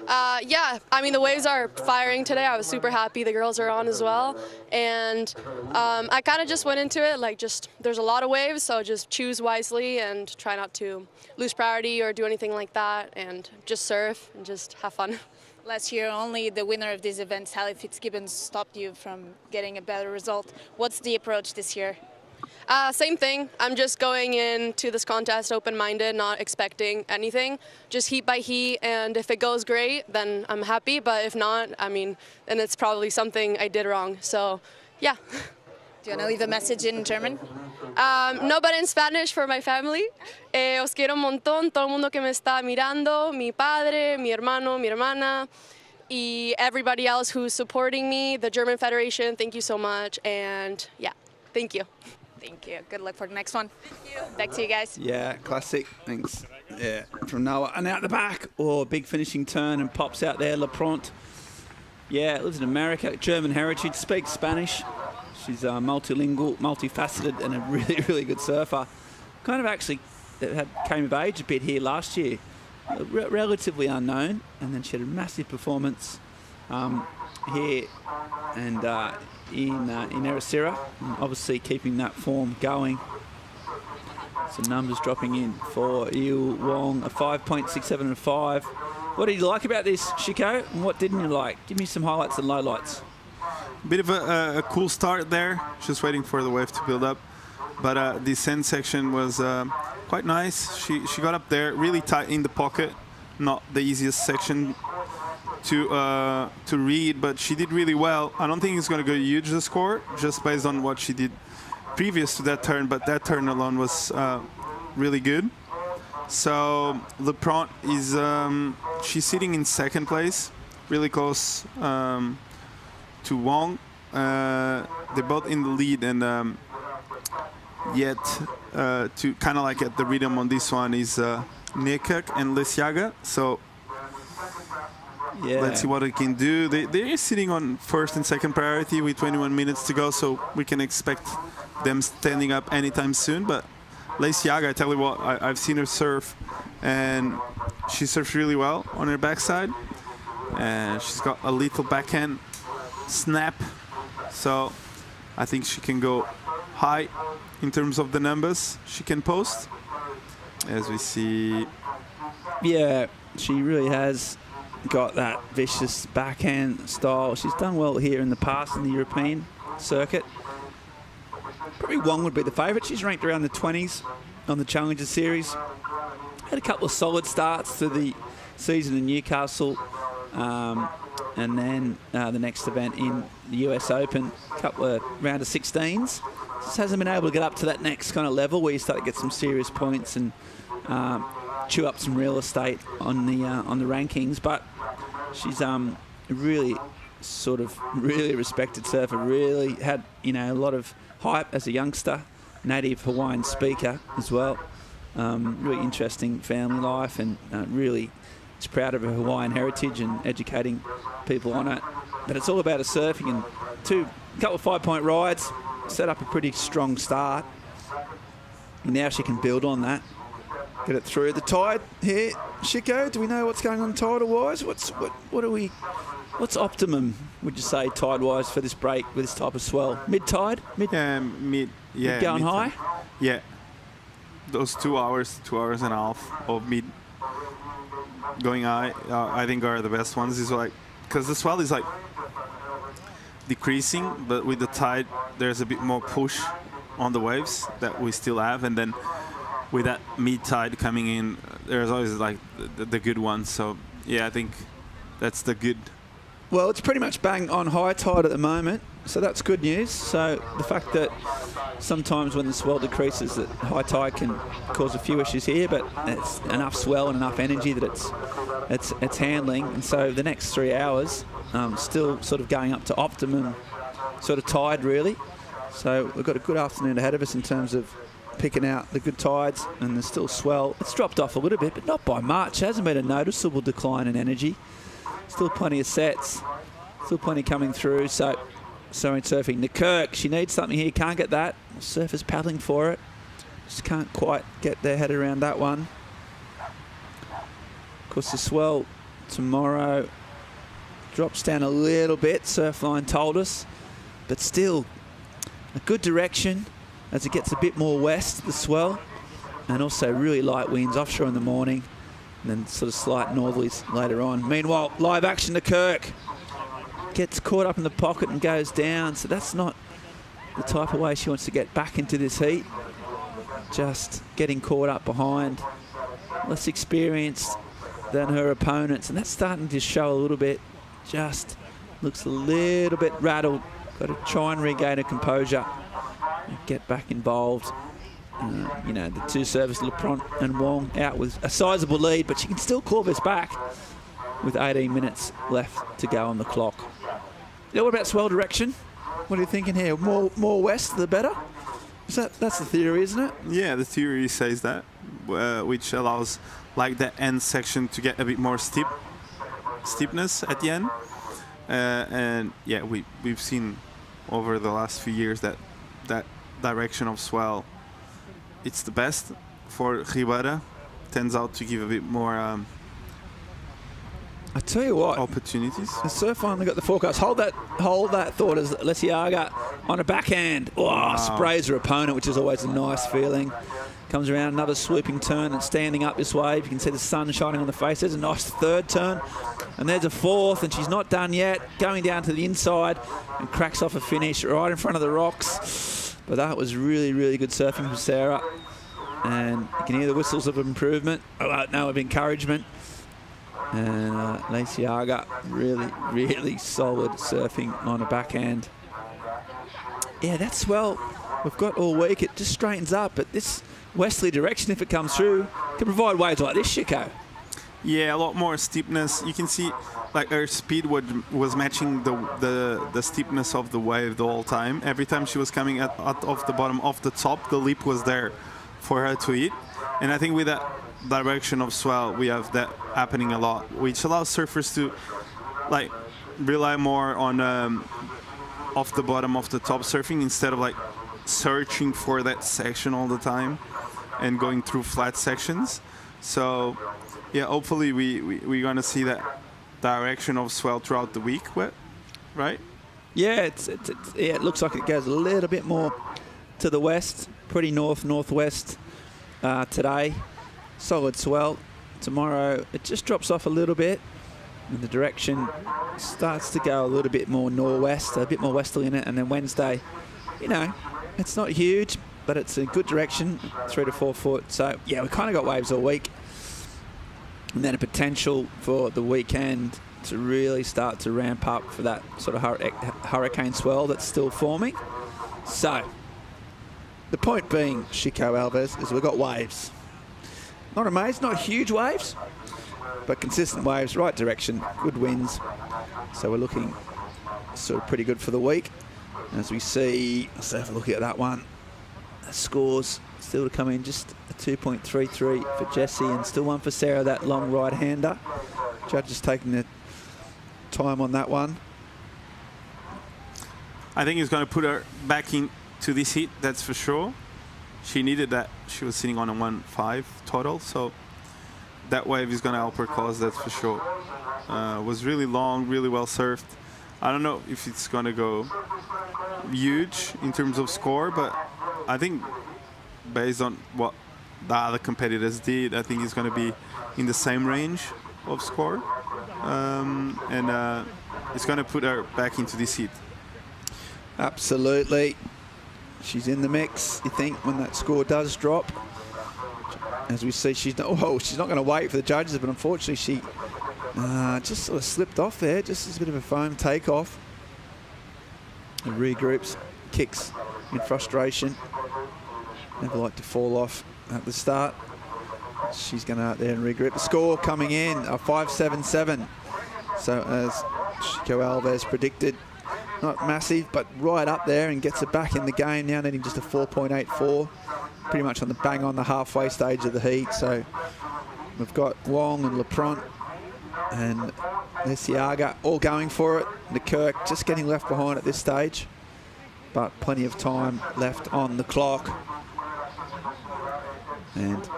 [SPEAKER 10] Yeah, I mean, the waves are firing today. I was super happy the girls are on as well. And I kind of just went into it like there's a lot of waves, so just choose wisely and try not to lose priority or do anything like that, and just surf and just have fun.
[SPEAKER 11] Last year, only the winner of this event, Sally Fitzgibbons, stopped you from getting a better result. What's the approach this year?
[SPEAKER 10] Same thing. I'm just going into this contest open-minded, not expecting anything. Just heat by heat, and if it goes great, then I'm happy. But if not, I mean, then it's probably something I did wrong. So, yeah.
[SPEAKER 11] Do you want to leave a message in German?
[SPEAKER 10] No, but in Spanish for my family. Os quiero un montón, todo el mundo que me está mirando, mi padre, mi hermano, mi hermana, y everybody else who's supporting me, the German Federation, thank you so much, and yeah, thank you.
[SPEAKER 11] Thank you. Good luck for the next one. Thank you. Back to you guys.
[SPEAKER 5] Yeah, classic. Thanks. Yeah, from Noah. And out the back, big finishing turn and pops out there, Lepront. Yeah, lives in America, German heritage, speaks Spanish. She's multilingual, multifaceted, and a really, really good surfer. Kind of actually came of age a bit here last year. Relatively unknown, and then she had a massive performance here and in Ericeira, and obviously keeping that form going. Some numbers dropping in for Yu Wong, a 5.67 and a 5. What did you like about this, Chico, and what didn't you like? Give me some highlights and lowlights.
[SPEAKER 19] Bit of a cool start there, just waiting for the wave to build up. But the descent section was quite nice. She got up there really tight in the pocket. Not the easiest section to read, but she did really well. I don't think it's going to go huge the score, just based on what she did previous to that turn, but that turn alone was really good. So Lepront is she's sitting in second place, really close to Wong. they're both in the lead, and yet to kind of like at the rhythm on this one is Nekuk and Lesiaga. So
[SPEAKER 20] Yeah.
[SPEAKER 19] let's see what they can do. They're sitting on first and second priority with 21 minutes to go, so we can expect them standing up anytime soon. But Lesiaga, I tell you what, I've seen her surf, and she surfs really well on her backside. And she's got a little backhand snap, so I think she can go high in terms of the numbers she can post. As we see,
[SPEAKER 20] Yeah, she really has got that vicious backhand style. She's done well here in the past in the European circuit. Probably Wong would be the favourite. She's ranked around the 20s on the Challenger Series. Had a couple of solid starts to the season in Newcastle, and then the next event in the US Open, a couple of round of 16s. Just hasn't been able to get up to that next kind of level where you start to get some serious points and chew up some real estate on the rankings. But she's really sort of really respected surfer. Really had a lot of hype as a youngster, native Hawaiian speaker as well. Really interesting family life, and really is proud of her Hawaiian heritage and educating people on it. But it's all about her surfing, and a couple of 5-point rides, set up a pretty strong start. And now she can build on that, get it through the tide here. Chico, do we know what's going on tidal-wise? What's optimum, would you say, tide-wise for this break with this type of swell? Mid-tide? Mid going high?
[SPEAKER 19] Yeah. Those 2 hours and a half of mid going high, I think are the best ones. Is like, because the swell is like decreasing, but with the tide, there's a bit more push on the waves that we still have, and then with that mid tide coming in, there's always like the good ones. So yeah, I think that's the good.
[SPEAKER 20] Well, it's pretty much bang on high tide at the moment, so that's good news. So the fact that sometimes when the swell decreases, that high tide can cause a few issues here, but it's enough swell and enough energy that it's handling. And so the next 3 hours, still sort of going up to optimum sort of tide, really. So we've got a good afternoon ahead of us in terms of picking out the good tides, and there's still swell. It's dropped off a little bit, but not by much. There hasn't been a noticeable decline in energy. Still plenty of sets, still plenty coming through. So in surfing, Nekuk, she needs something here, can't get that. Surfers paddling for it, just can't quite get their head around that one. Of course, the swell tomorrow drops down a little bit, Surfline told us, but still a good direction as it gets a bit more west, the swell, and also really light winds offshore in the morning, and then sort of slight northerlies later on. Meanwhile, live action to Kirk. Gets caught up in the pocket and goes down, so that's not the type of way she wants to get back into this heat. Just getting caught up behind, less experienced than her opponents, and that's starting to show a little bit. Just looks a little bit rattled. Got to try and regain her composure and get back involved. The two surfers, Lepront and Wong, out with a sizable lead, but she can still claw this back with 18 minutes left to go on the clock. Yeah, what about swell direction? What are you thinking here? More west, the better? That's the theory, isn't it?
[SPEAKER 19] Yeah, the theory says that, which allows like the end section to get a bit more steepness at the end. And yeah, we've seen over the last few years that direction of swell, it's the best for Ribeira. Tends out to give a bit more
[SPEAKER 20] I tell you what,
[SPEAKER 19] opportunities.
[SPEAKER 20] The surf finally got the forecast. Hold that thought as Lesiaga on a backhand. Wow. Sprays her opponent, which is always a nice feeling. Comes around, another swooping turn and standing up this wave. You can see the sun shining on the face. There's a nice third turn. And there's a fourth, and she's not done yet. Going down to the inside and cracks off a finish right in front of the rocks. But that was really, really good surfing from Sarah. And you can hear the whistles of improvement. Of encouragement. And Lesiaga, really, really solid surfing on a backhand. Yeah, that swell we've got all week. It just straightens up, but this westerly direction, if it comes through, can provide waves like this, Chico.
[SPEAKER 19] Yeah, a lot more steepness. You can see like her speed was matching the steepness of the wave the whole time. Every time she was coming out of the bottom, off the top, the leap was there for her to hit. And I think with that direction of swell, we have that happening a lot, which allows surfers to like rely more on off the bottom, off the top surfing instead of like searching for that section all the time and going through flat sections. So yeah, hopefully we're going to see that direction of swell throughout the week, right?
[SPEAKER 20] Yeah, it looks like it goes a little bit more to the west, pretty northwest today. Solid swell. Tomorrow it just drops off a little bit, and the direction starts to go a little bit more northwest, a bit more westerly in it. And then Wednesday, you know, it's not huge, but it's a good direction, 3 to 4 foot. So yeah, we kind of got waves all week. And then a potential for the weekend to really start to ramp up for that sort of hurricane swell that's still forming. So, the point being, Chico Alves, is we've got waves. Not amazing, not huge waves, but consistent waves, right direction, good winds. So we're looking sort of pretty good for the week. As we see, let's have a look at that one. The scores still to come in, just a 2.33 for Jessie and still one for Sarah, that long right-hander. Judges taking the time on that one.
[SPEAKER 19] I think he's going to put her back into this heat, that's for sure. She needed that. She was sitting on a 1.5 total, so that wave is going to help her cause, that's for sure. Was really long, really well surfed. I don't know if it's going to go huge in terms of score, but I think based on what the other competitors did, I think it's going to be in the same range of score. And it's going to put her back into this heat.
[SPEAKER 20] Absolutely. She's in the mix, you think, when that score does drop. As we see, she's not going to wait for the judges, but unfortunately she just sort of slipped off there, just as a bit of a foam takeoff. And regroups, kicks in frustration. Never like to fall off at the start. She's going to out there and regroup. The score coming in, a 5.77. So as Chico Alves predicted, not massive, but right up there, and gets it back in the game now, needing just a 4.84. Pretty much on the bang on the halfway stage of the heat. So we've got Wong and LePront and Lesiaga all going for it. Kirk just getting left behind at this stage, but plenty of time left on the clock. And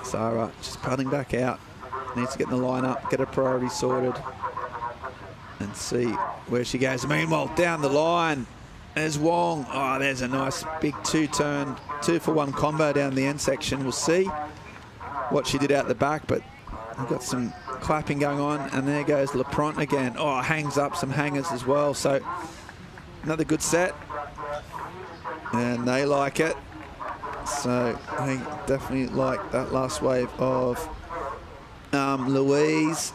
[SPEAKER 20] Sarah just paddling back out. Needs to get in the lineup, get her priority sorted, and see where she goes. Meanwhile, down the line, there's Wong. Oh, there's a nice big two-turn, 2-for-1 combo down the end section. We'll see what she did out the back, but we've got some clapping going on, and there goes LePront again. Oh, hangs up some hangers as well. So another good set, and they like it. So they definitely like that last wave of Louise.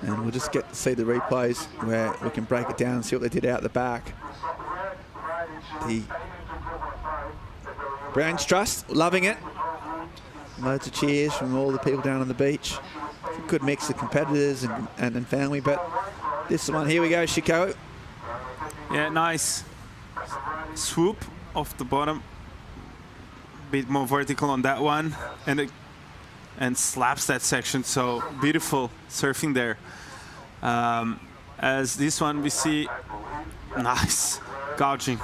[SPEAKER 20] And we'll just get to see the replays where we can break it down and see what they did out the back. The Browns Trust, loving it. Loads of cheers from all the people down on the beach. A good mix of competitors and family, but this one, here we go, Chico.
[SPEAKER 19] Yeah, nice swoop off the bottom. Bit more vertical on that one, and slaps that section. So beautiful surfing there. As this one we see, nice gouging,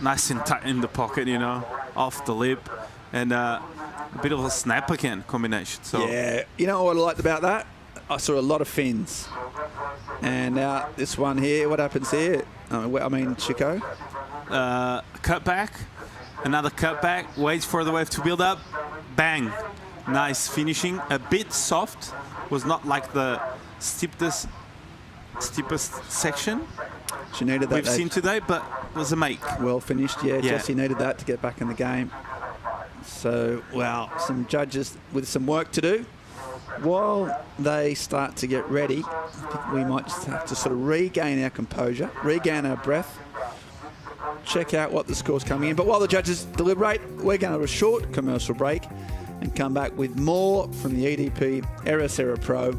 [SPEAKER 19] nice and tight in the pocket, you know, off the lip, and a bit of a snap again combination. So
[SPEAKER 20] yeah, you know what I liked about that? I saw a lot of fins. And now this one here, what happens here? I mean, Chico?
[SPEAKER 19] Cut back, another cut back, waits for the wave to build up, bang. Nice finishing, a bit soft, was not like the steepest section
[SPEAKER 20] she needed that
[SPEAKER 19] we've seen today, but was a make.
[SPEAKER 20] Well finished, yeah. Jessie needed that to get back in the game. So, wow, some judges with some work to do. While they start to get ready, I think we might just have to sort of regain our composure, regain our breath, check out what the score's coming in. But while the judges deliberate, we're going to have a short commercial break. and come back with more from the EDP Ericeira Pro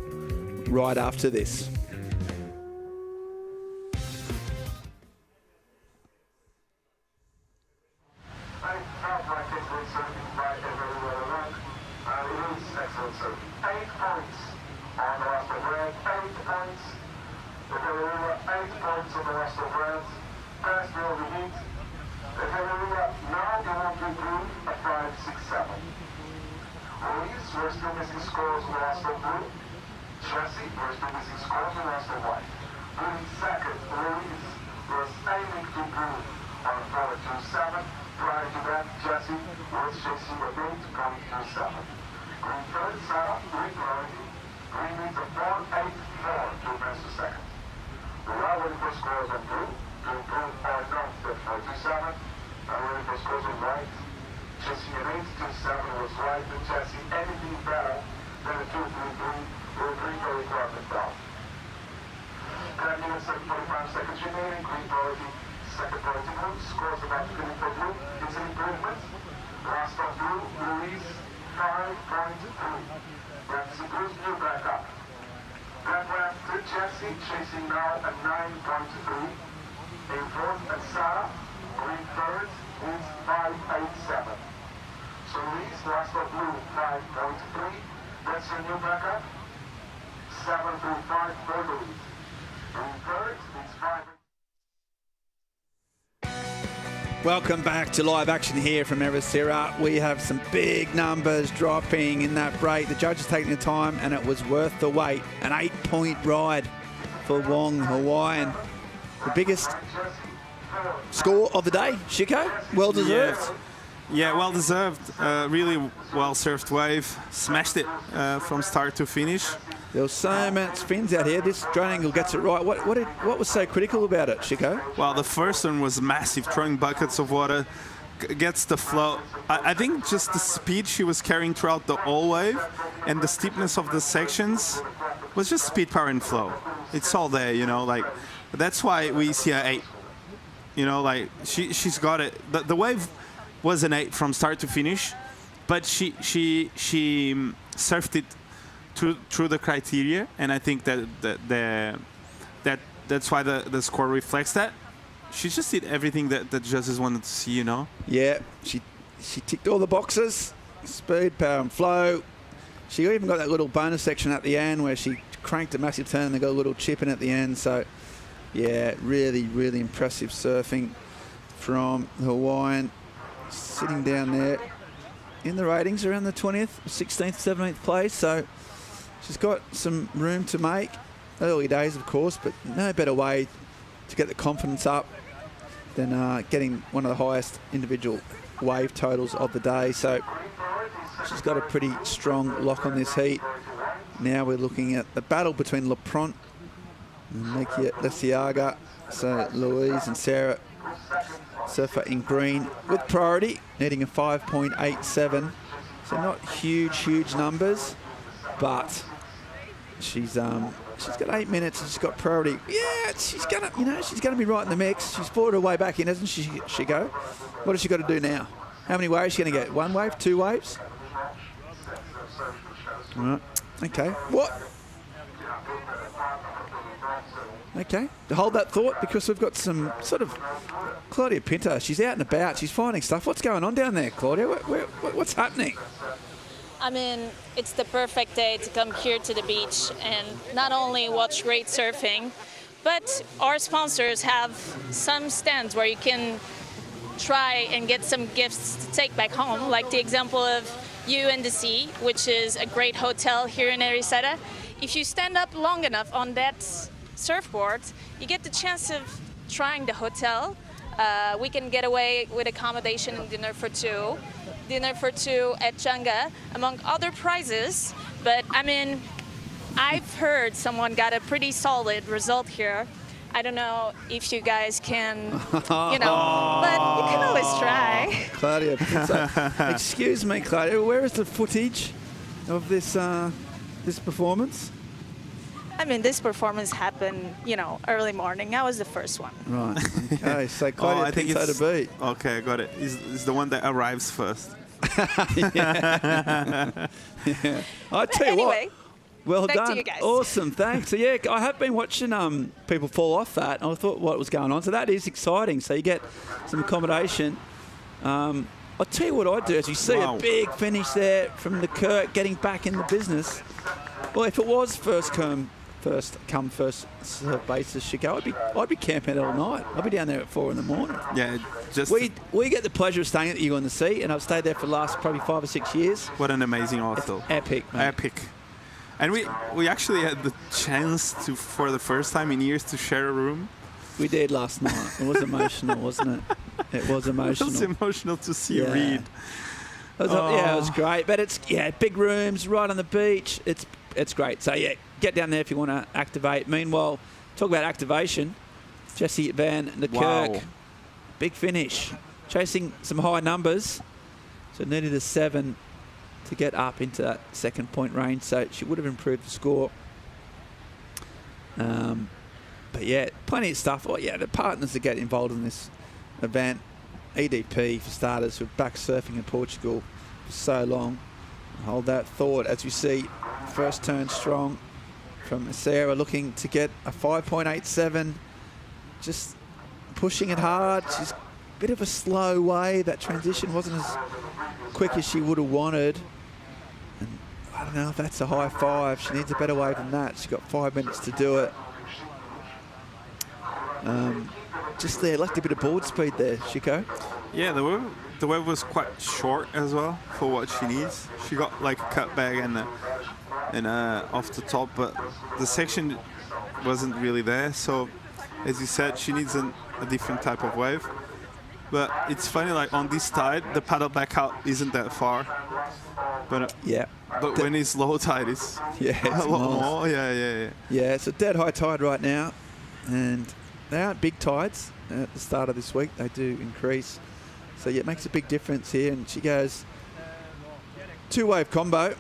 [SPEAKER 20] right after this. Welcome back to live action here from Ericeira. We have some big numbers dropping in that break. The judges taking the time, and it was worth the wait. An 8-point ride for Wong Hawaiian. The biggest score of the day, Shiko. Well deserved.
[SPEAKER 19] Yeah, well deserved. Really well served wave. Smashed it from start to finish.
[SPEAKER 20] There was so much spins out here. This drone angle gets it right. What was so critical about it, Shiko?
[SPEAKER 19] Well, the first one was massive, throwing buckets of water, gets the flow. I think just the speed she was carrying throughout the whole wave and the steepness of the sections was just speed, power, and flow. It's all there, you know, like, that's why we see an 8. You know, like, she's got it. The wave was an 8 from start to finish, but she surfed it through the criteria, and I think that's why the score reflects that. She just did everything that the judges wanted to see, you know?
[SPEAKER 20] Yeah, she ticked all the boxes. Speed, power, and flow. She even got that little bonus section at the end where she cranked a massive turn and they got a little chip in at the end. So, yeah, really, really impressive surfing from Hawaiian. Sitting down there in the ratings around the 20th, 16th, 17th place. So she's got some room to make. Early days, of course, but no better way to get the confidence up than getting one of the highest individual wave totals of the day. So she's got a pretty strong lock on this heat. Now we're looking at the battle between LaPront and Lesiaga. So Louise and Sarah surfer in green with priority, needing a 5.87. So not huge numbers, but she's got 8 minutes and she's got priority. Yeah, she's gonna be right in the mix. She's fought her way back in, hasn't she, Shiko? What has she got to do now? How many waves is she gonna get? 1 wave, 2 waves? All right. Okay. What? Okay. To hold that thought, because we've got some sort of Claudia Pinto. She's out and about. She's finding stuff. What's going on down there, Claudia? What's happening?
[SPEAKER 11] I mean, it's the perfect day to come here to the beach and not only watch great surfing, but our sponsors have some stands where you can try and get some gifts to take back home, like the example of You and the Sea, which is a great hotel here in Ericeira. If you stand up long enough on that surfboard, you get the chance of trying the hotel. We can get away with accommodation and dinner for two at Changa, among other prizes. But I mean, I've heard someone got a pretty solid result here. I don't know if you guys can, but you can always try.
[SPEAKER 20] Claudia, excuse me, Claudia, where is the footage of this this performance?
[SPEAKER 11] I mean, this performance happened, early morning. I was the first one.
[SPEAKER 20] Right. Okay, so Claudia
[SPEAKER 19] I think
[SPEAKER 20] Pinto to beat.
[SPEAKER 19] Okay, I got it. It's the one that arrives first.
[SPEAKER 20] Yeah. I tell you
[SPEAKER 13] Anyway,
[SPEAKER 20] what. Well
[SPEAKER 13] back to
[SPEAKER 20] done.
[SPEAKER 13] you guys.
[SPEAKER 20] Awesome. Thanks. So, yeah, I have been watching people fall off that, and I thought what was going on. So that is exciting. So you get some accommodation. I'll tell you what I do. As you see a big finish there from the Kirk getting back in the business. Well, if it was first come, first serve basis, Chico, I'd be camping all night. I'd be down there at 4 in the morning.
[SPEAKER 19] Yeah, just
[SPEAKER 20] we get the pleasure of staying at the Eagle in the Sea, and I've stayed there for the last probably 5 or 6 years.
[SPEAKER 19] What an amazing hostel.
[SPEAKER 20] Epic, mate.
[SPEAKER 19] Epic. And we actually had the chance to, for the first time in years, to share a room.
[SPEAKER 20] We did last night. It was emotional, wasn't it? It was emotional.
[SPEAKER 19] It was emotional to see you read.
[SPEAKER 20] Yeah, it was great. But it's big rooms right on the beach. It's great. So yeah, get down there if you want to activate. Meanwhile, talk about activation. Jesse Van de Kirk, big finish, chasing some high numbers. So needed a 7 to get up into that second point range. So she would have improved the score. But yeah, plenty of stuff. Oh yeah, the partners that get involved in this event, EDP for starters, who've back surfing in Portugal for so long. Hold that thought as you see first turn strong from Sarah, looking to get a 5.87, just pushing it hard. She's a bit of a slow wave. That transition wasn't as quick as she would have wanted. And I don't know if that's a high 5. She needs a better wave than that. She's got 5 minutes to do it. Just there, lacked a bit of board speed there, Chico.
[SPEAKER 19] Yeah, the wave was quite short as well for what she needs. She got like a cut bag and off the top, but the section wasn't really there. So, as you said, she needs a different type of wave. But it's funny, like on this tide, the paddle back out isn't that far. But but when it's low tide, it's a lot more. Yeah.
[SPEAKER 20] Yeah, it's a dead high tide right now, and they aren't big tides at the start of this week. They do increase. So yeah, it makes a big difference here. And she goes 2-wave combo,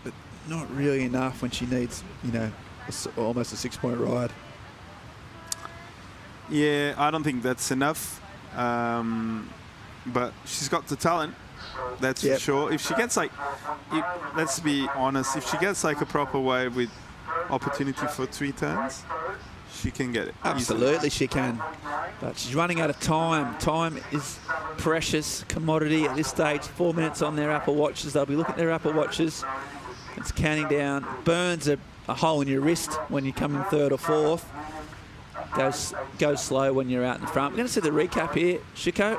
[SPEAKER 20] but not really enough when she needs, almost a 6-point ride.
[SPEAKER 19] Yeah, I don't think that's enough. But she's got the talent, that's for sure. If she gets let's be honest, if she gets like a proper wave with opportunity for 3 turns, she can get it.
[SPEAKER 20] Absolutely, she can. But she's running out of time. Time is precious commodity at this stage. 4 minutes on their Apple Watches. They'll be looking at their Apple Watches. It's counting down. Burns a hole in your wrist when you come in 3rd or 4th. Goes slow when you're out in front. We're going to see the recap here, Chico.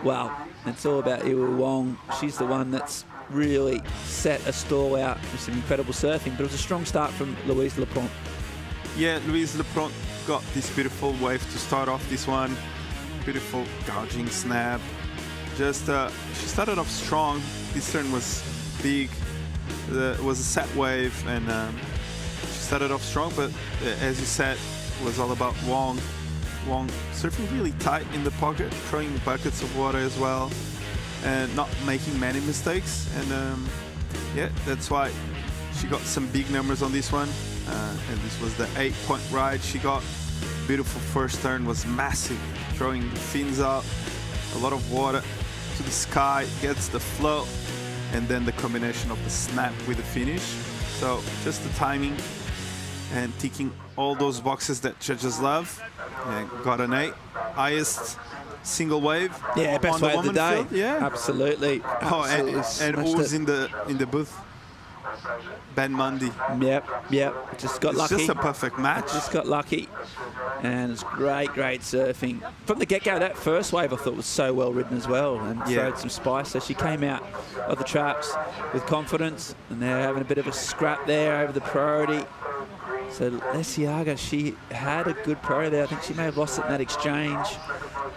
[SPEAKER 20] Well, it's all about Iwi Wong. She's the one that's really set a stall out with some incredible surfing. But it was a strong start from Louise Lapront.
[SPEAKER 19] Yeah, Louise Lapront got this beautiful wave to start off this one. Beautiful gouging snap. Just she started off strong. This turn was big. It was a set wave, and she started off strong. But as you said, it was all about Wong. Wong surfing really tight in the pocket, throwing buckets of water as well, and not making many mistakes. And yeah, that's why she got some big numbers on this one. And this was the 8-point ride she got. Beautiful first turn, was massive, throwing the fins out, a lot of water to the sky, gets the flow, and then the combination of the snap with the finish. So just the timing and ticking all those boxes that judges love. And got an 8, highest single wave.
[SPEAKER 20] Yeah, best
[SPEAKER 19] on the
[SPEAKER 20] wave of the day.
[SPEAKER 19] field. Yeah,
[SPEAKER 20] absolutely.
[SPEAKER 19] Oh, and who's in the booth? Ben Mundy.
[SPEAKER 20] Yep. Just got lucky.
[SPEAKER 19] It's just a perfect match.
[SPEAKER 20] Just got lucky. And it's great surfing. From the get-go, that first wave I thought was so well ridden as well, and throwed some spice. So she came out of the traps with confidence, and they're having a bit of a scrap there over the priority. So Lesiaga, she had a good priority there. I think she may have lost it in that exchange.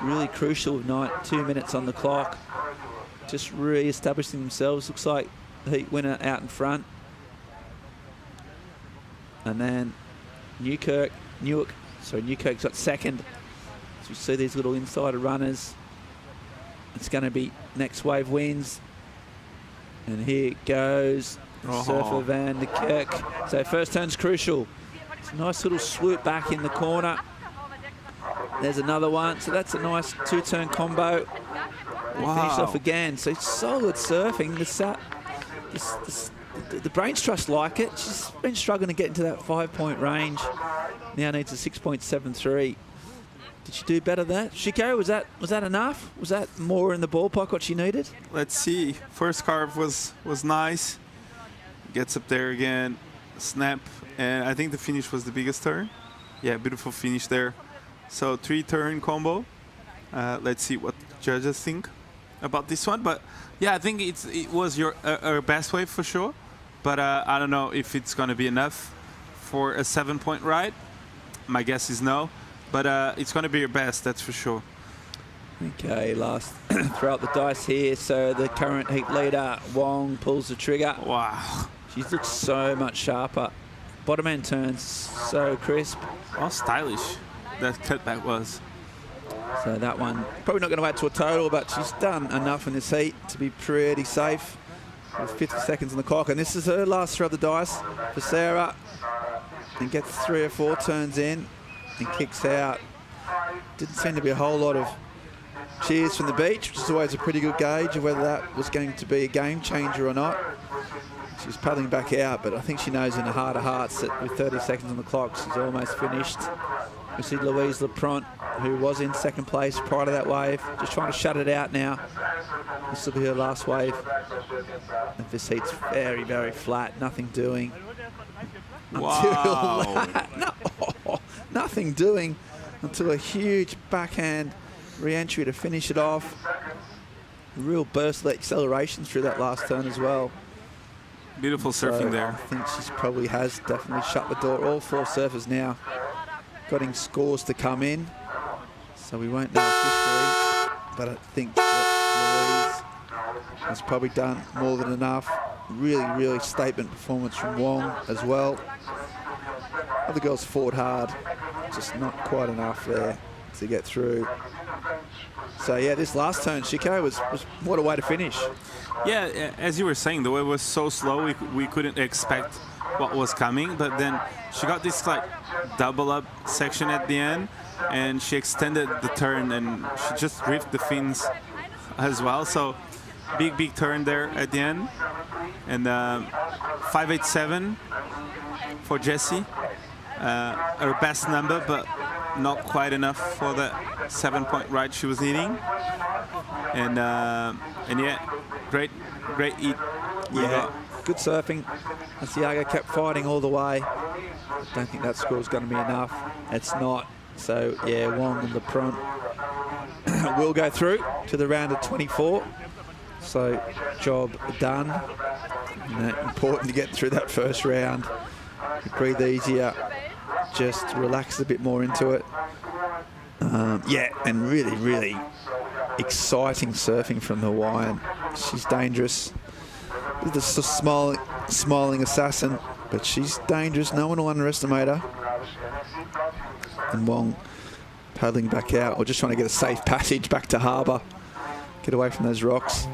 [SPEAKER 20] Really crucial with 2 minutes on the clock. Just re-establishing themselves. Looks like the heat winner out in front. And then Newkirk's got second. So you see these little insider runners. It's going to be next wave wins. And here it goes. Surfer Van de Kirk. So first turn's crucial. It's a nice little swoop back in the corner. There's another one. So that's a nice 2-turn combo. Finished off again. So solid surfing. The Brains Trust like it. She's been struggling to get into that 5-point range. Now needs a 6.73. Did she do better than that? Chico, was that enough? Was that more in the ballpark what she needed?
[SPEAKER 19] Let's see. First carve was nice. Gets up there again. Snap. And I think the finish was the biggest turn. Yeah, beautiful finish there. So 3-turn combo. Let's see what judges think about this one. But yeah, I think it was her best wave for sure. But I don't know if it's going to be enough for a 7-point ride. My guess is no. But it's going to be your best, that's for sure.
[SPEAKER 20] Okay, last throw out the dice here. So the current heat leader, Wong, pulls the trigger.
[SPEAKER 19] Wow.
[SPEAKER 20] She looks so much sharper. Bottom end turns so crisp.
[SPEAKER 19] How stylish that cutback was.
[SPEAKER 20] So that one, probably not going to add to a total, but she's done enough in this heat to be pretty safe. With 50 seconds on the clock. And this is her last throw of the dice for Sarah. And gets 3 or 4 turns in and kicks out. Didn't seem to be a whole lot of cheers from the beach, which is always a pretty good gauge of whether that was going to be a game changer or not. She's paddling back out, but I think she knows in her heart of hearts that with 30 seconds on the clock, she's almost finished. We see Louise Lapront, who was in second place prior to that wave, just trying to shut it out now. This will be her last wave. And this heat's very, very flat, nothing doing.
[SPEAKER 19] Wow.
[SPEAKER 20] Nothing doing until a huge backhand re-entry to finish it off. A real burst of acceleration through that last turn as well.
[SPEAKER 19] Beautiful surfing there.
[SPEAKER 20] I think she probably has definitely shut the door. All 4 surfers now getting scores to come in. So we won't know officially, but I think that Louise has probably done more than enough. Really, really statement performance from Wong as well. Other girls fought hard, just not quite enough there to get through. So yeah, this last turn, Chico, was what a way to finish.
[SPEAKER 19] Yeah, as you were saying, the wave was so slow we couldn't expect what was coming, but then she got this like double up section at the end, and she extended the turn and she just ripped the fins as well. So big turn there at the end, and 587 for Jessie, her best number, but not quite enough for the 7-point ride she was needing. And yeah, great eat.
[SPEAKER 20] Yeah, good surfing. Asiago kept fighting all the way. Don't think that score is going to be enough. It's not. So yeah, Wong and Lapront will go through to the round of 24. So job done. Important to get through that first round. You breathe easier. Just relax a bit more into it. Yeah, and really, really exciting surfing from the Hawaiian. She's dangerous. The smiling assassin, but she's dangerous. No one will underestimate her. And Wong paddling back out, or just trying to get a safe passage back to harbour. Get away from those rocks.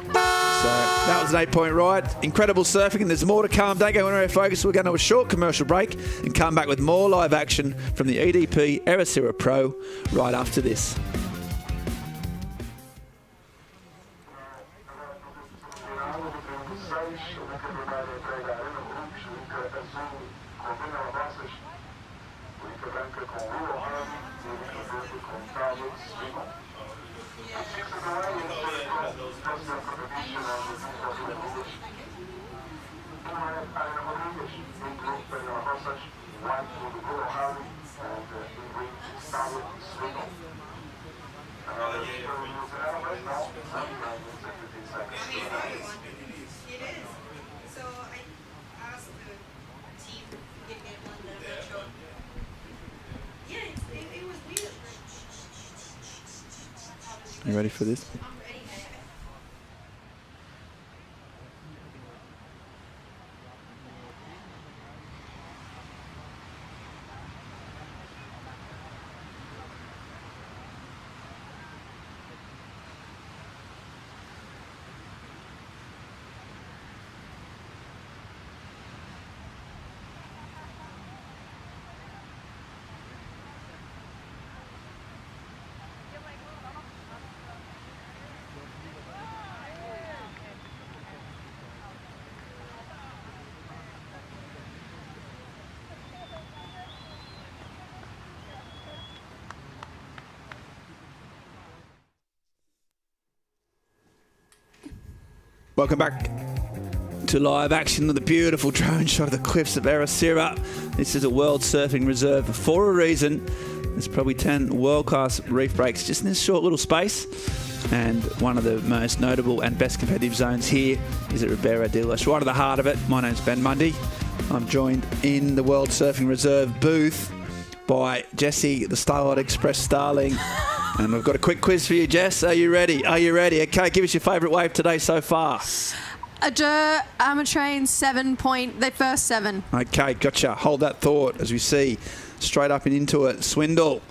[SPEAKER 20] So that was an 8-point ride. Incredible surfing, and there's more to come. Don't go anywhere, focus. We're going to a short commercial break and come back with more live action from the EDP Ericeira Pro right after this. You ready for this? Welcome back to live action of the beautiful drone shot of the cliffs of Ericeira. This is a World Surfing Reserve for a reason. There's probably 10 world-class reef breaks just in this short little space. And one of the most notable and best competitive zones here is at Ribeira de Ilhas, right at the heart of it. My name's Ben Mundy. I'm joined in the World Surfing Reserve booth by Jessie, the Starlight Express Starling. And we've got a quick quiz for you, Jess. Are you ready? Are you ready? Okay, give us your favourite wave today so far.
[SPEAKER 7] I'm a train 7 point, the first 7.
[SPEAKER 20] Okay, gotcha. Hold that thought as we see straight up and into it. Swindle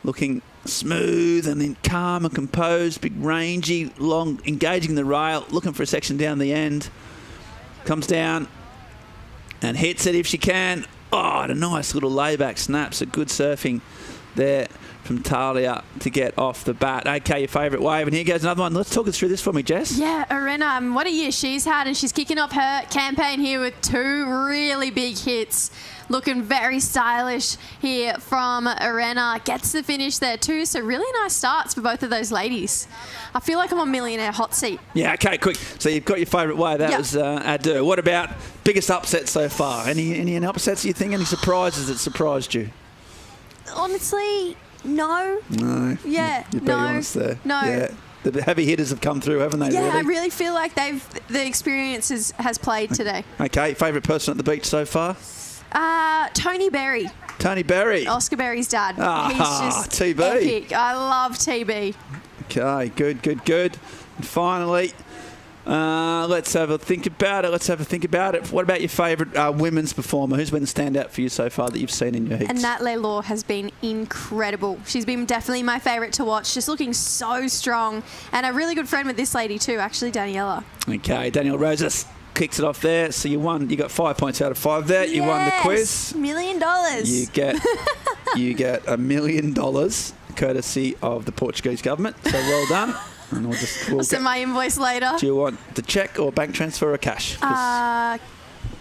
[SPEAKER 20] looking smooth and then calm and composed, big rangy, long, engaging the rail, looking for a section down the end. Comes down and hits it if she can. Oh, and a nice little layback snap. So good surfing there from Talia to get off the bat. Okay, your favourite wave. And here goes another one. Let's talk us through this for me, Jess.
[SPEAKER 7] Yeah, Arena, what a year she's had, and she's kicking off her campaign here with 2 really big hits. Looking very stylish here from Arena. Gets the finish there too, so really nice starts for both of those ladies. I feel like I'm on Millionaire Hot Seat.
[SPEAKER 20] Yeah, okay, quick. So you've got your favourite wave. That was Adu. What about biggest upset so far? Any upsets you think? Any surprises that surprised you?
[SPEAKER 7] Honestly, no.
[SPEAKER 20] No.
[SPEAKER 7] Yeah,
[SPEAKER 20] You're being honest there.
[SPEAKER 7] No.
[SPEAKER 20] Yeah. The heavy hitters have come through, haven't they?
[SPEAKER 7] Yeah,
[SPEAKER 20] really?
[SPEAKER 7] I really feel like the experience has played today.
[SPEAKER 20] Okay, favourite person at the beach so far?
[SPEAKER 7] Tony Berry.
[SPEAKER 20] Tony Berry.
[SPEAKER 7] Oscar Berry's dad. He's just
[SPEAKER 20] TB.
[SPEAKER 7] epic. I love TB.
[SPEAKER 20] Okay, good. And finally, let's have a think about it. What about your favourite women's performer? Who's been the standout for you so far that you've seen in your heats?
[SPEAKER 7] And Nat Law has been incredible. She's been definitely my favourite to watch, just looking so strong. And a really good friend with this lady too, actually, Daniela.
[SPEAKER 20] Okay, Daniel Rosas kicks it off there. So you won. You got 5 points out of 5 there. You won the quiz.
[SPEAKER 7] $1 million.
[SPEAKER 20] You get $1 million courtesy of the Portuguese government. So well done. And we'll
[SPEAKER 7] send my invoice later.
[SPEAKER 20] Do you want the cheque or bank transfer or cash?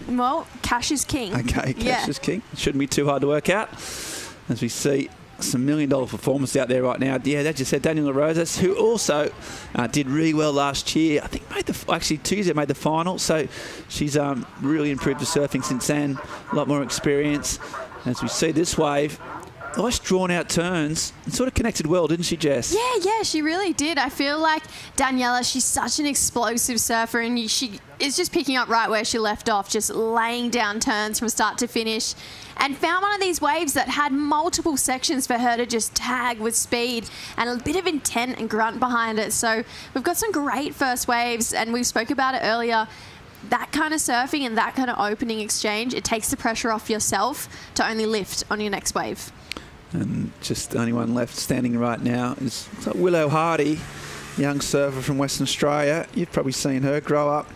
[SPEAKER 7] Well, cash is king.
[SPEAKER 20] Okay, cash is king. It shouldn't be too hard to work out. As we see some $1 million performance out there right now. Yeah, that just said Daniel Rosas, who also did really well last year. I think actually 2 years ago made the final. So she's really improved the surfing since then. A lot more experience. As we see this wave, nice drawn-out turns. It sort of connected well, didn't she, Jess?
[SPEAKER 7] Yeah, she really did. I feel like Daniela, she's such an explosive surfer, and she is just picking up right where she left off, just laying down turns from start to finish, and found one of these waves that had multiple sections for her to just tag with speed and a bit of intent and grunt behind it. So we've got some great first waves, and we spoke about it earlier. That kind of surfing and that kind of opening exchange, it takes the pressure off yourself to only lift on your next wave.
[SPEAKER 20] And just the only one left standing right now is Willow Hardy, young surfer from Western Australia. You've probably seen her grow up.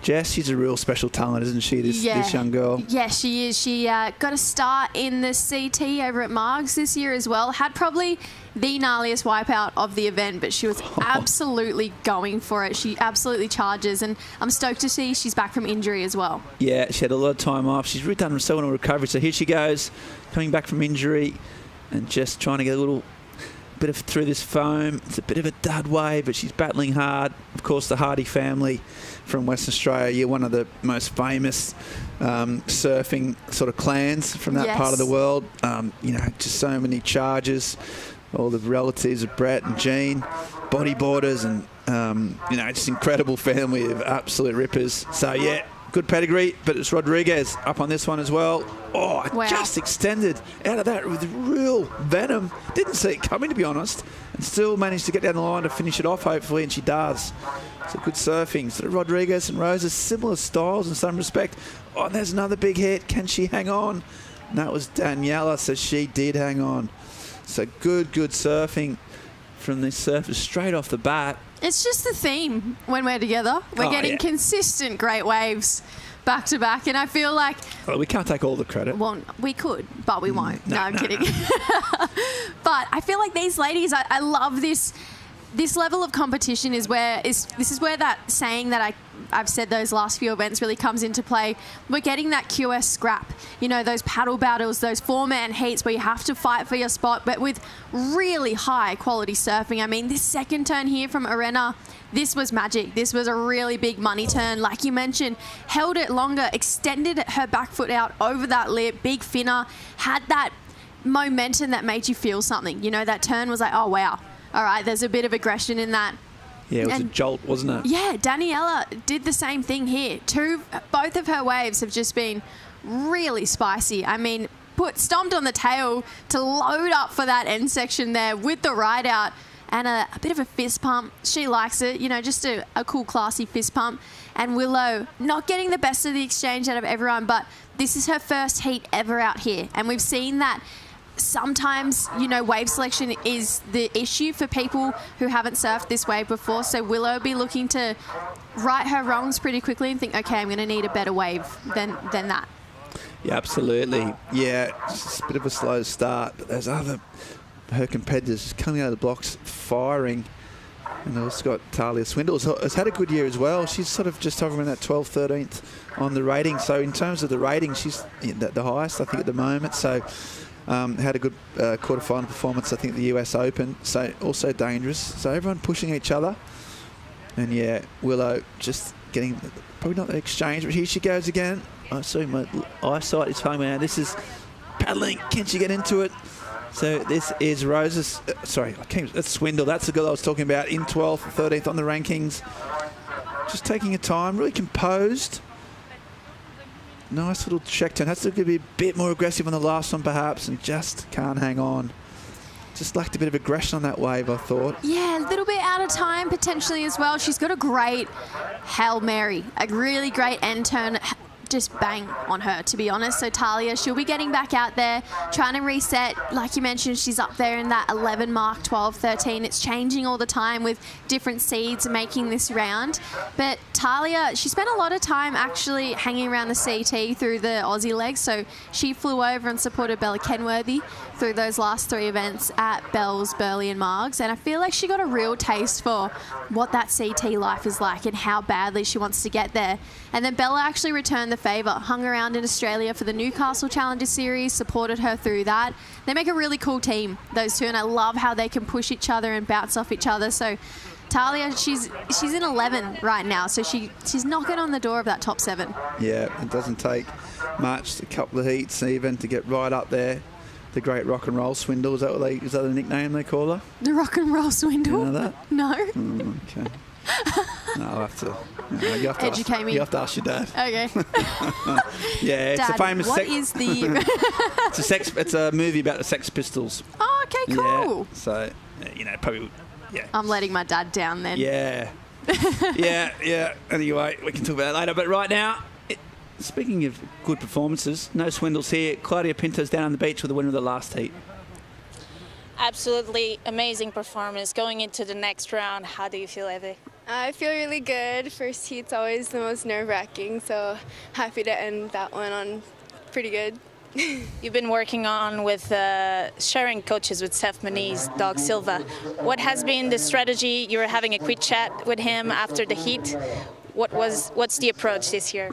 [SPEAKER 20] Jess, she's a real special talent, isn't she, this young girl?
[SPEAKER 7] Yeah, she is. She got a start in the CT over at Margs this year as well. Had probably the gnarliest wipeout of the event, but she was absolutely going for it. She absolutely charges, and I'm stoked to see she's back from injury as well.
[SPEAKER 20] Yeah, she had a lot of time off. She's really done so well in recovery, so here she goes, coming back from injury and just trying to get a little bit of through this foam. It's a bit of a dud wave, but she's battling hard. Of course, the Hardy family from Western Australia, you're one of the most famous surfing sort of clans from that part of the world. Just so many charges. All the relatives of Brett and Jean, bodyboarders, and just incredible family of absolute rippers. So yeah, good pedigree, but it's Rodriguez up on this one as well. Oh, wow. Just extended out of that with real venom. Didn't see it coming, to be honest, and still managed to get down the line to finish it off, hopefully, and she does. So good surfing. So Rodriguez and Rosa, similar styles in some respect. Oh, and there's another big hit. Can she hang on? And that was Daniela, so she did hang on. So good surfing from these surfers straight off the bat.
[SPEAKER 7] It's just the theme when we're together. We're getting consistent great waves back to back, and I feel like...
[SPEAKER 20] Well, we can't take all the credit.
[SPEAKER 7] Well, we could, but we won't. No, I'm kidding. But I feel like these ladies, I love this this level of competition is where that saying that I've said those last few events really comes into play. We're getting that QS scrap, you know, those paddle battles, those 4-man heats where you have to fight for your spot, but with really high quality surfing. I mean, this second turn here from Arena, this was magic. This was a really big money turn. Like you mentioned, held it longer, extended her back foot out over that lip, big finner, had that momentum that made you feel something. You know, that turn was like, oh, wow. All right, there's a bit of aggression in that.
[SPEAKER 20] Yeah, it was a jolt, wasn't it?
[SPEAKER 7] Yeah, Daniela did the same thing here. Both of her waves have just been really spicy. I mean, stomped on the tail to load up for that end section there with the ride out and a bit of a fist pump. She likes it, you know, just a cool, classy fist pump. And Willow not getting the best of the exchange out of everyone, but this is her first heat ever out here. And we've seen that sometimes, you know, wave selection is the issue for people who haven't surfed this wave before. So Willow will be looking to right her wrongs pretty quickly and think, okay, I'm going to need a better wave than that.
[SPEAKER 20] Yeah, absolutely. Yeah, it's just a bit of a slow start, but there's her competitors coming out of the blocks firing. And also got Talia Swindle has had a good year as well. She's sort of just hovering that 12th, 13th on the rating. So in terms of the rating, she's the highest, I think, at the moment. So had a good quarterfinal performance, I think, at the US Open. So also dangerous. So everyone pushing each other. And yeah, Willow just getting, probably not the exchange, but here she goes again. I see my eyesight is failing now. This is paddling. Can she get into it? So this is Rose's, that's Swindle. That's the girl I was talking about, in 12th, 13th on the rankings. Just taking her time, really composed. Nice little check turn. Has to be a bit more aggressive on the last one perhaps, and just can't hang on. Just lacked a bit of aggression on that wave, I thought.
[SPEAKER 7] Yeah, a little bit out of time potentially as well. She's got a great Hail Mary, a really great end turn. Just bang on her, to be honest. So Talia, she'll be getting back out there, trying to reset. Like you mentioned, she's up there in that 11 mark, 12, 13. It's changing all the time with different seeds making this round. But Talia, she spent a lot of time actually hanging around the CT through the Aussie legs. So she flew over and supported Bella Kenworthy through those last 3 events at Bells, Burleigh and Margs. And I feel like she got a real taste for what that CT life is like and how badly she wants to get there. And then Bella actually returned the favour, hung around in Australia for the Newcastle Challenger Series, supported her through that. They make a really cool team, those two, and I love how they can push each other and bounce off each other. So Talia, she's in 11 right now, so she's knocking on the door of that top 7.
[SPEAKER 20] Yeah, it doesn't take much, a couple of heats even, to get right up there. The great rock and roll Swindle, is that the nickname they call her?
[SPEAKER 7] The rock and roll Swindle?
[SPEAKER 20] You know that?
[SPEAKER 7] No.
[SPEAKER 20] Okay. No, I'll have to. You have to
[SPEAKER 7] educate me.
[SPEAKER 20] You have to ask your dad.
[SPEAKER 7] Okay.
[SPEAKER 20] Yeah, it's
[SPEAKER 7] Dad,
[SPEAKER 20] a famous.
[SPEAKER 7] what is the?
[SPEAKER 20] It's a movie about the Sex Pistols.
[SPEAKER 7] Oh, okay, cool.
[SPEAKER 20] Yeah, so probably. Yeah.
[SPEAKER 7] I'm letting my dad down then.
[SPEAKER 20] Yeah. yeah. Anyway, we can talk about that later. But right now, speaking of good performances, no Swindles here. Claudia Pinto's down on the beach with the winner of the last heat.
[SPEAKER 11] Absolutely amazing performance. Going into the next round, how do you feel, Evie?
[SPEAKER 13] I feel really good. First heat's always the most nerve-wracking, so happy to end that one on pretty good.
[SPEAKER 11] You've been working on with sharing coaches with Steph Maniz, Doug Silva. What has been the strategy? You were having a quick chat with him after the heat. What's the approach this year?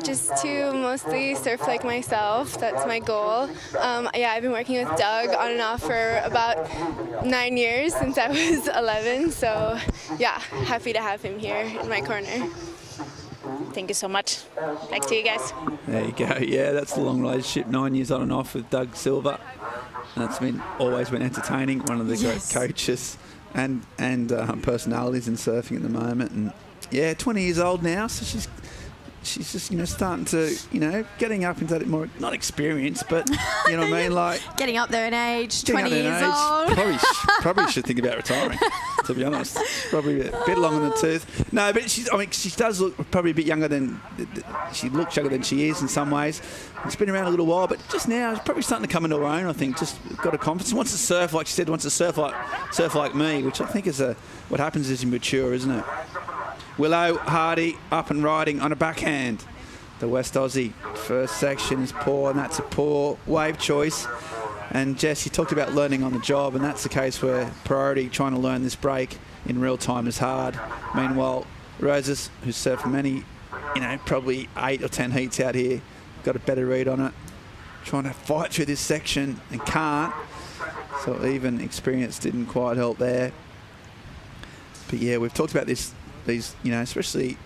[SPEAKER 13] Just to mostly surf like myself. That's my goal. I've been working with Doug on and off for about 9 years, since I was 11. So yeah, happy to have him here in my corner.
[SPEAKER 11] Thank you so much. Back to you guys.
[SPEAKER 20] There you go. Yeah, that's the long relationship. 9 years on and off with Doug Silva. That's always been entertaining. One of the great coaches and personalities in surfing at the moment. And yeah, 20 years old now, so she's just, starting to, getting up into that more, not experience, but, you know what I mean? Like
[SPEAKER 7] getting up there in age, 20 years old.
[SPEAKER 20] Probably should think about retiring, to be honest. Probably a bit long in the tooth. No, but she does look probably a bit younger she looks younger than she is in some ways. It's been around a little while, but just now, she's probably starting to come into her own, I think. Just got a confidence. Wants to surf, like she said, wants to surf like me, which I think is what happens as you mature, isn't it? Willow Hardy up and riding on a backhand. The West Aussie first section is poor, and that's a poor wave choice.
[SPEAKER 5] And Jess, you talked about learning on the job, and that's the case where priority trying to learn this break in real time is hard. Meanwhile, Roses, who's surfed many, probably 8 or 10 heats out here, got a better read on it, trying to fight through this section and can't. So even experience didn't quite help there. But yeah, we've talked about these, especially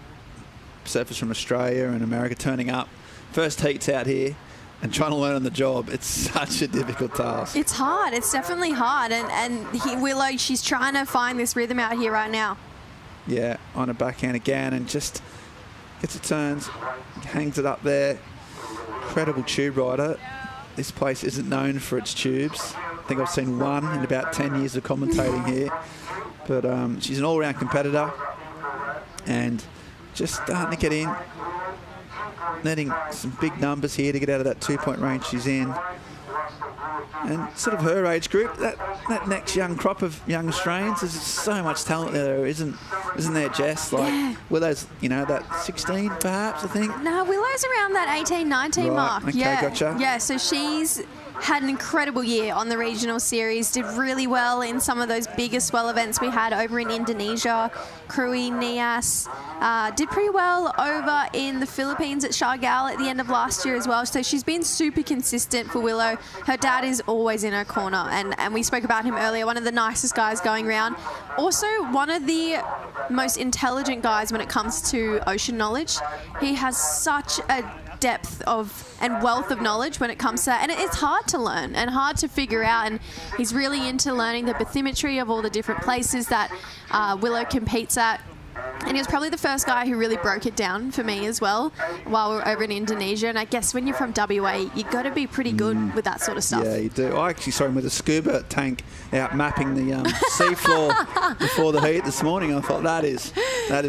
[SPEAKER 5] surfers from Australia and America turning up, first heats out here and trying to learn on the job. It's such a difficult task.
[SPEAKER 7] It's hard. It's definitely hard. And Willow, she's trying to find this rhythm out here right now.
[SPEAKER 5] Yeah, on a backhand again and just gets the turns, hangs it up there. Incredible tube rider. This place isn't known for its tubes. I think I've seen one in about 10 years of commentating here. But she's an all-round competitor and just starting to get in. Netting some big numbers here to get out of that 2-point range she's in. And sort of her age group, that next young crop of young Australians, there's so much talent there, isn't there, Jess? Like Willow's, that 16 perhaps, I think.
[SPEAKER 7] No, Willow's around that 18, 19 mark.
[SPEAKER 5] Okay, gotcha.
[SPEAKER 7] Yeah, so she's had an incredible year on the regional series, did really well in some of those bigger swell events we had over in Indonesia, Krui, Nias, did pretty well over in the Philippines at Siargao at the end of last year as well. So she's been super consistent for Willow. Her dad is always in her corner, and we spoke about him earlier, one of the nicest guys going around. Also, one of the most intelligent guys when it comes to ocean knowledge. He has such a depth of and wealth of knowledge when it comes to that, and it's hard to learn and hard to figure out, and he's really into learning the bathymetry of all the different places that Willow competes at. And he was probably the first guy who really broke it down for me as well while we were over in Indonesia. And I guess when you're from WA, you've got to be pretty good with that sort of stuff.
[SPEAKER 5] Yeah, you do. I actually saw him with a scuba tank out mapping the seafloor before the heat this morning. I thought that is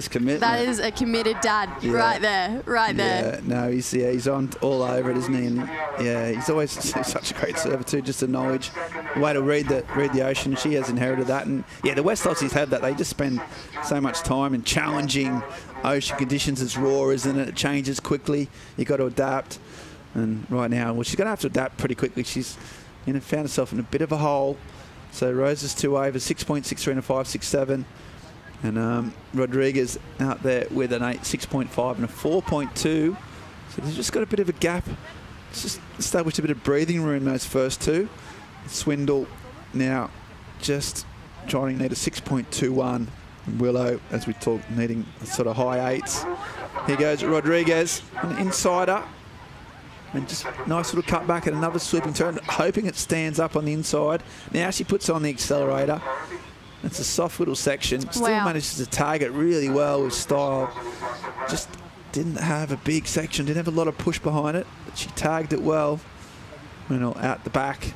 [SPEAKER 5] commitment.
[SPEAKER 7] That is a committed dad right there.
[SPEAKER 5] Yeah, no, he's on all over it, isn't he? And yeah, he's always such a great server too, just the knowledge, the way to read the ocean. She has inherited that. And yeah, the West Aussies have that. They just spend so much time in challenging ocean conditions. It's raw, isn't it? It changes quickly. You've got to adapt. And right now, well, she's going to have to adapt pretty quickly. She's found herself in a bit of a hole. So Rose's 2 overs, 6.63 and a 5.67. And Rodriguez out there with an 6.5 and a 4.2. So they've just got a bit of a gap. It's just established a bit of breathing room, those first two. Swindle now just trying to need a 6.21. Willow, as we talk, needing sort of high 8s. Here goes Rodriguez, an insider. And just nice little cut back and another swooping turn, hoping it stands up on the inside. Now she puts on the accelerator. It's a soft little section. Still manages to tag it really well with style. Just didn't have a big section, didn't have a lot of push behind it, but she tagged it well. Out the back.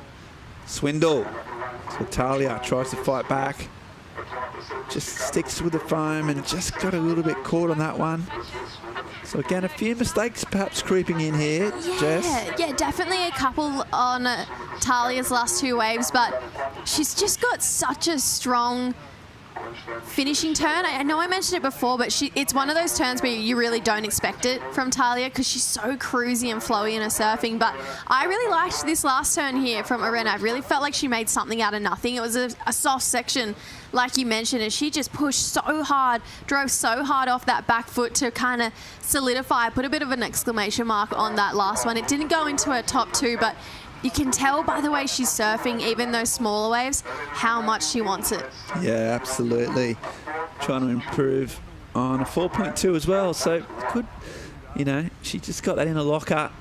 [SPEAKER 5] Swindle. So Talia tries to fight back. Just sticks with the foam and just got a little bit caught on that one. So again, a few mistakes perhaps creeping in here, Jess.
[SPEAKER 7] Yeah, definitely a couple on Talia's last 2 waves, but she's just got such a strong finishing turn. I know I mentioned it before, but it's one of those turns where you really don't expect it from Talia because she's so cruisy and flowy in her surfing. But I really liked this last turn here from Arena. I really felt like she made something out of nothing. It was a soft section, like you mentioned, and she just pushed so hard, drove so hard off that back foot to kind of solidify, put a bit of an exclamation mark on that last one. It didn't go into her top 2, but you can tell by the way she's surfing, even those smaller waves, how much she wants it.
[SPEAKER 5] Yeah, absolutely. Trying to improve on a 4.2 as well. So good, she just got that in a locker.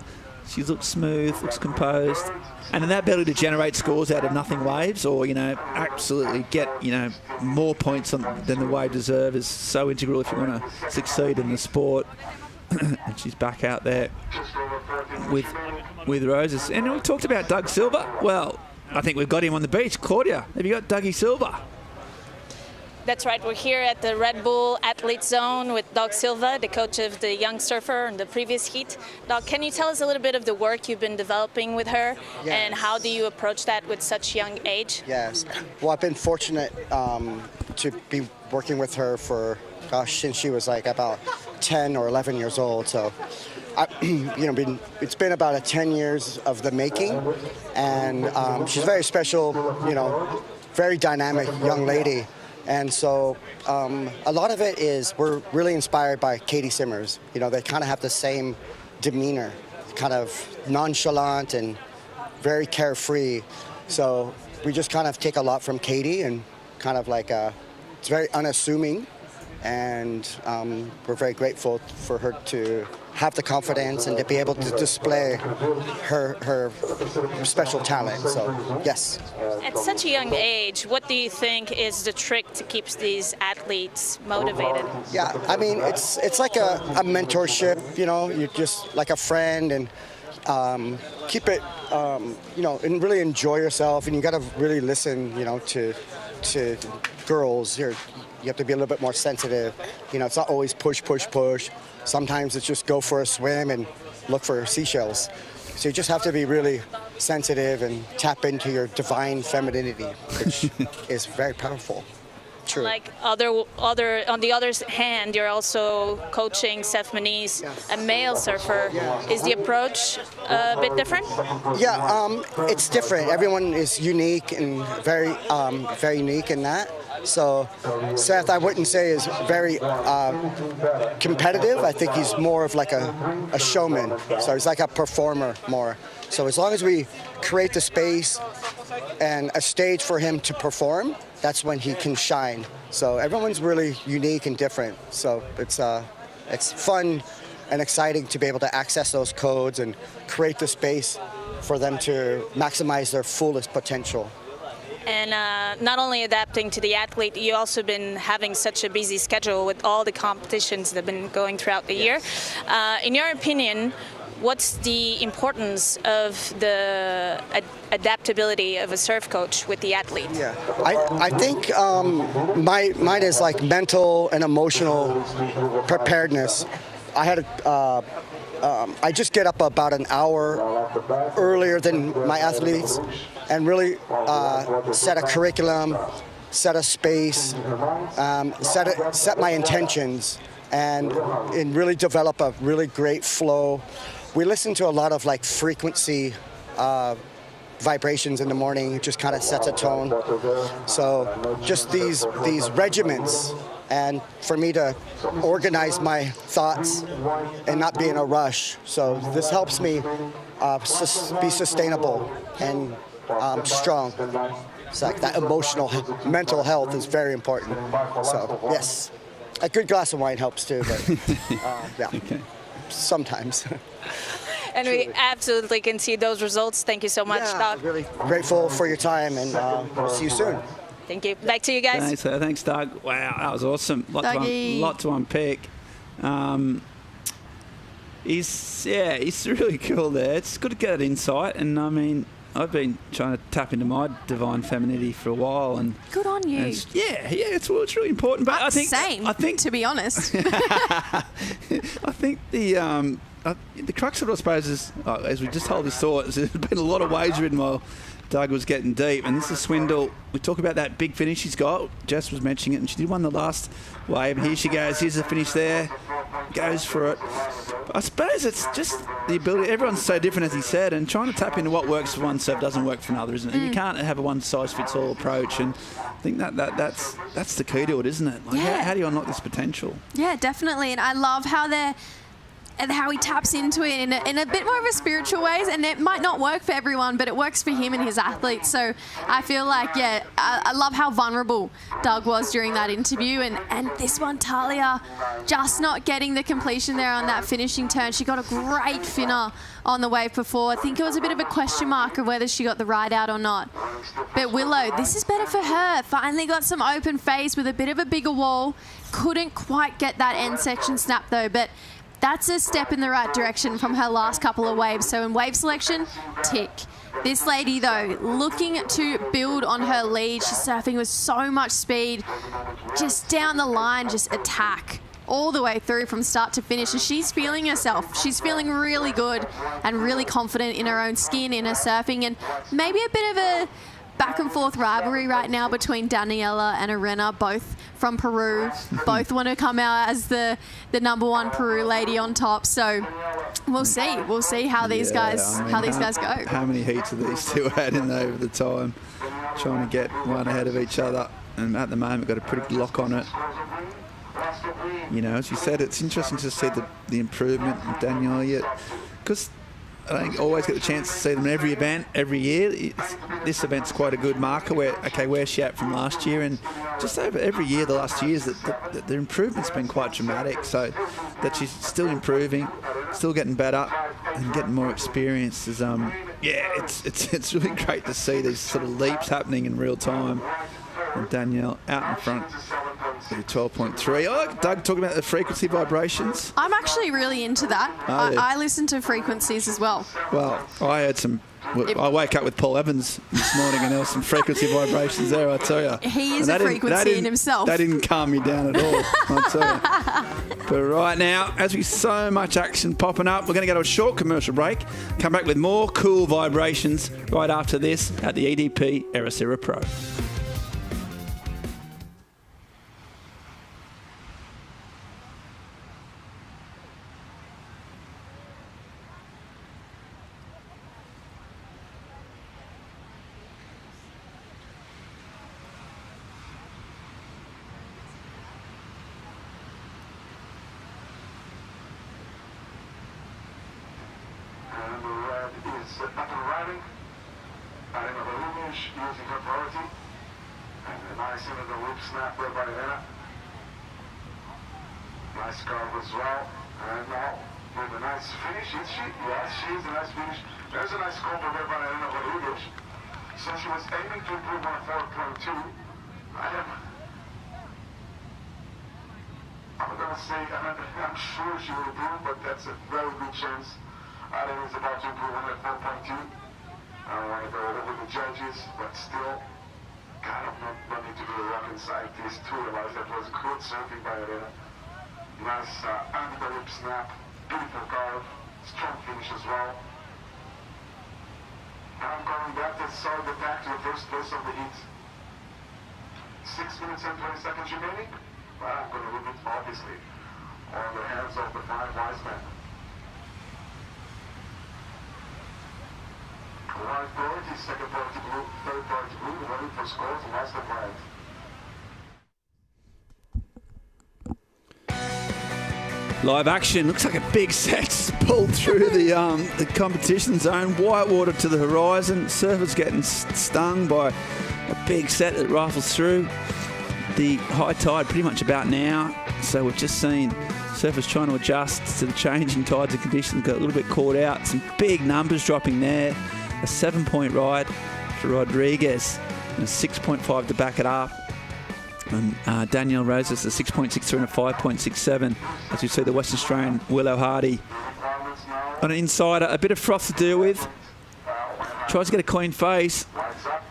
[SPEAKER 5] She looks smooth, looks composed. And then that ability to generate scores out of nothing waves or, absolutely get, more points than the wave deserve is so integral if you want to succeed in the sport. And she's back out there with Roses. And we talked about Doug Silva. Well, I think we've got him on the beach. Claudia, have you got Dougie Silva?
[SPEAKER 11] That's right. We're here at the Red Bull Athlete Zone with Doug Silva, the coach of the young surfer in the previous heat. Doug, can you tell us a little bit of the work you've been developing with her and how do you approach that with such young age?
[SPEAKER 15] Yes. Well, I've been fortunate to be working with her for, since she was like about 10 or 11 years old. So it's been about 10 years of the making, and she's very special, very dynamic young lady. And so a lot of it is we're really inspired by Katie Simmers. They kind of have the same demeanor, kind of nonchalant and very carefree. So we just kind of take a lot from Katie, and kind of like it's very unassuming, and we're very grateful for her to have the confidence and to be able to display her special talent. So, yes.
[SPEAKER 11] At such a young age, what do you think is the trick to keep these athletes motivated?
[SPEAKER 15] Yeah, I mean, it's like a mentorship, you're just like a friend, and keep it, and really enjoy yourself, and you got to really listen, to girls. You have to be a little bit more sensitive. It's not always push, push, push. Sometimes it's just go for a swim and look for seashells. So you just have to be really sensitive and tap into your divine femininity, which is very powerful. True.
[SPEAKER 11] Like on the other hand, you're also coaching Seth Manise, a male surfer. Is the approach a bit different?
[SPEAKER 15] Yeah, it's different. Everyone is unique and very unique in that. So Seth, I wouldn't say is very competitive. I think he's more of like a showman. So he's like a performer more. So as long as we create the space and a stage for him to perform, that's when he can shine. So everyone's really unique and different. So it's fun and exciting to be able to access those codes and create the space for them to maximize their fullest potential.
[SPEAKER 11] And not only adapting to the athlete, you've also been having such a busy schedule with all the competitions that have been going throughout the year. In your opinion, what's the importance of the adaptability of a surf coach with the athlete?
[SPEAKER 15] Yeah, I think mine is like mental and emotional preparedness. I just get up about an hour earlier than my athletes and really set a curriculum, set a space, set my intentions, and really develop a really great flow. We listen to a lot of like frequency vibrations in the morning. It just kind of sets a tone. So just these regiments, and for me to organize my thoughts and not be in a rush. So this helps me be sustainable and strong. It's like that mental health is very important. So yes, a good glass of wine helps too, but yeah, okay. Sometimes.
[SPEAKER 11] And we absolutely can see those results. Thank you so much, Doug.
[SPEAKER 15] Really grateful for your time, and see you soon.
[SPEAKER 11] Thank you. Back to you guys.
[SPEAKER 20] Thanks, Doug. Wow, that was awesome. Lot to unpick. He's really cool there. It's good to get that insight, and I mean, I've been trying to tap into my divine femininity for a while, and
[SPEAKER 7] good on you.
[SPEAKER 20] It's really important. But I think,
[SPEAKER 7] to be honest,
[SPEAKER 20] I think the crux of it, I suppose, is as we just hold this thought, there's been a lot of waves ridden while Doug was getting deep, and this is Swindle. We talk about that big finish she's got. Jess was mentioning it, and she did one the last wave, and here she goes. Here's the finish there. Goes for it. But I suppose it's just the ability. Everyone's so different, as he said, and trying to tap into what works for one surf doesn't work for another, isn't it? And you can't have a one-size-fits-all approach, and I think that's the key to it, isn't it? Like, how do you unlock this potential?
[SPEAKER 7] Yeah, definitely, and I love how he taps into it in a bit more of a spiritual ways, and it might not work for everyone, but it works for him and his athletes. So I feel like, I love how vulnerable Doug was during that interview, and this one, Talia, just not getting the completion there on that finishing turn. She got a great finner on the wave before. I think it was a bit of a question mark of whether she got the ride out or not. But Willow, this is better for her. Finally got some open face with a bit of a bigger wall. Couldn't quite get that end section snap though, but that's a step in the right direction from her last couple of waves. So in wave selection, tick. This lady, though, looking to build on her lead. She's surfing with so much speed. Just down the line, just attack all the way through from start to finish. And she's feeling herself. She's feeling really good and really confident in her own skin, in her surfing, and maybe a bit of a back and forth rivalry right now between Daniela and Arena, both from Peru. Both want to come out as the number one Peru lady on top. So We'll see. We'll see how these guys go.
[SPEAKER 20] How many heats have these two had in over the time, trying to get one ahead of each other, and at the moment got a pretty good lock on it. You know, as you said, it's interesting to see the improvement in Danielle, because I don't always get the chance to see them in every event, every year. This event's quite a good marker where, okay, where's she at from last year? And just over every year, the last 2 years, the improvement's been quite dramatic. So that she's still improving, still getting better and getting more experience is, it's really great to see these sort of leaps happening in real time. And Danielle out in front with a 12.3. Oh, Doug talking about the frequency vibrations.
[SPEAKER 7] I'm actually really into that. I listen to frequencies as well.
[SPEAKER 20] Well, I heard some. I wake up with Paul Evans this morning and there was some frequency vibrations there, I tell you.
[SPEAKER 7] He is a frequency in himself.
[SPEAKER 20] That didn't calm me down at all, I tell you. But right now, as we so much action popping up, we're going to go to a short commercial break. Come back with more cool vibrations right after this at the EDP Ericeira Pro.
[SPEAKER 1] Using her priority, and a nice into the loop snap there by Elena. Nice carve as well, and now with a nice finish. Is she? Yes, she is a nice finish. There's a nice combo there by Elena Rodriguez. So she was aiming to improve on 4.2. I'm gonna say, I'm sure she will improve, but that's a very good chance. Elena is about to improve on that 4.2. I don't want to go over the judges, but still, kind of not need to be a rocket scientist to realize that was good surfing by Elena. Nice under the lip snap, beautiful carve, strong finish as well. Now I'm going back to start the back to the first place of the heat. 6 minutes and 20 seconds remaining. Well, I'm going to leave it, obviously, on the hands of the 5 wise men. Right priority, second priority blue, third priority blue, waiting for scores, last and right.
[SPEAKER 20] Live action. Looks like a big set pulled through the competition zone. Whitewater to the horizon. Surfers getting stung by a big set that rifles through. The high tide pretty much about now. So we've just seen surfers trying to adjust to the changing tides and conditions. Got a little bit caught out. Some big numbers dropping there. A 7-point ride for Rodriguez and a 6.5 to back it up. And Danielle Roses a 6.63 and a 5.67. As you see, the Western Australian Willow Hardy on an insider, a bit of froth to deal with. Tries to get a clean face.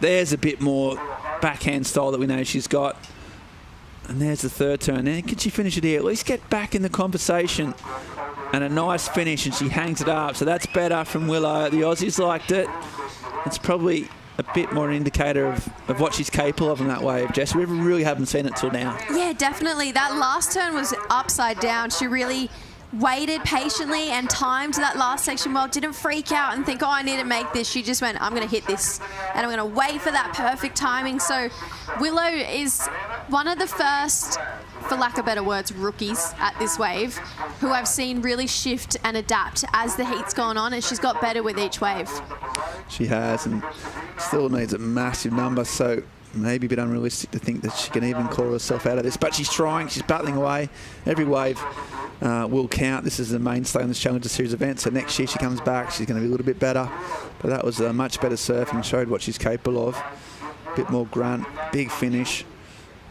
[SPEAKER 20] There's a bit more backhand style that we know she's got. And there's the third turn. And can she finish it here? At least get back in the conversation. And a nice finish, and she hangs it up. So that's better from Willow. The Aussies liked it. It's probably a bit more an indicator of what she's capable of in that wave, Jess. We really haven't seen it till now.
[SPEAKER 7] Yeah, definitely. That last turn was upside down. She really waited patiently and timed that last section well. Didn't freak out and think, oh, I need to make this. She just went, I'm going to hit this. And I'm going to wait for that perfect timing. So Willow is one of the first, for lack of better words, rookies at this wave who I've seen really shift and adapt as the heat's gone on, and she's got better with each wave.
[SPEAKER 20] She has, and still needs a massive number, so maybe a bit unrealistic to think that she can even claw herself out of this. But she's trying, she's battling away. Every wave will count. This is the mainstay on this Challenger Series event, so next year she comes back, she's going to be a little bit better. But that was a much better surfing, showed what she's capable of. A bit more grunt, big finish.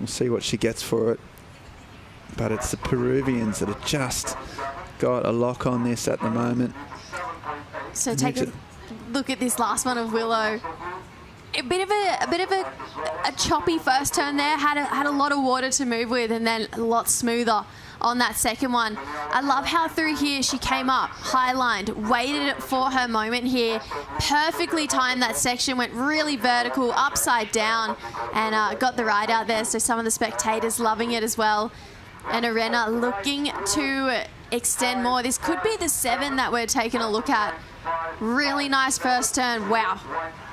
[SPEAKER 20] We'll see what she gets for it. But it's the Peruvians that have just got a lock on this at the moment.
[SPEAKER 7] So take a look at this last one of Willow. A bit of a choppy first turn there. Had a lot of water to move with, and then a lot smoother on that second one. I love how through here she came up, high-lined, waited for her moment here, perfectly timed that section, went really vertical, upside down, and got the ride out there. So some of the spectators loving it as well. And Arena looking to extend more. This could be the 7 that we're taking a look at. Really nice first turn. Wow.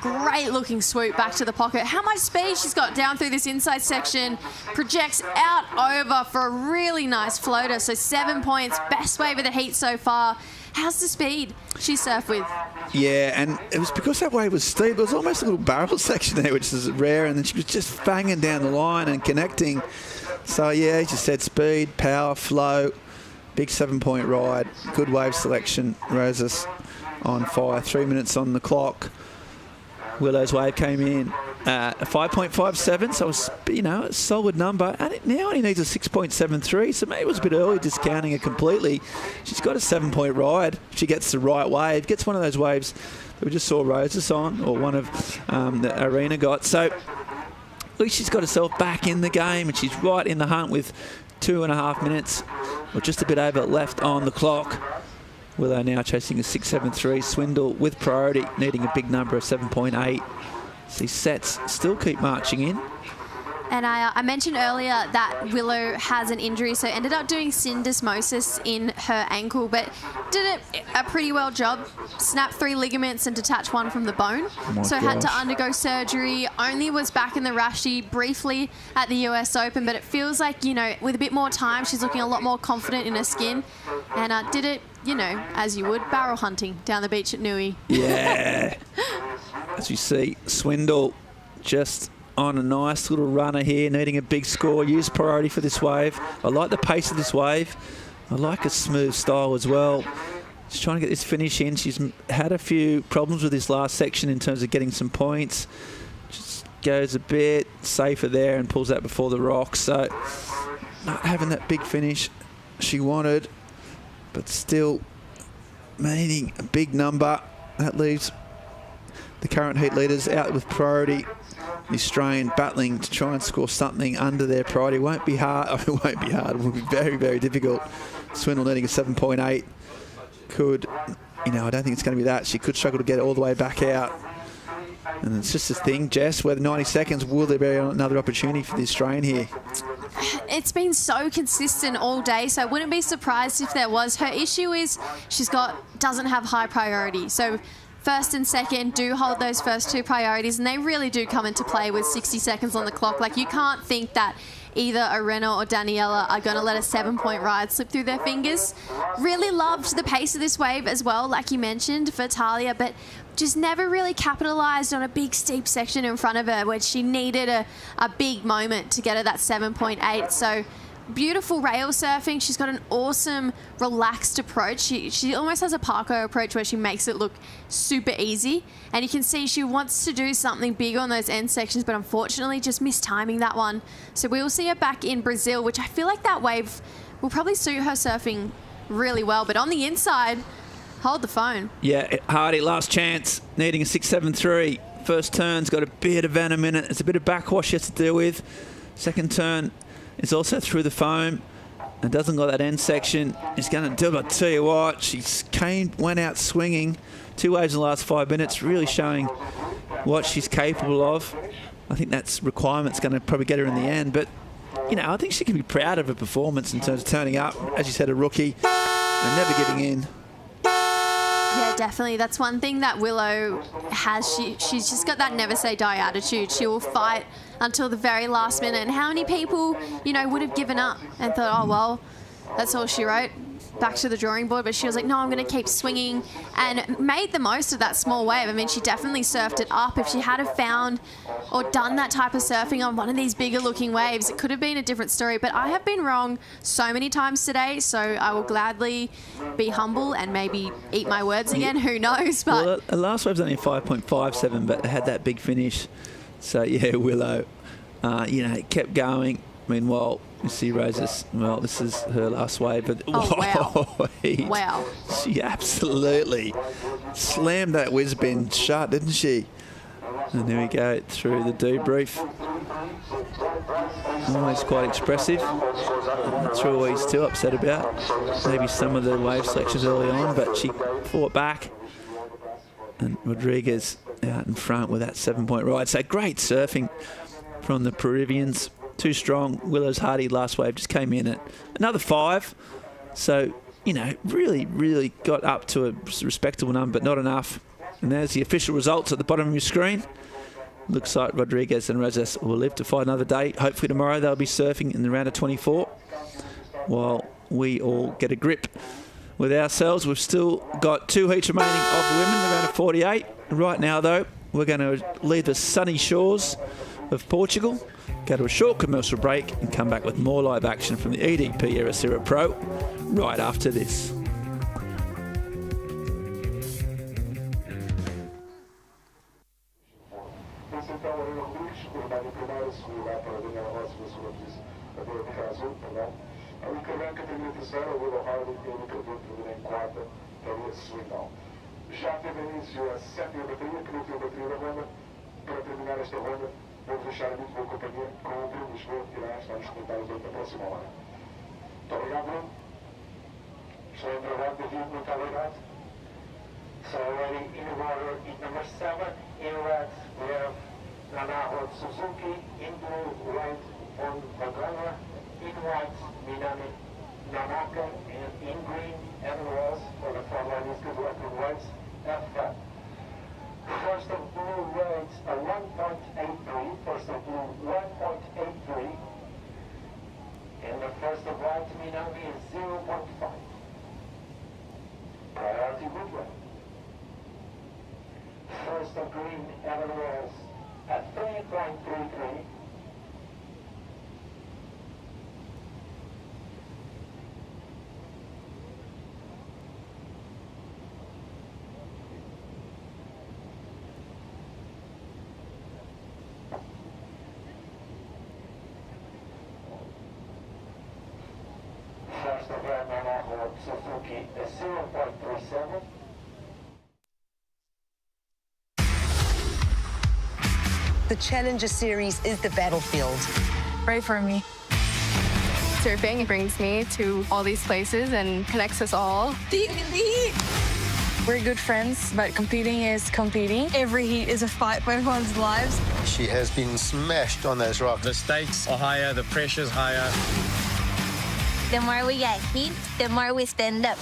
[SPEAKER 7] Great looking swoop back to the pocket. How much speed she's got down through this inside section. Projects out over for a really nice floater. So 7 points. Best wave of the heat so far. How's the speed she surfed with?
[SPEAKER 20] Yeah, and it was because that wave was steep. It was almost a little barrel section there, which is rare, and then she was just banging down the line and connecting. So, yeah, as you said, speed, power, flow, big 7-point ride, good wave selection. Roses on fire, 3 minutes on the clock. Willow's wave came in a 5.57, so it's, you know, a solid number. And it now only needs a 6.73, so maybe it was a bit early discounting it completely. She's got a 7-point ride. She gets the right wave, gets one of those waves that we just saw Roses on, or one of the Arena got. So at least she's got herself back in the game, and she's right in the hunt with 2.5 minutes, or just a bit over left on the clock. Willow now chasing a 6.73. Swindle with priority, needing a big number of 7.8. These sets still keep marching in.
[SPEAKER 7] And I mentioned earlier that Willow has an injury, so ended up doing syndesmosis in her ankle, but did a pretty well job. Snapped 3 ligaments and detached 1 from the bone. Had to undergo surgery. Only was back in the Rashi briefly at the US Open, but it feels like, you know, with a bit more time, she's looking a lot more confident in her skin. And did it, you know, as you would, barrel hunting down the beach at Nui.
[SPEAKER 20] Yeah. As you see, Swindle just on a nice little runner here, needing a big score. Use priority for this wave. I like the pace of this wave. I like a smooth style as well. She's trying to get this finish in. She's had a few problems with this last section in terms of getting some points. Just goes a bit safer there and pulls that before the rock. So not having that big finish she wanted, but still needing a big number. That leaves the current heat leaders out with priority. The Australian battling to try and score something under their priority. Won't be hard. It won't be hard. It will be very, very difficult. Swindle needing a 7.8. Could, you know, I don't think it's going to be that. She could struggle to get it all the way back out. And it's just a thing, Jess, where the 90 seconds, will there be another opportunity for the Australian here?
[SPEAKER 7] It's been so consistent all day, so I wouldn't be surprised if there was. Her issue is doesn't have high priority. So first and second do hold those first 2 priorities, and they really do come into play with 60 seconds on the clock. Like, you can't think that either Arena or Daniela are going to let a 7-point ride slip through their fingers. Really loved the pace of this wave as well, like you mentioned, for Talia, but just never really capitalised on a big steep section in front of her where she needed a big moment to get her that 7.8. So beautiful rail surfing. She's got an awesome relaxed approach. She almost has a Parko approach where she makes it look super easy, and you can see she wants to do something big on those end sections, but unfortunately just mistiming that one. So we will see her back in Brazil, which I feel like that wave will probably suit her surfing really well. But on the inside, hold the phone.
[SPEAKER 20] Yeah, Hardy, last chance, needing a 6.73. First turn's got a bit of venom in it. It's a bit of backwash she has to deal with. Second turn is also through the foam and doesn't got that end section. He's going to do it. I tell you what, she went out swinging. 2 waves in the last 5 minutes, really showing what she's capable of. I think that's requirement's going to probably get her in the end. But, you know, I think she can be proud of her performance in terms of turning up, as you said, a rookie, and never giving in.
[SPEAKER 7] Yeah, definitely. That's one thing that Willow has. She's just got that never say die attitude. She will fight until the very last minute. And how many people, you know, would have given up and thought, oh, well, that's all she wrote, back to the drawing board. But she was like, no, I'm going to keep swinging, and made the most of that small wave. I mean, she definitely surfed it up. If she had have found or done that type of surfing on one of these bigger looking waves, it could have been a different story. But I have been wrong so many times today, so I will gladly be humble and maybe eat my words again. Who knows? But
[SPEAKER 20] well, the last wave's only 5.57, but it had that big finish. So, yeah, Willow, you know, it kept going. Meanwhile, you see Roses, well, this is her last wave. But
[SPEAKER 7] wow. Wow.
[SPEAKER 20] She absolutely slammed that whiz bin shut, didn't she? And there we go, through the debrief. Always quite expressive. I'm not sure what he's too upset about. Maybe some of the wave selections early on, but she fought back. And Rodriguez out in front with that 7-point ride. So great surfing from the Peruvians. Too strong. Willow's Hardy last wave just came in at another 5. So, you know, really got up to a respectable number, but not enough. And there's the official results at the bottom of your screen. Looks like Rodriguez and Rosas will live to fight another day. Hopefully tomorrow they'll be surfing in the round of 24 while we all get a grip with ourselves. We've still got 2 heats remaining of the women, the round of 48. Right now, though, we're going to leave the sunny shores of Portugal, go to a short commercial break and come back with more live action from the EDP Ericeira Pro right after this.
[SPEAKER 1] Já teve início a 7ª bateria, que não tem bateria da ronda. Para terminar esta ronda, vamos deixar a muito boa companhia com o Bruno Lisboa, que irá estar nos comentários da próxima hora. Muito obrigado, Bruno. Excelente trabalho, David, muito obrigado. So already in the water in number 7, in red, we have Nanaho Suzuki, in blue, white, on Bagana, in white, Minami Nanaka, and in green, Evan Ross, for the front line is good weapon whites. First of blue rates a 1.83, first of blue 1.83, and the first of white Minami is 0.5. Priority Woodway. First of green Evan Ross at 3.33. First of Nanaho Suzuki is 0.37.
[SPEAKER 16] The Challenger Series is the battlefield.
[SPEAKER 13] Pray for me. Surfing brings me to all these places and connects us all. We're good friends, but competing is competing. Every heat is a fight for everyone's lives.
[SPEAKER 22] She has been smashed on those rocks.
[SPEAKER 23] The stakes are higher, the pressure's higher.
[SPEAKER 21] The more we get heat, the more we stand up.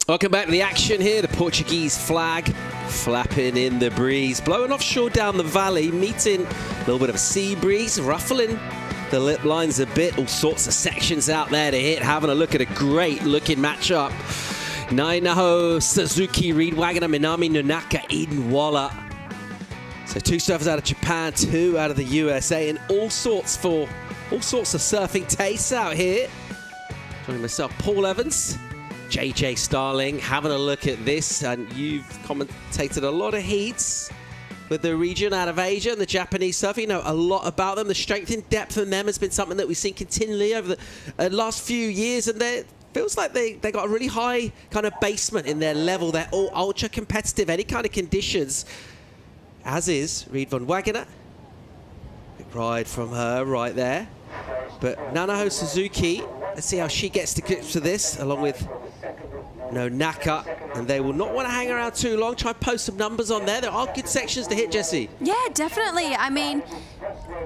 [SPEAKER 3] Welcome back to the action here. The Portuguese flag flapping in the breeze, blowing offshore down the valley, meeting a little bit of a sea breeze, ruffling the lip lines a bit. All sorts of sections out there to hit. Having a look at a great looking matchup. Nainaho, Suzuki, Reed Wagner, Minami, Nonaka, Eden Waller. So 2 surfers out of Japan, 2 out of the USA, and all sorts of surfing tastes out here. Joining myself, Paul Evans, JJ Starling, having a look at this, and you've commentated a lot of heats with the region out of Asia and the Japanese surf. You know a lot about them. The strength and depth in them has been something that we've seen continually over the last few years, and it feels like they got a really high kind of basement in their level. They're all ultra competitive, any kind of conditions, as is Reed van Wagner. Big ride from her right there. But Nanaho Suzuki, let's see how she gets to grips with this, along with Nonaka, and they will not want to hang around too long. Try and post some numbers on there. There are good sections to hit, Jessie.
[SPEAKER 7] Yeah, definitely. I mean,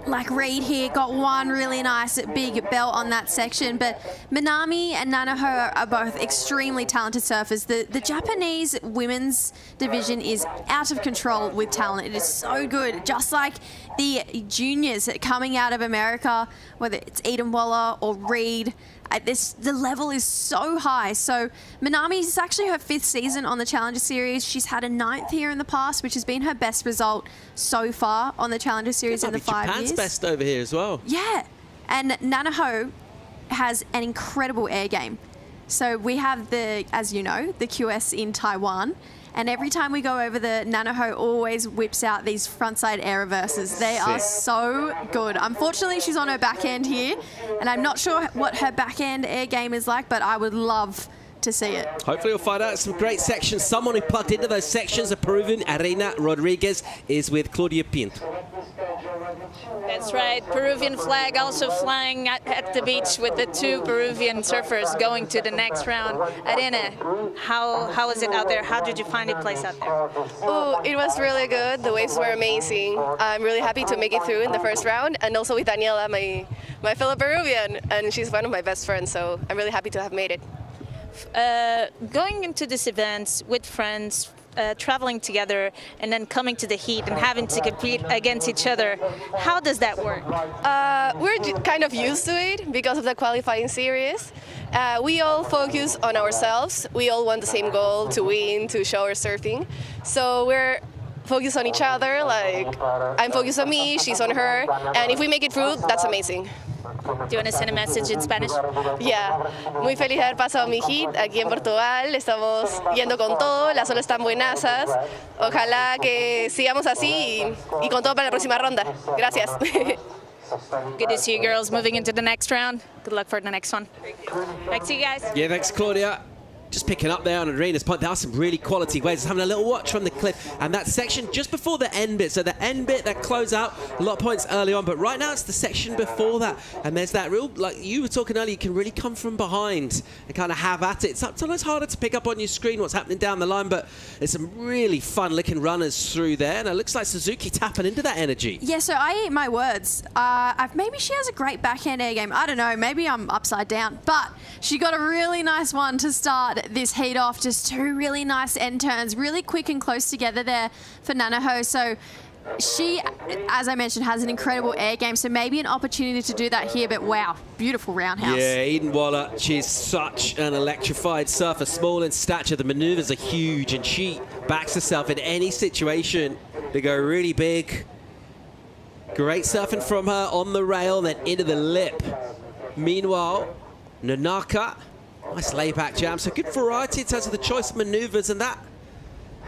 [SPEAKER 7] like Reed here got one really nice big belt on that section, but Minami and Nanaho are both extremely talented surfers. The Japanese women's division is out of control with talent. It is so good, just like the juniors coming out of America, whether it's Eden Waller or Reed. The level is so high. So Minami, is actually her 5th season on the Challenger Series. She's had a 9th here in the past, which has been her best result so far on the Challenger Series in the 5 years.
[SPEAKER 3] Japan's best over here as well.
[SPEAKER 7] Yeah. And Nanaho has an incredible air game. So we have as you know, the QS in Taiwan. And every time we go over, the Nanaho always whips out these frontside air reverses. They are so good. Unfortunately, she's on her backhand here, and I'm not sure what her backhand air game is like, but I would love to see it.
[SPEAKER 3] Hopefully we'll find out some great sections. Someone who plugged into those sections, a Peruvian, Arena Rodriguez, is with Claudia Pinto.
[SPEAKER 11] That's right. Peruvian flag also flying at the beach with the 2 Peruvian surfers going to the next round. Arena, how was it out there? How did you find it place out there?
[SPEAKER 18] Oh, it was really good. The waves were amazing. I'm really happy to make it through in the first round, and also with Daniela, my fellow Peruvian, and she's one of my best friends, so I'm really happy to have made it.
[SPEAKER 11] Going into this event with friends, traveling together, and then coming to the heat and having to compete against each other, how does that work?
[SPEAKER 18] We're kind of used to it because of the qualifying series. We all focus on ourselves. We all want the same goal, to win, to show our surfing. So we're focused on each other, like I'm focused on me, she's on her, and if we make it through, that's amazing.
[SPEAKER 11] Do you want to send a message in Spanish?
[SPEAKER 18] Yeah, muy feliz de haber pasado mi hit aquí en Portugal. Estamos yendo con todo, las olas están buenasas. Ojalá que sigamos así y con todo para la próxima ronda. Gracias.
[SPEAKER 11] Good to see you girls moving into the next round. Good luck for the next one. Back to you guys.
[SPEAKER 3] Yeah, thanks, Claudia. Just picking up there on Arena's point, there are some really quality waves. Having a little watch from the cliff, and that section just before the end bit. So the end bit, that close out, a lot of points early on, but right now it's the section before that. And there's that real, like you were talking earlier, you can really come from behind and kind of have at it. It's sometimes harder to pick up on your screen what's happening down the line, but there's some really fun-looking runners through there. And it looks like Suzuki tapping into that energy.
[SPEAKER 7] Yeah, so I eat my words. Maybe she has a great backhand air game. I don't know. Maybe I'm upside down. But she got a really nice one to start this heat off. Just 2 really nice end turns, really quick and close together there for Nanaho. So she, as I mentioned, has an incredible air game, so maybe an opportunity to do that here, but wow, beautiful roundhouse.
[SPEAKER 3] Yeah, Eden Waller, she's such an electrified surfer, small in stature, the maneuvers are huge, and she backs herself in any situation to go really big. Great surfing from her on the rail, then into the lip. Meanwhile, Nanaka, nice layback jam, so good variety in terms of the choice of maneuvers, and that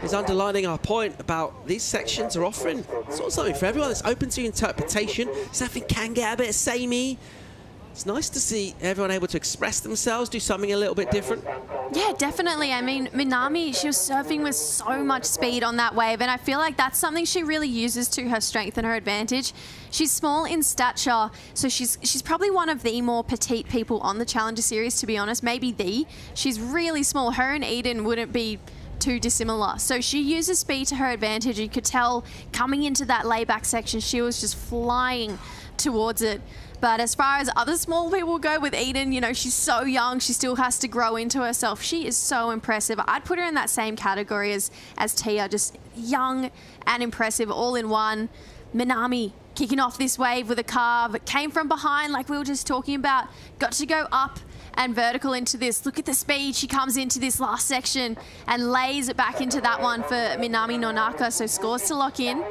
[SPEAKER 3] is underlining our point about these sections are offering sort of something for everyone. It's open to interpretation. Surfing can get a bit samey. It's nice to see everyone able to express themselves, do something a little bit different.
[SPEAKER 7] Yeah, definitely. I mean, Minami, she was surfing with so much speed on that wave, and I feel like that's something she really uses to her strength and her advantage. She's small in stature, so she's probably one of the more petite people on the Challenger Series, to be honest, maybe the. She's really small. Her and Eden wouldn't be too dissimilar. So she uses speed to her advantage. You could tell coming into that layback section, she was just flying towards it. But as far as other small people go with Eden, you know, she's so young. She still has to grow into herself. She is so impressive. I'd put her in that same category as Tia, just young and impressive all in one. Minami kicking off this wave with a carve. Came from behind like we were just talking about. Got to go up and vertical into this. Look at the speed. She comes into this last section and lays it back into that one for Minami Nonaka. So scores to lock in.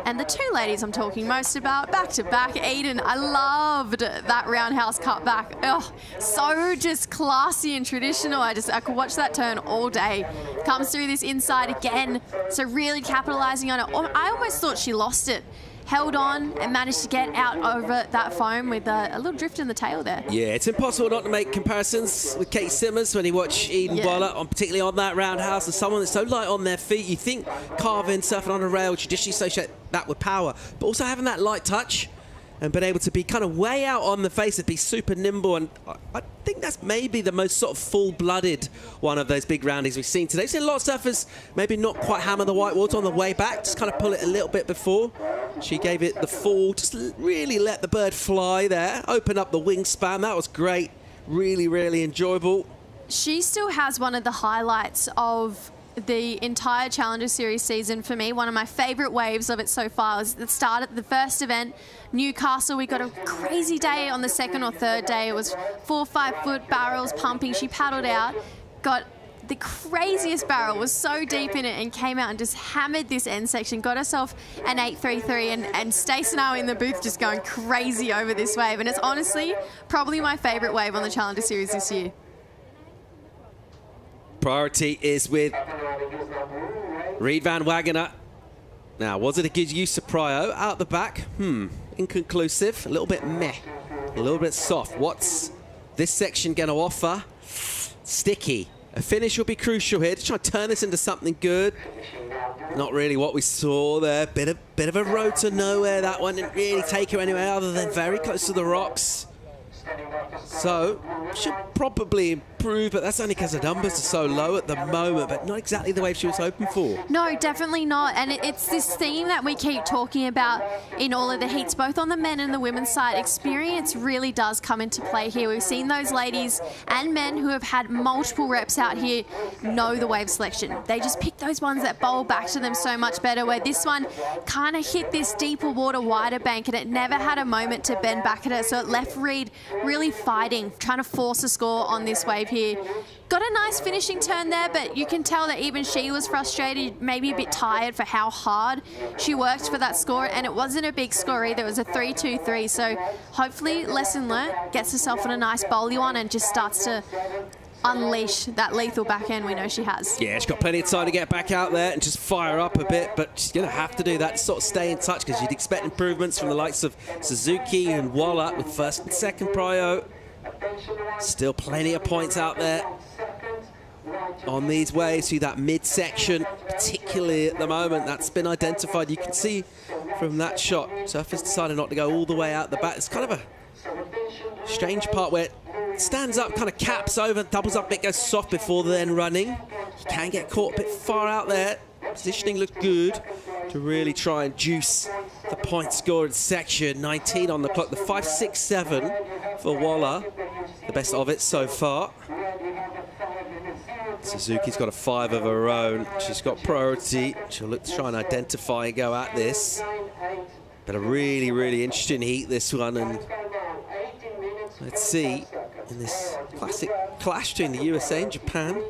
[SPEAKER 7] And the 2 ladies I'm talking most about, back to back. Eden, I loved that roundhouse cut back. Oh, so just classy and traditional. I could watch that turn all day. Comes through this inside again. So really capitalizing on it. I almost thought she lost it. Held on and managed to get out over that foam with a little drift in the tail there.
[SPEAKER 3] Yeah, it's impossible not to make comparisons with Kate Simmers when you watch Eden Waller, particularly on that roundhouse, and someone that's so light on their feet. You think carving, surfing on a rail, traditionally associate that with power, but also having that light touch and been able to be kind of way out on the face and be super nimble. And I think that's maybe the most sort of full-blooded one of those big roundies we've seen today. We've seen a lot of surfers maybe not quite hammer the white water on the way back, just kind of pull it a little bit before. She gave it the full, just really let the bird fly there, open up the wingspan. That was great. Really, really enjoyable.
[SPEAKER 7] She still has one of the highlights of the entire Challenger Series season for me. One of my favourite waves of it so far was the start at the first event, Newcastle. We got a crazy day on the 2nd or 3rd day. It was 4 5-foot barrels pumping. She paddled out, got the craziest barrel, was so deep in it, and came out and just hammered this end section, got herself an 833, and Stace and I were in the booth just going crazy over this wave. And it's honestly probably my favourite wave on the Challenger Series this year.
[SPEAKER 3] Priority is with Reed Van Wagener. Now, was it a good use of prio? Out the back, inconclusive, a little bit meh, a little bit soft. What's this section going to offer? Sticky. A finish will be crucial here to try and turn this into something good. Not really what we saw there. Bit of a road to nowhere. That one didn't really take her anywhere other than very close to the rocks. So, should probably improve, but that's only because the numbers are so low at the moment, but not exactly the wave she was hoping for.
[SPEAKER 7] No, definitely not. And it's this theme that we keep talking about in all of the heats, both on the men and the women's side. Experience really does come into play here. We've seen those ladies and men who have had multiple reps out here know the wave selection. They just pick those ones that bowl back to them so much better, where this one kind of hit this deeper water, wider bank, and it never had a moment to bend back at it. So it left Reed really fighting, trying to force a score on this wave here. Got a nice finishing turn there, but you can tell that even she was frustrated, maybe a bit tired for how hard she worked for that score, and it wasn't a big score either. It was a 3-2-3, so hopefully, lesson learnt, gets herself on a nice bowly one and just starts to unleash that lethal backhand we know she has.
[SPEAKER 3] Yeah, she's got plenty of time to get back out there and just fire up a bit, but she's going to have to do that to sort of stay in touch, because you'd expect improvements from the likes of Suzuki and Walla with first and second prio. Still plenty of points out there on these waves. See that midsection, particularly at the moment, that's been identified. You can see from that shot, Surface decided not to go all the way out the back. It's kind of a strange part where it stands up, kind of caps over, doubles up a bit, goes soft before then running. You can get caught a bit far out there. Positioning looked good to really try and juice the point scored section. 19 on the clock, the 5.67 for Walla, the best of it so far. Suzuki's got a 5 of her own. She's got priority. She'll look to try and identify and go at this. But a really, really interesting heat, this one. And let's see, in this classic clash between the USA and Japan,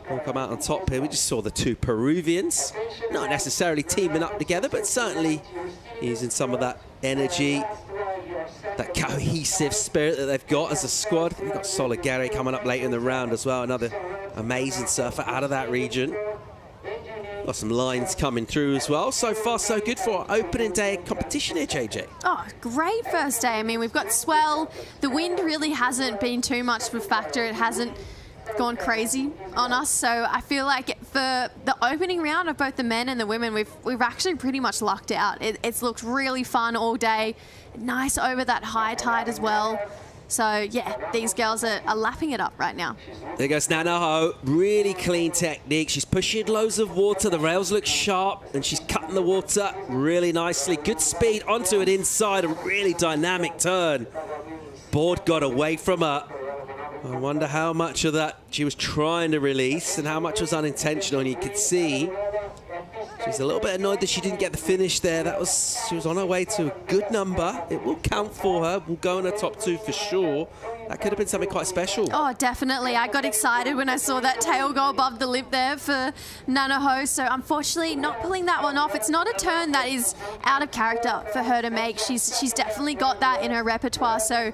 [SPEAKER 3] will come out on top here. We just saw the two Peruvians, not necessarily teaming up together, but certainly using some of that energy, that cohesive spirit that they've got as a squad. We've got Soligere coming up later in the round as well, another amazing surfer out of that region. Got some lines coming through as well. So far, so good for our opening day competition here, JJ.
[SPEAKER 7] Oh, great first day. I mean, we've got swell. The wind really hasn't been too much of a factor. It hasn't gone crazy on us, so I feel like for the opening round of both the men and the women, we've actually pretty much lucked out. It's looked really fun all day, nice over that high tide as well. So yeah, these girls are lapping it up right now.
[SPEAKER 3] There goes Nanaho, really clean technique. She's pushing loads of water, the rails look sharp, and she's cutting the water really nicely. Good speed onto it inside, a really dynamic turn. Board got away from her. I wonder how much of that she was trying to release and how much was unintentional. And you could see she's a little bit annoyed that she didn't get the finish there. She was on her way to a good number. It will count for her. Will go in her top 2 for sure. That could have been something quite special.
[SPEAKER 7] Oh, definitely. I got excited when I saw that tail go above the lip there for Nanaho. So unfortunately, not pulling that one off. It's not a turn that is out of character for her to make. She's definitely got that in her repertoire. So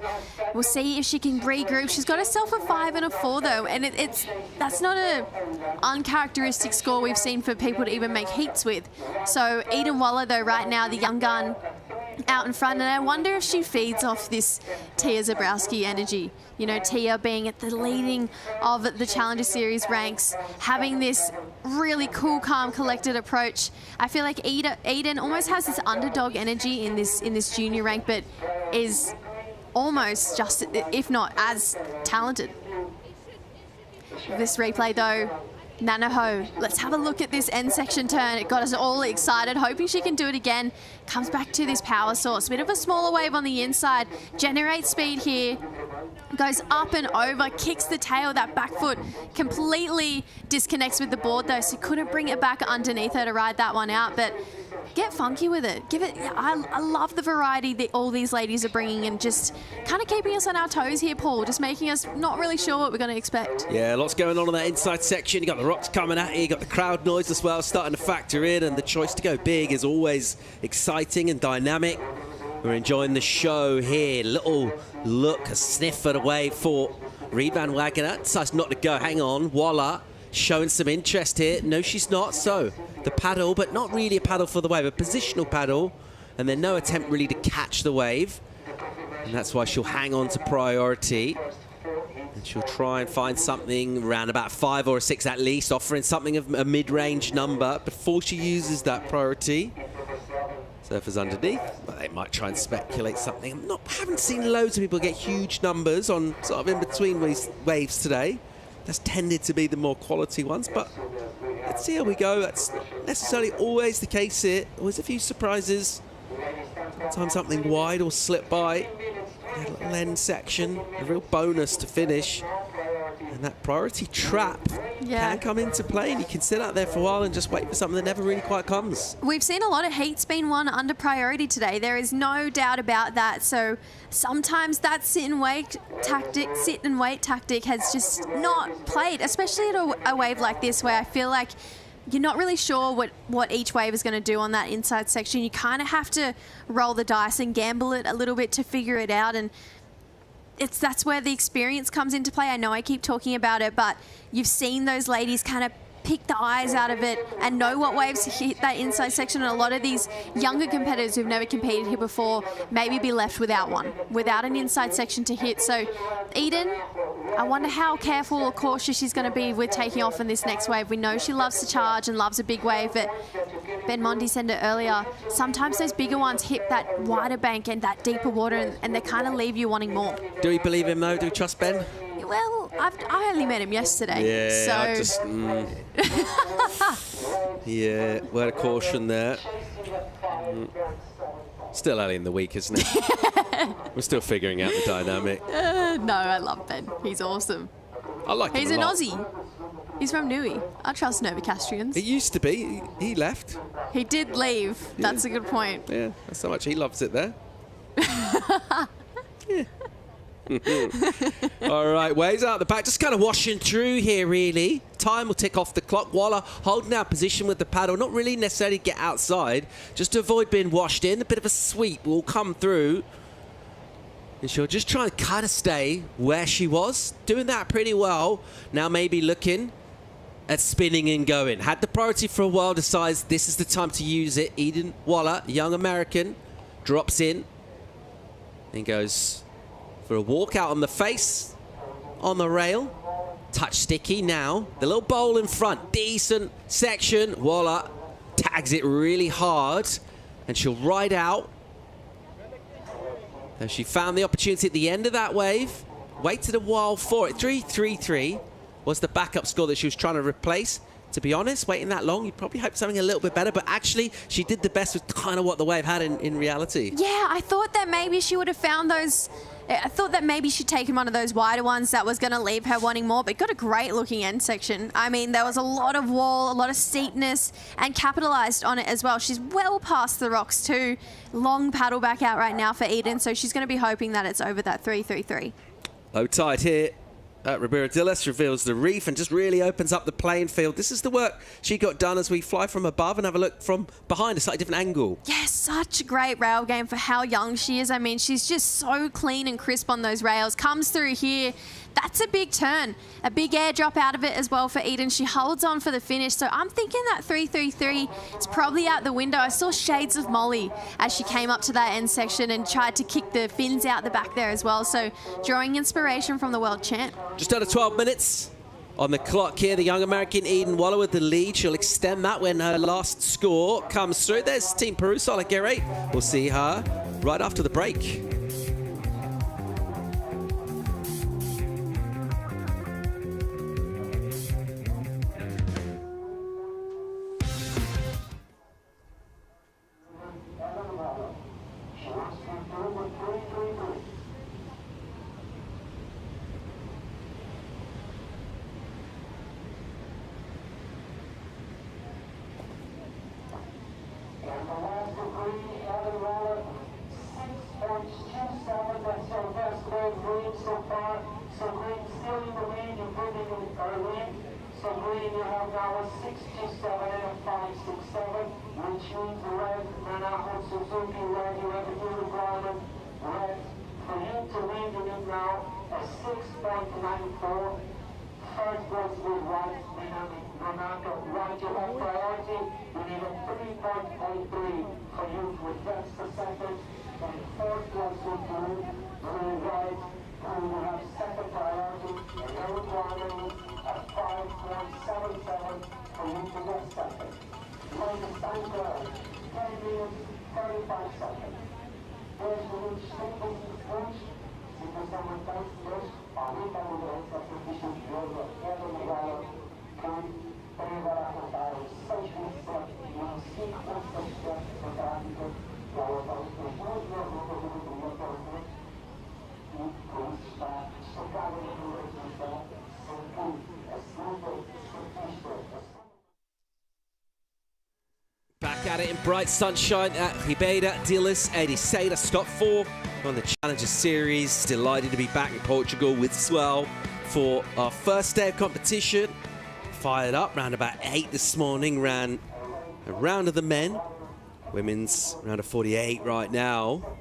[SPEAKER 7] we'll see if she can regroup. She's got herself a 5 and a 4 though, and that's not a uncharacteristic score we've seen for people to even make heats with. So Eden Waller though, right now, the young gun, out in front, and I wonder if she feeds off this Tia Zabrowski energy. You know, Tia being at the leading of the Challenger Series ranks, having this really cool, calm, collected approach. I feel like Eden almost has this underdog energy in this junior rank, but is almost just, if not as talented. This replay though, Nanaho, let's have a look at this end section turn. It got us all excited, hoping she can do it again. Comes back to this power source. Bit of a smaller wave on the inside. Generates speed here. Goes up and over, kicks the tail. That back foot completely disconnects with the board though, so couldn't bring it back underneath her to ride that one out. But get funky with it. Give it. I love the variety that all these ladies are bringing, and just kind of keeping us on our toes here, Paul. Just making us not really sure what we're going to expect.
[SPEAKER 3] Yeah, lots going on that inside section. You got the rocks coming at you. You got the crowd noise as well starting to factor in, and the choice to go big is always exciting and dynamic. We're enjoying the show here. Little look, a sniff at away for Reed Van Wagener. Decides not to go. Hang on, Walla showing some interest here. No, she's not. So the paddle, but not really a paddle for the wave, a positional paddle, and then no attempt really to catch the wave, and that's why she'll hang on to priority. And she'll try and find something around about 5 or a 6 at least, offering something of a mid-range number before she uses that priority. Surfers underneath, but they might try and speculate something. Haven't seen loads of people get huge numbers on sort of in-between waves today. That's tended to be the more quality ones, but let's see how we go. That's not necessarily always the case here. Always a few surprises. Sometimes something wide or slip by. A little end section, a real bonus to finish. And that priority trap can come into play, and you can sit out there for a while and just wait for something that never really quite comes.
[SPEAKER 7] We've seen a lot of heats being won under priority today. There is no doubt about that. So sometimes that sit and wait tactic has just not played, especially at a wave like this where I feel like you're not really sure what each wave is going to do on that inside section. You kind of have to roll the dice and gamble it a little bit to figure it out, and that's where the experience comes into play. I know I keep talking about it, but you've seen those ladies kind of pick the eyes out of it and know what waves hit that inside section. And a lot of these younger competitors who've never competed here before maybe be left without an inside section to hit. So Eden, I wonder how careful or cautious she's going to be with taking off in this next wave. We know she loves to charge and loves a big wave, but Ben Mondi said it earlier, sometimes those bigger ones hit that wider bank and that deeper water, and they kind of leave you wanting more.
[SPEAKER 3] Do we believe him though? Do we trust Ben?
[SPEAKER 7] Well, I only met him yesterday.
[SPEAKER 3] Yeah,
[SPEAKER 7] so.
[SPEAKER 3] Yeah, word of caution there. Still early in the week, isn't it? We're still figuring out the dynamic.
[SPEAKER 7] No, I love Ben. He's awesome.
[SPEAKER 3] I like him
[SPEAKER 7] He's
[SPEAKER 3] a
[SPEAKER 7] an
[SPEAKER 3] lot.
[SPEAKER 7] Aussie. He's from Nui. I trust Novocastrians.
[SPEAKER 3] It used to be. He left.
[SPEAKER 7] He did leave.
[SPEAKER 3] Yeah.
[SPEAKER 7] That's a good point.
[SPEAKER 3] Yeah, that's how much he loves it there. All right, waves out the back, just kind of washing through here, really. Time will tick off the clock. Waller holding our position with the paddle, not really necessarily get outside, just to avoid being washed in. A bit of a sweep will come through. And she'll just try and kind of stay where she was, doing that pretty well. Now maybe looking at spinning and going. Had the priority for a while, decides this is the time to use it. Eden Waller, young American, drops in and goes for a walk out on the face, on the rail. Touch sticky now. The little bowl in front, decent section. Waller tags it really hard, and she'll ride out. And she found the opportunity at the end of that wave. Waited a while for it. 3-3-3 was the backup score that she was trying to replace. To be honest, waiting that long, you'd probably hope something a little bit better, but actually she did the best with kind of what the wave had in reality.
[SPEAKER 7] Yeah, I thought that maybe she would have found those. I thought that maybe she'd taken one of those wider ones that was going to leave her wanting more, but got a great looking end section. I mean, there was a lot of wall, a lot of steepness, and capitalized on it as well. She's well past the rocks too. Long paddle back out right now for Eden, so she's going to be hoping that it's over that 3-3-3.
[SPEAKER 3] Low tide here. Ribeira-Dillas reveals the reef and just really opens up the playing field. This is the work she got done as we fly from above and have a look from behind, a slightly different angle.
[SPEAKER 7] Yeah, such a great rail game for how young she is. I mean, she's just so clean and crisp on those rails. Comes through here. That's a big turn. A big airdrop out of it as well for Eden. She holds on for the finish. So I'm thinking that 3-3-3 is probably out the window. I saw shades of Molly as she came up to that end section and tried to kick the fins out the back there as well. So drawing inspiration from the world champ.
[SPEAKER 3] Just under 12 minutes on the clock here. The young American Eden Waller with the lead. She'll extend that when her last score comes through. There's Team Peru, Saligere. We'll see her right after the break. Back at it in bright sunshine at Ribeira Ericeira, stop 4 on the Challenger Series. Delighted to be back in Portugal with Swell for our first day of competition. Fired up, round about 8 this morning, ran a round of the men. Women's round of 48 right now.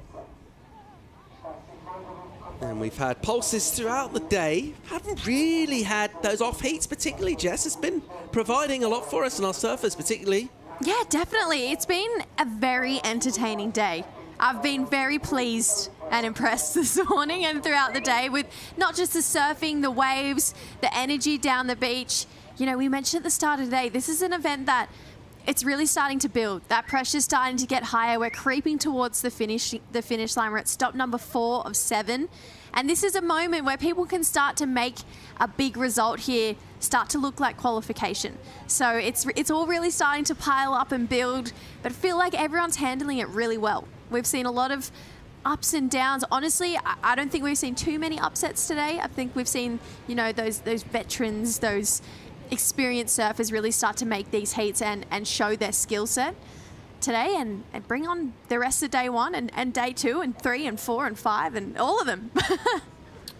[SPEAKER 3] And we've had pulses throughout the day. Haven't really had those off heats particularly, Jess. It's been providing a lot for us on our surface particularly.
[SPEAKER 7] Yeah, definitely. It's been a very entertaining day. I've been very pleased and impressed this morning and throughout the day with not just the surfing, the waves, the energy down the beach. You know, we mentioned at the start of the day, this is an event that it's really starting to build. That pressure's starting to get higher. We're creeping towards the finish line. We're at stop number 4 of 7. And this is a moment where people can start to make a big result here, start to look like qualification. So it's all really starting to pile up and build, but I feel like everyone's handling it really well. We've seen a lot of ups and downs. Honestly, I don't think we've seen too many upsets today. I think we've seen, you know, those veterans, those experienced surfers really start to make these heats and show their skill set today and bring on the rest of day 1 and day 2 and 3 and 4 and 5 and all of them.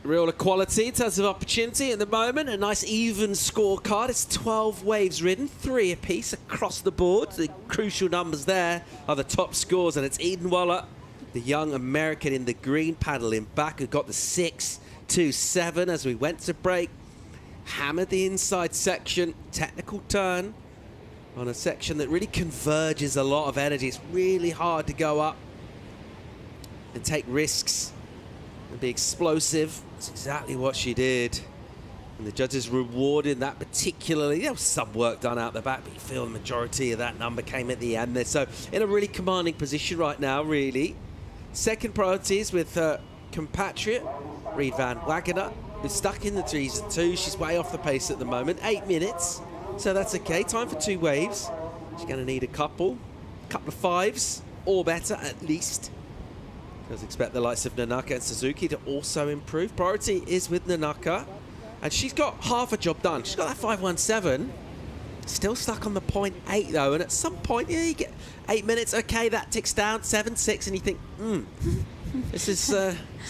[SPEAKER 3] Real equality in terms of opportunity at the moment. A nice even scorecard. It's 12 waves ridden, 3 apiece across the board. The crucial numbers there are the top scores, and it's Eden Waller, the young American in the green, paddling back, who got the 6.27 as we went to break. Hammered the inside section, technical turn on a section that really converges a lot of energy. It's really hard to go up and take risks and be explosive. That's exactly what she did. And the judges rewarded that particularly. There was some work done out the back, but you feel the majority of that number came at the end there. So in a really commanding position right now, really. Second priorities with her compatriot, Reed Van Wagener, who's stuck in the 3s and 2s. She's way off the pace at the moment. 8 minutes, so that's okay. Time for 2 waves. She's going to need a couple of 5s, or better at least. Does expect the likes of Nanaka and Suzuki to also improve. Priority is with Nanaka, and she's got half a job done. She's got that 5.17. Still stuck on the 0.8 though, and at some point, yeah, you get 8 minutes. Okay, that ticks down 7.6, and you think, this is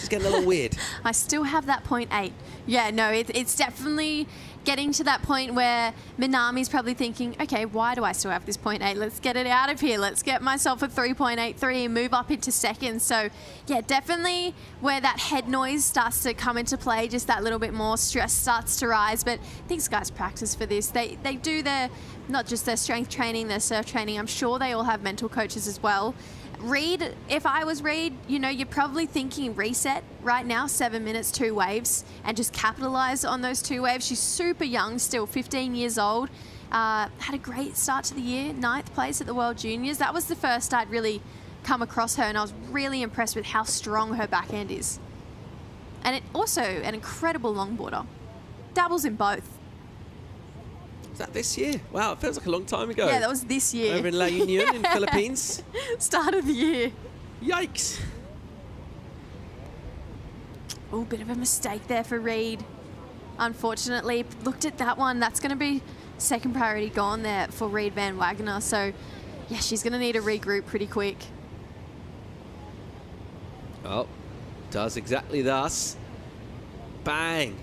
[SPEAKER 3] getting a little weird.
[SPEAKER 7] I still have that 0.8. Yeah, no, it's definitely getting to that point where Minami's probably thinking, okay, why do I still have this 0.8? Let's get it out of here. Let's get myself a 3.83 and move up into second. So, yeah, definitely where that head noise starts to come into play, just that little bit more stress starts to rise. But these guys practice for this. They do their, not just their strength training, their surf training. I'm sure they all have mental coaches as well. Reed, if I was Reed, you know, you're probably thinking reset right now, 7 minutes, 2 waves, and just capitalize on those 2 waves. She's super young still, 15 years old. Had a great start to the year, 9th place at the World Juniors. That was the first I'd really come across her, and I was really impressed with how strong her backhand is. And it also an incredible longboarder. Dabbles in both.
[SPEAKER 3] Is that this year? Wow, it feels like a long time ago.
[SPEAKER 7] Yeah, that was this year.
[SPEAKER 3] Over in La Union in Philippines.
[SPEAKER 7] Start of the year.
[SPEAKER 3] Yikes.
[SPEAKER 7] Oh, bit of a mistake there for Reed. Unfortunately, looked at that one. That's going to be second priority gone there for Reed Van Wagener. So, yeah, she's going to need to regroup pretty quick.
[SPEAKER 3] Oh, does exactly thus. Bang.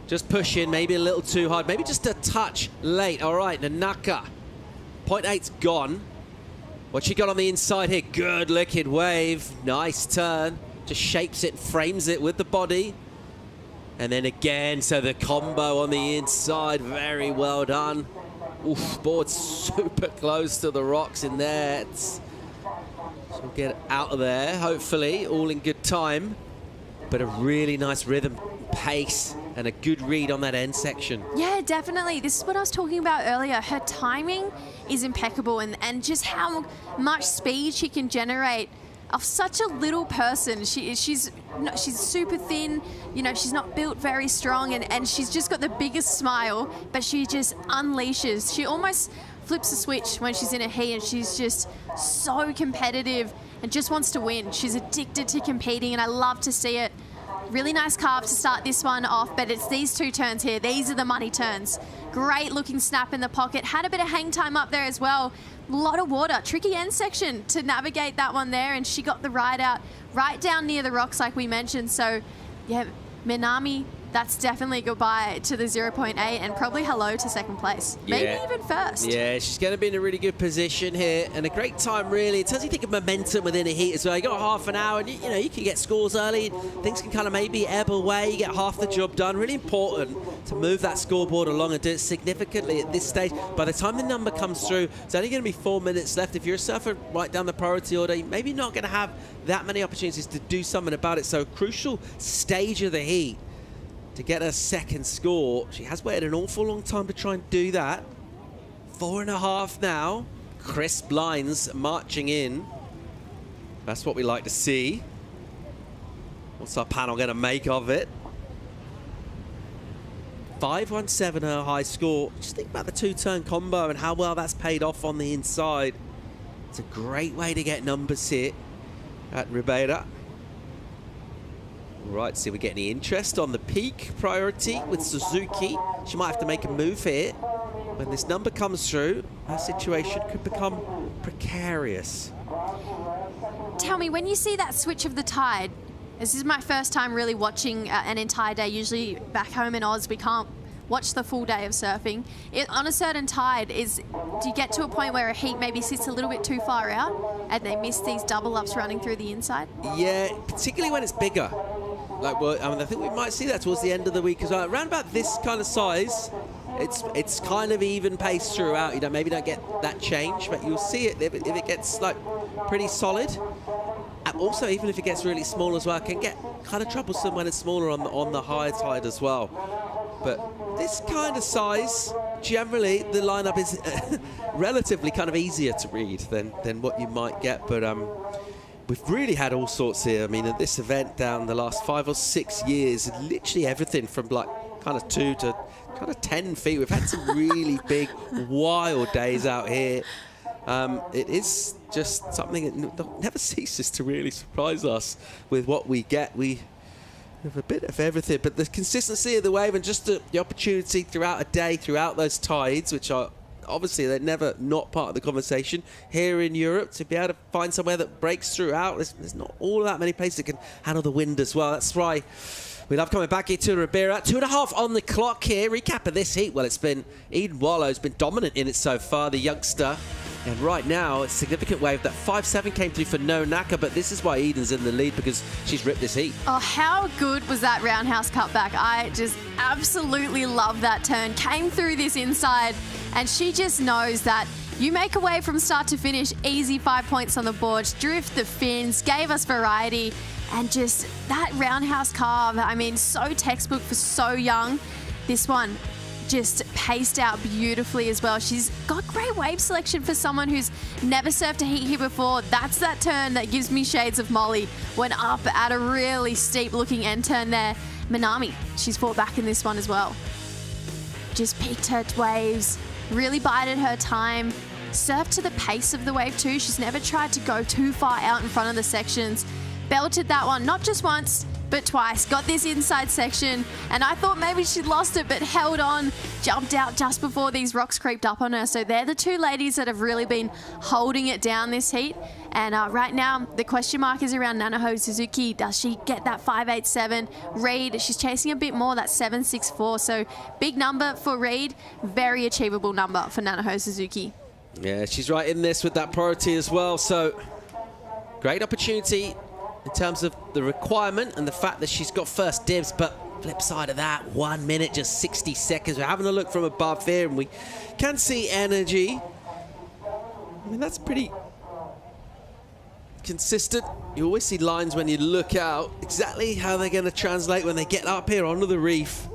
[SPEAKER 3] Just push in, maybe a little too hard, maybe just a touch late. All right, Nanaka. 0.8's gone. What she got on the inside here? Good liquid wave. Nice turn. Just shapes it, frames it with the body. And then again, so the combo on the inside. Very well done. Oof, board super close to the rocks in there. She'll get out of there, hopefully, all in good time. But a really nice rhythm, pace, and a good read on that end section.
[SPEAKER 7] Yeah, definitely. This is what I was talking about earlier. Her timing is impeccable, and just how much speed she can generate of such a little person. She's super thin, you know, she's not built very strong, and she's just got the biggest smile, but she just unleashes. She almost flips a switch when she's in a heat, and she's just so competitive and just wants to win. She's addicted to competing, and I love to see it. Really nice carve to start this one off, but it's these two turns here. These are the money turns. Great looking snap in the pocket. Had a bit of hang time up there as well. A lot of water. Tricky end section to navigate that one there, and she got the ride out right down near the rocks like we mentioned. So, yeah, Minami, that's definitely goodbye to the 0.8 and probably hello to second place. Maybe even first.
[SPEAKER 3] Yeah, she's going to be in a really good position here and a great time, really. In terms of you think of momentum within a heat as well, you got half an hour and, you know, you can get scores early. Things can kind of maybe ebb away. You get half the job done. Really important to move that scoreboard along and do it significantly at this stage. By the time the number comes through, it's only going to be 4 minutes left. If you're a surfer right down the priority order, you're maybe not going to have that many opportunities to do something about it. So a crucial stage of the heat to get her second score. She has waited an awful long time to try and do that. 4.5 now. Crisp lines marching in. That's what we like to see. What's our panel going to make of it? 5.17 her high score. Just think about the two-turn combo and how well that's paid off on the inside. It's a great way to get numbers here at Ribeira. Right, see if we get any interest on the peak priority with Suzuki. She might have to make a move here. When this number comes through, her situation could become precarious.
[SPEAKER 7] Tell me, when you see that switch of the tide, this is my first time really watching an entire day. Usually back home in Oz, we can't watch the full day of surfing. On a certain tide, do you get to a point where a heat maybe sits a little bit too far out and they miss these double ups running through the inside?
[SPEAKER 3] Yeah, particularly when it's bigger. Like, well, I mean, I think we might see that towards the end of the week as well. Around about this kind of size, it's kind of even paced throughout. You know, maybe don't get that change, but you'll see it if it gets like pretty solid. And also, even if it gets really small as well, it can get kind of troublesome when it's smaller on the higher tide as well. But this kind of size, generally, the lineup is relatively kind of easier to read than what you might get. But we've really had all sorts here. I mean, at this event down the last 5 or 6 years, literally everything from like kind of 2 to kind of 10 feet. We've had some really big, wild days out here. It is just something that never ceases to really surprise us with what we get. We have a bit of everything, but the consistency of the wave and just the opportunity throughout a day, throughout those tides, which are obviously they're never not part of the conversation here in Europe, to be able to find somewhere that breaks throughout. There's not all that many places that can handle the wind as well. That's why we love coming back here to Ribeira. 2.5 on the clock here. Recap of this heat. Well, it's been Eden Wallow's been dominant in it so far, the youngster. And right now, a significant wave. That 5.7 came through for No Naka, but this is why Eden's in the lead, because she's ripped this heat.
[SPEAKER 7] Oh, how good was that roundhouse cutback? I just absolutely love that turn. Came through this inside, and she just knows that you make a wave from start to finish, easy 5 points on the board. Drift the fins, gave us variety, and just that roundhouse carve, I mean, so textbook for so young. This one just paced out beautifully as well. She's got great wave selection for someone who's never surfed a heat here before. That's that turn that gives me shades of Molly. Went up at a really steep looking end turn there. Minami, she's fought back in this one as well. Just picked her waves, really bided her time, surfed to the pace of the wave too. She's never tried to go too far out in front of the sections. Belted that one, not just once, but twice. Got this inside section, and I thought maybe she'd lost it, but held on, jumped out just before these rocks creeped up on her. So they're the two ladies that have really been holding it down this heat. And right now, the question mark is around Nanaho Suzuki. Does she get that 5.87? Reed, she's chasing a bit more, that 7.64. So big number for Reed, very achievable number for Nanaho Suzuki.
[SPEAKER 3] Yeah, she's right in this with that priority as well. So great opportunity in terms of the requirement and the fact that she's got first dibs, but flip side of that, 1 minute, just 60 seconds. We're having a look from above here, and we can see energy. I mean, that's pretty consistent. You always see lines when you look out, exactly how they're going to translate when they get up here onto the reef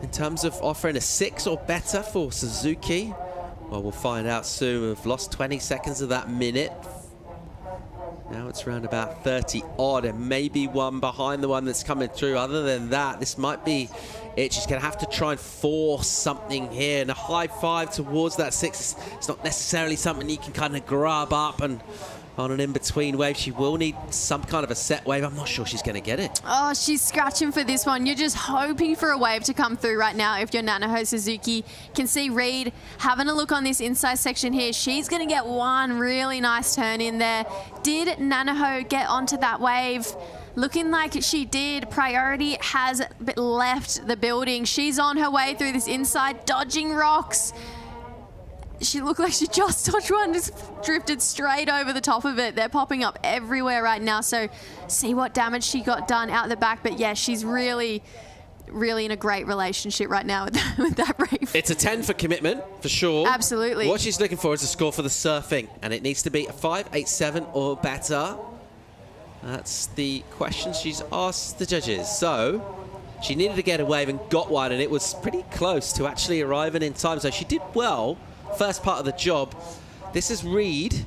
[SPEAKER 3] in terms of offering a 6 or better for Suzuki. Well, we'll find out soon. We've lost 20 seconds of that minute. Now it's around about 30 odd, and maybe one behind the one that's coming through. Other than that, this might be it. She's going to have to try and force something here, and a high five towards that 6. It's not necessarily something you can kind of grab up and on an in-between wave. She will need some kind of a set wave. I'm not sure she's going to get it.
[SPEAKER 7] Oh, she's scratching for this one. You're just hoping for a wave to come through right now if you're Nanaho Suzuki. Can see Reed having a look on this inside section here. She's going to get one really nice turn in there. Did Nanaho get onto that wave? Looking like she did. Priority has left the building. She's on her way through this inside, dodging rocks. She looked like she just dodged one, just drifted straight over the top of it. They're popping up everywhere right now, so see what damage she got done out the back. But yeah, she's really in a great relationship right now with that reef.
[SPEAKER 3] It's a 10 for commitment, for sure.
[SPEAKER 7] Absolutely.
[SPEAKER 3] What she's looking for is a score for the surfing, and it needs to be a 5.87 or better. That's the question she's asked the judges. So she needed to get a wave and got one, and it was pretty close to actually arriving in time. So she did well. First part of the job. This is Reed.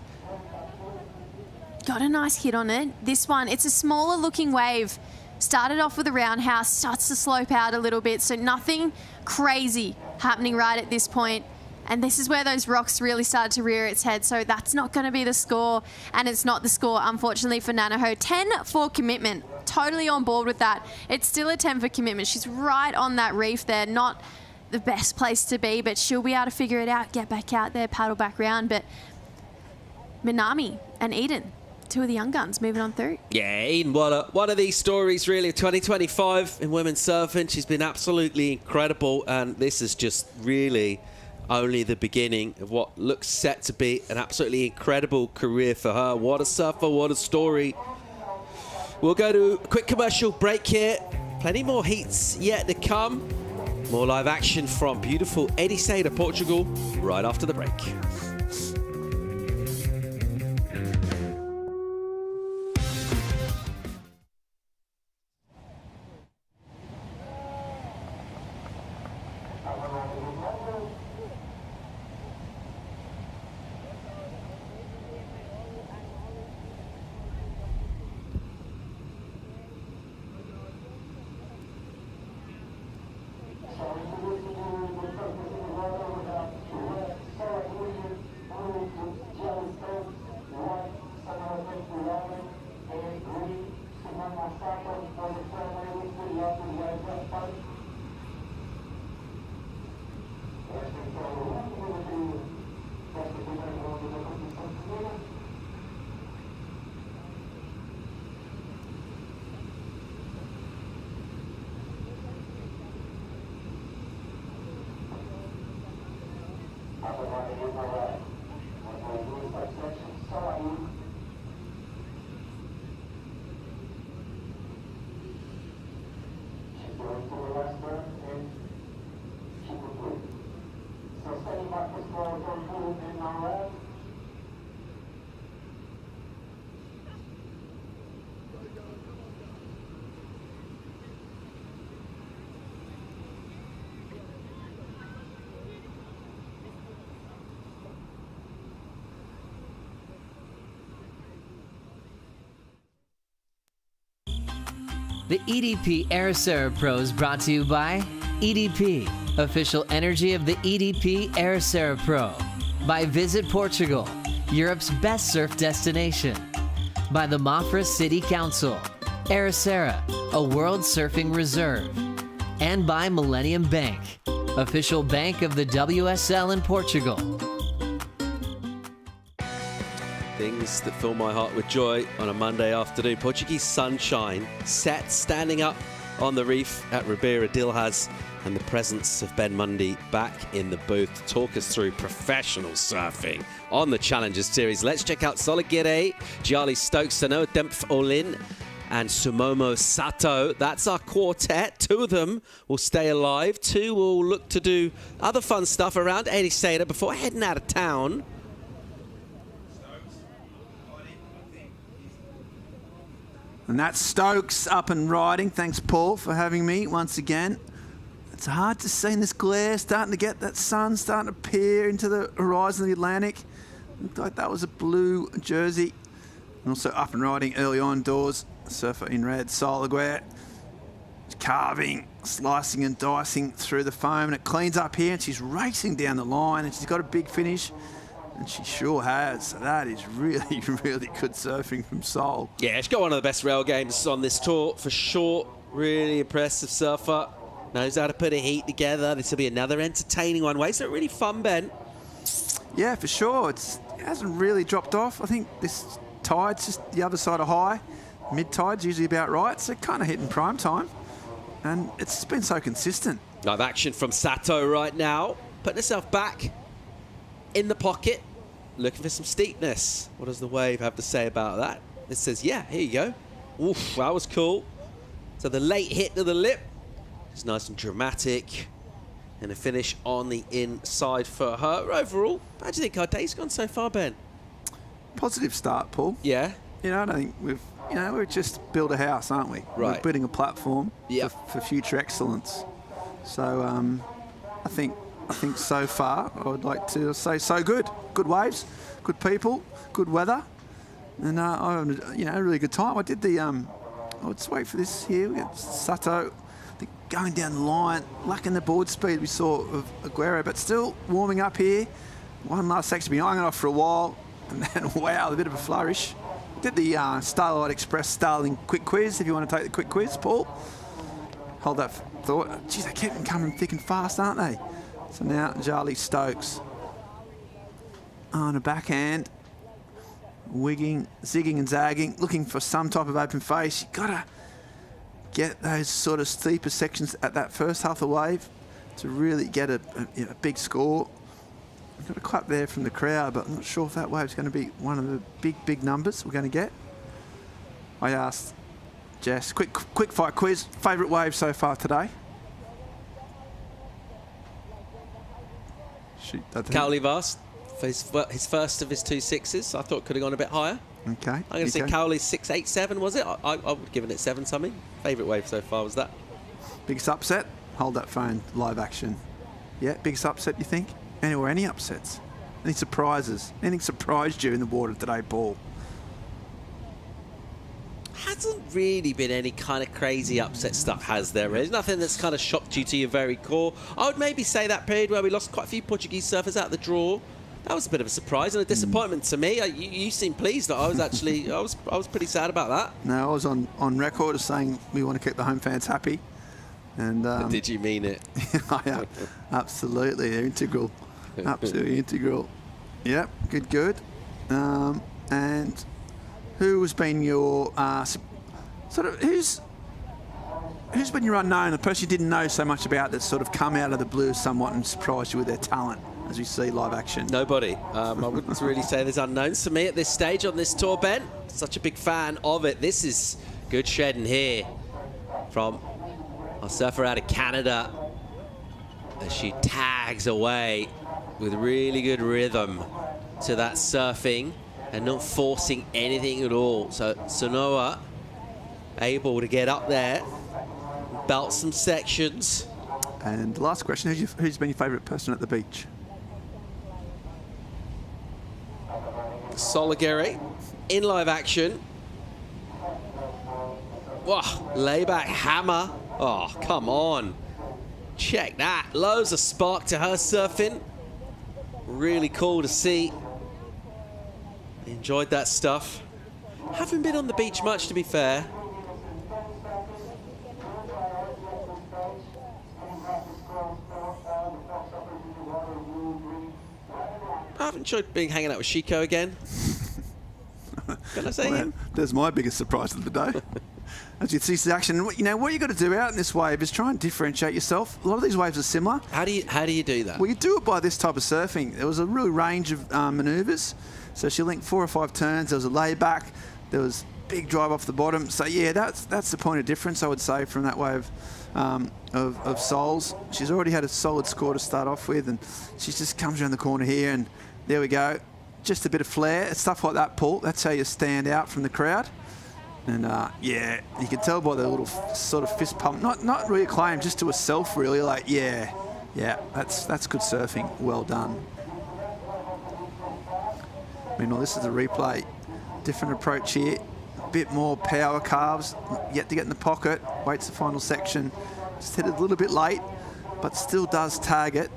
[SPEAKER 7] Got a nice hit on it. This one, it's a smaller looking wave. Started off with a roundhouse, starts to slope out a little bit, so nothing crazy happening right at this point. And this is where those rocks really started to rear its head, so that's not going to be the score, and it's not the score, unfortunately, for Nanaho. 10 for commitment. Totally on board with that. It's still a 10 for commitment. She's right on that reef there, not the best place to be, but she'll be able to figure it out, get back out there, paddle back round. But Minami and Eden, two of the young guns moving on through.
[SPEAKER 3] Yeah, Eden, one of these stories really of 2025 in women's surfing. She's been absolutely incredible, and this is just really only the beginning of what looks set to be an absolutely incredible career for her. What a surfer, what a story. We'll go to a quick commercial break here. Plenty more heats yet to come. More live action from beautiful Ericeira, Portugal, right after the break.
[SPEAKER 2] The EDP Ericeira Pro is brought to you by EDP, official energy of the EDP Ericeira Pro. By Visit Portugal, Europe's best surf destination. By the Mafra City Council, Ericeira, a world surfing reserve. And by Millennium Bank, official bank of the WSL in Portugal.
[SPEAKER 3] Things that fill my heart with joy on a Monday afternoon. Portuguese sunshine, set, standing up on the reef at Ribeira Dilhaz, and the presence of Ben Mundy back in the booth to talk us through professional surfing on the Challengers Series. Let's check out Soligire, Giali Stokes, Sanoa Dempf Olin, and Sumomo Sato. That's our quartet. Two of them will stay alive. Two will look to do other fun stuff around Ericeira before heading out of town.
[SPEAKER 5] And that's Stokes up and riding. Thanks, Paul, for having me once again. It's hard to see in this glare, starting to get that sun starting to peer into the horizon of the Atlantic. Looked like that was a blue jersey. And also up and riding early on doors. Surfer in red, Sol Aguirre. Carving, slicing and dicing through the foam, and it cleans up here, and she's racing down the line, and she's got a big finish, and she sure has. So that is really, really good surfing from Sol.
[SPEAKER 3] Yeah, she's got one of the best rail games on this tour, for sure. Really impressive surfer. Knows how to put a heat together. This will be another entertaining one. Waves are really fun, Ben.
[SPEAKER 5] Yeah, for sure. It hasn't really dropped off. I think this tide's just the other side of high. Mid-tide's usually about right, so kind of hitting prime time. And it's been so consistent.
[SPEAKER 3] Live action from Sato right now. Putting herself back in the pocket, looking for some steepness. What does the wave have to say about that? It says, yeah, here you go. Oof, that was cool. So the late hit to the lip is nice and dramatic. And a finish on the inside for her. Overall, how do you think our day's gone so far, Ben?
[SPEAKER 5] Positive start, Paul.
[SPEAKER 3] Yeah.
[SPEAKER 5] You know, I don't think we've just built a house, aren't we?
[SPEAKER 3] Right.
[SPEAKER 5] We're building a platform for future excellence. So I think so far I would like to say so good. Good waves, good people, good weather, and I had a really good time. I did the let's wait for this here. We got Sato going down the line, lacking the board speed we saw of Aguero, but still warming up here. One last section, been eyeing it off for a while, and then wow, a bit of a flourish. Did the Starlight Express Starling quick quiz, if you want to take the quick quiz, Paul. Hold that thought. Geez, they keep them coming thick and fast, aren't they? So now Charlie Stokes on a backhand, wigging, zigging and zagging, looking for some type of open face. You've got to get those sort of steeper sections at that first half of the wave to really get a big score. Got a clap there from the crowd, but I'm not sure if that wave's going to be one of the big numbers we're going to get. I asked Jess, quick fight quiz, favourite wave so far today? Shoot,
[SPEAKER 3] Cowley Vast, for his first of his 2 6s, I thought could have gone a bit higher.
[SPEAKER 5] Okay.
[SPEAKER 3] I'm going to say Cowley's 687, was it? I would have given it 7 something. Favourite wave so far was that.
[SPEAKER 5] Biggest upset? Hold that phone, live action. Yeah, biggest upset, you think? Any upsets? Any surprises? Anything surprised you in the water today, Paul?
[SPEAKER 3] Hasn't really been any kind of crazy upset stuff, has there? There's nothing that's kind of shocked you to your very core. I would maybe say that period where we lost quite a few Portuguese surfers out of the draw, that was a bit of a surprise and a disappointment to me. You seem pleased. I was actually, I was pretty sad about that.
[SPEAKER 5] No, I was on record as saying we want to keep the home fans happy. And
[SPEAKER 3] did you mean it?
[SPEAKER 5] Yeah, absolutely, they're integral. Absolutely integral. Yep, good. And who has been your who's been your unknown, the person you didn't know so much about that's sort of come out of the blue somewhat and surprised you with their talent as we see live action?
[SPEAKER 3] Nobody. I wouldn't really say there's unknowns to me at this stage on this tour, Ben. Such a big fan of it. This is good shedding here from our surfer out of Canada as she tags away with really good rhythm to that surfing and not forcing anything at all. So Sonoa able to get up there, belt some sections.
[SPEAKER 5] And the last question, who's been your favourite person at the beach?
[SPEAKER 3] Sol Aguirre in live action. Wow, layback hammer. Oh, come on. Check that. Loads of spark to her surfing. Really cool to see. Enjoyed that stuff. Haven't been on the beach much, to be fair. I've enjoyed hanging out with Chico again. Can I say him?
[SPEAKER 5] There's my biggest surprise of the day. As you see this action, what you got to do out in this wave is try and differentiate yourself. A lot of these waves are similar.
[SPEAKER 3] How do you do that?
[SPEAKER 5] Well, you do it by this type of surfing. There was a real range of manoeuvres. So she linked 4 or 5 turns. There was a layback. There was big drive off the bottom. So yeah, that's the point of difference, I would say, from that wave of Sol's. She's already had a solid score to start off with, and she just comes around the corner here, and there we go. Just a bit of flair. Stuff like that, Paul. That's how you stand out from the crowd. And yeah, you can tell by the little sort of fist pump, not really acclaim, just to herself really, like, yeah, that's good surfing, well done. Meanwhile, this is the replay, different approach here, a bit more power carves, yet to get in the pocket, waits the final section, just hit it a little bit late, but still does tag it.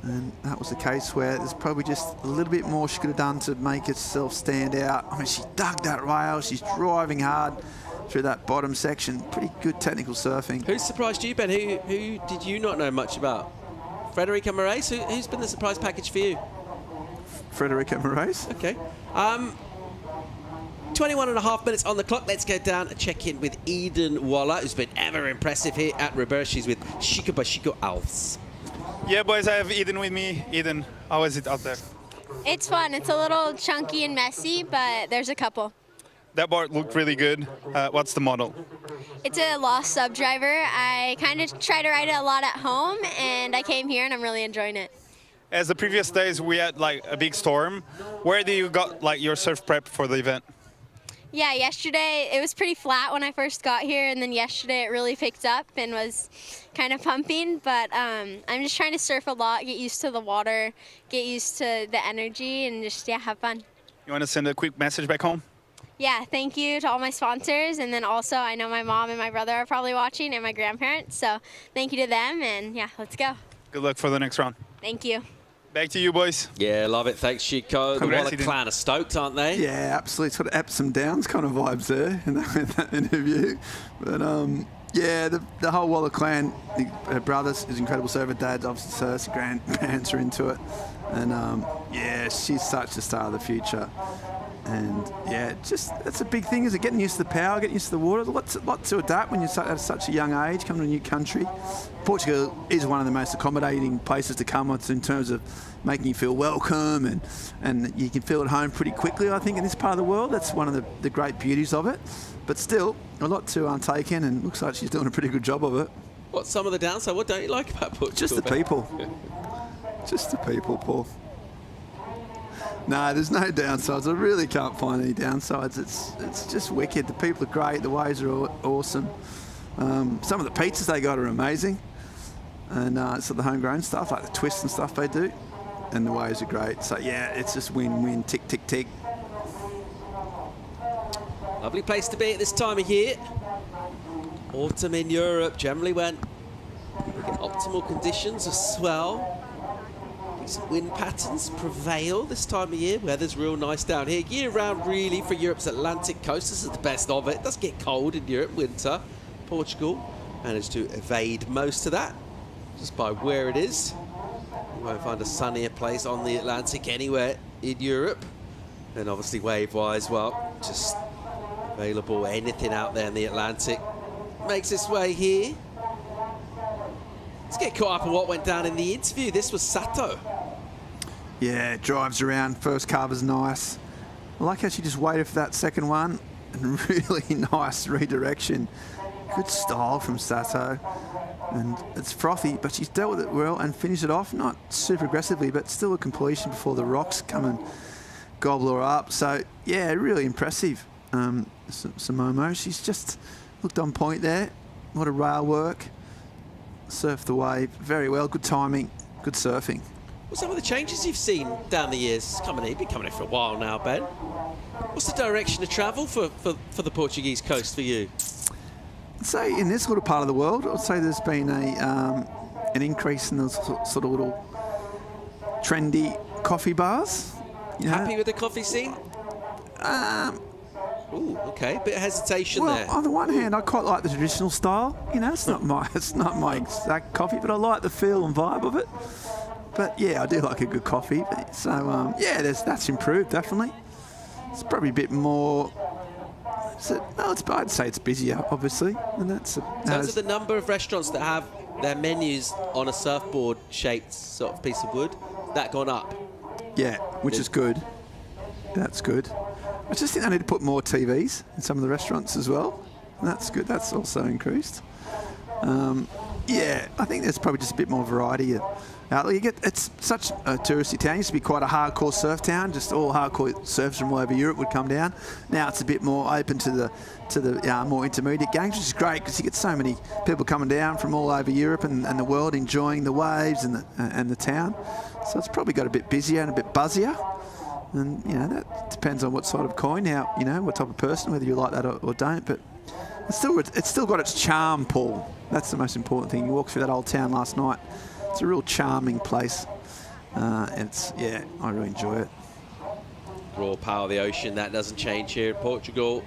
[SPEAKER 5] And that was the case where there's probably just a little bit more she could have done to make herself stand out. I mean, she dug that rail. She's driving hard through that bottom section. Pretty good technical surfing.
[SPEAKER 3] Who surprised you, Ben? Who did you not know much about? Frederica Moraes? Who's been the surprise package for you?
[SPEAKER 5] Frederica Moraes.
[SPEAKER 3] Okay. 21.5 minutes on the clock. Let's go down and check in with Eden Waller, who's been ever impressive here at Rebirth. She's with Chico Bashiko Alves.
[SPEAKER 6] Yeah, boys, I have Eden with me. Eden, how is it out there?
[SPEAKER 12] It's fun. It's a little chunky and messy, but there's a couple.
[SPEAKER 6] That board looked really good. What's the model?
[SPEAKER 12] It's a Lost Sub Driver. I kind of try to ride it a lot at home, and I came here and I'm really enjoying it.
[SPEAKER 6] As the previous days, we had like a big storm. Where do you got like your surf prep for the event?
[SPEAKER 12] Yeah, yesterday it was pretty flat when I first got here, and then yesterday it really picked up and was kind of pumping, but I'm just trying to surf a lot, get used to the water, get used to the energy, and just, yeah, have fun.
[SPEAKER 6] You want to send a quick message back home?
[SPEAKER 12] Yeah, thank you to all my sponsors, and then also I know my mom and my brother are probably watching, and my grandparents, so thank you to them, and yeah, let's go.
[SPEAKER 6] Good luck for the next round.
[SPEAKER 12] Thank you.
[SPEAKER 6] Back to you, boys.
[SPEAKER 3] Yeah, love it. Thanks, Chico. The Waller clan are stoked, aren't they?
[SPEAKER 5] Yeah, absolutely. Sort of ups and downs kind of vibes there in that interview. But yeah, the whole Waller clan, her brothers is incredible surfer, dad's obviously surfs, grandparents are into it. And yeah, she's such a star of the future. And yeah, just that's a big thing, is it? Getting used to the power, getting used to the water. Lots to adapt when you're at such a young age, coming to a new country. Portugal is one of the most accommodating places to come in terms of making you feel welcome, and you can feel at home pretty quickly, I think, in this part of the world. That's one of the great beauties of it. But still, a lot to take in, and looks like she's doing a pretty good job of it.
[SPEAKER 3] What's some of the downside? What don't you like about Portugal?
[SPEAKER 5] Just the people. Just the people, Paul. No, there's no downsides. I really can't find any downsides. It's just wicked. The people are great. The waves are awesome. Some of the pizzas they got are amazing. And so the homegrown stuff, like the twists and stuff they do. And the waves are great. So yeah, it's just win-win, tick, tick, tick.
[SPEAKER 3] Lovely place to be at this time of year. Autumn in Europe, generally when we get optimal conditions of swell. Decent wind patterns prevail this time of year. Weather's real nice down here. Year round really for Europe's Atlantic coast. This is the best of it. It does get cold in Europe, winter. Portugal managed to evade most of that just by where it is. You won't find a sunnier place on the Atlantic anywhere in Europe. And obviously wave-wise, well, just available anything out there in the Atlantic. Makes its way here. Let's get caught up on what went down in the interview. This was Sato.
[SPEAKER 5] Yeah, drives around. First carver's nice. I like how she just waited for that second one. And really nice redirection. Good style from Sato. And it's frothy, but she's dealt with it well and finished it off. Not super aggressively, but still a completion before the rocks come and gobble her up. So, yeah, really impressive. Samomo, she's just looked on point there. A lot of rail work. Surfed the wave very well. Good timing, good surfing.
[SPEAKER 3] What's some of the changes you've seen down the years? You've been coming in for a while now, Ben. What's the direction of travel for the Portuguese coast for you?
[SPEAKER 5] I'd say in this little part of the world, I'd say there's been an increase in those sort of little trendy coffee bars.
[SPEAKER 3] Happy with the coffee scene? Ooh, okay, bit of hesitation there.
[SPEAKER 5] On the one hand, I quite like the traditional style. It's not my exact coffee, but I like the feel and vibe of it. But yeah, I do like a good coffee. So yeah, that's improved definitely. It's probably a bit more. I'd say it's busier, obviously, and that's.
[SPEAKER 3] In terms of the number of restaurants that have their menus on a surfboard-shaped sort of piece of wood, that gone up.
[SPEAKER 5] Yeah, which is good. That's good. I just think they need to put more TVs in some of the restaurants as well. And that's good. That's also increased. Yeah, I think there's probably just a bit more variety It's such a touristy town. It used to be quite a hardcore surf town. Just all hardcore surfers from all over Europe would come down. Now it's a bit more open to the more intermediate gangs, which is great because you get so many people coming down from all over Europe and the world enjoying the waves and the town. So it's probably got a bit busier and a bit buzzier. And that depends on what side of coin. Now what type of person, whether you like that or don't. But it's still got its charm, Paul. That's the most important thing. You walked through that old town last night. It's a real charming place. I really enjoy it.
[SPEAKER 3] Raw power of the ocean, that doesn't change here in Portugal.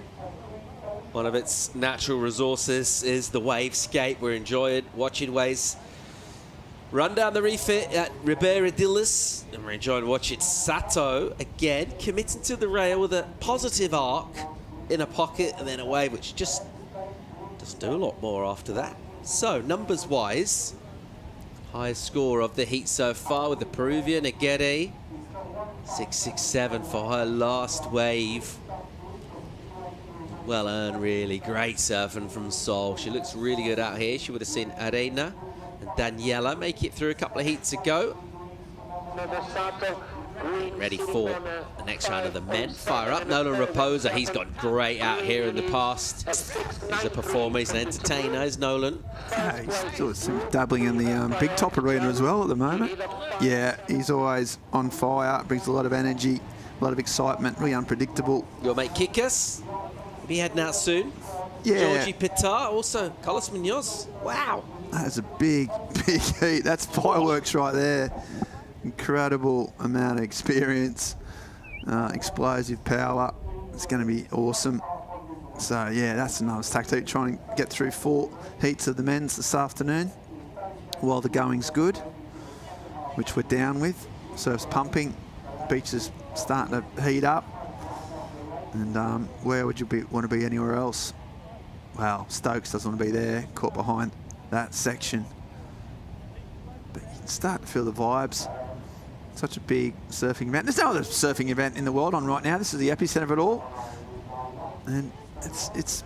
[SPEAKER 3] One of its natural resources is the wavescape. We're enjoying watching waves run down the reef at Ribeira Dilas, and we're enjoying watching Sato again committing to the rail with a positive arc in a pocket and then a wave, which just doesn't do a lot more after that. So numbers-wise, highest score of the heat so far with the Peruvian Aguirre, 667 for her last wave. Well earned, really great surfing from Sol. She looks really good out here. She would have seen Arena and Daniela make it through a couple of heats ago. Ready for the next round of the men. Fire up, Nolan Raposa. He's got great out here in the past. He's a performer, he's an entertainer, is Nolan.
[SPEAKER 5] Yeah, he's doing some dabbling in the big top arena as well at the moment. Yeah, he's always on fire, brings a lot of energy, a lot of excitement, really unpredictable.
[SPEAKER 3] Your mate Kikas, be heading out soon.
[SPEAKER 5] Yeah.
[SPEAKER 3] Georgie Pitar, also Carlos Munoz. Wow.
[SPEAKER 5] That's a big, big heat. That's fireworks right there. Incredible amount of experience, explosive power. It's going to be awesome. So yeah, that's another tactic, trying to get through 4 heats of the men's this afternoon while the going's good, which we're down with. Surf's pumping, beach is starting to heat up. And where would you want to be anywhere else? Well, Stokes doesn't want to be there, caught behind that section. But you can start to feel the vibes. Such a big surfing event. There's no other surfing event in the world on right now. This is the epicenter of it all, and it's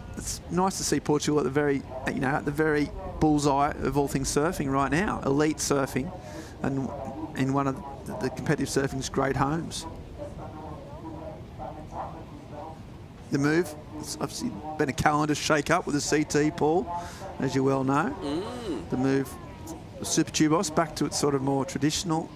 [SPEAKER 5] nice to see Portugal at the very bullseye of all things surfing right now. Elite surfing, and in one of the competitive surfing's great homes. The move, it's obviously been a calendar shake-up with the CT, Paul, as you well know. The move, the Super Tubos, back to its sort of more traditional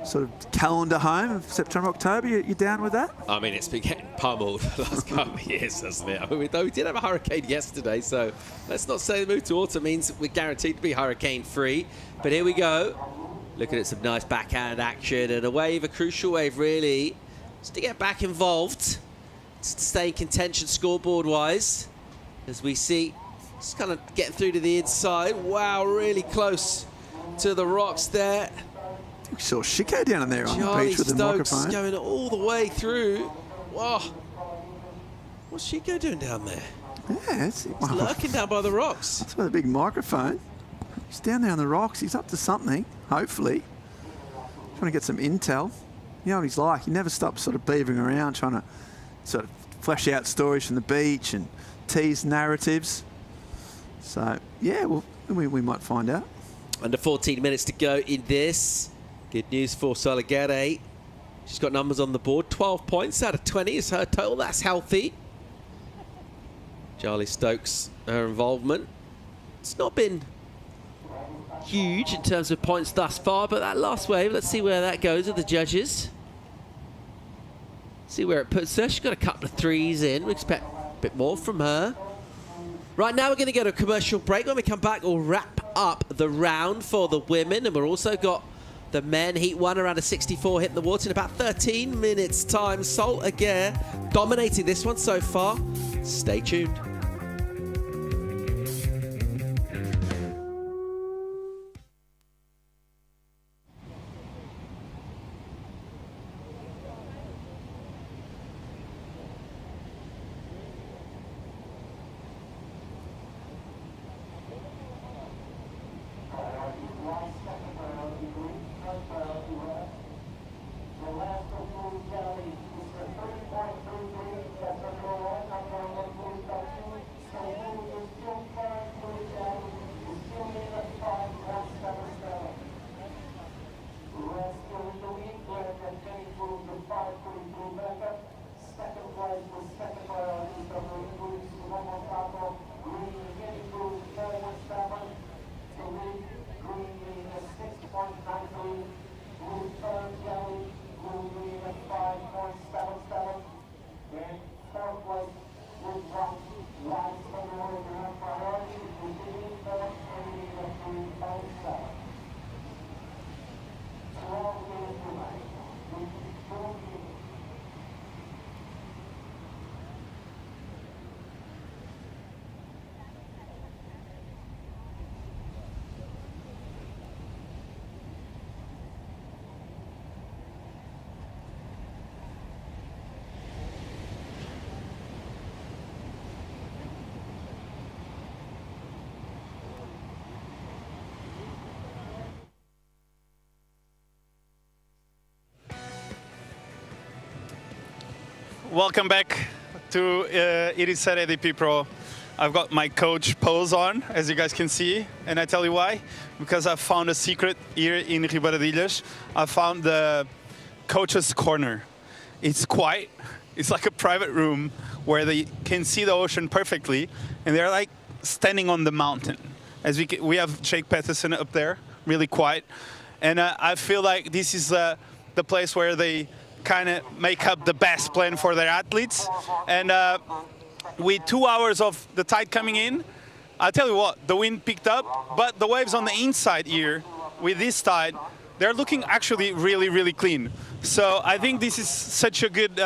[SPEAKER 5] sort of calendar home of September, October. You down with that?
[SPEAKER 3] I mean, it's been getting pummeled the last couple of years, hasn't it? I mean, we did have a hurricane yesterday, so let's not say the move to autumn means we're guaranteed to be hurricane-free. But here we go. Looking at some nice backhand action and a wave, a crucial wave, really, just to get back involved, just to stay in contention scoreboard-wise, as we see, just kind of getting through to the inside. Wow, really close to the rocks there.
[SPEAKER 5] We saw Chico down there on the beach with the microphone.
[SPEAKER 3] Going all the way through. Wow. What's Chico doing down there?
[SPEAKER 5] Yeah,
[SPEAKER 3] he's lurking down by the rocks.
[SPEAKER 5] That's with a big microphone. He's down there on the rocks. He's up to something, hopefully. Trying to get some intel. You know what he's like. He never stops sort of beavering around, trying to sort of flesh out stories from the beach and tease narratives. So, yeah, well, we might find out.
[SPEAKER 3] Under 14 minutes to go in this. Good news for Salgueiro. She's got numbers on the board. 12 points out of 20 is her total. That's healthy. Charlie Stokes, her involvement. It's not been huge in terms of points thus far, but that last wave, let's see where that goes with the judges. See where it puts her. She's got a couple of threes in. We expect a bit more from her. Right now, we're going to go to a commercial break. When we come back, we'll wrap up the round for the women, and we've also got the men heat 1 around a 64 hitting the water in about 13 minutes time. Sol Aguirre dominating this one so far. Stay tuned.
[SPEAKER 6] Welcome back to Ericeira EDP Pro. I've got my coach pose on, as you guys can see, and I tell you why. Because I found a secret here in Ribeira de Ilhas. I found the coach's corner. It's quiet. It's like a private room where they can see the ocean perfectly, and they're like standing on the mountain. As we have Jake Patterson up there, really quiet, and I feel like this is the place where they kind of make up the best plan for their athletes. And with 2 hours of the tide coming in, I'll tell you what, the wind picked up, but the waves on the inside here with this tide, they're looking actually really, really clean. So I think this is such a good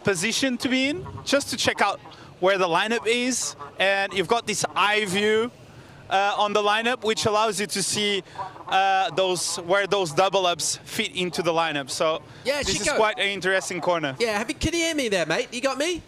[SPEAKER 6] position to be in, just to check out where the lineup is. And you've got this eye view on the lineup, which allows you to see where those double ups fit into the lineup. So
[SPEAKER 3] yeah,
[SPEAKER 6] this
[SPEAKER 3] Chico,
[SPEAKER 6] is quite an interesting corner.
[SPEAKER 3] Yeah, can you hear me there, mate? You got me?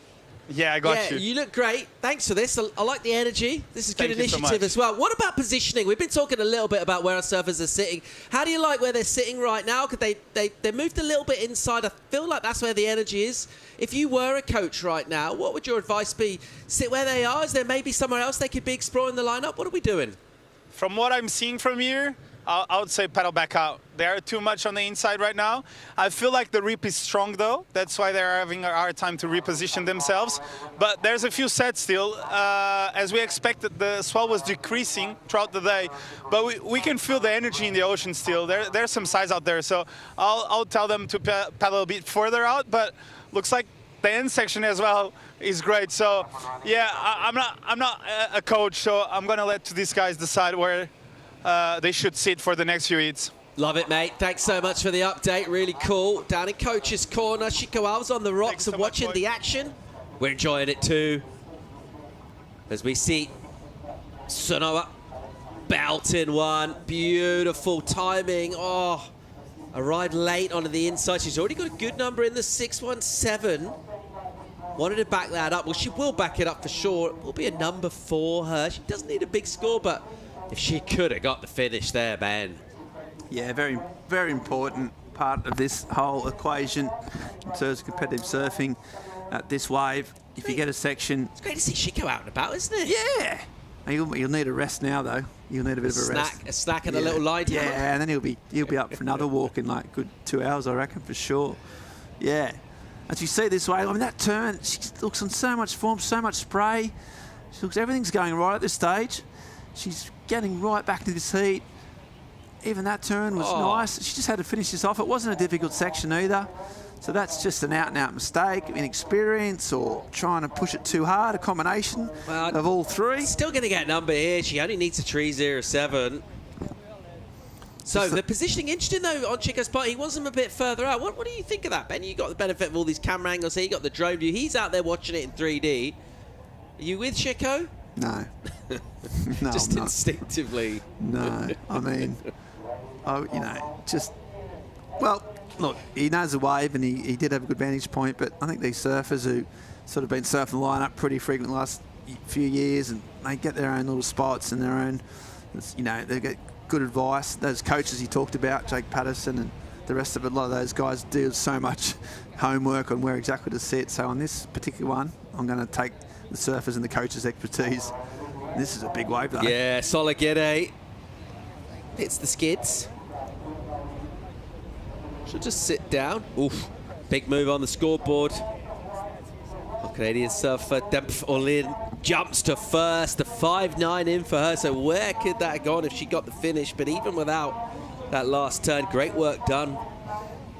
[SPEAKER 6] Yeah, I got you.
[SPEAKER 3] You look great. Thanks for this. I like the energy. This is good
[SPEAKER 6] Thank you so
[SPEAKER 3] initiative
[SPEAKER 6] much.
[SPEAKER 3] as well. What about positioning? We've been talking a little bit about where our surfers are sitting. How do you like where they're sitting right now? Could they moved a little bit inside. I feel like that's where the energy is. If you were a coach right now, what would your advice be? Sit where they are? Is there maybe somewhere else they could be exploring the lineup? What are we doing?
[SPEAKER 6] From what I'm seeing from here, I would say paddle back out. They are too much on the inside right now. I feel like the rip is strong though. That's why they're having a hard time to reposition themselves. But there's a few sets still. As we expected, the swell was decreasing throughout the day. But we can feel the energy in the ocean still. There's some size out there. So I'll tell them to paddle a bit further out. But looks like the end section as well is great. So yeah, I'm not a coach, so I'm gonna let these guys decide where they should sit for the next few heats.
[SPEAKER 3] Love it, mate. Thanks so much for the update. Really cool. Down in coach's corner, Chico Alves on the rocks and watching the action. We're enjoying it too. As we see Sonoa belting one. Beautiful timing. Oh, arrived late onto the inside. She's already got a good number in the 617. Wanted to back that up. Well, she will back it up for sure. It will be a number for her. She doesn't need a big score, but if she could have got the finish there, man.
[SPEAKER 5] Yeah, very, very important part of this whole equation in terms of competitive surfing at this wave. If you get a section...
[SPEAKER 3] It's great to see Chico out and about, isn't it?
[SPEAKER 5] Yeah. You'll need a rest now, though. You'll need a bit of a rest.
[SPEAKER 3] A snack and a little lie down.
[SPEAKER 5] Yeah, and then he'll be up for another walk in like a good 2 hours, I reckon, for sure. Yeah. As you see this wave, I mean, that turn, she looks on so much form, so much spray. She looks, everything's going right at this stage. She's getting right back to this heat. Even that turn was nice. She just had to finish this off. It wasn't a difficult section either. So that's just an out-and-out mistake, inexperience, or trying to push it too hard, a combination of all three.
[SPEAKER 3] Still going to get a number here. She only needs a 307. So the positioning, interesting though, on Chico's part, he wants them a bit further out. What do you think of that, Ben? You got the benefit of all these camera angles here. You got the drone view. He's out there watching it in 3D. Are you with Chico?
[SPEAKER 5] No. No,
[SPEAKER 3] just
[SPEAKER 5] I'm not.
[SPEAKER 3] Instinctively.
[SPEAKER 5] No, I mean, well, look, he knows the wave and he did have a good vantage point, but I think these surfers who sort of been surfing the lineup pretty frequently the last few years, and they get their own little spots and their own, they get good advice. Those coaches he talked about, Jake Patterson and the rest of it, a lot of those guys do so much homework on where exactly to sit. So on this particular one, I'm going to take the surfers and the coaches' expertise. This is a big wave, though.
[SPEAKER 3] Yeah, solid get eight. Hits the skids. She'll just sit down. Oof. Big move on the scoreboard. Canadian surfer Dempf Olin jumps to first. The 5.9 in for her. So where could that have gone if she got the finish? But even without that last turn, great work done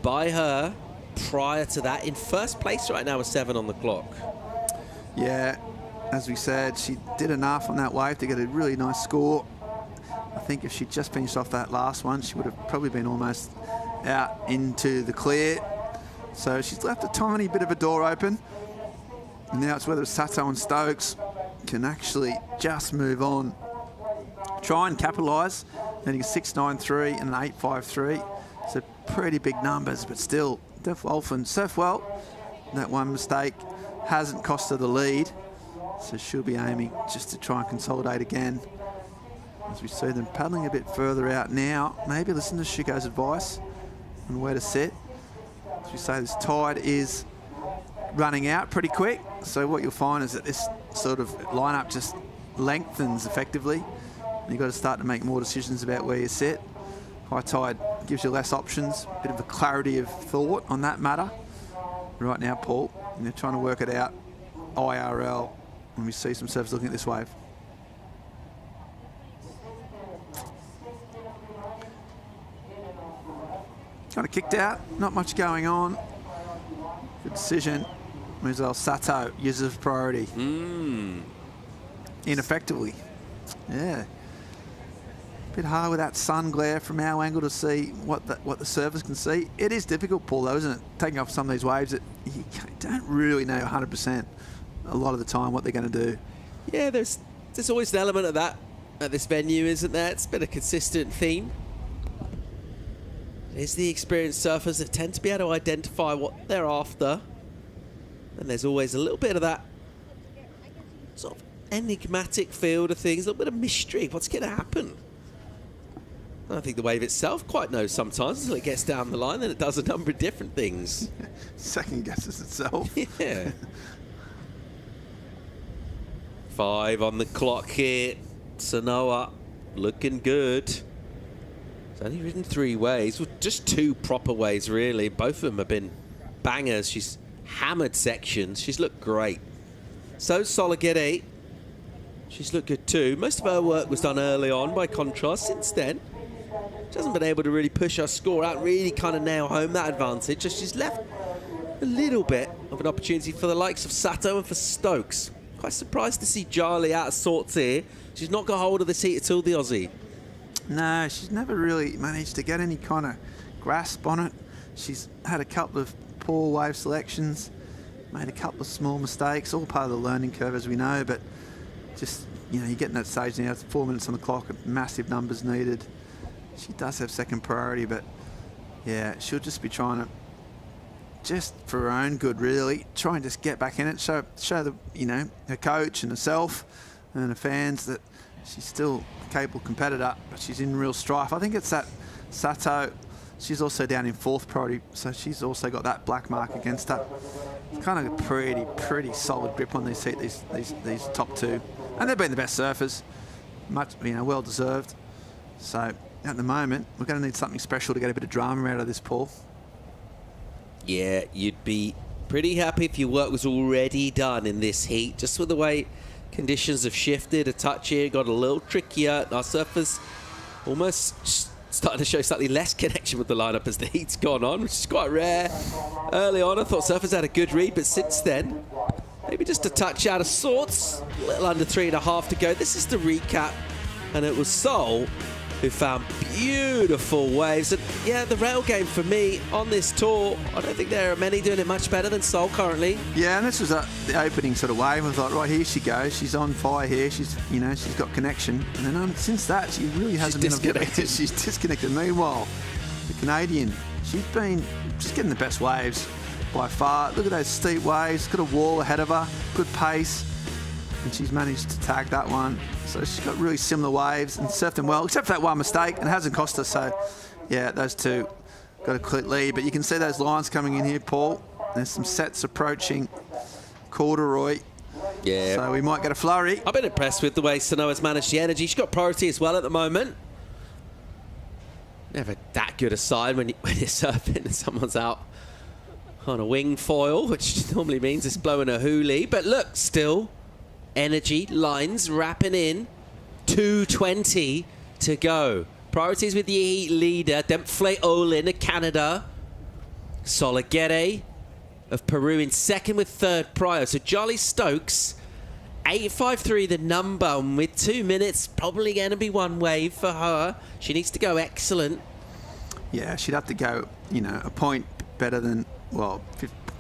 [SPEAKER 3] by her prior to that. In first place right now with 7 on the clock.
[SPEAKER 5] Yeah, as we said, she did enough on that wave to get a really nice score. I think if she'd just finished off that last one, she would have probably been almost out into the clear. So she's left a tiny bit of a door open. And now it's whether Sato and Stokes can actually just move on. Try and capitalise. Getting a 6.93 and an 8.53. So pretty big numbers, but still, Def Wolfen surf well. That one mistake hasn't cost her the lead. So she'll be aiming just to try and consolidate again. As we see them paddling a bit further out now. Maybe listen to Shuko's advice on where to sit. As we say, this tide is running out pretty quick. So what you'll find is that this sort of lineup just lengthens effectively. You've got to start to make more decisions about where you sit. High tide gives you less options, a bit of a clarity of thought on that matter. Right now, Paul, and they're trying to work it out IRL when we see some surfers looking at this wave. Kind of kicked out, not much going on. Good decision. Mizel Sato uses priority. Ineffectively. Yeah. Bit hard with that sun glare from our angle to see what the surfers can see. It is difficult, Paul, though, isn't it? Taking off some of these waves that you don't really know 100% a lot of the time what they're going to do.
[SPEAKER 3] Yeah, there's always an element of that at this venue, isn't there? It's been a consistent theme. There's the experienced surfers that tend to be able to identify what they're after. And there's always a little bit of that sort of enigmatic feel to things, a little bit of mystery. What's going to happen? I don't think the wave itself quite knows sometimes until it gets down the line, and it does a number of different things.
[SPEAKER 5] Second guesses itself.
[SPEAKER 3] Yeah. 5 on the clock here. Sanoa looking good. She's only ridden 3 waves, well, just 2 proper waves really. Both of them have been bangers. She's hammered sections. She's looked great. So Solagete, she's looked good too. Most of her work was done early on, by contrast. Since then, she hasn't been able to really push her score out, really kind of nail home that advantage. So she's left a little bit of an opportunity for the likes of Sato and for Stokes. Quite surprised to see Jarly out of sorts here. She's not got hold of this heat at all, the Aussie.
[SPEAKER 5] No, she's never really managed to get any kind of grasp on it. She's had a couple of poor wave selections, made a couple of small mistakes, all part of the learning curve, as we know, but just, you know, you're getting that stage now, it's 4 minutes on the clock, massive numbers needed. She does have second priority, but yeah, she'll just be trying to, just for her own good really, try and just get back in it, show the, you know, her coach and herself and her fans that she's still a capable competitor, but she's in real strife. I think it's that Sato, she's also down in 4th priority, so she's also got that black mark against her. It's kind of a pretty solid grip on these top 2. And they've been the best surfers, much, you know, well deserved. So at the moment, we're going to need something special to get a bit of drama out of this, Paul.
[SPEAKER 3] Yeah, you'd be pretty happy if your work was already done in this heat, just with the way conditions have shifted a touch here, got a little trickier. Our surfers almost starting to show slightly less connection with the lineup as the heat's gone on, which is quite rare. Early on, I thought surfers had a good read, but since then, maybe just a touch out of sorts. A little under 3.5 to go. This is the recap, and it was Sol who found beautiful waves. And yeah, the rail game for me on this tour, I don't think there are many doing it much better than Sol currently.
[SPEAKER 5] Yeah, and this was the opening sort of wave. I thought, right, here she goes. She's on fire here. She's, you know, she's got connection. And then since that, she really hasn't been disconnected. She's disconnected. Meanwhile, the Canadian, she's been just getting the best waves by far. Look at those steep waves. Got a wall ahead of her. Good pace. And she's managed to tag that one. So she's got really similar waves and surfed them well, except for that one mistake, and it hasn't cost her. So, yeah, those two got a clear lead. But you can see those lines coming in here, Paul. There's some sets approaching corduroy.
[SPEAKER 3] Yeah.
[SPEAKER 5] So we might get a flurry.
[SPEAKER 3] I've been impressed with the way Sanoa's managed the energy. She's got priority as well at the moment. Never that good a sign when you're surfing and someone's out on a wing foil, which normally means it's blowing a hoolie. But look, still energy lines wrapping in. 2:20 to go. Priorities with the heat leader, Dempfle Olin of Canada. Solagere of Peru in second with third prior. So Jolly Stokes, 8.53 the number, and with 2 minutes, probably going to be one wave for her. She needs to go excellent.
[SPEAKER 5] Yeah, she'd have to go, you know, a point better than, well,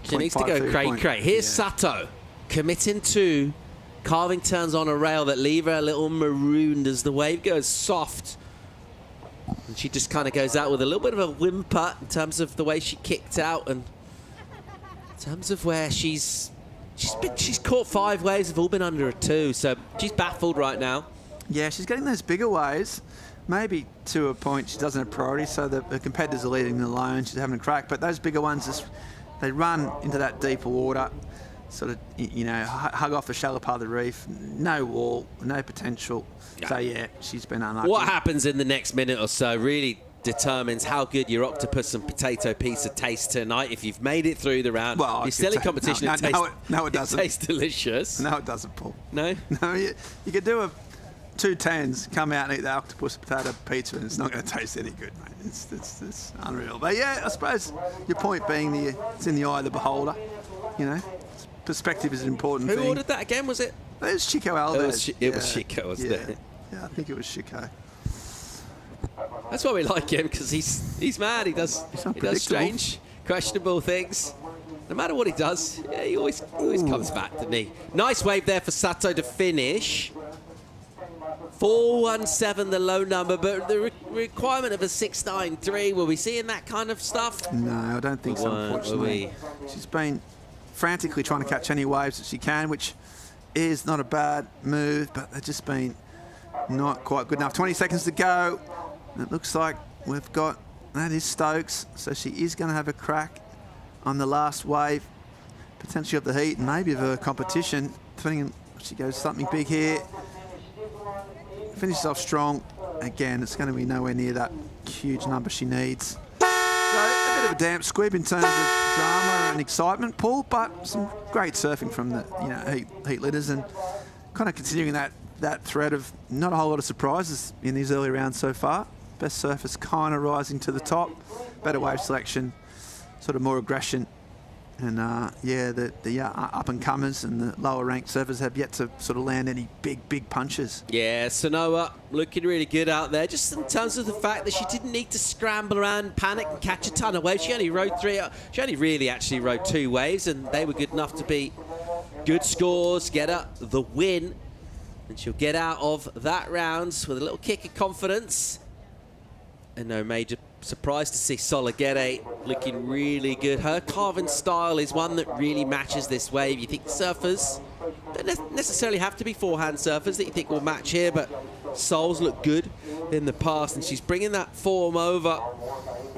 [SPEAKER 3] she needs to go crate. Here's Sato committing to carving turns on a rail that leave her a little marooned as the wave goes soft. And she just kind of goes out with a little bit of a whimper in terms of the way she kicked out, and in terms of where she's caught 5 waves, have all been under a 2, so she's baffled right now.
[SPEAKER 5] Yeah, she's getting those bigger waves, maybe to a point she doesn't have priority, so the competitors are leaving her alone, she's having a crack, but those bigger ones, just they run into that deeper water, sort of, you know, hug off the shallow part of the reef, no wall, no potential. Yeah. So yeah, she's been unlucky.
[SPEAKER 3] What happens in the next minute or so really determines how good your octopus and potato pizza taste tonight. If you've made it through the round,
[SPEAKER 5] well,
[SPEAKER 3] your silly competition,
[SPEAKER 5] it doesn't.
[SPEAKER 3] It tastes delicious.
[SPEAKER 5] No, it doesn't, Paul.
[SPEAKER 3] No?
[SPEAKER 5] No, you could do 2 10s, come out and eat the octopus potato pizza, and it's not going to taste any good, mate. It's unreal. But yeah, I suppose your point being it's in the eye of the beholder, you know. Perspective is an important thing.
[SPEAKER 3] Who ordered that again, was it?
[SPEAKER 5] It was Chico Alves.
[SPEAKER 3] It was Chico, wasn't it?
[SPEAKER 5] Yeah, I think it was Chico.
[SPEAKER 3] That's why we like him, because he's mad. He does strange, questionable things. No matter what he does, yeah, he always comes back, doesn't he? Nice wave there for Sato to finish. 4.17 the low number, but the requirement of a 6.93, were we seeing that kind of stuff?
[SPEAKER 5] No, I don't think so, unfortunately. She's been frantically trying to catch any waves that she can, which is not a bad move, but they've just been not quite good enough. 20 seconds to go. It looks like we've got, that is Stokes, so she is going to have a crack on the last wave, potentially of the heat and maybe of her competition, depending on if she goes something big here. Finishes off strong. Again, it's going to be nowhere near that huge number she needs. So a bit of a damp squib in terms of drama and excitement, Paul, but some great surfing from the heat leaders, and kind of continuing that thread of not a whole lot of surprises in these early rounds so far. Best surfers kind of rising to the top, better wave selection, sort of more aggression, and the up-and-comers and the lower-ranked surfers have yet to sort of land any big punches.
[SPEAKER 3] Yeah, Sanoa looking really good out there, just in terms of the fact that she didn't need to scramble around, panic and catch a ton of waves. She only rode 3. She only really actually rode 2 waves, and they were good enough to be good scores, get her the win, and she'll get out of that round with a little kick of confidence. And no major surprise to see Solagere looking really good. Her carving style is one that really matches this wave. You think surfers don't necessarily have to be forehand surfers that you think will match here, but Sol's look good in the past, and she's bringing that form over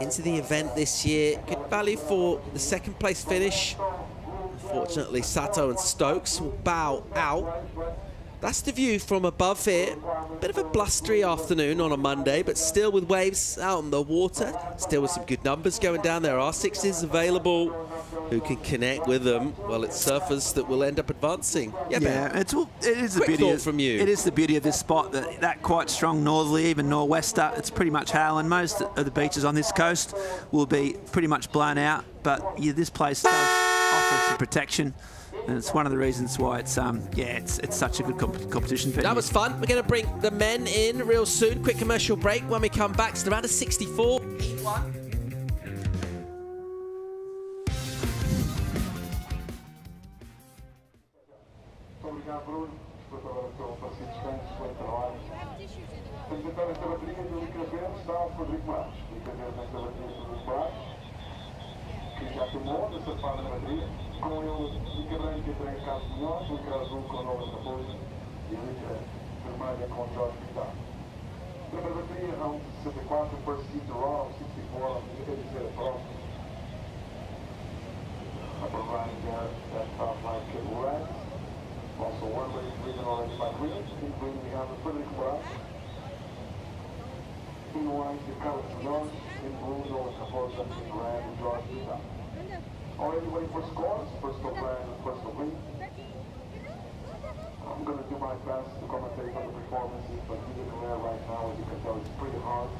[SPEAKER 3] into the event this year. Good value for the 2nd place finish. Unfortunately, Sato and Stokes will bow out. That's the view from above here. Bit of a blustery afternoon on a Monday, but still with waves out on the water. Still with some good numbers going down. There are 6s available. Who can connect with them? Well, it's surfers that will end up advancing.
[SPEAKER 5] Yeah, it is the
[SPEAKER 3] beauty from you.
[SPEAKER 5] It is the beauty of this spot, that quite strong northerly, even nor'wester. It's pretty much howling. Most of the beaches on this coast will be pretty much blown out, but this place does offer some protection. And it's one of the reasons why it's such a good competition.
[SPEAKER 3] That was fun. We're going to bring the men in real soon. Quick commercial break. When we come back, it's around a 64.
[SPEAKER 1] Com ele, o Cabrão que entra em caso de nós, o caso com novas apoios e a letra vermelha com Jorge Vidal. Primeira bateria, round 64, first seat to Raw, 64, Ericeira Pro. Upper right there, that top right kid red. Also one way green orange by green. In green we have the Frederick Brad. In white, the color of North. In blue, Noah Caposa. In red, Jorge Vidal. Already waiting for scores, personal plan and personal win. I'm going to do my best to commentate on the performances, but being there right now, as you can tell, it's pretty hard.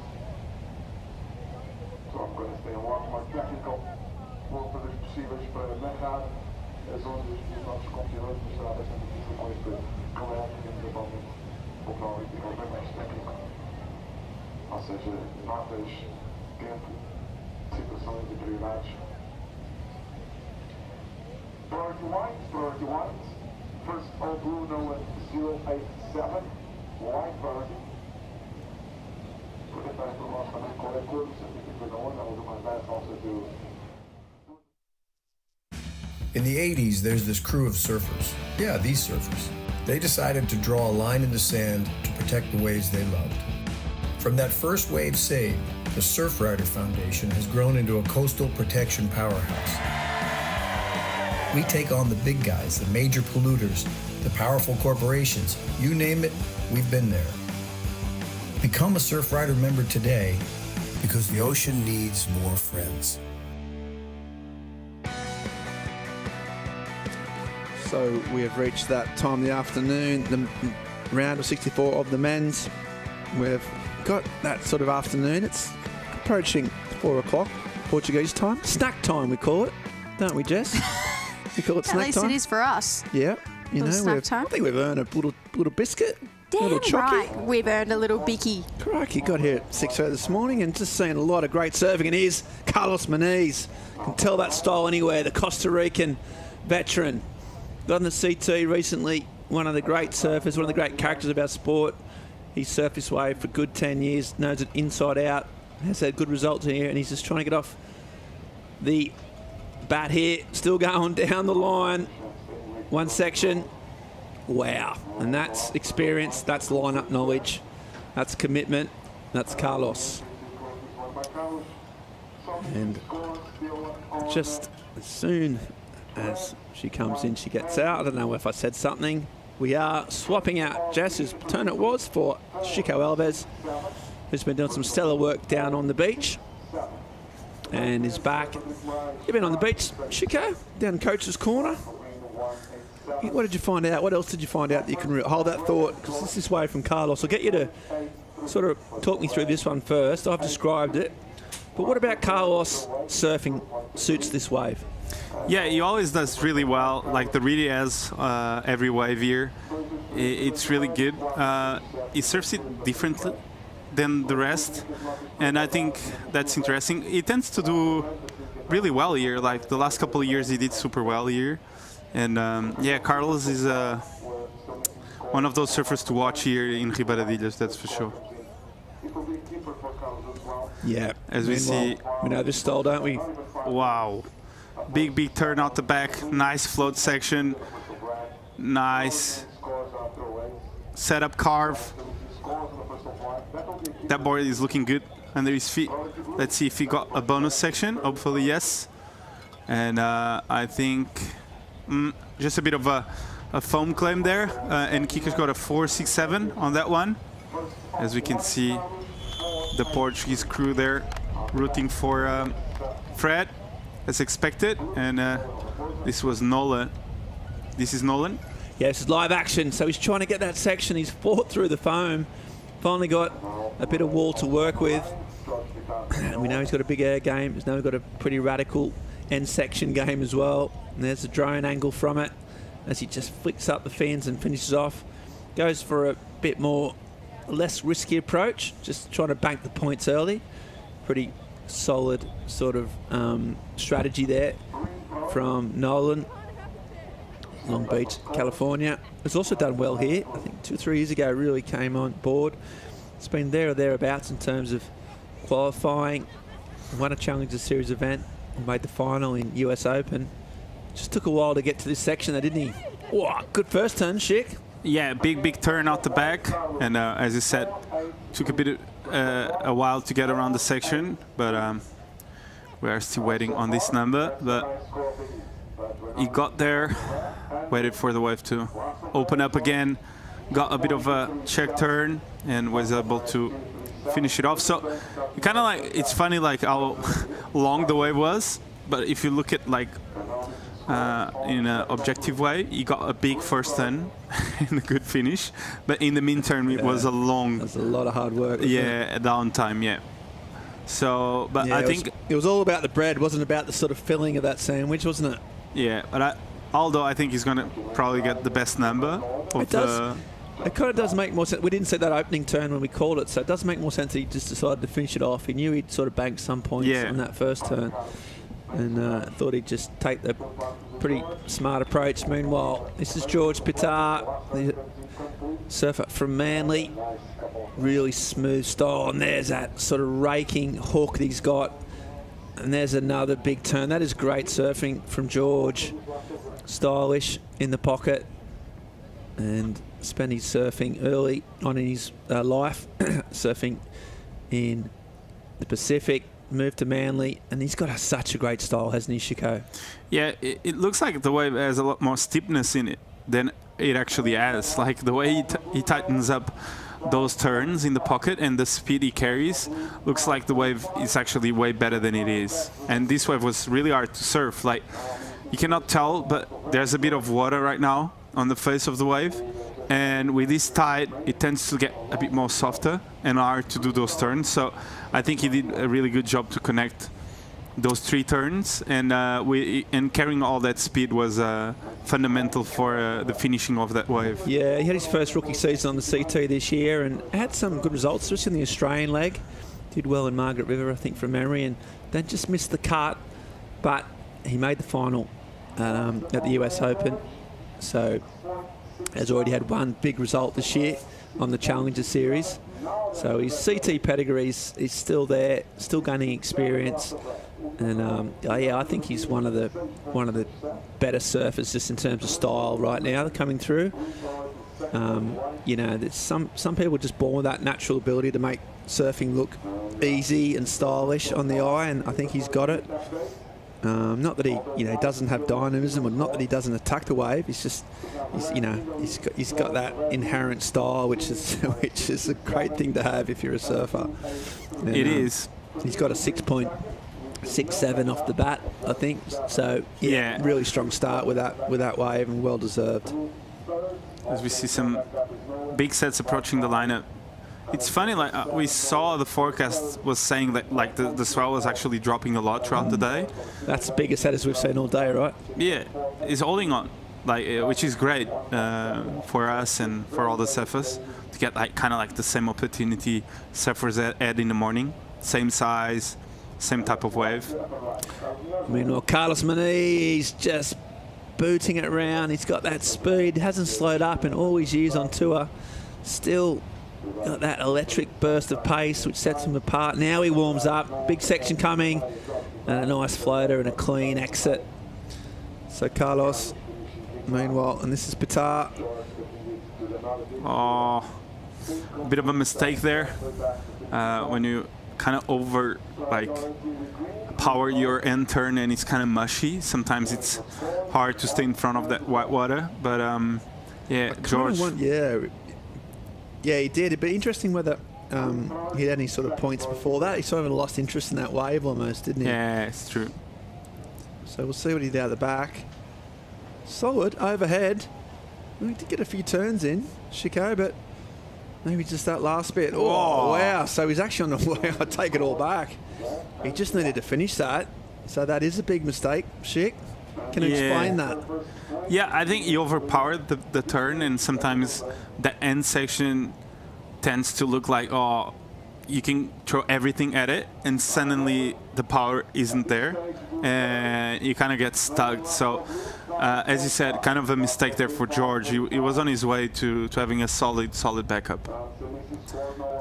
[SPEAKER 1] So I'm going to stay a lot more technical. Vou fazer as possíveis para narrar as ondas dos nossos competidores, mas será bastante difícil com este galera que principalmente o pró-olímpico bem mais técnico. Ou seja, notas, tempo, situações e prioridades. Priority white. First, all blue, no 087. White priority. Vou tentar informar também qual é a cor do certificado da onda. I'll do my best also to.
[SPEAKER 9] In the 80s, there's this crew of surfers. Yeah, these surfers. They decided to draw a line in the sand to protect the waves they loved. From that first wave saved, the Surfrider Foundation has grown into a coastal protection powerhouse. We take on the big guys, the major polluters, the powerful corporations. You name it, we've been there. Become a Surfrider member today because the ocean needs more friends.
[SPEAKER 20] So we have reached that time of the afternoon, the round of 64 of the men's. We've got that sort of afternoon. It's approaching 4 o'clock Portuguese time. Snack time, we call it, don't we, Jess? We call it snack time.
[SPEAKER 7] At least it is for us.
[SPEAKER 20] Yeah, you know,
[SPEAKER 7] snack time.
[SPEAKER 20] I think we've earned a little biscuit.
[SPEAKER 7] Damn
[SPEAKER 20] little chocky.
[SPEAKER 7] right, we've earned a little bicky.
[SPEAKER 20] Crikey, got here at 6:30 this morning and just seen a lot of great surfing. And here's Carlos Muniz. Can tell that style anywhere. The Costa Rican veteran. Got on the CT recently. One of the great surfers, one of the great characters of our sport. He's surfed this wave for a good 10 years, knows it inside out, has had good results here, and he's just trying to get off the bat here. Still going down the line. One section. Wow. And that's experience, that's line-up knowledge, that's commitment, that's Carlos. And just as soon as she comes in, she gets out. I don't know if I said something. We are swapping out Jess, whose turn it was, for Chico Alves, who's been doing some stellar work down on the beach and is back. You've been on the beach, Chico, down in Coach's Corner. What did you find out? What else did you find out that you can hold that thought? Because this is way from Carlos. I'll get you to sort of talk me through this one first. I've described it. But what about Carlos surfing suits this wave?
[SPEAKER 6] Yeah, he always does really well. Like the really has every wave here. It's really good. He surfs it differently than the rest, and I think that's interesting. He tends to do really well here. Like the last couple of years, he did super well here. And yeah, Carlos is one of those surfers to watch here in Ribaradilhas, that's for sure.
[SPEAKER 20] Yeah,
[SPEAKER 6] as we see,
[SPEAKER 20] we know this style, don't we?
[SPEAKER 6] Wow, big turn out the back, nice float section, nice setup carve. That board is looking good under his feet. Let's see if he got a bonus section. Hopefully yes. And I think just a bit of a foam claim there, and Kika's got a 4.67 on that one. As we can see, the Portuguese crew there rooting for Fred, as expected, and this was Nolan. This is Nolan.
[SPEAKER 20] Yeah, this is live action, so he's trying to get that section. He's fought through the foam, finally got a bit of wall to work with. And we know he's got a big air game. He's now got a pretty radical end section game as well. And there's a drone angle from it as he just flicks up the fins and finishes off. Goes for a bit more, less risky approach, just trying to bank the points early. Pretty solid sort of strategy there from Nolan. Long Beach, California. It's also done well here. I think 2 or 3 years ago really came on board. It's been there or thereabouts in terms of qualifying. Won a Challenger Series event. Made the final in US Open. Just took a while to get to this section though, didn't he? Wow, good first turn, Schick.
[SPEAKER 6] Yeah, big turn out the back. And as you said, took a bit a while to get around the section, but we are still waiting on this number. But he got there, waited for the wave to open up again, got a bit of a check turn, and was able to finish it off. So kind of like, it's funny like how long the wave was,
[SPEAKER 19] but if you look at like in an objective way, he got a big first turn and a good finish, but in the midterm it was a long.
[SPEAKER 20] That's a lot of hard work.
[SPEAKER 19] Yeah, downtime. Yeah. So, but
[SPEAKER 20] Yeah,
[SPEAKER 19] I think
[SPEAKER 20] it was all about the bread, wasn't about the sort of filling of that sandwich, wasn't it?
[SPEAKER 19] Yeah, but although I think he's going to probably get the best number of
[SPEAKER 20] It does. It kind of does make more sense. We didn't see that opening turn when we called it, so it does make more sense that he just decided to finish it off. He knew he'd sort of bank some points on that first turn, and thought he'd just take the pretty smart approach. Meanwhile, this is George Pittar, the surfer from Manly. Really smooth style, and there's that sort of raking hook that he's got. And there's another big turn. That is great surfing from George. Stylish in the pocket. And spent his surfing early on in his life, surfing in the Pacific, moved to Manly, and he's got such a great style, hasn't he, Chico?
[SPEAKER 19] Yeah, it looks like the wave has a lot more steepness in it than it actually has. Like the way he tightens up those turns in the pocket and the speed he carries, looks like the wave is actually way better than it is. And this wave was really hard to surf. Like, you cannot tell, but there's a bit of water right now on the face of the wave. And with this tide, it tends to get a bit more softer and hard to do those turns. So I think he did a really good job to connect those 3 turns, and carrying all that speed was fundamental for the finishing of that wave.
[SPEAKER 20] Yeah, he had his first rookie season on the CT this year and had some good results, especially in the Australian leg. Did well in Margaret River, I think, from memory, and then just missed the cut. But he made the final at the US Open, so has already had one big result this year on the Challenger Series. So his CT pedigree is still there, still gaining experience. And yeah, I think he's one of the better surfers just in terms of style right now. They're coming through. You know, there's some people are just born with that natural ability to make surfing look easy and stylish on the eye, and I think he's got it. Not that he doesn't have dynamism, or not that he doesn't attack the wave. He's got that inherent style, which is a great thing to have if you're a surfer. And,
[SPEAKER 19] it is.
[SPEAKER 20] He's got a 6.67 off the bat, I think. So yeah, really strong start with that wave, and well deserved.
[SPEAKER 19] As we see some big sets approaching the lineup. It's funny, like we saw the forecast was saying that like the swell was actually dropping a lot throughout the day.
[SPEAKER 20] That's the biggest set as we've seen all day, right?
[SPEAKER 19] Yeah, it's holding on, like which is great for us and for all the surfers to get like kind of like the same opportunity surfers had in the morning, same size, same type of wave.
[SPEAKER 20] Meanwhile, Carlos Muniz just booting it around. He's got that speed, hasn't slowed up in all his years on tour. Still got that electric burst of pace which sets him apart. Now he warms up. Big section coming. And a nice floater and a clean exit. So Carlos, meanwhile, and this is Pittar.
[SPEAKER 19] Oh, a bit of a mistake there. When you kind of over power your end turn and it's kind of mushy. Sometimes it's hard to stay in front of that white water. But yeah, George.
[SPEAKER 20] Yeah, he did. It'd be interesting whether he had any sort of points before that. He sort of lost interest in that wave almost, didn't he?
[SPEAKER 19] Yeah, it's true.
[SPEAKER 20] So we'll see what he did out the back. Solid overhead. We did get a few turns in, Chico, but maybe just that last bit. Oh, wow. So he's actually on the way. I take it all back. He just needed to finish that. So that is a big mistake, Chic. Can you explain that?
[SPEAKER 19] Yeah, I think he overpowered the turn, and sometimes the end section tends to look like, oh, you can throw everything at it, and suddenly the power isn't there, and you kind of get stuck. So, as you said, kind of a mistake there for George. He was on his way to having a solid backup.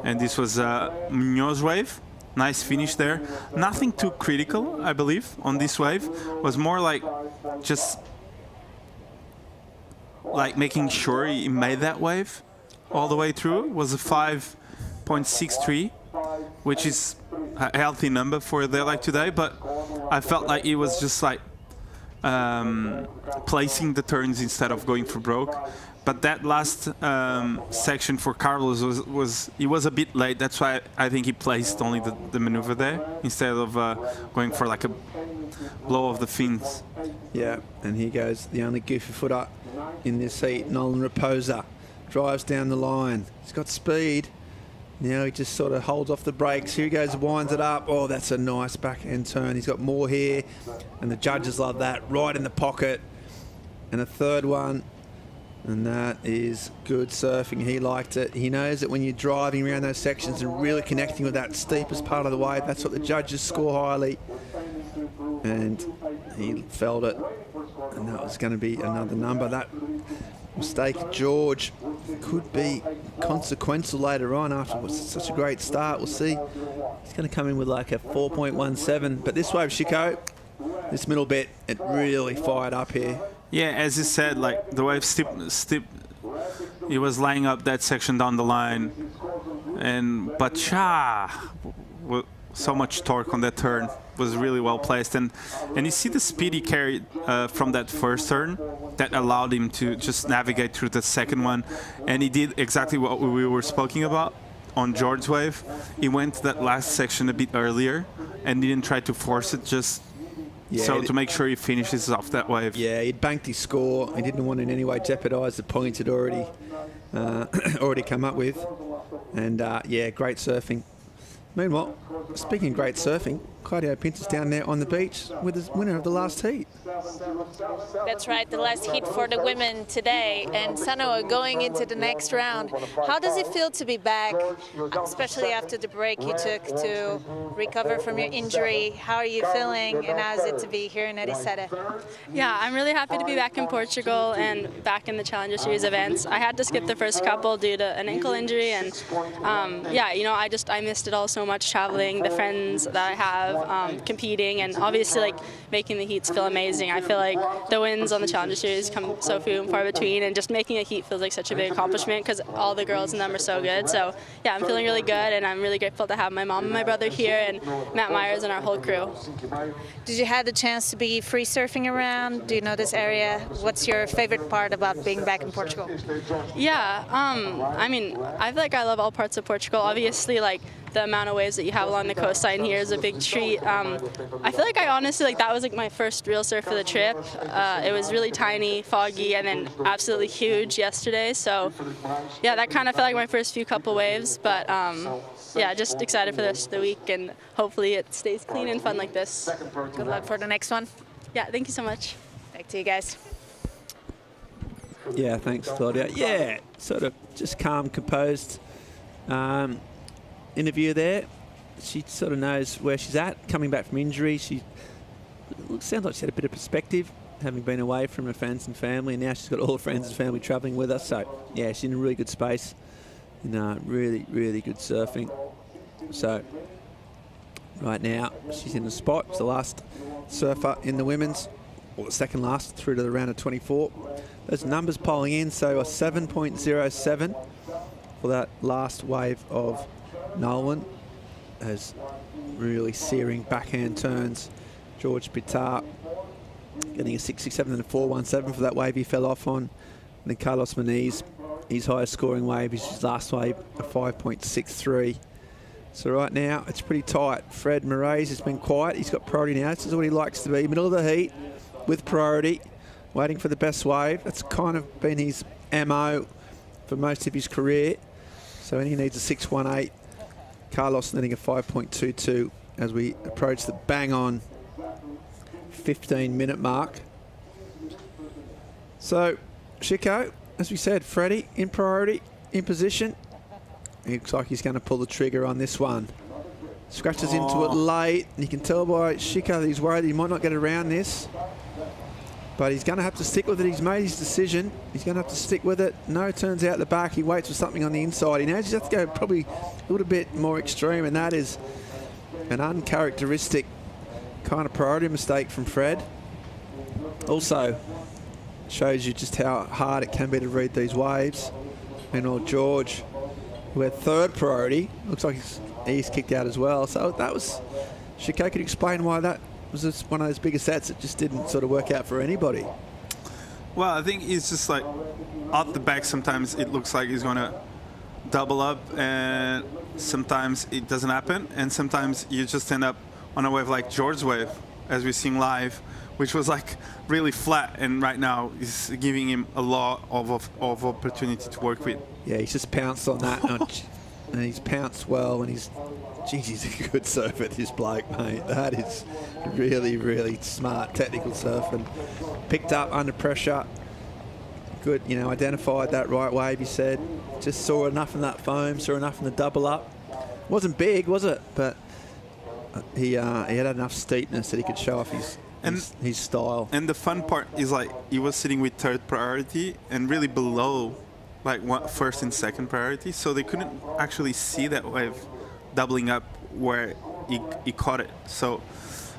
[SPEAKER 19] And this was Munoz wave. Nice finish there. Nothing too critical, I believe, on this wave. It was more like just making sure he made that wave all the way through. It was a 5.63, which is a healthy number for a day like today, but I felt like he was just like placing the turns instead of going for broke. But that last section for Carlos was a bit late. That's why I think he placed only the maneuver there instead of going for like blow off the fins.
[SPEAKER 20] Yeah, and here goes the only goofy footer in this heat, Nolan Raposa. Drives down the line. He's got speed. Now he just sort of holds off the brakes. Here he goes, winds it up. Oh, that's a nice backhand turn. He's got more here, and the judges love that. Right in the pocket. And a third one, and that is good surfing. He liked it. He knows that when you're driving around those sections and really connecting with that steepest part of the wave, that's what the judges score highly. And he felt it, and that was going to be another number. That mistake, George, could be consequential later on after such a great start. We'll see. He's going to come in with like a 4.17. But this wave, Chico, this middle bit, it really fired up here.
[SPEAKER 19] Yeah, as you said, like the wave steep, he was laying up that section down the line, but so much torque on that turn, was really well placed, and you see the speed he carried from that first turn that allowed him to just navigate through the second one, and he did exactly what we were speaking about on George's wave. He went to that last section a bit earlier and didn't try to force it, just to make sure he finishes off that wave.
[SPEAKER 20] Yeah, he'd banked his score. He didn't want in any way jeopardise the points he'd already come up with. And yeah, great surfing. Meanwhile, speaking of great surfing, Claudio Pinter's down there on the beach with his winner of the last heat.
[SPEAKER 11] That's right, the last heat for the women today. And Sanoa, going into the next round, how does it feel to be back, especially after the break you took to recover from your injury? How are you feeling, and how is it to be here in Ericeira?
[SPEAKER 4] Yeah, I'm really happy to be back in Portugal and back in the Challenger Series events. I had to skip the first couple due to an ankle injury, and yeah, you know, I missed it all so much, traveling, the friends that I have, competing, and obviously like making the heats feel amazing. I feel like the wins on the Challenger Series come so few and far between, and just making a heat feels like such a big accomplishment because all the girls in them are so good. So yeah, I'm feeling really good, and I'm really grateful to have my mom and my brother here, and Matt Myers and our whole crew.
[SPEAKER 11] Did you have the chance to be free surfing around? Do you know this area? What's your favorite part about being back in Portugal?
[SPEAKER 4] Yeah, I mean, I feel like I love all parts of Portugal. Obviously, like the amount of waves that you have along the coastline here is a big treat. I feel like I honestly, like that was like my first real surf of the trip. It was really tiny, foggy, and then absolutely huge yesterday. So yeah, that kind of felt like my first few couple waves, but yeah, just excited for the rest of the week, and hopefully it stays clean and fun like this.
[SPEAKER 11] Good luck for the next one.
[SPEAKER 4] Yeah, thank you so much.
[SPEAKER 11] Back to you guys.
[SPEAKER 20] Yeah, thanks, Claudia. Yeah, sort of just calm, composed interview there. She sort of knows where she's at, coming back from injury. She sounds like she had a bit of perspective, having been away from her friends and family, and now she's got all her friends and family travelling with us. So yeah, she's in a really good space, and really, really good surfing. So right now she's in the spot. She's the last surfer in the women's, or the second last, through to the round of 24. Those numbers polling in, so a 7.07 for that last wave of Nolan. Has really searing backhand turns. George Pitar getting a 6.67 and a 4.17 for that wave he fell off on. And then Carlos Moniz, his highest scoring wave is his last wave, a 5.63. So right now it's pretty tight. Fred Moraes has been quiet. He's got priority now. This is what he likes to be. Middle of the heat with priority, waiting for the best wave. That's kind of been his MO for most of his career. So he needs a 6.18. Carlos netting a 5.22 as we approach the bang-on 15-minute mark. So, Chico, as we said, Freddie in priority, in position. He looks like he's going to pull the trigger on this one. Scratches into it late, and you can tell by Chico that he's worried he might not get around this. But he's going to have to stick with it. He's made his decision. He's going to have to stick with it. No turns out the back. He waits for something on the inside. He knows he has to go probably a little bit more extreme, and that is an uncharacteristic kind of priority mistake from Fred. Also shows you just how hard it can be to read these waves. And George, who had third priority, looks like he's kicked out as well. So that was, Chico could explain why that was just one of those bigger sets that just didn't sort of work out for anybody.
[SPEAKER 19] Well, I think it's just like out the back, sometimes it looks like he's going to double up, and sometimes it doesn't happen, and sometimes you just end up on a wave like George's wave, as we seen live, which was like really flat, and right now is giving him a lot of opportunity to work with.
[SPEAKER 20] Yeah, he's just pounced on that, and he's pounced well, and he's a good surfer, this bloke, mate. That is really, really smart technical surfing. Picked up under pressure. Good, you know, identified that right wave, he said. Just saw enough in that foam, saw enough in the double up. Wasn't big, was it? But he had enough steepness that he could show off his style.
[SPEAKER 19] And the fun part is, like, he was sitting with third priority and really below, like, first and second priority, so they couldn't actually see that wave doubling up where he caught it. So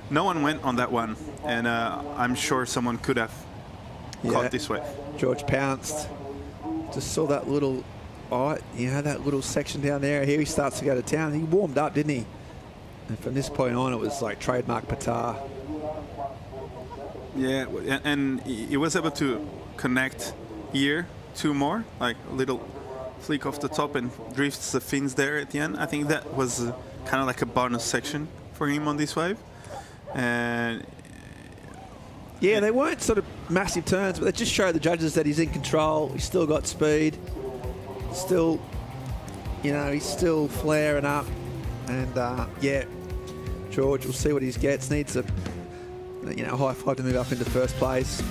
[SPEAKER 19] no one went on that one, and I'm sure someone could have caught this wave.
[SPEAKER 20] George pounced. Just saw that little, that little section down there. Here he starts to go to town. He warmed up, didn't he? And from this point on, it was like trademark Patar.
[SPEAKER 19] Yeah, and he was able to connect here 2 more, like a little flick off the top and drifts the fins there at the end. I think that was kind of like a bonus section for him on this wave. And
[SPEAKER 20] yeah, they weren't sort of massive turns, but they just showed the judges that he's in control. He's still got speed. Still, you know, he's still flaring up. And, yeah, George, we'll see what he gets. Needs a, you know, high five to move up into first place.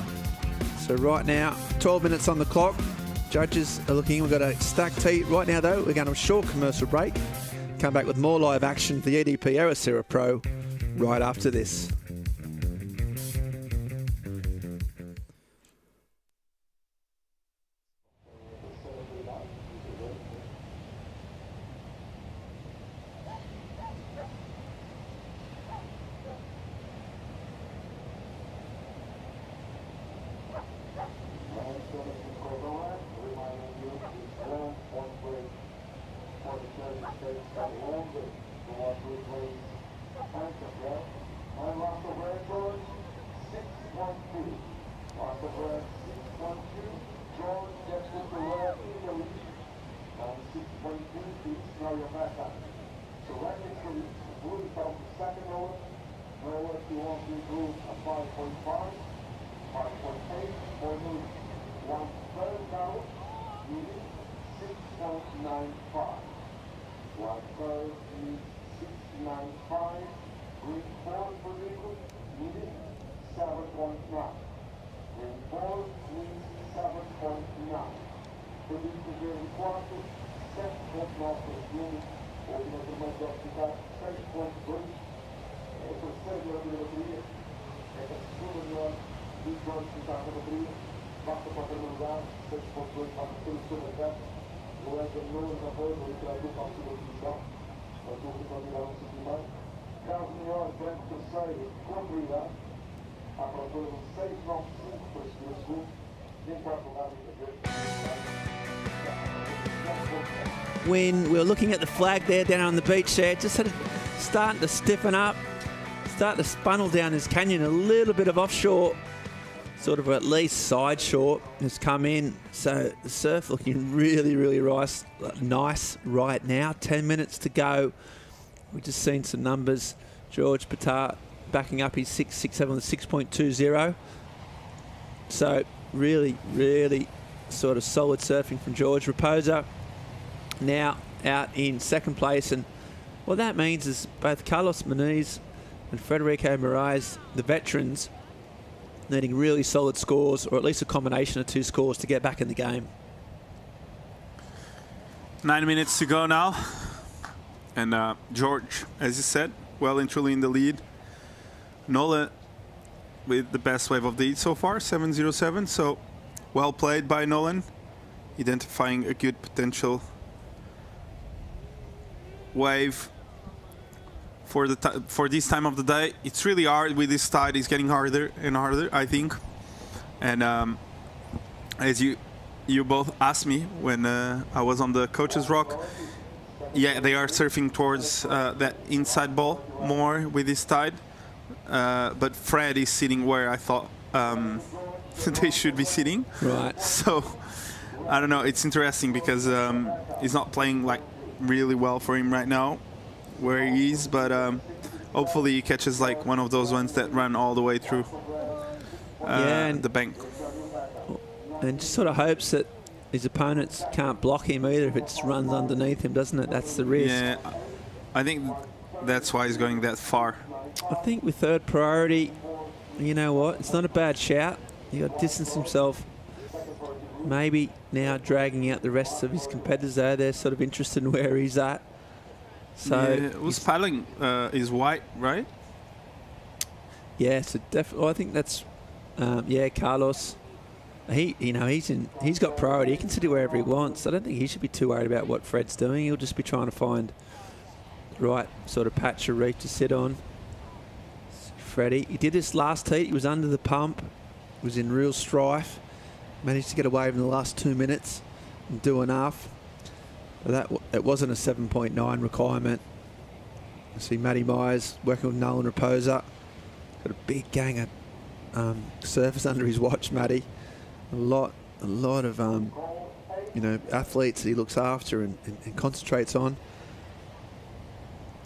[SPEAKER 20] So right now, 12 minutes on the clock. Judges are looking. We've got a stacked heat. Right now, though, we're going to a short commercial break. Come back with more live action for the EDP Ericeira Pro right after this. When we were looking at the flag there down on the beach there, just sort of starting to stiffen up, starting to funnel down this canyon, a little bit of offshore, sort of at least side short has come in. So the surf looking really, really nice right now. 10 minutes to go. We've just seen some numbers. George Patar backing up his 6.67 on the 6.20. So really, really sort of solid surfing from George. Raposa now out in second place, and what that means is both Carlos Muniz and Federico Moraes, the veterans, needing really solid scores, or at least a combination of 2 scores to get back in the game.
[SPEAKER 19] 9 minutes to go now, and George, as you said, well and truly in the lead. Nola with the best wave of the heat so far, 7.07, so well played by Nolan, identifying a good potential wave for this time of the day. It's really hard with this tide. It's getting harder and harder, I think. And as you both asked me when I was on the coach's rock, yeah, they are surfing towards that inside ball more with this tide. But Fred is sitting where I thought they should be sitting.
[SPEAKER 20] Right.
[SPEAKER 19] So I don't know. It's interesting because he's not playing like really well for him right now where he is, but hopefully he catches like one of those ones that run all the way through the bank.
[SPEAKER 20] And just sort of hopes that his opponents can't block him either if it just runs underneath him, doesn't it? That's the risk.
[SPEAKER 19] Yeah, I think that's why he's going that far.
[SPEAKER 20] I think with third priority, you know what? It's not a bad shout. He got to distance himself. Maybe now dragging out the rest of his competitors there. They're sort of interested in where he's at. So
[SPEAKER 19] yeah, who's paddling is white, right?
[SPEAKER 20] Yeah, so definitely. I think that's Carlos. He's got priority. He can sit wherever he wants. I don't think he should be too worried about what Fred's doing. He'll just be trying to find the right sort of patch of reef to sit on. Freddie, he did this last heat. He was under the pump. Was in real strife. Managed to get away in the last 2 minutes and do enough. But it wasn't a 7.9 requirement. You see Matty Myers working with Nolan Raposa. Got a big gang of surfers under his watch, Matty. A lot of athletes that he looks after and concentrates on.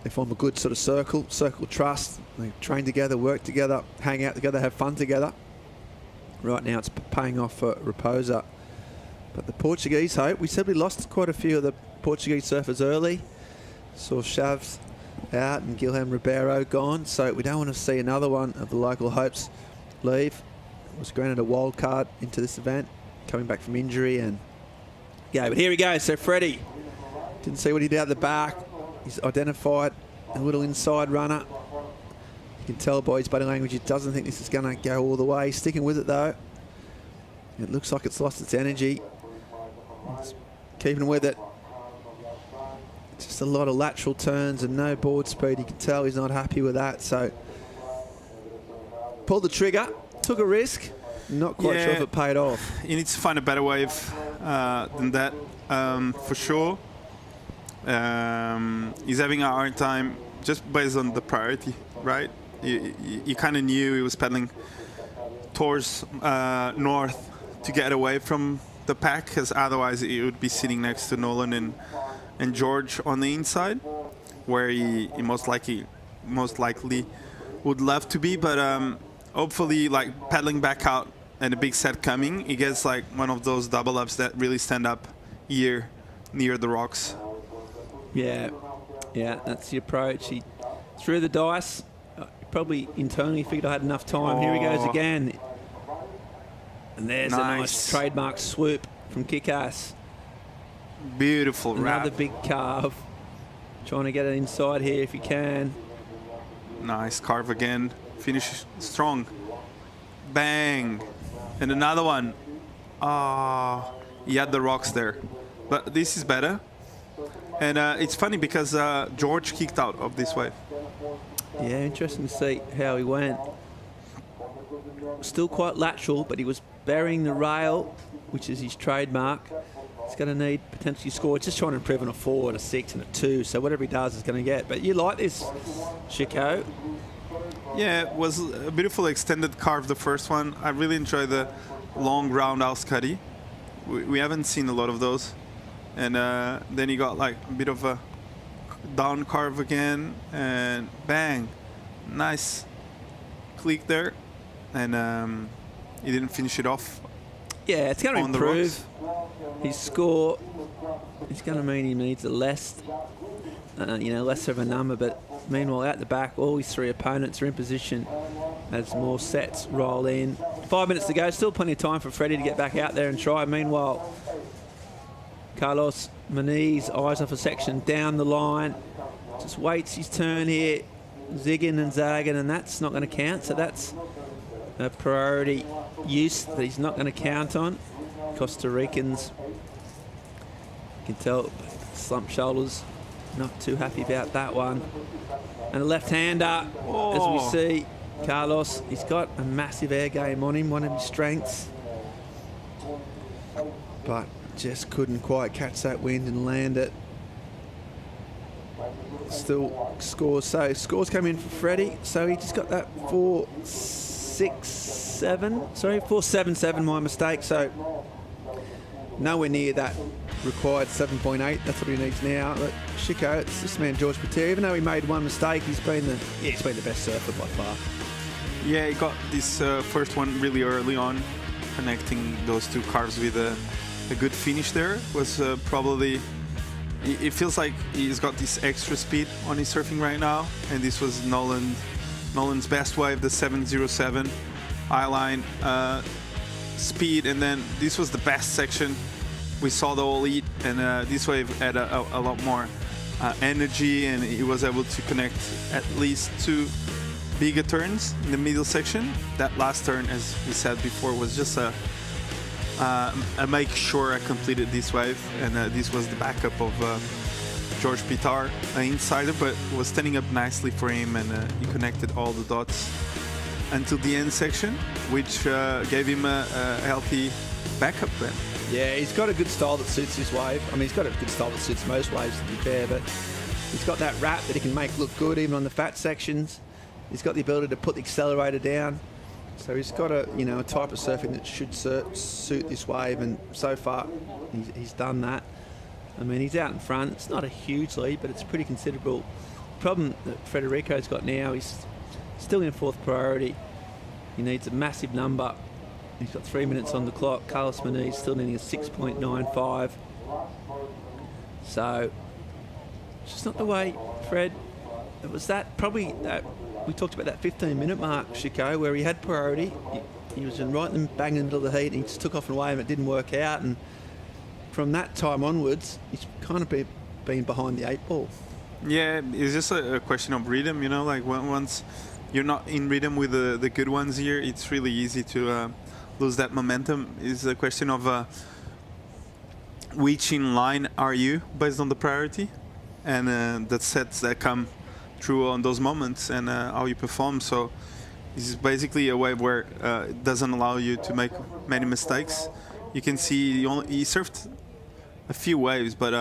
[SPEAKER 20] They form a good sort of circle trust. They train together, work together, hang out together, have fun together. Right now it's paying off for Raposa. But the Portuguese hope, we said we lost quite a few of the Portuguese surfers early. Saw Chavs out and Guilherme Ribeiro gone, so we don't want to see another one of the local hopes leave. Was granted a wild card into this event, coming back from injury, and yeah, but here he goes. So Freddie didn't see what he did out the back. He's identified a little inside runner. You can tell by his body language he doesn't think this is going to go all the way. Sticking with it though. It looks like it's lost its energy. It's keeping with it. Just a lot of lateral turns and no board speed. You can tell he's not happy with that. So pulled the trigger. Took a risk, not quite sure if it paid off.
[SPEAKER 19] He needs to find a better wave than that, for sure. He's having a hard time just based on the priority, right? You kind of knew he was paddling towards north to get away from the pack, because otherwise he would be sitting next to Nolan and George on the inside, where he most likely would love to be, but hopefully, like paddling back out and a big set coming, he gets like one of those double ups that really stand up here near the rocks.
[SPEAKER 20] Yeah, that's the approach. He threw the dice. Probably internally figured I had enough time. Here he goes again. And there's a nice trademark swoop from Kick-Ass.
[SPEAKER 19] Beautiful wrap.
[SPEAKER 20] Another big carve. Trying to get it inside here if he can.
[SPEAKER 19] Nice carve again. Finish strong. Bang. And another one. He had the rocks there. But this is better. And it's funny because George kicked out of this wave.
[SPEAKER 20] Yeah, interesting to see how he went. Still quite lateral, but he was burying the rail, which is his trademark. He's going to need potentially score. Just trying to improve on a 4 and a 6 and a 2. So whatever he does is going to get. But you like this, Chico?
[SPEAKER 19] Yeah, it was a beautiful extended carve, the first one. I really enjoy the long roundhouse cutty. We haven't seen a lot of those. And then he got like a bit of a down carve again, and bang. Nice click there. And he didn't finish it off.
[SPEAKER 20] Yeah, it's going to improve his score. It's going to mean he needs a lesser of a number, but meanwhile, out the back, all his three opponents are in position as more sets roll in. 5 minutes to go, still plenty of time for Freddie to get back out there and try. Meanwhile, Carlos Muniz, eyes off a section down the line, just waits his turn here, zigging and zagging, and that's not going to count. So that's a priority use that he's not going to count on. Costa Ricans, you can tell, slump shoulders, not too happy about that one. And a left-hander, as we see, Carlos, he's got a massive air game on him, one of his strengths. But just couldn't quite catch that wind and land it. Still scores. So scores come in for Freddie. So he just got that 4.67. Sorry, 4.77, my mistake. So
[SPEAKER 5] nowhere near that required 7.8. That's what he needs now. But Chico, it's this man George Pater. Even though he made one mistake, he's been the best surfer by far.
[SPEAKER 19] Yeah, he got this first one really early on, connecting those two carves with a good finish there. Was probably, it feels like he's got this extra speed on his surfing right now, and this was Nolan's best wave, the 707 eyeline speed, and then this was the best section. We saw the whole heat, and this wave had a lot more energy, and he was able to connect at least 2 bigger turns in the middle section. That last turn, as we said before, was just a make sure I completed this wave, and this was the backup of George Pitar, an insider, but was standing up nicely for him, and he connected all the dots until the end section, which gave him a healthy backup then.
[SPEAKER 5] Yeah, he's got a good style that suits his wave. I mean, he's got a good style that suits most waves, to be fair, but he's got that wrap that he can make look good even on the fat sections. He's got the ability to put the accelerator down. So he's got a type of surfing that should suit this wave, and so far he's done that. I mean, he's out in front. It's not a huge lead, but it's pretty considerable. The problem that Federico's got now, he's still in 4th priority. He needs a massive number. He's got 3 minutes on the clock. Carlos Muniz still needing a 6.95. So it's just not the way, Fred. It was that probably that we talked about that 15-minute mark, Chico, where he had priority. He was right in the bang in the middle of the heat, and he just took off and away, and it didn't work out. And from that time onwards, he's kind of been behind the 8 ball.
[SPEAKER 19] Yeah, it's just a question of rhythm, like once you're not in rhythm with the good ones here, it's really easy to lose that momentum. It's a question of which in line are you based on the priority, and the sets that come through on those moments, and how you perform. So this is basically a wave where it doesn't allow you to make many mistakes. You can see he surfed a few waves, but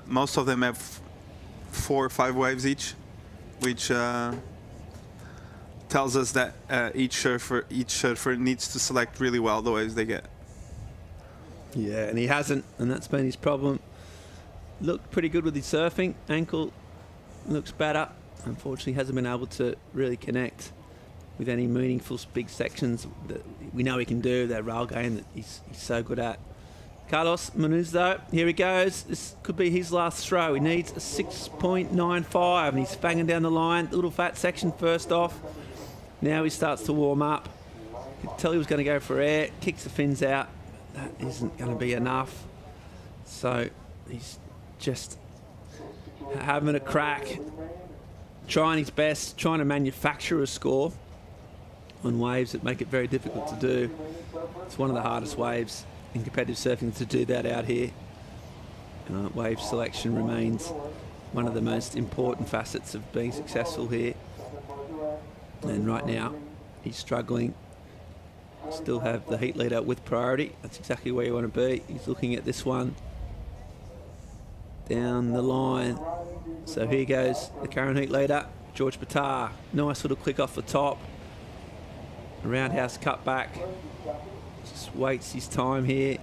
[SPEAKER 19] most of them have 4 or 5 waves each, which tells us that each surfer needs to select really well the waves they get.
[SPEAKER 5] Yeah, and he hasn't, and that's been his problem. Looked pretty good with his surfing. Ankle looks better. Unfortunately, hasn't been able to really connect with any meaningful big sections that we know he can do. That rail game that he's so good at. Carlos Muniz, though, here he goes. This could be his last throw. He needs a 6.95, and he's banging down the line. Little fat section first off. Now he starts to warm up. You could tell he was going to go for air. Kicks the fins out. That isn't going to be enough. So he's just having a crack, trying his best, trying to manufacture a score on waves that make it very difficult to do. It's one of the hardest waves in competitive surfing to do that out here. Wave selection remains one of the most important facets of being successful here. And right now, he's struggling. Still have the heat leader with priority. That's exactly where you want to be. He's looking at this one down the line. So here goes the current heat leader, George Patar. Nice little click off the top. A roundhouse cut back. Just waits his time here.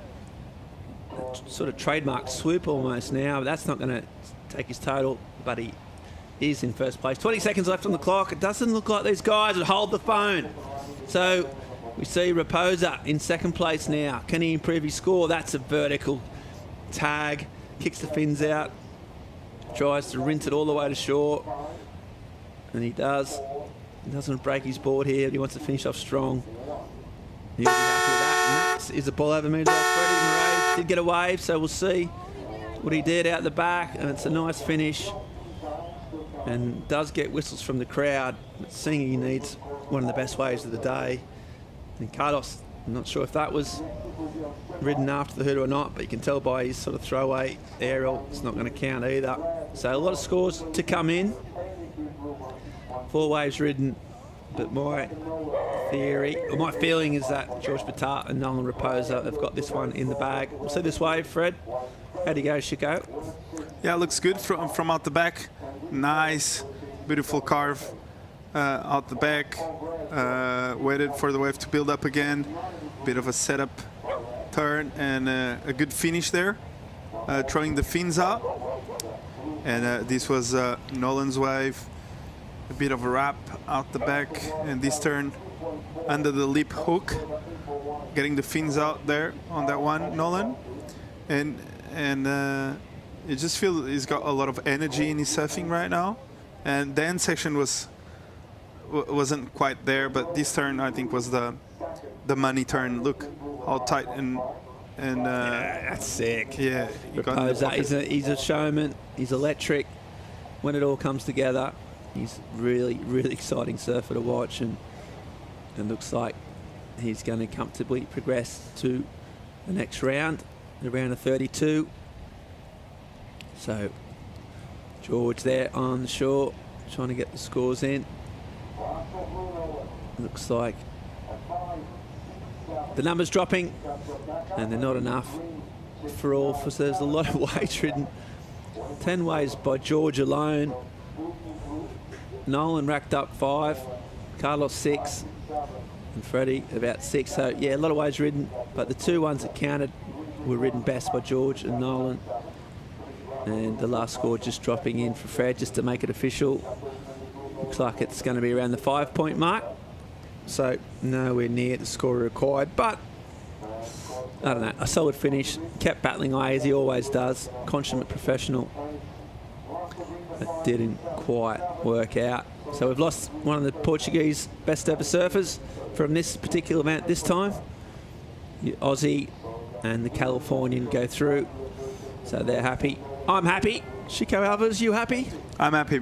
[SPEAKER 5] Sort of trademark swoop almost now, but that's not going to take his total, but he is in first place. 20 seconds left on the clock. It doesn't look like these guys would hold the phone. So we see Raposa in second place now. Can he improve his score? That's a vertical tag. Kicks the fins out. Tries to rinse it all the way to shore. And he does. He doesn't break his board here. He wants to finish off strong. He'll be happy with that. And that is a ball over meter. Freddie Moraes did get a wave, so we'll see what he did out the back. And it's a nice finish. And does get whistles from the crowd. But seeing he needs one of the best waves of the day. And Carlos, I'm not sure if that was ridden after the hood or not, but you can tell by his sort of throwaway aerial, it's not going to count either. So a lot of scores to come in. 4 waves ridden, but my theory, or my feeling is that George Patar and Nolan Raposa have got this one in the bag. We'll see this wave, Fred. How do you go, Chico?
[SPEAKER 19] Yeah, looks good from out the back. Nice, beautiful carve out the back. Waited for the wave to build up again. Bit of a setup turn and a good finish there, throwing the fins out. And this was Nolan's wave, a bit of a wrap out the back, and this turn under the lip hook, getting the fins out there on that one, Nolan. And you just feel he's got a lot of energy in his surfing right now. And the end section wasn't quite there, but this turn I think was the money turn. Look how tight and
[SPEAKER 20] yeah, that's sick.
[SPEAKER 19] Yeah,
[SPEAKER 20] he's a showman. He's electric. When it all comes together, he's really exciting surfer to watch, and looks like he's going to comfortably progress to the next round, the round of 32. So George there on the shore, trying to get the scores in. Looks like the numbers dropping, and they're not enough for all. So there's a lot of waves ridden. 10 waves by George alone. Nolan racked up 5, Carlos 6, and Freddie about 6. So yeah, a lot of waves ridden, but the 2 ones that counted were ridden best by George and Nolan. And the last score just dropping in for Fred just to make it official. Looks like it's going to be around the 5-point mark. So nowhere near the score required, but I don't know, a solid finish. Kept battling away as he always does. Consummate professional. It didn't quite work out. So we've lost one of the Portuguese best ever surfers from this particular event this time. The Aussie and the Californian go through. So they're happy. I'm happy. Chico Alvarez, you happy?
[SPEAKER 19] I'm happy.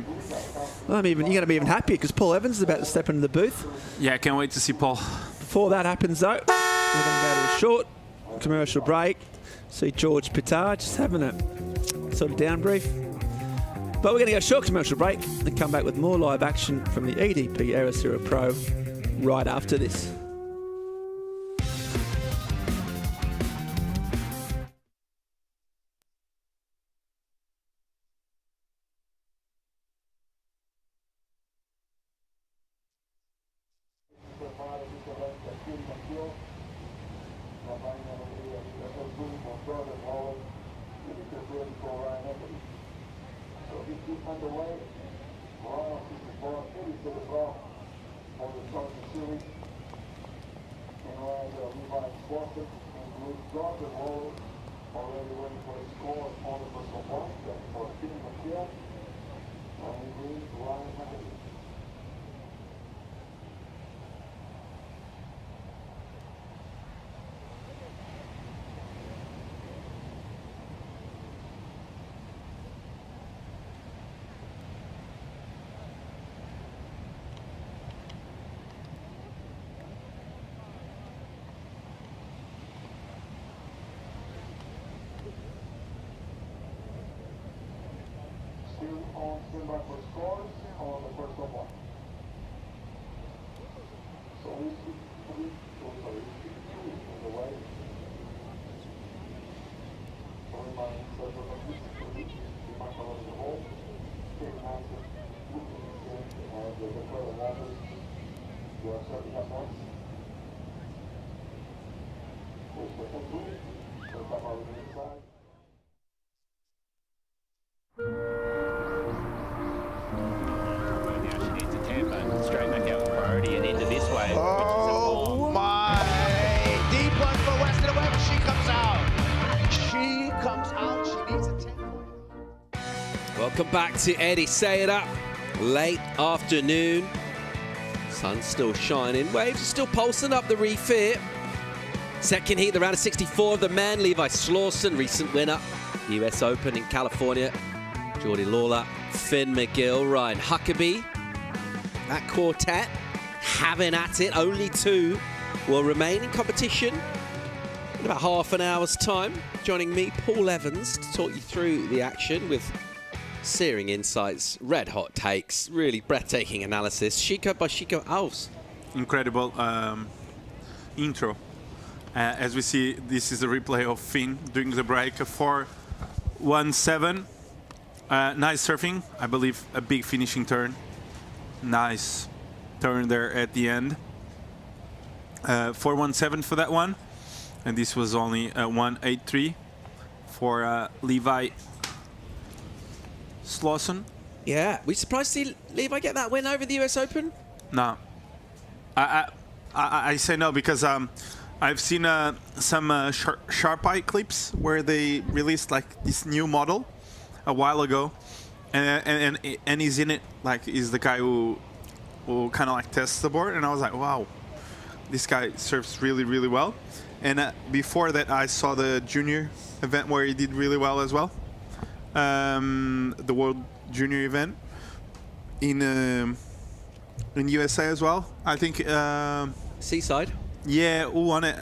[SPEAKER 20] You're going to be even happier because Paul Evans is about to step into the booth.
[SPEAKER 19] Yeah, I can't wait to see Paul.
[SPEAKER 20] Before that happens, though, we're going to go to a short commercial break. See George Pitar just having a sort of down brief. But we're going to go a short commercial break and come back with more live action from the EDP Ericeira Pro right after this.
[SPEAKER 8] Oh my! Deep one for Western Web. She comes out. She comes out. She needs a 10.
[SPEAKER 3] Welcome back to Ericeira. Late afternoon. Sun's still shining. Waves are still pulsing up the reef here. Second heat, the round of 64 of the men. Levi Slauson, recent winner. US Open in California. Geordie Lawler, Finn McGill, Ryan Huckabee. That quartet having at it. Only 2 will remain in competition in about half an hour's time. Joining me, Paul Evans, to talk you through the action with searing insights, red hot takes, really breathtaking analysis. Chico by Chico Alves.
[SPEAKER 19] Incredible intro. As we see, this is a replay of Finn during the break, a 4-1-7. Nice surfing, I believe a big finishing turn. Nice turn there at the end. 4-1-7 for that one. and this was only 1.83 for Levi Slauson.
[SPEAKER 3] Yeah, we surprised to see Levi get that win over the US Open?
[SPEAKER 19] No. I say no because I've seen some Sharp Eye clips where they released like this new model a while ago, and he's in it, like he's the guy who kind of like tests the board, and I was like, wow, this guy serves really, really well. And before that, I saw the junior event where he did really well as well, the World Junior event in USA as well. I think
[SPEAKER 3] Seaside.
[SPEAKER 19] Yeah, who won it?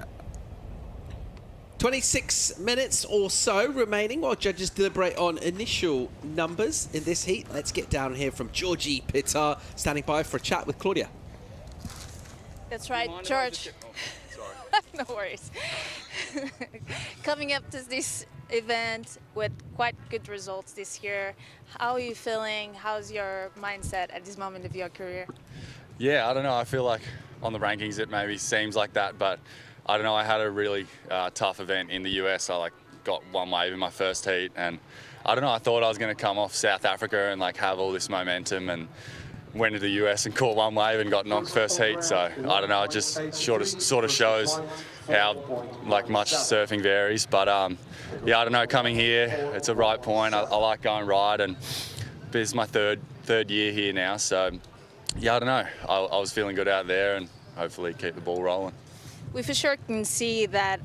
[SPEAKER 3] 26 minutes or so remaining while judges deliberate on initial numbers in this heat. Let's get down here from Georgie Pittar, standing by for a chat with Claudia.
[SPEAKER 11] That's right, George. No worries. Coming up to this event with quite good results this year, how are you feeling? How's your mindset at this moment of your career?
[SPEAKER 10] Yeah, I don't know. I feel like on the rankings it maybe seems like that, but I don't know. I had a really tough event in the US. I got one wave in my first heat, and I don't know. I thought I was going to come off South Africa and have all this momentum, and went to the US and caught one wave and got knocked first heat. So I don't know. It just sort of shows how much surfing varies. But yeah, I don't know. Coming here, it's a right point. I like going right, and this is my third year here now. So yeah, I don't know. I was feeling good out there, and hopefully keep the ball rolling.
[SPEAKER 11] We for sure can see that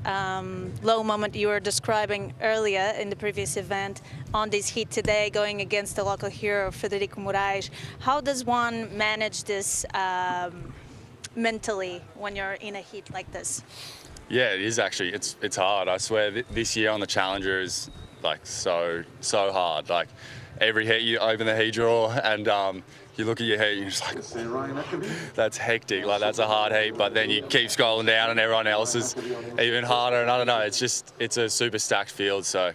[SPEAKER 11] low moment you were describing earlier in the previous event on this heat today, going against the local hero, Federico Moraes. How does one manage this mentally when you're in a heat like this?
[SPEAKER 10] Yeah, it is actually. It's hard. I swear this year on the Challenger is so hard. Every heat you open the heat drawer and you look at your heat and you're just like, that's hectic, that's a hard heat, but then you keep scrolling down and everyone else is even harder, and I don't know, it's a super stacked field, so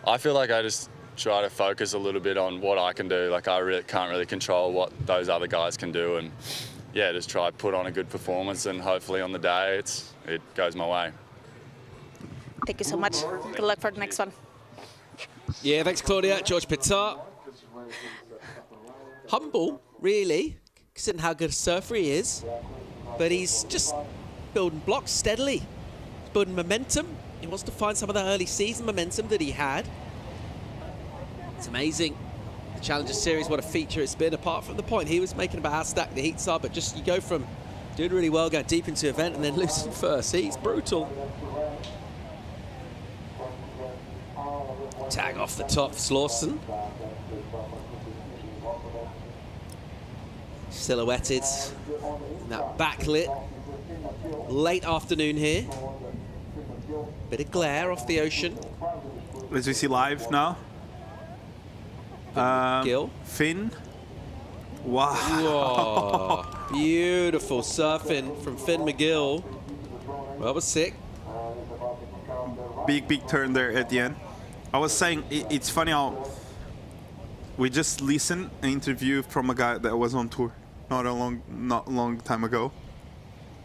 [SPEAKER 10] I feel like I just try to focus a little bit on what I can do. I really can't really control what those other guys can do, and yeah, just try to put on a good performance, and hopefully on the day it goes my way.
[SPEAKER 11] Thank you so much. Good luck for the next one.
[SPEAKER 3] Yeah, thanks, Claudia. George Pittar. Humble, really, considering how good a surfer he is. But he's just building blocks steadily. He's building momentum. He wants to find some of the early season momentum that he had. It's amazing. The Challenger Series, what a feature it's been, apart from the point he was making about how stacked the heats are. But just you go from doing really well, going deep into the event, and then losing first heat. It's brutal. Tag off the top, Slauson. Silhouetted in that backlit late afternoon here. Bit of glare off the ocean.
[SPEAKER 19] As we see live now.
[SPEAKER 3] Gill.
[SPEAKER 19] Finn. Wow.
[SPEAKER 3] Whoa. Beautiful surfing from Finn McGill. Well, that was sick.
[SPEAKER 19] Big turn there at the end. I was saying, it's funny how we just listened an interview from a guy that was on tour not a long time ago,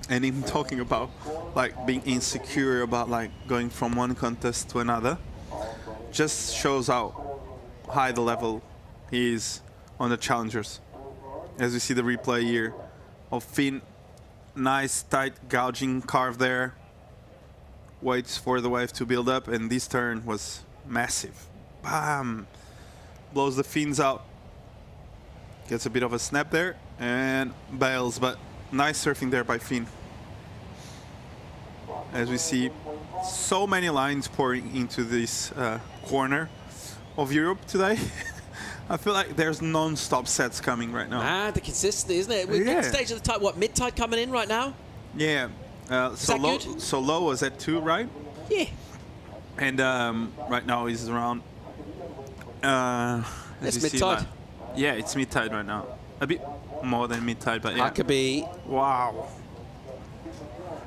[SPEAKER 19] and him talking about being insecure about going from one contest to another. Just shows how high the level he is on the challengers. As we see the replay here of Finn, nice tight gouging carve there, waits for the wave to build up, and this turn was massive. Bam! Blows the fins out. Gets a bit of a snap there and bails, but nice surfing there by Finn. As we see so many lines pouring into this corner of Europe today. I feel like there's non-stop sets coming right now.
[SPEAKER 3] The consistency, isn't it? We're getting stage of the tide, mid-tide coming in right now?
[SPEAKER 19] Yeah. So low was at 2, right?
[SPEAKER 3] Yeah.
[SPEAKER 19] And right now he's around.
[SPEAKER 3] It's mid-tide.
[SPEAKER 19] Yeah, it's mid-tide right now. A bit more than mid-tide, but yeah.
[SPEAKER 3] Huckabee.
[SPEAKER 19] Wow.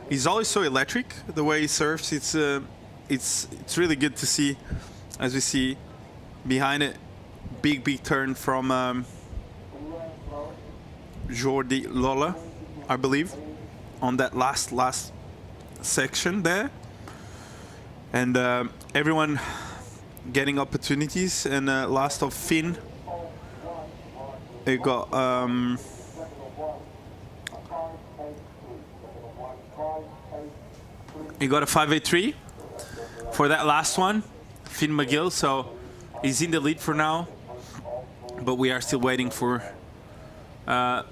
[SPEAKER 19] He's always so electric. The way he surfs, it's really good to see. As we see behind it, big turn from Jordi Lola, I believe, on that last section there. And everyone getting opportunities. And last of Finn, he got he got a 5.83 for that last one, Finn McGill. So he's in the lead for now, but we are still waiting for the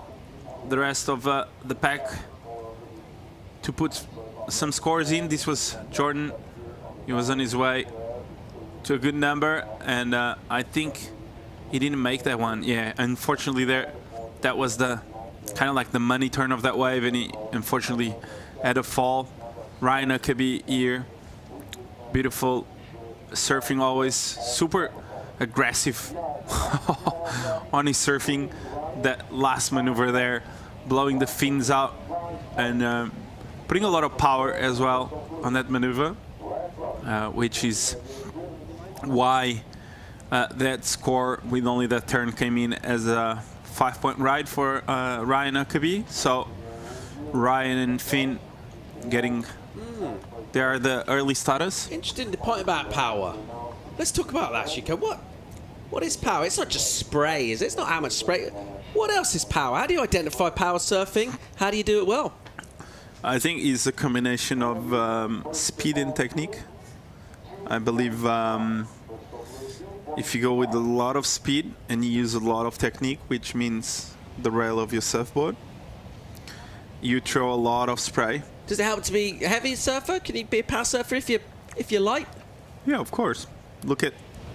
[SPEAKER 19] rest of the pack to put some scores in. This was Jordan. He was on his way to a good number, and I think he didn't make that one. Yeah, unfortunately that was the kind of like the money turn of that wave, and he unfortunately had a fall. Ryan Huckabee here, beautiful surfing, always super aggressive on his surfing. That last maneuver there, blowing the fins out and putting a lot of power as well on that maneuver, which is why that score with only that turn came in as a 5-point ride for Ryan Huckabee. So Ryan and Finn getting, they are the early starters.
[SPEAKER 3] Interesting, the point about power. Let's talk about that, Chico. What is power? It's not just spray, is it? It's not how much spray. What else is power? How do you identify power surfing? How do you do it well?
[SPEAKER 19] I think it's a combination of speed and technique. I believe if you go with a lot of speed and you use a lot of technique, which means the rail of your surfboard, you throw a lot of spray.
[SPEAKER 3] Does it help to be a heavy surfer? Can you be a power surfer if you're light?
[SPEAKER 19] Yeah, of course. Look at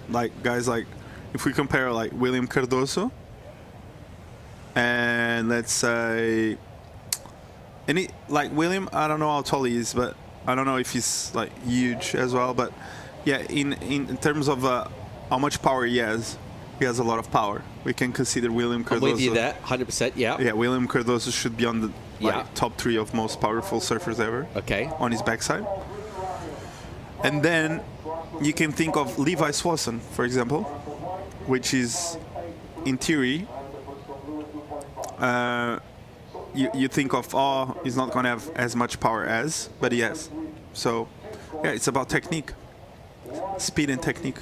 [SPEAKER 19] like guys like, if we compare like William Cardoso and let's say like William, I don't know how tall he is, but I don't know if he's like huge as well, but yeah, in terms of how much power he has a lot of power. We can consider William Cardoso.
[SPEAKER 3] I'm with you there, 100%, yeah.
[SPEAKER 19] Yeah, William Cardoso should be on the top 3 of most powerful surfers ever.
[SPEAKER 3] Okay.
[SPEAKER 19] On his backside. And then you can think of Levi Swanson, for example, which is, in theory, you think of, oh, he's not going to have as much power as, but he has. So, yeah, it's about technique, speed and technique.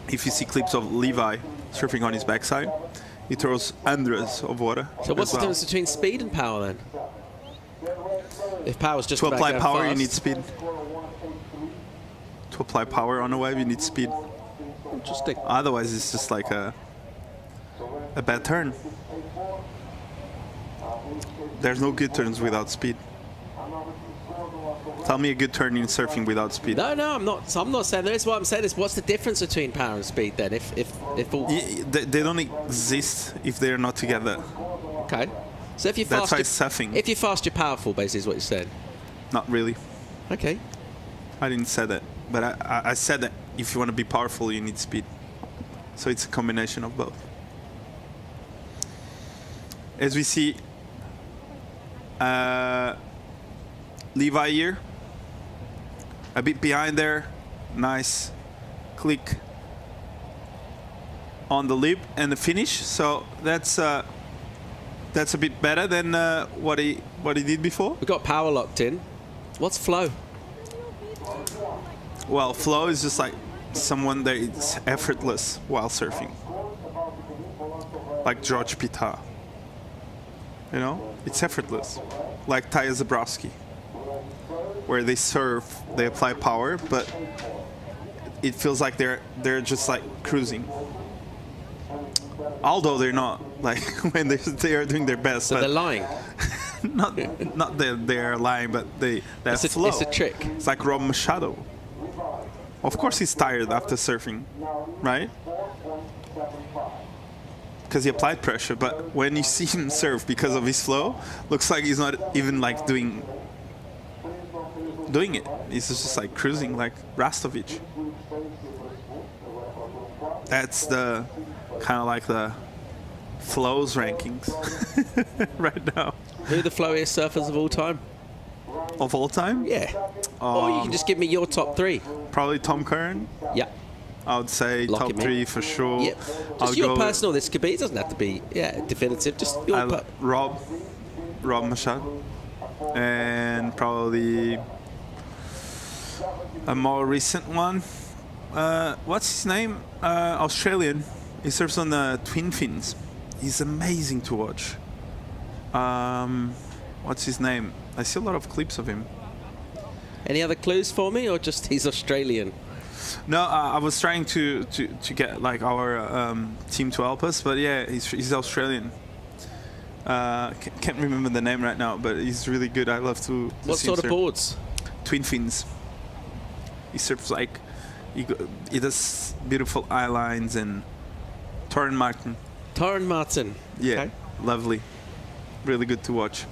[SPEAKER 19] If you see clips of Levi surfing on his backside, he throws hundreds of water.
[SPEAKER 3] So what's the difference between speed and power then? If power's just
[SPEAKER 19] to apply power,
[SPEAKER 3] fast.
[SPEAKER 19] You need speed. To apply power on a wave, you need speed.
[SPEAKER 3] Interesting.
[SPEAKER 19] Otherwise, it's just like a bad turn. There's no good turns without speed. Tell me a good turn in surfing without speed.
[SPEAKER 3] No, I'm not saying there is. What I'm saying is, what's the difference between power and speed then? If all...
[SPEAKER 19] They don't exist if they're not together.
[SPEAKER 3] Okay. So if you're fast,
[SPEAKER 19] that's why surfing.
[SPEAKER 3] If you're fast, you're powerful. Basically, is what you said.
[SPEAKER 19] Not really.
[SPEAKER 3] Okay.
[SPEAKER 19] I didn't say that, but I said that if you want to be powerful, you need speed. So it's a combination of both. As we see, Levi here, a bit behind there, nice click on the lip and the finish. So that's a bit better than what he did before.
[SPEAKER 3] We got power locked in. What's flow?
[SPEAKER 19] Well, flow is just like someone that is effortless while surfing, like George Pita. You know, it's effortless, like Taya Zabrowski, where they surf, they apply power, but it feels like they're just like cruising. Although they're not, like when they are doing their best.
[SPEAKER 3] So they're lying.
[SPEAKER 19] not that they're lying, but that flow.
[SPEAKER 3] It's a trick.
[SPEAKER 19] It's like Rob Machado. Of course he's tired after surfing, right? Because he applied pressure, but when you see him surf because of his flow, looks like he's not even like doing it. He's just like cruising like Rastovic. That's the kind of like the flows rankings right now.
[SPEAKER 3] Who are the flowiest surfers of all time?
[SPEAKER 19] Of all time?
[SPEAKER 3] Yeah. Or you can just give me your top 3.
[SPEAKER 19] Probably Tom Curran.
[SPEAKER 3] Yeah.
[SPEAKER 19] I would say
[SPEAKER 3] Lock
[SPEAKER 19] top 3 for sure.
[SPEAKER 3] Yeah. Just your personal. This could be. It doesn't have to be. Yeah, definitive. Just your.
[SPEAKER 19] Rob Machado, and probably a more recent one. What's his name? Australian. He surfs on the twin fins. He's amazing to watch. What's his name? I see a lot of clips of him.
[SPEAKER 3] Any other clues for me, or just he's Australian?
[SPEAKER 19] No, I was trying to get like our team to help us, but yeah, he's Australian. Can't remember the name right now, but he's really good. I love to
[SPEAKER 3] What
[SPEAKER 19] see him
[SPEAKER 3] sort of
[SPEAKER 19] surf.
[SPEAKER 3] boards?
[SPEAKER 19] Twin fins. He surfs like he does beautiful eye lines and Torren Martin.
[SPEAKER 3] Torren Martin.
[SPEAKER 19] Yeah,
[SPEAKER 3] Okay.
[SPEAKER 19] lovely. Really good to watch.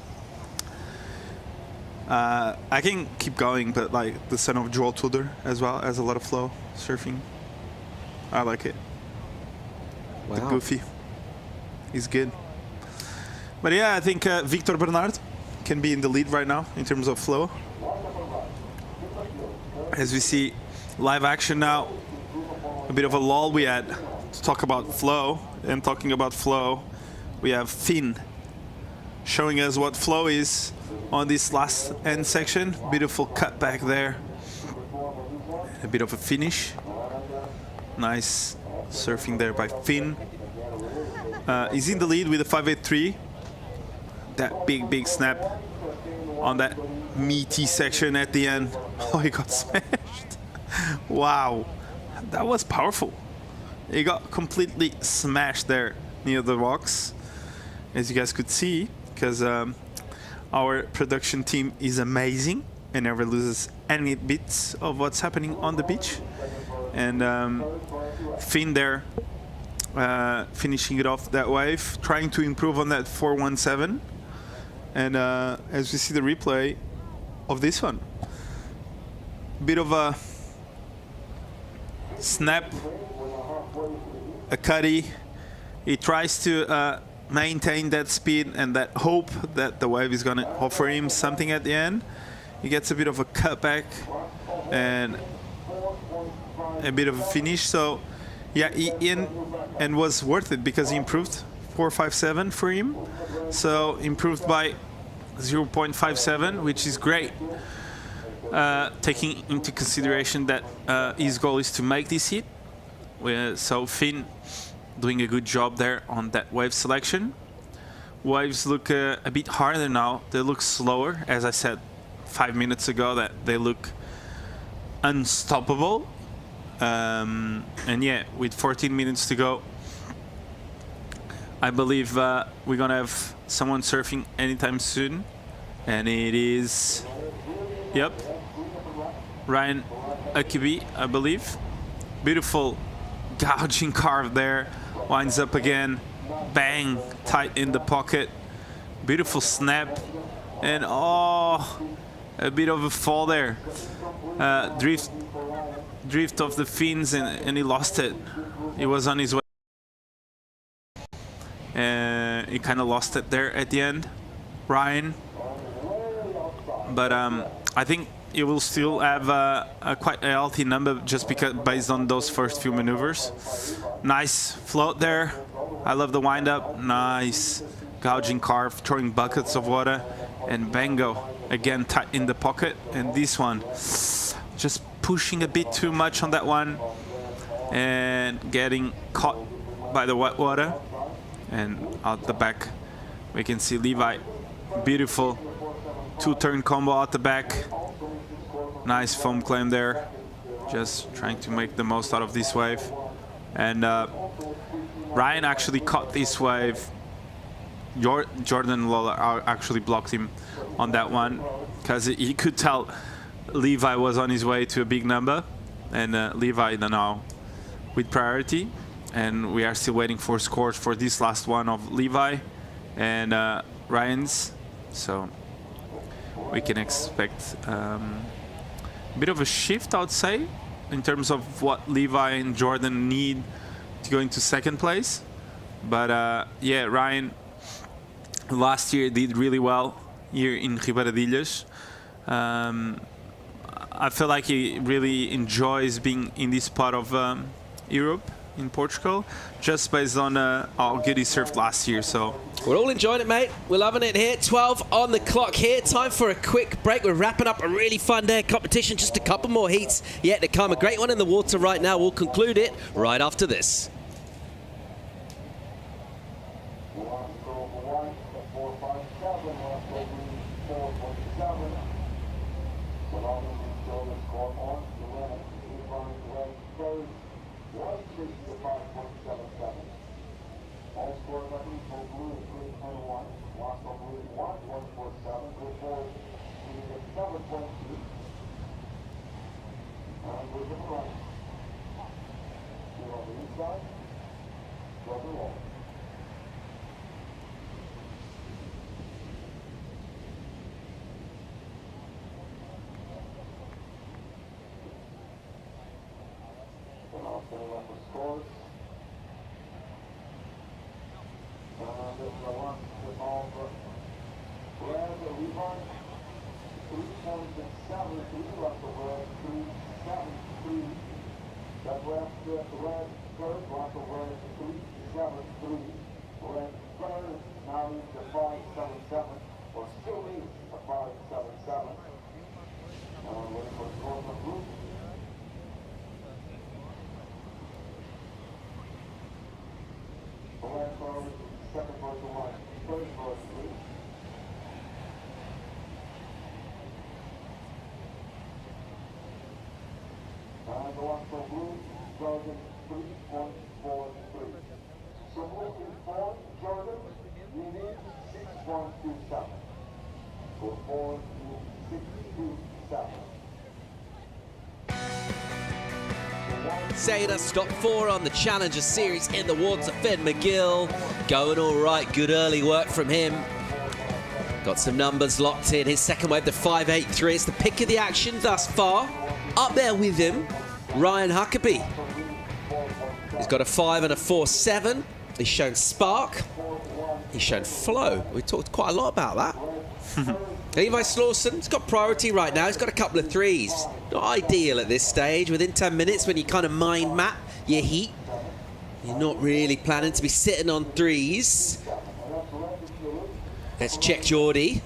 [SPEAKER 19] I can keep going, but like the son of Joel Tudor as well has a lot of flow surfing. I like it. The
[SPEAKER 3] Wow.
[SPEAKER 19] goofy. He's good. But yeah, I think Victor Bernard can be in the lead right now in terms of flow. As we see live action now, a bit of a lull we had to talk about flow. And talking about flow, we have Finn showing us what flow is on this last end section. Beautiful cut back there. A bit of a finish. Nice surfing there by Finn. He's in the lead with a 583. That big snap on that meaty section at the end. Oh, he got smashed. Wow, that was powerful. He got completely smashed there near the rocks, as you guys could see, because our production team is amazing and never loses any bits of what's happening on the beach. And Finn there finishing it off that wave, trying to improve on that 417. And as we see the replay of this one, bit of a snap, a cutty. He tries to maintain that speed and that hope that the wave is going to offer him something at the end. He gets a bit of a cutback and a bit of a finish. So yeah, he in and was worth it because he improved 457 for him. So improved by 0.57, which is great. Taking into consideration that his goal is to make this hit. So Finn doing a good job there on that wave selection. Waves look a bit harder now. They look slower, as I said 5 minutes ago, that they look unstoppable. And yeah, with 14 minutes to go, I believe we're gonna have someone surfing anytime soon, and it is, yep, Ryan Akibi, I believe. Beautiful gouging carve there, winds up again, bang, tight in the pocket, beautiful snap, and oh, a bit of a fall there, drift off the fins, and he lost it. He was on his way. He kind of lost it there at the end, Ryan. But I think he will still have a quite a healthy number just because based on those first few maneuvers. Nice float there. I love the wind up. Nice gouging carve, throwing buckets of water, and bango again tight in the pocket. And this one, just pushing a bit too much on that one and getting caught by the wet water. And out the back we can see Levi, beautiful two-turn combo out the back. Nice foam claim there, just trying to make the most out of this wave. And Ryan actually caught this wave. Jordan Lawler actually blocked him on that one because he could tell Levi was on his way to a big number, and Levi now with priority. And we are still waiting for scores for this last one of Levi and Ryan's. So we can expect a bit of a shift, I would say, in terms of what Levi and Jordan need to go into second place. But yeah, Ryan last year did really well here in Ribaradilhas. I feel like he really enjoys being in this part of Europe. in Portugal, just based on how good he surfed last year. So
[SPEAKER 3] we're all enjoying it, mate. We're loving it here. 12 on the clock here. Time for a quick break. We're wrapping up a really fun day of competition. Just a couple more heats yet to come. A great one in the water right now. We'll conclude it right after this. Seda stopped 4 on the Challenger Series in the water. Finn McGill going all right. Good early work from him. Got some numbers locked in. His second wave, the 5.83. It's the pick of the action thus far. Up there with him, Ryan Huckabee. He's got a 5 and a 4.7. He's shown spark. He's shown flow. We talked quite a lot about that. Levi Slawson's got priority right now. He's got a couple of 3s. Not ideal at this stage. Within 10 minutes, when you kind of mind map your heat, you're not really planning to be sitting on 3s. Let's check Geordie.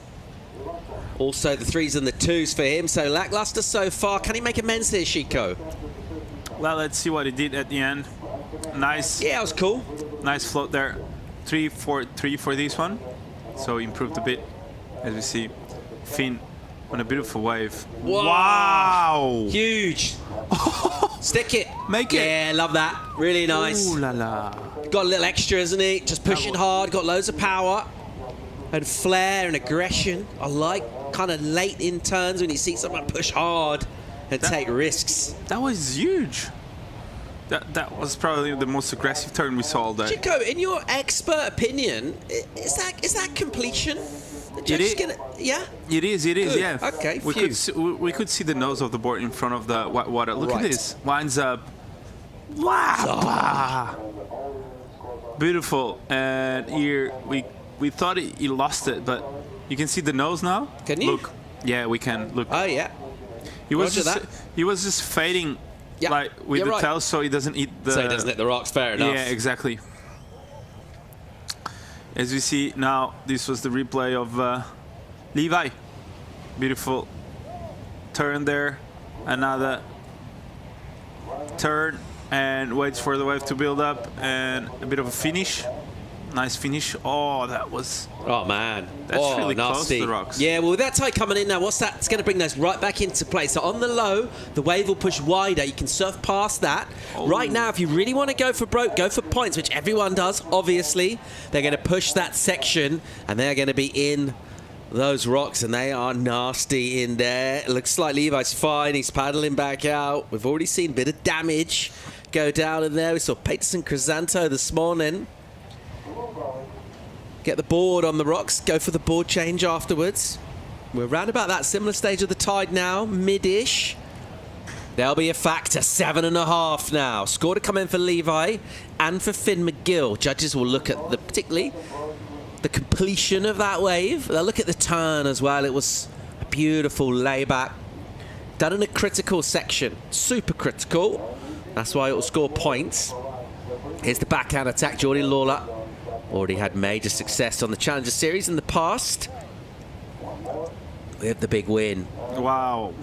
[SPEAKER 3] Also the 3s and the 2s for him. So lackluster so far. Can he make amends here, Chico?
[SPEAKER 19] Well, let's see what he did at the end. Nice.
[SPEAKER 3] Yeah, it was cool.
[SPEAKER 19] Nice float there. 3-4-3 for this one. So improved a bit, as we see. Finn on a beautiful wave.
[SPEAKER 3] Whoa.
[SPEAKER 19] Wow!
[SPEAKER 3] Huge. Stick it.
[SPEAKER 19] Make it.
[SPEAKER 3] Yeah, love that. Really nice.
[SPEAKER 19] Ooh la la.
[SPEAKER 3] Got a little extra, isn't he? Just pushing hard. Got loads of power and flair and aggression. I like kind of late in turns when you see someone push hard and take risks.
[SPEAKER 19] That was huge. That was probably the most aggressive turn we saw all day.
[SPEAKER 3] Chico, in your expert opinion, is that completion?
[SPEAKER 19] It is.
[SPEAKER 3] Yeah?
[SPEAKER 19] It is,
[SPEAKER 3] Good.
[SPEAKER 19] yeah.
[SPEAKER 3] Okay,
[SPEAKER 19] we could see the nose of the board in front of the water. Look at this. Winds up. Wow. Beautiful. And here we thought he lost it, but you can see the nose now.
[SPEAKER 3] Can you?
[SPEAKER 19] Look. Yeah, we can. Look.
[SPEAKER 3] Oh, yeah.
[SPEAKER 19] He was just fading like with the tail so he doesn't hit the...
[SPEAKER 3] So he doesn't hit the rocks, fair enough.
[SPEAKER 19] Yeah, exactly. As we see now, this was the replay of Levi. Beautiful turn there. Another turn and waits for the wave to build up and a bit of a finish. Nice finish. Oh, that was...
[SPEAKER 3] Oh, man.
[SPEAKER 19] That's really
[SPEAKER 3] nasty.
[SPEAKER 19] close to the rocks.
[SPEAKER 3] Yeah, well, with that tide coming in now, what's that? It's going to bring those right back into play. So on the low, the wave will push wider. You can surf past that.
[SPEAKER 19] Oh.
[SPEAKER 3] Right now, if you really want to go for broke, go for points, which everyone does, obviously. They're going to push that section, and they're going to be in those rocks, and they are nasty in there. It looks like Levi's fine. He's paddling back out. We've already seen a bit of damage go down in there. We saw Peterson Crisanto this morning. Get the board on the rocks, go for the board change afterwards. We're around about that similar stage of the tide now, mid-ish. There'll be a factor, 7.5 now. Score to come in for Levi and for Finn McGill. Judges will look at particularly the completion of that wave. They'll look at the turn as well. It was a beautiful layback. Done in a critical section, super critical. That's why it will score points. Here's the backhand attack. Geordie Lawler already had major success on the Challenger Series in the past. We have the big win.
[SPEAKER 19] Wow.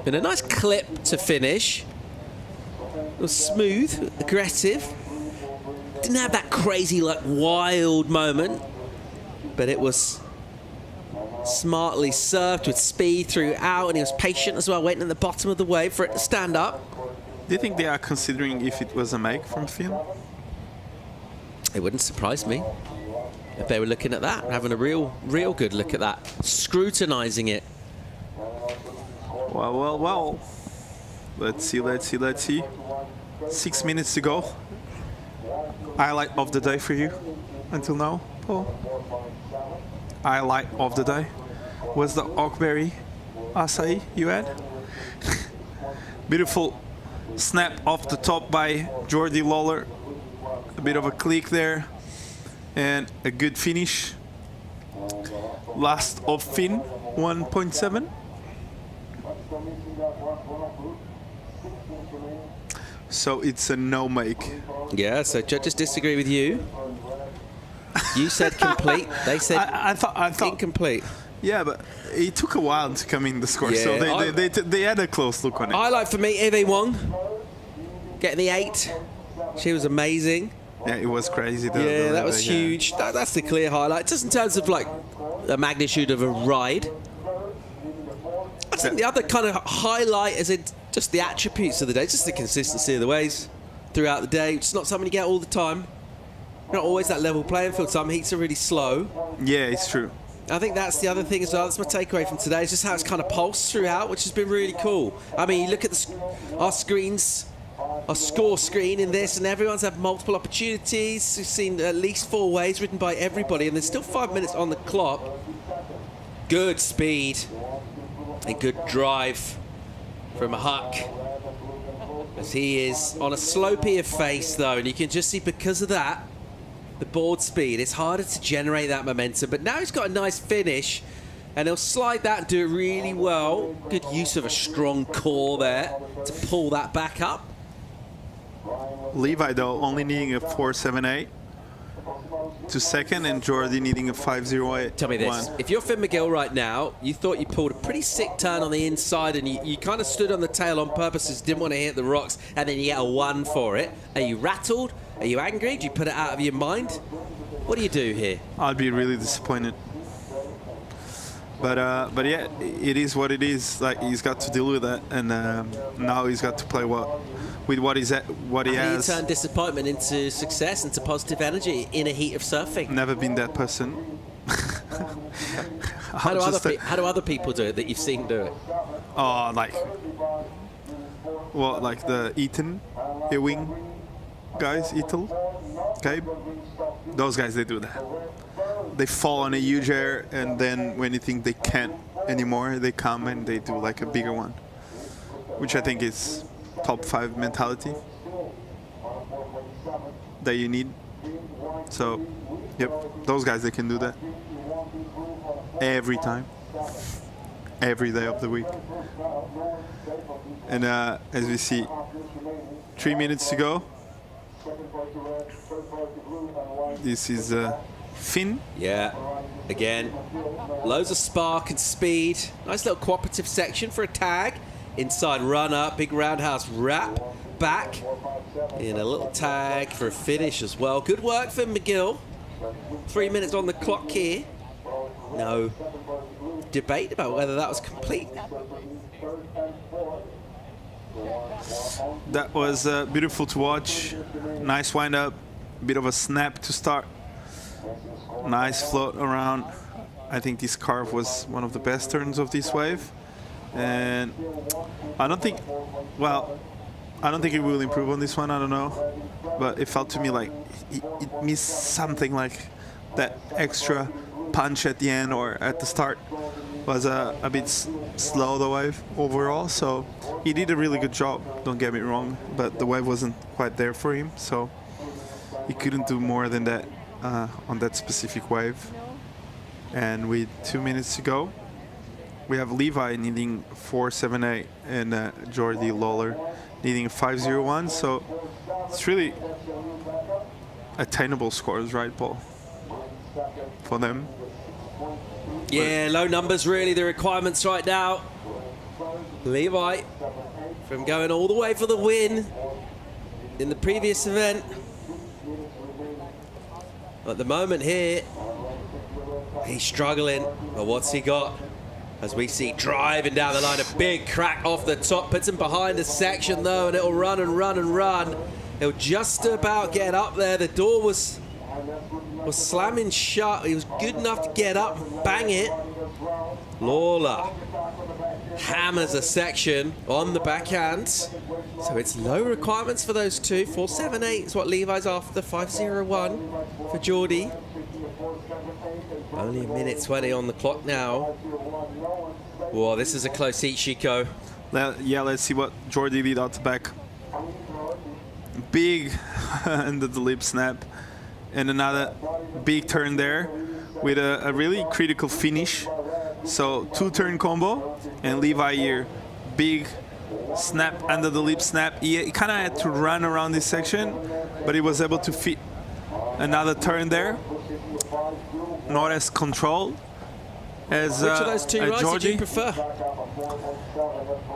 [SPEAKER 3] Been a nice clip to finish. It was smooth, aggressive. Didn't have that crazy, like, wild moment, but it was smartly served with speed throughout, and he was patient as well, waiting at the bottom of the wave for it to stand up.
[SPEAKER 19] Do you think they are considering if it was a make from Finn?
[SPEAKER 3] It wouldn't surprise me if they were looking at that, having a real good look at that, scrutinizing it.
[SPEAKER 19] Well. Let's see. 6 minutes to go. Highlight of the day for you until now, Paul? Highlight of the day was the Oakberry acai you had. Beautiful snap off the top by Geordie Lawler. A bit of a click there and a good finish. Last of Finn, 1.7. So it's a no make.
[SPEAKER 3] Yeah, so judges disagree with you. You said complete. They said
[SPEAKER 19] I thought
[SPEAKER 3] incomplete.
[SPEAKER 19] Yeah, but it took a while to come in the score,
[SPEAKER 3] Yeah,
[SPEAKER 19] so they had a close look on it.
[SPEAKER 3] Highlight for me, Eve Wong getting the 8. She was amazing.
[SPEAKER 19] Yeah, it was crazy.
[SPEAKER 3] That was huge. That's the clear highlight. Just in terms of like the magnitude of a ride. I think the other kind of highlight is just the attributes of the day, just the consistency of the waves throughout the day. It's not something you get all the time. Not always that level playing field. Some heats are really slow.
[SPEAKER 19] Yeah, it's true.
[SPEAKER 3] I think that's the other thing as well. That's my takeaway from today. It's just how it's kind of pulsed throughout, which has been really cool. I mean, you look at our screens, our score screen in this, and everyone's had multiple opportunities. We've seen at least 4 waves ridden by everybody, and there's still 5 minutes on the clock. Good speed and good drive from Huck, as he is on a slopier face though, and you can just see because of that, the board speed, it's harder to generate that momentum, but now he's got a nice finish and he'll slide that and do it really well. Good use of a strong core there to pull that back up.
[SPEAKER 19] Levi though only needing a 4.78 to second, and Geordie needing a 5.08.
[SPEAKER 3] Tell me this, if you're Finn McGill right now, you thought you pulled a pretty sick turn on the inside and you kind of stood on the tail on purpose because you didn't want to hit the rocks, and then you get a 1 for it. Are you rattled? Are you angry? Do you put it out of your mind? What do you do here?
[SPEAKER 19] I'd be really disappointed. But yeah, it is what it is. Like, he's got to deal with that, and now he's got to play with what he has.
[SPEAKER 3] You turn disappointment into success, into positive energy in a heat of surfing.
[SPEAKER 19] Never been that person.
[SPEAKER 3] How do other people do it that you've seen do it?
[SPEAKER 19] Oh, like the Eaton, Ewing guys, Gabe. Those guys, they do that. They fall on a huge air, and then when you think they can't anymore, they come and they do like a bigger one, which I think is top 5 mentality that you need. So, yep, those guys, they can do that every time, every day of the week. And as we see, 3 minutes to go. This is Finn.
[SPEAKER 3] Yeah, again, loads of spark and speed. Nice little cooperative section for a tag. Inside run up, big roundhouse wrap back. In a little tag for a finish as well. Good work for McGill. 3 minutes on the clock here. No debate about whether that was complete.
[SPEAKER 19] That was beautiful to watch. Nice wind up, bit of a snap to start. Nice float around. I think this carve was one of the best turns of this wave. And I don't think it will improve on this one, I don't know. But it felt to me like it missed something, like that extra punch at the end or at the start was a bit slow, the wave overall. So he did a really good job, don't get me wrong, but the wave wasn't quite there for him, so he couldn't do more than that on that specific wave. And with 2 minutes to go, we have Levi needing 4.78 and Geordie Lawler needing 5.01. So it's really attainable scores, right, Paul? For them.
[SPEAKER 3] Yeah, low numbers really the requirements right now. Levi from going all the way for the win in the previous event. At the moment here, he's struggling. But what's he got? As we see driving down the line, a big crack off the top, puts him behind the section though, and it'll run and run and run. He'll just about get up there. The door was slamming shut. He was good enough to get up and bang it. Lawler hammers a section on the backhand. So it's low requirements for those two. 4.78 is what Levi's after. 5.01 for Geordie. Only a minute 20 on the clock now. Whoa, this is a close heat, Chico.
[SPEAKER 19] Yeah, let's see what Geordie did out the back. Big under the lip snap. And another big turn there with a really critical finish. So 2-turn combo, and Levi here, big snap under the lip snap. He kind of had to run around this section, but he was able to fit another turn there. Not as controlled as
[SPEAKER 3] Which of those two rides did you prefer?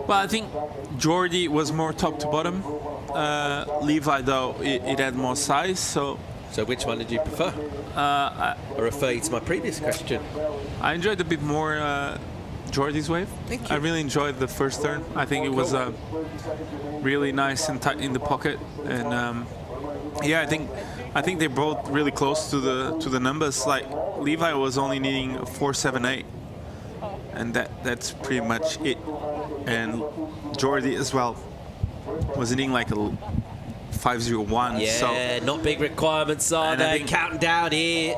[SPEAKER 19] Well, I think Geordie was more top to bottom. Levi, though, it had more size, so...
[SPEAKER 3] So which one did you prefer? I refer you to my previous question.
[SPEAKER 19] I enjoyed a bit more Geordie's wave.
[SPEAKER 3] Thank you.
[SPEAKER 19] I really enjoyed the first turn. I think it was really nice and tight in the pocket, and yeah, I think they're both really close to the numbers. Like Levi was only needing 4.78, and that's pretty much it. And Geordie as well was needing like a 5.01.
[SPEAKER 3] Yeah,
[SPEAKER 19] so
[SPEAKER 3] not big requirements, are they?
[SPEAKER 19] think,
[SPEAKER 3] Counting down here.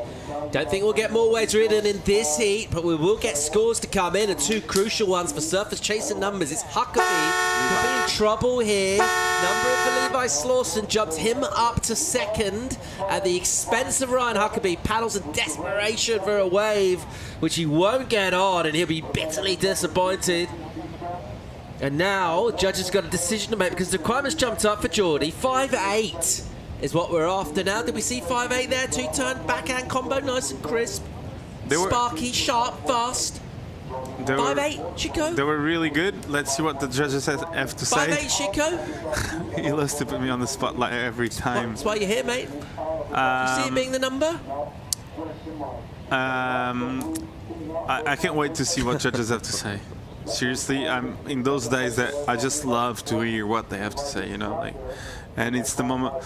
[SPEAKER 3] Don't think we'll get more waves ridden in this heat, but we will get scores to come in, and two crucial ones for surfers chasing numbers. It's Huckabee could be in trouble here. Number for Levi Slauson jumped him up to second at the expense of Ryan Huckabee. Paddles in desperation for a wave, which he won't get on, and he'll be bitterly disappointed. And now, judges got a decision to make because the requirements jumped up for Geordie. 5.8 is what we're after now. Did we see 5.8 there? Two-turn backhand combo, nice and crisp. Sparky, sharp, fast. 5.8, Chico.
[SPEAKER 19] They were really good. Let's see what the judges have to say.
[SPEAKER 3] 5.8, Chico.
[SPEAKER 19] He loves to put me on the spotlight every time.
[SPEAKER 3] That's why you're here, mate. You see it being the number?
[SPEAKER 19] I can't wait to see what judges have to say. Seriously, I'm in those days that I just love to hear what they have to say, you know, like, and it's the moment.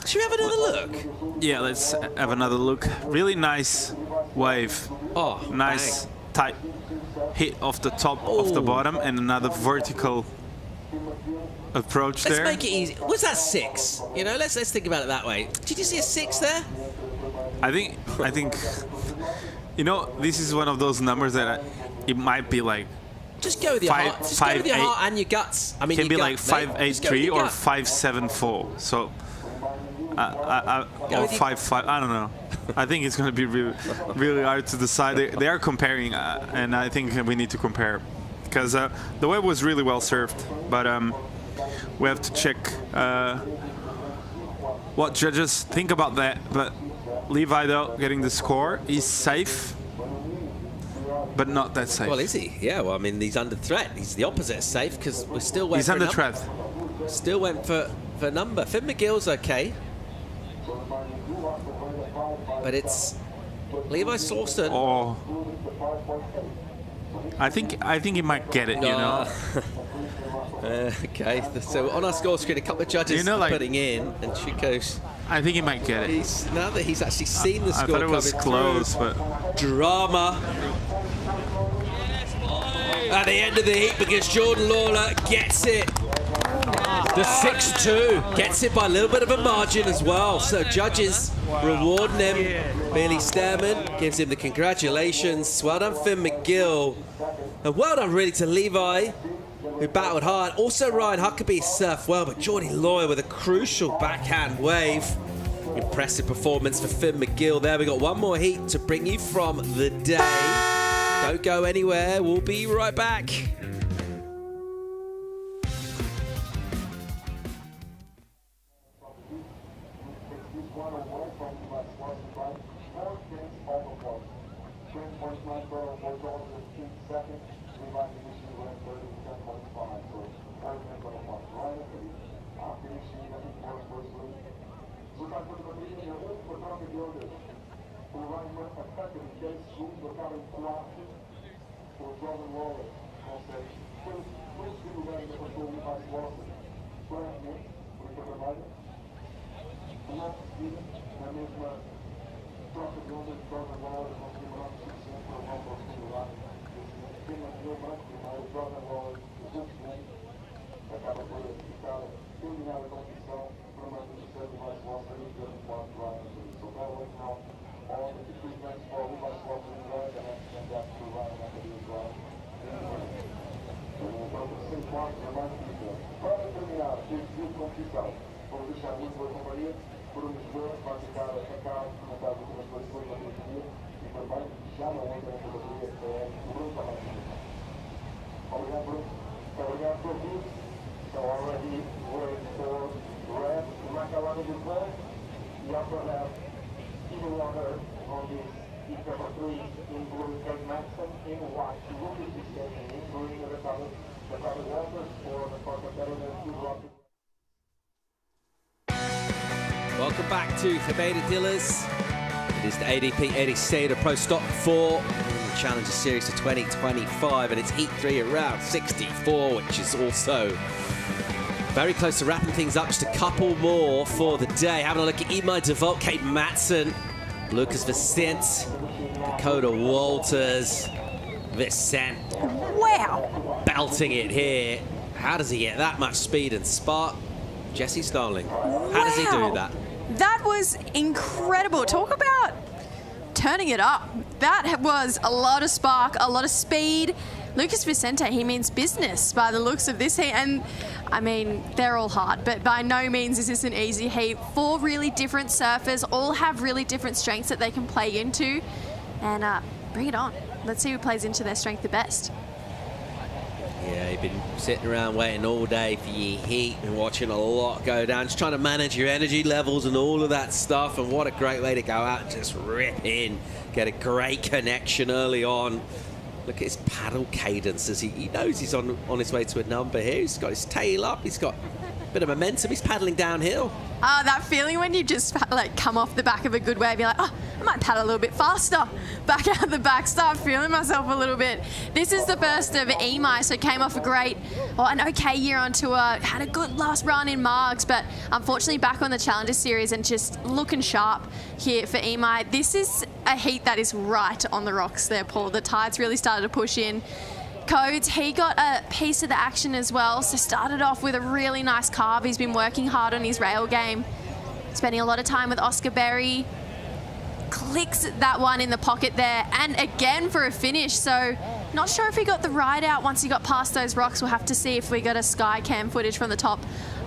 [SPEAKER 3] Should we have another look?
[SPEAKER 19] Yeah, let's have another look. Really nice wave.
[SPEAKER 3] Oh,
[SPEAKER 19] nice tight hit off the top, off the bottom, and another vertical approach there.
[SPEAKER 3] Let's make it easy. Was that 6? You know, let's think about it that way. Did you see a 6 there?
[SPEAKER 19] I think, you know, this is one of those numbers that it might be like.
[SPEAKER 3] Just go with your heart. Just go with your heart and your guts. I mean,
[SPEAKER 19] can be like
[SPEAKER 3] gut,
[SPEAKER 19] 5.83 or 5.74. So, or 5.5. I don't know. I think it's going to be really hard to decide. They are comparing, and I think we need to compare because the wave was really well served. But we have to check what judges think about that. But Levi, though, getting the score, he's safe. But not that safe.
[SPEAKER 3] Well, is he? Yeah, well, I mean, he's under threat. He's the opposite of safe because we still went
[SPEAKER 19] He's under threat.
[SPEAKER 3] Still went for number. Finn McGill's okay. But it's Levi Slauson.
[SPEAKER 19] Oh. I think he might get it, you know.
[SPEAKER 3] Okay, so on our score screen, a couple of judges are putting in, and Chico's...
[SPEAKER 19] I think he might get it.
[SPEAKER 3] Now that he's actually seen the score
[SPEAKER 19] I thought it was close, but...
[SPEAKER 3] Drama. At the end of the heat because Jordan Lawler gets it. The 6-2 gets it by a little bit of a margin as well. So judges rewarding him. Billy Stearman gives him the congratulations. Well done, Finn McGill. And well done really to Levi, who battled hard. Also Ryan Huckabee surfed well, but Geordie Lawler with a crucial backhand wave. Impressive performance for Finn McGill there. We got one more heat to bring you from the day. Don't go anywhere. We'll be right back. Welcome back to Gebededillers. It is the EDP Ericeira Pro Stock 4 Challenger Series of 2025, and it's Heat 3 at round 64, which is also very close to wrapping things up. Just a couple more for the day. Having a look at Imai de Volt, Kate Matson, Lucas Vicente, Dakota Walters, Vicente.
[SPEAKER 7] Wow!
[SPEAKER 3] Belting it here. How does he get that much speed and spark? Jesse Starling, how does he do that?
[SPEAKER 7] That was incredible. Talk about turning it up. That was a lot of spark, a lot of speed. Lucas Vicente, he means business by the looks of this heat. And I mean, they're all hard, but by no means is this an easy heat. 4 really different surfers, all have really different strengths that they can play into. And bring it on. Let's see who plays into their strength the best.
[SPEAKER 3] Yeah, you've been sitting around waiting all day for your heat and watching a lot go down, just trying to manage your energy levels and all of that stuff. And what a great way to go out and just rip in, get a great connection early on. Look at his paddle cadence as he knows he's on his way to a number here. He's got his tail up, he's got a bit of momentum, he's paddling downhill.
[SPEAKER 7] That feeling when you just like come off the back of a good wave, you're like, oh, I might paddle a little bit faster. Back out the back, start feeling myself a little bit. This is the first of Imai, so came off an okay year on tour, had a good last run in Margs, but unfortunately back on the Challenger Series and just looking sharp here for Imai. This is a heat that is right on the rocks there, Paul. The tides really started to push in. Codes, he got a piece of the action as well, so started off with a really nice carve. He's been working hard on his rail game, spending a lot of time with Oscar Berry. Clicks that one in the pocket there, and again for a finish. So not sure if he got the ride out once he got past those rocks. We'll have to see if we got a sky cam footage from the top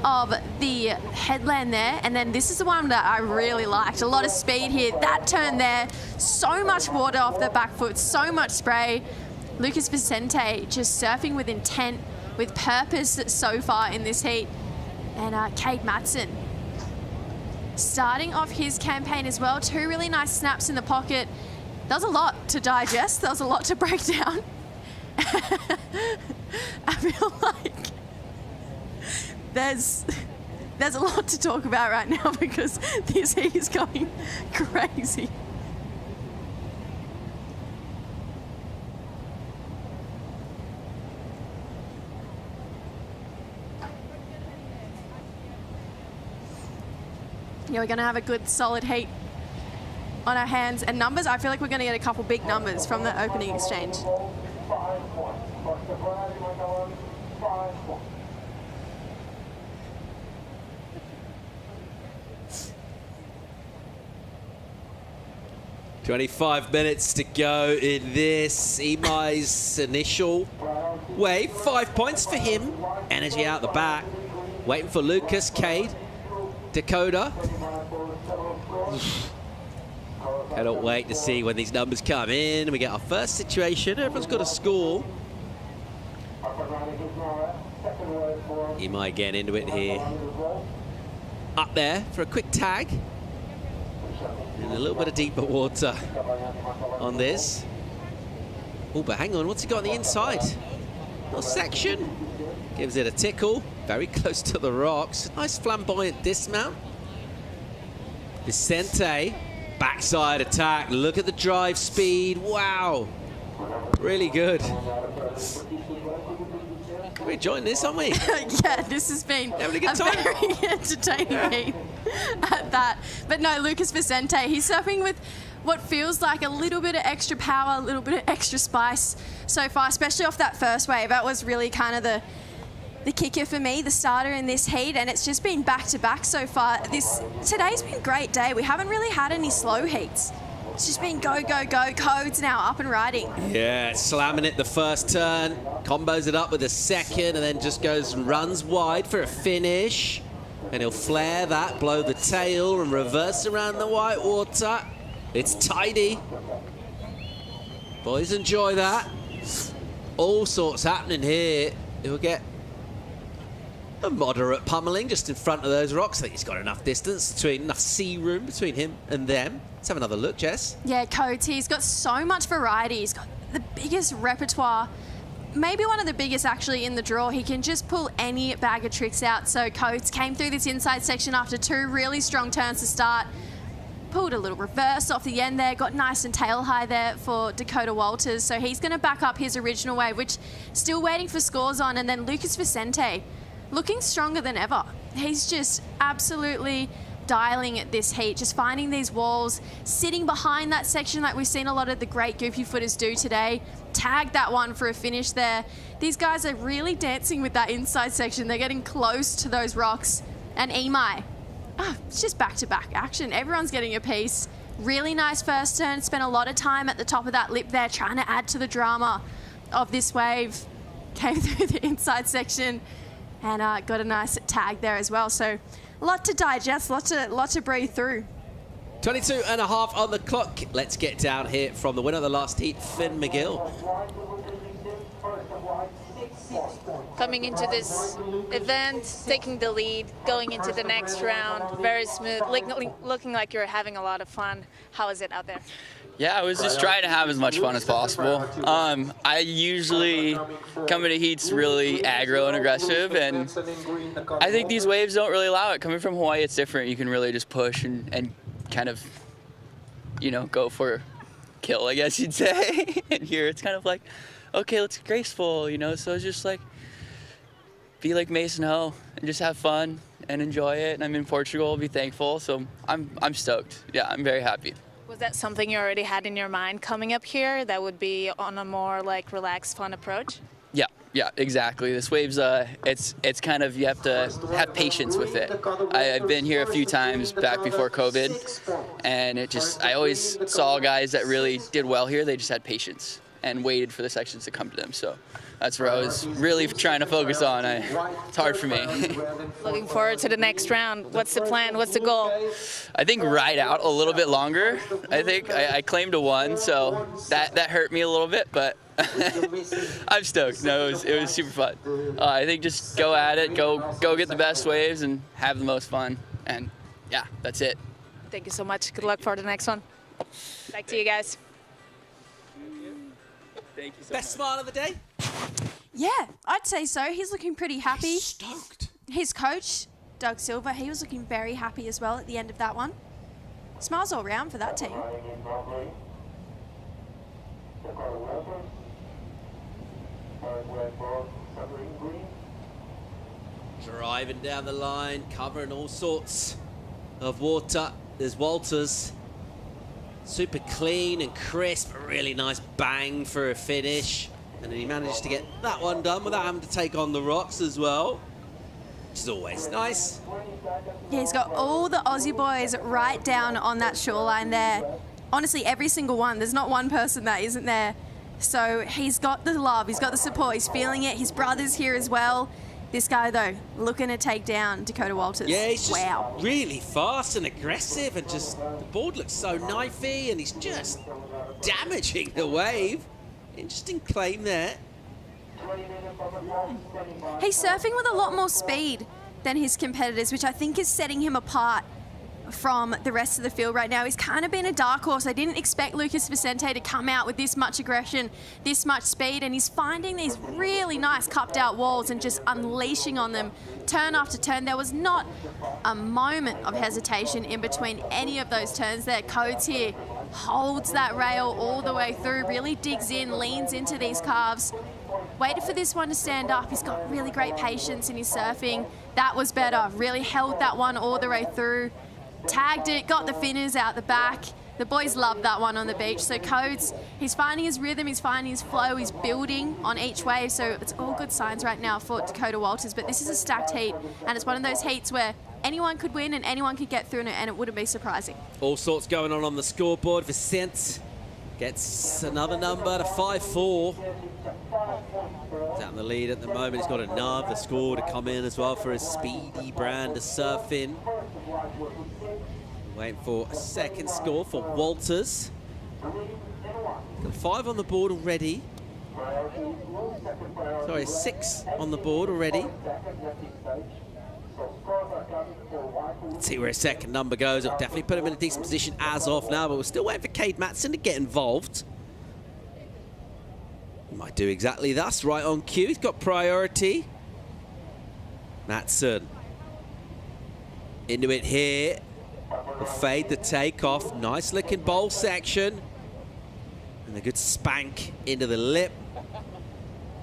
[SPEAKER 7] of the headland there. And then this is the one that I really liked. A lot of speed here. That turn there, so much water off the back foot, so much spray. Lucas Vicente just surfing with intent, with purpose so far in this heat. And Kate Matson starting off his campaign as well. 2 really nice snaps in the pocket. That was a lot to digest. That was a lot to break down. I feel like there's a lot to talk about right now because this heat is going crazy. Yeah, we're going to have a good solid heat on our hands. And numbers, I feel like we're going to get a couple big numbers from the opening exchange.
[SPEAKER 3] 25 minutes to go in this. Imai's initial wave, 5 points for him. Energy out the back. Waiting for Lucas, Cade, Dakota. Cannot wait to see when these numbers come in. We get our first situation. Everyone's got a score. Imai getting into it here. Up there for a quick tag. And a little bit of deeper water on this. Oh, but hang on, what's he got on the inside? Little section. Gives it a tickle. Very close to the rocks. Nice flamboyant dismount. Vicente backside attack. Look at the drive speed. Wow. Really good. We're enjoying this, aren't we?
[SPEAKER 7] Yeah, this has been
[SPEAKER 3] having a good time.
[SPEAKER 7] Very entertaining heat at that. But no, Lucas Vicente, he's surfing with what feels like a little bit of extra power, a little bit of extra spice so far, especially off that first wave. That was really kind of the kicker for me, the starter in this heat, and it's just been back-to-back so far. Today's been a great day. We haven't really had any slow heats. It's just been go, go, go. Code's now up and riding.
[SPEAKER 3] Yeah, slamming it the first turn, combos it up with a second, and then just goes and runs wide for a finish. And he'll flare that, blow the tail, and reverse around the white water. It's tidy. Boys enjoy that. All sorts happening here. He'll get a moderate pummeling just in front of those rocks. I think he's got enough distance, enough sea room between him and them. Let's have another look, Jess.
[SPEAKER 7] Yeah, Coates, he's got so much variety. He's got the biggest repertoire, maybe one of the biggest actually in the draw. He can just pull any bag of tricks out. So Coates came through this inside section after 2 really strong turns to start. Pulled a little reverse off the end there, got nice and tail high there for Dakota Walters. So he's going to back up his original wave, which still waiting for scores on. And then Lucas Vicente, looking stronger than ever. He's just absolutely dialing at this heat, just finding these walls, sitting behind that section like we've seen a lot of the great goofy footers do today. Tagged that one for a finish there. These guys are really dancing with that inside section. They're getting close to those rocks. And Imai, it's just back-to-back action. Everyone's getting a piece. Really nice first turn. Spent a lot of time at the top of that lip there trying to add to the drama of this wave. Came through the inside section and got a nice tag there as well. So a lot to digest, lot to breathe through.
[SPEAKER 3] 22.5 on the clock. Let's get down here from the winner of the last heat, Finn McGill.
[SPEAKER 11] Coming into this event, taking the lead, going into the next round, very smooth, looking like you're having a lot of fun. How is it out there?
[SPEAKER 14] Yeah, I was just trying to have as much fun as possible. I usually come into heats really aggro and aggressive, and I think these waves don't really allow it. Coming from Hawaii, it's different. You can really just push and kind of, go for kill, I guess you'd say. And here it's kind of like, okay, let's graceful, so it's just like, be like Mason Ho and just have fun and enjoy it. And I'm in Portugal, be thankful, so I'm stoked. Yeah, I'm very happy.
[SPEAKER 11] Was that something you already had in your mind coming up here that would be on a more like relaxed, fun approach?
[SPEAKER 14] Yeah, exactly. This wave's, it's kind of, you have to have patience with it. I've been here a few times back before COVID, and I always saw guys that really did well here, they just had patience and waited for the sections to come to them. So that's where I was really trying to focus on. It's hard for me.
[SPEAKER 11] Looking forward to the next round. What's the plan? What's the goal?
[SPEAKER 14] I think ride out a little bit longer. I think I claimed a 1, so that hurt me a little bit, but I'm stoked. No, it was super fun. I think just go at it, go get the best waves and have the most fun. And yeah, that's it.
[SPEAKER 11] Thank you so much. Good luck for the next one. Back to you guys.
[SPEAKER 14] Thank you so
[SPEAKER 3] Best smile of the day?
[SPEAKER 7] Yeah, I'd say so. He's looking pretty happy.
[SPEAKER 3] He's stoked.
[SPEAKER 7] His coach, Doug Silver, he was looking very happy as well at the end of that one. Smiles all round for that team.
[SPEAKER 3] Driving down the line, covering all sorts of water. There's Walters. Super clean and crisp, a really nice bang for a finish. And then he managed to get that one done without having to take on the rocks as well, which is always nice.
[SPEAKER 7] Yeah, he's got all the Aussie boys right down on that shoreline there. Honestly, every single one. There's not one person that isn't there. So he's got the love, he's got the support, he's feeling it. His brother's here as well. This guy, though, looking to take down Dakota Walters.
[SPEAKER 3] Yeah, he's just really fast and aggressive, and just the board looks so knifey, and he's just damaging the wave. Interesting claim there.
[SPEAKER 7] He's surfing with a lot more speed than his competitors, which I think is setting him apart from the rest of the field right now. He's kind of been a dark horse. I didn't expect Lucas Vicente to come out with this much aggression, this much speed, and he's finding these really nice cupped out walls and just unleashing on them turn after turn. There was not a moment of hesitation in between any of those turns there. Codes here holds that rail all the way through, really digs in, leans into these calves. Waited for this one to stand up. He's got really great patience in his surfing. That was better. Really held that one all the way through. Tagged it, got the finners out the back. The boys love that one on the beach. So Codes, he's finding his rhythm, he's finding his flow, he's building on each wave. So it's all good signs right now for Dakota Walters. But this is a stacked heat, and it's one of those heats where anyone could win and anyone could get through, and it wouldn't be surprising.
[SPEAKER 3] All sorts going on the scoreboard. Vicente gets another number to 5-4. Down the lead at the moment. He's got another score to come in as well for his speedy brand to surf in. Waiting for a second score for Walters. Got 5 on the board already. Sorry, 6 on the board already. Let's see where his second number goes. It'll definitely put him in a decent position as of now, but we're still waiting for Cade Matson to get involved. He might do exactly thus, right on cue. He's got priority. Matson into it here. Will fade the takeoff. Nice looking bowl section. And a good spank into the lip.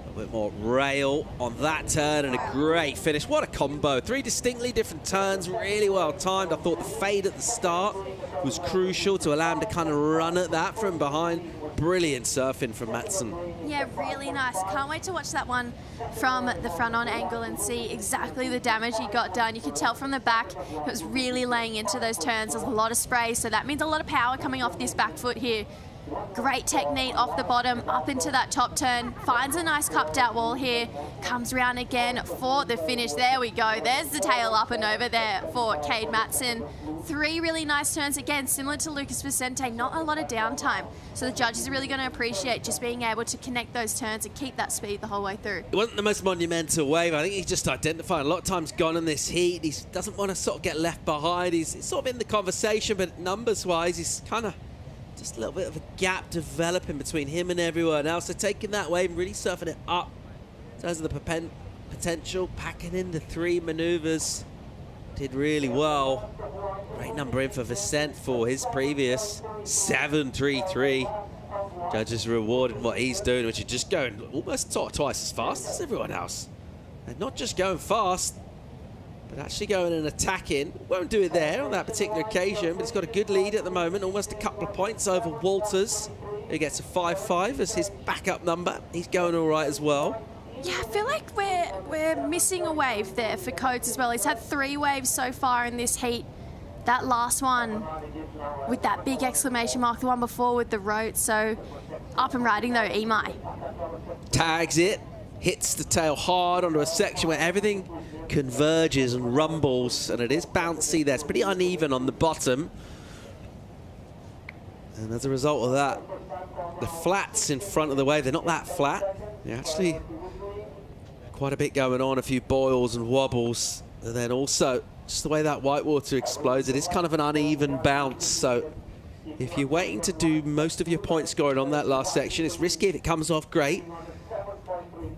[SPEAKER 3] A bit more rail on that turn and a great finish. What a combo. 3 distinctly different turns, really well timed. I thought the fade at the start was crucial to allow him to kind of run at that from behind. Brilliant surfing from Matson.
[SPEAKER 7] Yeah, really nice. Can't wait to watch that one from the front-on angle and see exactly the damage he got done. You could tell from the back it was really laying into those turns. There's a lot of spray, so that means a lot of power coming off this back foot here. Great technique off the bottom, up into that top turn. Finds a nice cupped out wall here. Comes around again for the finish. There we go. There's the tail up and over there for Cade Matson. 3 really nice turns. Again, similar to Lucas Vicente, not a lot of downtime. So the judges are really going to appreciate just being able to connect those turns and keep that speed the whole way through.
[SPEAKER 3] It wasn't the most monumental wave. I think he's just identified a lot of times gone in this heat. He doesn't want to sort of get left behind. He's sort of in the conversation, but numbers-wise, he's kind of just a little bit of a gap developing between him and everyone else. So taking that wave and really surfing it up in terms of the potential, packing in the 3 maneuvers. Did really well. Great number in for Vicente for his previous 7.33. Judges rewarded what he's doing, which is just going almost twice as fast as everyone else. And not just going fast, but actually going and attacking. Won't do it there on that particular occasion, but he's got a good lead at the moment, almost a couple of points over Walters, who gets a 5.5 as his backup number. He's going all right as well.
[SPEAKER 7] Yeah, I feel like we're missing a wave there for Coates as well. He's had 3 waves so far in this heat. That last one with that big exclamation mark, the one before with the rote. So up and riding though, Imai.
[SPEAKER 3] Tags it, hits the tail hard onto a section where everything converges and rumbles, and it is bouncy there. It's pretty uneven on the bottom. And as a result of that, the flats in front of the wave, they're not that flat. They're actually quite a bit going on, a few boils and wobbles. And then also, just the way that whitewater explodes, it is kind of an uneven bounce. So if you're waiting to do most of your point scoring on that last section, it's risky. If it comes off, great.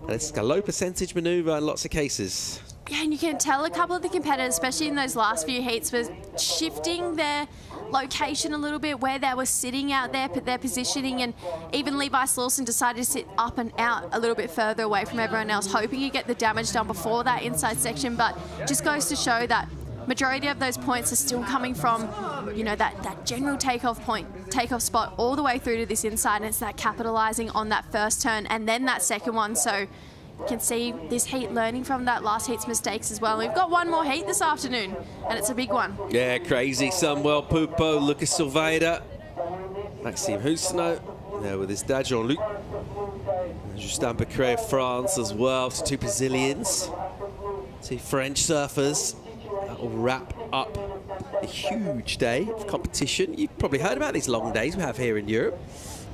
[SPEAKER 3] And it's a low percentage maneuver in lots of cases.
[SPEAKER 7] Yeah, and you can tell a couple of the competitors, especially in those last few heats, were shifting their location a little bit, where they were sitting out there, their positioning, and even Levi Slauson decided to sit up and out a little bit further away from everyone else, hoping you get the damage done before that inside section. But just goes to show that majority of those points are still coming from, you know, that general takeoff spot all the way through to this inside, and it's that capitalizing on that first turn and then that second one. So you can see this heat learning from that last heat's mistakes as well. We've got one more heat this afternoon, and it's a big one.
[SPEAKER 3] Yeah, crazy. Samuel Pupo, Lucas Silveira, Maxime Houssenaut, there with his dad, Jean-Luc. Justin Becret of France as well, so 2 Brazilians, 2 French surfers. That will wrap up a huge day of competition. You've probably heard about these long days we have here in Europe.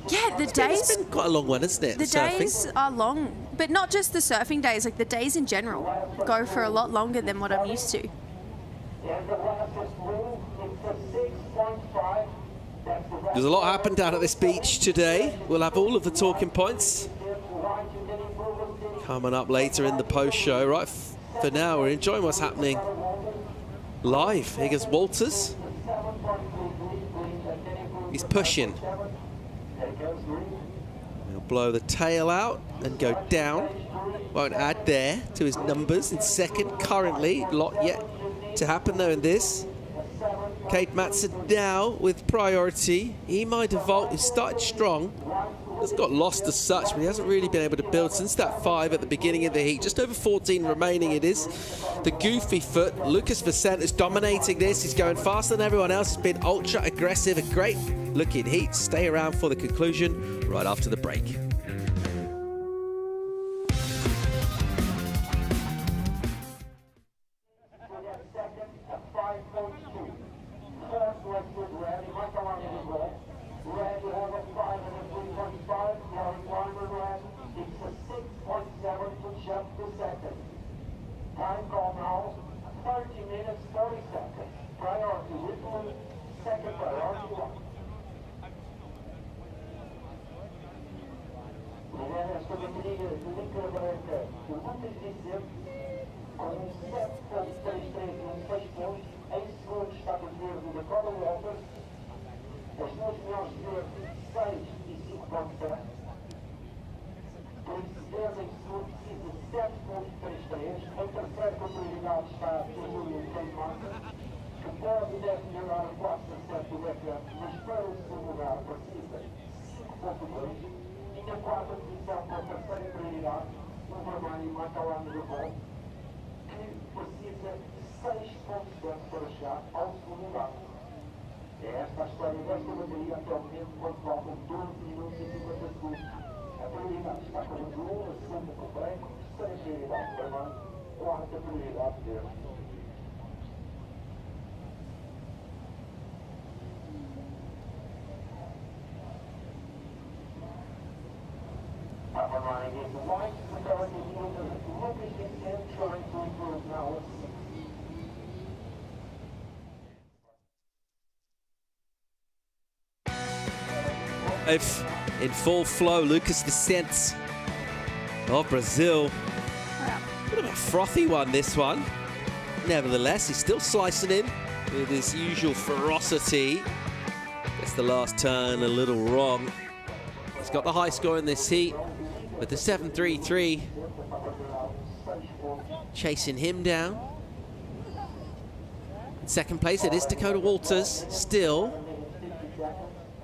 [SPEAKER 7] Yeah, the days...
[SPEAKER 3] It's been quite a long one, isn't it?
[SPEAKER 7] The days are long, but not just the surfing days, like the days in general go for a lot longer than what I'm used to.
[SPEAKER 3] There's a lot happened down at this beach today. We'll have all of the talking points coming up later in the post show. Right, for now, we're enjoying what's happening live. Here goes Walters. He's pushing. He'll blow the tail out and go down. Won't add there to his numbers in second currently. A lot yet to happen though in this. Kate Matson now with priority. Imai DeVault, who started strong, has got lost as such, but he hasn't really been able to build since that 5 at the beginning of the heat. Just over 14 remaining it is. The goofy foot, Lucas Vicent is dominating this. He's going faster than everyone else. He's been ultra aggressive. A great looking heat. Stay around for the conclusion right after the break.
[SPEAKER 1] Time call now, 30 minutes, 40 seconds. Priority Whitman, second priority one. Mulher, esta bateria de líquida branca, o Lucas Vicente, com 7.33 e 6 pontos, em segundo está a verde da Cola Walters, as duas melhores de verde, 6 e 5.7. Por isso, 10 em segundo, precisa 7.33. Em terceiro, com prioridade, está a Julia Martin, que pode e deve melhorar o 4.7 do background, mas para o segundo lugar precisa 5.2. E na quarta posição, com a terceira prioridade, o vermelho Matalano de Bom, que precisa 6.7 para chegar ao segundo lugar. É esta a história desta bateria até o momento, quando faltam 12 minutos e 50 segundos. A prioridade está com o azul, a segunda com o branco, terceira prioridade vermelho, quarta prioridade verde. Up and running is the white, the current is Lucas Vicente trying to improve now.
[SPEAKER 3] If in full flow, Lucas Vicente of Brazil. Bit of a frothy one, this one. Nevertheless, he's still slicing in with his usual ferocity. Gets the last turn a little wrong. He's got the high score in this heat with the 7.33 chasing him down. In second place, it is Dakota Walters still.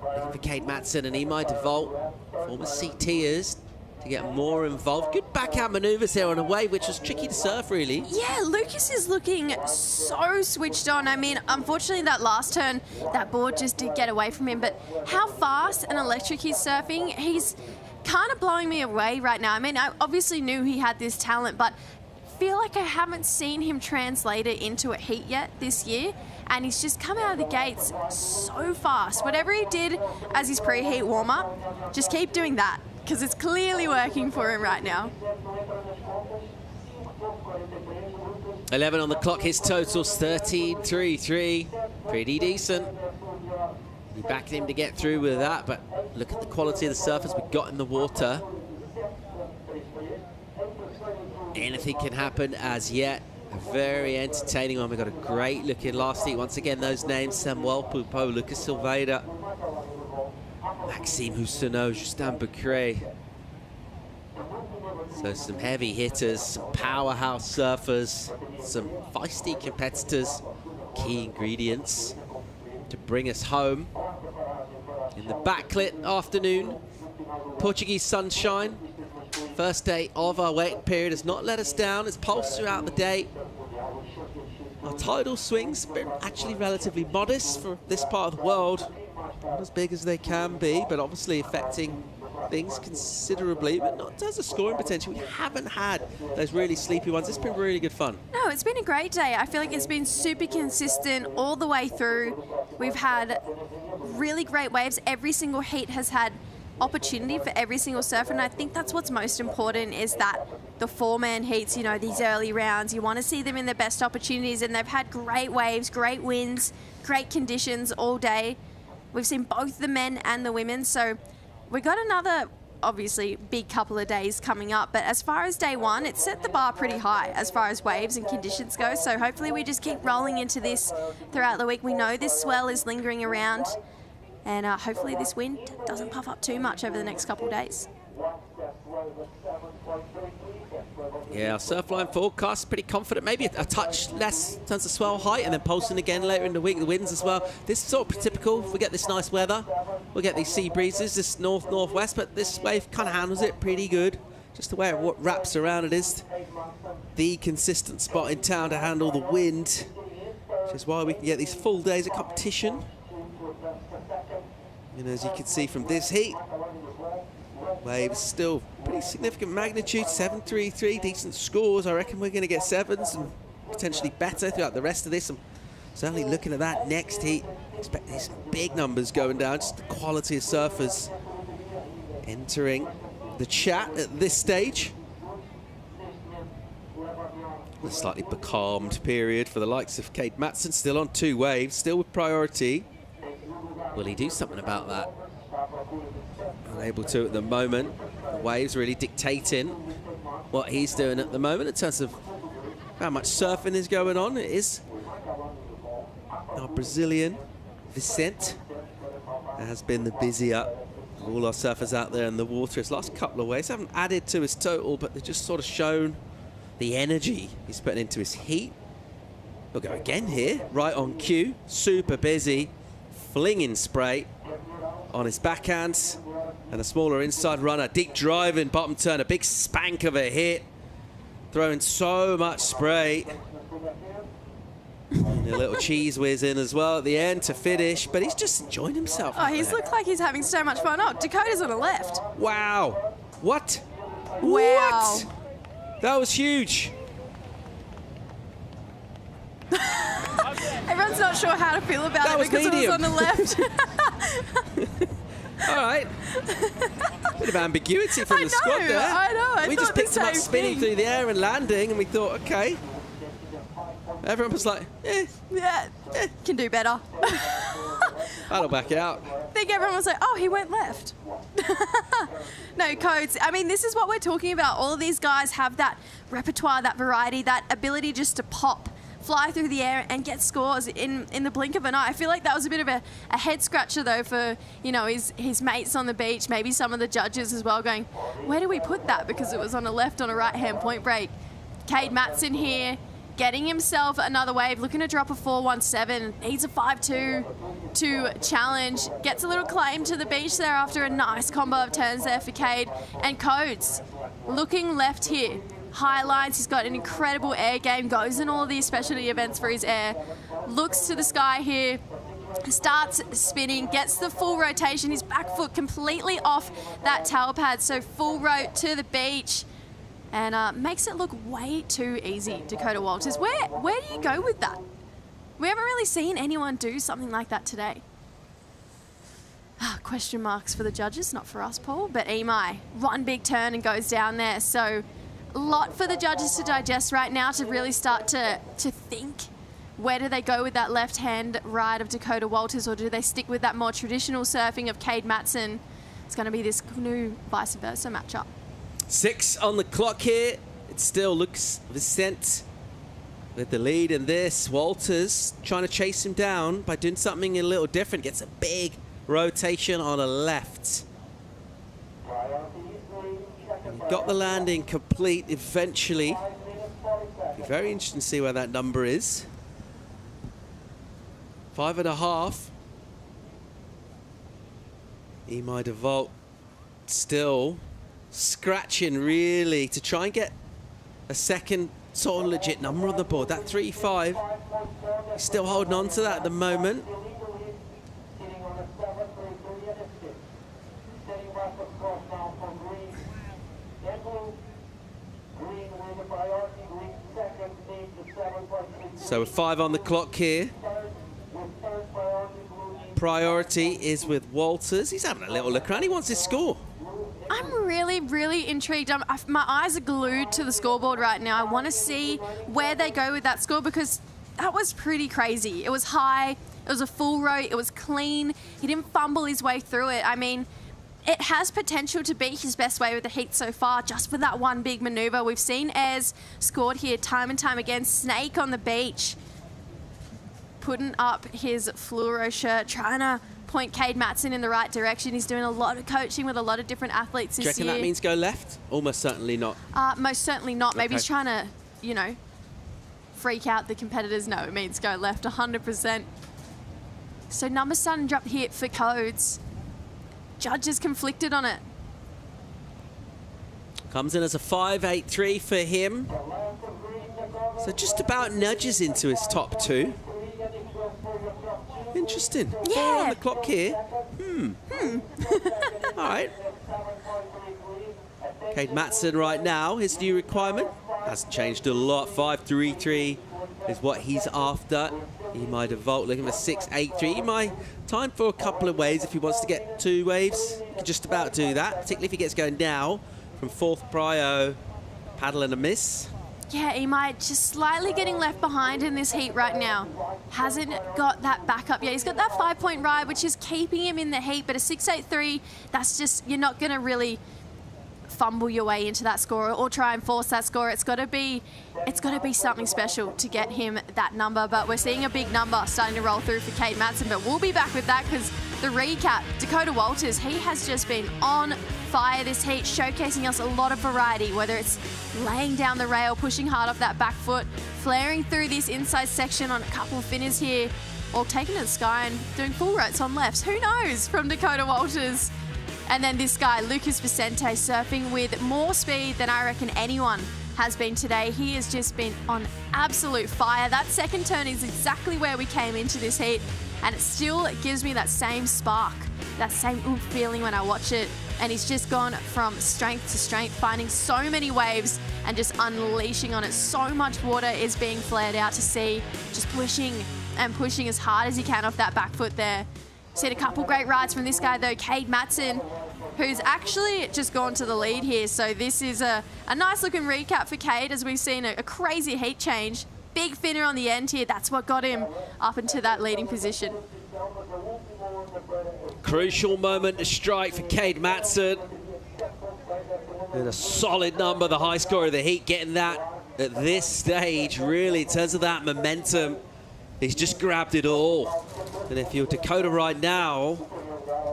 [SPEAKER 3] Looking for Kate Matson and Imai DeVault, former CTers, to get more involved. Good backhand maneuvers here on a wave, which was tricky to surf, really.
[SPEAKER 7] Yeah, Lucas is looking so switched on. I mean, unfortunately, that last turn, that board just did get away from him. But how fast and electric he's surfing, he's kind of blowing me away right now. I mean, I obviously knew he had this talent, but feel like I haven't seen him translate it into a heat yet this year. And he's just come out of the gates so fast. Whatever he did as his pre-heat warm-up, just keep doing that, because it's clearly working for him right now.
[SPEAKER 3] 11 on the clock, his total's 13.33. Pretty decent. We backed him to get through with that, but look at the quality of the surface we got in the water. Anything can happen as yet. A very entertaining one. We've got a great looking last heat. Once again, those names: Samuel Pupo, Lucas Silveira, Maxime Houssaneau, Justin Becret. So some heavy hitters, some powerhouse surfers, some feisty competitors, key ingredients to bring us home. In the backlit afternoon, Portuguese sunshine. First day of our waiting period has not let us down. It's pulsed throughout the day. Our tidal swings have been actually relatively modest for this part of the world. Not as big as they can be, but obviously affecting things considerably, but not in terms of scoring potential. We haven't had those really sleepy ones. It's been really good fun.
[SPEAKER 7] No, it's been a great day. I feel like it's been super consistent all the way through. We've had really great waves. Every single heat has had opportunity for every single surfer, and I think that's what's most important, is that the four-man heats, you know, these early rounds, you want to see them in their best opportunities, and they've had great waves, great winds, great conditions all day. We've seen both the men and the women, so we've got another, obviously, big couple of days coming up. But as far as day one, it set the bar pretty high as far as waves and conditions go. So hopefully we just keep rolling into this throughout the week. We know this swell is lingering around, and hopefully this wind doesn't puff up too much over the next couple of days.
[SPEAKER 3] Yeah, our surfline forecast pretty confident. Maybe a touch less in terms of swell height, and then pulsing again later in the week. The winds as well. This is sort of typical. If we get this nice weather, we'll get these sea breezes, this north-northwest, but this wave kind of handles it pretty good. Just the way it wraps around, it is the consistent spot in town to handle the wind, which is why we can get these full days of competition. And as you can see from this heat, waves still pretty significant magnitude, 733, decent scores. I reckon we're going to get 7s and potentially better throughout the rest of this. I'm certainly looking at that next heat. Expect these big numbers going down, just the quality of surfers entering the chat at this stage. A slightly becalmed period for the likes of Cade Matson, still on 2 waves, still with priority. Will he do something about that? Unable to at the moment. The waves really dictating what he's doing at the moment in terms of how much surfing is going on. It is our Brazilian Vicente has been the busier of all our surfers out there in the water. His last couple of waves haven't added to his total, but they've just sort of shown the energy he's putting into his heat. We'll go again here, right on cue, super busy, flinging spray on his backhands, and a smaller inside runner, deep driving bottom turn, a big spank of a hit, throwing so much spray. And a little cheese whiz in as well at the end to finish, but he's just enjoying himself.
[SPEAKER 7] Oh, he's looked like he's having so much fun. Oh, Dakota's on the left.
[SPEAKER 3] Wow. What?
[SPEAKER 7] Wow.
[SPEAKER 3] What? That was huge.
[SPEAKER 7] Everyone's not sure how to feel about it because
[SPEAKER 3] medium.
[SPEAKER 7] it was on the left.
[SPEAKER 3] All right. Bit of ambiguity from the squad there.
[SPEAKER 7] I know.
[SPEAKER 3] We just picked him up spinning through the air and landing, and we thought, okay. Everyone was like,
[SPEAKER 7] yeah, can do better.
[SPEAKER 3] That'll back out.
[SPEAKER 7] I think everyone was like, oh, he went left. No, Codes. I mean, this is what we're talking about. All of these guys have that repertoire, that variety, that ability just to pop, fly through the air and get scores in the blink of an eye. I feel like that was a bit of a head scratcher though for, you know, his mates on the beach, maybe some of the judges as well, going, where do we put that? Because it was on a left on a right hand point break. Cade Matson here, getting himself another wave, looking to drop a 417, needs a 5-2 to challenge, gets a little claim to the beach there after a nice combo of turns there for Cade. And Codes looking left here. High lines, he's got an incredible air game, goes in all of these specialty events for his air, looks to the sky here, starts spinning, gets the full rotation, his back foot completely off that tail pad, so full rote to the beach, and makes it look way too easy, Dakota Walters. Where do you go with that? We haven't really seen anyone do something like that today. Question marks for the judges, not for us, Paul, but Imai, one big turn and goes down there, so a lot for the judges to digest right now to really start to think. Where do they go with that left-hand ride of Dakota Walters, or do they stick with that more traditional surfing of Cade Matson? It's going to be this new vice versa matchup.
[SPEAKER 3] 6 on the clock here. It still looks Vicente with the lead in this. Walters trying to chase him down by doing something a little different. Gets a big rotation on the left. Got the landing complete eventually. Be very interesting to see where that number is. 5.5. Imai DeVault still scratching really to try and get a second sort of legit number on the board. That 3.5. He's still holding on to that at the moment. So with 5 on the clock here. Priority is with Walters. He's having a little look around. He wants his score.
[SPEAKER 7] I'm really, really intrigued. My eyes are glued to the scoreboard right now. I want to see where they go with that score because that was pretty crazy. It was high. It was a full row. It was clean. He didn't fumble his way through it. I mean, it has potential to be his best way with the heat so far, just for that one big maneuver. We've seen Ez scored here time and time again. Snake on the beach, putting up his fluoro shirt, trying to point Cade Matson in the right direction. He's doing a lot of coaching with a lot of different athletes this year.
[SPEAKER 3] Do you reckon that means go left? Almost certainly not.
[SPEAKER 7] Most certainly not. Maybe
[SPEAKER 3] Okay.
[SPEAKER 7] he's trying to, you know, freak out the competitors. No, it means go left 100%. So numbers starting to drop here for Codes. Judges conflicted on it.
[SPEAKER 3] Comes in as a 5.83 for him. So just about nudges into his top 2. Interesting.
[SPEAKER 7] Yeah.
[SPEAKER 3] 4 on the clock here. All right. Cade Matson right now, his new requirement hasn't changed a lot. 5.33 is what he's after. He might have vault looking for 6.83. He might time for a couple of waves if he wants to get 2 waves. He can just about do that, particularly if he gets going now from 4th prio, paddle and a miss.
[SPEAKER 7] Yeah, he might just slightly getting left behind in this heat right now. Hasn't got that backup yet. He's got that 5-point ride, which is keeping him in the heat, but a 6.83, that's just, you're not going to really fumble your way into that score or try and force that score. It's got to be something special to get him that number, but we're seeing a big number starting to roll through for Cade Matson, but we'll be back with that because the recap, Dakota Walters, he has just been on fire this heat, showcasing us a lot of variety, whether it's laying down the rail, pushing hard off that back foot, flaring through this inside section on a couple of finners here, or taking it to the sky and doing full rotes on lefts. Who knows from Dakota Walters? And then this guy, Lucas Vicente, surfing with more speed than I reckon anyone has been today. He has just been on absolute fire. That second turn is exactly where we came into this heat, and it still gives me that same spark, that same oomph feeling when I watch it. And he's just gone from strength to strength, finding so many waves and just unleashing on it. So much water is being flared out to sea, just pushing and pushing as hard as he can off that back foot there. Seen a couple great rides from this guy though, Cade Matson, who's actually just gone to the lead here. So this is a nice looking recap for Cade, as we've seen a crazy heat change. Big finner on the end here. That's what got him up into that leading position.
[SPEAKER 3] Crucial moment to strike for Cade Matson. And a solid number, the high score of the heat, getting that at this stage, really, in terms of that momentum. He's just grabbed it all. And if you're Dakota right now,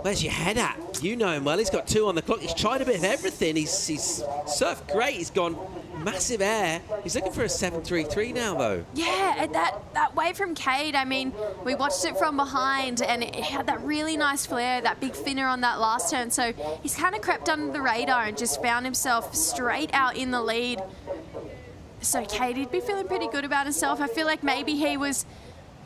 [SPEAKER 3] where's your head at? You know him well. He's got 2 on the clock. He's tried a bit of everything. He's surfed great. He's gone massive air. He's looking for a 7.33 now, though.
[SPEAKER 7] Yeah, and that wave from Cade, I mean, we watched it from behind, and it had that really nice flare, that big finner on that last turn. So he's kind of crept under the radar and just found himself straight out in the lead. So Cade, he'd be feeling pretty good about himself. I feel like maybe he was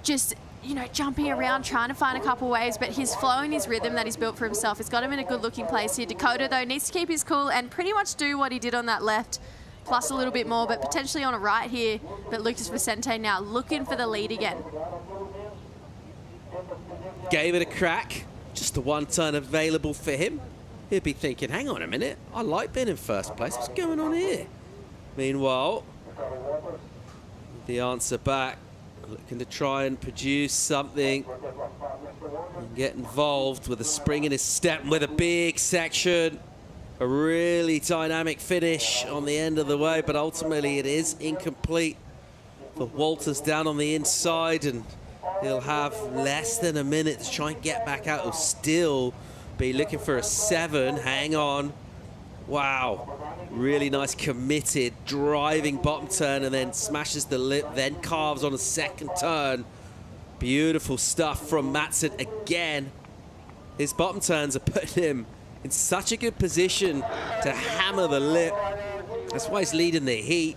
[SPEAKER 7] just, you know, jumping around trying to find a couple waves, but his flow and his rhythm that he's built for himself has got him in a good looking place here. Dakota though needs to keep his cool and pretty much do what he did on that left, plus a little bit more, but potentially on a right here. But Lucas Vicente now looking for the lead again.
[SPEAKER 3] Gave it a crack. Just the 1 turn available for him. He'd be thinking, hang on a minute, I like being in first place. What's going on here? Meanwhile, the answer back, looking to try and produce something and get involved with a spring in his step and with a big section. A really dynamic finish on the end of the way, but ultimately it is incomplete for Walters down on the inside, and he'll have less than a minute to try and get back out. He'll still be looking for a 7. Hang on. Wow. Really nice committed driving bottom turn, and then smashes the lip, then carves on a second turn. Beautiful stuff from Matson again. His bottom turns are putting him in such a good position to hammer the lip. That's why he's leading the heat.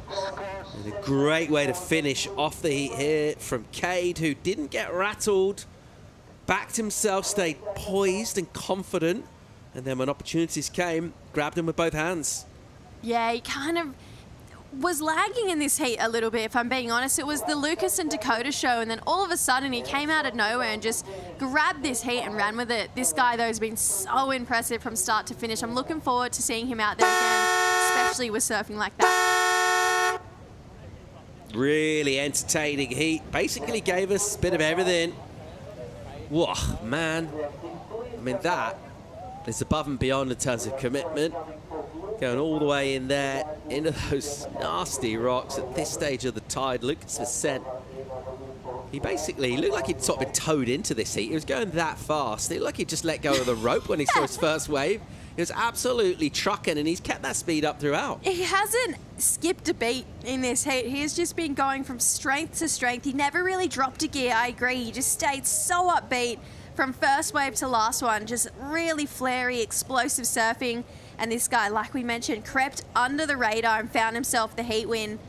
[SPEAKER 3] And a great way to finish off the heat here from Cade, who didn't get rattled, backed himself, stayed poised and confident, and then when opportunities came, grabbed them with both hands.
[SPEAKER 7] Yeah, he kind of was lagging in this heat a little bit, if I'm being honest. It was the Lucas and Dakota show, and then all of a sudden he came out of nowhere and just grabbed this heat and ran with it. This guy, though, has been so impressive from start to finish. I'm looking forward to seeing him out there again, especially with surfing like that.
[SPEAKER 3] Really entertaining heat. Basically gave us a bit of everything. Whoa, man. I mean, that is above and beyond in terms of commitment. Going all the way in there, into those nasty rocks at this stage of the tide. Lucas Vicent, he basically looked like he'd sort of been towed into this heat. He was going that fast. It looked like he just let go of the rope when he saw his first wave. He was absolutely trucking, and he's kept that speed up throughout.
[SPEAKER 7] He hasn't skipped a beat in this heat. He has just been going from strength to strength. He never really dropped a gear, I agree. He just stayed so upbeat from first wave to last one. Just really flary, explosive surfing. And this guy, like we mentioned, crept under the radar and found himself the heat win.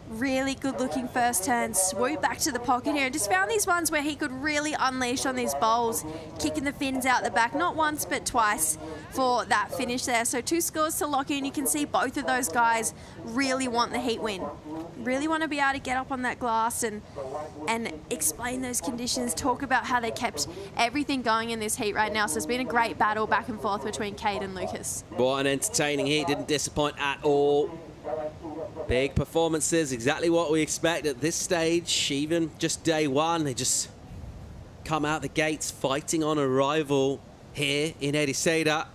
[SPEAKER 7] Really good looking first turn, swoop back to the pocket here, and just found these ones where he could really unleash on these bowls, kicking the fins out the back, not once but twice for that finish there. So 2 scores to lock in. You can see both of those guys really want the heat win, really want to be able to get up on that glass and explain those conditions, talk about how they kept everything going in this heat right now. So it's been a great battle back and forth between Cade and Lucas.
[SPEAKER 3] What an entertaining heat, didn't disappoint at all. Big performances, exactly what we expect at this stage. Even just day one, they just come out the gates fighting on arrival here in Ericeira.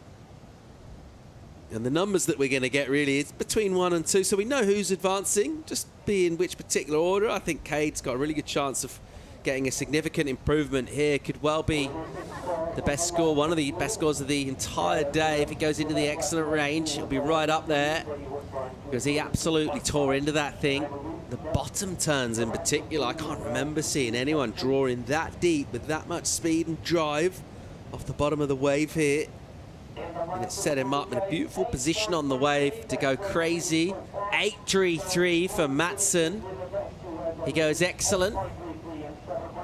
[SPEAKER 3] And the numbers that we're going to get really is between 1 and 2, so we know who's advancing. Just be in which particular order. I think Cade's got a really good chance of getting a significant improvement here. Could well be the best score, one of the best scores of the entire day. If it goes into the excellent range, it'll be right up there, because he absolutely tore into that thing. The bottom turns in particular, I can't remember seeing anyone draw in that deep with that much speed and drive off the bottom of the wave here. And it set him up in a beautiful position on the wave to go crazy. 8.33 for Matson. He goes excellent.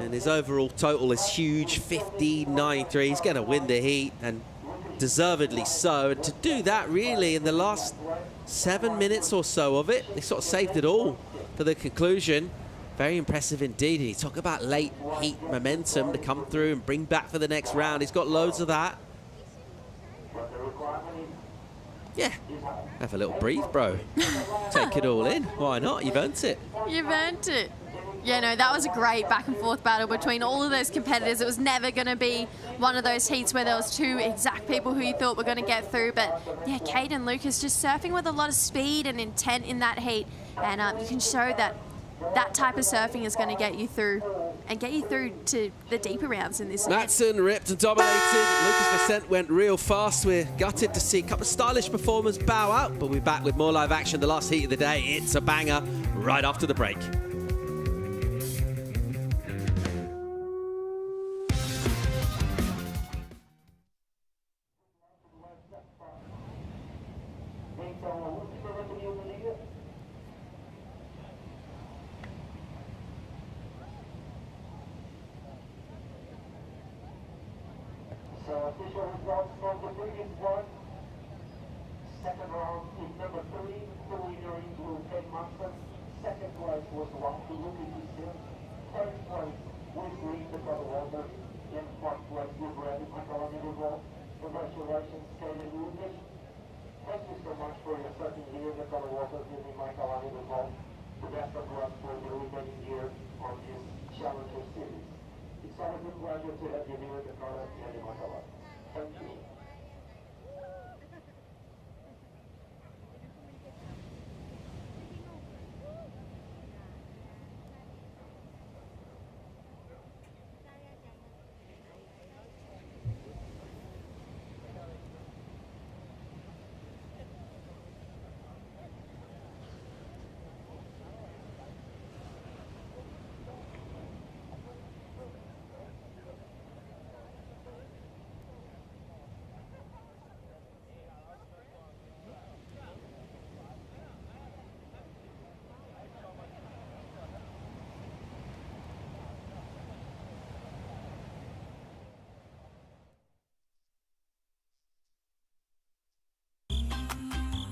[SPEAKER 3] And his overall total is huge, 15.93. He's going to win the heat, and deservedly so. And to do that, really, in the last 7 minutes or so of it, they sort of saved it all for the conclusion. Very impressive indeed. He talk about late heat momentum to come through and bring back for the next round. He's got loads of that. Yeah, have a little breathe, bro. Take it all in. Why not? You've earned it.
[SPEAKER 7] You've earned it. Yeah, no, that was a great back and forth battle between all of those competitors. It was never going to be one of those heats where there was 2 exact people who you thought were going to get through. But yeah, Cade and Lucas just surfing with a lot of speed and intent in that heat. And you can show that that type of surfing is going to get you through and get you through to the deeper rounds in this.
[SPEAKER 3] Matson ripped and dominated. Lucas Vicent went real fast. We're gutted to see a couple of stylish performers bow out, but we're back with more live action. The last heat of the day. It's a banger right after the break.
[SPEAKER 1] Official results from the previous one. Second round is number 3, the winner is Cade Matson. Second place was Lucas Vicent. Third place was Green the Water. And fourth place was Brady Michael. Congratulations, Cade and Lucas. Thank you so much for your surfing here in the water, giving Michael the best of luck for the remaining year on this Challenger Series. It's always a pleasure to have you here in the Colorado and Michael. Thank you.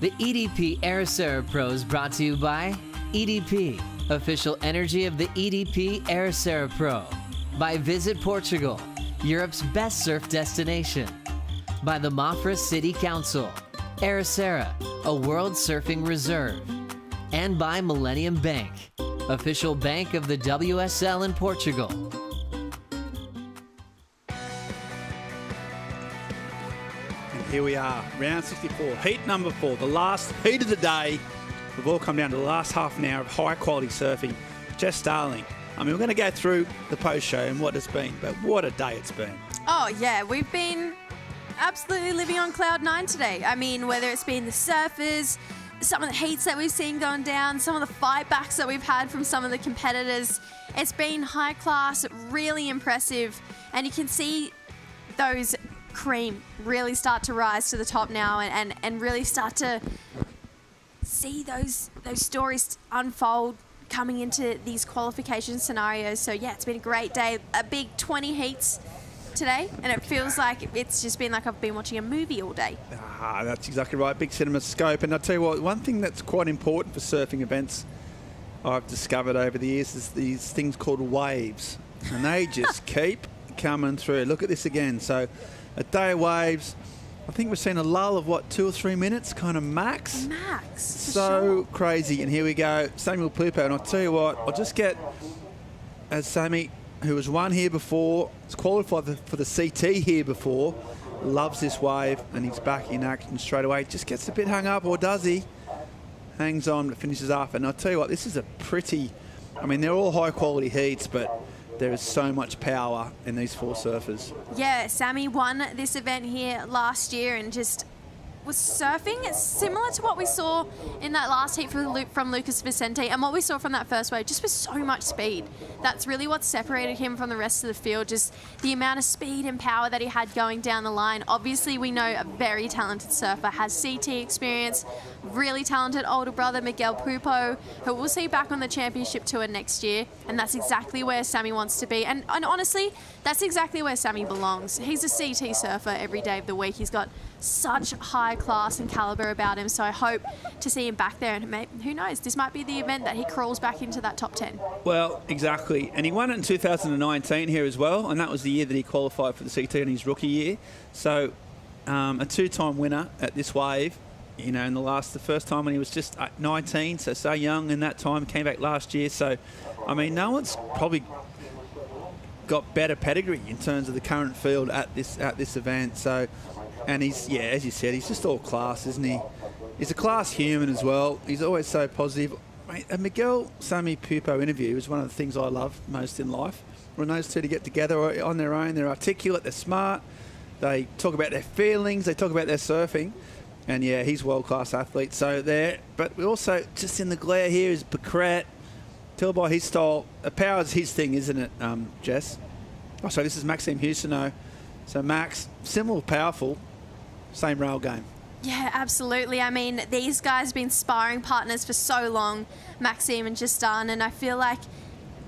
[SPEAKER 2] The EDP Ericeira Pro is brought to you by EDP, official energy of the EDP Ericeira Pro. By Visit Portugal, Europe's best surf destination. By the Mafra City Council, Ericeira, a world surfing reserve. And by Millennium Bank, official bank of the WSL in Portugal.
[SPEAKER 15] here we are, round 64, heat number 4, the last heat of the day. We've all come down to the last half an hour of high-quality surfing. Jess Starling, I mean, we're going to go through the post-show and what it's been, but what a day it's been.
[SPEAKER 7] Oh, yeah, we've been absolutely living on cloud 9 today. I mean, whether it's been the surfers, some of the heats that we've seen going down, some of the fight backs that we've had from some of the competitors, it's been high class, really impressive, and you can see those cream really start to rise to the top now and really start to see those stories unfold coming into these qualification scenarios. So yeah, it's been a great day. A big 20 heats today, and it feels like it's just been like I've been watching a movie all day.
[SPEAKER 15] That's exactly right. Big cinema scope. And I'll tell you what, one thing that's quite important for surfing events I've discovered over the years is these things called waves, and they just keep coming through. Look at this again. So a day of waves, I think we've seen a lull of, what, 2 or 3 minutes, kind of max?
[SPEAKER 7] Max,
[SPEAKER 15] so crazy. And here we go, Samuel Pupo. And I'll tell you what, I'll just get, as Sammy, who has won here before, has qualified for the CT here before, loves this wave, and he's back in action straight away. Just gets a bit hung up, or does he? Hangs on, but finishes off. And I'll tell you what, this is a pretty, I mean, they're all high-quality heats, but there is so much power in these 4 surfers.
[SPEAKER 7] Yeah, Sammy won this event here last year and just was surfing. It's similar to what we saw in that last heat from Lucas Vicente and what we saw from that first wave, just with so much speed. That's really what separated him from the rest of the field, just the amount of speed and power that he had going down the line. Obviously, we know a very talented surfer, has CT experience, really talented older brother, Miguel Pupo, who we'll see back on the championship tour next year, and that's exactly where Sammy wants to be. And honestly, that's exactly where Sammy belongs. He's a CT surfer every day of the week. He's got such high class and caliber about him, so I hope to see him back there, and maybe, who knows, this might be the event that he crawls back into that top 10.
[SPEAKER 15] Well, exactly, and he won it in 2019 here as well, and that was the year that he qualified for the CT in his rookie year. So a 2-time winner at this wave, you know, in the first time when he was just 19, so young in that time, came back last year. So I mean, no one's probably got better pedigree in terms of the current field at this event. So, and he's, yeah, as you said, he's just all class, isn't he? He's a class human as well. He's always so positive. Mate, a Miguel Sammy Pupo interview is one of the things I love most in life. When those two to get together on their own, they're articulate, they're smart, they talk about their feelings, they talk about their surfing. And yeah, he's a world-class athlete. So there, but we also, just in the glare here is Becret. Tell by his style, power's his thing, isn't it, Jess? Oh, sorry, this is Maxime Husseneau. So Max, similar, powerful, same rail game.
[SPEAKER 7] Yeah, absolutely. I mean, these guys have been sparring partners for so long, Maxime and Justin, and I feel like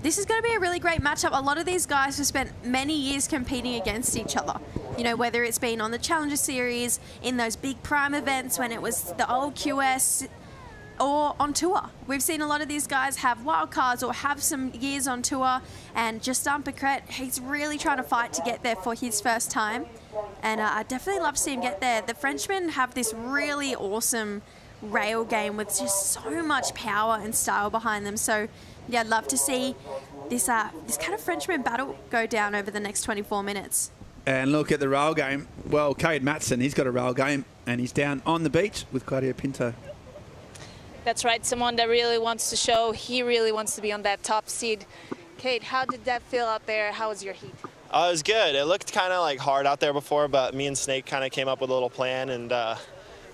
[SPEAKER 7] this is going to be a really great matchup. A lot of these guys have spent many years competing against each other. You know, whether it's been on the Challenger Series, in those big prime events when it was the old QS, or on tour. We've seen a lot of these guys have wild cards or have some years on tour, and Justin Becret, he's really trying to fight to get there for his first time, and I definitely love to see him get there. The Frenchmen have this really awesome rail game with just so much power and style behind them, so yeah, I'd love to see this kind of Frenchman battle go down over the next 24 minutes.
[SPEAKER 15] And look at the rail game. Well, Cade Matson, he's got a rail game, and he's down on the beach with Claudio Pinto.
[SPEAKER 11] That's right, someone that really wants to show he really wants to be on that top seed. Kate, how did that feel out there? How was your heat?
[SPEAKER 16] It was good. It looked kind of like hard out there before, but me and Snake kind of came up with a little plan, and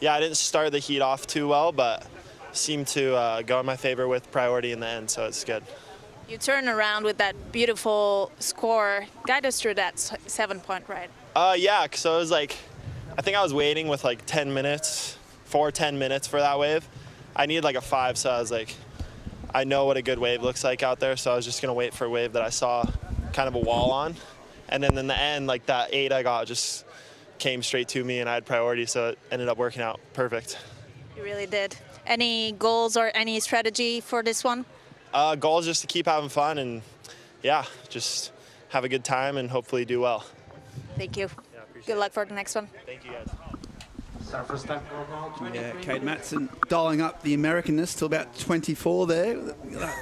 [SPEAKER 16] yeah, I didn't start the heat off too well, but seemed to go in my favor with priority in the end, so it's good.
[SPEAKER 11] You turned around with that beautiful score. Guide us through that 7-point ride.
[SPEAKER 16] Yeah, so it was like, I think I was waiting with like 10 minutes for that wave. I needed like a 5, so I was like, I know what a good wave looks like out there, so I was just gonna wait for a wave that I saw kind of a wall on. And then in the end, like that 8 I got just came straight to me, and I had priority, so it ended up working out perfect.
[SPEAKER 11] You really did. Any goals or any strategy for this one?
[SPEAKER 16] Goal is just to keep having fun and, yeah, just have a good time and hopefully do well.
[SPEAKER 11] Thank you. Yeah, good luck for the next one.
[SPEAKER 16] Thank you, guys.
[SPEAKER 15] Yeah, Cade Matson dialing up the Americanness to about 24 there.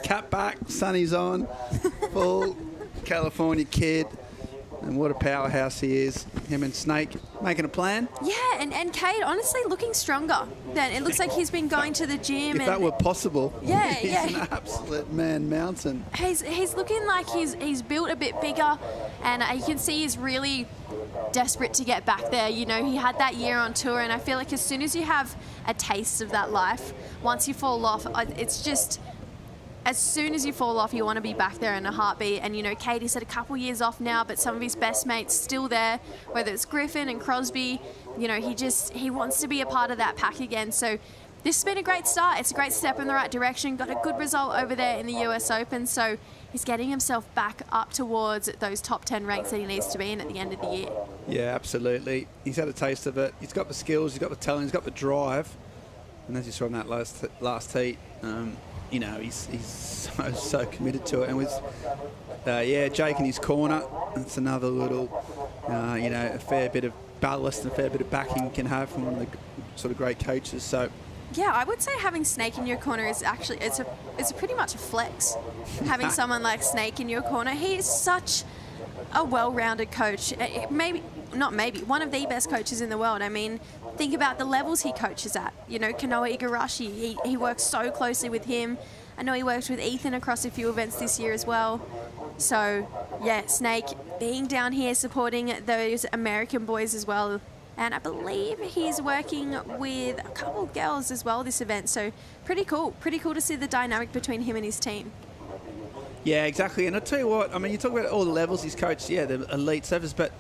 [SPEAKER 15] Cap back, sunny's on, full California kid. And what a powerhouse he is. Him and Snake making a plan.
[SPEAKER 7] Yeah, and Cade, honestly, looking stronger. Then it looks like he's been going to the gym.
[SPEAKER 15] If that were possible.
[SPEAKER 7] Yeah,
[SPEAKER 15] he's an absolute man mountain.
[SPEAKER 7] He's looking like he's built a bit bigger, and you can see he's really desperate to get back there. You know, he had that year on tour, and I feel like as soon as you have a taste of that life, once you fall off, it's just, as soon as you fall off, you want to be back there in a heartbeat. And, you know, Katie's had a couple years off now, but some of his best mates still there, whether it's Griffin and Crosby. You know, he wants to be a part of that pack again. So this has been a great start. It's a great step in the right direction. Got a good result over there in the US Open. So he's getting himself back up towards those top 10 ranks that he needs to be in at the end of the year.
[SPEAKER 15] Yeah, absolutely. He's had a taste of it. He's got the skills, he's got the talent, he's got the drive. And as you saw in that last heat, you know, he's so committed to it. And with, Jake in his corner, it's another little, you know, a fair bit of ballast and a fair bit of backing you can have from one of the sort of great coaches. So,
[SPEAKER 7] yeah, I would say having Snake in your corner is actually, it's pretty much a flex. Having someone like Snake in your corner. He is such a well-rounded coach. One of the best coaches in the world. I mean, think about the levels he coaches at. You know, Kanoa Igarashi, he works so closely with him. I know he worked with Ethan across a few events this year as well. So, yeah, Snake being down here supporting those American boys as well. And I believe he's working with a couple of girls as well this event. So pretty cool. Pretty cool to see the dynamic between him and his team.
[SPEAKER 15] Yeah, exactly. And I'll tell you what, I mean, you talk about all the levels he's coached, yeah, the elite surfers, but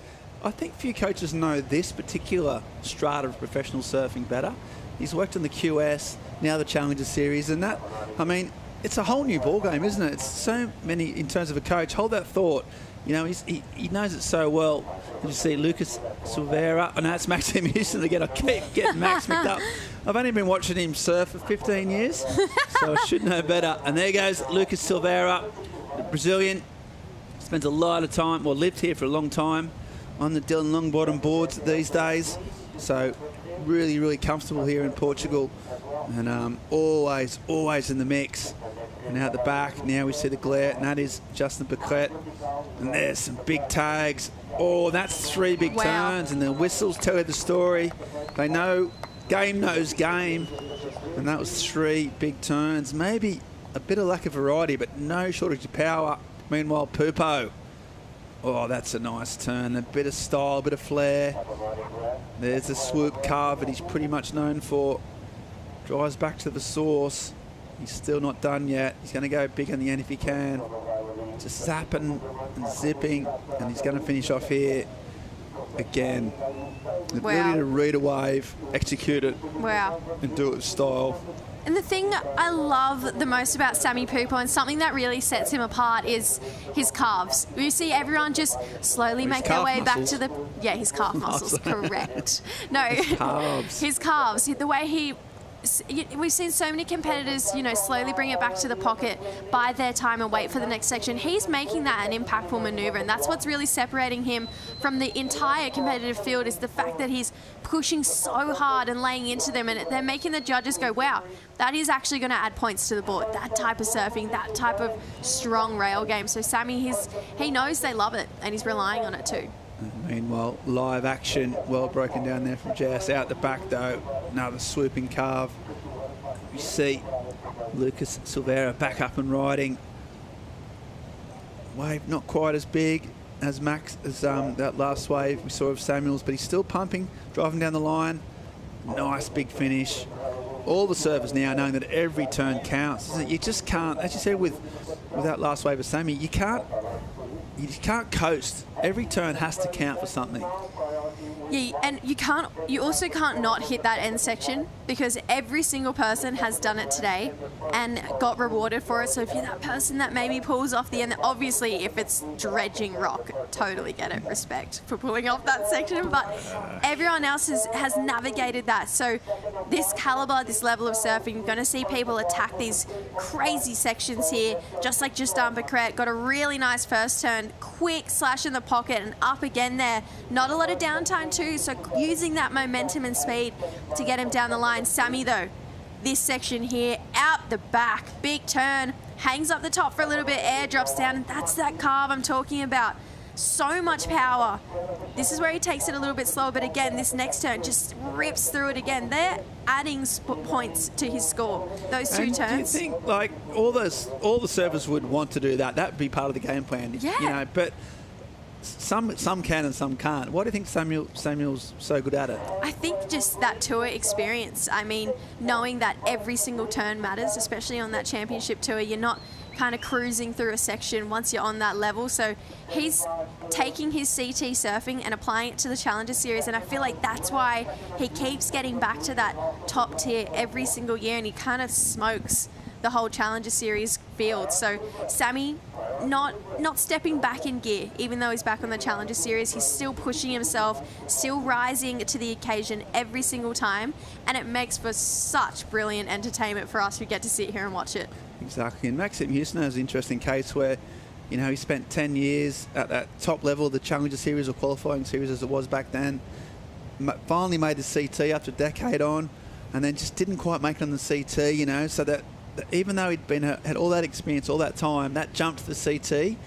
[SPEAKER 15] I think few coaches know this particular strata of professional surfing better. He's worked on the QS, now the Challenger Series, and that, I mean, it's a whole new ballgame, isn't it? It's so many, in terms of a coach, hold that thought. You know, he knows it so well. You see Lucas Silveira. Oh, no, it's Maxime Houston again. I keep getting Max mixed up. I've only been watching him surf for 15 years, so I should know better. And there goes Lucas Silveira, the Brazilian. Spends a lot of time, well, lived here for a long time, on the Dylan Longbottom boards these days. So really, really comfortable here in Portugal. And always in the mix. And out the back, now we see the glare, and that is Justin Becret. And there's some big tags. Oh, that's 3 big turns, and the whistles tell you the story. They know, game knows game. And that was 3 big turns. Maybe a bit of lack of variety, but no shortage of power. Meanwhile, Pupo. Oh, that's a nice turn. A bit of style, a bit of flair. There's the swoop carve that he's pretty much known for. Drives back to the source. He's still not done yet. He's going to go big in the end if he can. Just zapping and zipping, and he's going to finish off here again. The ability to read a wave, execute it, and do it with style.
[SPEAKER 7] And the thing I love the most about Sammy Pupo, and something that really sets him apart, is his calves. You see everyone just slowly make their way back to the... Yeah, his calf muscles, correct. No, his calves. The way he... We've seen so many competitors, you know, slowly bring it back to the pocket, bide their time and wait for the next section. He's making that an impactful maneuver, and that's what's really separating him from the entire competitive field, is the fact that he's pushing so hard and laying into them, and they're making the judges go, wow, that is actually going to add points to the board. That type of surfing, that type of strong rail game. So Sammy, he knows they love it, and he's relying on it too.
[SPEAKER 15] Meanwhile, live action, well broken down there from Jess. Out the back, though, another swooping carve. You see Lucas Silveira back up and riding. Wave not quite as big as Max, as that last wave we saw of Samuels, but he's still pumping, driving down the line. Nice big finish. All the surfers now knowing that every turn counts. You just can't, as you said with that last wave of Sammy, you can't coast. Every turn has to count for something.
[SPEAKER 7] Yeah, and you also can't not hit that end section, because every single person has done it today and got rewarded for it. So if you're that person that maybe pulls off the end, obviously if it's dredging rock, totally get it, respect for pulling off that section, but everyone else has navigated that. So this caliber, this level of surfing, you're going to see people attack these crazy sections here, just like Justin Becret. Got a really nice first turn, quick slash in the pocket and up again there. Not a lot of downtime too, so using that momentum and speed to get him down the line. Sammy though, this section here, out the back, big turn, hangs up the top for a little bit, air drops down, and that's that carve I'm talking about. so much power. This is where he takes it a little bit slower, but again, this next turn just rips through it again. They're adding points to his score, those two turns.
[SPEAKER 15] Do you think, like, all the servers would want to do that? That would be part of the game plan.
[SPEAKER 7] Yeah.
[SPEAKER 15] You know, but some can and some can't. Why do you think Samuel's so good at it?
[SPEAKER 7] I think just that tour experience. I mean, knowing that every single turn matters, especially on that championship tour. You're not kind of cruising through a section once you're on that level. So he's taking his CT surfing and applying it to the Challenger Series, and I feel like that's why he keeps getting back to that top tier every single year, and he kind of smokes the whole Challenger Series field. So Sammy not stepping back in gear, even though he's back on the Challenger Series. He's still pushing himself, still rising to the occasion every single time, and it makes for such brilliant entertainment for us who get to sit here and watch it.
[SPEAKER 15] Exactly. And Maxim Houston has an interesting case where, you know, he spent 10 years at that top level of the Challenger Series or qualifying series as it was back then, finally made the CT after a decade on, and then just didn't quite make it on the CT, you know, so that even though he'd had all that experience all that time, that jump to the CT,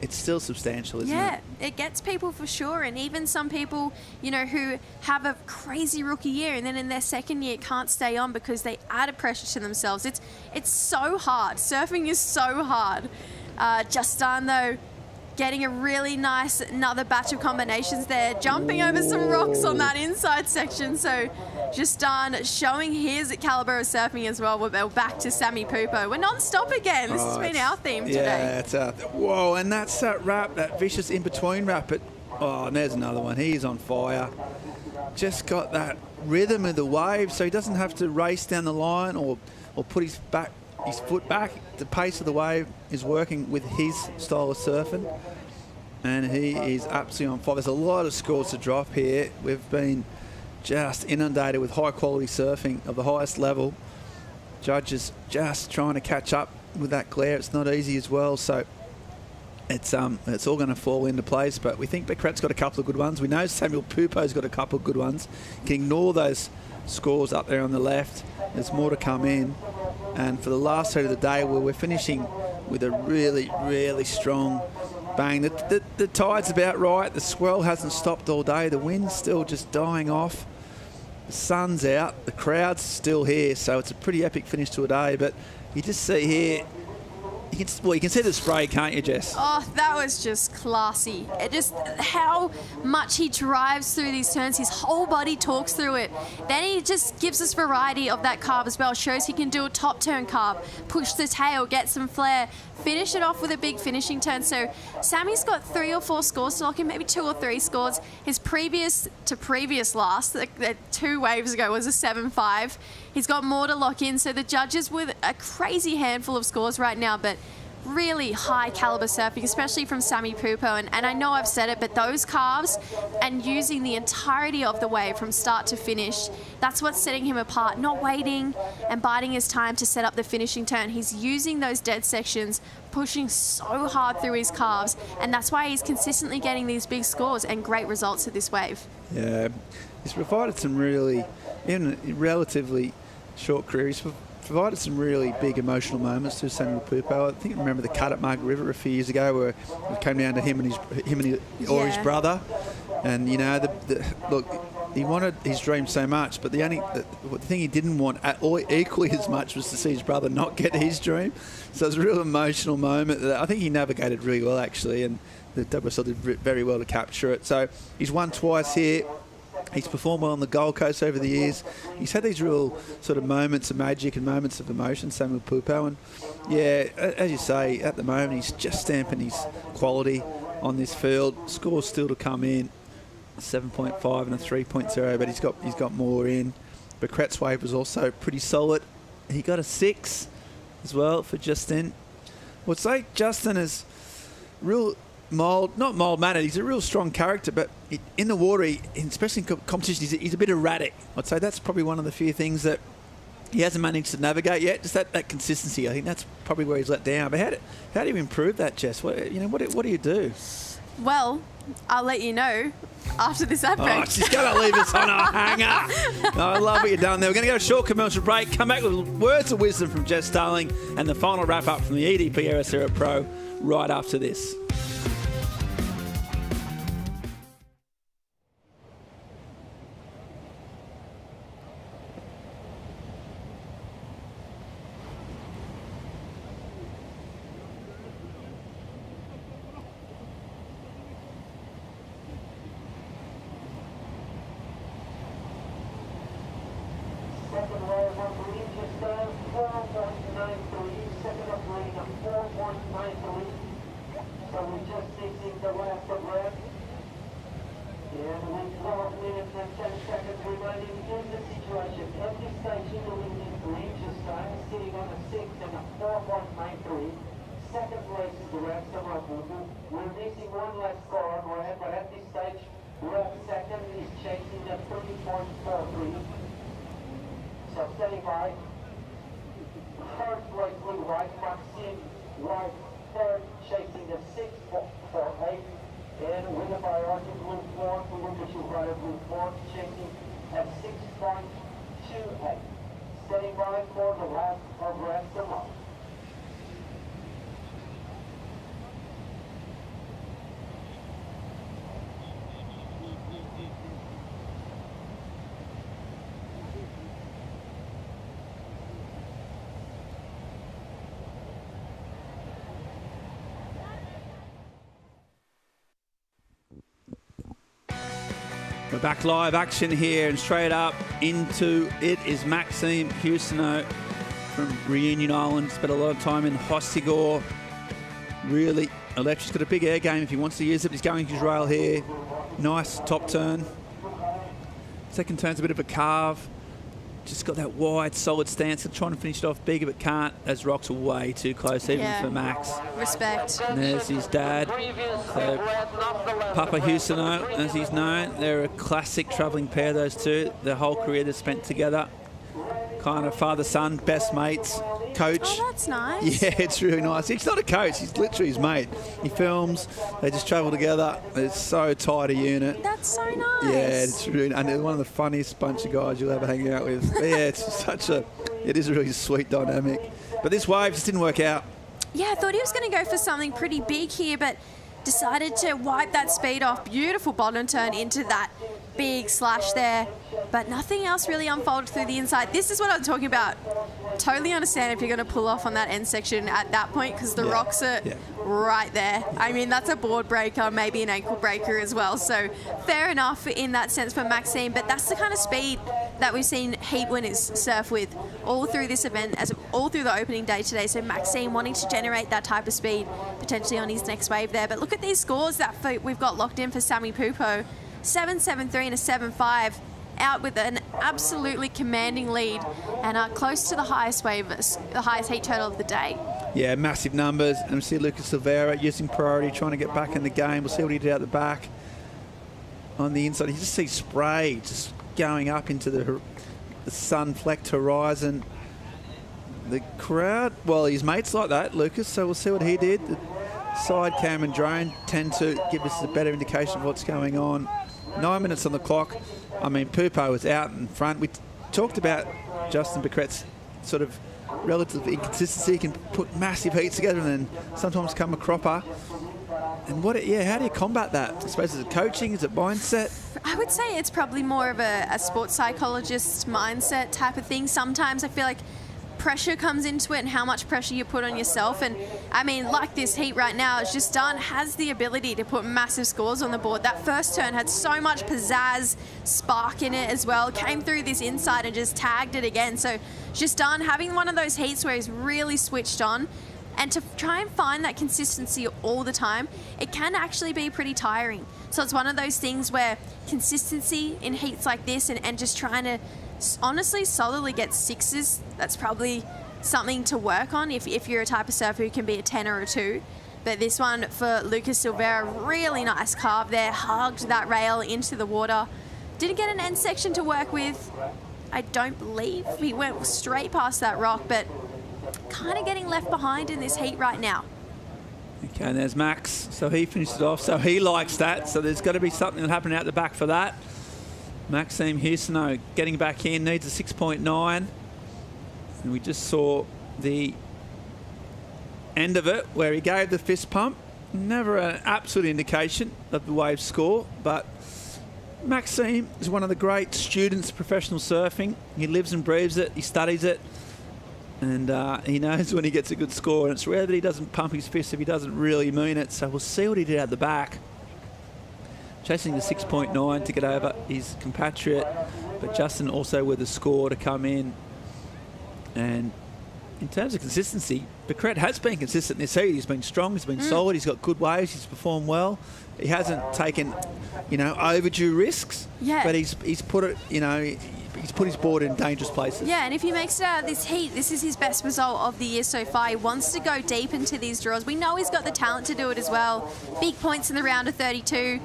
[SPEAKER 15] it's still substantial, isn't it?
[SPEAKER 7] Yeah, it gets people for sure. And even some people, you know, who have a crazy rookie year and then in their second year can't stay on because they added pressure to themselves. It's so hard. Surfing is so hard. Justin, though, getting a really nice another batch of combinations there, jumping over some rocks on that inside section. So Justin showing his caliber of surfing as well. We're back to Sammy Pupo. We're non-stop again. This has been our theme today.
[SPEAKER 15] Yeah, it's whoa, and that's that wrap, that vicious in-between wrap. And there's another one. He's on fire. Just got that rhythm of the wave, so he doesn't have to race down the line or put his foot back. The pace of the wave is working with his style of surfing, and he is absolutely on fire. There's a lot of scores to drop here. We've been just inundated with high quality surfing of the highest level. Judges just trying to catch up with that glare. It's not easy as well, so it's all going to fall into place. But we think Becret's got a couple of good ones. We know Samuel Pupo's got a couple of good ones. You can ignore those scores up there on the left. There's more to come in. And for the last heat of the day, we're finishing with a really, really strong bang. The tide's about right. The swell hasn't stopped all day. The wind's still just dying off. The sun's out. The crowd's still here. So it's a pretty epic finish to a day. But you just see here, you can see the spray, can't you, Jess?
[SPEAKER 7] Oh, that was just classy. It just how much he drives through these turns. His whole body talks through it. Then he just gives us variety of that carve as well. Shows he can do a top turn carve, push the tail, get some flare, finish it off with a big finishing turn. So Sammy's got 3 or 4 scores to lock in, maybe 2 or 3 scores. His previous last, 2 waves ago, was a 7.5. He's got more to lock in. So the judges with a crazy handful of scores right now, but really high caliber surfing, especially from Sammy Pupo. And I know I've said it, but those carves and using the entirety of the wave from start to finish, that's what's setting him apart. Not waiting and biding his time to set up the finishing turn. He's using those dead sections, pushing so hard through his carves, and that's why he's consistently getting these big scores and great results at this wave.
[SPEAKER 15] Yeah, he's provided some really, in a relatively short career, he's provided some really big emotional moments to Samuel Pupo. I think I remember the cut at Margaret River a few years ago where it came down to him and his brother. And, you know, look, he wanted his dream so much, but the thing he didn't want at all equally as much was to see his brother not get his dream. So it was a real emotional moment that I think he navigated really well, actually, and the WSL did very well to capture it. So he's won twice here. He's performed well on the Gold Coast over the years. He's had these real sort of moments of magic and moments of emotion, Samuel Pupo. And, yeah, as you say, at the moment, he's just stamping his quality on this field. Scores still to come in, 7.5 and a 3.0, but he's got more in. Becret's wave was also pretty solid. He got a 6 as well for Justin. Well, it's like Justin is real not mild-mannered. He's a real strong character, but in the water, especially in competition, he's a bit erratic. I'd say that's probably one of the few things that he hasn't managed to navigate yet. Just that consistency. I think that's probably where he's let down. But how do you improve that, Jess? What do you do?
[SPEAKER 7] Well, I'll let you know after this ad break.
[SPEAKER 15] Oh, she's going to leave us on a hanger. I love what you've done there. We're going to go to a short commercial break, come back with words of wisdom from Jess Starling, and the final wrap-up from the EDP Ericeira Pro right after this.
[SPEAKER 1] So we're just fixing the last of red. And with 12 minutes and 10 seconds remaining in the situation, at this stage in the leading Paige time, sitting on a 6 and a 4.93. Second place is the rest of our movement. We're missing one last score on red, but at this stage, red second is chasing at 30.43. So standing by. Third place blue white, Maxime white, third, chasing the 6.48. And winner by Argent blue fourth, Lucas Silveira blue fourth, chasing at 6.28. Standing by for the last of rest of all.
[SPEAKER 15] We're back live action here, and straight up into it is Maxime Husino from Reunion Island. Spent a lot of time in Hossegor. Really electric. He's got a big air game if he wants to use it. He's going his rail here. Nice top turn. Second turn's a bit of a carve. Just got that wide, solid stance. Trying to finish it off big, but can't, as rocks are way too close, even for Max.
[SPEAKER 7] Respect.
[SPEAKER 15] And there's his dad. So Papa Husino, as he's known. They're a classic travelling pair, those two. Their whole career they've spent together. Kind of father-son, best mates, coach.
[SPEAKER 7] Oh, that's nice.
[SPEAKER 15] Yeah, it's really nice. He's not a coach, he's literally his mate. He films, they just travel together. It's so tight a unit.
[SPEAKER 7] That's so nice.
[SPEAKER 15] Yeah, it's really, and they're one of the funniest bunch of guys you'll ever hang out with. But yeah, it is a really sweet dynamic. But this wave just didn't work out.
[SPEAKER 7] Yeah, I thought he was going to go for something pretty big here, but decided to wipe that speed off. Beautiful bottom turn into that big slash there, but nothing else really unfolded through the inside. This is what I'm talking about. Totally understand if you're going to pull off on that end section at that point, because the rocks are right there. I mean, that's a board breaker, maybe an ankle breaker as well. So fair enough in that sense for Maxime, but that's the kind of speed that we've seen heat winners surf with all through this event, all through the opening day today. So Maxime wanting to generate that type of speed potentially on his next wave there. But look at these scores that we've got locked in for Sammy Pupo. 7.73 and a 7.5, out with an absolutely commanding lead, and close to the highest wave, the highest heat total of the day.
[SPEAKER 15] Yeah, massive numbers. And we see Lucas Silveira using priority, trying to get back in the game. We'll see what he did out the back. On the inside, you just see spray just going up into the sun-flecked horizon. The crowd, well, his mates like that, Lucas, so we'll see what he did. The side cam and drone tend to give us a better indication of what's going on. 9 minutes on the clock. I mean, Pupo was out in front. We talked about Justin Becret's sort of relative inconsistency. He can put massive heats together and then sometimes come a cropper. And how do you combat that? I suppose, is it coaching? Is it mindset?
[SPEAKER 7] I would say it's probably more of a sports psychologist mindset type of thing. Sometimes I feel like pressure comes into it and how much pressure you put on yourself. And I mean, like this heat right now, Justin has the ability to put massive scores on the board. That first turn had so much pizzazz, spark in it as well. Came through this inside and just tagged it again. So Justin having one of those heats where he's really switched on, and to try and find that consistency all the time, it can actually be pretty tiring. So it's one of those things where consistency in heats like this and just trying to honestly solidly get sixes, that's probably something to work on if you're a type of surfer who can be a 10 or a 2. But this one for Lucas Silveira, really nice carve there, hugged that rail into the water. Didn't get an end section to work with, I don't believe. He went straight past that rock, but kind of getting left behind in this heat right now.
[SPEAKER 15] Okay, and there's Max. So he finished it off, so he likes that. So there's got to be something happening out the back for that. Maxime Husino getting back in, needs a 6.9. And we just saw the end of it where he gave the fist pump. Never an absolute indication of the wave score, but Maxime is one of the great students of professional surfing. He lives and breathes it, he studies it, and he knows when he gets a good score, and it's rare that he doesn't pump his fist if he doesn't really mean it. So we'll see what he did out the back. Chasing the 6.9 to get over his compatriot, but Justin also with a score to come in. And in terms of consistency, Becret has been consistent this heat. He's been strong, he's been solid, he's got good waves, he's performed well. He hasn't taken, overdue risks.
[SPEAKER 7] Yeah.
[SPEAKER 15] But he's put it, he's put his board in dangerous places.
[SPEAKER 7] Yeah, and if he makes it out of this heat, this is his best result of the year so far. He wants to go deep into these draws. We know he's got the talent to do it as well. Big points in the round of 32.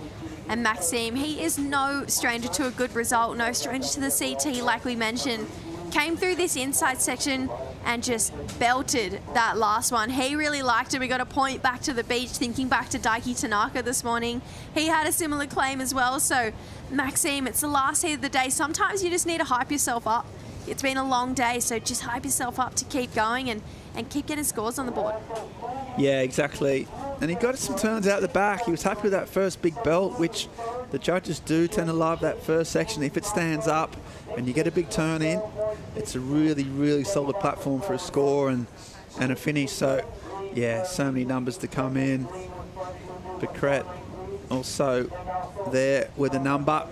[SPEAKER 7] And Maxime, he is no stranger to a good result, no stranger to the CT, like we mentioned. Came through this inside section and just belted that last one. He really liked it. We got a point back to the beach, thinking back to Daiki Tanaka this morning. He had a similar claim as well. So, Maxime, it's the last heat of the day. Sometimes you just need to hype yourself up. It's been a long day, so just hype yourself up to keep going and keep getting scores on the board.
[SPEAKER 15] Yeah, exactly. And he got some turns out the back. He was happy with that first big belt, which the judges do tend to love that first section. If it stands up and you get a big turn in, it's a really, really solid platform for a score and a finish. So, yeah, so many numbers to come in. Becret also there with a number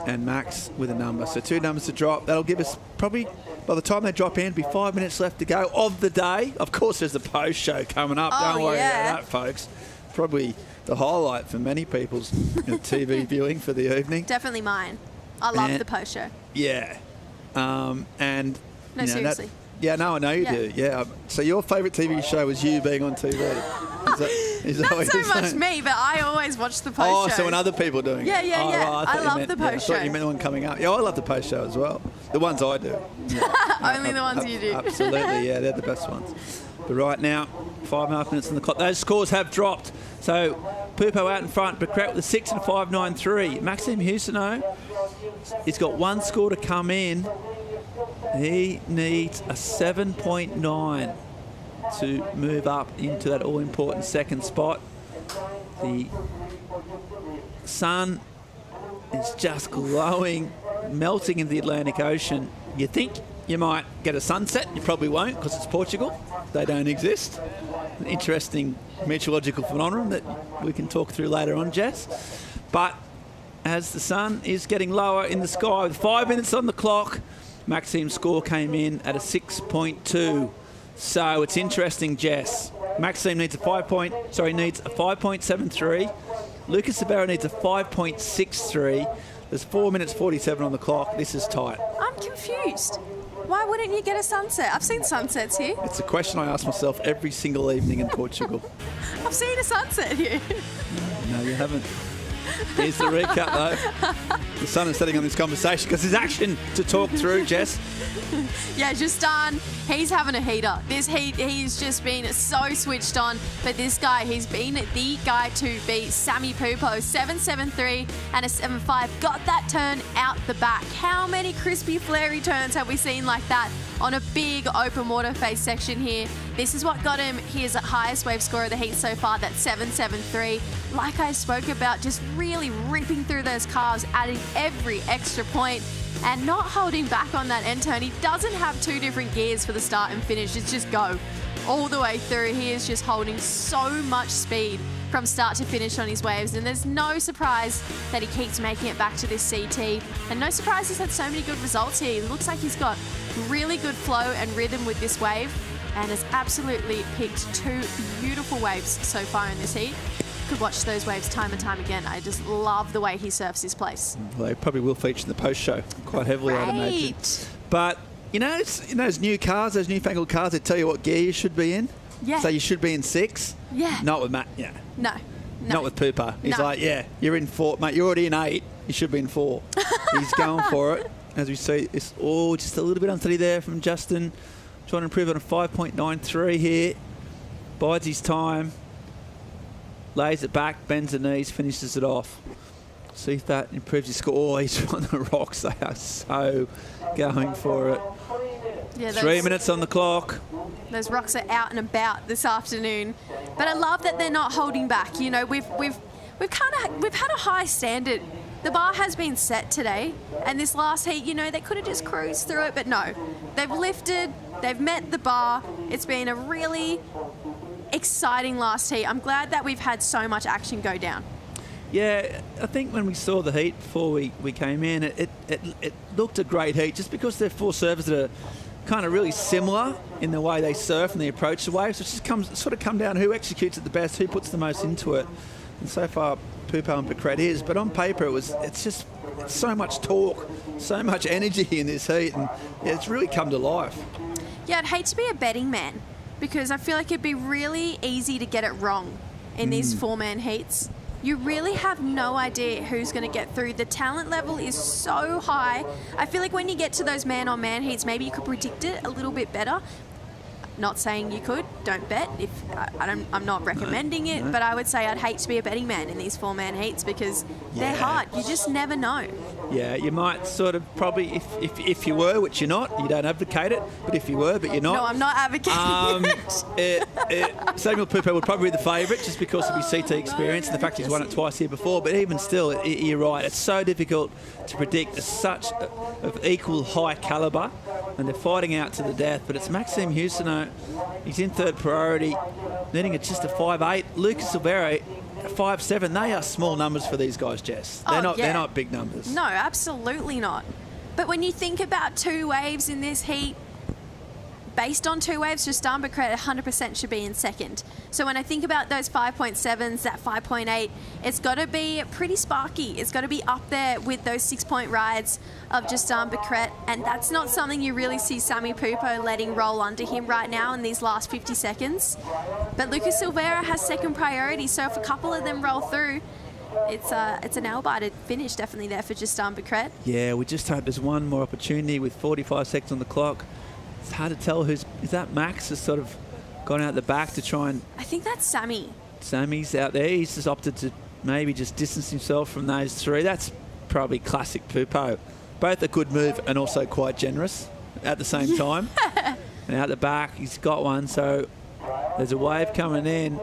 [SPEAKER 15] and Max with a number. So 2 numbers to drop. That'll give us probably, by the time they drop in, be 5 minutes left to go of the day. Of course, there's the post show coming up. Don't worry about that, folks. Probably the highlight for many people's TV viewing for the evening.
[SPEAKER 7] Definitely mine. I love the post show.
[SPEAKER 15] Yeah. And
[SPEAKER 7] no, seriously.
[SPEAKER 15] I know you do. Yeah. So your favourite TV show was you being on TV. Is that
[SPEAKER 7] Not so much me, but I always watch the post show.
[SPEAKER 15] Oh, so when other people are doing
[SPEAKER 7] yeah,
[SPEAKER 15] it.
[SPEAKER 7] Yeah, yeah,
[SPEAKER 15] Well,
[SPEAKER 7] I love the post show.
[SPEAKER 15] I thought you meant the one coming up. Yeah, I love the post show as well. The ones I do.
[SPEAKER 7] Only the ones you do.
[SPEAKER 15] Absolutely, yeah, they're the best ones. But right now, 5.5 minutes on the clock. Those scores have dropped. So Pupo out in front, Becret with a 6 and 5.93. Maxime Husino, he's got 1 score to come in. He needs a 7.9 to move up into that all-important second spot. The sun is just glowing, melting in the Atlantic Ocean. You think you might get a sunset. You probably won't because it's Portugal. They don't exist. An interesting meteorological phenomenon that we can talk through later on, Jess. But as the sun is getting lower in the sky with 5 minutes on the clock, Maxime's score came in at a 6.2. So it's interesting, Jess. Maxime needs a 5.73. Lucas Sabera needs a 5.63. There's 4 minutes 47 on the clock. This is tight.
[SPEAKER 7] I'm confused. Why wouldn't you get a sunset? I've seen sunsets here.
[SPEAKER 15] It's a question I ask myself every single evening in Portugal.
[SPEAKER 7] I've seen a sunset here.
[SPEAKER 15] No, you haven't. Here's the recap, though. The sun is setting on this conversation because there's action to talk through, Jess.
[SPEAKER 7] Yeah, Justin, he's having a heater. This heat, he's just been so switched on. But this guy, he's been the guy to beat Sammy Pupo. 7.73 and a 7.5. Got that turn out the back. How many crispy, flary turns have we seen like that on a big open water face section here? This is what got him his highest wave score of the heat so far, that 7.73. Like I spoke about, just really ripping through those calves, adding every extra point and not holding back on that end turn. He doesn't have 2 different gears for the start and finish. It's just go all the way through. He is just holding so much speed from start to finish on his waves, and there's no surprise that he keeps making it back to this CT, and no surprise he's had so many good results here. It looks like he's got really good flow and rhythm with this wave and has absolutely picked 2 beautiful waves so far in this heat. Could watch those waves time and time again. I just love the way he surfs his place.
[SPEAKER 15] Well, they probably will feature in the post show quite heavily, I'd imagine. But those new cars, those newfangled cars, they tell you what gear you should be in.
[SPEAKER 7] Yeah.
[SPEAKER 15] So you should be in 6.
[SPEAKER 7] Yeah.
[SPEAKER 15] Not with Matt. Yeah.
[SPEAKER 7] No.
[SPEAKER 15] Not with Pupa. He's
[SPEAKER 7] No.
[SPEAKER 15] like, yeah, you're in 4, mate. You're already in 8. You should be in 4. He's going for it. As we see, it's just a little bit unsteady there from Justin. Trying to improve on a 5.93 here. Bides his time. Lays it back, bends the knees, finishes it off. See if that improves his score. Oh, he's on the rocks. They are so going for it.
[SPEAKER 7] Yeah,
[SPEAKER 15] 3 minutes on the clock.
[SPEAKER 7] Those rocks are out and about this afternoon, but I love that they're not holding back. You know, we've had a high standard. The bar has been set today, and this last heat, they could have just cruised through it, but no, they've lifted, they've met the bar. It's been a really exciting last heat. I'm glad that we've had so much action go down.
[SPEAKER 15] Yeah, I think when we saw the heat before we came in, it looked a great heat just because they're 4 servers that are kind of really similar in the way they surf and they approach the waves. It just sort of come down to who executes it the best, who puts the most into it. And so far, Pupo and Becret is. But on paper, it's so much torque, so much energy in this heat, and it's really come to life.
[SPEAKER 7] Yeah, I'd hate to be a betting man because I feel like it'd be really easy to get it wrong in these 4-man heats. You really have no idea who's going to get through. The talent level is so high. I feel like when you get to those man-on-man heats, maybe you could predict it a little bit better. Not saying you could. Don't bet. I'm not recommending it, but I would say I'd hate to be a betting man in these 4-man heats because they're hard. You just never know.
[SPEAKER 15] Yeah, you might sort of probably, if you were, which you're not, you don't advocate it, but if you were, but you're not.
[SPEAKER 7] No, I'm not advocating
[SPEAKER 15] it. Samuel Pupo would probably be the favourite just because of his CT experience and the fact he's won it twice here before, but even still, you're right. It's so difficult to predict such of equal high calibre, and they're fighting out to the death, but it's Maxime Husseneau. He's in third priority, needing just a 5'8". Lucas Silveira, 5'7". They are small numbers for these guys, Jess. They're not big numbers.
[SPEAKER 7] No, absolutely not. But when you think about 2 waves in this heat, based on 2 waves, Justin Becret 100% should be in second. So when I think about those 5.7s, that 5.8, it's got to be pretty sparky. It's got to be up there with those 6-point rides of Justin Becret, and that's not something you really see Sammy Pupo letting roll under him right now in these last 50 seconds. But Lucas Silveira has second priority, so if a couple of them roll through, it's a nail-biter finish definitely there for Justin Becret.
[SPEAKER 15] Yeah, we just hope there's one more opportunity with 45 seconds on the clock. It's hard to tell is that Max has sort of gone out the back to try and...
[SPEAKER 7] I think that's Sammy.
[SPEAKER 15] Sammy's out there. He's just opted to maybe just distance himself from those 3. That's probably classic Pupo. Both a good move and also quite generous at the same time. And out the back, he's got one, so there's a wave coming in.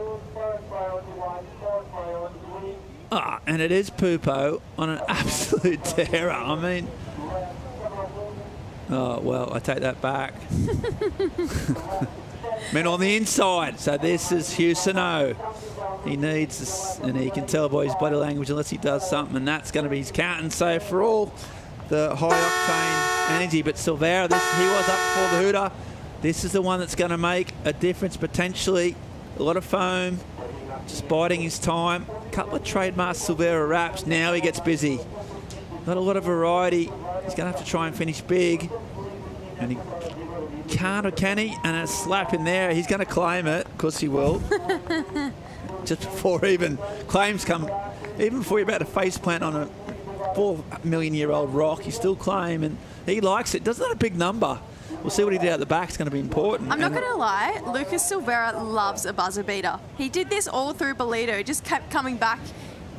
[SPEAKER 15] And it is Pupo on an absolute terror. I mean... Oh, well, I take that back. Men on the inside. So this is Husseneau. He needs this, and he can tell by his body language unless he does something, and that's going to be his count. And so for all the high-octane energy, but Silveira, he was up before the hooter. This is the one that's going to make a difference potentially. A lot of foam, just biding his time. A couple of trademark Silveira wraps. Now he gets busy. Not a lot of variety. He's going to have to try and finish big. And he can't, or can he? And a slap in there. He's going to claim it. Of course he will. Just before even claims come, even before you're about to face plant on a 4-million-year-old rock, you still claim. And he likes it. Doesn't that a big number? We'll see what he did at the back. It's going to be important.
[SPEAKER 7] I'm not going to lie. Lucas Silveira loves a buzzer beater. He did this all through Bolito. He just kept coming back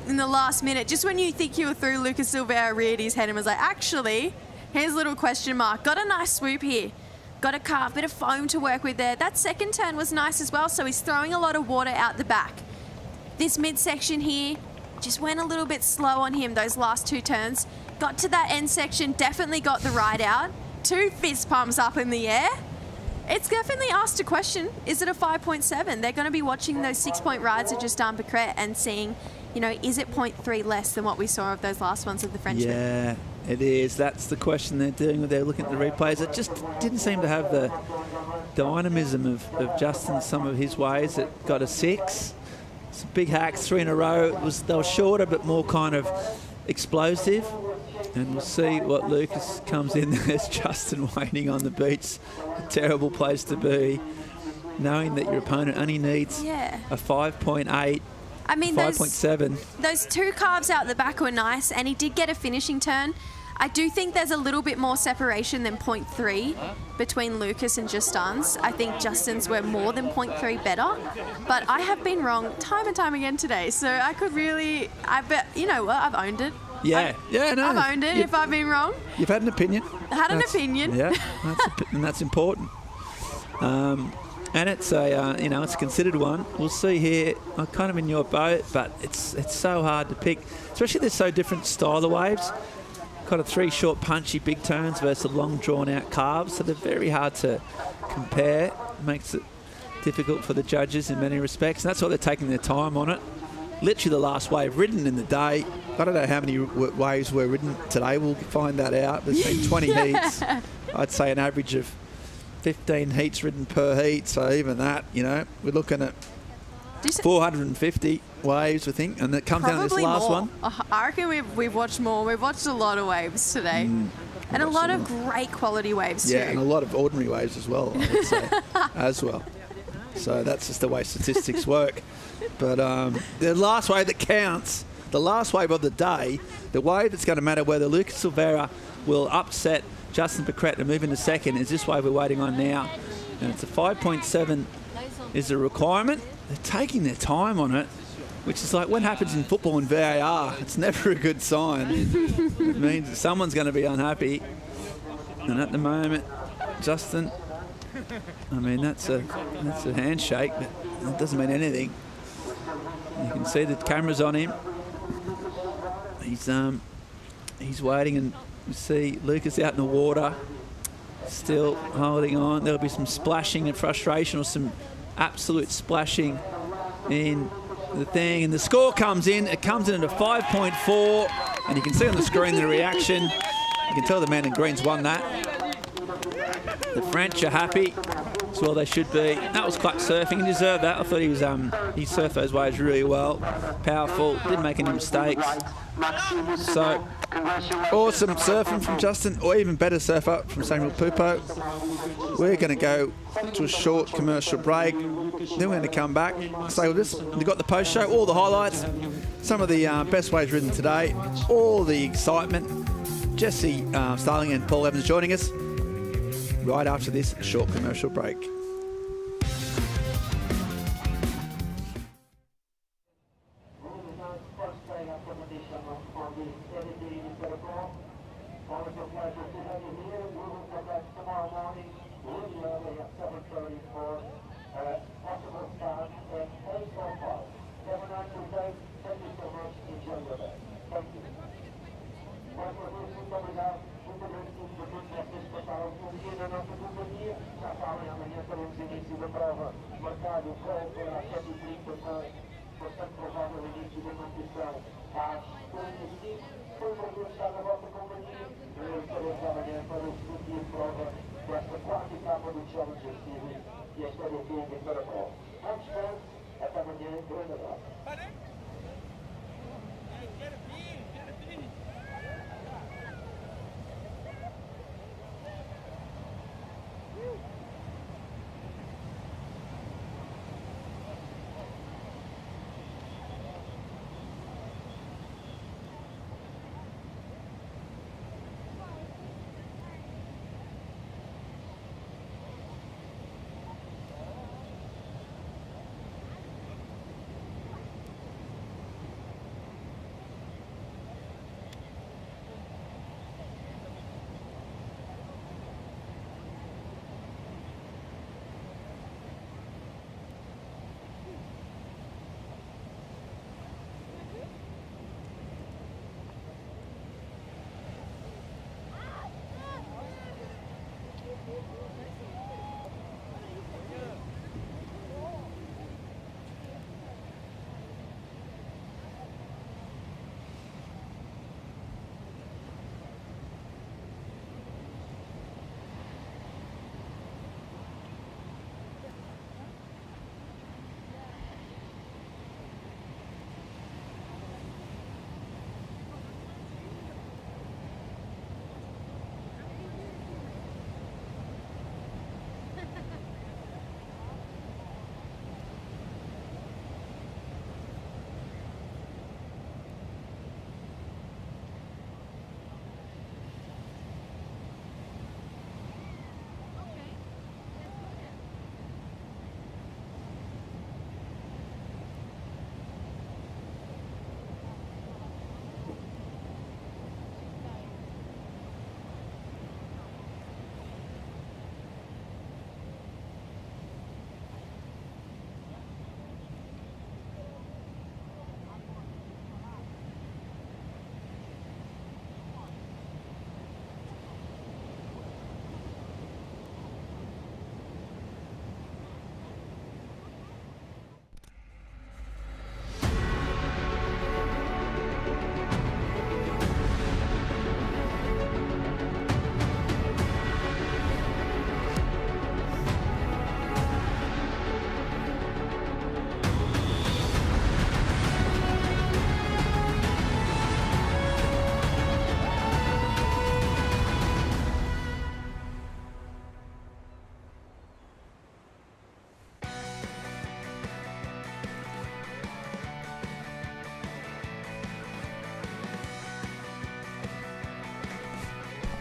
[SPEAKER 7] in the last minute. Just when you think you were through, Lucas Silveira reared his head and was like, actually, here's a little question mark. Got a nice swoop here. Got a carve, bit of foam to work with there. That second turn was nice as well, so he's throwing a lot of water out the back. This midsection here just went a little bit slow on him, those last 2 turns. Got to that end section, definitely got the ride out. 2 fist pumps up in the air. It's definitely asked a question. Is it a 5.7? They're going to be watching those 6-point rides of Justin Becret and seeing, you know, is it 0.3 less than what we saw of those last ones of the Frenchman?
[SPEAKER 15] Yeah, it is. That's the question they're doing when they're looking at the replays. It just didn't seem to have the dynamism of Justin, some of his ways. It got a 6. Some big hacks, 3 in a row. They were shorter but more kind of explosive. And we'll see what Lucas comes in. There's Justin waiting on the beach. A terrible place to be, knowing that your opponent only needs a 5.8.
[SPEAKER 7] I mean,
[SPEAKER 15] 5.7.
[SPEAKER 7] Those 2 carves out the back were nice, and he did get a finishing turn. I do think there's a little bit more separation than 0.3 between Lucas and Justin's. I think Justin's were more than 0.3 better, but I have been wrong time and time again today. So I could really, I bet, you know what, I've owned it.
[SPEAKER 15] Yeah, no.
[SPEAKER 7] I've owned it if I've been wrong.
[SPEAKER 15] You've had an opinion.
[SPEAKER 7] I had an opinion.
[SPEAKER 15] Yeah, and that's important. And it's a, it's a considered one. We'll see here. I'm kind of in your boat, but it's so hard to pick, especially they're so different style of waves. Kind of 3 short, punchy, big turns versus long, drawn-out carves, so they're very hard to compare. Makes it difficult for the judges in many respects, and that's why they're taking their time on it. Literally the last wave ridden in the day. I don't know how many waves were ridden today. We'll find that out. There's been 20 heats. I'd say an average of 15 heats ridden per heat, so even that, you know, we're looking at 450 waves, I think, and it comes down to this last
[SPEAKER 7] more.
[SPEAKER 15] one.
[SPEAKER 7] I reckon we've watched more. We've watched a lot of waves today. And a lot of great quality waves too.
[SPEAKER 15] Yeah, and a lot of ordinary waves as well, I would say, as well. So that's just the way statistics work. But the last wave that counts, the last wave of the day, the wave that's going to matter whether Lucas Silveira will upset Justin Paquette and move into second is this wave we're waiting on now. And it's a 5.7 is the requirement. They're taking their time on it, which is like what happens in football and VAR. It's never a good sign. It means that someone's going to be unhappy. And at the moment, Justin, I mean, that's a handshake, but it doesn't mean anything. You can see the camera's on him. He's waiting, and you see Lucas out in the water, still holding on. There'll be some splashing and frustration, or some absolute splashing in the thing, and the score comes in. It comes in at a 5.4, and you can see on the screen the reaction. You can tell the man in green's won that. The French are happy. As well they should be. That was clutch surfing. He deserved that. I thought he surfed those waves really well. Powerful. Didn't make any mistakes. So awesome surfing from Justin, or even better surfer from Samuel Pupo. We're going to go to a short commercial break. Then we're going to come back. So we've got the post show, all the highlights, some of the best waves ridden today, all the excitement. Jesse Starling and Paul Evans joining us right after this short commercial break.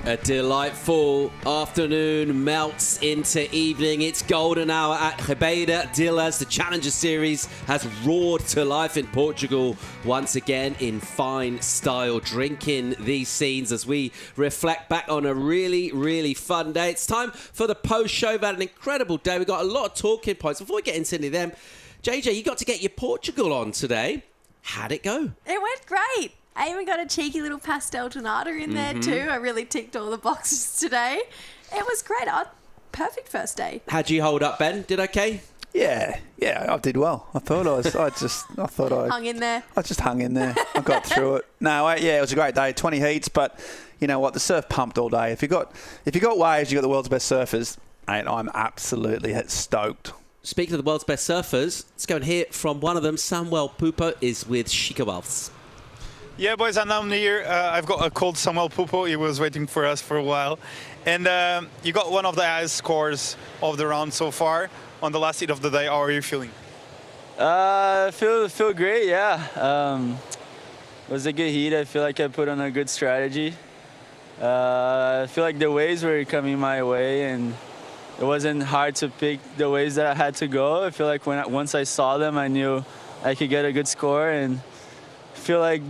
[SPEAKER 3] A delightful afternoon melts into evening. It's golden hour at Ribeira Dilas. The Challenger Series has roared to life in Portugal once again in fine style. Drinking these scenes as we reflect back on a really, really fun day. It's time for the post-show. We've had an incredible day. We've got a lot of talking points. Before we get into any of them, JJ, you got to get your Portugal on today. How'd it go?
[SPEAKER 7] It went great. I even got a cheeky little pastel donata in there too. I really ticked all the boxes today. It was great. Perfect first day.
[SPEAKER 3] How'd you hold up, Ben? Did okay?
[SPEAKER 5] Yeah, I did well. I thought I
[SPEAKER 7] Hung in there.
[SPEAKER 5] I just hung in there. I got through it. No, it was a great day. 20 heats, but you know what? The surf pumped all day. If you got waves, you got the world's best surfers, and I'm absolutely stoked.
[SPEAKER 3] Speaking of the world's best surfers, let's go and hear from one of them. Samuel Pupo is with Chica Wealths.
[SPEAKER 6] Yeah, boys, and I'm here. I've got a cold Samuel Pupo. He was waiting for us for a while. And you got one of the highest scores of the round so far. On the last heat of the day, how are you feeling?
[SPEAKER 13] Feel great, yeah. It was a good heat. I feel like I put on a good strategy. I feel like the waves were coming my way, and it wasn't hard to pick the waves that I had to go. I feel like once I saw them, I knew I could get a good score, and I feel like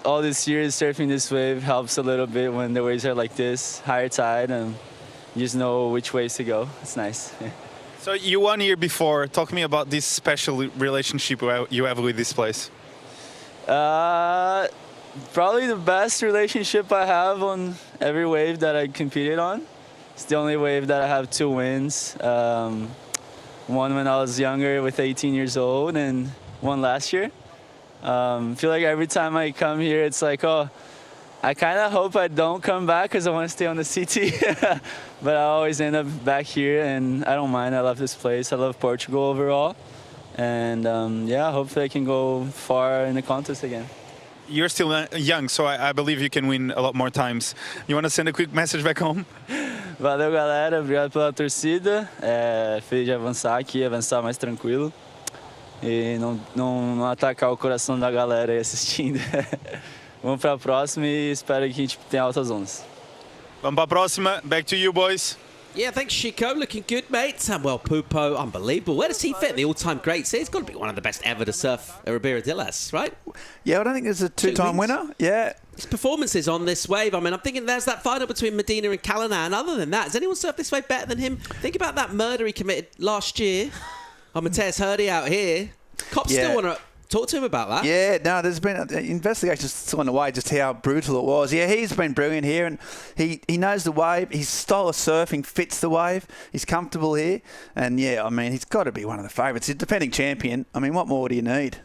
[SPEAKER 13] all this years surfing this wave helps a little bit when the waves are like this, higher tide, and you just know which ways to go. It's nice.
[SPEAKER 6] So you won here before. Talk to me about this special relationship you have with this place.
[SPEAKER 13] Probably the best relationship I have on every wave that I competed on. It's the only wave that I have 2 wins. One when I was younger with 18 years old, and one last year. Feel like every time I come here, it's like, oh, I kind of hope I don't come back because I want to stay on the CT. But I always end up back here, and I don't mind. I love this place. I love Portugal overall. And hopefully I can go far in the contest again.
[SPEAKER 6] You're still young, so I believe you can win a lot more times. You want to send a quick message back home?
[SPEAKER 13] Valeu, galera. Obrigado pela torcida. Feliz de avançar aqui, avançar mais tranquilo. E não atacar o coração da galera aí assistindo. Vamos para a próxima e espero que a gente tenha altas ondas.
[SPEAKER 6] Vamos para a próxima. Back to you, boys.
[SPEAKER 3] Yeah, thanks, Chico. Looking good, mate. Samuel Pupo, unbelievable. Where does he fit in the all-time greats? He's got to be one of the best ever to surf at Ribeira Dilas, right?
[SPEAKER 5] Yeah, I don't think there's a two-time winner. Yeah.
[SPEAKER 3] His performances on this wave, I mean, I'm thinking there's that final between Medina and Callanan. Other than that, has anyone surfed this wave better than him? Think about that murder he committed last year. Mateus Hurdy out here. Cops still want to talk to him about that.
[SPEAKER 5] Yeah, no, there's been investigations still on the way, just how brutal it was. Yeah, he's been brilliant here, and he knows the wave. His style of surfing fits the wave. He's comfortable here, and yeah, I mean, he's got to be one of the favourites. He's a defending champion. I mean, what more do you need?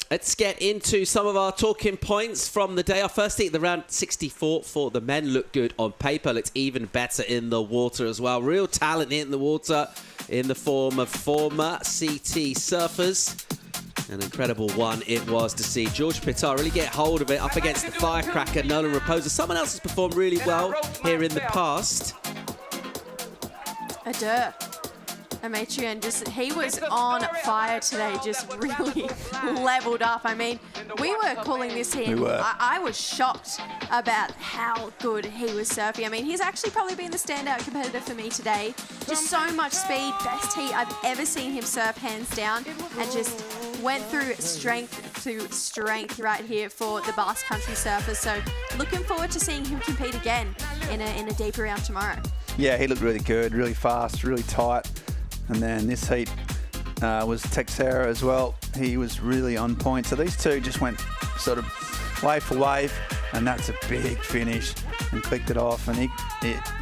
[SPEAKER 3] Let's get into some of our talking points from the day. Our first heat, the round 64 for the men, looked good on paper. Looked even better in the water as well. Real talent in the water in the form of former CT surfers. An incredible one it was to see George Pittar really get hold of it up against the firecracker Nolan Raposa. Someone else has performed really well here in the past.
[SPEAKER 7] Adair, Amatrian, he was on fire today, just really leveled up. I mean, we were calling this here. I was shocked about how good he was surfing. I mean, he's actually probably been the standout competitor for me today. Just so much speed, best heat I've ever seen him surf, hands down, and just went through strength to strength right here for the Basque Country surfers. So looking forward to seeing him compete again in a deeper round tomorrow.
[SPEAKER 5] Yeah, he looked really good, really fast, really tight. And then this heat was Texera as well. He was really on point. So these two just went sort of wave for wave, and that's a big finish, and clicked it off. And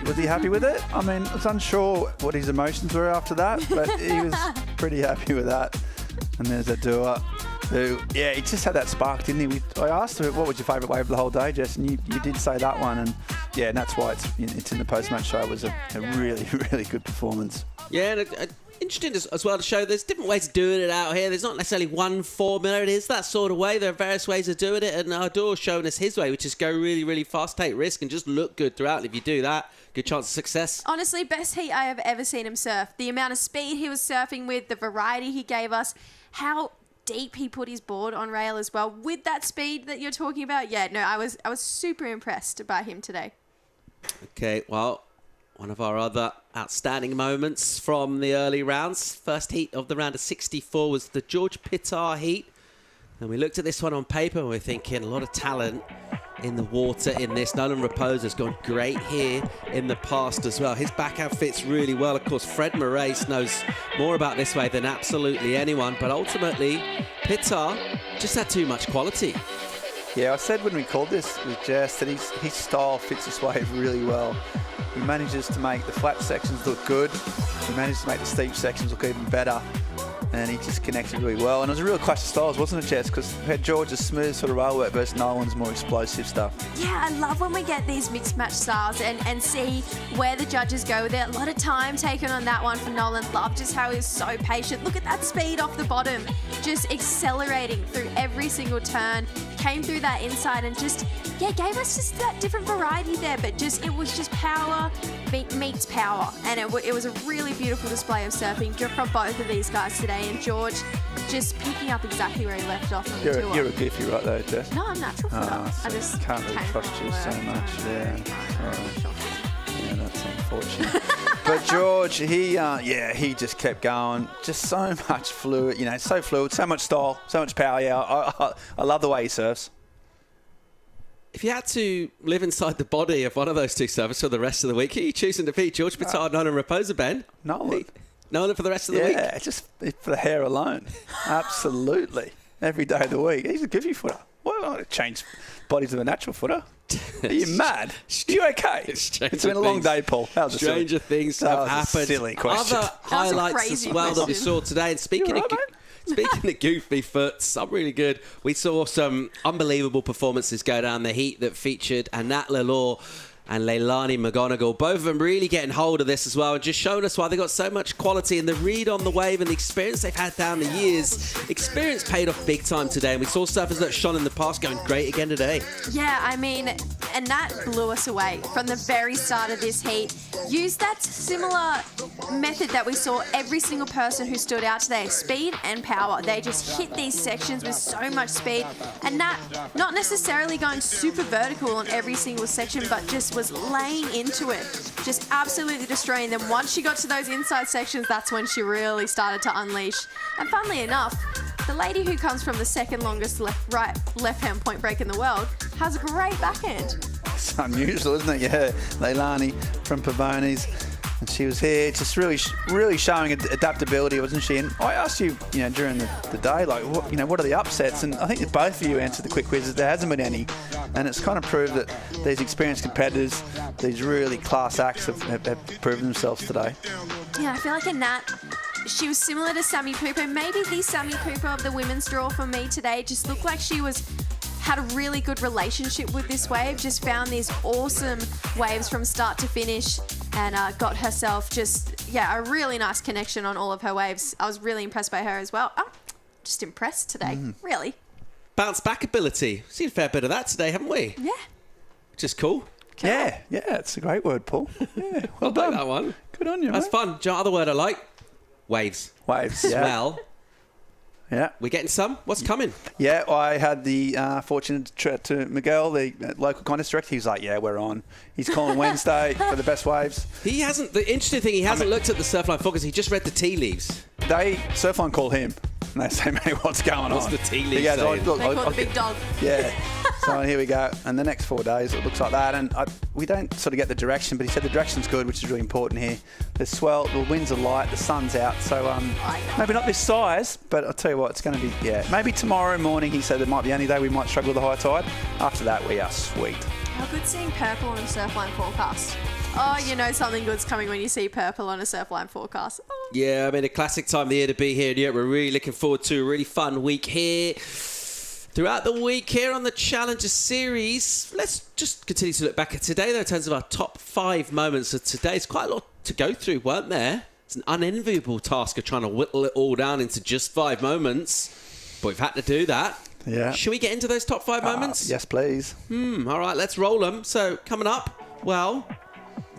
[SPEAKER 5] was he happy with it? I mean, I was unsure what his emotions were after that, but he was pretty happy with that. And there's Adair, who, yeah, he just had that spark, didn't he? I asked him, what was your favourite wave of the whole day, Jess? And you did say that one. And yeah, and that's why it's in the post-match show. It was a really, really good performance.
[SPEAKER 3] Yeah, and interesting as well to show there's different ways of doing it out here. There's not necessarily one formula. It is that sort of way. There are various ways of doing it, and Adair's showing us his way, which is go really, really fast, take risk, and just look good throughout. And if you do that, good chance of success.
[SPEAKER 7] Honestly, best heat I have ever seen him surf. The amount of speed he was surfing with, the variety he gave us, how deep he put his board on rail as well with that speed that you're talking about. Yeah, no, I was super impressed by him today.
[SPEAKER 3] Okay, well, one of our other outstanding moments from the early rounds. First heat of the round of 64 was the George Pittar heat. And we looked at this one on paper and we're thinking a lot of talent in the water in this. Nolan Raposa's gone great here in the past as well. His backhand fits really well. Of course, Fred Moraes knows more about this wave than absolutely anyone. But ultimately, Pittar just had too much quality.
[SPEAKER 5] Yeah, I said when we called this with Jess that his style fits this wave really well. He manages to make the flat sections look good. He manages to make the steep sections look even better. And he just connected really well. And it was a real clash of styles, wasn't it, Jess? Because we had George's smooth sort of roll work versus Nolan's more explosive stuff.
[SPEAKER 7] Yeah, I love when we get these mixed match styles and see where the judges go with it. A lot of time taken on that one for Nolan. Love just how he was so patient. Look at that speed off the bottom. Just accelerating through every single turn. Came through that inside and just, yeah, gave us just that different variety there. But just, it was just power meets power. And it was a really beautiful display of surfing from both of these guys today. And George just picking up exactly where he left off on the tour.
[SPEAKER 5] You're a goofy right there, Jess.
[SPEAKER 7] No, I'm natural footer. I just
[SPEAKER 5] can't really trust you so much. Yeah, that's unfortunate. But George, he just kept going. Just so much fluid, so fluid, so much style, so much power. Yeah, I love the way he surfs.
[SPEAKER 3] If you had to live inside the body of one of those two surfers for the rest of the week, who are you choosing to beat? George Pittar, Nolan Raposa, Ben? Nolan for the rest of the week?
[SPEAKER 5] Yeah, just for the hair alone. Absolutely. Every day of the week. He's a goofy footer. Why don't I change bodies of a natural footer? Are you mad? Are you okay? It's been a long day, Paul.
[SPEAKER 3] Stranger things have happened.
[SPEAKER 5] Silly question.
[SPEAKER 3] Other highlights as well that we saw today. And speaking of goofy foots, I'm really good. We saw some unbelievable performances go down the heat that featured Anat Lalor and Leilani McGonigal. Both of them really getting hold of this as well and just showing us why they got so much quality and the read on the wave and the experience they've had down the years. Experience paid off big time today, and we saw surfers that shone in the past going great again today.
[SPEAKER 7] Yeah, I mean, and that blew us away from the very start of this heat. Used that similar method that we saw every single person who stood out today, speed and power. They just hit these sections with so much speed, and that not necessarily going super vertical on every single section, but just was laying into it, just absolutely destroying them. Once she got to those inside sections, that's when she really started to unleash. And funnily enough, the lady who comes from the second longest left-hand point break in the world has a great backhand.
[SPEAKER 5] It's unusual, isn't it? Yeah, Leilani from Pavonis. And she was here just really showing adaptability, wasn't she? And I asked you, during the day, like, what are the upsets? And I think that both of you answered the quick quizzes. There hasn't been any. And it's kind of proved that these experienced competitors, these really class acts have proven themselves today.
[SPEAKER 7] Yeah, I feel like Anat, she was similar to Sammy Pooper. Maybe the Sammy Pooper of the women's draw for me today just looked like she had a really good relationship with this wave, just found these awesome waves from start to finish and got herself a really nice connection on all of her waves. I was really impressed by her as well. Oh, just impressed today, really.
[SPEAKER 3] Bounce back ability. Seen a fair bit of that today, haven't we?
[SPEAKER 7] Yeah.
[SPEAKER 3] Which is cool.
[SPEAKER 5] Yeah, it's a great word, Paul. Yeah, well
[SPEAKER 3] I
[SPEAKER 5] done.
[SPEAKER 3] like that one.
[SPEAKER 5] Good on you,
[SPEAKER 3] That's
[SPEAKER 5] mate.
[SPEAKER 3] fun. Do you know what other word I like? Waves.
[SPEAKER 5] Waves, yeah.
[SPEAKER 3] Swell.
[SPEAKER 5] Yeah.
[SPEAKER 3] We're getting some? What's coming?
[SPEAKER 5] Yeah, I had the fortune to Miguel, the local contest director. He's like, yeah, we're on. He's calling Wednesday for the best waves.
[SPEAKER 3] He hasn't, the interesting thing, he hasn't looked at the Surfline Focus. He just read the tea leaves.
[SPEAKER 5] Surfline call him. And they say, mate, what's going on?
[SPEAKER 3] What's the tea leaves
[SPEAKER 5] saying?
[SPEAKER 7] They call it the big dog.
[SPEAKER 5] Yeah. So here we go. And the next 4 days, it looks like that. And we don't sort of get the direction, but he said the direction's good, which is really important here. The swell, the winds are light, the sun's out. So maybe not this size, but I'll tell you what, it's going to be, maybe tomorrow morning, he said there might be any day we might struggle with the high tide. After that, we are sweet.
[SPEAKER 7] How good seeing purple on a Surfline forecast. Oh, you know something good's coming when you see purple on a Surfline forecast. Oh.
[SPEAKER 3] Yeah, I mean, a classic time of the year to be here in Europe. We're really looking forward to a really fun week here. Throughout the week here on the Challenger Series, let's just continue to look back at today, though, in terms of our top 5 moments of today. It's quite a lot to go through, weren't there? It's an unenviable task of trying to whittle it all down into just 5 moments, but we've had to do that.
[SPEAKER 5] Yeah.
[SPEAKER 3] Should we get into those top 5 moments?
[SPEAKER 5] Yes, please.
[SPEAKER 3] All right, let's roll them. So, coming up, well,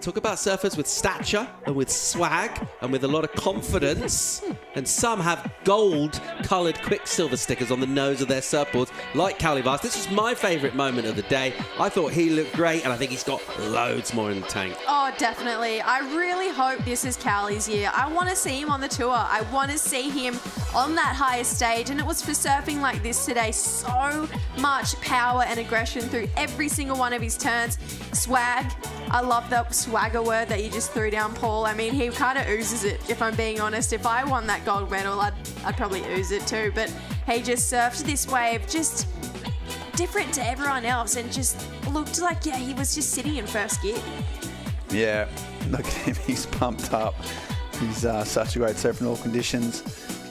[SPEAKER 3] talk about surfers with stature and with swag and with a lot of confidence. and some have gold-coloured Quicksilver stickers on the nose of their surfboards, like Calivas. This was my favourite moment of the day. I thought he looked great, and I think he's got loads more in the tank.
[SPEAKER 7] Oh, definitely. I really hope this is Cowley's year. I want to see him on the tour. I want to see him on that highest stage, and it was for surfing like this today. So much power and aggression through every single one of his turns. Swag. I love that swagger word that you just threw down, Paul. I mean, he kind of oozes it, if I'm being honest. If I won that gold medal, I'd probably ooze it too. But he just surfed this wave just different to everyone else and just looked like, yeah, he was just sitting in first gear.
[SPEAKER 5] Yeah, look at him. He's pumped up. He's such a great surfer in all conditions.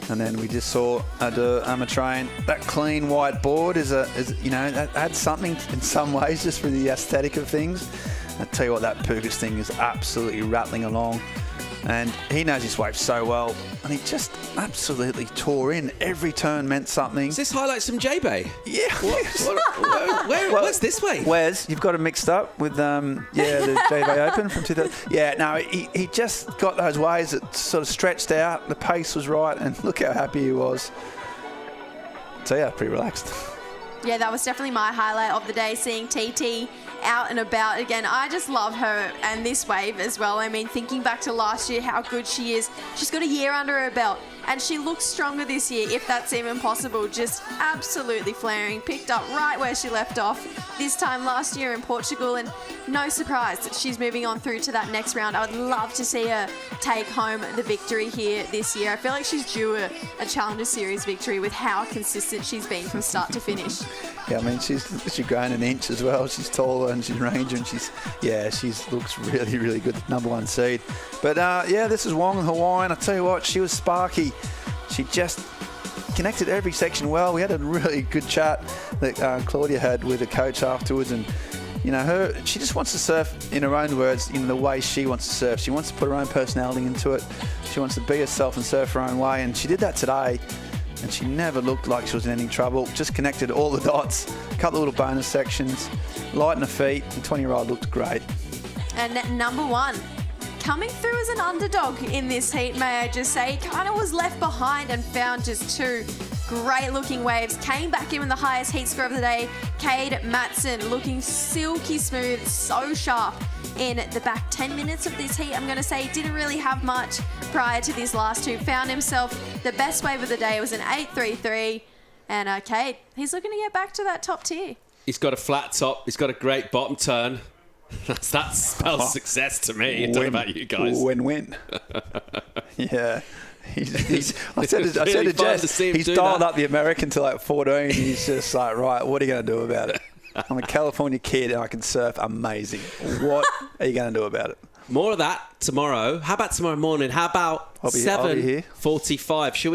[SPEAKER 5] And then we just saw Amatrain. That clean white board is you know, that adds something in some ways just for the aesthetic of things. I tell you what, that Pugas thing is absolutely rattling along. And he knows his wave so well. And he just absolutely tore in. Every turn meant something.
[SPEAKER 3] Is this highlights from J-Bay?
[SPEAKER 5] Yeah.
[SPEAKER 3] What's this way?
[SPEAKER 5] Wes, you've got it mixed up with the J-Bay Open from 2000. Yeah, no, he just got those waves that sort of stretched out. The pace was right, and look how happy he was. So yeah, pretty relaxed.
[SPEAKER 7] Yeah, that was definitely my highlight of the day, seeing TT out and about again. I just love her and this wave as well. I mean, thinking back to last year, how good she is. She's got a year under her belt, and she looks stronger this year, if that's even possible. Just absolutely flaring. Picked up right where she left off this time last year in Portugal, and no surprise that she's moving on through to that next round. I would love to see her take home the victory here this year. I feel like she's due a Challenger Series victory with how consistent she's been from start to finish.
[SPEAKER 5] Yeah, I mean, she's grown an inch as well. She's taller and she's ranger, and she looks really, really good. Number one seed. But yeah, this is Wong and Hawaiian. I tell you what, she was sparky. She just connected every section well. We had a really good chat that Claudia had with the coach afterwards, and you know, she just wants to surf, in her own words, in the way she wants to surf. She wants to put her own personality into it. She wants to be herself and surf her own way, and she did that today. And she never looked like she was in any trouble. Just connected all the dots, a couple of little bonus sections, light in her feet, and 20-year-old looked great.
[SPEAKER 7] And number one, coming through as an underdog in this heat, may I just say, kind of was left behind and found just two great-looking waves. Came back in with the highest heat score of the day. Cade Matson looking silky smooth, so sharp in the back 10 minutes of this heat. I'm going to say didn't really have much prior to these last two. Found himself the best wave of the day. It was an 8.33. And Cade, he's looking to get back to that top tier.
[SPEAKER 3] He's got a flat top. He's got a great bottom turn. That spells success to me. I don't know about you guys.
[SPEAKER 5] Win-win. Yeah. I said to Jess, he's dialed up the American to like 14. He's just like, right, what are you going to do about it? I'm a California kid and I can surf amazing. What are you going to do about it?
[SPEAKER 3] More of that tomorrow. How about tomorrow morning? How about 7:45? Should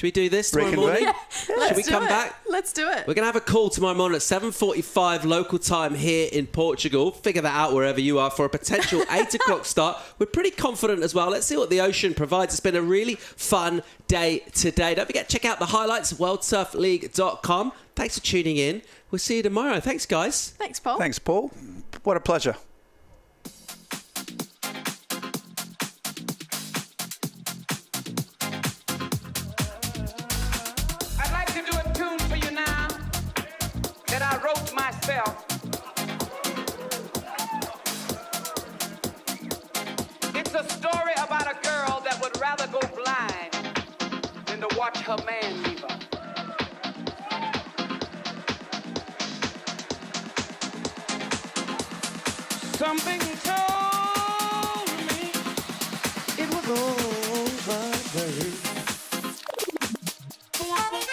[SPEAKER 3] we do this tomorrow morning? Should we come back?
[SPEAKER 7] Let's do it.
[SPEAKER 3] We're going to have a call tomorrow morning at 7:45 local time here in Portugal. Figure that out wherever you are for a potential 8 o'clock start. We're pretty confident as well. Let's see what the ocean provides. It's been a really fun day today. Don't forget, check out the highlights at worldsurfleague.com. Thanks for tuning in. We'll see you tomorrow. Thanks, guys.
[SPEAKER 7] Thanks, Paul.
[SPEAKER 5] Thanks, Paul. What a pleasure.
[SPEAKER 17] I'd like to do a tune for you now that I wrote myself. It's a story about a girl that would rather go blind than to watch her man leave her. Something told me it was over, babe. Now listen.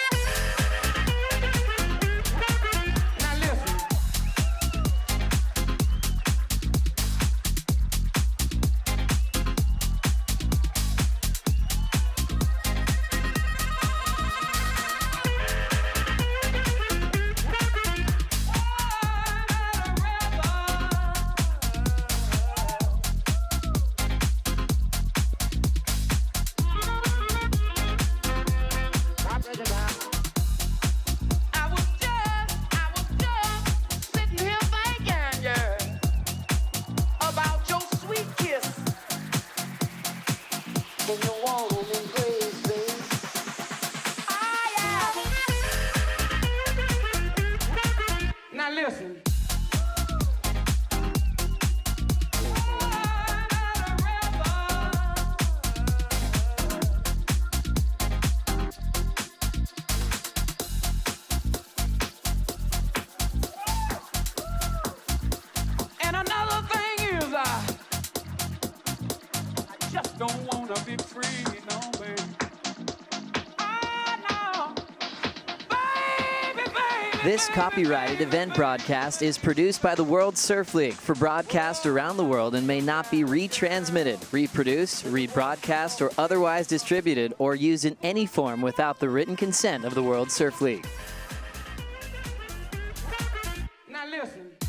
[SPEAKER 17] don't wanna be free, no, baby.
[SPEAKER 2] This copyrighted event broadcast is produced by the World Surf League for broadcast around the world and may not be retransmitted, reproduced, rebroadcast, or otherwise distributed or used in any form without the written consent of the World Surf League.
[SPEAKER 17] Now listen.